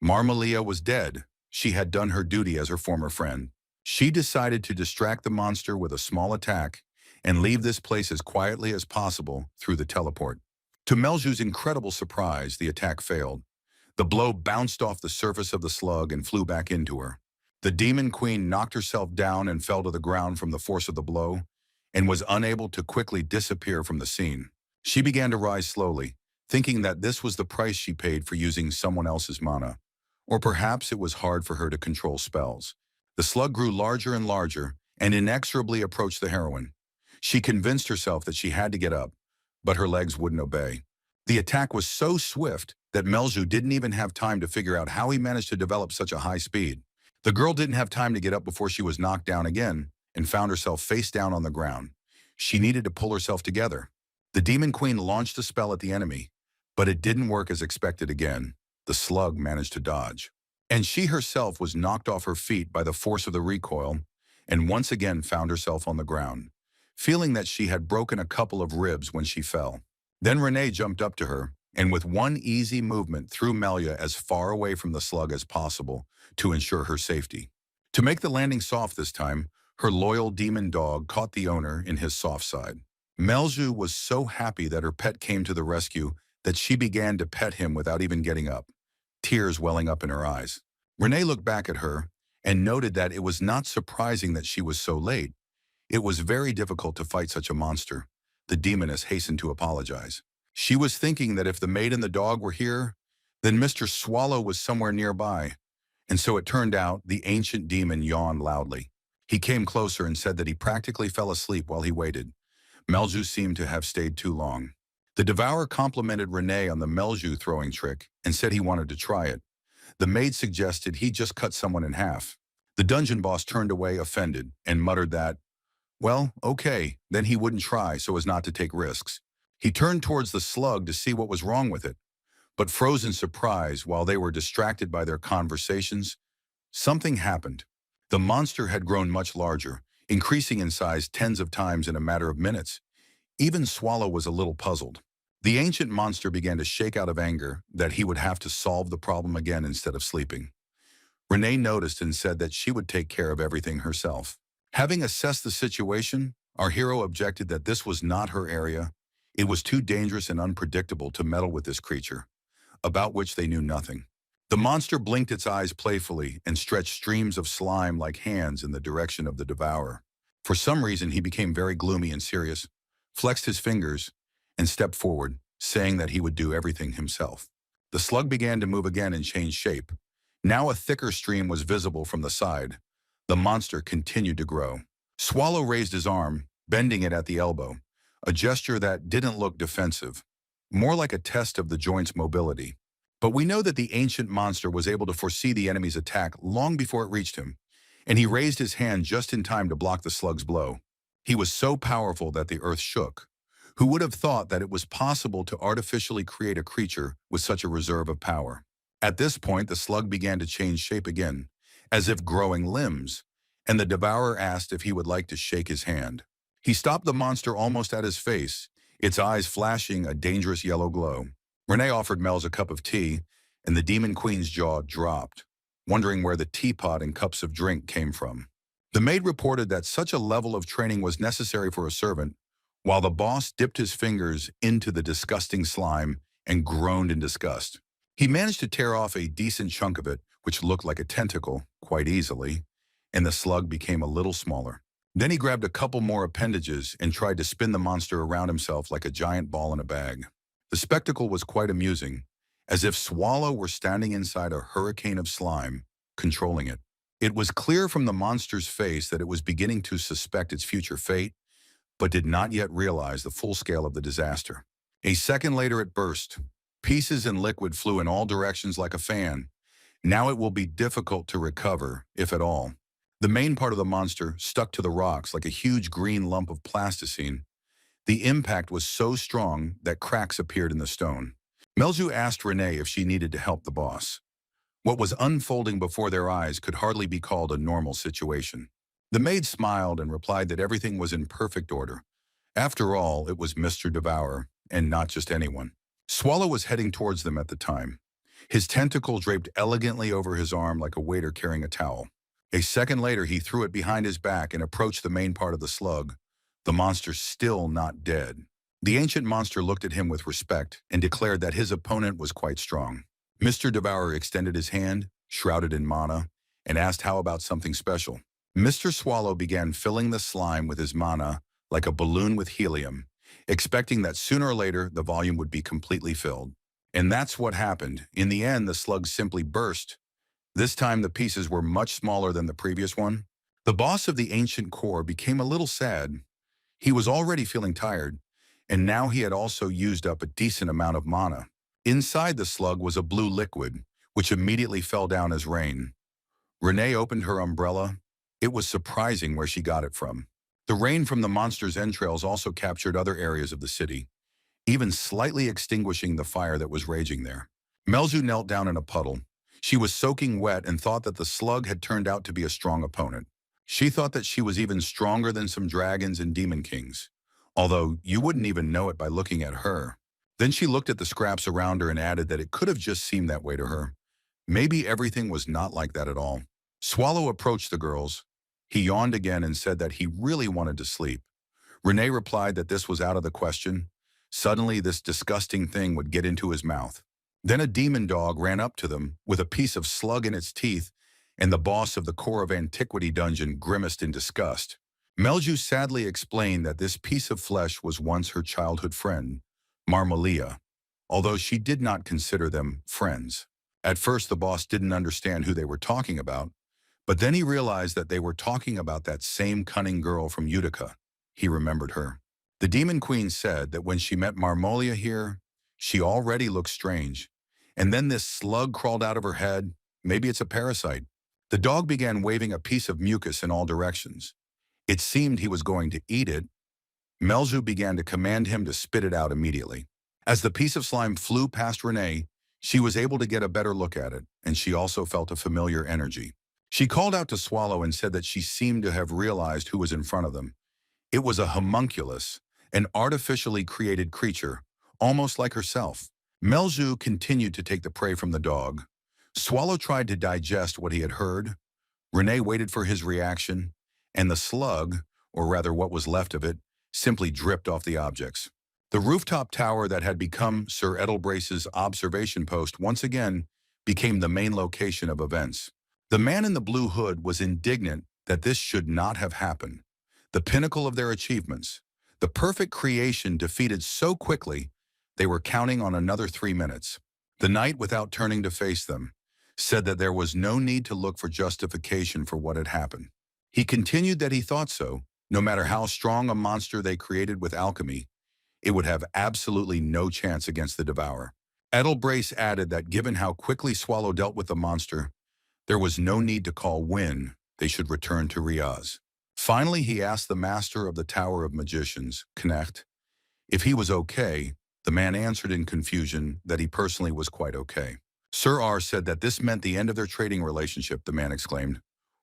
Marmalia was dead. She had done her duty as her former friend. She decided to distract the monster with a small attack and leave this place as quietly as possible through the teleport. To Melju's incredible surprise, the attack failed. The blow bounced off the surface of the slug and flew back into her. The Demon Queen knocked herself down and fell to the ground from the force of the blow and was unable to quickly disappear from the scene. She began to rise slowly, thinking that this was the price she paid for using someone else's mana. Or perhaps it was hard for her to control spells. The slug grew larger and larger and inexorably approached the heroine. She convinced herself that she had to get up, but her legs wouldn't obey. The attack was so swift that Melju didn't even have time to figure out how he managed to develop such a high speed. The girl didn't have time to get up before she was knocked down again and found herself face down on the ground. She needed to pull herself together. The Demon Queen launched a spell at the enemy, but it didn't work as expected again. The slug managed to dodge. And she herself was knocked off her feet by the force of the recoil and once again found herself on the ground, feeling that she had broken a couple of ribs when she fell. Then Renee jumped up to her and with one easy movement threw Melia as far away from the slug as possible to ensure her safety. To make the landing soft this time, her loyal demon dog caught the owner in his soft side. Melju was so happy that her pet came to the rescue that she began to pet him without even getting up, tears welling up in her eyes. Renee looked back at her and noted that it was not surprising that she was so late. It was very difficult to fight such a monster. The demoness hastened to apologize. She was thinking that if the maid and the dog were here, then Mr. Swallow was somewhere nearby. And so it turned out the ancient demon yawned loudly. He came closer and said that he practically fell asleep while he waited. Melju seemed to have stayed too long. The Devourer complimented Renee on the Melju throwing trick and said he wanted to try it. The maid suggested he just cut someone in half. The dungeon boss turned away offended and muttered that, well, okay, then he wouldn't try so as not to take risks. He turned towards the slug to see what was wrong with it, but froze in surprise while they were distracted by their conversations. Something happened. The monster had grown much larger, increasing in size tens of times in a matter of minutes. Even Swallow was a little puzzled. The ancient monster began to shake out of anger that he would have to solve the problem again instead of sleeping. Renee noticed and said that she would take care of everything herself. Having assessed the situation, our hero objected that this was not her area. It was too dangerous and unpredictable to meddle with this creature, about which they knew nothing. The monster blinked its eyes playfully and stretched streams of slime like hands in the direction of the devourer. For some reason, he became very gloomy and serious, flexed his fingers, and stepped forward, saying that he would do everything himself. The slug began to move again and change shape. Now a thicker stream was visible from the side. The monster continued to grow. Swallow raised his arm, bending it at the elbow, a gesture that didn't look defensive, more like a test of the joint's mobility. But we know that the ancient monster was able to foresee the enemy's attack long before it reached him, and he raised his hand just in time to block the slug's blow. He was so powerful that the earth shook. Who would have thought that it was possible to artificially create a creature with such a reserve of power? At this point, the slug began to change shape again, as if growing limbs, and the devourer asked if he would like to shake his hand. He stopped the monster almost at his face, its eyes flashing a dangerous yellow glow. Renee offered Mel's a cup of tea, and the Demon Queen's jaw dropped, wondering where the teapot and cups of drink came from. The maid reported that such a level of training was necessary for a servant, while the boss dipped his fingers into the disgusting slime and groaned in disgust. He managed to tear off a decent chunk of it, which looked like a tentacle, quite easily, and the slug became a little smaller. Then he grabbed a couple more appendages and tried to spin the monster around himself like a giant ball in a bag. The spectacle was quite amusing, as if Swallow were standing inside a hurricane of slime, controlling it. It was clear from the monster's face that it was beginning to suspect its future fate, but did not yet realize the full scale of the disaster. A second later it burst. Pieces and liquid flew in all directions like a fan. Now it will be difficult to recover, if at all. The main part of the monster stuck to the rocks like a huge green lump of plasticine. The impact was so strong that cracks appeared in the stone. Melju asked Renee if she needed to help the boss. What was unfolding before their eyes could hardly be called a normal situation. The maid smiled and replied that everything was in perfect order. After all, it was Mr. Devourer, and not just anyone. Swallow was heading towards them at the time. His tentacle draped elegantly over his arm like a waiter carrying a towel. A second later, he threw it behind his back and approached the main part of the slug, the monster still not dead. The ancient monster looked at him with respect and declared that his opponent was quite strong. Mr. Devourer extended his hand, shrouded in mana, and asked how about something special. Mr. Swallow began filling the slime with his mana like a balloon with helium, expecting that sooner or later the volume would be completely filled. And that's what happened. In the end, the slug simply burst. This time the pieces were much smaller than the previous one. The boss of the ancient core became a little sad. He was already feeling tired, and now he had also used up a decent amount of mana. Inside the slug was a blue liquid, which immediately fell down as rain. Renee opened her umbrella. It was surprising where she got it from. The rain from the monster's entrails also captured other areas of the city, even slightly extinguishing the fire that was raging there. Melzu knelt down in a puddle. She was soaking wet and thought that the slug had turned out to be a strong opponent. She thought that she was even stronger than some dragons and demon kings, although you wouldn't even know it by looking at her. Then she looked at the scraps around her and added that it could have just seemed that way to her. Maybe everything was not like that at all. Swallow approached the girls. He yawned again and said that he really wanted to sleep. Renee replied that this was out of the question. Suddenly, this disgusting thing would get into his mouth. Then a demon dog ran up to them with a piece of slug in its teeth, and the boss of the Core of Antiquity dungeon grimaced in disgust. Melju sadly explained that this piece of flesh was once her childhood friend, Marmalia, although she did not consider them friends. At first, the boss didn't understand who they were talking about, but then he realized that they were talking about that same cunning girl from Utica. He remembered her. The Demon Queen said that when she met Marmolia here, she already looked strange. And then this slug crawled out of her head. Maybe it's a parasite. The dog began waving a piece of mucus in all directions. It seemed he was going to eat it. Melzu began to command him to spit it out immediately. As the piece of slime flew past Renee, she was able to get a better look at it, and she also felt a familiar energy. She called out to Swallow and said that she seemed to have realized who was in front of them. It was a homunculus, an artificially created creature, almost like herself. Melzu continued to take the prey from the dog. Swallow tried to digest what he had heard. Renee waited for his reaction, and the slug, or rather what was left of it, simply dripped off the objects. The rooftop tower that had become Sir Edelbrace's observation post once again became the main location of events. The man in the blue hood was indignant that this should not have happened. The pinnacle of their achievements, the perfect creation defeated so quickly, they were counting on another 3 minutes. The knight, without turning to face them, said that there was no need to look for justification for what had happened. He continued that he thought so, no matter how strong a monster they created with alchemy, it would have absolutely no chance against the Devourer. Edelbrace added that given how quickly Swallow dealt with the monster, there was no need to call when they should return to Riaz. Finally, he asked the master of the Tower of Magicians, Knecht, if he was okay. The man answered in confusion that he personally was quite okay. Sir R said that this meant the end of their trading relationship, the man exclaimed.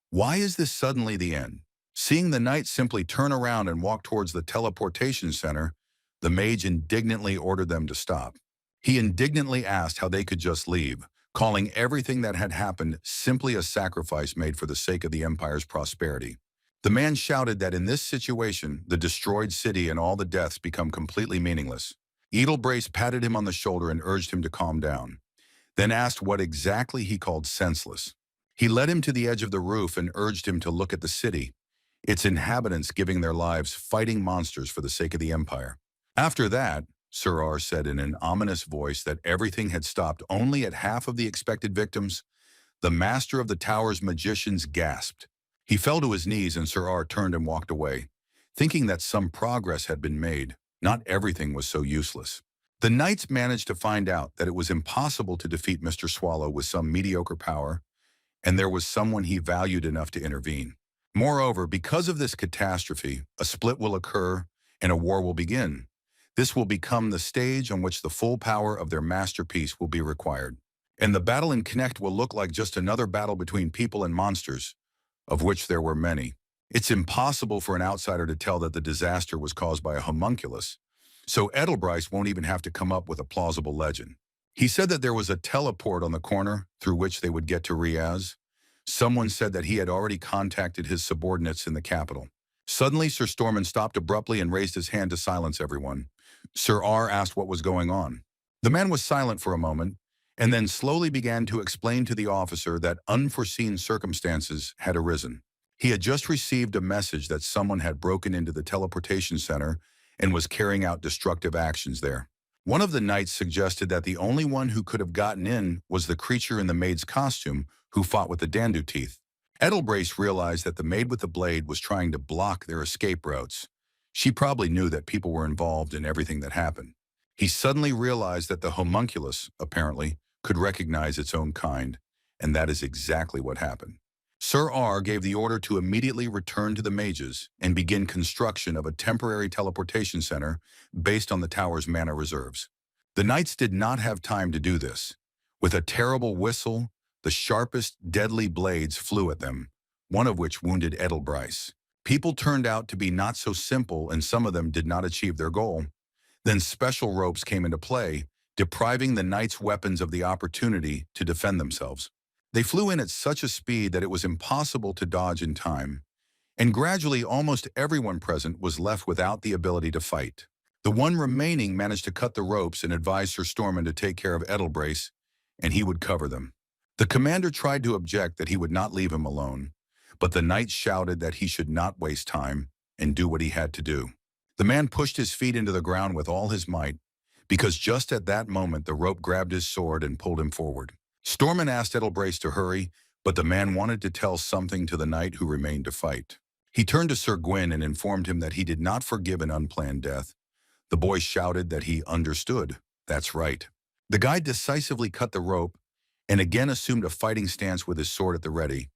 Why is this suddenly the end? Seeing the knight simply turn around and walk towards the teleportation center, the mage indignantly ordered them to stop. He indignantly asked how they could just leave, calling everything that had happened simply a sacrifice made for the sake of the Empire's prosperity. The man shouted that in this situation, the destroyed city and all the deaths become completely meaningless. Edelbrace patted him on the shoulder and urged him to calm down, then asked what exactly he called senseless. He led him to the edge of the roof and urged him to look at the city, its inhabitants giving their lives fighting monsters for the sake of the Empire. After that, Sir R said in an ominous voice that everything had stopped only at half of the expected victims, the master of the tower's magicians gasped. He fell to his knees and Sir R turned and walked away, thinking that some progress had been made. Not everything was so useless. The knights managed to find out that it was impossible to defeat Mr. Swallow with some mediocre power, and there was someone he valued enough to intervene. Moreover, because of this catastrophe, a split will occur and a war will begin. This will become the stage on which the full power of their masterpiece will be required. And the battle in Connect will look like just another battle between people and monsters, of which there were many. It's impossible for an outsider to tell that the disaster was caused by a homunculus, so Edelbryce won't even have to come up with a plausible legend. He said that there was a teleport on the corner through which they would get to Riaz. Someone said that he had already contacted his subordinates in the capital. Suddenly, Sir Stormin stopped abruptly and raised his hand to silence everyone. Sir R asked what was going on. The man was silent for a moment, and then slowly began to explain to the officer that unforeseen circumstances had arisen. He had just received a message that someone had broken into the teleportation center and was carrying out destructive actions there. One of the knights suggested that the only one who could have gotten in was the creature in the maid's costume who fought with the Dandu teeth. Edelbrace realized that the maid with the blade was trying to block their escape routes. She probably knew that people were involved in everything that happened. He suddenly realized that the homunculus, apparently, could recognize its own kind, and that is exactly what happened. Sir R gave the order to immediately return to the mages and begin construction of a temporary teleportation center based on the tower's mana reserves. The knights did not have time to do this. With a terrible whistle, the sharpest, deadly blades flew at them, one of which wounded Edelbryce. People turned out to be not so simple and some of them did not achieve their goal. Then special ropes came into play, depriving the knights' weapons of the opportunity to defend themselves. They flew in at such a speed that it was impossible to dodge in time, and gradually almost everyone present was left without the ability to fight. The one remaining managed to cut the ropes and advised Sir Stormin to take care of Edelbrace, and he would cover them. The commander tried to object that he would not leave him alone, but the knights shouted that he should not waste time and do what he had to do. The man pushed his feet into the ground with all his might, because just at that moment the rope grabbed his sword and pulled him forward. Stormin asked Edelbrace to hurry, but the man wanted to tell something to the knight who remained to fight. He turned to Sir Gwyn and informed him that he did not forgive an unplanned death. The boy shouted that he understood. That's right. The guide decisively cut the rope and again assumed a fighting stance with his sword at the ready.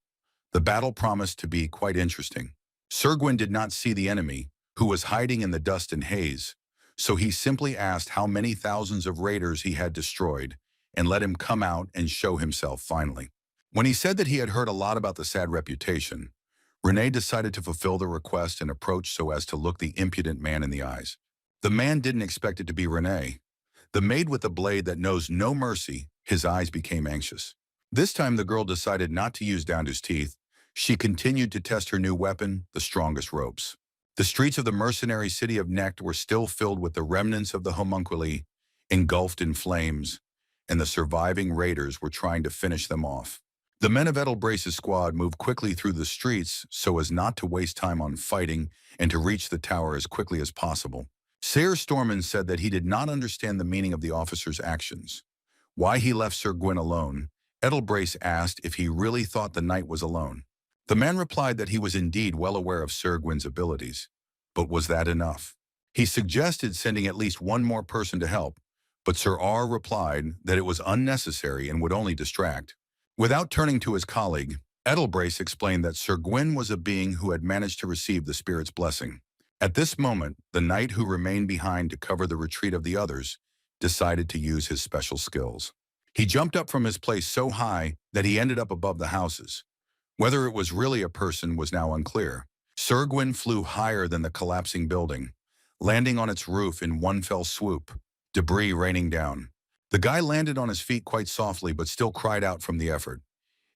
The battle promised to be quite interesting. Sir Gwyn did not see the enemy, who was hiding in the dust and haze, so he simply asked how many thousands of raiders he had destroyed, and let him come out and show himself finally. When he said that he had heard a lot about the sad reputation, Renee decided to fulfill the request and approach so as to look the impudent man in the eyes. The man didn't expect it to be Renee. The maid with the blade that knows no mercy, his eyes became anxious. This time the girl decided not to use Dandu's teeth. She continued to test her new weapon, the strongest ropes. The streets of the mercenary city of Necht were still filled with the remnants of the homunculi, engulfed in flames, and the surviving raiders were trying to finish them off. The men of Edelbrace's squad moved quickly through the streets so as not to waste time on fighting and to reach the tower as quickly as possible. Sir Stormin said that he did not understand the meaning of the officer's actions. Why he left Sir Gwyn alone, Edelbrace asked if he really thought the knight was alone. The man replied that he was indeed well aware of Sir Gwyn's abilities, but was that enough? He suggested sending at least one more person to help, but Sir R replied that it was unnecessary and would only distract. Without turning to his colleague, Edelbrace explained that Sir Gwyn was a being who had managed to receive the spirit's blessing. At this moment, the knight who remained behind to cover the retreat of the others decided to use his special skills. He jumped up from his place so high that he ended up above the houses. Whether it was really a person was now unclear. Sir Gwyn flew higher than the collapsing building, landing on its roof in one fell swoop, debris raining down. The guy landed on his feet quite softly but still cried out from the effort.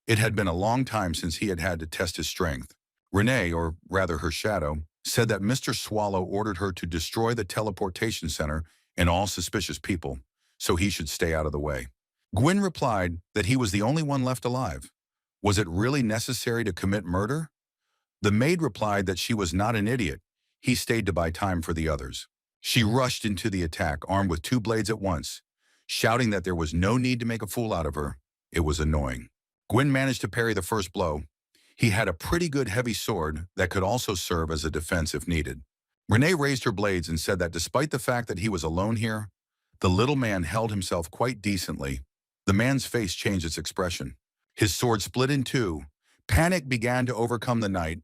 It had been a long time since he had had to test his strength. Renee, or rather her shadow, said that Mr. Swallow ordered her to destroy the teleportation center and all suspicious people, so he should stay out of the way. Gwyn replied that he was the only one left alive. Was it really necessary to commit murder? The maid replied that she was not an idiot. He stayed to buy time for the others. She rushed into the attack, armed with two blades at once, shouting that there was no need to make a fool out of her. It was annoying. Gwyn managed to parry the first blow. He had a pretty good heavy sword that could also serve as a defense if needed. Renee raised her blades and said that despite the fact that he was alone here, the little man held himself quite decently. The man's face changed its expression. His sword split in two. Panic began to overcome the knight,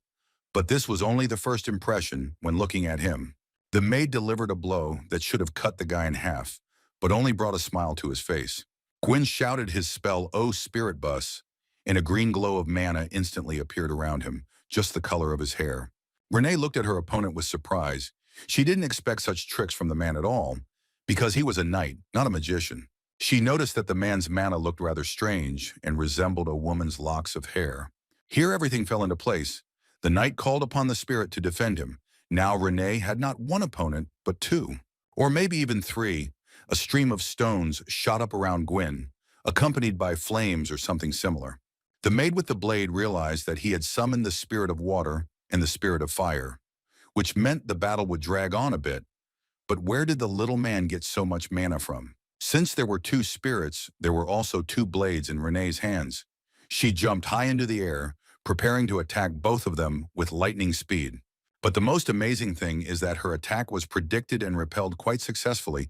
but this was only the first impression when looking at him. The maid delivered a blow that should have cut the guy in half, but only brought a smile to his face. Gwyn shouted his spell, "Oh, Spirit Bus," and a green glow of mana instantly appeared around him, just the color of his hair. Renee looked at her opponent with surprise. She didn't expect such tricks from the man at all, because he was a knight, not a magician. She noticed that the man's mana looked rather strange and resembled a woman's locks of hair. Here everything fell into place. The knight called upon the spirit to defend him. Now Renee had not one opponent, but two, or maybe even three. A stream of stones shot up around Gwyn, accompanied by flames or something similar. The maid with the blade realized that he had summoned the spirit of water and the spirit of fire, which meant the battle would drag on a bit. But where did the little man get so much mana from? Since there were two spirits, there were also two blades in Renee's hands. She jumped high into the air, preparing to attack both of them with lightning speed. But the most amazing thing is that her attack was predicted and repelled quite successfully.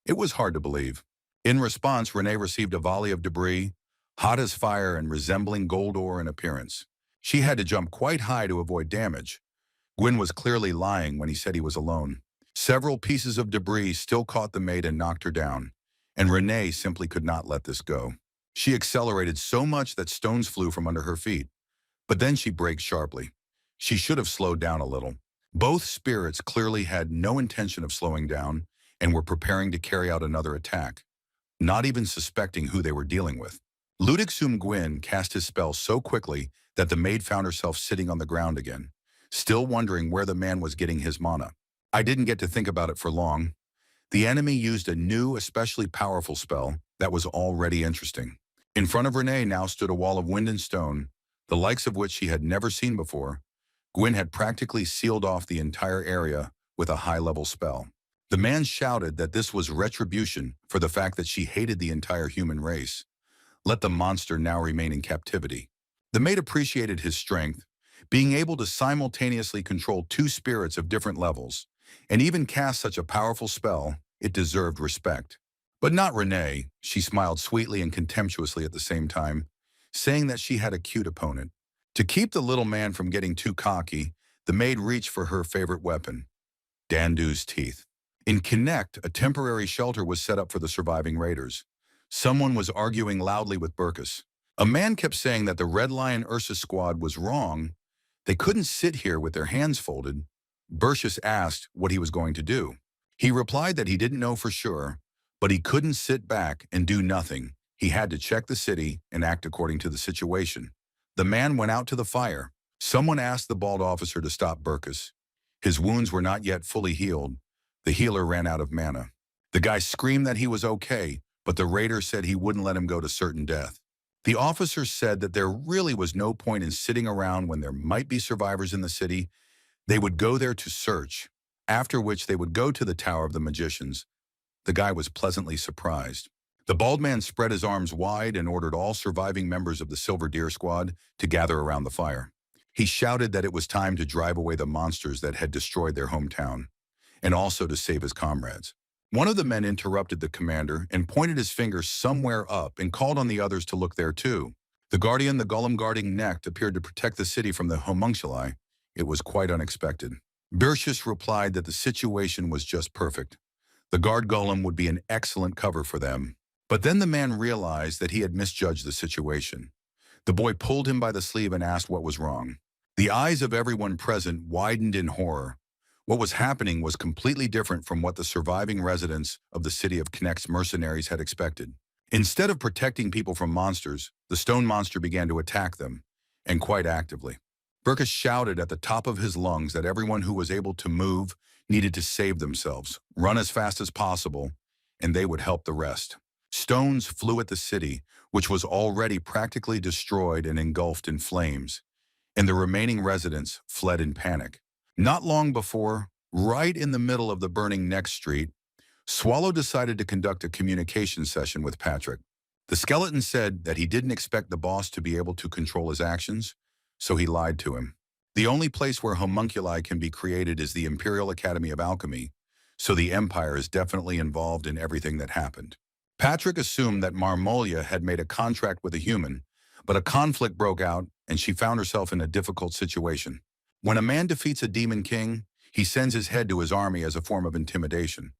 It was hard to believe. In response, Renee received a volley of debris, hot as fire and resembling gold ore in appearance. She had to jump quite high to avoid damage. Gwyn was clearly lying when he said he was alone. Several pieces of debris still caught the maid and knocked her down, and Renee simply could not let this go. She accelerated so much that stones flew from under her feet, but then she braked sharply. She should have slowed down a little. Both spirits clearly had no intention of slowing down and were preparing to carry out another attack, not even suspecting who they were dealing with. Ludixum Gwyn cast his spell so quickly that the maid found herself sitting on the ground again, still wondering where the man was getting his mana. I didn't get to think about it for long. The enemy used a new, especially powerful spell that was already interesting. In front of Renee now stood a wall of wind and stone, the likes of which she had never seen before. Gwyn had practically sealed off the entire area with a high-level spell. The man shouted that this was retribution for the fact that she hated the entire human race. Let the monster now remain in captivity. The maid appreciated his strength, being able to simultaneously control two spirits of different levels, and even cast such a powerful spell. It deserved respect. But not Renee. She smiled sweetly and contemptuously at the same time, saying that she had a cute opponent. To keep the little man from getting too cocky, the maid reached for her favorite weapon, Dandu's teeth. In Connect, a temporary shelter was set up for the surviving raiders. Someone was arguing loudly with Burkus. A man kept saying that the Red Lion Ursus squad was wrong. They couldn't sit here with their hands folded. Burkus asked what he was going to do. He replied that he didn't know for sure, but he couldn't sit back and do nothing. He had to check the city and act according to the situation. The man went out to the fire. Someone asked the bald officer to stop Burkus. His wounds were not yet fully healed. The healer ran out of mana. The guy screamed that he was okay, but the raider said he wouldn't let him go to certain death. The officer said that there really was no point in sitting around when there might be survivors in the city. They would go there to search, after which they would go to the Tower of the Magicians. The guy was pleasantly surprised. The bald man spread his arms wide and ordered all surviving members of the Silver Deer Squad to gather around the fire. He shouted that it was time to drive away the monsters that had destroyed their hometown, and also to save his comrades. One of the men interrupted the commander and pointed his finger somewhere up and called on the others to look there too. The guardian, the golem guarding Necht, appeared to protect the city from the homunculi. It was quite unexpected. Burkus replied that the situation was just perfect. The guard golem would be an excellent cover for them. But then the man realized that he had misjudged the situation. The boy pulled him by the sleeve and asked what was wrong. The eyes of everyone present widened in horror. What was happening was completely different from what the surviving residents of the city of Connect's mercenaries had expected. Instead of protecting people from monsters, the stone monster began to attack them, and quite actively. Burkus shouted at the top of his lungs that everyone who was able to move needed to save themselves, run as fast as possible, and they would help the rest. Stones flew at the city, which was already practically destroyed and engulfed in flames, and the remaining residents fled in panic. Not long before, right in the middle of the burning next street, Swallow decided to conduct a communication session with Patrick. The skeleton said that he didn't expect the boss to be able to control his actions, so he lied to him. The only place where homunculi can be created is the Imperial Academy of Alchemy, so the Empire is definitely involved in everything that happened. Patrick assumed that Marmolia had made a contract with a human, but a conflict broke out and she found herself in a difficult situation. When a man defeats a demon king, he sends his head to his army as a form of intimidation.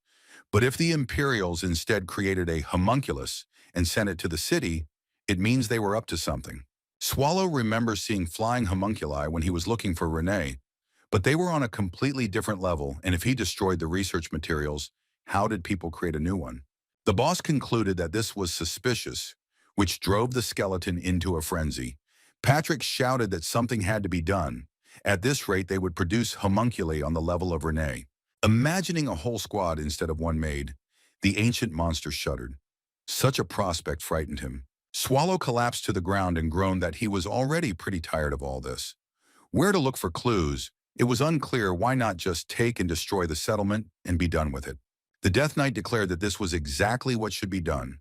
But if the Imperials instead created a homunculus and sent it to the city, it means they were up to something. Swallow remembers seeing flying homunculi when he was looking for Renee, but they were on a completely different level, and if he destroyed the research materials, how did people create a new one? The boss concluded that this was suspicious, which drove the skeleton into a frenzy. Patrick shouted that something had to be done. At this rate, they would produce homunculi on the level of Renee. Imagining a whole squad instead of one maid, the ancient monster shuddered. Such a prospect frightened him. Swallow collapsed to the ground and groaned that he was already pretty tired of all this. Where to look for clues, it was unclear. Why not just take and destroy the settlement and be done with it? The Death Knight declared that this was exactly what should be done.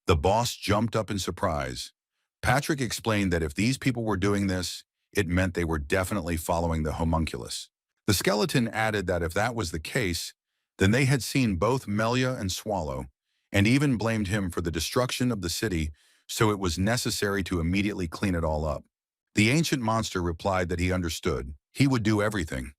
The boss jumped up in surprise. Patrick explained that if these people were doing this, it meant they were definitely following the homunculus. The skeleton added that if that was the case, then they had seen both Melia and Swallow, and even blamed him for the destruction of the city, so it was necessary to immediately clean it all up. The ancient monster replied that he understood. He would do everything,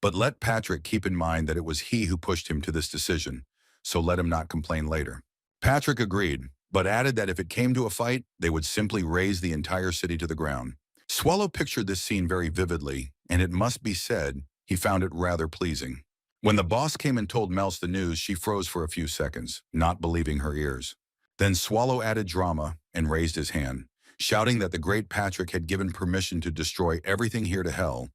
but let Patrick keep in mind that it was he who pushed him to this decision, so let him not complain later. Patrick agreed, but added that if it came to a fight, they would simply raze the entire city to the ground. Swallow pictured this scene very vividly, and it must be said, he found it rather pleasing. When the boss came and told Mels the news, she froze for a few seconds, not believing her ears. Then Swallow added drama and raised his hand, shouting that the great Patrick had given permission to destroy everything here to hell,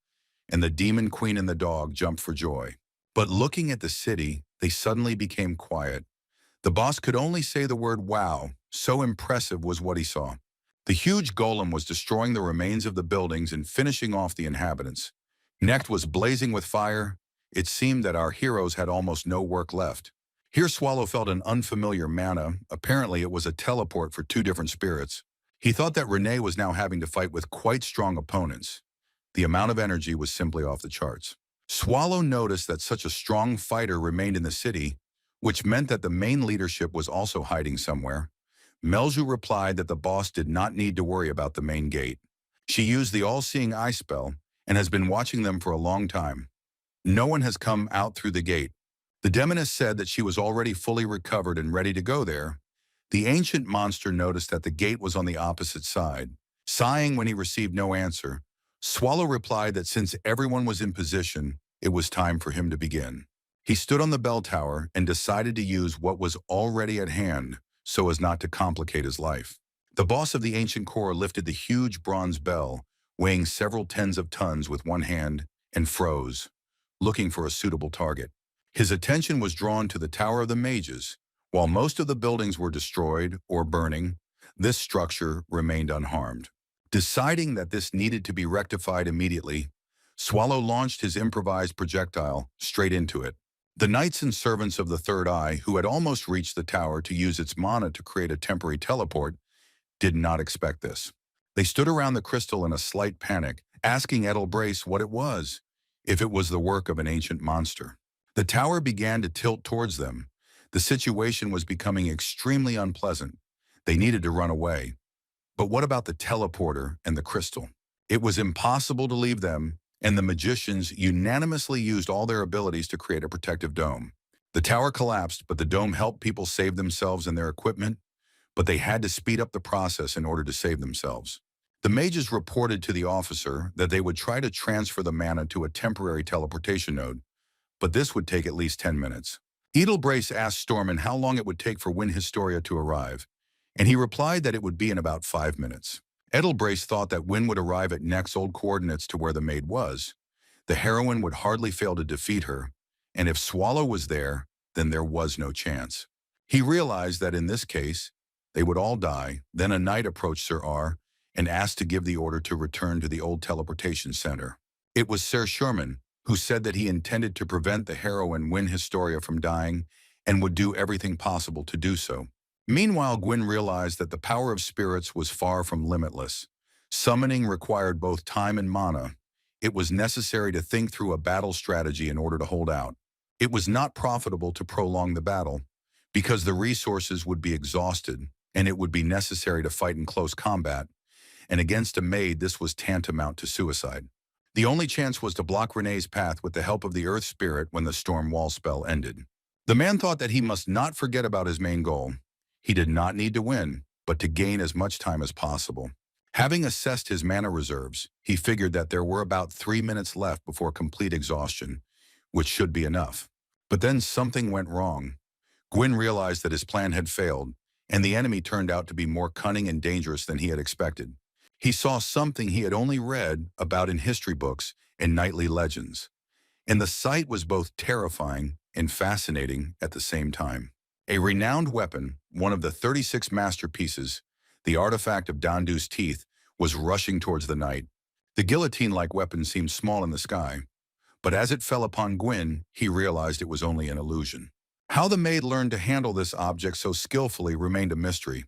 and the demon queen and the dog jumped for joy. But looking at the city, they suddenly became quiet. The boss could only say the word wow, so impressive was what he saw. The huge golem was destroying the remains of the buildings and finishing off the inhabitants. Necht was blazing with fire. It seemed that our heroes had almost no work left. Here Swallow felt an unfamiliar mana. Apparently it was a teleport for two different spirits. He thought that Renee was now having to fight with quite strong opponents. The amount of energy was simply off the charts. Swallow noticed that such a strong fighter remained in the city, which meant that the main leadership was also hiding somewhere. Melju replied that the boss did not need to worry about the main gate. She used the all-seeing eye spell and has been watching them for a long time. No one has come out through the gate. The demoness said that she was already fully recovered and ready to go there. The ancient monster noticed that the gate was on the opposite side. Sighing when he received no answer, Swallow replied that since everyone was in position, it was time for him to begin. He stood on the bell tower and decided to use what was already at hand so as not to complicate his life. The boss of the ancient core lifted the huge bronze bell, weighing several tens of tons with one hand, and froze, looking for a suitable target. His attention was drawn to the Tower of the Mages. While most of the buildings were destroyed or burning, this structure remained unharmed. Deciding that this needed to be rectified immediately, Swallow launched his improvised projectile straight into it. The knights and servants of the Third Eye, who had almost reached the tower to use its mana to create a temporary teleport, did not expect this. They stood around the crystal in a slight panic, asking Edelbrace what it was, if it was the work of an ancient monster. The tower began to tilt towards them. The situation was becoming extremely unpleasant. They needed to run away. But what about the teleporter and the crystal? It was impossible to leave them, and the magicians unanimously used all their abilities to create a protective dome. The tower collapsed, but the dome helped people save themselves and their equipment. but they had to speed up the process in order to save themselves. The mages reported to the officer that they would try to transfer the mana to a temporary teleportation node, but this would take at least 10 minutes. Edelbrace asked Stormin how long it would take for Win Historia to arrive, and he replied that it would be in about 5 minutes. Edelbrace thought that Win would arrive at next old coordinates to where the maid was. The heroine would hardly fail to defeat her, and if Swallow was there, then there was no chance. He realized that in this case, they would all die. Then a knight approached Sir R and asked to give the order to return to the old teleportation center. It was Sir Sherman, who said that he intended to prevent the heroine Win Historia from dying and would do everything possible to do so. Meanwhile, Gwyn realized that the power of spirits was far from limitless. Summoning required both time and mana. It was necessary to think through a battle strategy in order to hold out. It was not profitable to prolong the battle, because the resources would be exhausted and it would be necessary to fight in close combat, and against a maid this was tantamount to suicide. The only chance was to block Renee's path with the help of the Earth Spirit when the Storm Wall spell ended. The man thought that he must not forget about his main goal. He did not need to win, but to gain as much time as possible. Having assessed his mana reserves, he figured that there were about 3 minutes left before complete exhaustion, which should be enough. But then something went wrong. Gwyn realized that his plan had failed, and the enemy turned out to be more cunning and dangerous than he had expected. He saw something he had only read about in history books and knightly legends, and the sight was both terrifying and fascinating at the same time. A renowned weapon, one of the 36 masterpieces, the artifact of Dandu's teeth, was rushing towards the knight. The guillotine-like weapon seemed small in the sky, but as it fell upon Gwyn, he realized it was only an illusion. How the maid learned to handle this object so skillfully remained a mystery.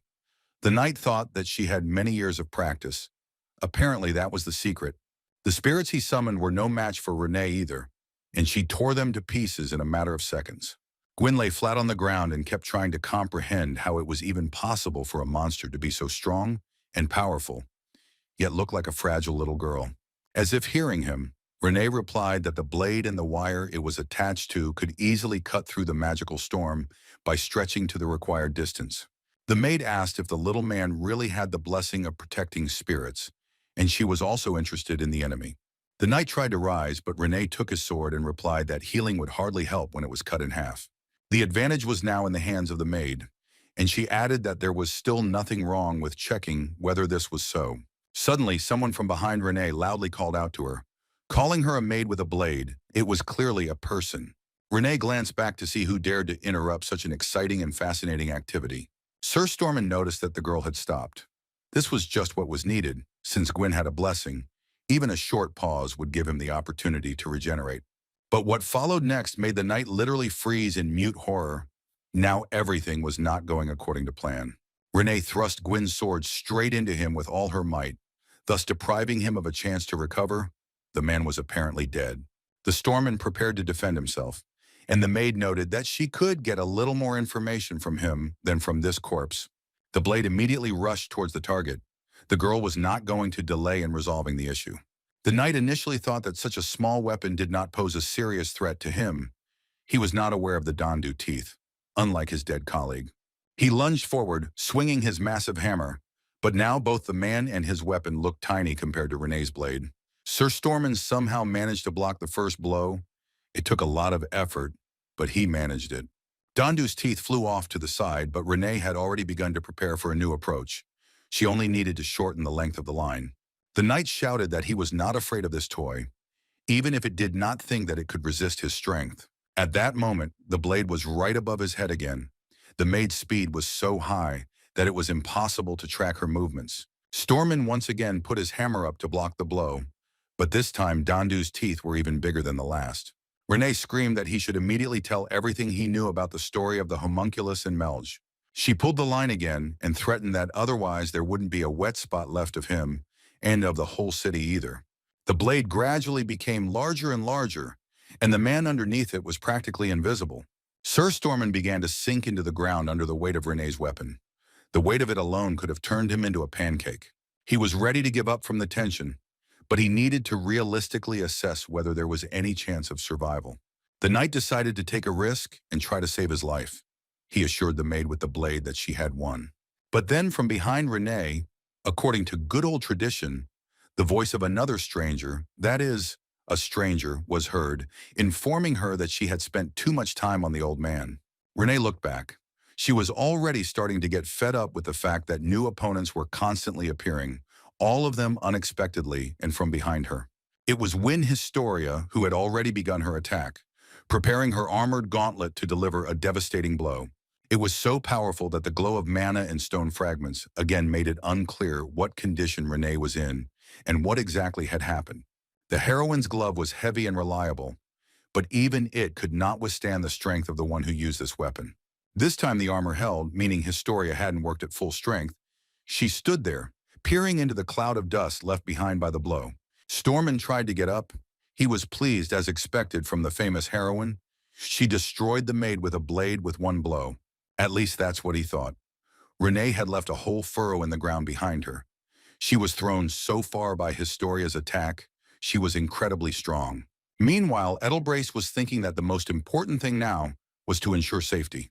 The knight thought that she had many years of practice. Apparently that was the secret. The spirits he summoned were no match for Renee either, and she tore them to pieces in a matter of seconds. Gwyn lay flat on the ground and kept trying to comprehend how it was even possible for a monster to be so strong and powerful, yet look like a fragile little girl. As if hearing him, Renee replied that the blade and the wire it was attached to could easily cut through the magical storm by stretching to the required distance. The maid asked if the little man really had the blessing of protecting spirits, and she was also interested in the enemy. The knight tried to rise, but Renee took his sword and replied that healing would hardly help when it was cut in half. The advantage was now in the hands of the maid, and she added that there was still nothing wrong with checking whether this was so. Suddenly, someone from behind Renee loudly called out to her, calling her a maid with a blade. It was clearly a person. Renee glanced back to see who dared to interrupt such an exciting and fascinating activity. Sir Stormin noticed that the girl had stopped. This was just what was needed, since Gwyn had a blessing. Even a short pause would give him the opportunity to regenerate. But what followed next made the knight literally freeze in mute horror. Now everything was not going according to plan. Renee thrust Gwyn's sword straight into him with all her might, thus depriving him of a chance to recover. The man was apparently dead. The Stormin prepared to defend himself, and the maid noted that she could get a little more information from him than from this corpse. The blade immediately rushed towards the target. The girl was not going to delay in resolving the issue. The knight initially thought that such a small weapon did not pose a serious threat to him. He was not aware of the Dandu teeth, unlike his dead colleague. He lunged forward, swinging his massive hammer, but now both the man and his weapon looked tiny compared to Renee's blade. Sir Stormin somehow managed to block the first blow. It took a lot of effort, but he managed it. Dandu's teeth flew off to the side, but Renee had already begun to prepare for a new approach. She only needed to shorten the length of the line. The knight shouted that he was not afraid of this toy, even if it did not think that it could resist his strength. At that moment, the blade was right above his head again. The maid's speed was so high that it was impossible to track her movements. Stormin once again put his hammer up to block the blow, but this time Dandu's teeth were even bigger than the last. Renee screamed that he should immediately tell everything he knew about the story of the homunculus and Melge. She pulled the line again and threatened that otherwise there wouldn't be a wet spot left of him, and of the whole city either. The blade gradually became larger and larger, and the man underneath it was practically invisible. Sir Stormin began to sink into the ground under the weight of Renee's weapon. The weight of it alone could have turned him into a pancake. He was ready to give up from the tension, but he needed to realistically assess whether there was any chance of survival. The knight decided to take a risk and try to save his life. He assured the maid with the blade that she had won. But then from behind Renee, according to good old tradition, the voice of another stranger, that is, a stranger, was heard, informing her that she had spent too much time on the old man. Renee looked back. She was already starting to get fed up with the fact that new opponents were constantly appearing, all of them unexpectedly and from behind her. It was Win Historia who had already begun her attack, preparing her armored gauntlet to deliver a devastating blow. It was so powerful that the glow of mana and stone fragments again made it unclear what condition Renee was in and what exactly had happened. The heroine's glove was heavy and reliable, but even it could not withstand the strength of the one who used this weapon. This time the armor held, meaning Historia hadn't worked at full strength. She stood there, peering into the cloud of dust left behind by the blow. Stormin tried to get up. He was pleased, as expected from the famous heroine. She destroyed the maid with a blade with one blow. At least that's what he thought. Renee had left a whole furrow in the ground behind her. She was thrown so far by Historia's attack, she was incredibly strong. Meanwhile, Edelbrace was thinking that the most important thing now was to ensure safety.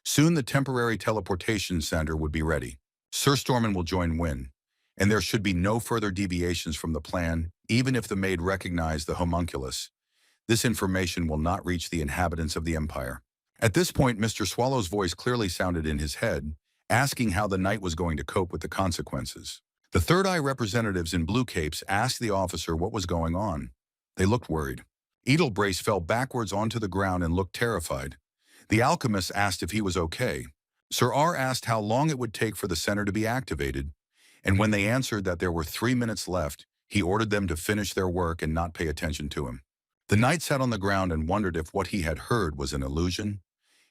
Soon the temporary teleportation center would be ready. Sir Stormin will join Win, and there should be no further deviations from the plan, even if the maid recognized the homunculus. This information will not reach the inhabitants of the Empire. At this point, Mr. Swallow's voice clearly sounded in his head, asking how the knight was going to cope with the consequences. The Third Eye representatives in blue capes asked the officer what was going on. They looked worried. Edelbrace fell backwards onto the ground and looked terrified. The alchemist asked if he was okay. Sir R asked how long it would take for the center to be activated, and when they answered that there were 3 minutes left, he ordered them to finish their work and not pay attention to him. The knight sat on the ground and wondered if what he had heard was an illusion.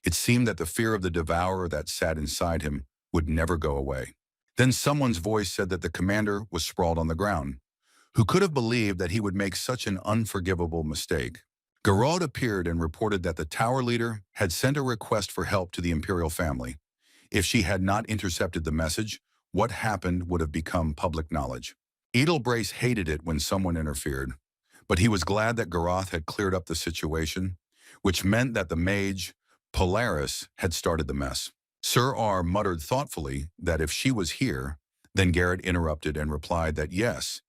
It seemed that the fear of the devourer that sat inside him would never go away. Then someone's voice said that the commander was sprawled on the ground. Who could have believed that he would make such an unforgivable mistake? Garrod appeared and reported that the tower leader had sent a request for help to the imperial family. If she had not intercepted the message, what happened would have become public knowledge. Edelbrace hated it when someone interfered, but he was glad that Garroth had cleared up the situation, which meant that the mage, Polaris, had started the mess. Sir R muttered thoughtfully that if she was here, then Garrett interrupted and replied that yes,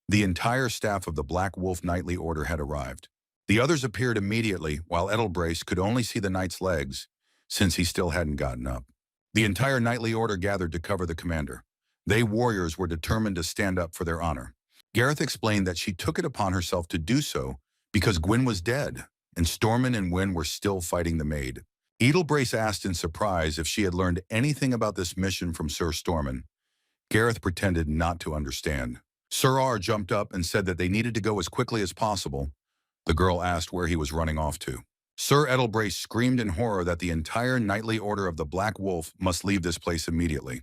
the entire staff of the Black Wolf Knightly Order had arrived. The others appeared immediately, while Edelbrace could only see the knight's legs, since he still hadn't gotten up. The entire Knightly Order gathered to cover the commander. They warriors were determined to stand up for their honor. Gareth explained that she took it upon herself to do so because Gwyn was dead, and Stormin and Wyn were still fighting the maid. Edelbrace asked in surprise if she had learned anything about this mission from Sir Stormin. Gareth pretended not to understand. Sir R jumped up and said that they needed to go as quickly as possible. The girl asked where he was running off to. Sir Edelbrace screamed in horror that the entire Knightly Order of the Black Wolf must leave this place immediately.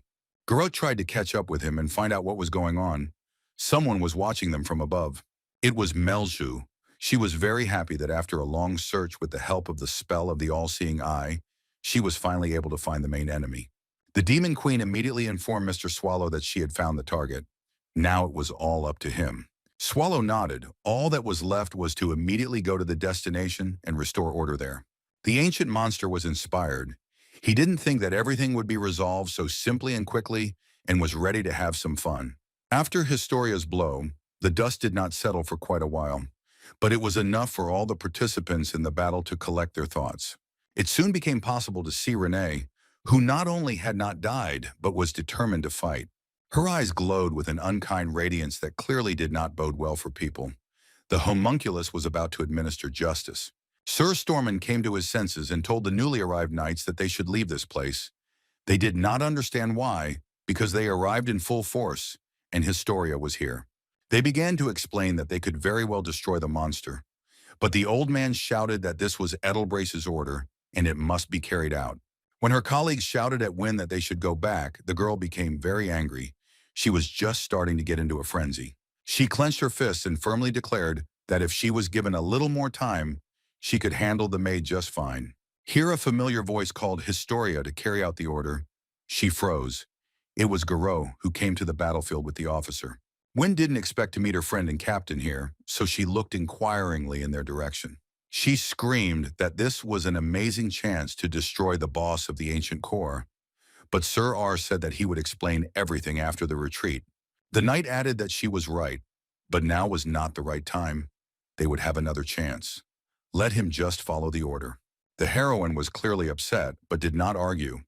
Garrot tried to catch up with him and find out what was going on. Someone was watching them from above. It was Melju. She was very happy that after a long search with the help of the spell of the all-seeing eye, she was finally able to find the main enemy. The Demon Queen immediately informed Mr. Swallow that she had found the target. Now it was all up to him. Swallow nodded. All that was left was to immediately go to the destination and restore order there. The ancient monster was inspired. He didn't think that everything would be resolved so simply and quickly and was ready to have some fun. After Historia's blow, the dust did not settle for quite a while, but it was enough for all the participants in the battle to collect their thoughts. It soon became possible to see Renee, who not only had not died, but was determined to fight. Her eyes glowed with an unkind radiance that clearly did not bode well for people. The homunculus was about to administer justice. Sir Stormin came to his senses and told the newly arrived knights that they should leave this place. They did not understand why, because they arrived in full force, and Historia was here. They began to explain that they could very well destroy the monster, but the old man shouted that this was Edelbrace's order, and it must be carried out. When her colleagues shouted at Wyn that they should go back, the girl became very angry. She was just starting to get into a frenzy. She clenched her fists and firmly declared that if she was given a little more time, she could handle the maid just fine. Hear a familiar voice called Historia to carry out the order. She froze. It was Garrot who came to the battlefield with the officer. Wyn didn't expect to meet her friend and captain here, so she looked inquiringly in their direction. She screamed that this was an amazing chance to destroy the boss of the ancient core. but Sir R said that he would explain everything after the retreat. The knight added that she was right, but now was not the right time. They would have another chance. Let him just follow the order. The heroine was clearly upset, but did not argue,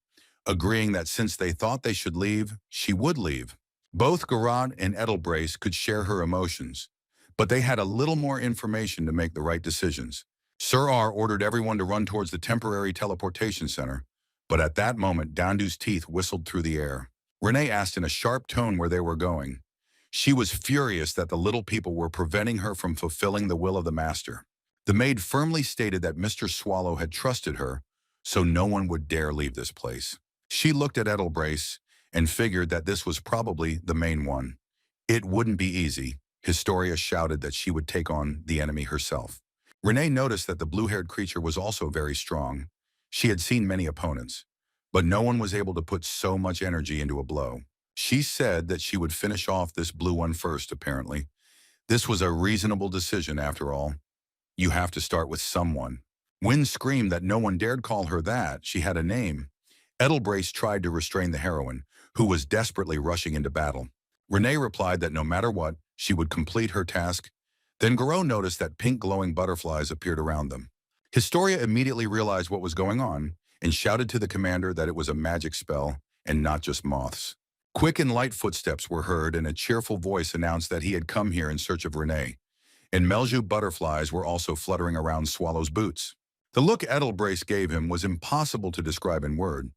agreeing that since they thought they should leave, she would leave. Both Garrod and Edelbrace could share her emotions, but they had a little more information to make the right decisions. Sir R ordered everyone to run towards the temporary teleportation center, but at that moment Dandu's teeth whistled through the air. Renee asked in a sharp tone where they were going. She was furious that the little people were preventing her from fulfilling the will of the master. The maid firmly stated that Mr. Swallow had trusted her, so no one would dare leave this place. She looked at Edelbrace and figured that this was probably the main one. It wouldn't be easy. Historia shouted that she would take on the enemy herself. Renee noticed that the blue-haired creature was also very strong. She had seen many opponents, but no one was able to put so much energy into a blow. She said that she would finish off this blue one first, apparently. This was a reasonable decision after all. You have to start with someone. Wynne screamed that no one dared call her that. She had a name. Edelbrace tried to restrain the heroine, who was desperately rushing into battle. Renee replied that no matter what, she would complete her task. Then Garrod noticed that pink glowing butterflies appeared around them. Historia immediately realized what was going on and shouted to the commander that it was a magic spell and not just moths. Quick and light footsteps were heard and a cheerful voice announced that he had come here in search of Renee. And Melju butterflies were also fluttering around Swallow's boots. The look Edelbrace gave him was impossible to describe in word.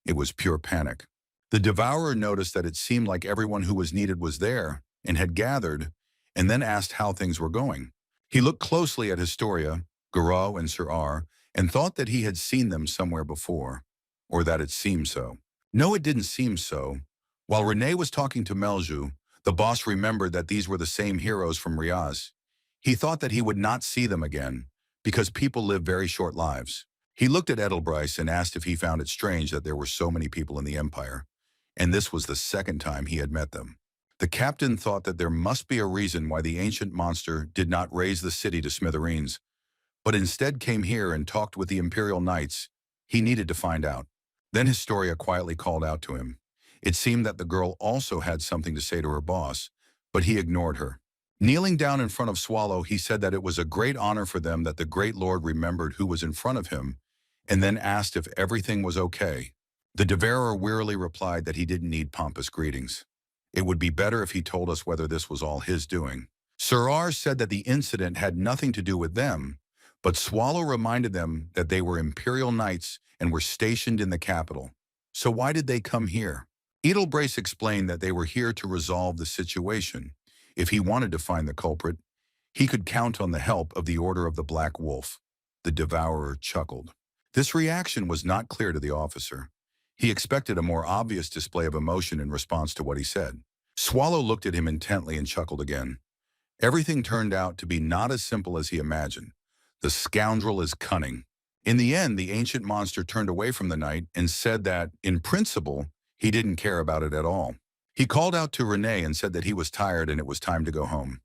It was pure panic. The Devourer noticed that it seemed like everyone who was needed was there and had gathered, and then asked how things were going. He looked closely at Historia, Garrod, and Sir R, and thought that he had seen them somewhere before, or that it seemed so. No, it didn't seem so. While Renee was talking to Melju, the boss remembered that these were the same heroes from Riaz. He thought that he would not see them again, because people live very short lives. He looked at Edelbrace and asked if he found it strange that there were so many people in the Empire, and this was the second time he had met them. The captain thought that there must be a reason why the ancient monster did not raze the city to smithereens, but instead came here and talked with the Imperial Knights. He needed to find out. Then Historia quietly called out to him. It seemed that the girl also had something to say to her boss, but he ignored her. Kneeling down in front of Swallow, he said that it was a great honor for them that the Great Lord remembered who was in front of him, and then asked if everything was okay. The Devourer wearily replied that he didn't need pompous greetings. It would be better if he told us whether this was all his doing. Sir R said that the incident had nothing to do with them, but Swallow reminded them that they were Imperial Knights and were stationed in the capital. So why did they come here? Edelbrace explained that they were here to resolve the situation. If he wanted to find the culprit, he could count on the help of the Order of the Black Wolf. The Devourer chuckled. This reaction was not clear to the officer. He expected a more obvious display of emotion in response to what he said. Swallow looked at him intently and chuckled again. Everything turned out to be not as simple as he imagined. The scoundrel is cunning. In the end, the ancient monster turned away from the knight and said that, in principle, he didn't care about it at all. He called out to Renee and said that he was tired and it was time to go home.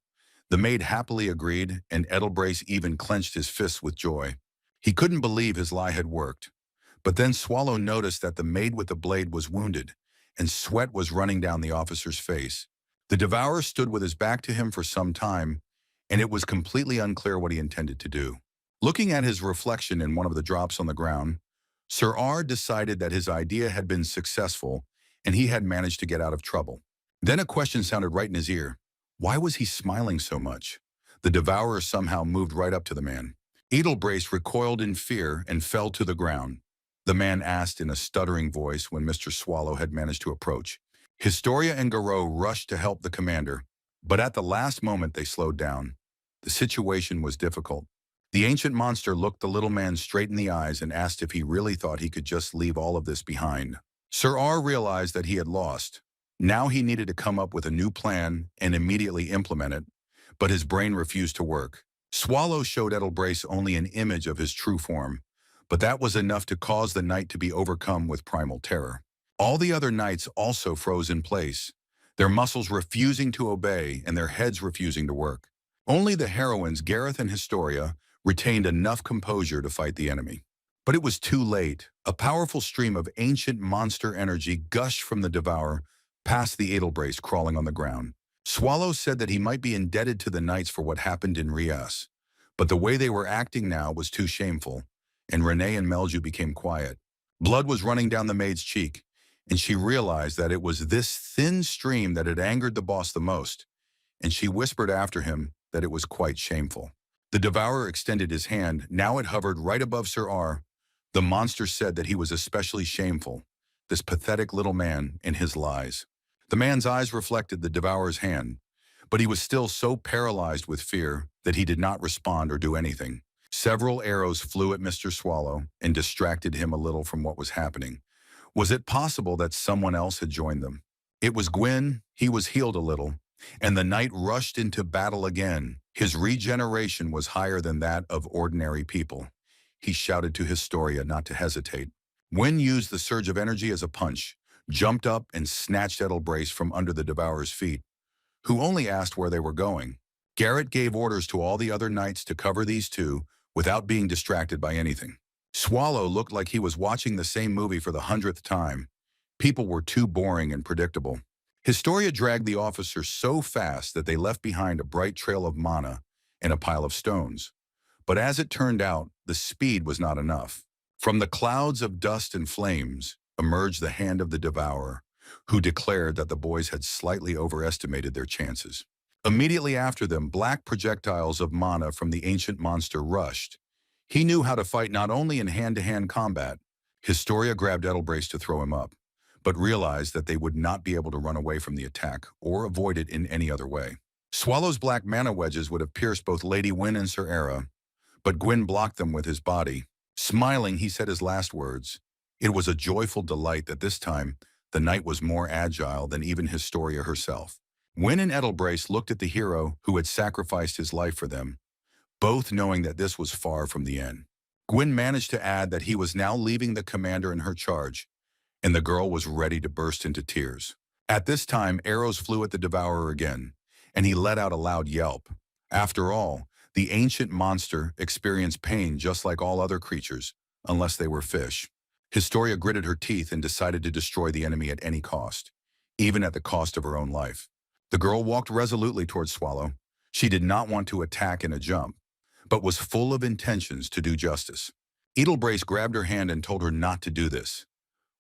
The maid happily agreed, and Edelbrace even clenched his fists with joy. He couldn't believe his lie had worked. But then Swallow noticed that the maid with the blade was wounded, and sweat was running down the officer's face. The Devourer stood with his back to him for some time, and it was completely unclear what he intended to do. Looking at his reflection in one of the drops on the ground, Sir R decided that his idea had been successful, and he had managed to get out of trouble. Then a question sounded right in his ear. Why was he smiling so much? The Devourer somehow moved right up to the man. Edelbrace recoiled in fear and fell to the ground. The man asked in a stuttering voice when Mr. Swallow had managed to approach. Historia and Garrod rushed to help the commander, but at the last moment they slowed down. The situation was difficult. The ancient monster looked the little man straight in the eyes and asked if he really thought he could just leave all of this behind. Sir R realized that he had lost. Now he needed to come up with a new plan and immediately implement it, but his brain refused to work. Swallow showed Edelbrace only an image of his true form, but that was enough to cause the knight to be overcome with primal terror. All the other knights also froze in place, their muscles refusing to obey and their heads refusing to work. Only the heroines, Gareth and Historia, retained enough composure to fight the enemy. But it was too late. A powerful stream of ancient monster energy gushed from the devourer past the Edelbrace crawling on the ground. Swallow said that he might be indebted to the knights for what happened in Rias, but the way they were acting now was too shameful, and Renee and Melju became quiet. Blood was running down the maid's cheek, and she realized that it was this thin stream that had angered the boss the most, and she whispered after him that it was quite shameful. The devourer extended his hand. Now it hovered right above Sir R. The monster said that he was especially shameful, this pathetic little man and his lies. The man's eyes reflected the devourer's hand, but he was still so paralyzed with fear that he did not respond or do anything. Several arrows flew at Mr. Swallow and distracted him a little from what was happening. Was it possible that someone else had joined them? It was Gwyn. He was healed a little, and the knight rushed into battle again. His regeneration was higher than that of ordinary people. He shouted to Historia not to hesitate. Gwyn used the surge of energy as a punch, jumped up and snatched Edelbrace from under the devourer's feet, who only asked where they were going. Garrett gave orders to all the other knights to cover these two without being distracted by anything. Swallow looked like he was watching the same movie for the 100th time. People were too boring and predictable. Historia dragged the officers so fast that they left behind a bright trail of mana and a pile of stones. But as it turned out, the speed was not enough. From the clouds of dust and flames emerged the hand of the devourer, who declared that the boys had slightly overestimated their chances. Immediately after them, black projectiles of mana from the ancient monster rushed. He knew how to fight not only in hand-to-hand combat. Historia grabbed Edelbrace to throw him up, but realized that they would not be able to run away from the attack or avoid it in any other way. Swallow's black mana wedges would have pierced both Lady Wynn and Sir Era, but Gwyn blocked them with his body. Smiling, he said his last words. It was a joyful delight that this time the knight was more agile than even Historia herself. Gwyn and Edelbrace looked at the hero who had sacrificed his life for them, both knowing that this was far from the end. Gwyn managed to add that he was now leaving the commander in her charge, and the girl was ready to burst into tears. At this time, arrows flew at the devourer again, and he let out a loud yelp. After all, the ancient monster experienced pain just like all other creatures, unless they were fish. Historia gritted her teeth and decided to destroy the enemy at any cost, even at the cost of her own life. The girl walked resolutely towards Swallow. She did not want to attack in a jump, but was full of intentions to do justice. Edelbrace grabbed her hand and told her not to do this.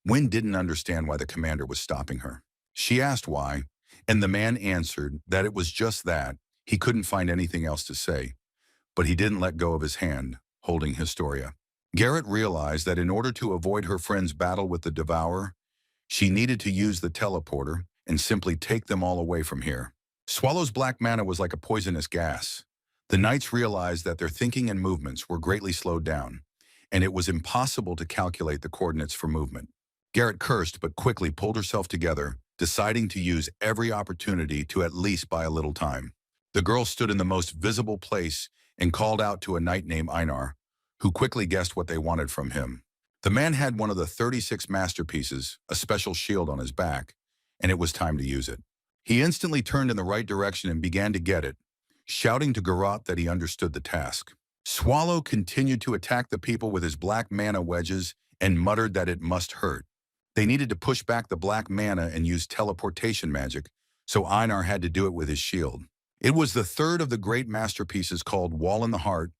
Wynn didn't understand why the commander was stopping her. She asked why, and the man answered that it was just that. He couldn't find anything else to say, but he didn't let go of his hand, holding Historia. Garrett realized that in order to avoid her friend's battle with the devourer, she needed to use the teleporter and simply take them all away from here. Swallow's black mana was like a poisonous gas. The knights realized that their thinking and movements were greatly slowed down, and it was impossible to calculate the coordinates for movement. Garrett cursed but quickly pulled herself together, deciding to use every opportunity to at least buy a little time. The girl stood in the most visible place and called out to a knight named Einar, who quickly guessed what they wanted from him. The man had one of the 36 masterpieces, a special shield on his back, and it was time to use it. He instantly turned in the right direction and began to get it, shouting to Garrote that he understood the task. Swallow continued to attack the people with his black mana wedges and muttered that it must hurt. They needed to push back the black mana and use teleportation magic, so Einar had to do it with his shield. It was the third of the great masterpieces called Wall in the Heart,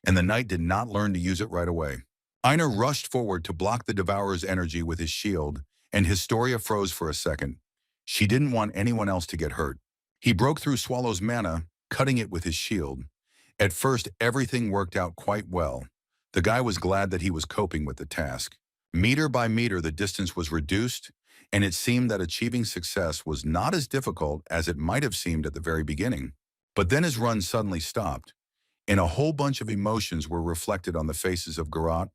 and the knight did not learn to use it right away. Einar rushed forward to block the devourer's energy with his shield, and Historia froze for a second. She didn't want anyone else to get hurt. He broke through Swallow's mana, cutting it with his shield. At first, everything worked out quite well. The guy was glad that he was coping with the task. Meter by meter, the distance was reduced, and it seemed that achieving success was not as difficult as it might have seemed at the very beginning. But then his run suddenly stopped, and a whole bunch of emotions were reflected on the faces of Garrote,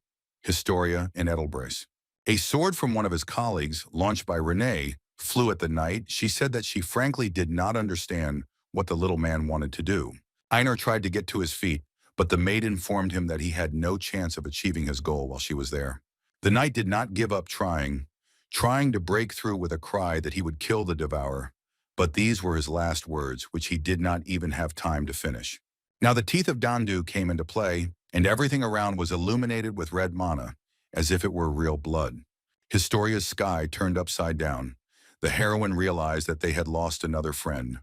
Historia, and Edelbrace. A sword from one of his colleagues, launched by Renee, flew at the knight. She said that she frankly did not understand what the little man wanted to do. Einar tried to get to his feet, but the maid informed him that he had no chance of achieving his goal while she was there. The knight did not give up trying to break through with a cry that he would kill the devourer, but these were his last words, which he did not even have time to finish. Now the teeth of Dandu came into play, and everything around was illuminated with red mana, as if it were real blood. Historia's sky turned upside down. The heroine realized that they had lost another friend.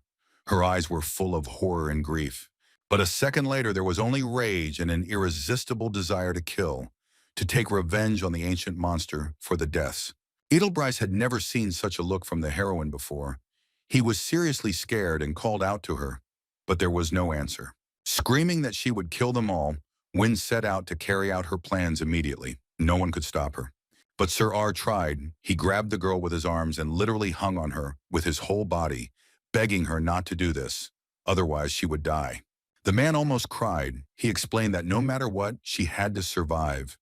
Her eyes were full of horror and grief. But a second later, there was only rage and an irresistible desire to kill, to take revenge on the ancient monster for the deaths. Edelbryce had never seen such a look from the heroine before. He was seriously scared and called out to her, but there was no answer. Screaming that she would kill them all, Wynne set out to carry out her plans immediately. No one could stop her. But Sir R tried. He grabbed the girl with his arms and literally hung on her with his whole body, begging her not to do this, otherwise she would die. The man almost cried. He explained that no matter what, she had to survive.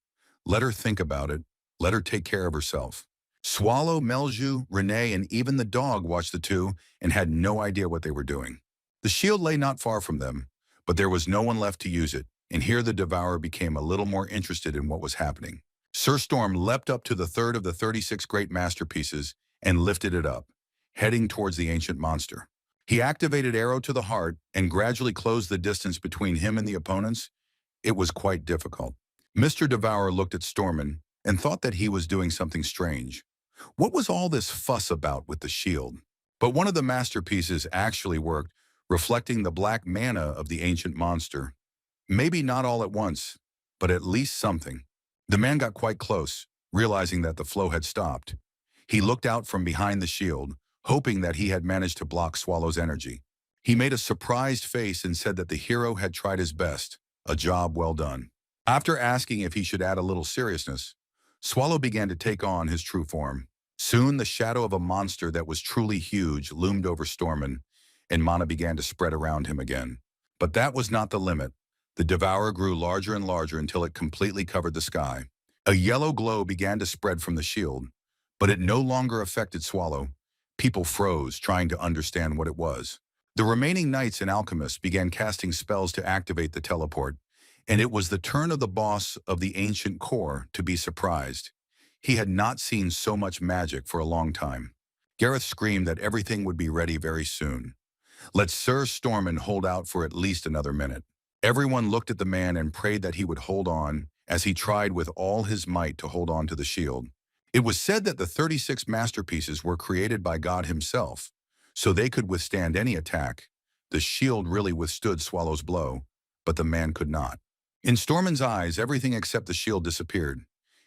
Let her think about it. Let her take care of herself. Swallow, Melju, Renee, and even the dog watched the two and had no idea what they were doing. The shield lay not far from them, but there was no one left to use it, and here the devourer became a little more interested in what was happening. Sir Storm leapt up to the third of the 36 great masterpieces and lifted it up, heading towards the ancient monster. He activated Arrow to the Heart and gradually closed the distance between him and the opponents. It was quite difficult. Mr. Devourer looked at Stormin and thought that he was doing something strange. What was all this fuss about with the shield? But one of the masterpieces actually worked, reflecting the black mana of the ancient monster. Maybe not all at once, but at least something. The man got quite close, realizing that the flow had stopped. He looked out from behind the shield, hoping that he had managed to block Swallow's energy. He made a surprised face and said that the hero had tried his best, a job well done. After asking if he should add a little seriousness, Swallow began to take on his true form. Soon the shadow of a monster that was truly huge loomed over Stormin, and mana began to spread around him again. But that was not the limit. The devourer grew larger and larger until it completely covered the sky. A yellow glow began to spread from the shield, but it no longer affected Swallow. People froze, trying to understand what it was. The remaining knights and alchemists began casting spells to activate the teleport, and it was the turn of the boss of the ancient core to be surprised. He had not seen so much magic for a long time. Gareth screamed that everything would be ready very soon. Let Sir Stormin hold out for at least another minute. Everyone looked at the man and prayed that he would hold on, as he tried with all his might to hold on to the shield. It was said that the 36 masterpieces were created by God himself, so they could withstand any attack. The shield really withstood Swallow's blow, but the man could not. In Stormin's eyes, everything except the shield disappeared.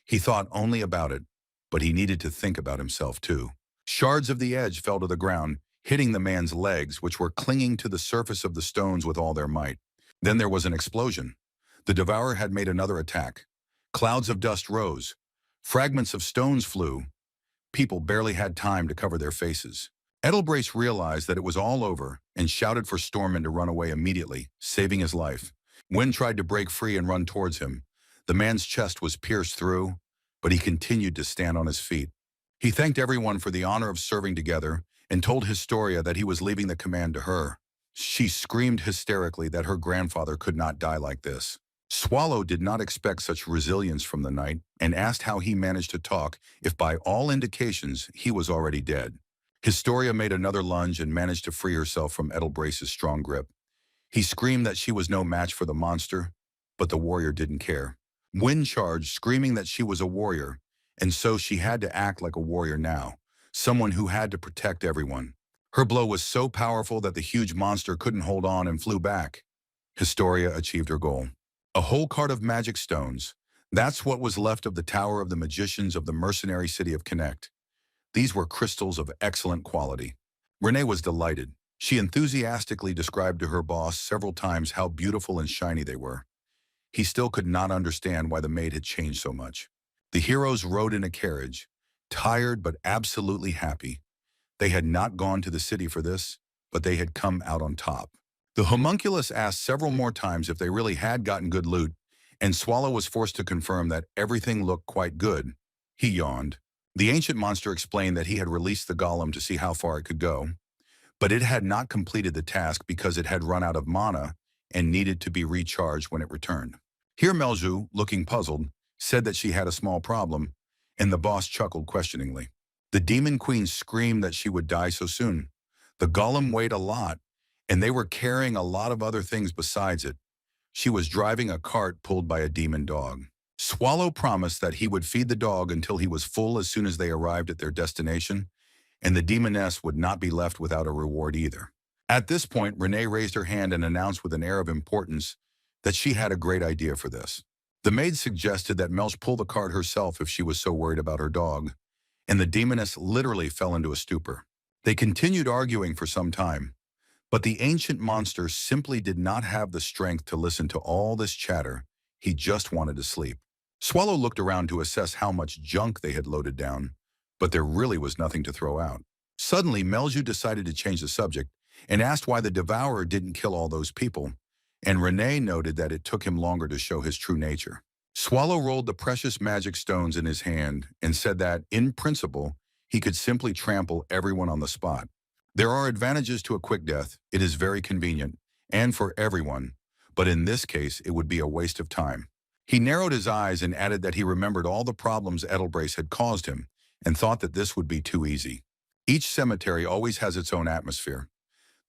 He thought only about it, but he needed to think about himself too. Shards of the edge fell to the ground, hitting the man's legs, which were clinging to the surface of the stones with all their might. Then there was an explosion. The devourer had made another attack. Clouds of dust rose. Fragments of stones flew. People barely had time to cover their faces. Edelbryce realized that it was all over and shouted for Stormin to run away immediately, saving his life. Wynne tried to break free and run towards him. The man's chest was pierced through, but he continued to stand on his feet. He thanked everyone for the honor of serving together and told Historia that he was leaving the command to her. She screamed hysterically that her grandfather could not die like this. Swallow did not expect such resilience from the knight and asked how he managed to talk if by all indications he was already dead. Historia made another lunge and managed to free herself from Edelbryce's strong grip. He screamed that she was no match for the monster, but the warrior didn't care. Wynne charged, screaming that she was a warrior, and so she had to act like a warrior now, someone who had to protect everyone. Her blow was so powerful that the huge monster couldn't hold on and flew back. Historia achieved her goal. A whole cart of magic stones. That's what was left of the Tower of the Magicians of the mercenary city of Connect. These were crystals of excellent quality. Renee was delighted. She enthusiastically described to her boss several times how beautiful and shiny they were. He still could not understand why the maid had changed so much. The heroes rode in a carriage, tired but absolutely happy. They had not gone to the city for this, but they had come out on top. The homunculus asked several more times if they really had gotten good loot, and Swallow was forced to confirm that everything looked quite good. He yawned. The ancient monster explained that he had released the golem to see how far it could go, but it had not completed the task because it had run out of mana and needed to be recharged when it returned. Here Melju, looking puzzled, said that she had a small problem, and the boss chuckled questioningly. The demon queen screamed that she would die so soon. The golem weighed a lot, and they were carrying a lot of other things besides it. She was driving a cart pulled by a demon dog. Swallow promised that he would feed the dog until he was full as soon as they arrived at their destination, and the demoness would not be left without a reward either. At this point, Renee raised her hand and announced with an air of importance that she had a great idea for this. The maid suggested that Melch pull the cart herself if she was so worried about her dog, and the demoness literally fell into a stupor. They continued arguing for some time, but the ancient monster simply did not have the strength to listen to all this chatter. He just wanted to sleep. Swallow looked around to assess how much junk they had loaded down, but there really was nothing to throw out. Suddenly, Melju decided to change the subject and asked why the devourer didn't kill all those people, and Renee noted that it took him longer to show his true nature. Swallow rolled the precious magic stones in his hand and said that, in principle, he could simply trample everyone on the spot. There are advantages to a quick death. It is very convenient, and for everyone, but in this case, it would be a waste of time. He narrowed his eyes and added that he remembered all the problems Edelbrace had caused him and thought that this would be too easy. Each cemetery always has its own atmosphere.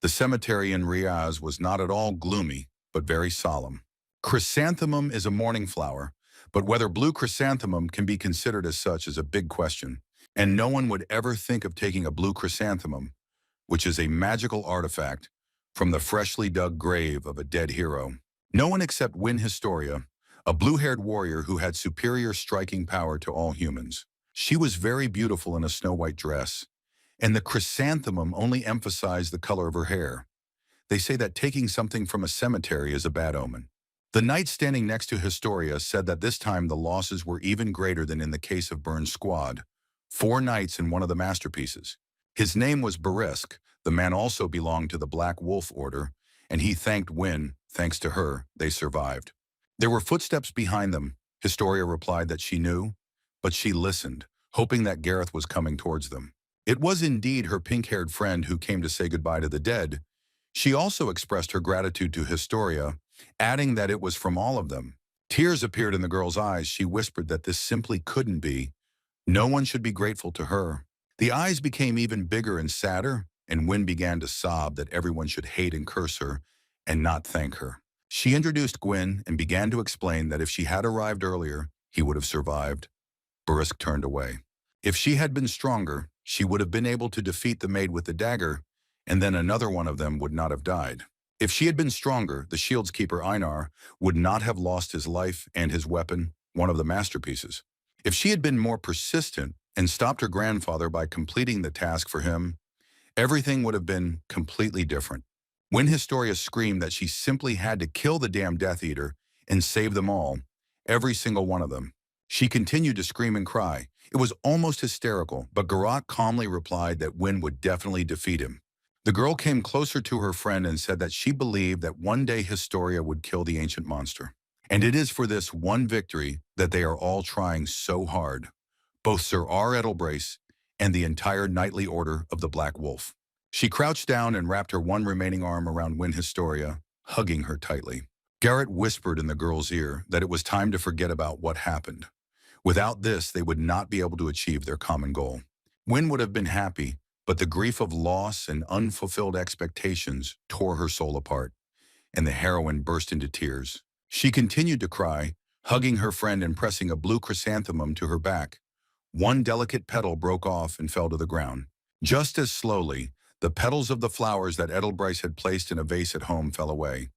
The cemetery in Riaz was not at all gloomy, but very solemn. Chrysanthemum is a morning flower, but whether blue chrysanthemum can be considered as such is a big question, and no one would ever think of taking a blue chrysanthemum, which is a magical artifact, from the freshly dug grave of a dead hero. No one except Win Historia, a blue-haired warrior who had superior striking power to all humans. She was very beautiful in a snow-white dress, and the chrysanthemum only emphasized the color of her hair. They say that taking something from a cemetery is a bad omen. The knight standing next to Historia said that this time the losses were even greater than in the case of Burn's squad. 4 knights in one of the masterpieces. His name was Barisk. The man also belonged to the Black Wolf Order, and he thanked Win. Thanks to her, they survived. There were footsteps behind them. Historia replied that she knew, but she listened, hoping that Gareth was coming towards them. It was indeed her pink-haired friend who came to say goodbye to the dead. She also expressed her gratitude to Historia, adding that it was from all of them. Tears appeared in the girl's eyes. She whispered that this simply couldn't be. No one should be grateful to her. The eyes became even bigger and sadder, and Win began to sob that everyone should hate and curse her and not thank her. She introduced Gwyn and began to explain that if she had arrived earlier, he would have survived. Barisk turned away. If she had been stronger, she would have been able to defeat the maid with the dagger, and then another one of them would not have died. If she had been stronger, the shield's keeper Einar would not have lost his life and his weapon, one of the masterpieces. If she had been more persistent and stopped her grandfather by completing the task for him, everything would have been completely different. When Historia screamed that she simply had to kill the damn Death Eater and save them all, every single one of them, she continued to scream and cry. It was almost hysterical, but Garat calmly replied that Win would definitely defeat him. The girl came closer to her friend and said that she believed that one day Historia would kill the ancient monster. And it is for this one victory that they are all trying so hard, both Sir R. Edelbrace and the entire knightly order of the Black Wolf. She crouched down and wrapped her one remaining arm around Win Historia, hugging her tightly. Garrett whispered in the girl's ear that it was time to forget about what happened. Without this, they would not be able to achieve their common goal. Win would have been happy, but the grief of loss and unfulfilled expectations tore her soul apart, and the heroine burst into tears. She continued to cry, hugging her friend and pressing a blue chrysanthemum to her back. One delicate petal broke off and fell to the ground. Just as slowly, the petals of the flowers that Edelbrace had placed in a vase at home fell away.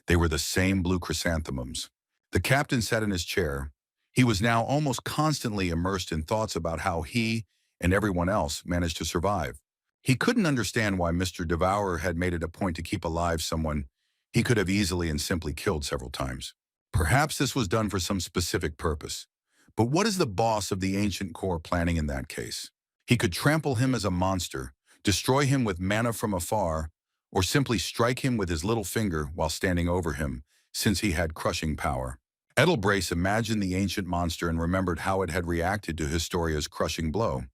They were the same blue chrysanthemums. The captain sat in his chair. He was now almost constantly immersed in thoughts about how he and everyone else managed to survive. He couldn't understand why Mr. Devourer had made it a point to keep alive someone he could have easily and simply killed several times. Perhaps this was done for some specific purpose. But what is the boss of the Ancient Corps planning in that case? He could trample him as a monster, destroy him with mana from afar, or simply strike him with his little finger while standing over him, since he had crushing power. Edelbrace imagined the ancient monster and remembered how it had reacted to Historia's crushing blow.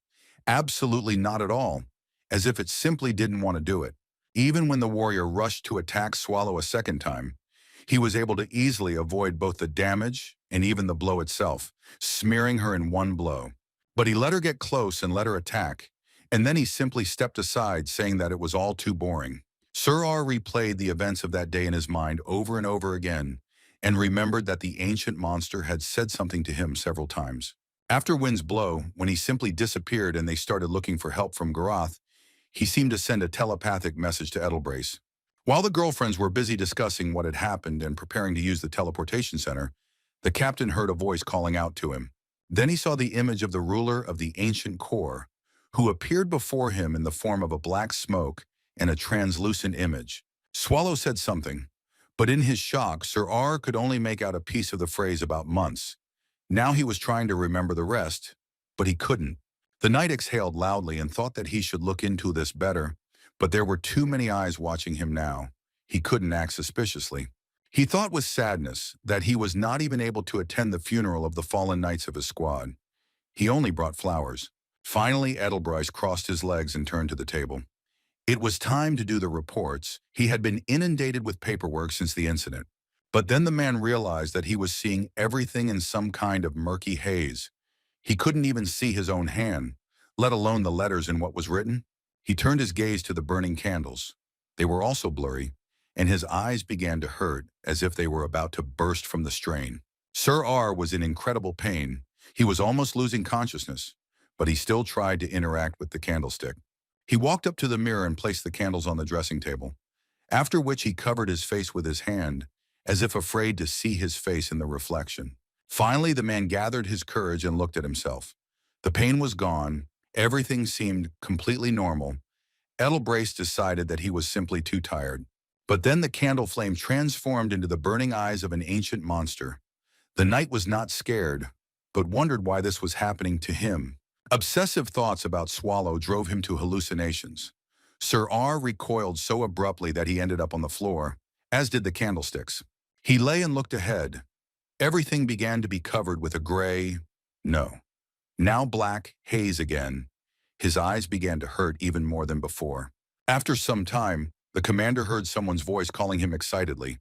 Absolutely not at all, as if it simply didn't want to do it. Even when the warrior rushed to attack Swallow a second time, he was able to easily avoid both the damage and even the blow itself, smearing her in one blow. But he let her get close and let her attack, and then he simply stepped aside, saying that it was all too boring. Sir R replayed the events of that day in his mind over and over again, and remembered that the ancient monster had said something to him several times. After Wind's blow, when he simply disappeared and they started looking for help from Garoth, he seemed to send a telepathic message to Edelbrace. While the girlfriends were busy discussing what had happened and preparing to use the teleportation center, the captain heard a voice calling out to him. Then he saw the image of the ruler of the ancient core, who appeared before him in the form of a black smoke and a translucent image. Swallow said something, but in his shock, Sir R could only make out a piece of the phrase about months. Now he was trying to remember the rest, but he couldn't. The knight exhaled loudly and thought that he should look into this better, but there were too many eyes watching him now. He couldn't act suspiciously. He thought with sadness that he was not even able to attend the funeral of the fallen knights of his squad. He only brought flowers. Finally, Edelbrace crossed his legs and turned to the table. It was time to do the reports. He had been inundated with paperwork since the incident. But then the man realized that he was seeing everything in some kind of murky haze. He couldn't even see his own hand, let alone the letters in what was written. He turned his gaze to the burning candles. They were also blurry, and his eyes began to hurt as if they were about to burst from the strain. Sir R was in incredible pain. He was almost losing consciousness, but he still tried to interact with the candlestick. He walked up to the mirror and placed the candles on the dressing table, after which he covered his face with his hand, as if afraid to see his face in the reflection. Finally, the man gathered his courage and looked at himself. The pain was gone. Everything seemed completely normal. Edelbrace decided that he was simply too tired. But then the candle flame transformed into the burning eyes of an ancient monster. The knight was not scared, but wondered why this was happening to him. Obsessive thoughts about Swallow drove him to hallucinations. Sir R recoiled so abruptly that he ended up on the floor, as did the candlesticks. He lay and looked ahead. Everything began to be covered with a gray, no, now black, haze again. His eyes began to hurt even more than before. After some time, the commander heard someone's voice calling him excitedly.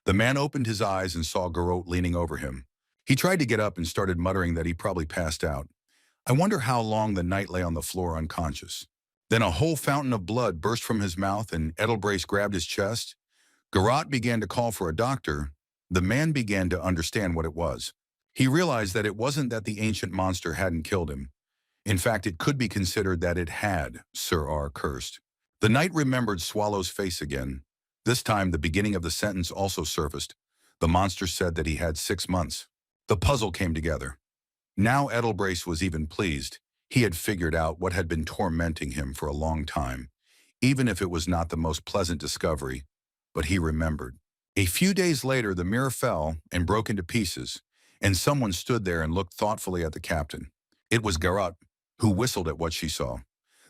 The man opened his eyes and saw Garot leaning over him. He tried to get up and started muttering that he probably passed out. I wonder how long the knight lay on the floor unconscious. Then a whole fountain of blood burst from his mouth and Edelbrace grabbed his chest. Garot began to call for a doctor. The man began to understand what it was. He realized that it wasn't that the ancient monster hadn't killed him. In fact, it could be considered that it had, Sir R cursed. The knight remembered Swallow's face again. This time, the beginning of the sentence also surfaced. The monster said that he had 6 months. The puzzle came together. Now Edelbrace was even pleased. He had figured out what had been tormenting him for a long time, even if it was not the most pleasant discovery, but he remembered. A few days later, the mirror fell and broke into pieces, and someone stood there and looked thoughtfully at the captain. It was Garot, who whistled at what she saw.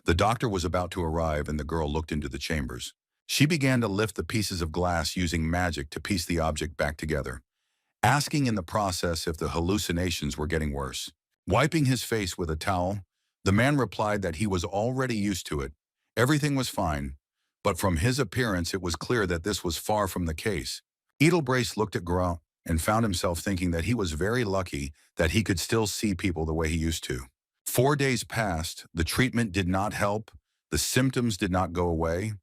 The doctor was about to arrive and the girl looked into the chambers. She began to lift the pieces of glass using magic to piece the object back together, asking in the process if the hallucinations were getting worse. Wiping his face with a towel, the man replied that he was already used to it. Everything was fine, but from his appearance it was clear that this was far from the case. Edelbrace looked at Garot and found himself thinking that he was very lucky that he could still see people the way he used to. 4 days passed, the treatment did not help, the symptoms did not go away.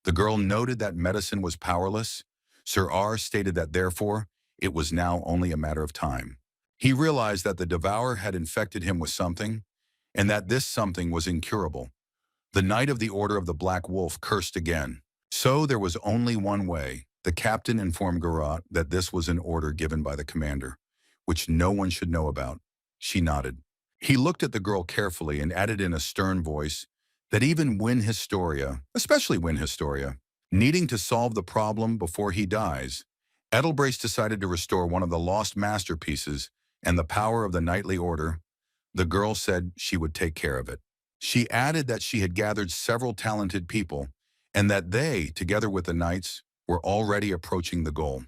The girl noted that medicine was powerless. Sir R stated that therefore, it was now only a matter of time. He realized that the devourer had infected him with something, and that this something was incurable. The Knight of the Order of the Black Wolf cursed again. So there was only one way. The captain informed Garot that this was an order given by the commander, which no one should know about. She nodded. He looked at the girl carefully and added in a stern voice that even Win Historia, especially Win Historia, needing to solve the problem before he dies, Edelbrace decided to restore one of the lost masterpieces and the power of the knightly order. The girl said she would take care of it. She added that she had gathered several talented people and that they, together with the knights, were already approaching the goal.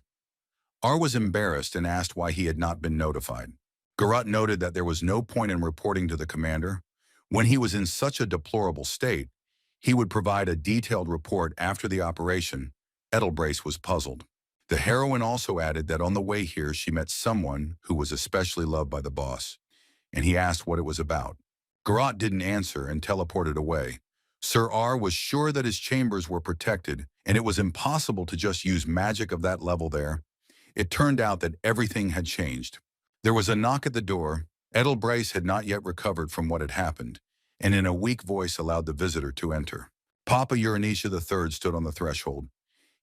R was embarrassed and asked why he had not been notified. Garot noted that there was no point in reporting to the commander. When he was in such a deplorable state, he would provide a detailed report after the operation. Edelbrace was puzzled. The heroine also added that on the way here she met someone who was especially loved by the boss, and he asked what it was about. Garot didn't answer and teleported away. Sir R was sure that his chambers were protected, and it was impossible to just use magic of that level there. It turned out that everything had changed. There was a knock at the door. Edelbrace had not yet recovered from what had happened, and in a weak voice allowed the visitor to enter. Papa Uranitia III stood on the threshold.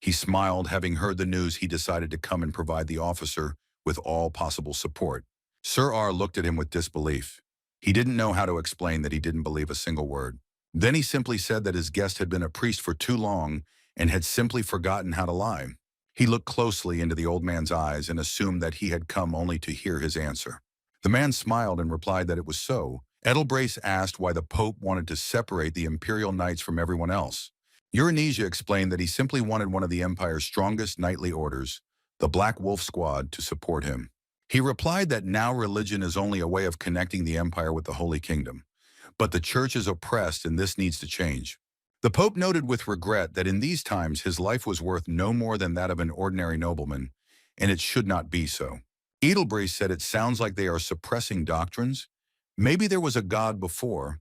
He smiled. Having heard the news, he decided to come and provide the officer with all possible support. Sir R looked at him with disbelief. He didn't know how to explain that he didn't believe a single word. Then he simply said that his guest had been a priest for too long and had simply forgotten how to lie. He looked closely into the old man's eyes and assumed that he had come only to hear his answer. The man smiled and replied that it was so. Edelbrace asked why the Pope wanted to separate the Imperial Knights from everyone else. Uranitia explained that he simply wanted one of the Empire's strongest knightly orders, the Black Wolf Squad, to support him. He replied that now religion is only a way of connecting the Empire with the Holy Kingdom. But the Church is oppressed and this needs to change. The Pope noted with regret that in these times his life was worth no more than that of an ordinary nobleman, and it should not be so. Edelbrace said it sounds like they are suppressing doctrines. Maybe there was a god before,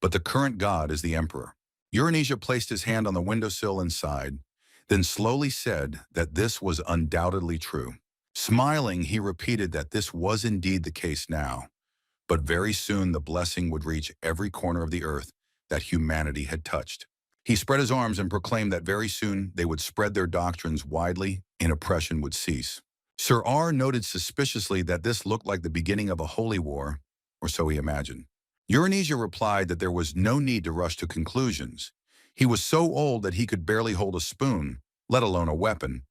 but the current god is the Emperor. Uranitia placed his hand on the windowsill and sighed, then slowly said that this was undoubtedly true. Smiling, he repeated that this was indeed the case now, but very soon the blessing would reach every corner of the earth that humanity had touched. He spread his arms and proclaimed that very soon they would spread their doctrines widely and oppression would cease. Sir R noted suspiciously that this looked like the beginning of a holy war, or so he imagined. Uranitia replied that there was no need to rush to conclusions. He was so old that he could barely hold a spoon, let alone a weapon,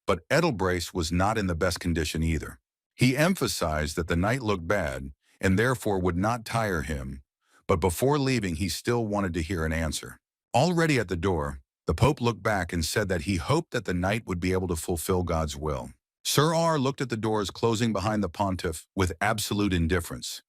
but Edelbrace was not in the best condition either. He emphasized that the night looked bad and therefore would not tire him, but before leaving he still wanted to hear an answer. Already at the door, the Pope looked back and said that he hoped that the knight would be able to fulfill God's will. Sir R looked at the doors closing behind the pontiff with absolute indifference.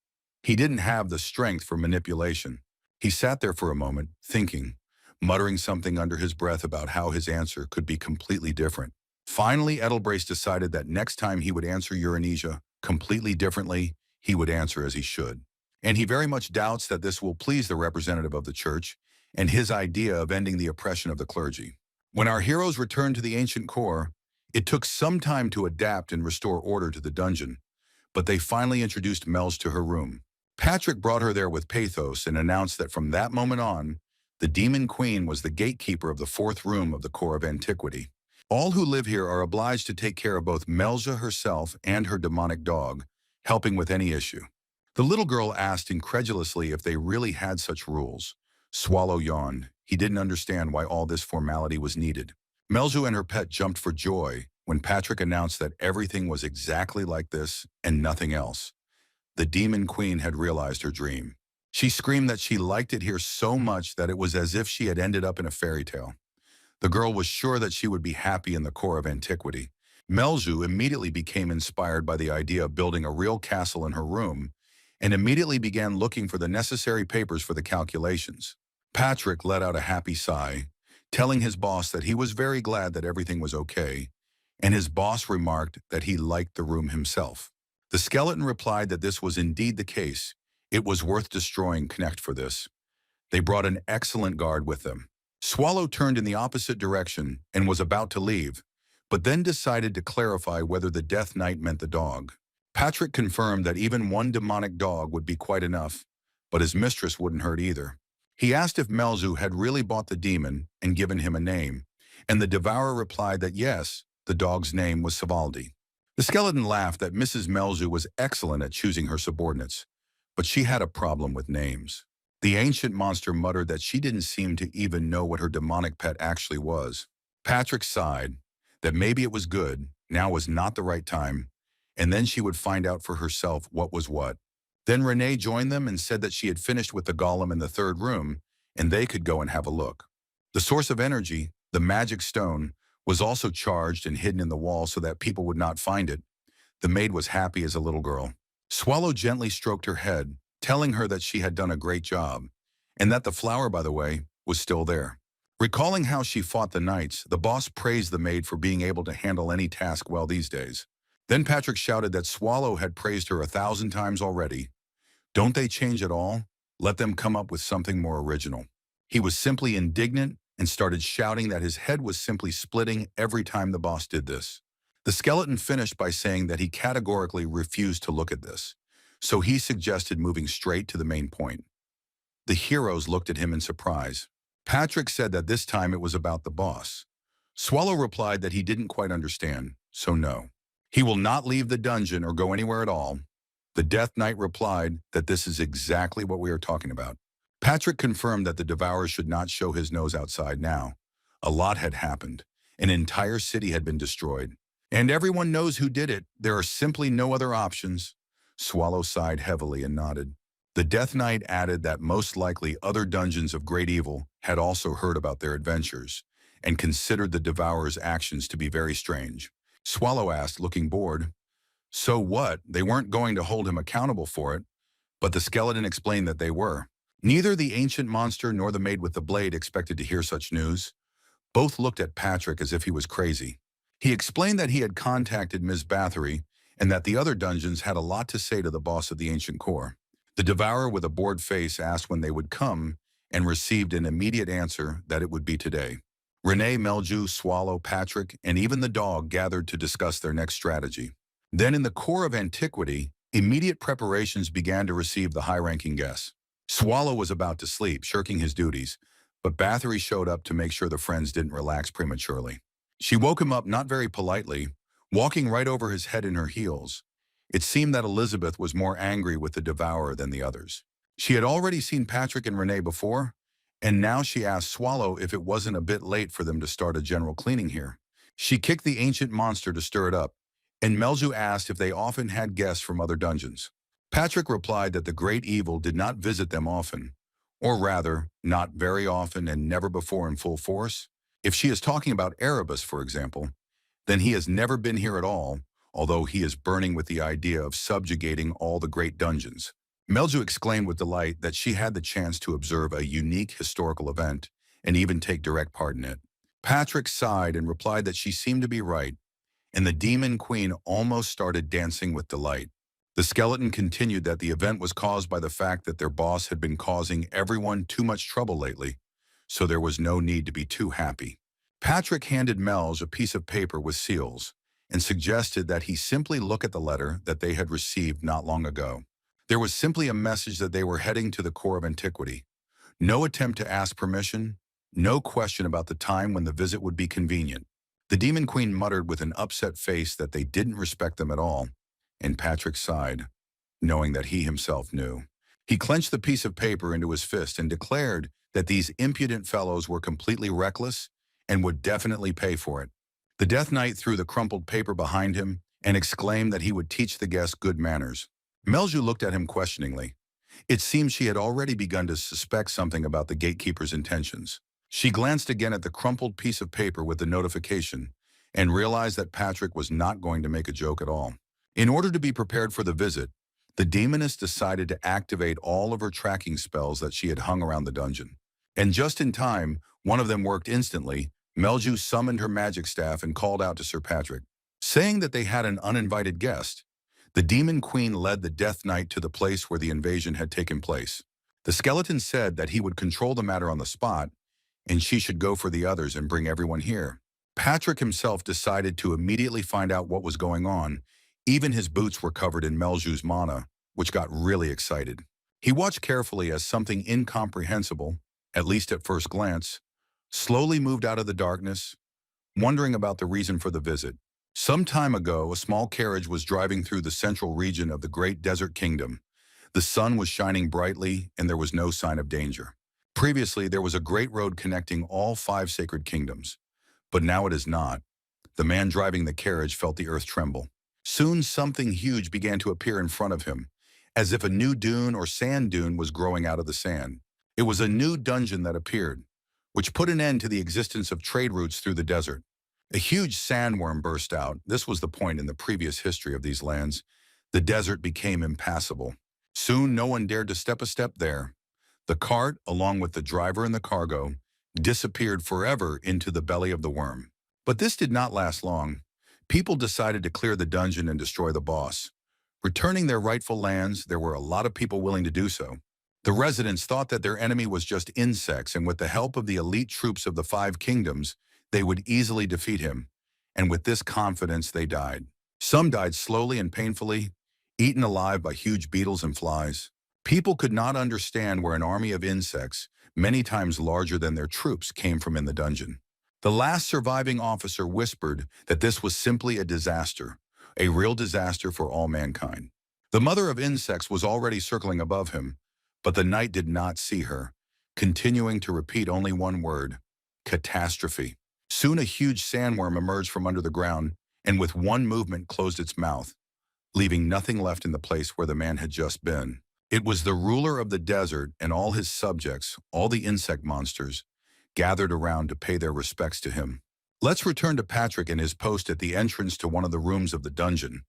He didn't have the strength for manipulation. He sat there for a moment, thinking, muttering something under his breath about how his answer could be completely different. Finally, Edelbrace decided that next time he would answer Uranitia completely differently, he would answer as he should. And he very much doubts that this will please the representative of the Church and his idea of ending the oppression of the clergy. When our heroes returned to the ancient core, it took some time to adapt and restore order to the dungeon, but they finally introduced Melge to her room. Patrick brought her there with pathos and announced that from that moment on, the Demon Queen was the gatekeeper of the fourth room of the core of antiquity. All who live here are obliged to take care of both Melge herself and her demonic dog, helping with any issue. The little girl asked incredulously if they really had such rules. Swallow yawned. He didn't understand why all this formality was needed. Melge and her pet jumped for joy when Patrick announced that everything was exactly like this and nothing else. The Demon Queen had realized her dream. She screamed that she liked it here so much that it was as if she had ended up in a fairy tale. The girl was sure that she would be happy in the core of antiquity. Melge immediately became inspired by the idea of building a real castle in her room and immediately began looking for the necessary papers for the calculations. Patrick let out a happy sigh, telling his boss that he was very glad that everything was okay, and his boss remarked that he liked the room himself. The skeleton replied that this was indeed the case. It was worth destroying Connect for this. They brought an excellent guard with them. Swallow turned in the opposite direction and was about to leave, but then decided to clarify whether the Death Knight meant the dog. Patrick confirmed that even one demonic dog would be quite enough, but his mistress wouldn't hurt either. He asked if Melge had really bought the demon and given him a name, and the devourer replied that yes, the dog's name was Savaldi. The skeleton laughed that Mrs. Melge was excellent at choosing her subordinates, but she had a problem with names. The ancient monster muttered that she didn't seem to even know what her demonic pet actually was. Patrick sighed that maybe it was good, now was not the right time, and then she would find out for herself what was what. Then Renee joined them and said that she had finished with the golem in the third room, and they could go and have a look. The source of energy, the magic stone, was also charged and hidden in the wall so that people would not find it. The maid was happy as a little girl. Swallow gently stroked her head, telling her that she had done a great job, and that the flower, by the way, was still there. Recalling how she fought the knights, the boss praised the maid for being able to handle any task well these days. Then Patrick shouted that Swallow had praised her 1,000 times already. Don't they change at all? Let them come up with something more original. He was simply indignant and started shouting that his head was simply splitting every time the boss did this. The skeleton finished by saying that he categorically refused to look at this, so he suggested moving straight to the main point. The heroes looked at him in surprise. Patrick said that this time it was about the boss. Swallow replied that he didn't quite understand, so no. He will not leave the dungeon or go anywhere at all. The Death Knight replied that this is exactly what we are talking about. Patrick confirmed that the Devourer should not show his nose outside now. A lot had happened. An entire city had been destroyed. And everyone knows who did it. There are simply no other options. Swallow sighed heavily and nodded. The Death Knight added that most likely other dungeons of great evil had also heard about their adventures and considered the Devourer's actions to be very strange. Swallow asked, looking bored, "So what? They weren't going to hold him accountable for it." But the skeleton explained that they were. Neither the ancient monster nor the maid with the blade expected to hear such news. Both looked at Patrick as if he was crazy. He explained that he had contacted Ms. Bathory and that the other dungeons had a lot to say to the boss of the ancient core. The Devourer with a bored face asked when they would come and received an immediate answer that it would be today. Renee, Melju, Swallow, Patrick, and even the dog gathered to discuss their next strategy. Then in the core of antiquity, immediate preparations began to receive the high-ranking guests. Swallow was about to sleep, shirking his duties, but Bathory showed up to make sure the friends didn't relax prematurely. She woke him up not very politely, walking right over his head in her heels. It seemed that Elizabeth was more angry with the Devourer than the others. She had already seen Patrick and Renee before, and now she asked Swallow if it wasn't a bit late for them to start a general cleaning here. She kicked the ancient monster to stir it up, and Melju asked if they often had guests from other dungeons. Patrick replied that the great evil did not visit them often, or rather, not very often and never before in full force. If she is talking about Erebus, for example, then he has never been here at all, although he is burning with the idea of subjugating all the great dungeons. Melju exclaimed with delight that she had the chance to observe a unique historical event and even take direct part in it. Patrick sighed and replied that she seemed to be right, and the Demon Queen almost started dancing with delight. The skeleton continued that the event was caused by the fact that their boss had been causing everyone too much trouble lately, so there was no need to be too happy. Patrick handed Melj a piece of paper with seals and suggested that he simply look at the letter that they had received not long ago. There was simply a message that they were heading to the core of antiquity. No attempt to ask permission, no question about the time when the visit would be convenient. The Demon Queen muttered with an upset face that they didn't respect them at all, and Patrick sighed, knowing that he himself knew. He clenched the piece of paper into his fist and declared that these impudent fellows were completely reckless and would definitely pay for it. The Death Knight threw the crumpled paper behind him and exclaimed that he would teach the guests good manners. Melju looked at him questioningly. It seemed she had already begun to suspect something about the gatekeeper's intentions. She glanced again at the crumpled piece of paper with the notification and realized that Patrick was not going to make a joke at all. In order to be prepared for the visit, the demoness decided to activate all of her tracking spells that she had hung around the dungeon. And just in time, one of them worked instantly. Melju summoned her magic staff and called out to Sir Patrick, saying that they had an uninvited guest. The Demon Queen led the Death Knight to the place where the invasion had taken place. The skeleton said that he would control the matter on the spot, and she should go for the others and bring everyone here. Patrick himself decided to immediately find out what was going on. Even his boots were covered in Melju's mana, which got really excited. He watched carefully as something incomprehensible, at least at first glance, slowly moved out of the darkness, wondering about the reason for the visit. Some time ago, a small carriage was driving through the central region of the Great Desert Kingdom. The sun was shining brightly, and there was no sign of danger. Previously, there was a great road connecting all 5 sacred kingdoms, but now it is not. The man driving the carriage felt the earth tremble. Soon something huge began to appear in front of him, as if a new dune or sand dune was growing out of the sand. It was a new dungeon that appeared, which put an end to the existence of trade routes through the desert. A huge sandworm burst out. This was the point in the previous history of these lands. The desert became impassable. Soon no one dared to step a step there. The cart, along with the driver and the cargo, disappeared forever into the belly of the worm. But this did not last long. People decided to clear the dungeon and destroy the boss. Returning their rightful lands, there were a lot of people willing to do so. The residents thought that their enemy was just insects, and with the help of the elite troops of the 5 kingdoms, they would easily defeat him. and with this confidence they died. Some died slowly and painfully, eaten alive by huge beetles and flies. People could not understand where an army of insects, many times larger than their troops, came from in the dungeon. The last surviving officer whispered that this was simply a real disaster for all mankind. The mother of insects was already circling above him, but the knight did not see her, continuing to repeat only one word: catastrophe. Soon a huge sandworm emerged from under the ground and with one movement closed its mouth, leaving nothing left in the place where the man had just been. It was the ruler of the desert and all his subjects, all the insect monsters, gathered around to pay their respects to him. Let's return to Patrick and his post at the entrance to one of the rooms of the dungeon.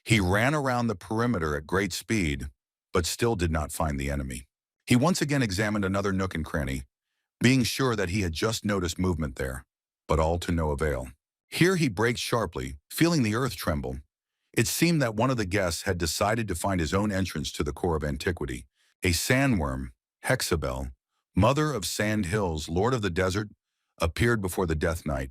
He ran around the perimeter at great speed, but still did not find the enemy. He once again examined another nook and cranny, being sure that he had just noticed movement there, but all to no avail. Here he braked sharply, feeling the earth tremble. It seemed that one of the guests had decided to find his own entrance to the core of antiquity. A sandworm, Hexabel, mother of Sand Hills, lord of the desert, appeared before the Death Knight.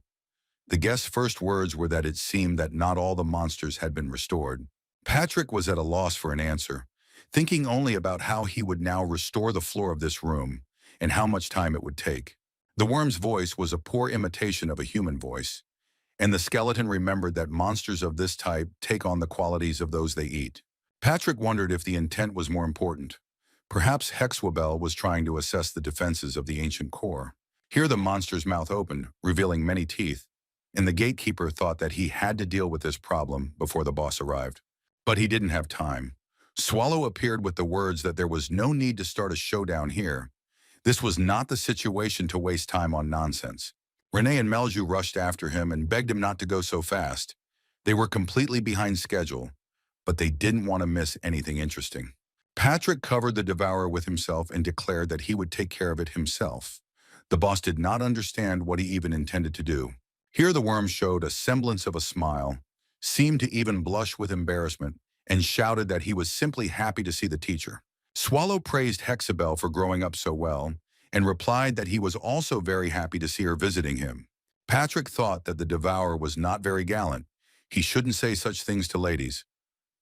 The guest's first words were that it seemed that not all the monsters had been restored. Patrick was at a loss for an answer, thinking only about how he would now restore the floor of this room and how much time it would take. The worm's voice was a poor imitation of a human voice, and the skeleton remembered that monsters of this type take on the qualities of those they eat. Patrick wondered if the intent was more important. Perhaps Hexwabel was trying to assess the defenses of the ancient core. Here the monster's mouth opened, revealing many teeth, and the gatekeeper thought that he had to deal with this problem before the boss arrived. But he didn't have time. Swallow appeared with the words that there was no need to start a showdown here. This was not the situation to waste time on nonsense. Renee and Melju rushed after him and begged him not to go so fast. They were completely behind schedule, but they didn't want to miss anything interesting. Patrick covered the devourer with himself and declared that he would take care of it himself. The boss did not understand what he even intended to do. Here the worm showed a semblance of a smile, seemed to even blush with embarrassment, and shouted that he was simply happy to see the teacher. Swallow praised Hexabel for growing up so well, and replied that he was also very happy to see her visiting him. Patrick thought that the devourer was not very gallant. He shouldn't say such things to ladies.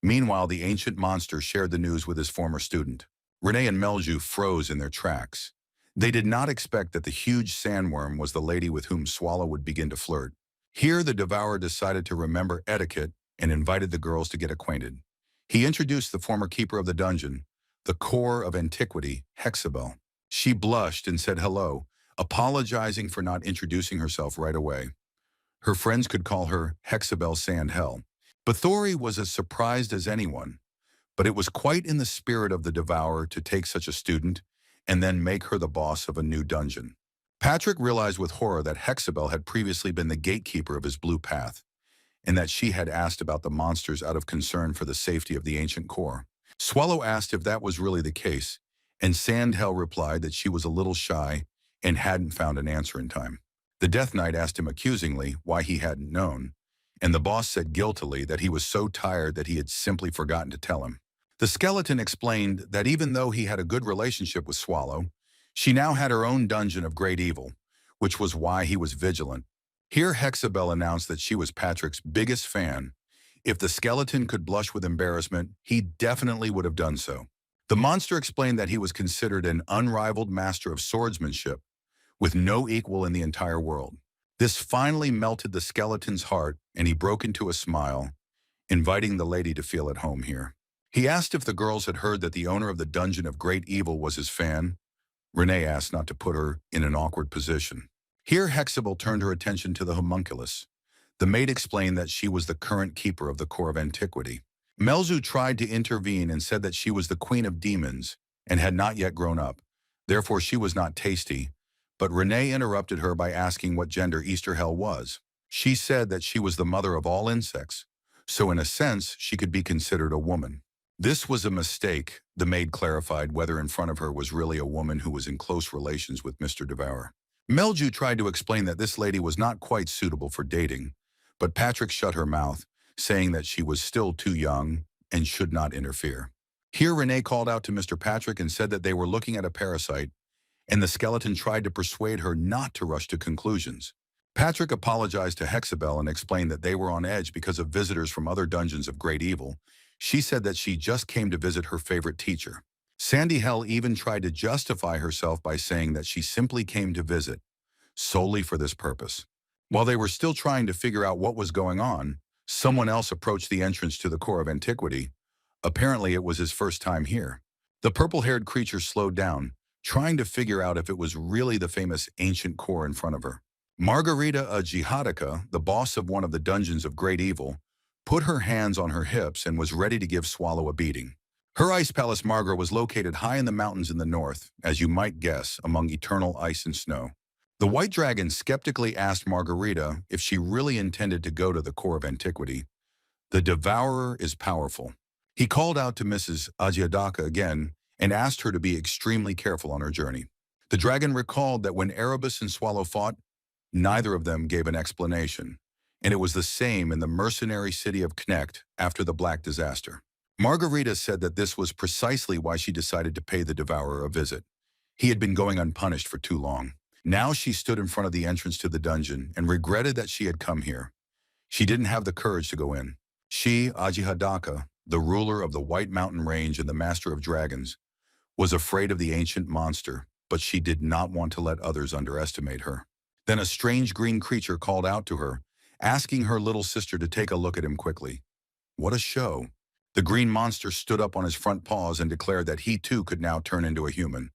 Meanwhile, the ancient monster shared the news with his former student. Renee and Melju froze in their tracks. They did not expect that the huge sandworm was the lady with whom Swallow would begin to flirt. Here the devourer decided to remember etiquette and invited the girls to get acquainted. He introduced the former keeper of the dungeon, the core of antiquity, Hexabel. She blushed and said hello, apologizing for not introducing herself right away. Her friends could call her Hexabel Sandhell. Bathory was as surprised as anyone, but it was quite in the spirit of the devourer to take such a student and then make her the boss of a new dungeon. Patrick realized with horror that Hexabel had previously been the gatekeeper of his blue path, and that she had asked about the monsters out of concern for the safety of the ancient core. Swallow asked if that was really the case, and Sandhell replied that she was a little shy and hadn't found an answer in time. The Death Knight asked him accusingly why he hadn't known, and the boss said guiltily that he was so tired that he had simply forgotten to tell him. The skeleton explained that even though he had a good relationship with Swallow, she now had her own dungeon of great evil, which was why he was vigilant. Here Hexabel announced that she was Patrick's biggest fan. If the skeleton could blush with embarrassment, he definitely would have done so. The monster explained that he was considered an unrivaled master of swordsmanship, with no equal in the entire world. This finally melted the skeleton's heart, and he broke into a smile, inviting the lady to feel at home here. He asked if the girls had heard that the owner of the Dungeon of Great Evil was his fan. Renee asked not to put her in an awkward position. Here Hexabel turned her attention to the homunculus. The maid explained that she was the current keeper of the core of antiquity. Melzu tried to intervene and said that she was the queen of demons and had not yet grown up. Therefore she was not tasty, but Renee interrupted her by asking what gender Easterhell was. She said that she was the mother of all insects, so in a sense she could be considered a woman. This was a mistake, the maid clarified, whether in front of her was really a woman who was in close relations with Mr. Devourer. Melju tried to explain that this lady was not quite suitable for dating, but Patrick shut her mouth, saying that she was still too young and should not interfere. Here Renee called out to Mr. Patrick and said that they were looking at a parasite, and the skeleton tried to persuade her not to rush to conclusions. Patrick apologized to Hexabel and explained that they were on edge because of visitors from other dungeons of great evil. She said that she just came to visit her favorite teacher. Sandy Hell even tried to justify herself by saying that she simply came to visit, solely for this purpose. While they were still trying to figure out what was going on, someone else approached the entrance to the core of antiquity. Apparently, it was his first time here. The purple-haired creature slowed down, trying to figure out if it was really the famous ancient core in front of her. Margarita, a jihadika, the boss of one of the dungeons of great evil, put her hands on her hips and was ready to give Swallow a beating. Her ice palace Marga was located high in the mountains in the north, as you might guess, among eternal ice and snow. The white dragon skeptically asked Margarita if she really intended to go to the core of antiquity. The devourer is powerful. He called out to Mrs. Ajiadaka again and asked her to be extremely careful on her journey. The dragon recalled that when Erebus and Swallow fought, neither of them gave an explanation, and it was the same in the mercenary city of Knecht after the Black Disaster. Margarita said that this was precisely why she decided to pay the devourer a visit. He had been going unpunished for too long. Now she stood in front of the entrance to the dungeon and regretted that she had come here. She didn't have the courage to go in. She, Ajihadaka, the ruler of the White Mountain Range and the master of dragons, was afraid of the ancient monster, but she did not want to let others underestimate her. Then a strange green creature called out to her, asking her little sister to take a look at him quickly. What a show. The green monster stood up on his front paws and declared that he too could now turn into a human,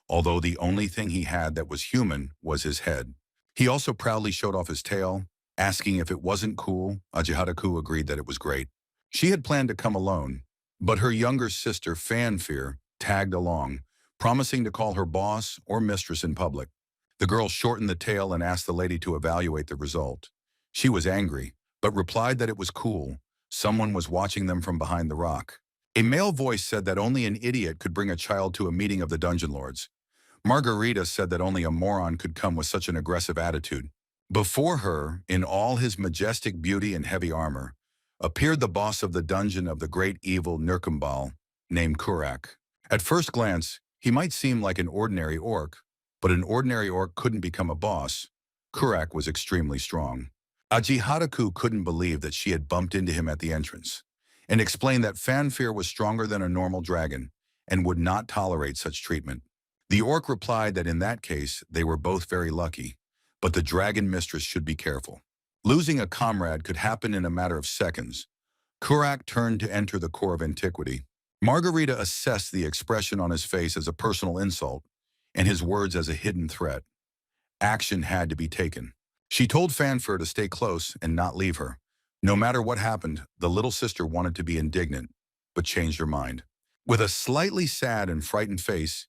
although the only thing he had that was human was his head. He also proudly showed off his tail, asking if it wasn't cool. Ajihadaku agreed that it was great. She had planned to come alone, but her younger sister, Fanfear, tagged along, promising to call her boss or mistress in public. The girl shortened the tail and asked the lady to evaluate the result. She was angry, but replied that it was cool. Someone was watching them from behind the rock. A male voice said that only an idiot could bring a child to a meeting of the dungeon lords. Margarita said that only a moron could come with such an aggressive attitude. Before her, in all his majestic beauty and heavy armor, appeared the boss of the dungeon of the great evil Nurkambal, named Kurak. At first glance, he might seem like an ordinary orc, but an ordinary orc couldn't become a boss. Kurak was extremely strong. Ajihadaku couldn't believe that she had bumped into him at the entrance, and explained that Fanfear was stronger than a normal dragon and would not tolerate such treatment. The orc replied that in that case, they were both very lucky, but the dragon mistress should be careful. Losing a comrade could happen in a matter of seconds. Kurak turned to enter the core of antiquity. Margarita assessed the expression on his face as a personal insult, and his words as a hidden threat. Action had to be taken. She told Fanfear to stay close and not leave her. No matter what happened, the little sister wanted to be indignant, but changed her mind. With a slightly sad and frightened face,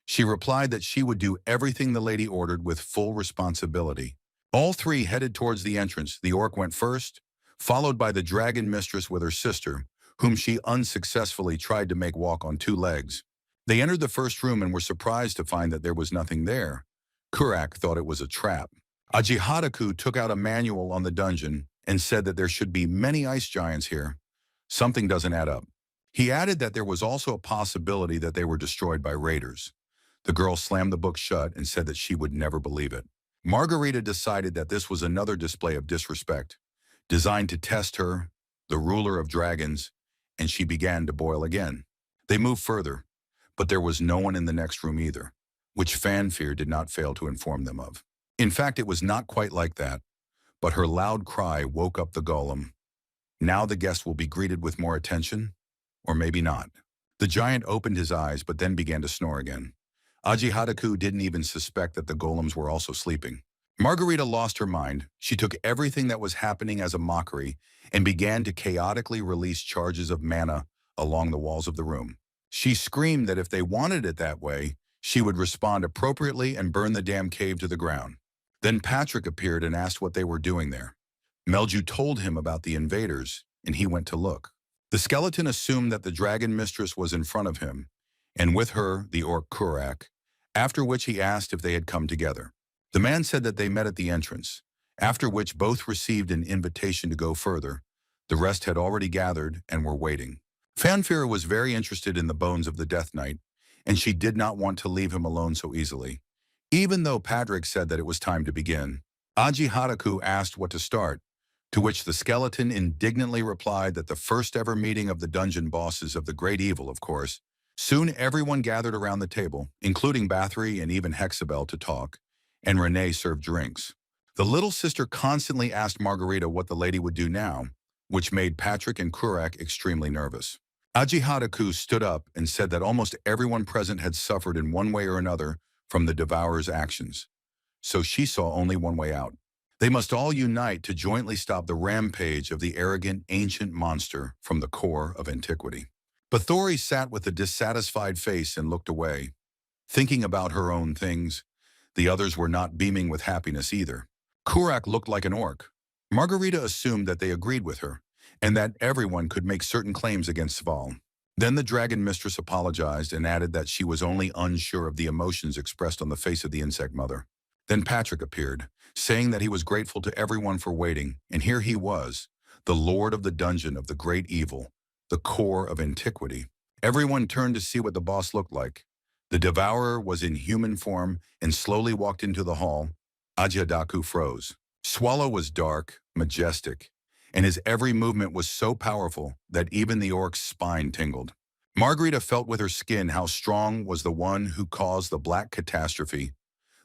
she replied that she would do everything the lady ordered with full responsibility. All three headed towards the entrance. The orc went first, followed by the dragon mistress with her sister, whom she unsuccessfully tried to make walk on two legs. They entered the first room and were surprised to find that there was nothing there. Kurak thought it was a trap. Ajihadaku took out a manual on the dungeon and said that there should be many ice giants here. Something doesn't add up. He added that there was also a possibility that they were destroyed by raiders. The girl slammed the book shut and said that she would never believe it. Margarita decided that this was another display of disrespect, designed to test her, the ruler of dragons, and she began to boil again. They moved further, but there was no one in the next room either, which Fanfear did not fail to inform them of. In fact, it was not quite like that, but her loud cry woke up the golem. Now the guest will be greeted with more attention, or maybe not. The giant opened his eyes but then began to snore again. Ajihadaku didn't even suspect that the golems were also sleeping. Margarita lost her mind. She took everything that was happening as a mockery and began to chaotically release charges of mana along the walls of the room. She screamed that if they wanted it that way, she would respond appropriately and burn the damn cave to the ground. Then Patrick appeared and asked what they were doing there. Melju told him about the invaders, and he went to look. The skeleton assumed that the dragon mistress was in front of him, and with her, the orc Kurak, after which he asked if they had come together. The man said that they met at the entrance, after which both received an invitation to go further. The rest had already gathered and were waiting. Fanfear was very interested in the bones of the Death Knight, and she did not want to leave him alone so easily. Even though Patrick said that it was time to begin, Aji Hadaku asked what to start, to which the skeleton indignantly replied that the first ever meeting of the dungeon bosses of the Great Evil, of course. Soon everyone gathered around the table, including Bathory and even Hexabel, to talk, and Renee served drinks. The little sister constantly asked Margarita what the lady would do now, which made Patrick and Kurak extremely nervous. Aji Hadaku stood up and said that almost everyone present had suffered in one way or another from the Devourer's actions, so she saw only one way out. They must all unite to jointly stop the rampage of the arrogant, ancient monster from the core of antiquity. Bathory sat with a dissatisfied face and looked away, thinking about her own things. The others were not beaming with happiness either. Kurak looked like an orc. Margarita assumed that they agreed with her, and that everyone could make certain claims against Sval. Then the dragon mistress apologized and added that she was only unsure of the emotions expressed on the face of the insect mother. Then Patrick appeared, saying that he was grateful to everyone for waiting, and here he was, the lord of the dungeon of the great evil, the core of antiquity. Everyone turned to see what the boss looked like. The devourer was in human form and slowly walked into the hall. Ajadaku froze. Swallow was dark, majestic, and his every movement was so powerful that even the orc's spine tingled. Margarita felt with her skin how strong was the one who caused the black catastrophe,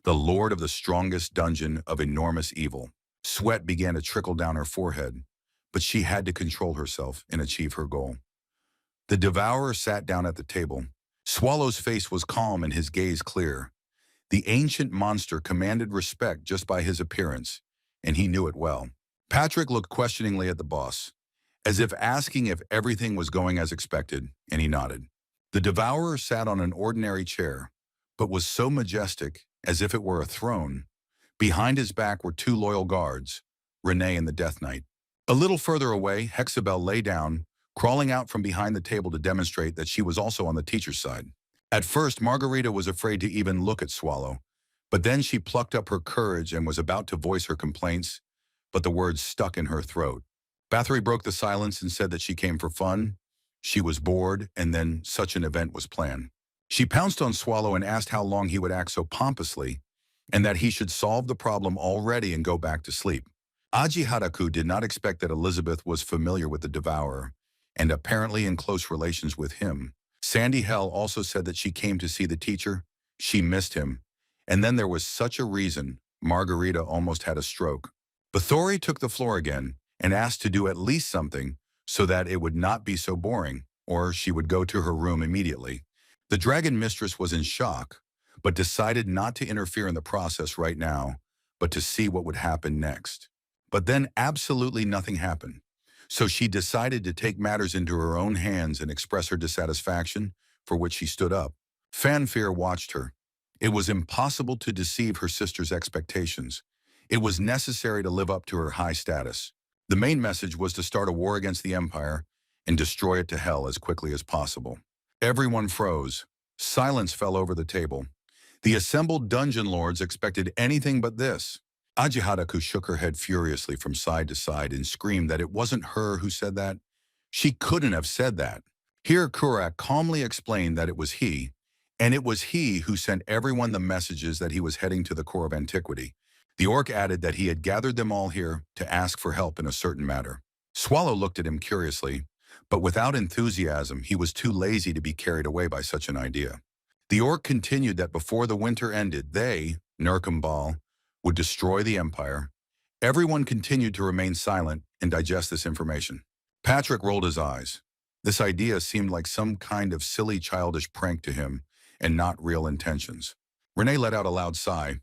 the lord of the strongest dungeon of enormous evil. Sweat began to trickle down her forehead, but she had to control herself and achieve her goal. The devourer sat down at the table. Swallow's face was calm and his gaze clear. The ancient monster commanded respect just by his appearance, and he knew it well. Patrick looked questioningly at the boss, as if asking if everything was going as expected, and he nodded. The devourer sat on an ordinary chair, but was so majestic as if it were a throne. Behind his back were two loyal guards, Renee and the Death Knight. A little further away, Hexabel lay down, crawling out from behind the table to demonstrate that she was also on the teacher's side. At first, Margarita was afraid to even look at Swallow, but then she plucked up her courage and was about to voice her complaints, but the words stuck in her throat. Bathory broke the silence and said that she came for fun. She was bored, and then such an event was planned. She pounced on Swallow and asked how long he would act so pompously, and that he should solve the problem already and go back to sleep. Aji Hadaku did not expect that Elizabeth was familiar with the Devourer, and apparently in close relations with him. Sandy Hell also said that she came to see the teacher. She missed him. And then there was such a reason Margarita almost had a stroke. Bathory took the floor again and asked to do at least something so that it would not be so boring, or she would go to her room immediately. The dragon mistress was in shock, but decided not to interfere in the process right now, but to see what would happen next. But then absolutely nothing happened. So she decided to take matters into her own hands and express her dissatisfaction, for which she stood up. Fanfare watched her. It was impossible to deceive her sister's expectations. It was necessary to live up to her high status. The main message was to start a war against the Empire and destroy it to hell as quickly as possible. Everyone froze. Silence fell over the table. The assembled dungeon lords expected anything but this. Aji Hadaku shook her head furiously from side to side and screamed that it wasn't her who said that. She couldn't have said that. Here Kurak calmly explained that it was he, and it was he who sent everyone the messages that he was heading to the core of antiquity. The orc added that he had gathered them all here to ask for help in a certain matter. Swallow looked at him curiously, but without enthusiasm, he was too lazy to be carried away by such an idea. The orc continued that before the winter ended, they, Nurkambal, would destroy the Empire. Everyone continued to remain silent and digest this information. Patrick rolled his eyes. This idea seemed like some kind of silly childish prank to him and not real intentions. Renee let out a loud sigh.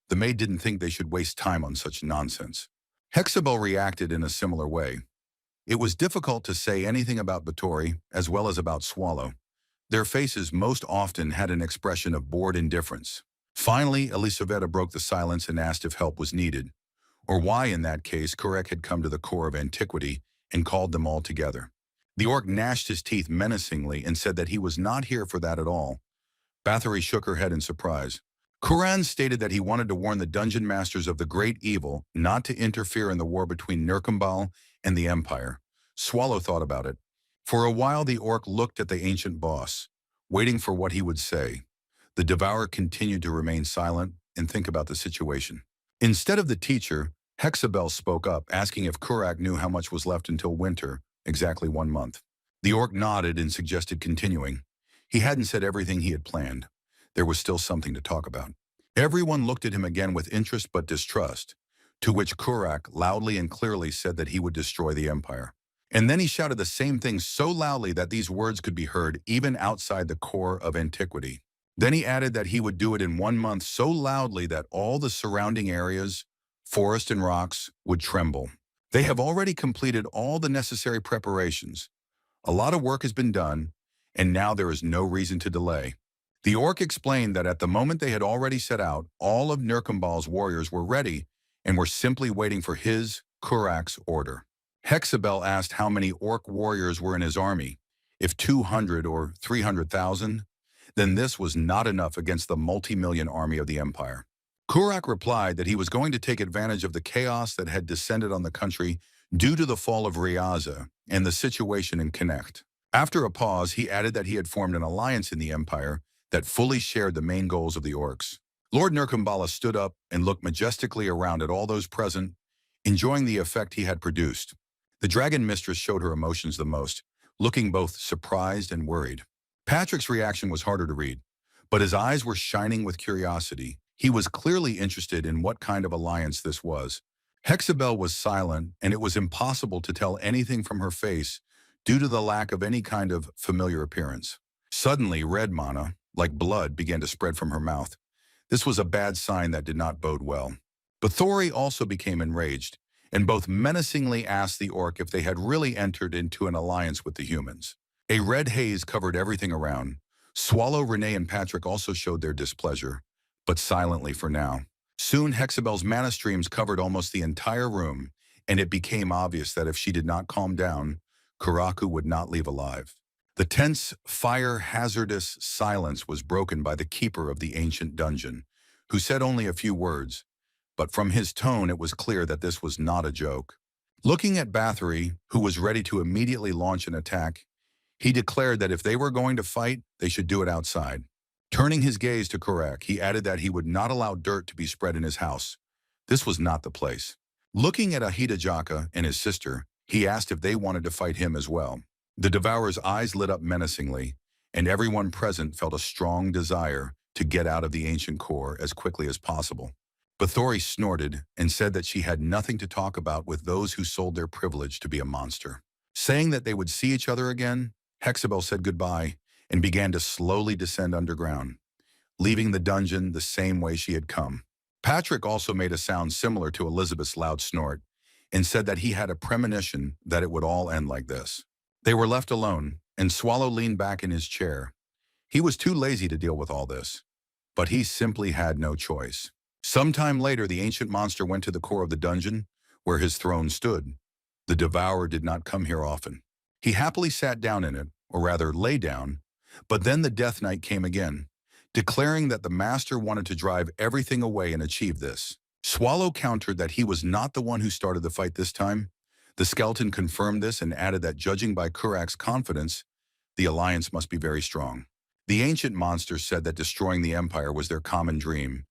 The maid didn't think they should waste time on such nonsense. Hexabel reacted in a similar way. It was difficult to say anything about Bathory as well as about Swallow. Their faces most often had an expression of bored indifference. Finally, Elisaveta broke the silence and asked if help was needed, or why in that case Kurek had come to the core of antiquity and called them all together. The orc gnashed his teeth menacingly and said that he was not here for that at all. Bathory shook her head in surprise. Kuran stated that he wanted to warn the dungeon masters of the great evil not to interfere in the war between Nurkambal and the Empire. Swallow thought about it. For a while the orc looked at the ancient boss, waiting for what he would say. The devourer continued to remain silent and think about the situation. Instead of the teacher, Hexabel spoke up, asking if Kurak knew how much was left until winter, exactly 1 month. The orc nodded and suggested continuing. He hadn't said everything he had planned. There was still something to talk about. Everyone looked at him again with interest but distrust, to which Kurak loudly and clearly said that he would destroy the empire. And then he shouted the same thing so loudly that these words could be heard even outside the core of antiquity. Then he added that he would do it in 1 month so loudly that all the surrounding areas, forest and rocks, would tremble. They have already completed all the necessary preparations. A lot of work has been done, and now there is no reason to delay. The orc explained that at the moment they had already set out, all of Nurkambal's warriors were ready and were simply waiting for his, Kurak's, order. Hexabel asked how many orc warriors were in his army. If 200 or 300,000, then this was not enough against the multi-million army of the empire. Kurak replied that he was going to take advantage of the chaos that had descended on the country due to the fall of Riaza and the situation in Connect. After a pause, he added that he had formed an alliance in the empire that fully shared the main goals of the orcs. Lord Nurkambala stood up and looked majestically around at all those present, enjoying the effect he had produced. The dragon mistress showed her emotions the most, looking both surprised and worried. Patrick's reaction was harder to read, but his eyes were shining with curiosity. He was clearly interested in what kind of alliance this was. Hexabel was silent, and it was impossible to tell anything from her face due to the lack of any kind of familiar appearance. Suddenly, red mana, like blood, began to spread from her mouth. This was a bad sign that did not bode well. Bathory also became enraged, and both menacingly asked the orc if they had really entered into an alliance with the humans. A red haze covered everything around. Swallow, Renee, and Patrick also showed their displeasure, but silently for now. Soon, Hexabel's mana streams covered almost the entire room, and it became obvious that if she did not calm down, Kuraku would not leave alive. The tense, fire-hazardous silence was broken by the keeper of the ancient dungeon, who said only a few words, but from his tone it was clear that this was not a joke. Looking at Bathory, who was ready to immediately launch an attack, he declared that if they were going to fight, they should do it outside. Turning his gaze to Kurak, he added that he would not allow dirt to be spread in his house. This was not the place. Looking at Ahidajaka and his sister, he asked if they wanted to fight him as well. The Devourer's eyes lit up menacingly, and everyone present felt a strong desire to get out of the ancient core as quickly as possible. Bathory snorted and said that she had nothing to talk about with those who sold their privilege to be a monster. Saying that they would see each other again, Hexabel said goodbye and began to slowly descend underground, leaving the dungeon the same way she had come. Patrick also made a sound similar to Elizabeth's loud snort and said that he had a premonition that it would all end like this. They were left alone, and Swallow leaned back in his chair. He was too lazy to deal with all this, but he simply had no choice. Sometime later, the ancient monster went to the core of the dungeon, where his throne stood. The Devourer did not come here often. He happily sat down in it, or rather lay down, but then the Death Knight came again, declaring that the master wanted to drive everything away and achieve this. Swallow countered that he was not the one who started the fight this time. The skeleton confirmed this and added that judging by Kurak's confidence, the alliance must be very strong. The ancient monster said that destroying the empire was their common dream.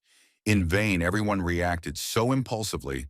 In vain, everyone reacted so impulsively.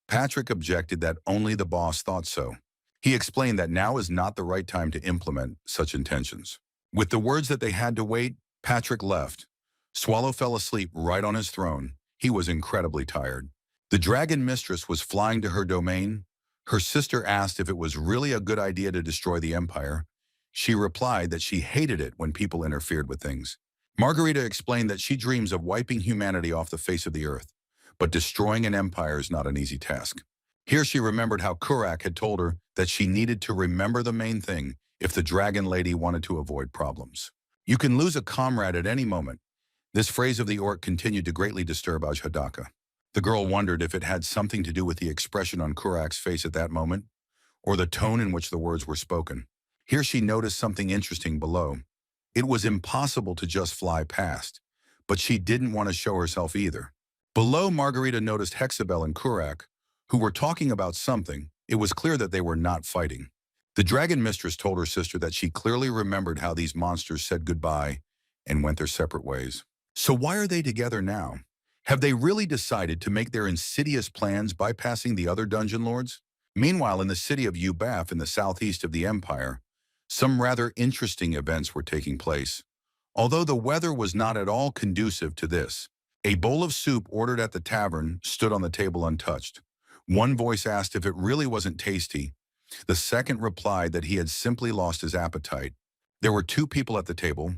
Patrick objected that only the boss thought so. He explained that now is not the right time to implement such intentions. With the words that they had to wait, Patrick left. Swallow fell asleep right on his throne. He was incredibly tired. The dragon mistress was flying to her domain. Her sister asked if it was really a good idea to destroy the empire. She replied that she hated it when people interfered with things. Margarita explained that she dreams of wiping humanity off the face of the earth, but destroying an empire is not an easy task. Here she remembered how Kurak had told her that she needed to remember the main thing if the dragon lady wanted to avoid problems. You can lose a comrade at any moment. This phrase of the orc continued to greatly disturb Ajhadaka. The girl wondered if it had something to do with the expression on Kurak's face at that moment, or the tone in which the words were spoken. Here she noticed something interesting below. It was impossible to just fly past, but she didn't want to show herself either. Below, Margarita noticed Hexabel and Kurak, who were talking about something. It was clear that they were not fighting. The dragon mistress told her sister that she clearly remembered how these monsters said goodbye and went their separate ways. So why are they together now? Have they really decided to make their insidious plans bypassing the other dungeon lords? Meanwhile, in the city of Ubaf in the southeast of the Empire, some rather interesting events were taking place. Although the weather was not at all conducive to this, a bowl of soup ordered at the tavern stood on the table untouched. One voice asked if it really wasn't tasty. The second replied that he had simply lost his appetite. There were two people at the table,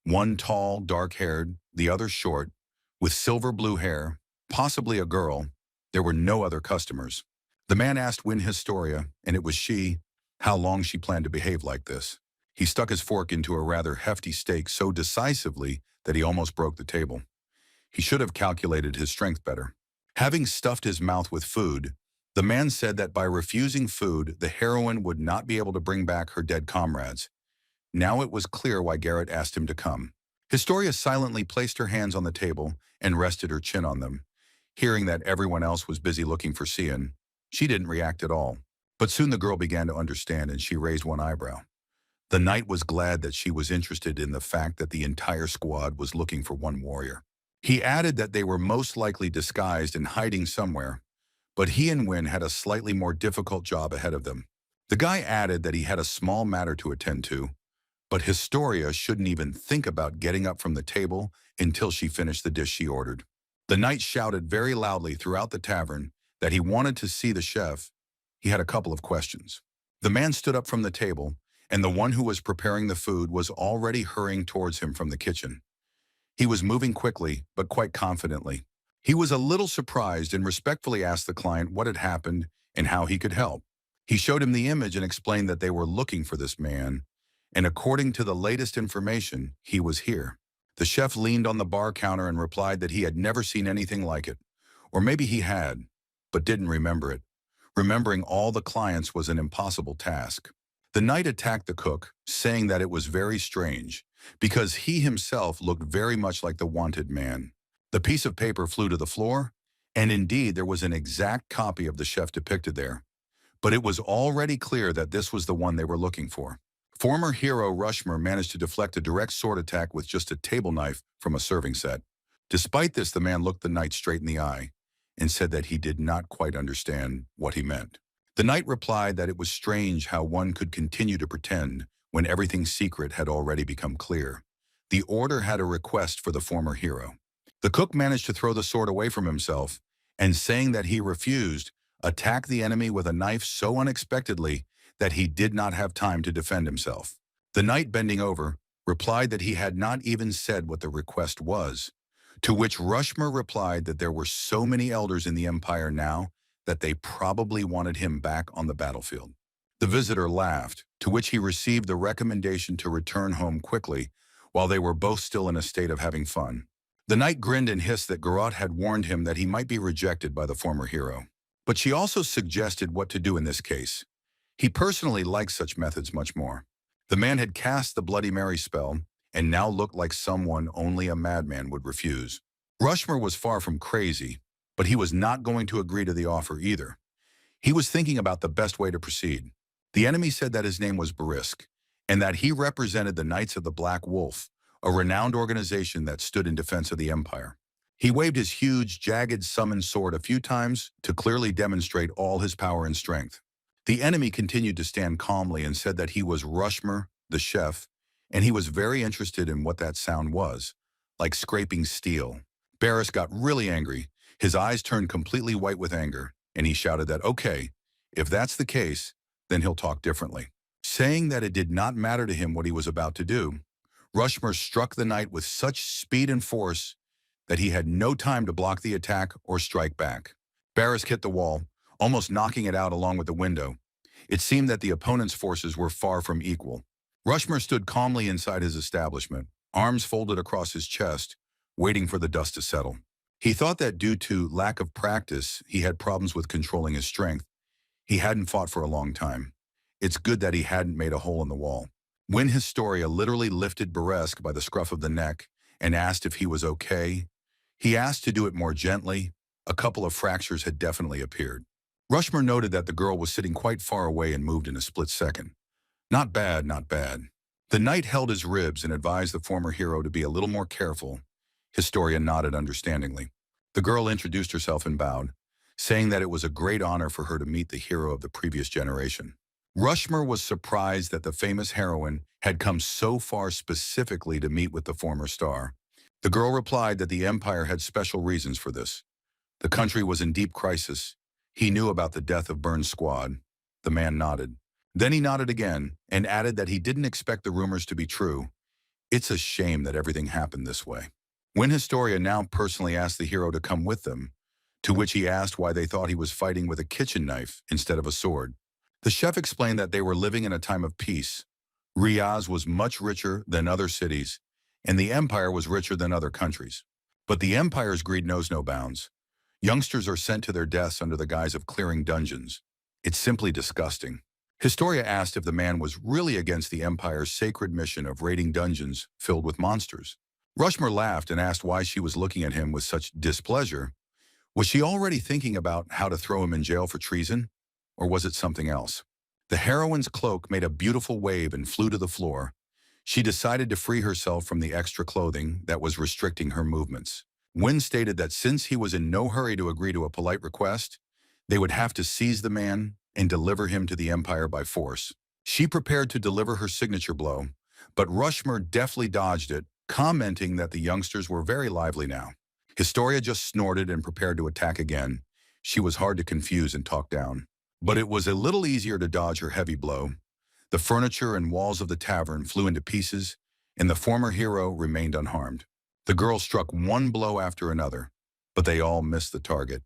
one tall, dark-haired, the other short, with silver blue hair, possibly a girl. There were no other customers. The man asked Win Historia, and it was she, how long she planned to behave like this. He stuck his fork into a rather hefty steak so decisively that he almost broke the table. He should have calculated his strength better. Having stuffed his mouth with food, the man said that by refusing food, the heroine would not be able to bring back her dead comrades. Now it was clear why Garrett asked him to come. Historia silently placed her hands on the table and rested her chin on them. Hearing that everyone else was busy looking for Cian, she didn't react at all. But soon the girl began to understand and she raised one eyebrow. The knight was glad that she was interested in the fact that the entire squad was looking for one warrior. He added that they were most likely disguised and hiding somewhere, but he and Win had a slightly more difficult job ahead of them. The guy added that he had a small matter to attend to, but Historia shouldn't even think about getting up from the table until she finished the dish she ordered. The knight shouted very loudly throughout the tavern that he wanted to see the chef. He had a couple of questions. The man stood up from the table, and the one who was preparing the food was already hurrying towards him from the kitchen. He was moving quickly, but quite confidently. He was a little surprised and respectfully asked the client what had happened and how he could help. He showed him the image and explained that they were looking for this man, and according to the latest information, he was here. The chef leaned on the bar counter and replied that he had never seen anything like it. Or maybe he had, but didn't remember it. Remembering all the clients was an impossible task. The knight attacked the cook, saying that it was very strange, because he himself looked very much like the wanted man. The piece of paper flew to the floor, and indeed there was an exact copy of the chef depicted there. But it was already clear that this was the one they were looking for. Former hero Rushmer managed to deflect a direct sword attack with just a table knife from a serving set. Despite this, the man looked the knight straight in the eye and said that he did not quite understand what he meant. The knight replied that it was strange how one could continue to pretend when everything secret had already become clear. The order had a request for the former hero. The cook managed to throw the sword away from himself and, saying that he refused, attacked the enemy with a knife so unexpectedly that he did not have time to defend himself. The knight, bending over, replied that he had not even said what the request was, to which Rushmer replied that there were so many elders in the Empire now that they probably wanted him back on the battlefield. The visitor laughed, to which he received the recommendation to return home quickly, while they were both still in a state of having fun. The knight grinned and hissed that Garrot had warned him that he might be rejected by the former hero. But she also suggested what to do in this case. He personally liked such methods much more. The man had cast the Bloody Mary spell and now looked like someone only a madman would refuse. Rushmer was far from crazy, but he was not going to agree to the offer either. He was thinking about the best way to proceed. The enemy said that his name was Barisk, and that he represented the Knights of the Black Wolf, a renowned organization that stood in defense of the Empire. He waved his huge, jagged summon sword a few times to clearly demonstrate all his power and strength. The enemy continued to stand calmly and said that he was Rushmer, the chef, and he was very interested in what that sound was, like scraping steel. Barris got really angry. His eyes turned completely white with anger, and he shouted that, okay, if that's the case, then he'll talk differently. Saying that it did not matter to him what he was about to do, Rushmer struck the knight with such speed and force that he had no time to block the attack or strike back. Barris hit the wall, almost knocking it out along with the window. It seemed that the opponent's forces were far from equal. Rushmer stood calmly inside his establishment, arms folded across his chest, waiting for the dust to settle. He thought that due to lack of practice, he had problems with controlling his strength. He hadn't fought for a long time. It's good that he hadn't made a hole in the wall. When Historia literally lifted Baresk by the scruff of the neck and asked if he was okay, he asked to do it more gently. A couple of fractures had definitely appeared. Rushmer noted that the girl was sitting quite far away and moved in a split second. Not bad, not bad. The knight held his ribs and advised the former hero to be a little more careful. Historia nodded understandingly. The girl introduced herself and bowed, saying that it was a great honor for her to meet the hero of the previous generation. Rushmore was surprised that the famous heroine had come so far specifically to meet with the former star. The girl replied that the Empire had special reasons for this. The country was in deep crisis. He knew about the death of Burns' squad. The man nodded. Then he nodded again and added that he didn't expect the rumors to be true. It's a shame that everything happened this way. When Historia now personally asked the hero to come with them, to which he asked why they thought he was fighting with a kitchen knife instead of a sword, the chef explained that they were living in a time of peace. Riyadh was much richer than other cities, and the empire was richer than other countries. But the empire's greed knows no bounds. Youngsters are sent to their deaths under the guise of clearing dungeons. It's simply disgusting. Historia asked if the man was really against the empire's sacred mission of raiding dungeons filled with monsters. Rushmore laughed and asked why she was looking at him with such displeasure. Was she already thinking about how to throw him in jail for treason? Or was it something else? The heroine's cloak made a beautiful wave and flew to the floor. She decided to free herself from the extra clothing that was restricting her movements. Wynn stated that since he was in no hurry to agree to a polite request, they would have to seize the man and deliver him to the Empire by force. She prepared to deliver her signature blow, but Rushmore deftly dodged it, commenting that the youngsters were very lively now. Historia just snorted and prepared to attack again. She was hard to confuse and talk down. But it was a little easier to dodge her heavy blow. The furniture and walls of the tavern flew into pieces, and the former hero remained unharmed. The girl struck one blow after another, but they all missed the target.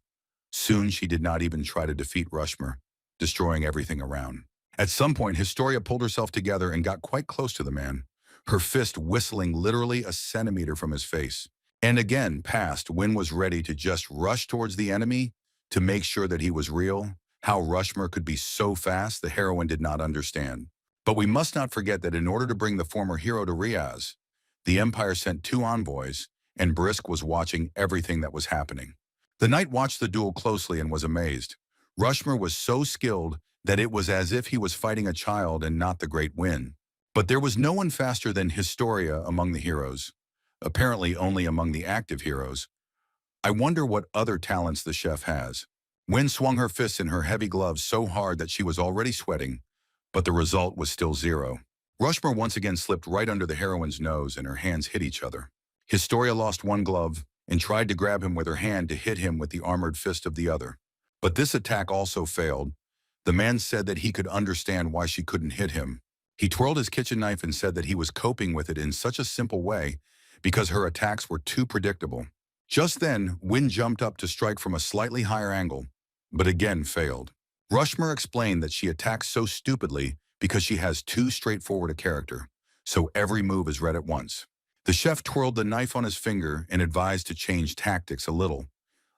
Soon she did not even try to defeat Rushmore, destroying everything around. At some point, Historia pulled herself together and got quite close to the man, her fist whistling literally a centimeter from his face. And again, past Wynn was ready to just rush towards the enemy to make sure that he was real. How Rushmore could be so fast, the heroine did not understand. But we must not forget that in order to bring the former hero to Riyadh, the Empire sent 2 envoys, and Brisk was watching everything that was happening. The knight watched the duel closely and was amazed. Rushmore was so skilled that it was as if he was fighting a child and not the great Wynn. But there was no one faster than Historia among the heroes, apparently only among the active heroes. I wonder what other talents the chef has. Wynn swung her fists in her heavy gloves so hard that she was already sweating, but the result was still 0. Rushmore once again slipped right under the heroine's nose and her hands hit each other. Historia lost one glove and tried to grab him with her hand to hit him with the armored fist of the other. But this attack also failed. The man said that he could understand why she couldn't hit him. He twirled his kitchen knife and said that he was coping with it in such a simple way because her attacks were too predictable. Just then, Wynn jumped up to strike from a slightly higher angle, but again failed. Rushmore explained that she attacks so stupidly because she has too straightforward a character, so every move is read at once. The chef twirled the knife on his finger and advised to change tactics a little.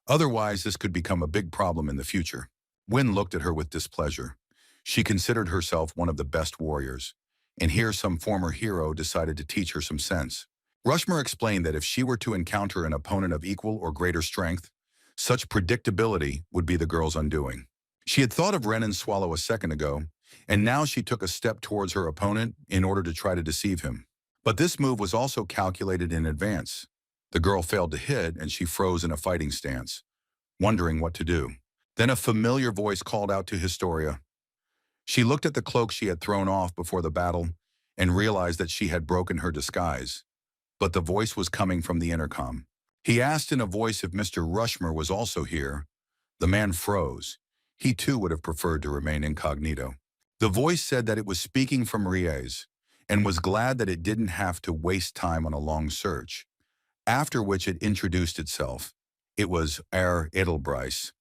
Otherwise, this could become a big problem in the future. Wynn looked at her with displeasure. She considered herself one of the best warriors, and here some former hero decided to teach her some sense. Rushmore explained that if she were to encounter an opponent of equal or greater strength, such predictability would be the girl's undoing. She had thought of Ren and Swallow a second ago, and now she took a step towards her opponent in order to try to deceive him. But this move was also calculated in advance. The girl failed to hit, and she froze in a fighting stance, wondering what to do. Then a familiar voice called out to Historia. She looked at the cloak she had thrown off before the battle and realized that she had broken her disguise. But the voice was coming from the intercom. He asked in a voice if Mr. Rushmore was also here. The man froze. He too would have preferred to remain incognito. The voice said that it was speaking from Riyadh and was glad that it didn't have to waste time on a long search. After which it introduced itself. It was Herr Edelbreiss,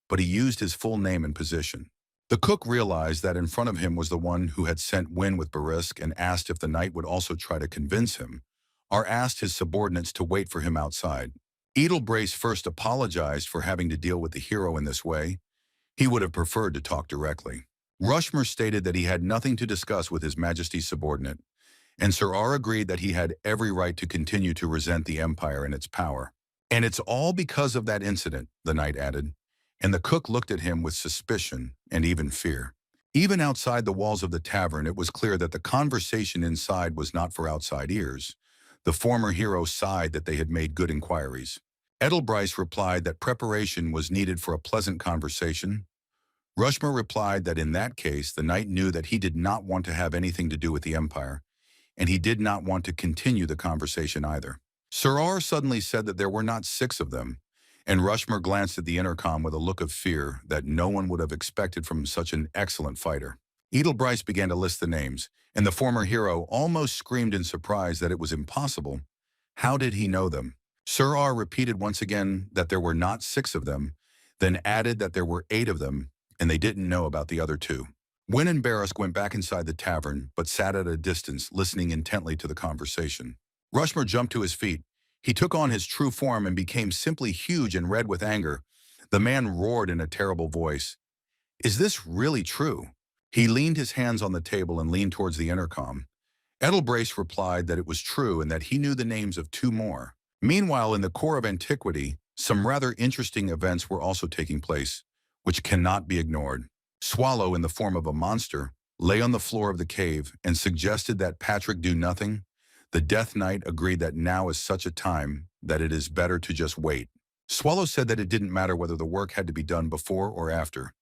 but he used his full name and position. The cook realized that in front of him was the one who had sent Wynn with Barisk and asked if the knight would also try to convince him, or asked his subordinates to wait for him outside. Edelbreiss first apologized for having to deal with the hero in this way. He would have preferred to talk directly. Rushmore stated that he had nothing to discuss with His Majesty's subordinate, and Sir R agreed that he had every right to continue to resent the Empire and its power. And it's all because of that incident, the knight added, and the cook looked at him with suspicion and even fear. Even outside the walls of the tavern, it was clear that the conversation inside was not for outside ears. The former hero sighed that they had made good inquiries. Edelbryce replied that preparation was needed for a pleasant conversation. Rushmore replied that in that case, the knight knew that he did not want to have anything to do with the Empire, and he did not want to continue the conversation either. Sir R suddenly said that there were not 6 of them, and Rushmore glanced at the intercom with a look of fear that no one would have expected from such an excellent fighter. Edelbryce began to list the names, and the former hero almost screamed in surprise that it was impossible. How did he know them? Sir R repeated once again that there were not 6 of them, then added that there were 8 of them, and they didn't know about the other 2. Wynn and Barrisk went back inside the tavern, but sat at a distance, listening intently to the conversation. Rushmore jumped to his feet. He took on his true form and became simply huge and red with anger. The man roared in a terrible voice. "Is this really true?" He leaned his hands on the table and leaned towards the intercom. Edelbryce replied that it was true and that he knew the names of 2 more. Meanwhile, in the core of antiquity, some rather interesting events were also taking place, which cannot be ignored. Swallow, in the form of a monster, lay on the floor of the cave and suggested that Patrick do nothing. The Death Knight agreed that now is such a time that it is better to just wait. Swallow said that it didn't matter whether the work had to be done before or after,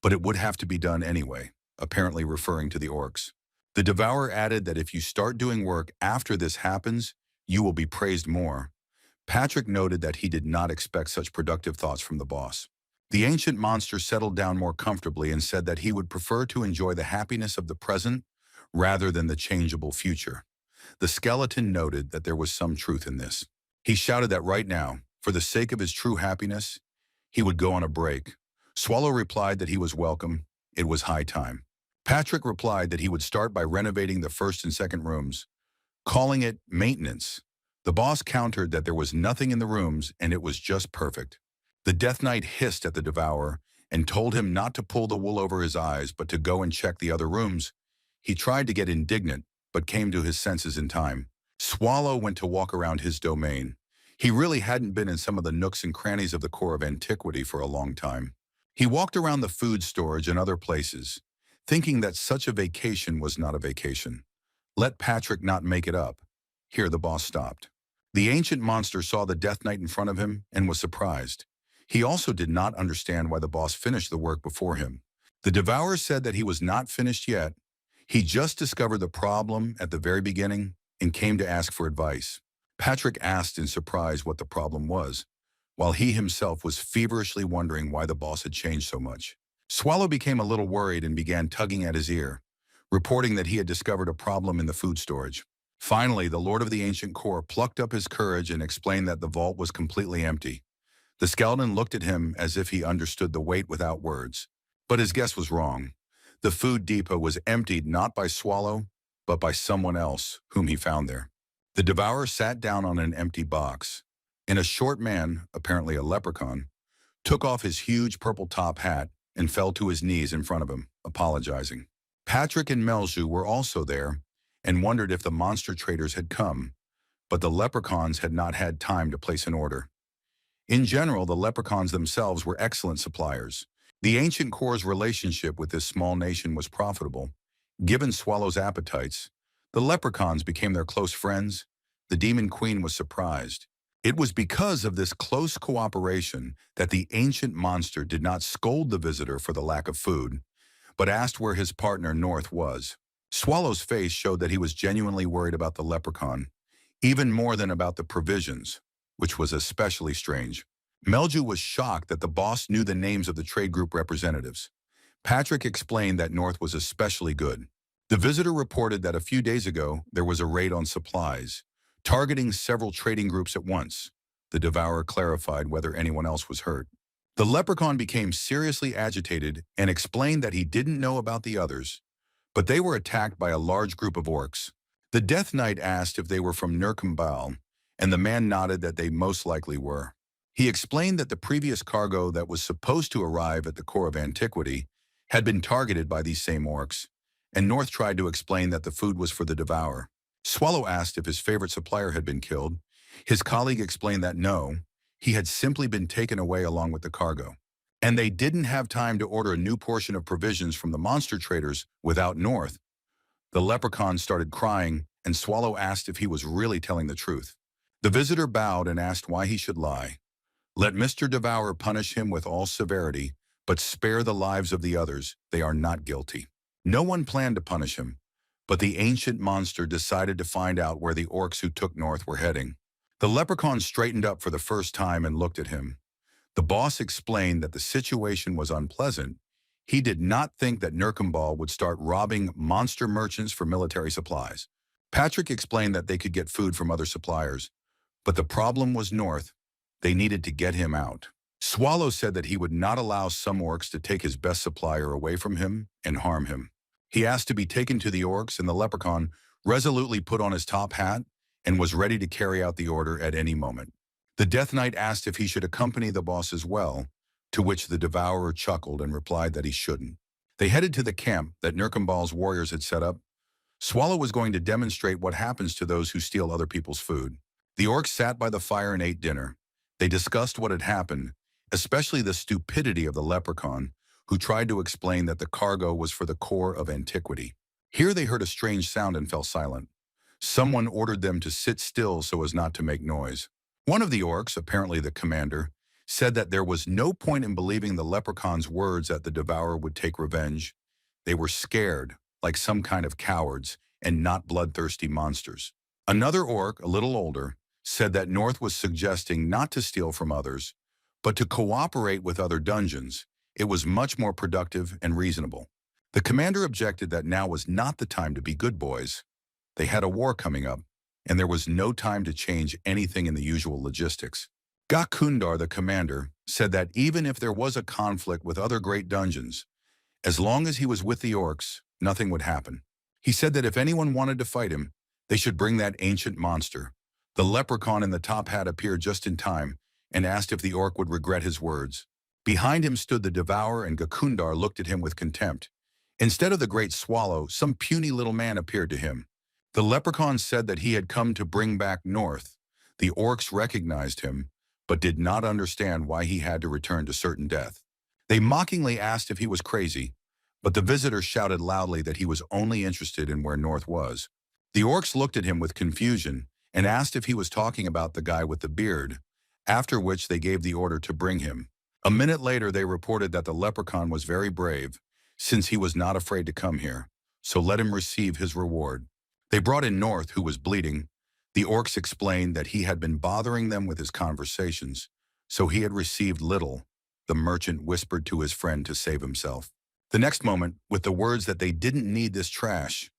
but it would have to be done anyway, apparently referring to the orcs. The Devourer added that if you start doing work after this happens, you will be praised more. Patrick noted that he did not expect such productive thoughts from the boss. The ancient monster settled down more comfortably and said that he would prefer to enjoy the happiness of the present rather than the changeable future. The skeleton noted that there was some truth in this. He shouted that right now, for the sake of his true happiness, he would go on a break. Swallow replied that he was welcome. It was high time. Patrick replied that he would start by renovating the first and second rooms, calling it maintenance. The boss countered that there was nothing in the rooms and it was just perfect. The Death Knight hissed at the Devourer and told him not to pull the wool over his eyes but to go and check the other rooms. He tried to get indignant, but came to his senses in time. Swallow went to walk around his domain. He really hadn't been in some of the nooks and crannies of the core of antiquity for a long time. He walked around the food storage and other places, thinking that such a vacation was not a vacation. Let Patrick not make it up. Here the boss stopped. The ancient monster saw the Death Knight in front of him and was surprised. He also did not understand why the boss finished the work before him. The Devourer said that he was not finished yet. He just discovered the problem at the very beginning and came to ask for advice. Patrick asked in surprise what the problem was, while he himself was feverishly wondering why the boss had changed so much. Swallow became a little worried and began tugging at his ear, reporting that he had discovered a problem in the food storage. Finally, the Lord of the Ancient Core plucked up his courage and explained that the vault was completely empty. The skeleton looked at him as if he understood the weight without words. But his guess was wrong. The food depot was emptied not by Swallow, but by someone else whom he found there. The Devourer sat down on an empty box, and a short man, apparently a leprechaun, took off his huge purple top hat and fell to his knees in front of him, apologizing. Patrick and Melju were also there and wondered if the monster traders had come, but the leprechauns had not had time to place an order. In general, the leprechauns themselves were excellent suppliers. The Ancient Core's relationship with this small nation was profitable. Given Swallow's appetites, the leprechauns became their close friends. The Demon Queen was surprised. It was because of this close cooperation that the ancient monster did not scold the visitor for the lack of food, but asked where his partner North was. Swallow's face showed that he was genuinely worried about the leprechaun, even more than about the provisions, which was especially strange. Melju was shocked that the boss knew the names of the trade group representatives. Patrick explained that North was especially good. The visitor reported that a few days ago there was a raid on supplies, targeting several trading groups at once. The Devourer clarified whether anyone else was hurt. The leprechaun became seriously agitated and explained that he didn't know about the others, but they were attacked by a large group of orcs. The Death Knight asked if they were from Nurkambal, and the man nodded that they most likely were. He explained that the previous cargo that was supposed to arrive at the core of antiquity had been targeted by these same orcs, and North tried to explain that the food was for the Devourer. Swallow asked if his favorite supplier had been killed. His colleague explained that no, he had simply been taken away along with the cargo, and they didn't have time to order a new portion of provisions from the monster traders without North. The leprechaun started crying, and Swallow asked if he was really telling the truth. The visitor bowed and asked why he should lie. Let Mr. Devourer punish him with all severity, but spare the lives of the others. They are not guilty. No one planned to punish him, but the ancient monster decided to find out where the orcs who took north were heading. The leprechaun straightened up for the first time and looked at him. The boss explained that the situation was unpleasant. He did not think that Nurkambal would start robbing monster merchants for military supplies. Patrick explained that they could get food from other suppliers, but the problem was north. They needed to get him out. Swallow said that he would not allow some orcs to take his best supplier away from him and harm him. He asked to be taken to the orcs, and the leprechaun resolutely put on his top hat and was ready to carry out the order at any moment. The Death Knight asked if he should accompany the boss as well, to which the Devourer chuckled and replied that he shouldn't. They headed to the camp that Nurkambal's warriors had set up. Swallow was going to demonstrate what happens to those who steal other people's food. The orcs sat by the fire and ate dinner. They discussed what had happened, especially the stupidity of the leprechaun, who tried to explain that the cargo was for the core of antiquity. Here they heard a strange sound and fell silent. Someone ordered them to sit still so as not to make noise. One of the orcs, apparently the commander, said that there was no point in believing the leprechaun's words that the devourer would take revenge. They were scared, like some kind of cowards, and not bloodthirsty monsters. Another orc, a little older, said that North was suggesting not to steal from others, but to cooperate with other dungeons. It was much more productive and reasonable. The commander objected that now was not the time to be good boys. They had a war coming up, and there was no time to change anything in the usual logistics. Gakundar, the commander, said that even if there was a conflict with other great dungeons, as long as he was with the orcs, nothing would happen. He said that if anyone wanted to fight him, they should bring that ancient monster. The leprechaun in the top hat appeared just in time and asked if the orc would regret his words. Behind him stood the devourer, and Gakundar looked at him with contempt. Instead of the great swallow, some puny little man appeared to him. The leprechaun said that he had come to bring back North. The orcs recognized him, but did not understand why he had to return to certain death. They mockingly asked if he was crazy, but the visitor shouted loudly that he was only interested in where North was. The orcs looked at him with confusion and asked if he was talking about the guy with the beard, after which they gave the order to bring him. A minute later, they reported that the leprechaun was very brave, since he was not afraid to come here, so let him receive his reward. They brought in North, who was bleeding. The orcs explained that he had been bothering them with his conversations, so he had received little. The merchant whispered to his friend to save himself. The next moment, with the words that they didn't need this trash,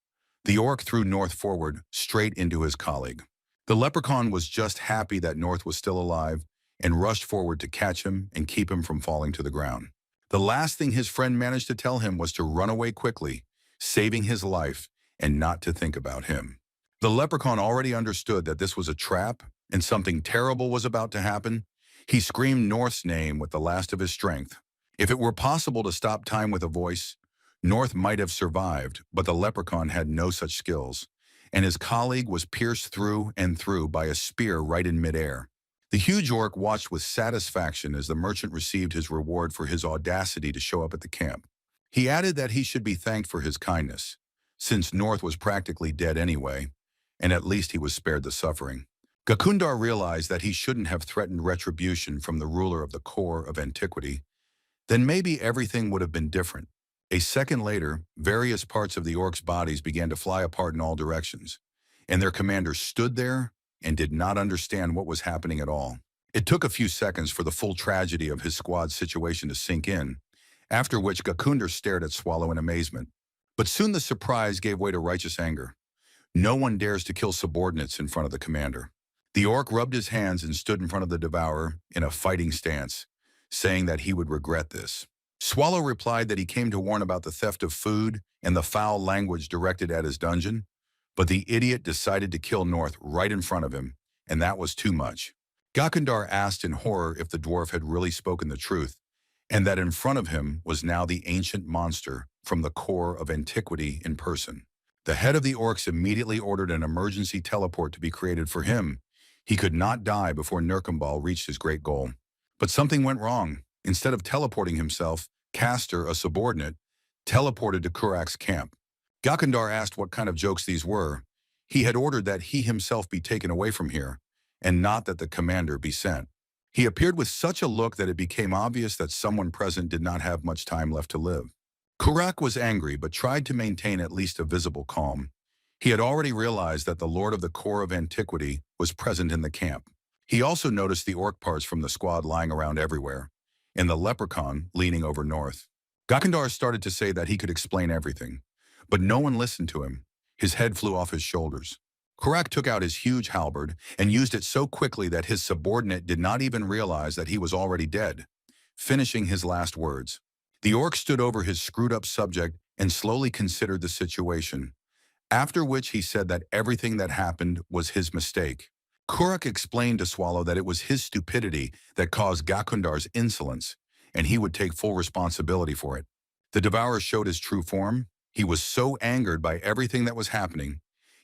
the orc threw North forward, straight into his colleague. The leprechaun was just happy that North was still alive and rushed forward to catch him and keep him from falling to the ground. The last thing his friend managed to tell him was to run away quickly, saving his life and not to think about him. The leprechaun already understood that this was a trap and something terrible was about to happen. He screamed North's name with the last of his strength. If it were possible to stop time with a voice, North might have survived, but the leprechaun had no such skills, and his colleague was pierced through and through by a spear right in midair. The huge orc watched with satisfaction as the merchant received his reward for his audacity to show up at the camp. He added that he should be thanked for his kindness, since North was practically dead anyway, and at least he was spared the suffering. Gakundar realized that he shouldn't have threatened retribution from the ruler of the core of antiquity. Then maybe everything would have been different. A second later, various parts of the orcs' bodies began to fly apart in all directions, and their commander stood there and did not understand what was happening at all. It took a few seconds for the full tragedy of his squad's situation to sink in, after which Gakundar stared at Swallow in amazement. But soon the surprise gave way to righteous anger. No one dares to kill subordinates in front of the commander. The orc rubbed his hands and stood in front of the devourer in a fighting stance, saying that he would regret this. Swallow replied that he came to warn about the theft of food and the foul language directed at his dungeon, but the idiot decided to kill North right in front of him, and that was too much. Gakundar asked in horror if the dwarf had really spoken the truth, and that in front of him was now the ancient monster from the core of antiquity in person. The head of the orcs immediately ordered an emergency teleport to be created for him. He could not die before Nurkambal reached his great goal. But something went wrong. Instead of teleporting himself, Castor, a subordinate, teleported to Kurak's camp. Gakundar asked what kind of jokes these were. He had ordered that he himself be taken away from here, and not that the commander be sent. He appeared with such a look that it became obvious that someone present did not have much time left to live. Kurak was angry but tried to maintain at least a visible calm. He had already realized that the Lord of the Core of Antiquity was present in the camp. He also noticed the orc parts from the squad lying around everywhere, and the leprechaun leaning over north. Gakandar started to say that he could explain everything, but no one listened to him. His head flew off his shoulders. Kurak took out his huge halberd and used it so quickly that his subordinate did not even realize that he was already dead, finishing his last words. The orc stood over his screwed-up subject and slowly considered the situation, after which he said that everything that happened was his mistake. Kurak explained to Swallow that it was his stupidity that caused Gakundar's insolence, and he would take full responsibility for it. The devourer showed his true form. He was so angered by everything that was happening,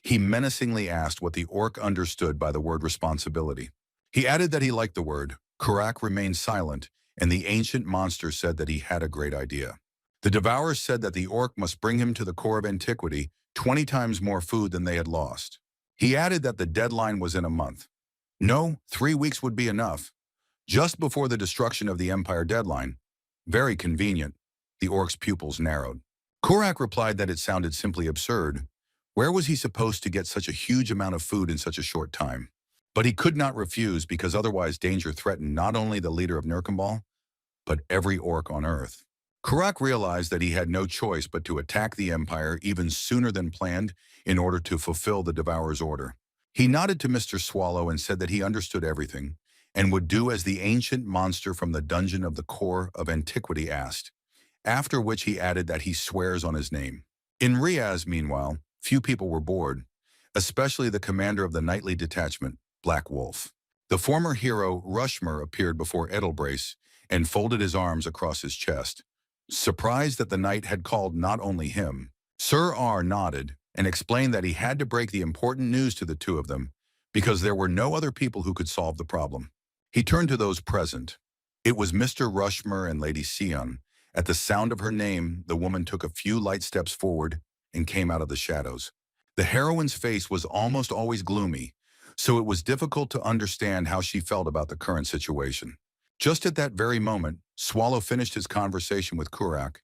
he menacingly asked what the orc understood by the word responsibility. He added that he liked the word. Kurak remained silent, and the ancient monster said that he had a great idea. The devourer said that the orc must bring him to the core of antiquity 20 times more food than they had lost. He added that the deadline was in a month. No, 3 weeks would be enough. Just before the destruction of the Empire deadline. Very convenient. The orc's pupils narrowed. Kurak replied that it sounded simply absurd. Where was he supposed to get such a huge amount of food in such a short time? But he could not refuse because otherwise danger threatened not only the leader of Nurkambal, but every orc on Earth. Kurak realized that he had no choice but to attack the Empire even sooner than planned in order to fulfill the Devourer's order. He nodded to Mr. Swallow and said that he understood everything and would do as the ancient monster from the dungeon of the core of antiquity asked, after which he added that he swears on his name. In Riaz, meanwhile, few people were bored, especially the commander of the nightly detachment, Black Wolf. The former hero, Rushmer, appeared before Edelbrace and folded his arms across his chest. Surprised that the knight had called not only him, Sir R nodded and explained that he had to break the important news to the two of them because there were no other people who could solve the problem. He turned to those present. It was Mr. Rushmer and Lady Sion. At the sound of her name, the woman took a few light steps forward and came out of the shadows. The heroine's face was almost always gloomy, so it was difficult to understand how she felt about the current situation. Just at that very moment, Swallow finished his conversation with Kurak,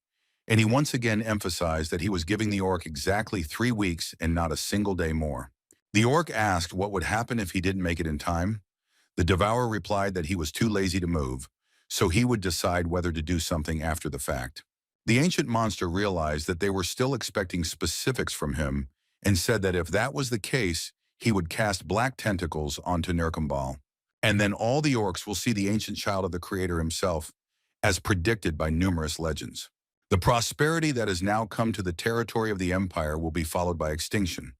and he once again emphasized that he was giving the orc exactly 3 weeks and not a single day more. The orc asked what would happen if he didn't make it in time. The devourer replied that he was too lazy to move, so he would decide whether to do something after the fact. The ancient monster realized that they were still expecting specifics from him and said that if that was the case, he would cast black tentacles onto Nurkambal. And then all the orcs will see the ancient child of the creator himself, as predicted by numerous legends. The prosperity that has now come to the territory of the Empire will be followed by extinction,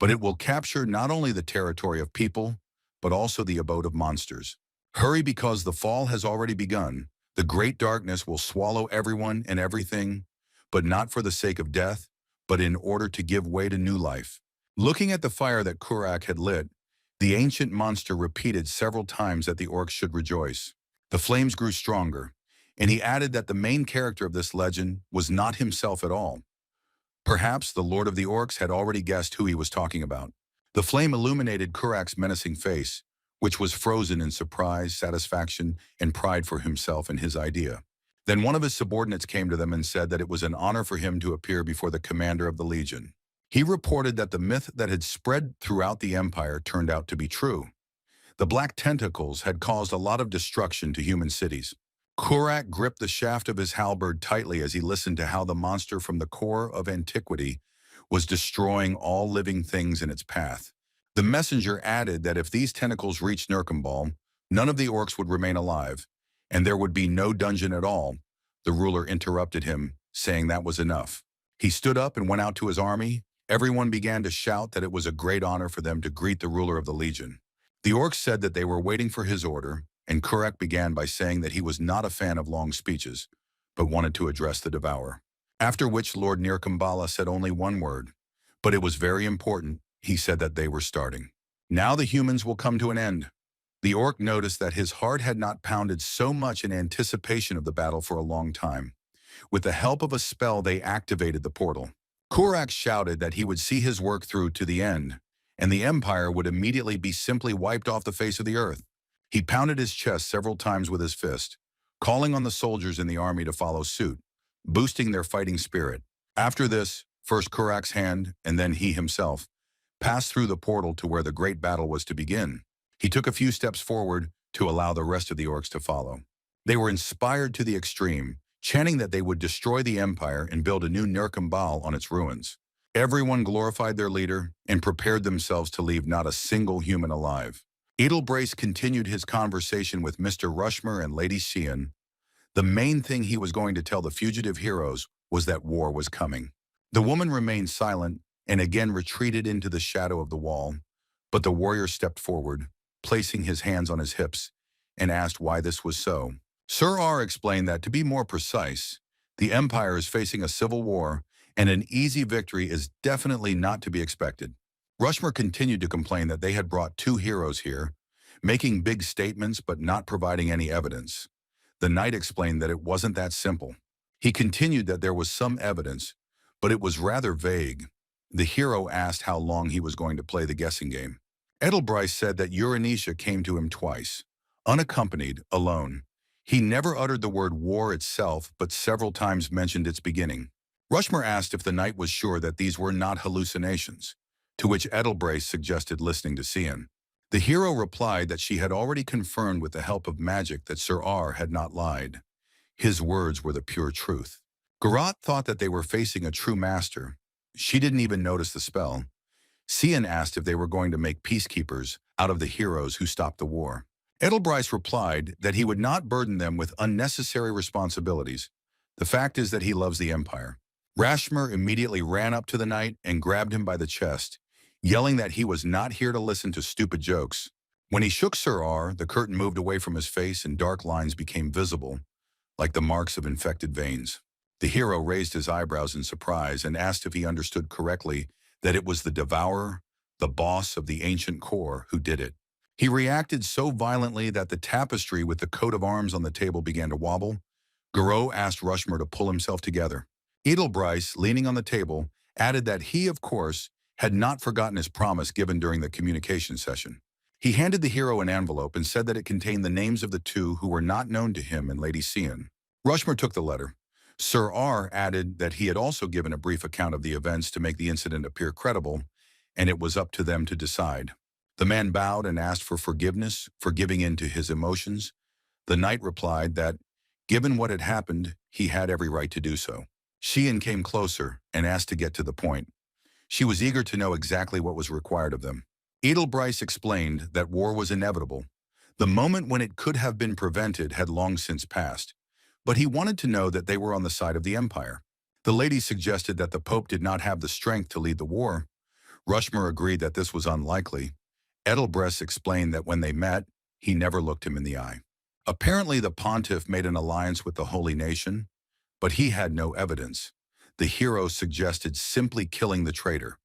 but it will capture not only the territory of people, but also the abode of monsters. Hurry because the fall has already begun. The great darkness will swallow everyone and everything, but not for the sake of death, but in order to give way to new life. Looking at the fire that Kurak had lit, the ancient monster repeated several times that the orcs should rejoice. The flames grew stronger, and he added that the main character of this legend was not himself at all. Perhaps the Lord of the Orcs had already guessed who he was talking about. The flame illuminated Kurak's menacing face, which was frozen in surprise, satisfaction, and pride for himself and his idea. Then one of his subordinates came to them and said that it was an honor for him to appear before the commander of the Legion. He reported that the myth that had spread throughout the Empire turned out to be true. The black tentacles had caused a lot of destruction to human cities. Kurak gripped the shaft of his halberd tightly as he listened to how the monster from the core of antiquity was destroying all living things in its path. The messenger added that if these tentacles reached Nurkambal, none of the orcs would remain alive, and there would be no dungeon at all. The ruler interrupted him, saying that was enough. He stood up and went out to his army. Everyone began to shout that it was a great honor for them to greet the ruler of the Legion. The orcs said that they were waiting for his order, and Kurak began by saying that he was not a fan of long speeches, but wanted to address the devourer. After which Lord Nirkambala said only one word, but it was very important. He said that they were starting. Now the humans will come to an end. The orc noticed that his heart had not pounded so much in anticipation of the battle for a long time. With the help of a spell, they activated the portal. Kurak shouted that he would see his work through to the end, and the Empire would immediately be simply wiped off the face of the earth. He pounded his chest several times with his fist, calling on the soldiers in the army to follow suit, boosting their fighting spirit. After this, first Kurak's hand, and then he himself, passed through the portal to where the great battle was to begin. He took a few steps forward to allow the rest of the orcs to follow. They were inspired to the extreme, chanting that they would destroy the empire and build a new Nurkambal on its ruins. Everyone glorified their leader and prepared themselves to leave not a single human alive. Edelbrace continued his conversation with Mr. Rushmer and Lady Xian. The main thing he was going to tell the fugitive heroes was that war was coming. The woman remained silent and again retreated into the shadow of the wall, but the warrior stepped forward, placing his hands on his hips, and asked why this was so. Sir R explained that, to be more precise, the Empire is facing a civil war, and an easy victory is definitely not to be expected. Rushmer continued to complain that they had brought two heroes here, making big statements but not providing any evidence. The knight explained that it wasn't that simple. He continued that there was some evidence, but it was rather vague. The hero asked how long he was going to play the guessing game. Edelbryce said that Eurynesia came to him twice, unaccompanied, alone. He never uttered the word war itself, but several times mentioned its beginning. Rushmer asked if the knight was sure that these were not hallucinations, to which Edelbryce suggested listening to Xian. The hero replied that she had already confirmed with the help of magic that Sir R had not lied. His words were the pure truth. Garat thought that they were facing a true master. She didn't even notice the spell. Xian asked if they were going to make peacekeepers out of the heroes who stopped the war. Edelbryce replied that he would not burden them with unnecessary responsibilities. The fact is that he loves the Empire. Rashmer immediately ran up to the knight and grabbed him by the chest, yelling that he was not here to listen to stupid jokes. When he shook Sir R, the curtain moved away from his face and dark lines became visible, like the marks of infected veins. The hero raised his eyebrows in surprise and asked if he understood correctly that it was the Devourer, the boss of the ancient core, who did it. He reacted so violently that the tapestry with the coat of arms on the table began to wobble. Garot asked Rushmer to pull himself together. Edelbryce, leaning on the table, added that he, of course, had not forgotten his promise given during the communication session. He handed the hero an envelope and said that it contained the names of the two who were not known to him and Lady Xian. Rushmer took the letter. Sir R added that he had also given a brief account of the events to make the incident appear credible, and it was up to them to decide. The man bowed and asked for forgiveness for giving in to his emotions. The knight replied that, given what had happened, he had every right to do so. Xian came closer and asked to get to the point. She was eager to know exactly what was required of them. Edelbryce explained that war was inevitable. The moment when it could have been prevented had long since passed, but he wanted to know that they were on the side of the Empire. The lady suggested that the Pope did not have the strength to lead the war. Rushmer agreed that this was unlikely. Edelbryce explained that when they met, he never looked him in the eye. Apparently, the pontiff made an alliance with the Holy Nation, but he had no evidence. The hero suggested simply killing the traitor,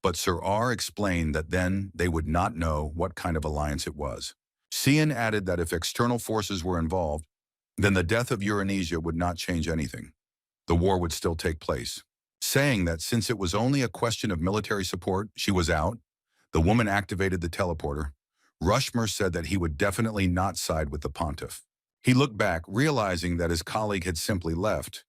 but Sir R explained that then they would not know what kind of alliance it was. Xian added that if external forces were involved, then the death of Eurynesia would not change anything. The war would still take place, saying that since it was only a question of military support, she was out. The woman activated the teleporter. Rushmer said that he would definitely not side with the pontiff. He looked back, realizing that his colleague had simply left.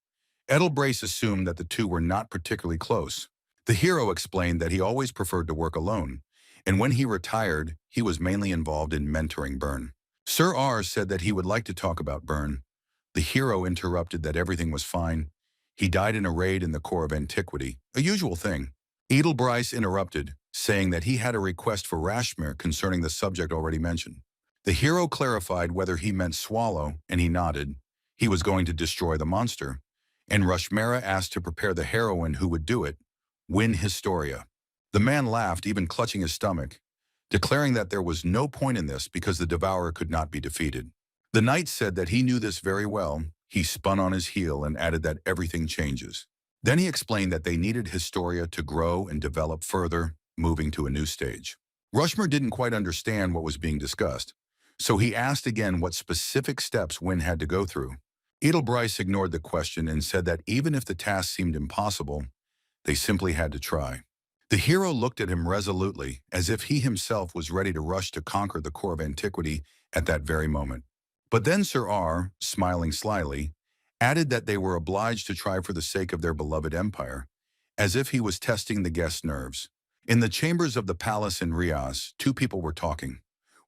Edelbryce assumed that the two were not particularly close. The hero explained that he always preferred to work alone, and when he retired, he was mainly involved in mentoring Byrne. Sir R said that he would like to talk about Byrne. The hero interrupted that everything was fine. He died in a raid in the core of antiquity, a usual thing. Edelbryce interrupted, saying that he had a request for Rashmer concerning the subject already mentioned. The hero clarified whether he meant swallow, and he nodded. He was going to destroy the monster. And Rushmera asked to prepare the heroine who would do it, win Historia. The man laughed, even clutching his stomach, declaring that there was no point in this because the Devourer could not be defeated. The knight said that he knew this very well. He spun on his heel and added that everything changes. Then he explained that they needed Historia to grow and develop further, moving to a new stage. Rushmer didn't quite understand what was being discussed, so he asked again what specific steps Wynne had to go through. Edelbryce ignored the question and said that even if the task seemed impossible, they simply had to try. The hero looked at him resolutely, as if he himself was ready to rush to conquer the core of antiquity at that very moment. But then Sir R, smiling slyly, added that they were obliged to try for the sake of their beloved empire, as if he was testing the guests' nerves. In the chambers of the palace in Rias, two people were talking.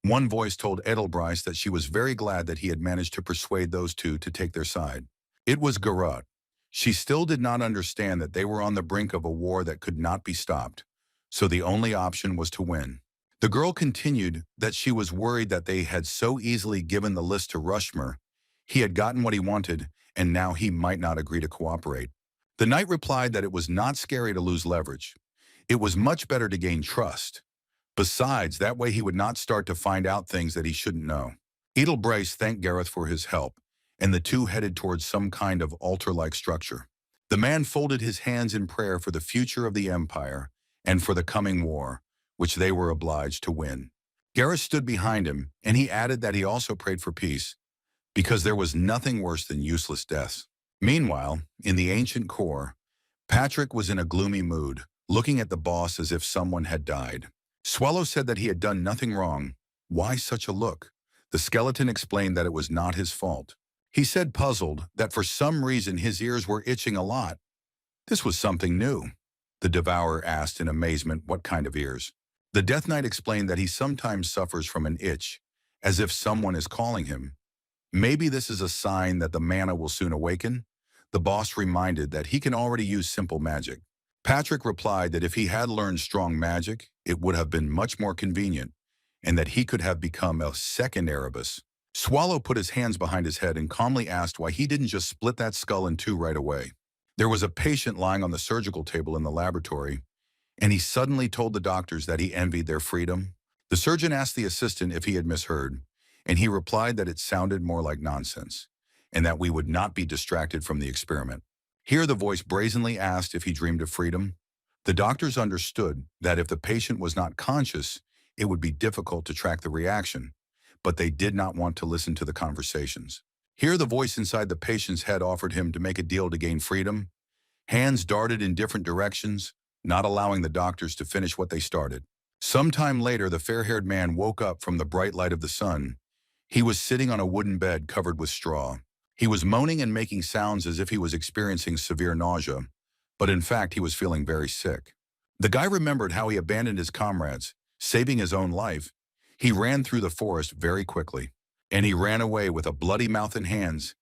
One voice told Edelbryce that she was very glad that he had managed to persuade those two to take their side. It was Garut. She still did not understand that they were on the brink of a war that could not be stopped, so the only option was to win. The girl continued that she was worried that they had so easily given the list to Rushmer. He had gotten what he wanted, and now he might not agree to cooperate. The knight replied that it was not scary to lose leverage. It was much better to gain trust. Besides, that way he would not start to find out things that he shouldn't know. Edelbryce thanked Gareth for his help, and the two headed towards some kind of altar-like structure. The man folded his hands in prayer for the future of the empire and for the coming war, which they were obliged to win. Gareth stood behind him, and he added that he also prayed for peace, because there was nothing worse than useless deaths. Meanwhile, in the ancient core, Patrick was in a gloomy mood, looking at the boss as if someone had died. Swallow said that he had done nothing wrong. Why such a look? The skeleton explained that it was not his fault. He said, puzzled, that for some reason his ears were itching a lot. This was something new. The devourer asked in amazement what kind of ears. The Death Knight explained that he sometimes suffers from an itch, as if someone is calling him. Maybe this is a sign that the mana will soon awaken. The boss reminded that he can already use simple magic. Patrick replied that if he had learned strong magic, it would have been much more convenient, and that he could have become a second Erebus. Swallow put his hands behind his head and calmly asked why he didn't just split that skull in two right away. There was a patient lying on the surgical table in the laboratory, and he suddenly told the doctors that he envied their freedom. The surgeon asked the assistant if he had misheard, and he replied that it sounded more like nonsense, and that we would not be distracted from the experiment. Here the voice brazenly asked if he dreamed of freedom. The doctors understood that if the patient was not conscious, it would be difficult to track the reaction, but they did not want to listen to the conversations. Here the voice inside the patient's head offered him to make a deal to gain freedom. Hands darted in different directions, not allowing the doctors to finish what they started. Sometime later, the fair-haired man woke up from the bright light of the sun. He was sitting on a wooden bed covered with straw. He was moaning and making sounds as if he was experiencing severe nausea, but in fact he was feeling very sick. The guy remembered how he abandoned his comrades, saving his own life. He ran through the forest very quickly, and he ran away with a bloody mouth and hands.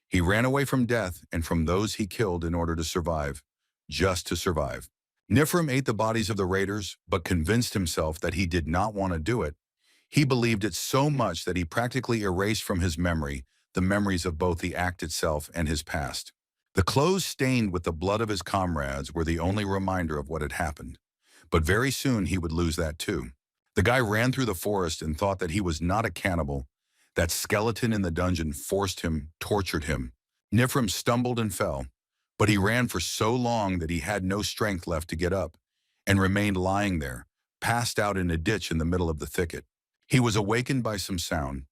He ran away from death and from those he killed in order to survive, just to survive. Nifrim ate the bodies of the raiders, but convinced himself that he did not want to do it. He believed it so much that he practically erased from his memory the memories of both the act itself and his past. The clothes stained with the blood of his comrades were the only reminder of what had happened. But very soon he would lose that too. The guy ran through the forest and thought that he was not a cannibal. That skeleton in the dungeon forced him, tortured him. Nifrim stumbled and fell, but he ran for so long that he had no strength left to get up, and remained lying there, passed out in a ditch in the middle of the thicket. He was awakened by some sound.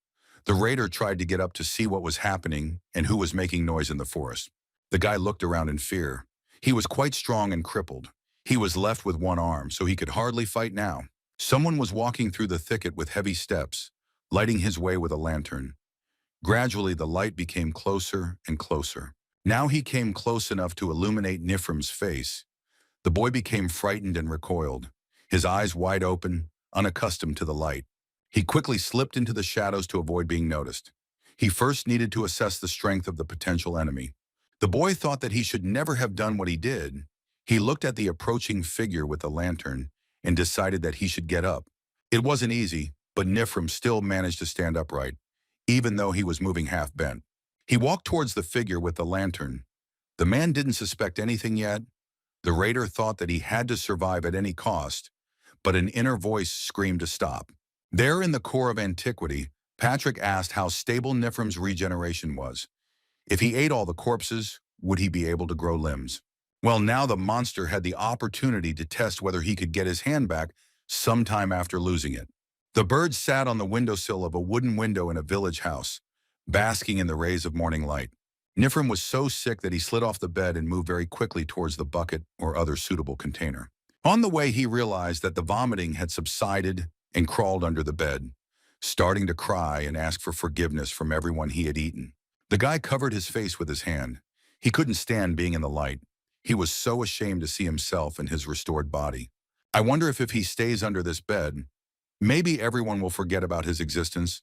The raider tried to get up to see what was happening and who was making noise in the forest. The guy looked around in fear. He was quite strong and crippled. He was left with one arm, so he could hardly fight now. Someone was walking through the thicket with heavy steps, lighting his way with a lantern. Gradually, the light became closer and closer. Now he came close enough to illuminate Nifrim's face. The boy became frightened and recoiled, his eyes wide open, unaccustomed to the light. He quickly slipped into the shadows to avoid being noticed. He first needed to assess the strength of the potential enemy. The boy thought that he should never have done what he did. He looked at the approaching figure with the lantern and decided that he should get up. It wasn't easy, but Nifrim still managed to stand upright, even though he was moving half bent. He walked towards the figure with the lantern. The man didn't suspect anything yet. The raider thought that he had to survive at any cost, but an inner voice screamed to stop. There in the core of antiquity, Patrick asked how stable Nifrim's regeneration was. If he ate all the corpses, would he be able to grow limbs? Well, now the monster had the opportunity to test whether he could get his hand back sometime after losing it. The bird sat on the windowsill of a wooden window in a village house, basking in the rays of morning light. Nifrim was so sick that he slid off the bed and moved very quickly towards the bucket or other suitable container. On the way, he realized that the vomiting had subsided and crawled under the bed, starting to cry and ask for forgiveness from everyone he had eaten. The guy covered his face with his hand. He couldn't stand being in the light. He was so ashamed to see himself and his restored body. I wonder if he stays under this bed, maybe everyone will forget about his existence.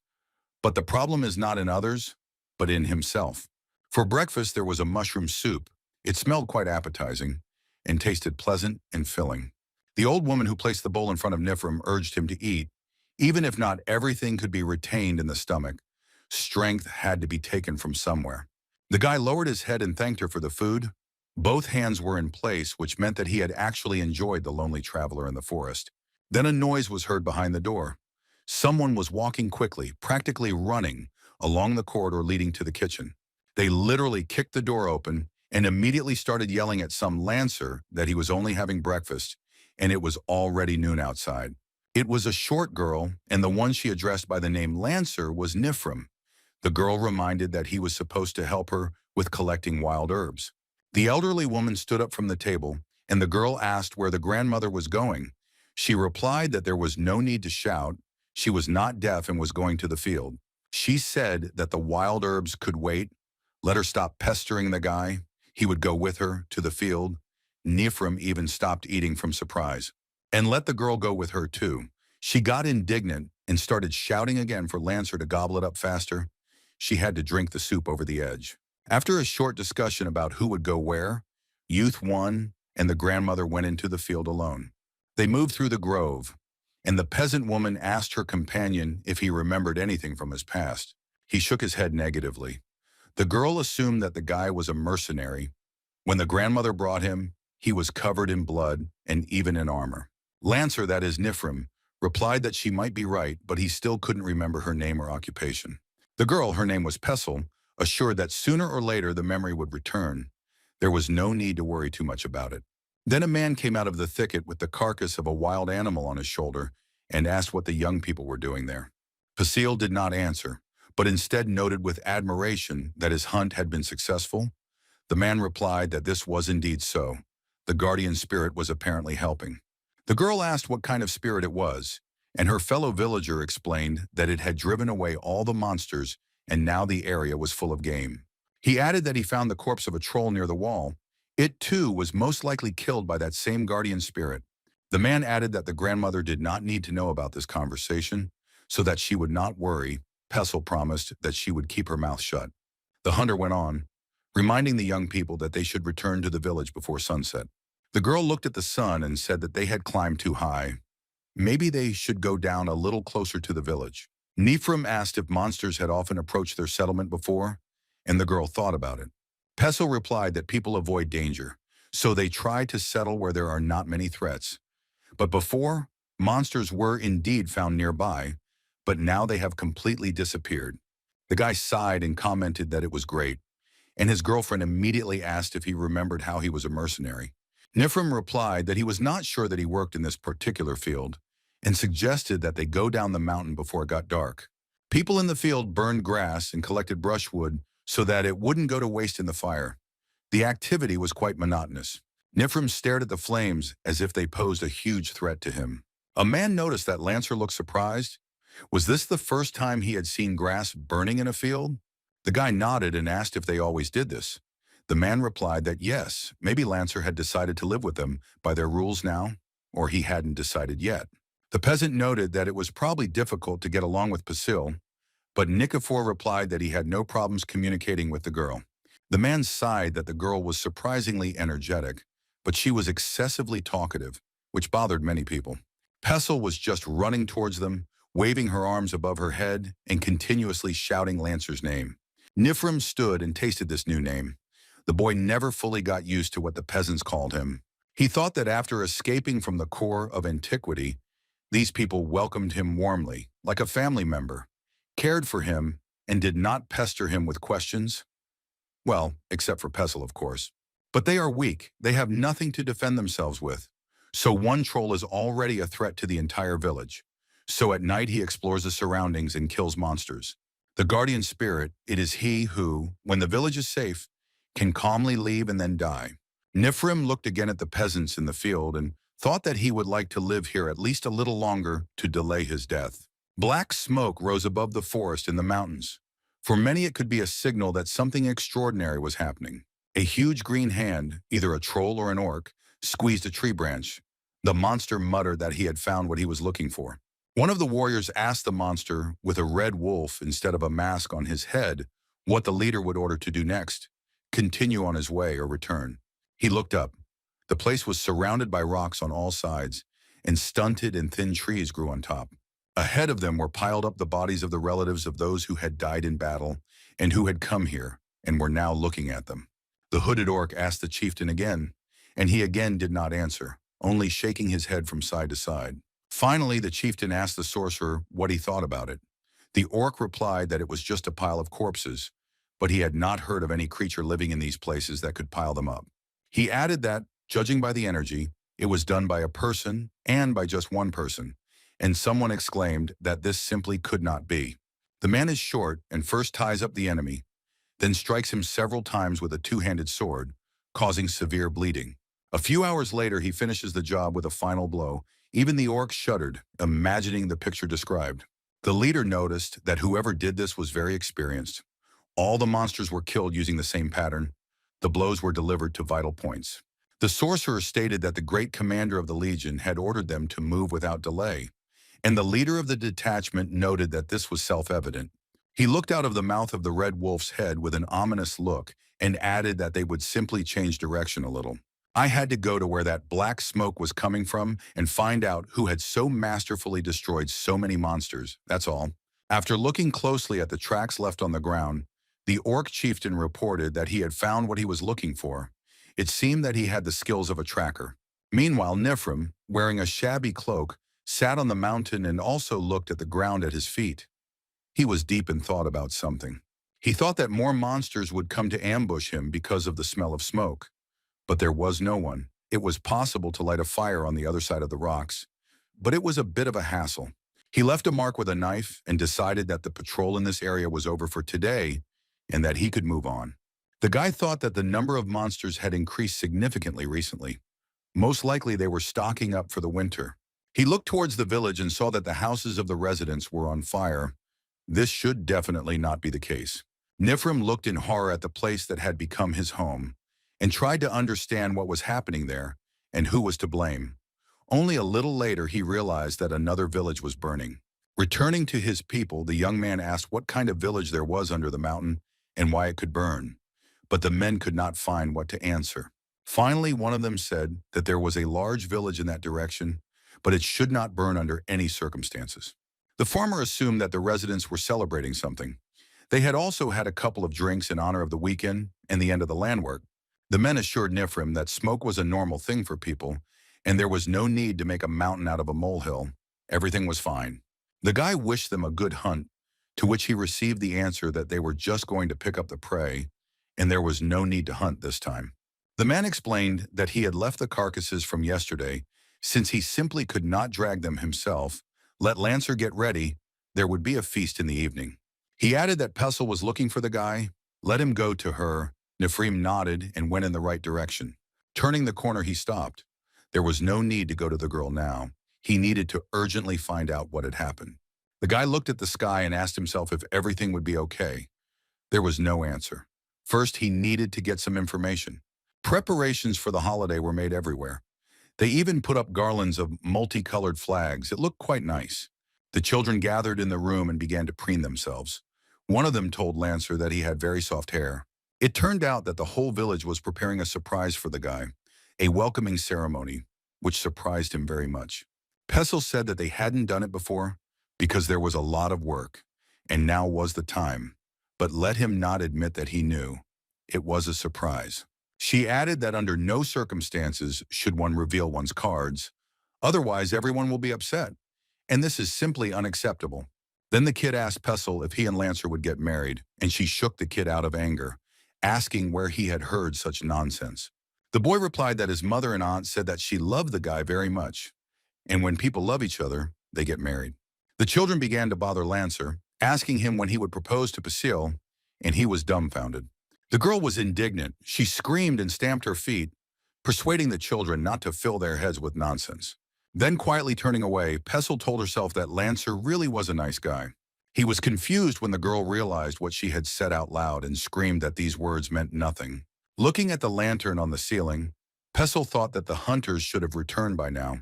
But the problem is not in others, but in himself. For breakfast, there was a mushroom soup. It smelled quite appetizing and tasted pleasant and filling. The old woman who placed the bowl in front of Nifrim urged him to eat. Even if not everything could be retained in the stomach, strength had to be taken from somewhere. The guy lowered his head and thanked her for the food. Both hands were in place, which meant that he had actually enjoyed the lonely traveler in the forest. Then a noise was heard behind the door. Someone was walking quickly, practically running, along the corridor leading to the kitchen. They literally kicked the door open and immediately started yelling at some lancer that he was only having breakfast, and it was already noon outside. It was a short girl, and the one she addressed by the name Lancer was Nifrim. The girl reminded that he was supposed to help her with collecting wild herbs. The elderly woman stood up from the table, and the girl asked where the grandmother was going. She replied that there was no need to shout. She was not deaf and was going to the field. She said that the wild herbs could wait. Let her stop pestering the guy. He would go with her to the field. Nifrim even stopped eating from surprise. And let the girl go with her too. She got indignant and started shouting again for Lancer to gobble it up faster. She had to drink the soup over the edge. After a short discussion about who would go where, youth won and the grandmother went into the field alone. They moved through the grove, and the peasant woman asked her companion if he remembered anything from his past. He shook his head negatively. The girl assumed that the guy was a mercenary. When the grandmother brought him, he was covered in blood and even in armor. Lancer, that is Nifrim, replied that she might be right, but he still couldn't remember her name or occupation. The girl, her name was Pestle, assured that sooner or later the memory would return. There was no need to worry too much about it. Then a man came out of the thicket with the carcass of a wild animal on his shoulder and asked what the young people were doing there. Pasil did not answer, but instead noted with admiration that his hunt had been successful. The man replied that this was indeed so. The guardian spirit was apparently helping. The girl asked what kind of spirit it was, and her fellow villager explained that it had driven away all the monsters and now the area was full of game. He added that he found the corpse of a troll near the wall. It too was most likely killed by that same guardian spirit. The man added that the grandmother did not need to know about this conversation, so that she would not worry. Pestle promised that she would keep her mouth shut. The hunter went on, reminding the young people that they should return to the village before sunset. The girl looked at the sun and said that they had climbed too high. Maybe they should go down a little closer to the village. Nifrim asked if monsters had often approached their settlement before, and the girl thought about it. Pestle replied that people avoid danger, so they try to settle where there are not many threats. But before, monsters were indeed found nearby, but now they have completely disappeared. The guy sighed and commented that it was great, and his girlfriend immediately asked if he remembered how he was a mercenary. Nifrim replied that he was not sure that he worked in this particular field, and suggested that they go down the mountain before it got dark. People in the field burned grass and collected brushwood so that it wouldn't go to waste in the fire. The activity was quite monotonous. Nifrim stared at the flames as if they posed a huge threat to him. A man noticed that Lancer looked surprised. Was this the first time he had seen grass burning in a field? The guy nodded and asked if they always did this. The man replied that yes, maybe Lancer had decided to live with them by their rules now, or he hadn't decided yet. The peasant noted that it was probably difficult to get along with Pasil, but Nikifor replied that he had no problems communicating with the girl. The man sighed that the girl was surprisingly energetic, but she was excessively talkative, which bothered many people. Pestle was just running towards them, waving her arms above her head and continuously shouting Lancer's name. Nifrim stood and tasted this new name. The boy never fully got used to what the peasants called him. He thought that after escaping from the core of antiquity, these people welcomed him warmly, like a family member, cared for him, and did not pester him with questions. Well, except for Pestle, of course. But they are weak. They have nothing to defend themselves with. So one troll is already a threat to the entire village. So at night he explores the surroundings and kills monsters. The guardian spirit, it is he who, when the village is safe, can calmly leave and then die. Nifrim looked again at the peasants in the field and thought that he would like to live here at least a little longer to delay his death. Black smoke rose above the forest and the mountains. For many, it could be a signal that something extraordinary was happening. A huge green hand, either a troll or an orc, squeezed a tree branch. The monster muttered that he had found what he was looking for. One of the warriors asked the monster, with a red wolf instead of a mask on his head, what the leader would order to do next: continue on his way or return. He looked up. The place was surrounded by rocks on all sides, and stunted and thin trees grew on top. Ahead of them were piled up the bodies of the relatives of those who had died in battle and who had come here and were now looking at them. The hooded orc asked the chieftain again, and he again did not answer, only shaking his head from side to side. Finally, the chieftain asked the sorcerer what he thought about it. The orc replied that it was just a pile of corpses, but he had not heard of any creature living in these places that could pile them up. He added that, judging by the energy, it was done by a person and by just one person, and someone exclaimed that this simply could not be. The man is short and first ties up the enemy, then strikes him several times with a two-handed sword, causing severe bleeding. A few hours later, he finishes the job with a final blow. Even the orc shuddered, imagining the picture described. The leader noticed that whoever did this was very experienced. All the monsters were killed using the same pattern. The blows were delivered to vital points. The sorcerer stated that the great commander of the legion had ordered them to move without delay, and the leader of the detachment noted that this was self-evident. He looked out of the mouth of the red wolf's head with an ominous look and added that they would simply change direction a little. I had to go to where that black smoke was coming from and find out who had so masterfully destroyed so many monsters, that's all. After looking closely at the tracks left on the ground, the orc chieftain reported that he had found what he was looking for. It seemed that he had the skills of a tracker. Meanwhile, Nifrim, wearing a shabby cloak, sat on the mountain and also looked at the ground at his feet. He was deep in thought about something. He thought that more monsters would come to ambush him because of the smell of smoke. But there was no one. It was possible to light a fire on the other side of the rocks, but it was a bit of a hassle. He left a mark with a knife and decided that the patrol in this area was over for today and that he could move on. The guy thought that the number of monsters had increased significantly recently. Most likely they were stocking up for the winter. He looked towards the village and saw that the houses of the residents were on fire. This should definitely not be the case. Nifrim looked in horror at the place that had become his home and tried to understand what was happening there and who was to blame. Only a little later he realized that another village was burning. Returning to his people, the young man asked what kind of village there was under the mountain and why it could burn, but the men could not find what to answer. Finally, one of them said that there was a large village in that direction, but it should not burn under any circumstances. The farmer assumed that the residents were celebrating something. They had also had a couple of drinks in honor of the weekend and the end of the land work. The men assured Nifrim that smoke was a normal thing for people, and there was no need to make a mountain out of a molehill. Everything was fine. The guy wished them a good hunt, to which he received the answer that they were just going to pick up the prey, and there was no need to hunt this time. The man explained that he had left the carcasses from yesterday, since he simply could not drag them himself. Let Lancer get ready, there would be a feast in the evening. He added that Pessel was looking for the guy. Let him go to her. Nifrim nodded and went in the right direction. Turning the corner, he stopped. There was no need to go to the girl now. He needed to urgently find out what had happened. The guy looked at the sky and asked himself if everything would be okay. There was no answer. First, he needed to get some information. Preparations for the holiday were made everywhere. They even put up garlands of multicolored flags. It looked quite nice. The children gathered in the room and began to preen themselves. One of them told Lancer that he had very soft hair. It turned out that the whole village was preparing a surprise for the guy, a welcoming ceremony, which surprised him very much. Pessel said that they hadn't done it before because there was a lot of work, and now was the time. But let him not admit that he knew. It was a surprise. She added that under no circumstances should one reveal one's cards, otherwise everyone will be upset, and this is simply unacceptable. Then the kid asked Pessel if he and Lancer would get married, and she shook the kid out of anger, asking where he had heard such nonsense. The boy replied that his mother and aunt said that she loved the guy very much, and when people love each other, they get married. The children began to bother Lancer, asking him when he would propose to Pessel, and he was dumbfounded. The girl was indignant. She screamed and stamped her feet. persuading the children not to fill their heads with nonsense. Then quietly turning away, Pestle told herself that Lancer really was a nice guy. He was confused when the girl realized what she had said out loud and screamed that these words meant nothing. Looking at the lantern on the ceiling, Pestle thought that the hunters should have returned by now.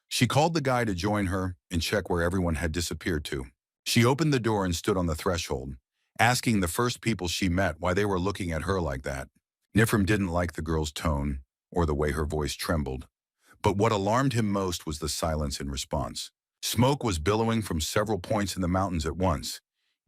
She called the guy to join her and check where everyone had disappeared to. She opened the door and stood on the threshold, asking the first people she met why they were looking at her like that. Nifrim didn't like the girl's tone or the way her voice trembled. But what alarmed him most was the silence in response. Smoke was billowing from several points in the mountains at once,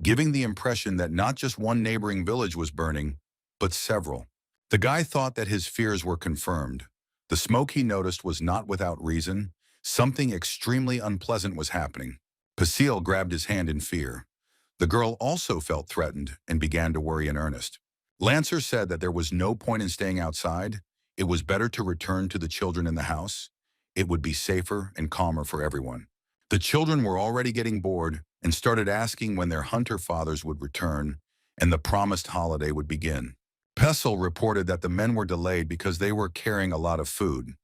giving the impression that not just one neighboring village was burning, but several. The guy thought that his fears were confirmed. The smoke he noticed was not without reason. Something extremely unpleasant was happening. Pasil grabbed his hand in fear. The girl also felt threatened and began to worry in earnest. Lancer said that there was no point in staying outside. It was better to return to the children in the house. It would be safer and calmer for everyone. The children were already getting bored and started asking when their hunter fathers would return and the promised holiday would begin. Pestle reported that the men were delayed because they were carrying a lot of food.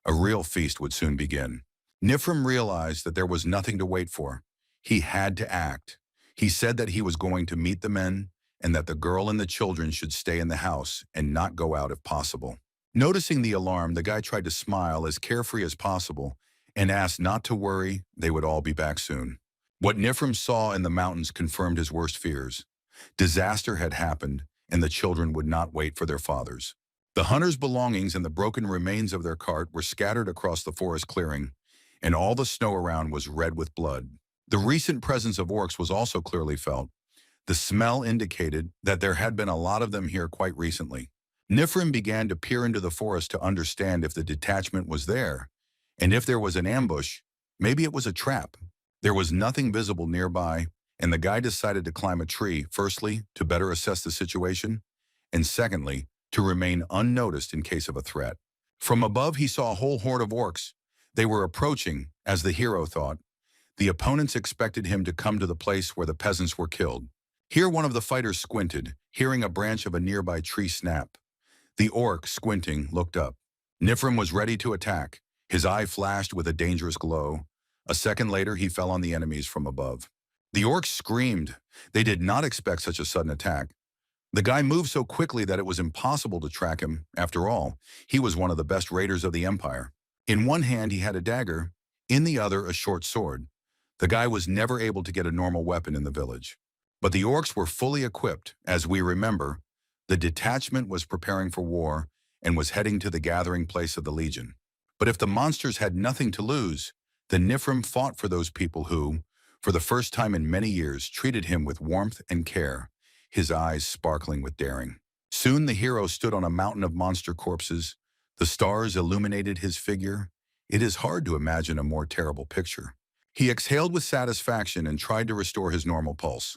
A real feast would soon begin. Nifrim realized that there was nothing to wait for. He had to act. He said that he was going to meet the men and that the girl and the children should stay in the house and not go out if possible. Noticing the alarm, the guy tried to smile as carefree as possible and asked not to worry, they would all be back soon. What Nifrim saw in the mountains confirmed his worst fears. Disaster had happened, and the children would not wait for their fathers. The hunters' belongings and the broken remains of their cart were scattered across the forest clearing, and all the snow around was red with blood. The recent presence of orcs was also clearly felt. The smell indicated that there had been a lot of them here quite recently. Nifrim began to peer into the forest to understand if the detachment was there, and if there was an ambush, maybe it was a trap. There was nothing visible nearby, and the guy decided to climb a tree, firstly, to better assess the situation, and secondly, to remain unnoticed in case of a threat. From above, he saw a whole horde of orcs. They were approaching, as the hero thought. The opponents expected him to come to the place where the peasants were killed. Here one of the fighters squinted, hearing a branch of a nearby tree snap. The orc, squinting, looked up. Nifrim was ready to attack. His eye flashed with a dangerous glow. A second later, he fell on the enemies from above. The orcs screamed. They did not expect such a sudden attack. The guy moved so quickly that it was impossible to track him. After all, he was one of the best raiders of the Empire. In one hand, he had a dagger. In the other, a short sword. The guy was never able to get a normal weapon in the village. But the orcs were fully equipped. As we remember, the detachment was preparing for war and was heading to the gathering place of the Legion. But if the monsters had nothing to lose, then Nifrim fought for those people who, for the first time in many years, treated him with warmth and care, his eyes sparkling with daring. Soon the hero stood on a mountain of monster corpses. The stars illuminated his figure. It is hard to imagine a more terrible picture. He exhaled with satisfaction and tried to restore his normal pulse.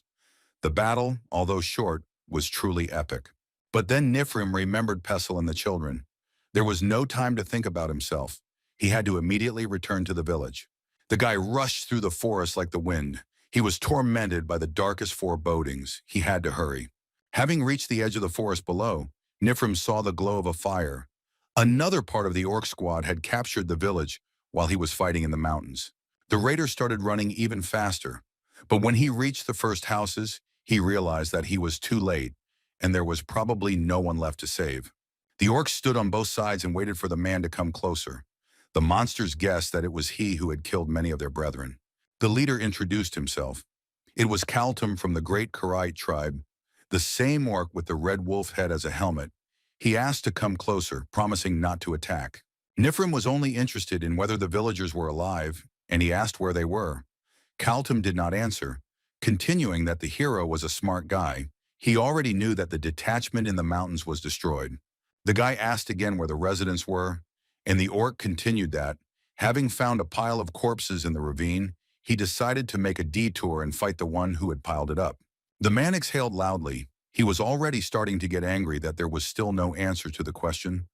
The battle, although short, was truly epic. But then Nifrim remembered Pestle and the children. There was no time to think about himself. He had to immediately return to the village. The guy rushed through the forest like the wind. He was tormented by the darkest forebodings. He had to hurry. Having reached the edge of the forest below, Nifrim saw the glow of a fire. Another part of the orc squad had captured the village while he was fighting in the mountains. The raider started running even faster. But when he reached the first houses, he realized that he was too late, and there was probably no one left to save. The orcs stood on both sides and waited for the man to come closer. The monsters guessed that it was he who had killed many of their brethren. The leader introduced himself. It was Kaltum from the great Karaite tribe, the same orc with the red wolf head as a helmet. He asked to come closer, promising not to attack. Nifrim was only interested in whether the villagers were alive, and he asked where they were. Kaltum did not answer, continuing that the hero was a smart guy. He already knew that the detachment in the mountains was destroyed. The guy asked again where the residents were, and the orc continued that, having found a pile of corpses in the ravine, he decided to make a detour and fight the one who had piled it up. The man exhaled loudly. He was already starting to get angry that there was still no answer to the question.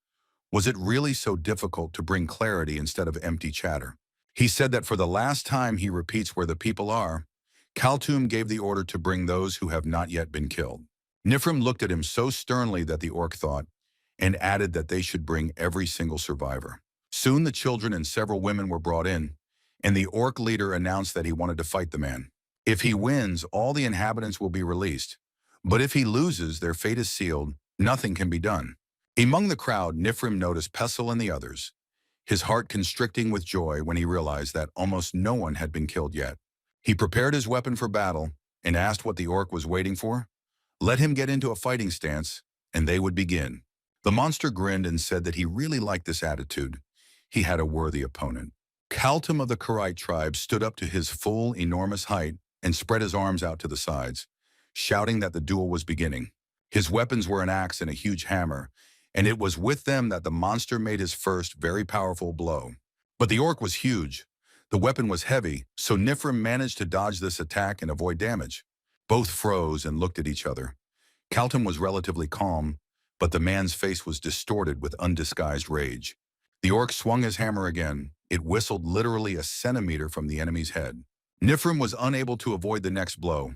Was it really so difficult to bring clarity instead of empty chatter? He said that for the last time he repeats where the people are. Kaltum gave the order to bring those who have not yet been killed. Nifrim looked at him so sternly that the orc thought, and added that they should bring every single survivor. Soon the children and several women were brought in, and the orc leader announced that he wanted to fight the man. If he wins, all the inhabitants will be released. But if he loses, their fate is sealed, nothing can be done. Among the crowd, Nifrim noticed Pessil and the others, his heart constricting with joy when he realized that almost no one had been killed yet. He prepared his weapon for battle and asked what the orc was waiting for. Let him get into a fighting stance, and they would begin. The monster grinned and said that he really liked this attitude. He had a worthy opponent. Kaltum of the Karite tribe stood up to his full, enormous height and spread his arms out to the sides, shouting that the duel was beginning. His weapons were an axe and a huge hammer, and it was with them that the monster made his first, very powerful blow. But the orc was huge. The weapon was heavy, so Nifrim managed to dodge this attack and avoid damage. Both froze and looked at each other. Kaltum was relatively calm, but the man's face was distorted with undisguised rage. The orc swung his hammer again. It whistled literally a centimeter from the enemy's head. Nifrim was unable to avoid the next blow,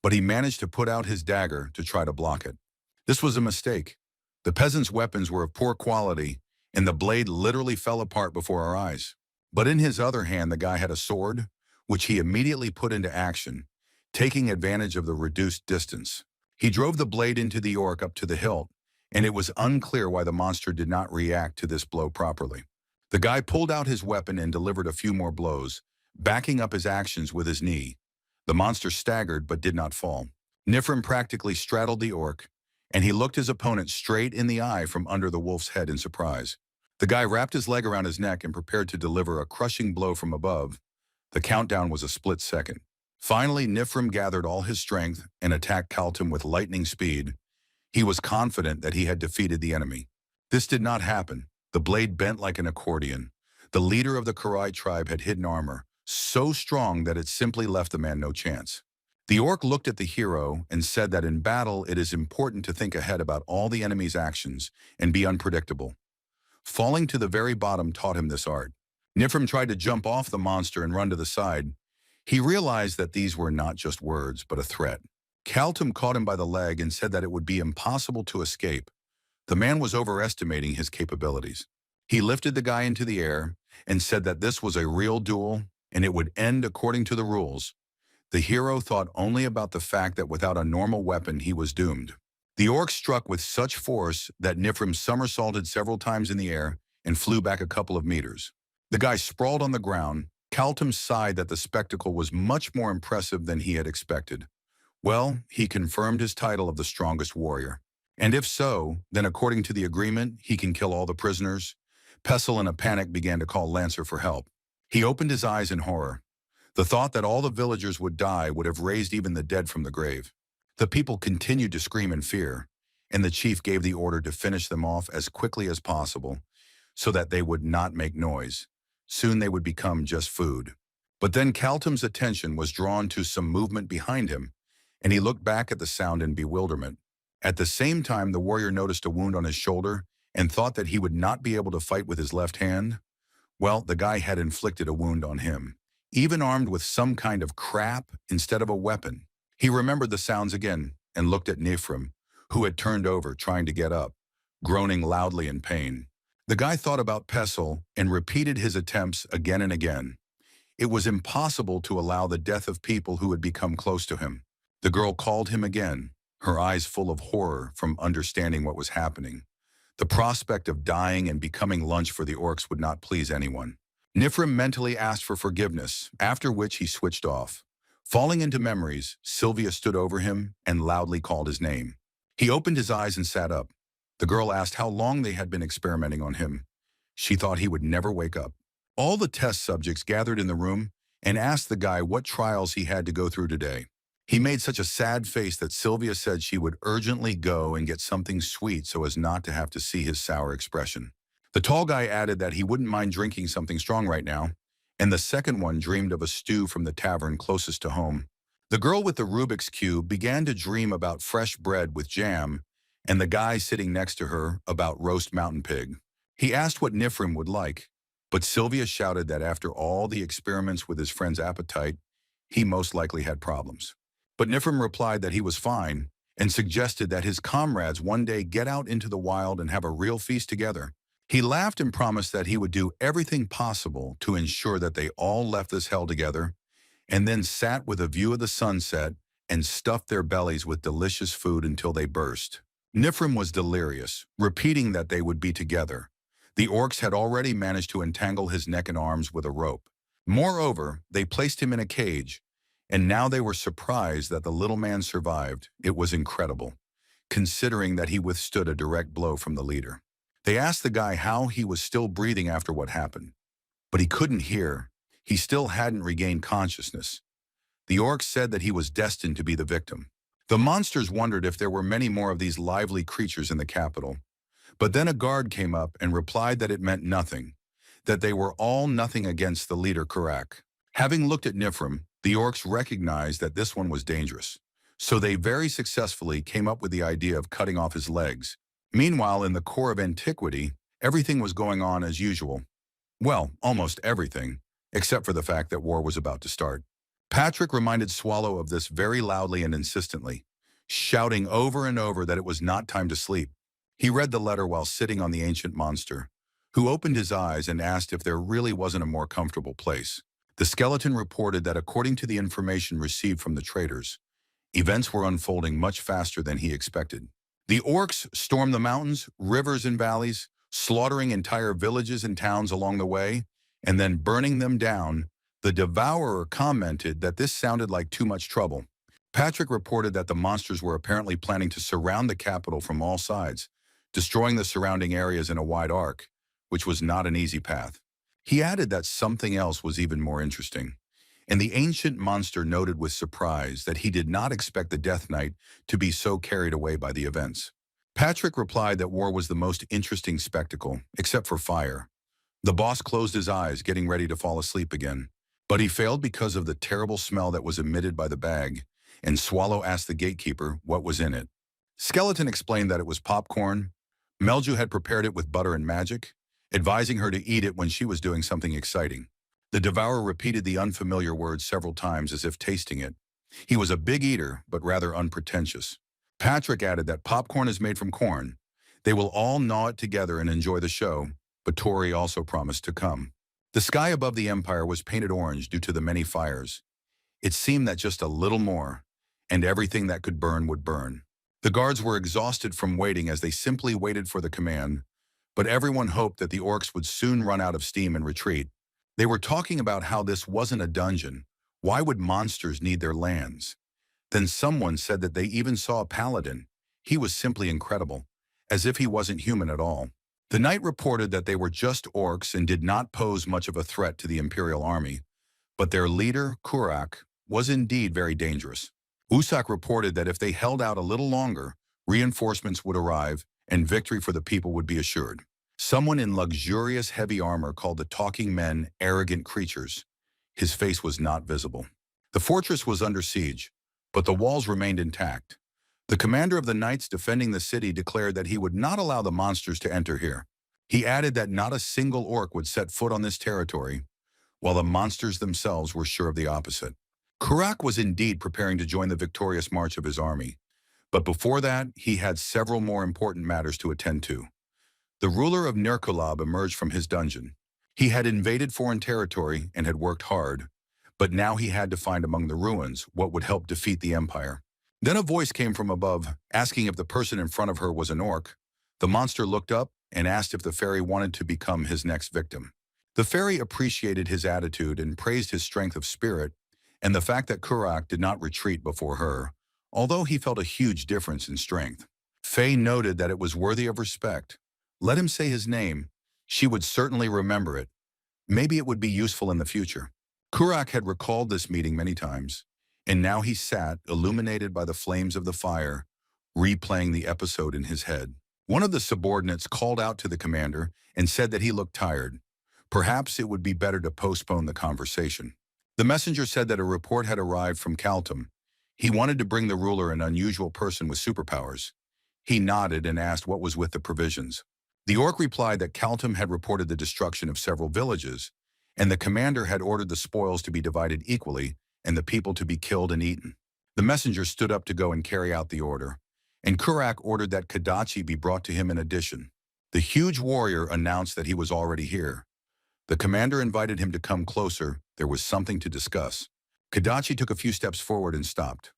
but he managed to put out his dagger to try to block it. This was a mistake. The peasants' weapons were of poor quality, and the blade literally fell apart before our eyes. But in his other hand, the guy had a sword, which he immediately put into action, taking advantage of the reduced distance. He drove the blade into the orc up to the hilt, and it was unclear why the monster did not react to this blow properly. The guy pulled out his weapon and delivered a few more blows, backing up his actions with his knee. The monster staggered but did not fall. Nifrim practically straddled the orc, and he looked his opponent straight in the eye from under the wolf's head in surprise. The guy wrapped his leg around his neck and prepared to deliver a crushing blow from above. The countdown was a split second. Finally, Nifrim gathered all his strength and attacked Kaltum with lightning speed. He was confident that he had defeated the enemy. This did not happen. The blade bent like an accordion. The leader of the Karite tribe had hidden armor, so strong that it simply left the man no chance. The orc looked at the hero and said that in battle it is important to think ahead about all the enemy's actions and be unpredictable. Falling to the very bottom taught him this art. Nifrim tried to jump off the monster and run to the side. He realized that these were not just words, but a threat. Kaltum caught him by the leg and said that it would be impossible to escape. The man was overestimating his capabilities. He lifted the guy into the air and said that this was a real duel and it would end according to the rules. The hero thought only about the fact that without a normal weapon he was doomed. The orc struck with such force that Nifrim somersaulted several times in the air and flew back a couple of meters. The guy sprawled on the ground. Kaltum sighed that the spectacle was much more impressive than he had expected. Well, he confirmed his title of the strongest warrior. And if so, then according to the agreement, he can kill all the prisoners. Pessil in a panic began to call Lancer for help. He opened his eyes in horror. The thought that all the villagers would die would have raised even the dead from the grave. The people continued to scream in fear, and the chief gave the order to finish them off as quickly as possible so that they would not make noise. Soon they would become just food. But then Kaltum's attention was drawn to some movement behind him, and he looked back at the sound in bewilderment. At the same time, the warrior noticed a wound on his shoulder and thought that he would not be able to fight with his left hand. Well, the guy had inflicted a wound on him, even armed with some kind of crap instead of a weapon. He remembered the sounds again and looked at Nifrim, who had turned over, trying to get up, groaning loudly in pain. The guy thought about Pessil and repeated his attempts again and again. It was impossible to allow the death of people who had become close to him. The girl called him again, her eyes full of horror from understanding what was happening. The prospect of dying and becoming lunch for the orcs would not please anyone. Nifrim mentally asked for forgiveness, after which he switched off. Falling into memories, Sylvia stood over him and loudly called his name. He opened his eyes and sat up. The girl asked how long they had been experimenting on him. She thought he would never wake up. All the test subjects gathered in the room and asked the guy what trials he had to go through today. He made such a sad face that Sylvia said she would urgently go and get something sweet so as not to have to see his sour expression. The tall guy added that he wouldn't mind drinking something strong right now, and the second one dreamed of a stew from the tavern closest to home. The girl with the Rubik's Cube began to dream about fresh bread with jam, and the guy sitting next to her about roast mountain pig. He asked what Nifrim would like, but Sylvia shouted that after all the experiments with his friend's appetite, he most likely had problems. But Nifrim replied that he was fine, and suggested that his comrades one day get out into the wild and have a real feast together. He laughed and promised that he would do everything possible to ensure that they all left this hell together, and then sat with a view of the sunset and stuffed their bellies with delicious food until they burst. Nifrim was delirious, repeating that they would be together. The orcs had already managed to entangle his neck and arms with a rope. Moreover, they placed him in a cage, and now they were surprised that the little man survived. It was incredible, considering that he withstood a direct blow from the leader. They asked the guy how he was still breathing after what happened, but he couldn't hear. He still hadn't regained consciousness. The orcs said that he was destined to be the victim. The monsters wondered if there were many more of these lively creatures in the capital. But then a guard came up and replied that it meant nothing, that they were all nothing against the leader Kurak. Having looked at Nifrim, the orcs recognized that this one was dangerous. So they very successfully came up with the idea of cutting off his legs. Meanwhile, in the core of antiquity, everything was going on as usual. Well, almost everything, except for the fact that war was about to start. Patrick reminded Swallow of this very loudly and insistently, shouting over and over that it was not time to sleep. He read the letter while sitting on the ancient monster, who opened his eyes and asked if there really wasn't a more comfortable place. The skeleton reported that according to the information received from the traders, events were unfolding much faster than he expected. The orcs stormed the mountains, rivers, and valleys, slaughtering entire villages and towns along the way, and then burning them down. The Devourer commented that this sounded like too much trouble. Patrick reported that the monsters were apparently planning to surround the capital from all sides, destroying the surrounding areas in a wide arc, which was not an easy path. He added that something else was even more interesting, and the ancient monster noted with surprise that he did not expect the Death Knight to be so carried away by the events. Patrick replied that war was the most interesting spectacle, except for fire. The boss closed his eyes, getting ready to fall asleep again. But he failed because of the terrible smell that was emitted by the bag, and Swallow asked the gatekeeper what was in it. Skeleton explained that it was popcorn. Melju had prepared it with butter and magic, advising her to eat it when she was doing something exciting. The Devourer repeated the unfamiliar words several times as if tasting it. He was a big eater, but rather unpretentious. Patrick added that popcorn is made from corn. They will all gnaw it together and enjoy the show, but Tori also promised to come. The sky above the Empire was painted orange due to the many fires. It seemed that just a little more, and everything that could burn would burn. The guards were exhausted from waiting as they simply waited for the command, but everyone hoped that the orcs would soon run out of steam and retreat. They were talking about how this wasn't a dungeon. Why would monsters need their lands? Then someone said that they even saw a paladin. He was simply incredible, as if he wasn't human at all. The knight reported that they were just orcs and did not pose much of a threat to the Imperial army, but their leader, Kurak, was indeed very dangerous. Usak reported that if they held out a little longer, reinforcements would arrive and victory for the people would be assured. Someone in luxurious heavy armor called the talking men arrogant creatures. His face was not visible. The fortress was under siege, but the walls remained intact. The commander of the knights defending the city declared that he would not allow the monsters to enter here. He added that not a single orc would set foot on this territory, while the monsters themselves were sure of the opposite. Kurak was indeed preparing to join the victorious march of his army, but before that, he had several more important matters to attend to. The ruler of Nirkulab emerged from his dungeon. He had invaded foreign territory and had worked hard, but now he had to find among the ruins what would help defeat the empire. Then a voice came from above, asking if the person in front of her was an orc. The monster looked up and asked if the fairy wanted to become his next victim. The fairy appreciated his attitude and praised his strength of spirit and the fact that Kurak did not retreat before her, although he felt a huge difference in strength. Faye noted that it was worthy of respect. Let him say his name. She would certainly remember it. Maybe it would be useful in the future. Kurak had recalled this meeting many times, and now he sat, illuminated by the flames of the fire, replaying the episode in his head. One of the subordinates called out to the commander and said that he looked tired. Perhaps it would be better to postpone the conversation. The messenger said that a report had arrived from Kaltum. He wanted to bring the ruler an unusual person with superpowers. He nodded and asked what was with the provisions. The orc replied that Kaltum had reported the destruction of several villages, and the commander had ordered the spoils to be divided equally and the people to be killed and eaten. The messenger stood up to go and carry out the order, and Kurak ordered that Kadachi be brought to him in addition. The huge warrior announced that he was already here. The commander invited him to come closer. There was something to discuss. Kadachi took a few steps forward and stopped,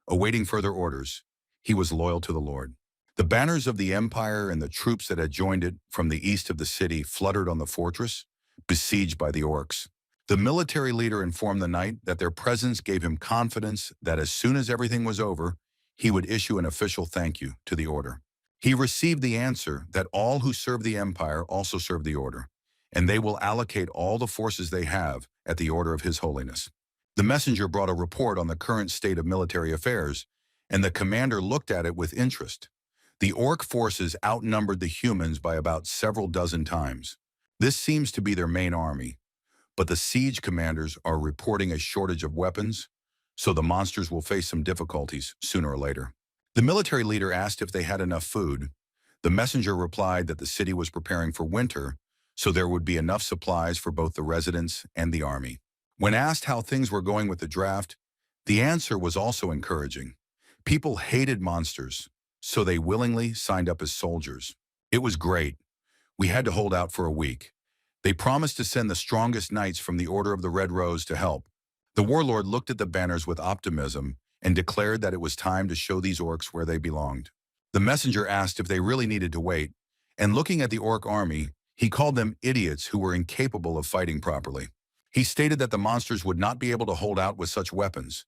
awaiting further orders. He was loyal to the Lord. The banners of the empire and the troops that had joined it from the east of the city fluttered on the fortress, besieged by the orcs. The military leader informed the knight that their presence gave him confidence that as soon as everything was over, he would issue an official thank you to the order. He received the answer that all who serve the empire also serve the order, and they will allocate all the forces they have at the order of His Holiness. The messenger brought a report on the current state of military affairs, and the commander looked at it with interest. The orc forces outnumbered the humans by about several dozen times. This seems to be their main army, but the siege commanders are reporting a shortage of weapons, so the monsters will face some difficulties sooner or later. The military leader asked if they had enough food. The messenger replied that the city was preparing for winter, so there would be enough supplies for both the residents and the army. When asked how things were going with the draft, the answer was also encouraging. People hated monsters, so they willingly signed up as soldiers. It was great. We had to hold out for a week. They promised to send the strongest knights from the Order of the Red Rose to help. The warlord looked at the banners with optimism and declared that it was time to show these orcs where they belonged. The messenger asked if they really needed to wait, and looking at the orc army, he called them idiots who were incapable of fighting properly. He stated that the monsters would not be able to hold out with such weapons,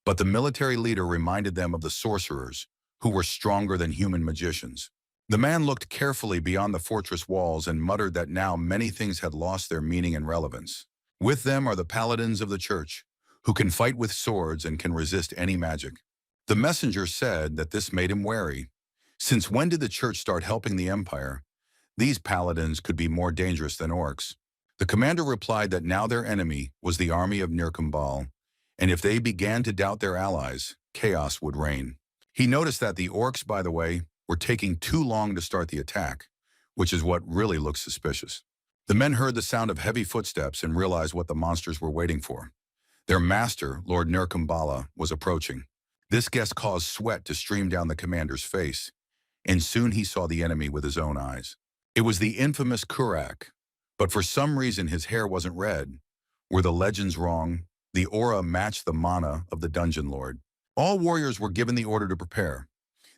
but the military leader reminded them of the sorcerers, who were stronger than human magicians. The man looked carefully beyond the fortress walls and muttered that now many things had lost their meaning and relevance. With them are the paladins of the church, who can fight with swords and can resist any magic. The messenger said that this made him wary. Since when did the church start helping the empire? These paladins could be more dangerous than orcs. The commander replied that now their enemy was the army of Nirkambal, and if they began to doubt their allies, chaos would reign. He noticed that the orcs, by the way, were taking too long to start the attack, which is what really looks suspicious. The men heard the sound of heavy footsteps and realized what the monsters were waiting for. Their master, Lord Nirkambala, was approaching. This guest caused sweat to stream down the commander's face, and soon he saw the enemy with his own eyes. It was the infamous Kurak, but for some reason his hair wasn't red. Were the legends wrong? The aura matched the mana of the dungeon lord. All warriors were given the order to prepare.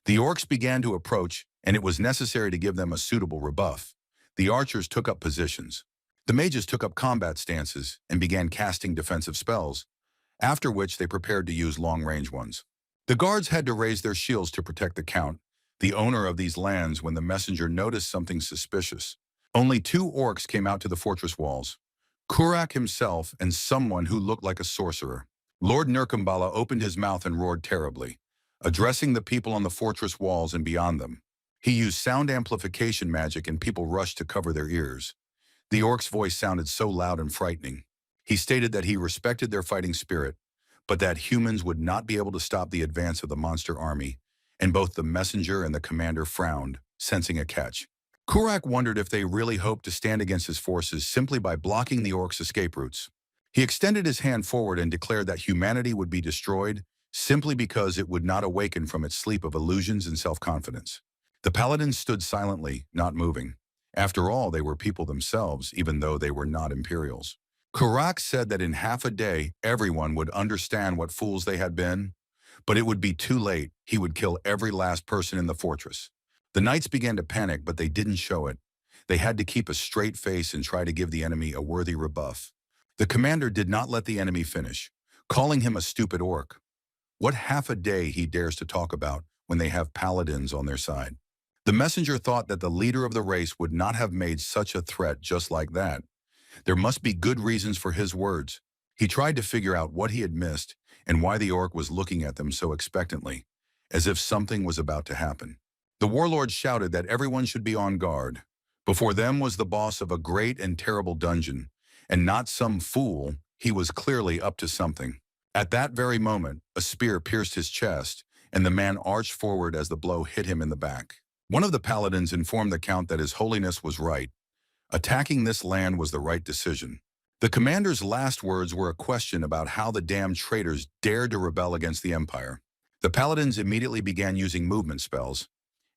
The orcs began to approach, and it was necessary to give them a suitable rebuff. The archers took up positions. The mages took up combat stances and began casting defensive spells, after which they prepared to use long-range ones. The guards had to raise their shields to protect the count, the owner of these lands, when the messenger noticed something suspicious. Only 2 orcs came out to the fortress walls, Kurak himself and someone who looked like a sorcerer. Lord Nirkambala opened his mouth and roared terribly, addressing the people on the fortress walls and beyond them. He used sound amplification magic and people rushed to cover their ears. The orc's voice sounded so loud and frightening. He stated that he respected their fighting spirit, but that humans would not be able to stop the advance of the monster army, and both the messenger and the commander frowned, sensing a catch. Kurak wondered if they really hoped to stand against his forces simply by blocking the orcs' escape routes. He extended his hand forward and declared that humanity would be destroyed simply because it would not awaken from its sleep of illusions and self-confidence. The paladins stood silently, not moving. After all, they were people themselves, even though they were not Imperials. Kurak said that in half a day, everyone would understand what fools they had been, but it would be too late. He would kill every last person in the fortress. The knights began to panic, but they didn't show it. They had to keep a straight face and try to give the enemy a worthy rebuff. The commander did not let the enemy finish, calling him a stupid orc. What half a day he dares to talk about when they have paladins on their side? The messenger thought that the leader of the race would not have made such a threat just like that. There must be good reasons for his words. He tried to figure out what he had missed and why the orc was looking at them so expectantly, as if something was about to happen. The warlord shouted that everyone should be on guard. Before them was the boss of a great and terrible dungeon, and not some fool. He was clearly up to something. At that very moment, a spear pierced his chest, and the man arched forward as the blow hit him in the back. One of the paladins informed the count that His Holiness was right. Attacking this land was the right decision. The commander's last words were a question about how the damned traitors dared to rebel against the empire. The paladins immediately began using movement spells.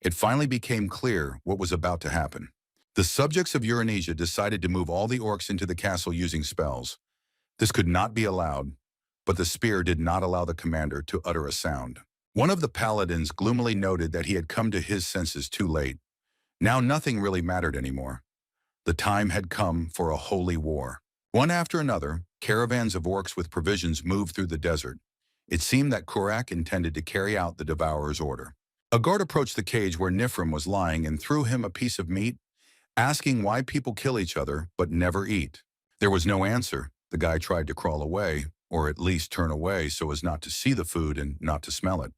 It finally became clear what was about to happen. The subjects of Uranesia decided to move all the orcs into the castle using spells. This could not be allowed, but the spear did not allow the commander to utter a sound. One of the paladins gloomily noted that he had come to his senses too late. Now nothing really mattered anymore. The time had come for a holy war. One after another, caravans of orcs with provisions moved through the desert. It seemed that Kurak intended to carry out the Devourer's order. A guard approached the cage where Nifrim was lying and threw him a piece of meat, asking why people kill each other but never eat. There was no answer. The guy tried to crawl away, or at least turn away so as not to see the food and not to smell it.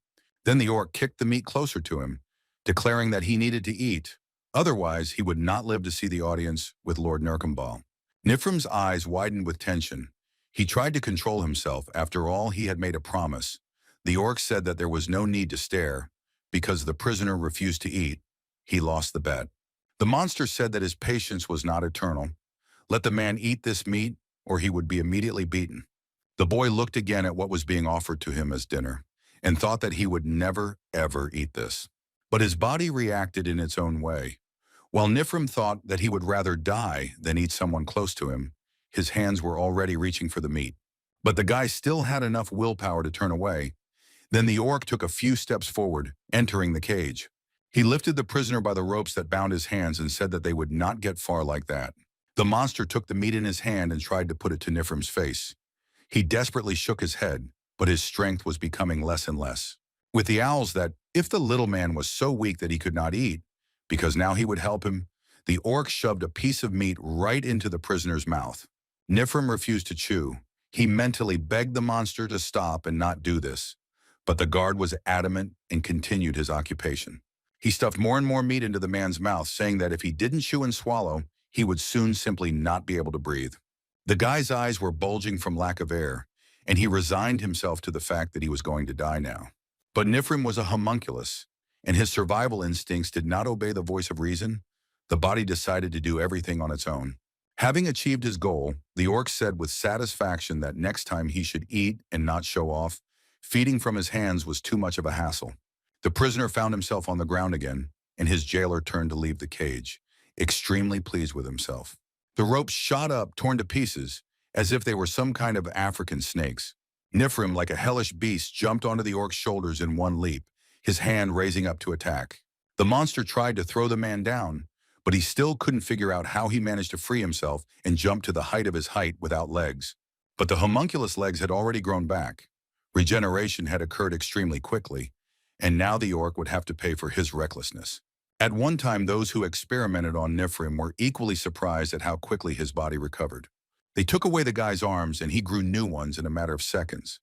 Then the orc kicked the meat closer to him, declaring that he needed to eat. Otherwise, he would not live to see the audience with Lord Nurkambal. Nifrim's eyes widened with tension. He tried to control himself. After all, he had made a promise. The orc said that there was no need to stare. Because the prisoner refused to eat, he lost the bet. The monster said that his patience was not eternal. Let the man eat this meat, or he would be immediately beaten. The boy looked again at what was being offered to him as dinner, and thought that he would never, ever eat this. But his body reacted in its own way. While Nifrim thought that he would rather die than eat someone close to him, his hands were already reaching for the meat. But the guy still had enough willpower to turn away. Then the orc took a few steps forward, entering the cage. He lifted the prisoner by the ropes that bound his hands and said that they would not get far like that. The monster took the meat in his hand and tried to put it to Nifrim's face. He desperately shook his head, but his strength was becoming less and less. With the owls that, if the little man was so weak that he could not eat, because now he would help him, the orc shoved a piece of meat right into the prisoner's mouth. Nifrim refused to chew. He mentally begged the monster to stop and not do this. But the guard was adamant and continued his occupation. He stuffed more and more meat into the man's mouth, saying that if he didn't chew and swallow, he would soon simply not be able to breathe. The guy's eyes were bulging from lack of air, and he resigned himself to the fact that he was going to die now. But Nifrim was a homunculus, and his survival instincts did not obey the voice of reason. The body decided to do everything on its own. Having achieved his goal, the orc said with satisfaction that next time he should eat and not show off. Feeding from his hands was too much of a hassle. The prisoner found himself on the ground again, and his jailer turned to leave the cage, extremely pleased with himself. The ropes shot up, torn to pieces, as if they were some kind of African snakes. Nifrim, like a hellish beast, jumped onto the orc's shoulders in one leap, his hand raising up to attack. The monster tried to throw the man down, but he still couldn't figure out how he managed to free himself and jump to the height of his height without legs. But the homunculus legs had already grown back. Regeneration had occurred extremely quickly, and now the orc would have to pay for his recklessness. At one time, those who experimented on Nifrim were equally surprised at how quickly his body recovered. They took away the guy's arms, and he grew new ones in a matter of seconds.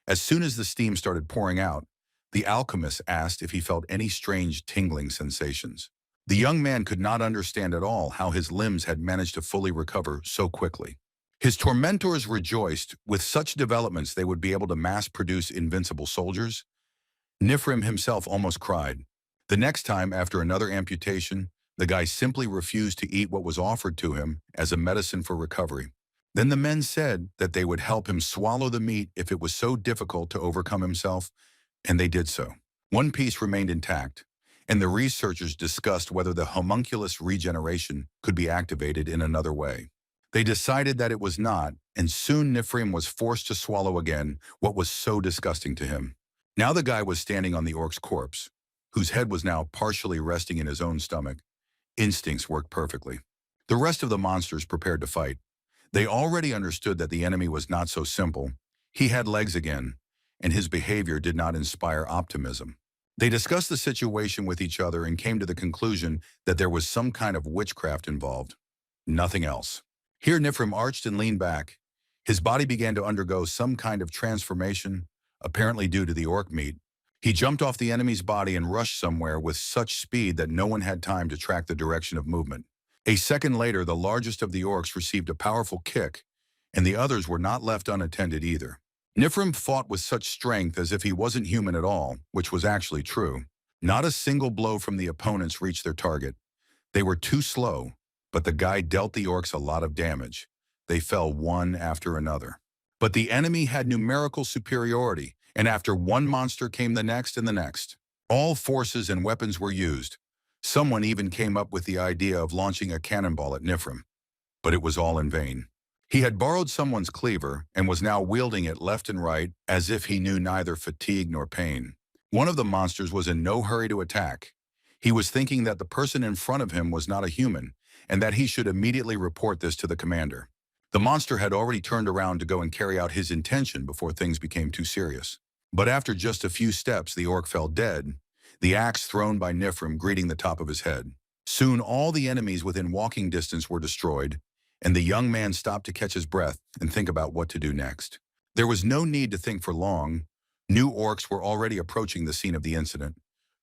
As soon as the steam started pouring out, the alchemist asked if he felt any strange tingling sensations. The young man could not understand at all how his limbs had managed to fully recover so quickly. His tormentors rejoiced. With such developments, they would be able to mass-produce invincible soldiers. Nifrim himself almost cried. The next time, after another amputation, the guy simply refused to eat what was offered to him as a medicine for recovery. Then the men said that they would help him swallow the meat if it was so difficult to overcome himself, and they did so. One piece remained intact, and the researchers discussed whether the homunculus regeneration could be activated in another way. They decided that it was not, and soon Nifrim was forced to swallow again what was so disgusting to him. Now the guy was standing on the orc's corpse, whose head was now partially resting in his own stomach. Instincts worked perfectly. The rest of the monsters prepared to fight. They already understood that the enemy was not so simple. He had legs again, and his behavior did not inspire optimism. They discussed the situation with each other and came to the conclusion that there was some kind of witchcraft involved. Nothing else. Here Nifrim arched and leaned back. His body began to undergo some kind of transformation, apparently due to the orc meat. He jumped off the enemy's body and rushed somewhere with such speed that no one had time to track the direction of movement. A second later, the largest of the orcs received a powerful kick, and the others were not left unattended either. Nifrim fought with such strength as if he wasn't human at all, which was actually true. Not a single blow from the opponents reached their target. They were too slow, but the guy dealt the orcs a lot of damage. They fell one after another. But the enemy had numerical superiority, And after one monster came the next and the next. All forces and weapons were used. Someone even came up with the idea of launching a cannonball at Nifrim, but it was all in vain. He had borrowed someone's cleaver and was now wielding it left and right as if he knew neither fatigue nor pain. One of the monsters was in no hurry to attack. He was thinking that the person in front of him was not a human and that he should immediately report this to the commander. The monster had already turned around to go and carry out his intention before things became too serious. But after just a few steps, the orc fell dead, the axe thrown by Nifrim greeting the top of his head. Soon all the enemies within walking distance were destroyed, and the young man stopped to catch his breath and think about what to do next. There was no need to think for long. New orcs were already approaching the scene of the incident.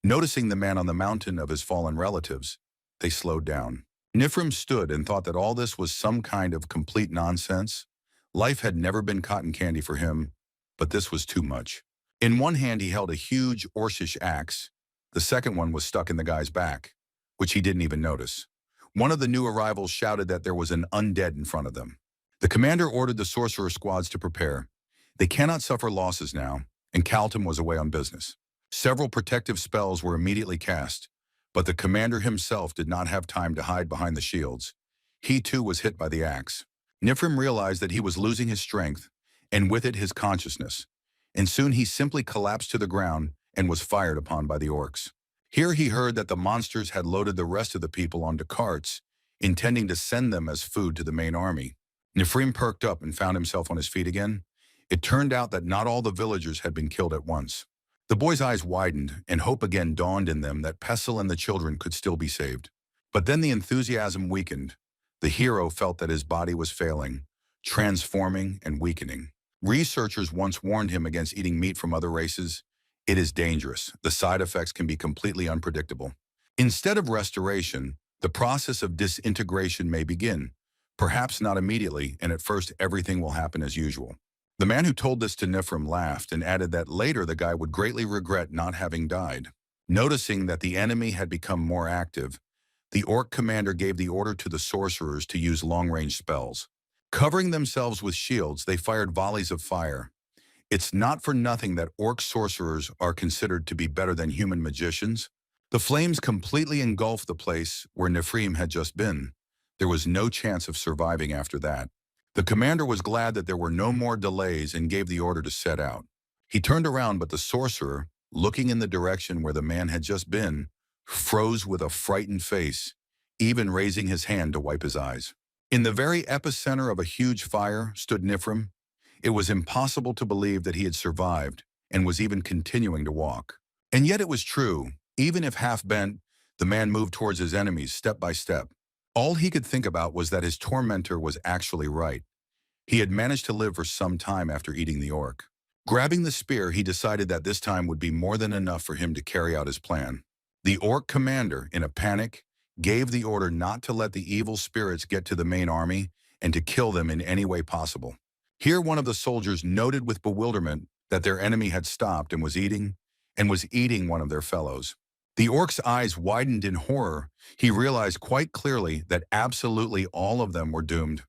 Noticing the man on the mountain of his fallen relatives, they slowed down. Nifrim stood and thought that all this was some kind of complete nonsense. Life had never been cotton candy for him, but this was too much. In one hand he held a huge Orcish axe. The second one was stuck in the guy's back, which he didn't even notice. One of the new arrivals shouted that there was an undead in front of them. The commander ordered the sorcerer squads to prepare. They cannot suffer losses now, and Calton was away on business. Several protective spells were immediately cast, but the commander himself did not have time to hide behind the shields. He too was hit by the axe. Nifrim realized that he was losing his strength, and with it his consciousness, and soon he simply collapsed to the ground and was fired upon by the orcs. Here he heard that the monsters had loaded the rest of the people onto carts, intending to send them as food to the main army. Nifrim perked up and found himself on his feet again. It turned out that not all the villagers had been killed at once. The boy's eyes widened, and hope again dawned in them that Pestle and the children could still be saved. But then the enthusiasm weakened. The hero felt that his body was failing, transforming and weakening. Researchers once warned him against eating meat from other races. It is dangerous. The side effects can be completely unpredictable. Instead of restoration, the process of disintegration may begin. Perhaps not immediately, and at first everything will happen as usual. The man who told this to Nifrim laughed and added that later the guy would greatly regret not having died. Noticing that the enemy had become more active, the orc commander gave the order to the sorcerers to use long-range spells. Covering themselves with shields, they fired volleys of fire. It's not for nothing that orc sorcerers are considered to be better than human magicians. The flames completely engulfed the place where Nifrim had just been. There was no chance of surviving after that. The commander was glad that there were no more delays and gave the order to set out. He turned around, but the sorcerer, looking in the direction where the man had just been, froze with a frightened face, even raising his hand to wipe his eyes. In the very epicenter of a huge fire stood Nifrim. It was impossible to believe that he had survived and was even continuing to walk. And yet it was true. Even if half-bent, the man moved towards his enemies step by step. All he could think about was that his tormentor was actually right. He had managed to live for some time after eating the orc. Grabbing the spear, he decided that this time would be more than enough for him to carry out his plan. The orc commander, in a panic, gave the order not to let the evil spirits get to the main army and to kill them in any way possible. Here one of the soldiers noted with bewilderment that their enemy had stopped and was eating one of their fellows. The orc's eyes widened in horror. He realized quite clearly that absolutely all of them were doomed.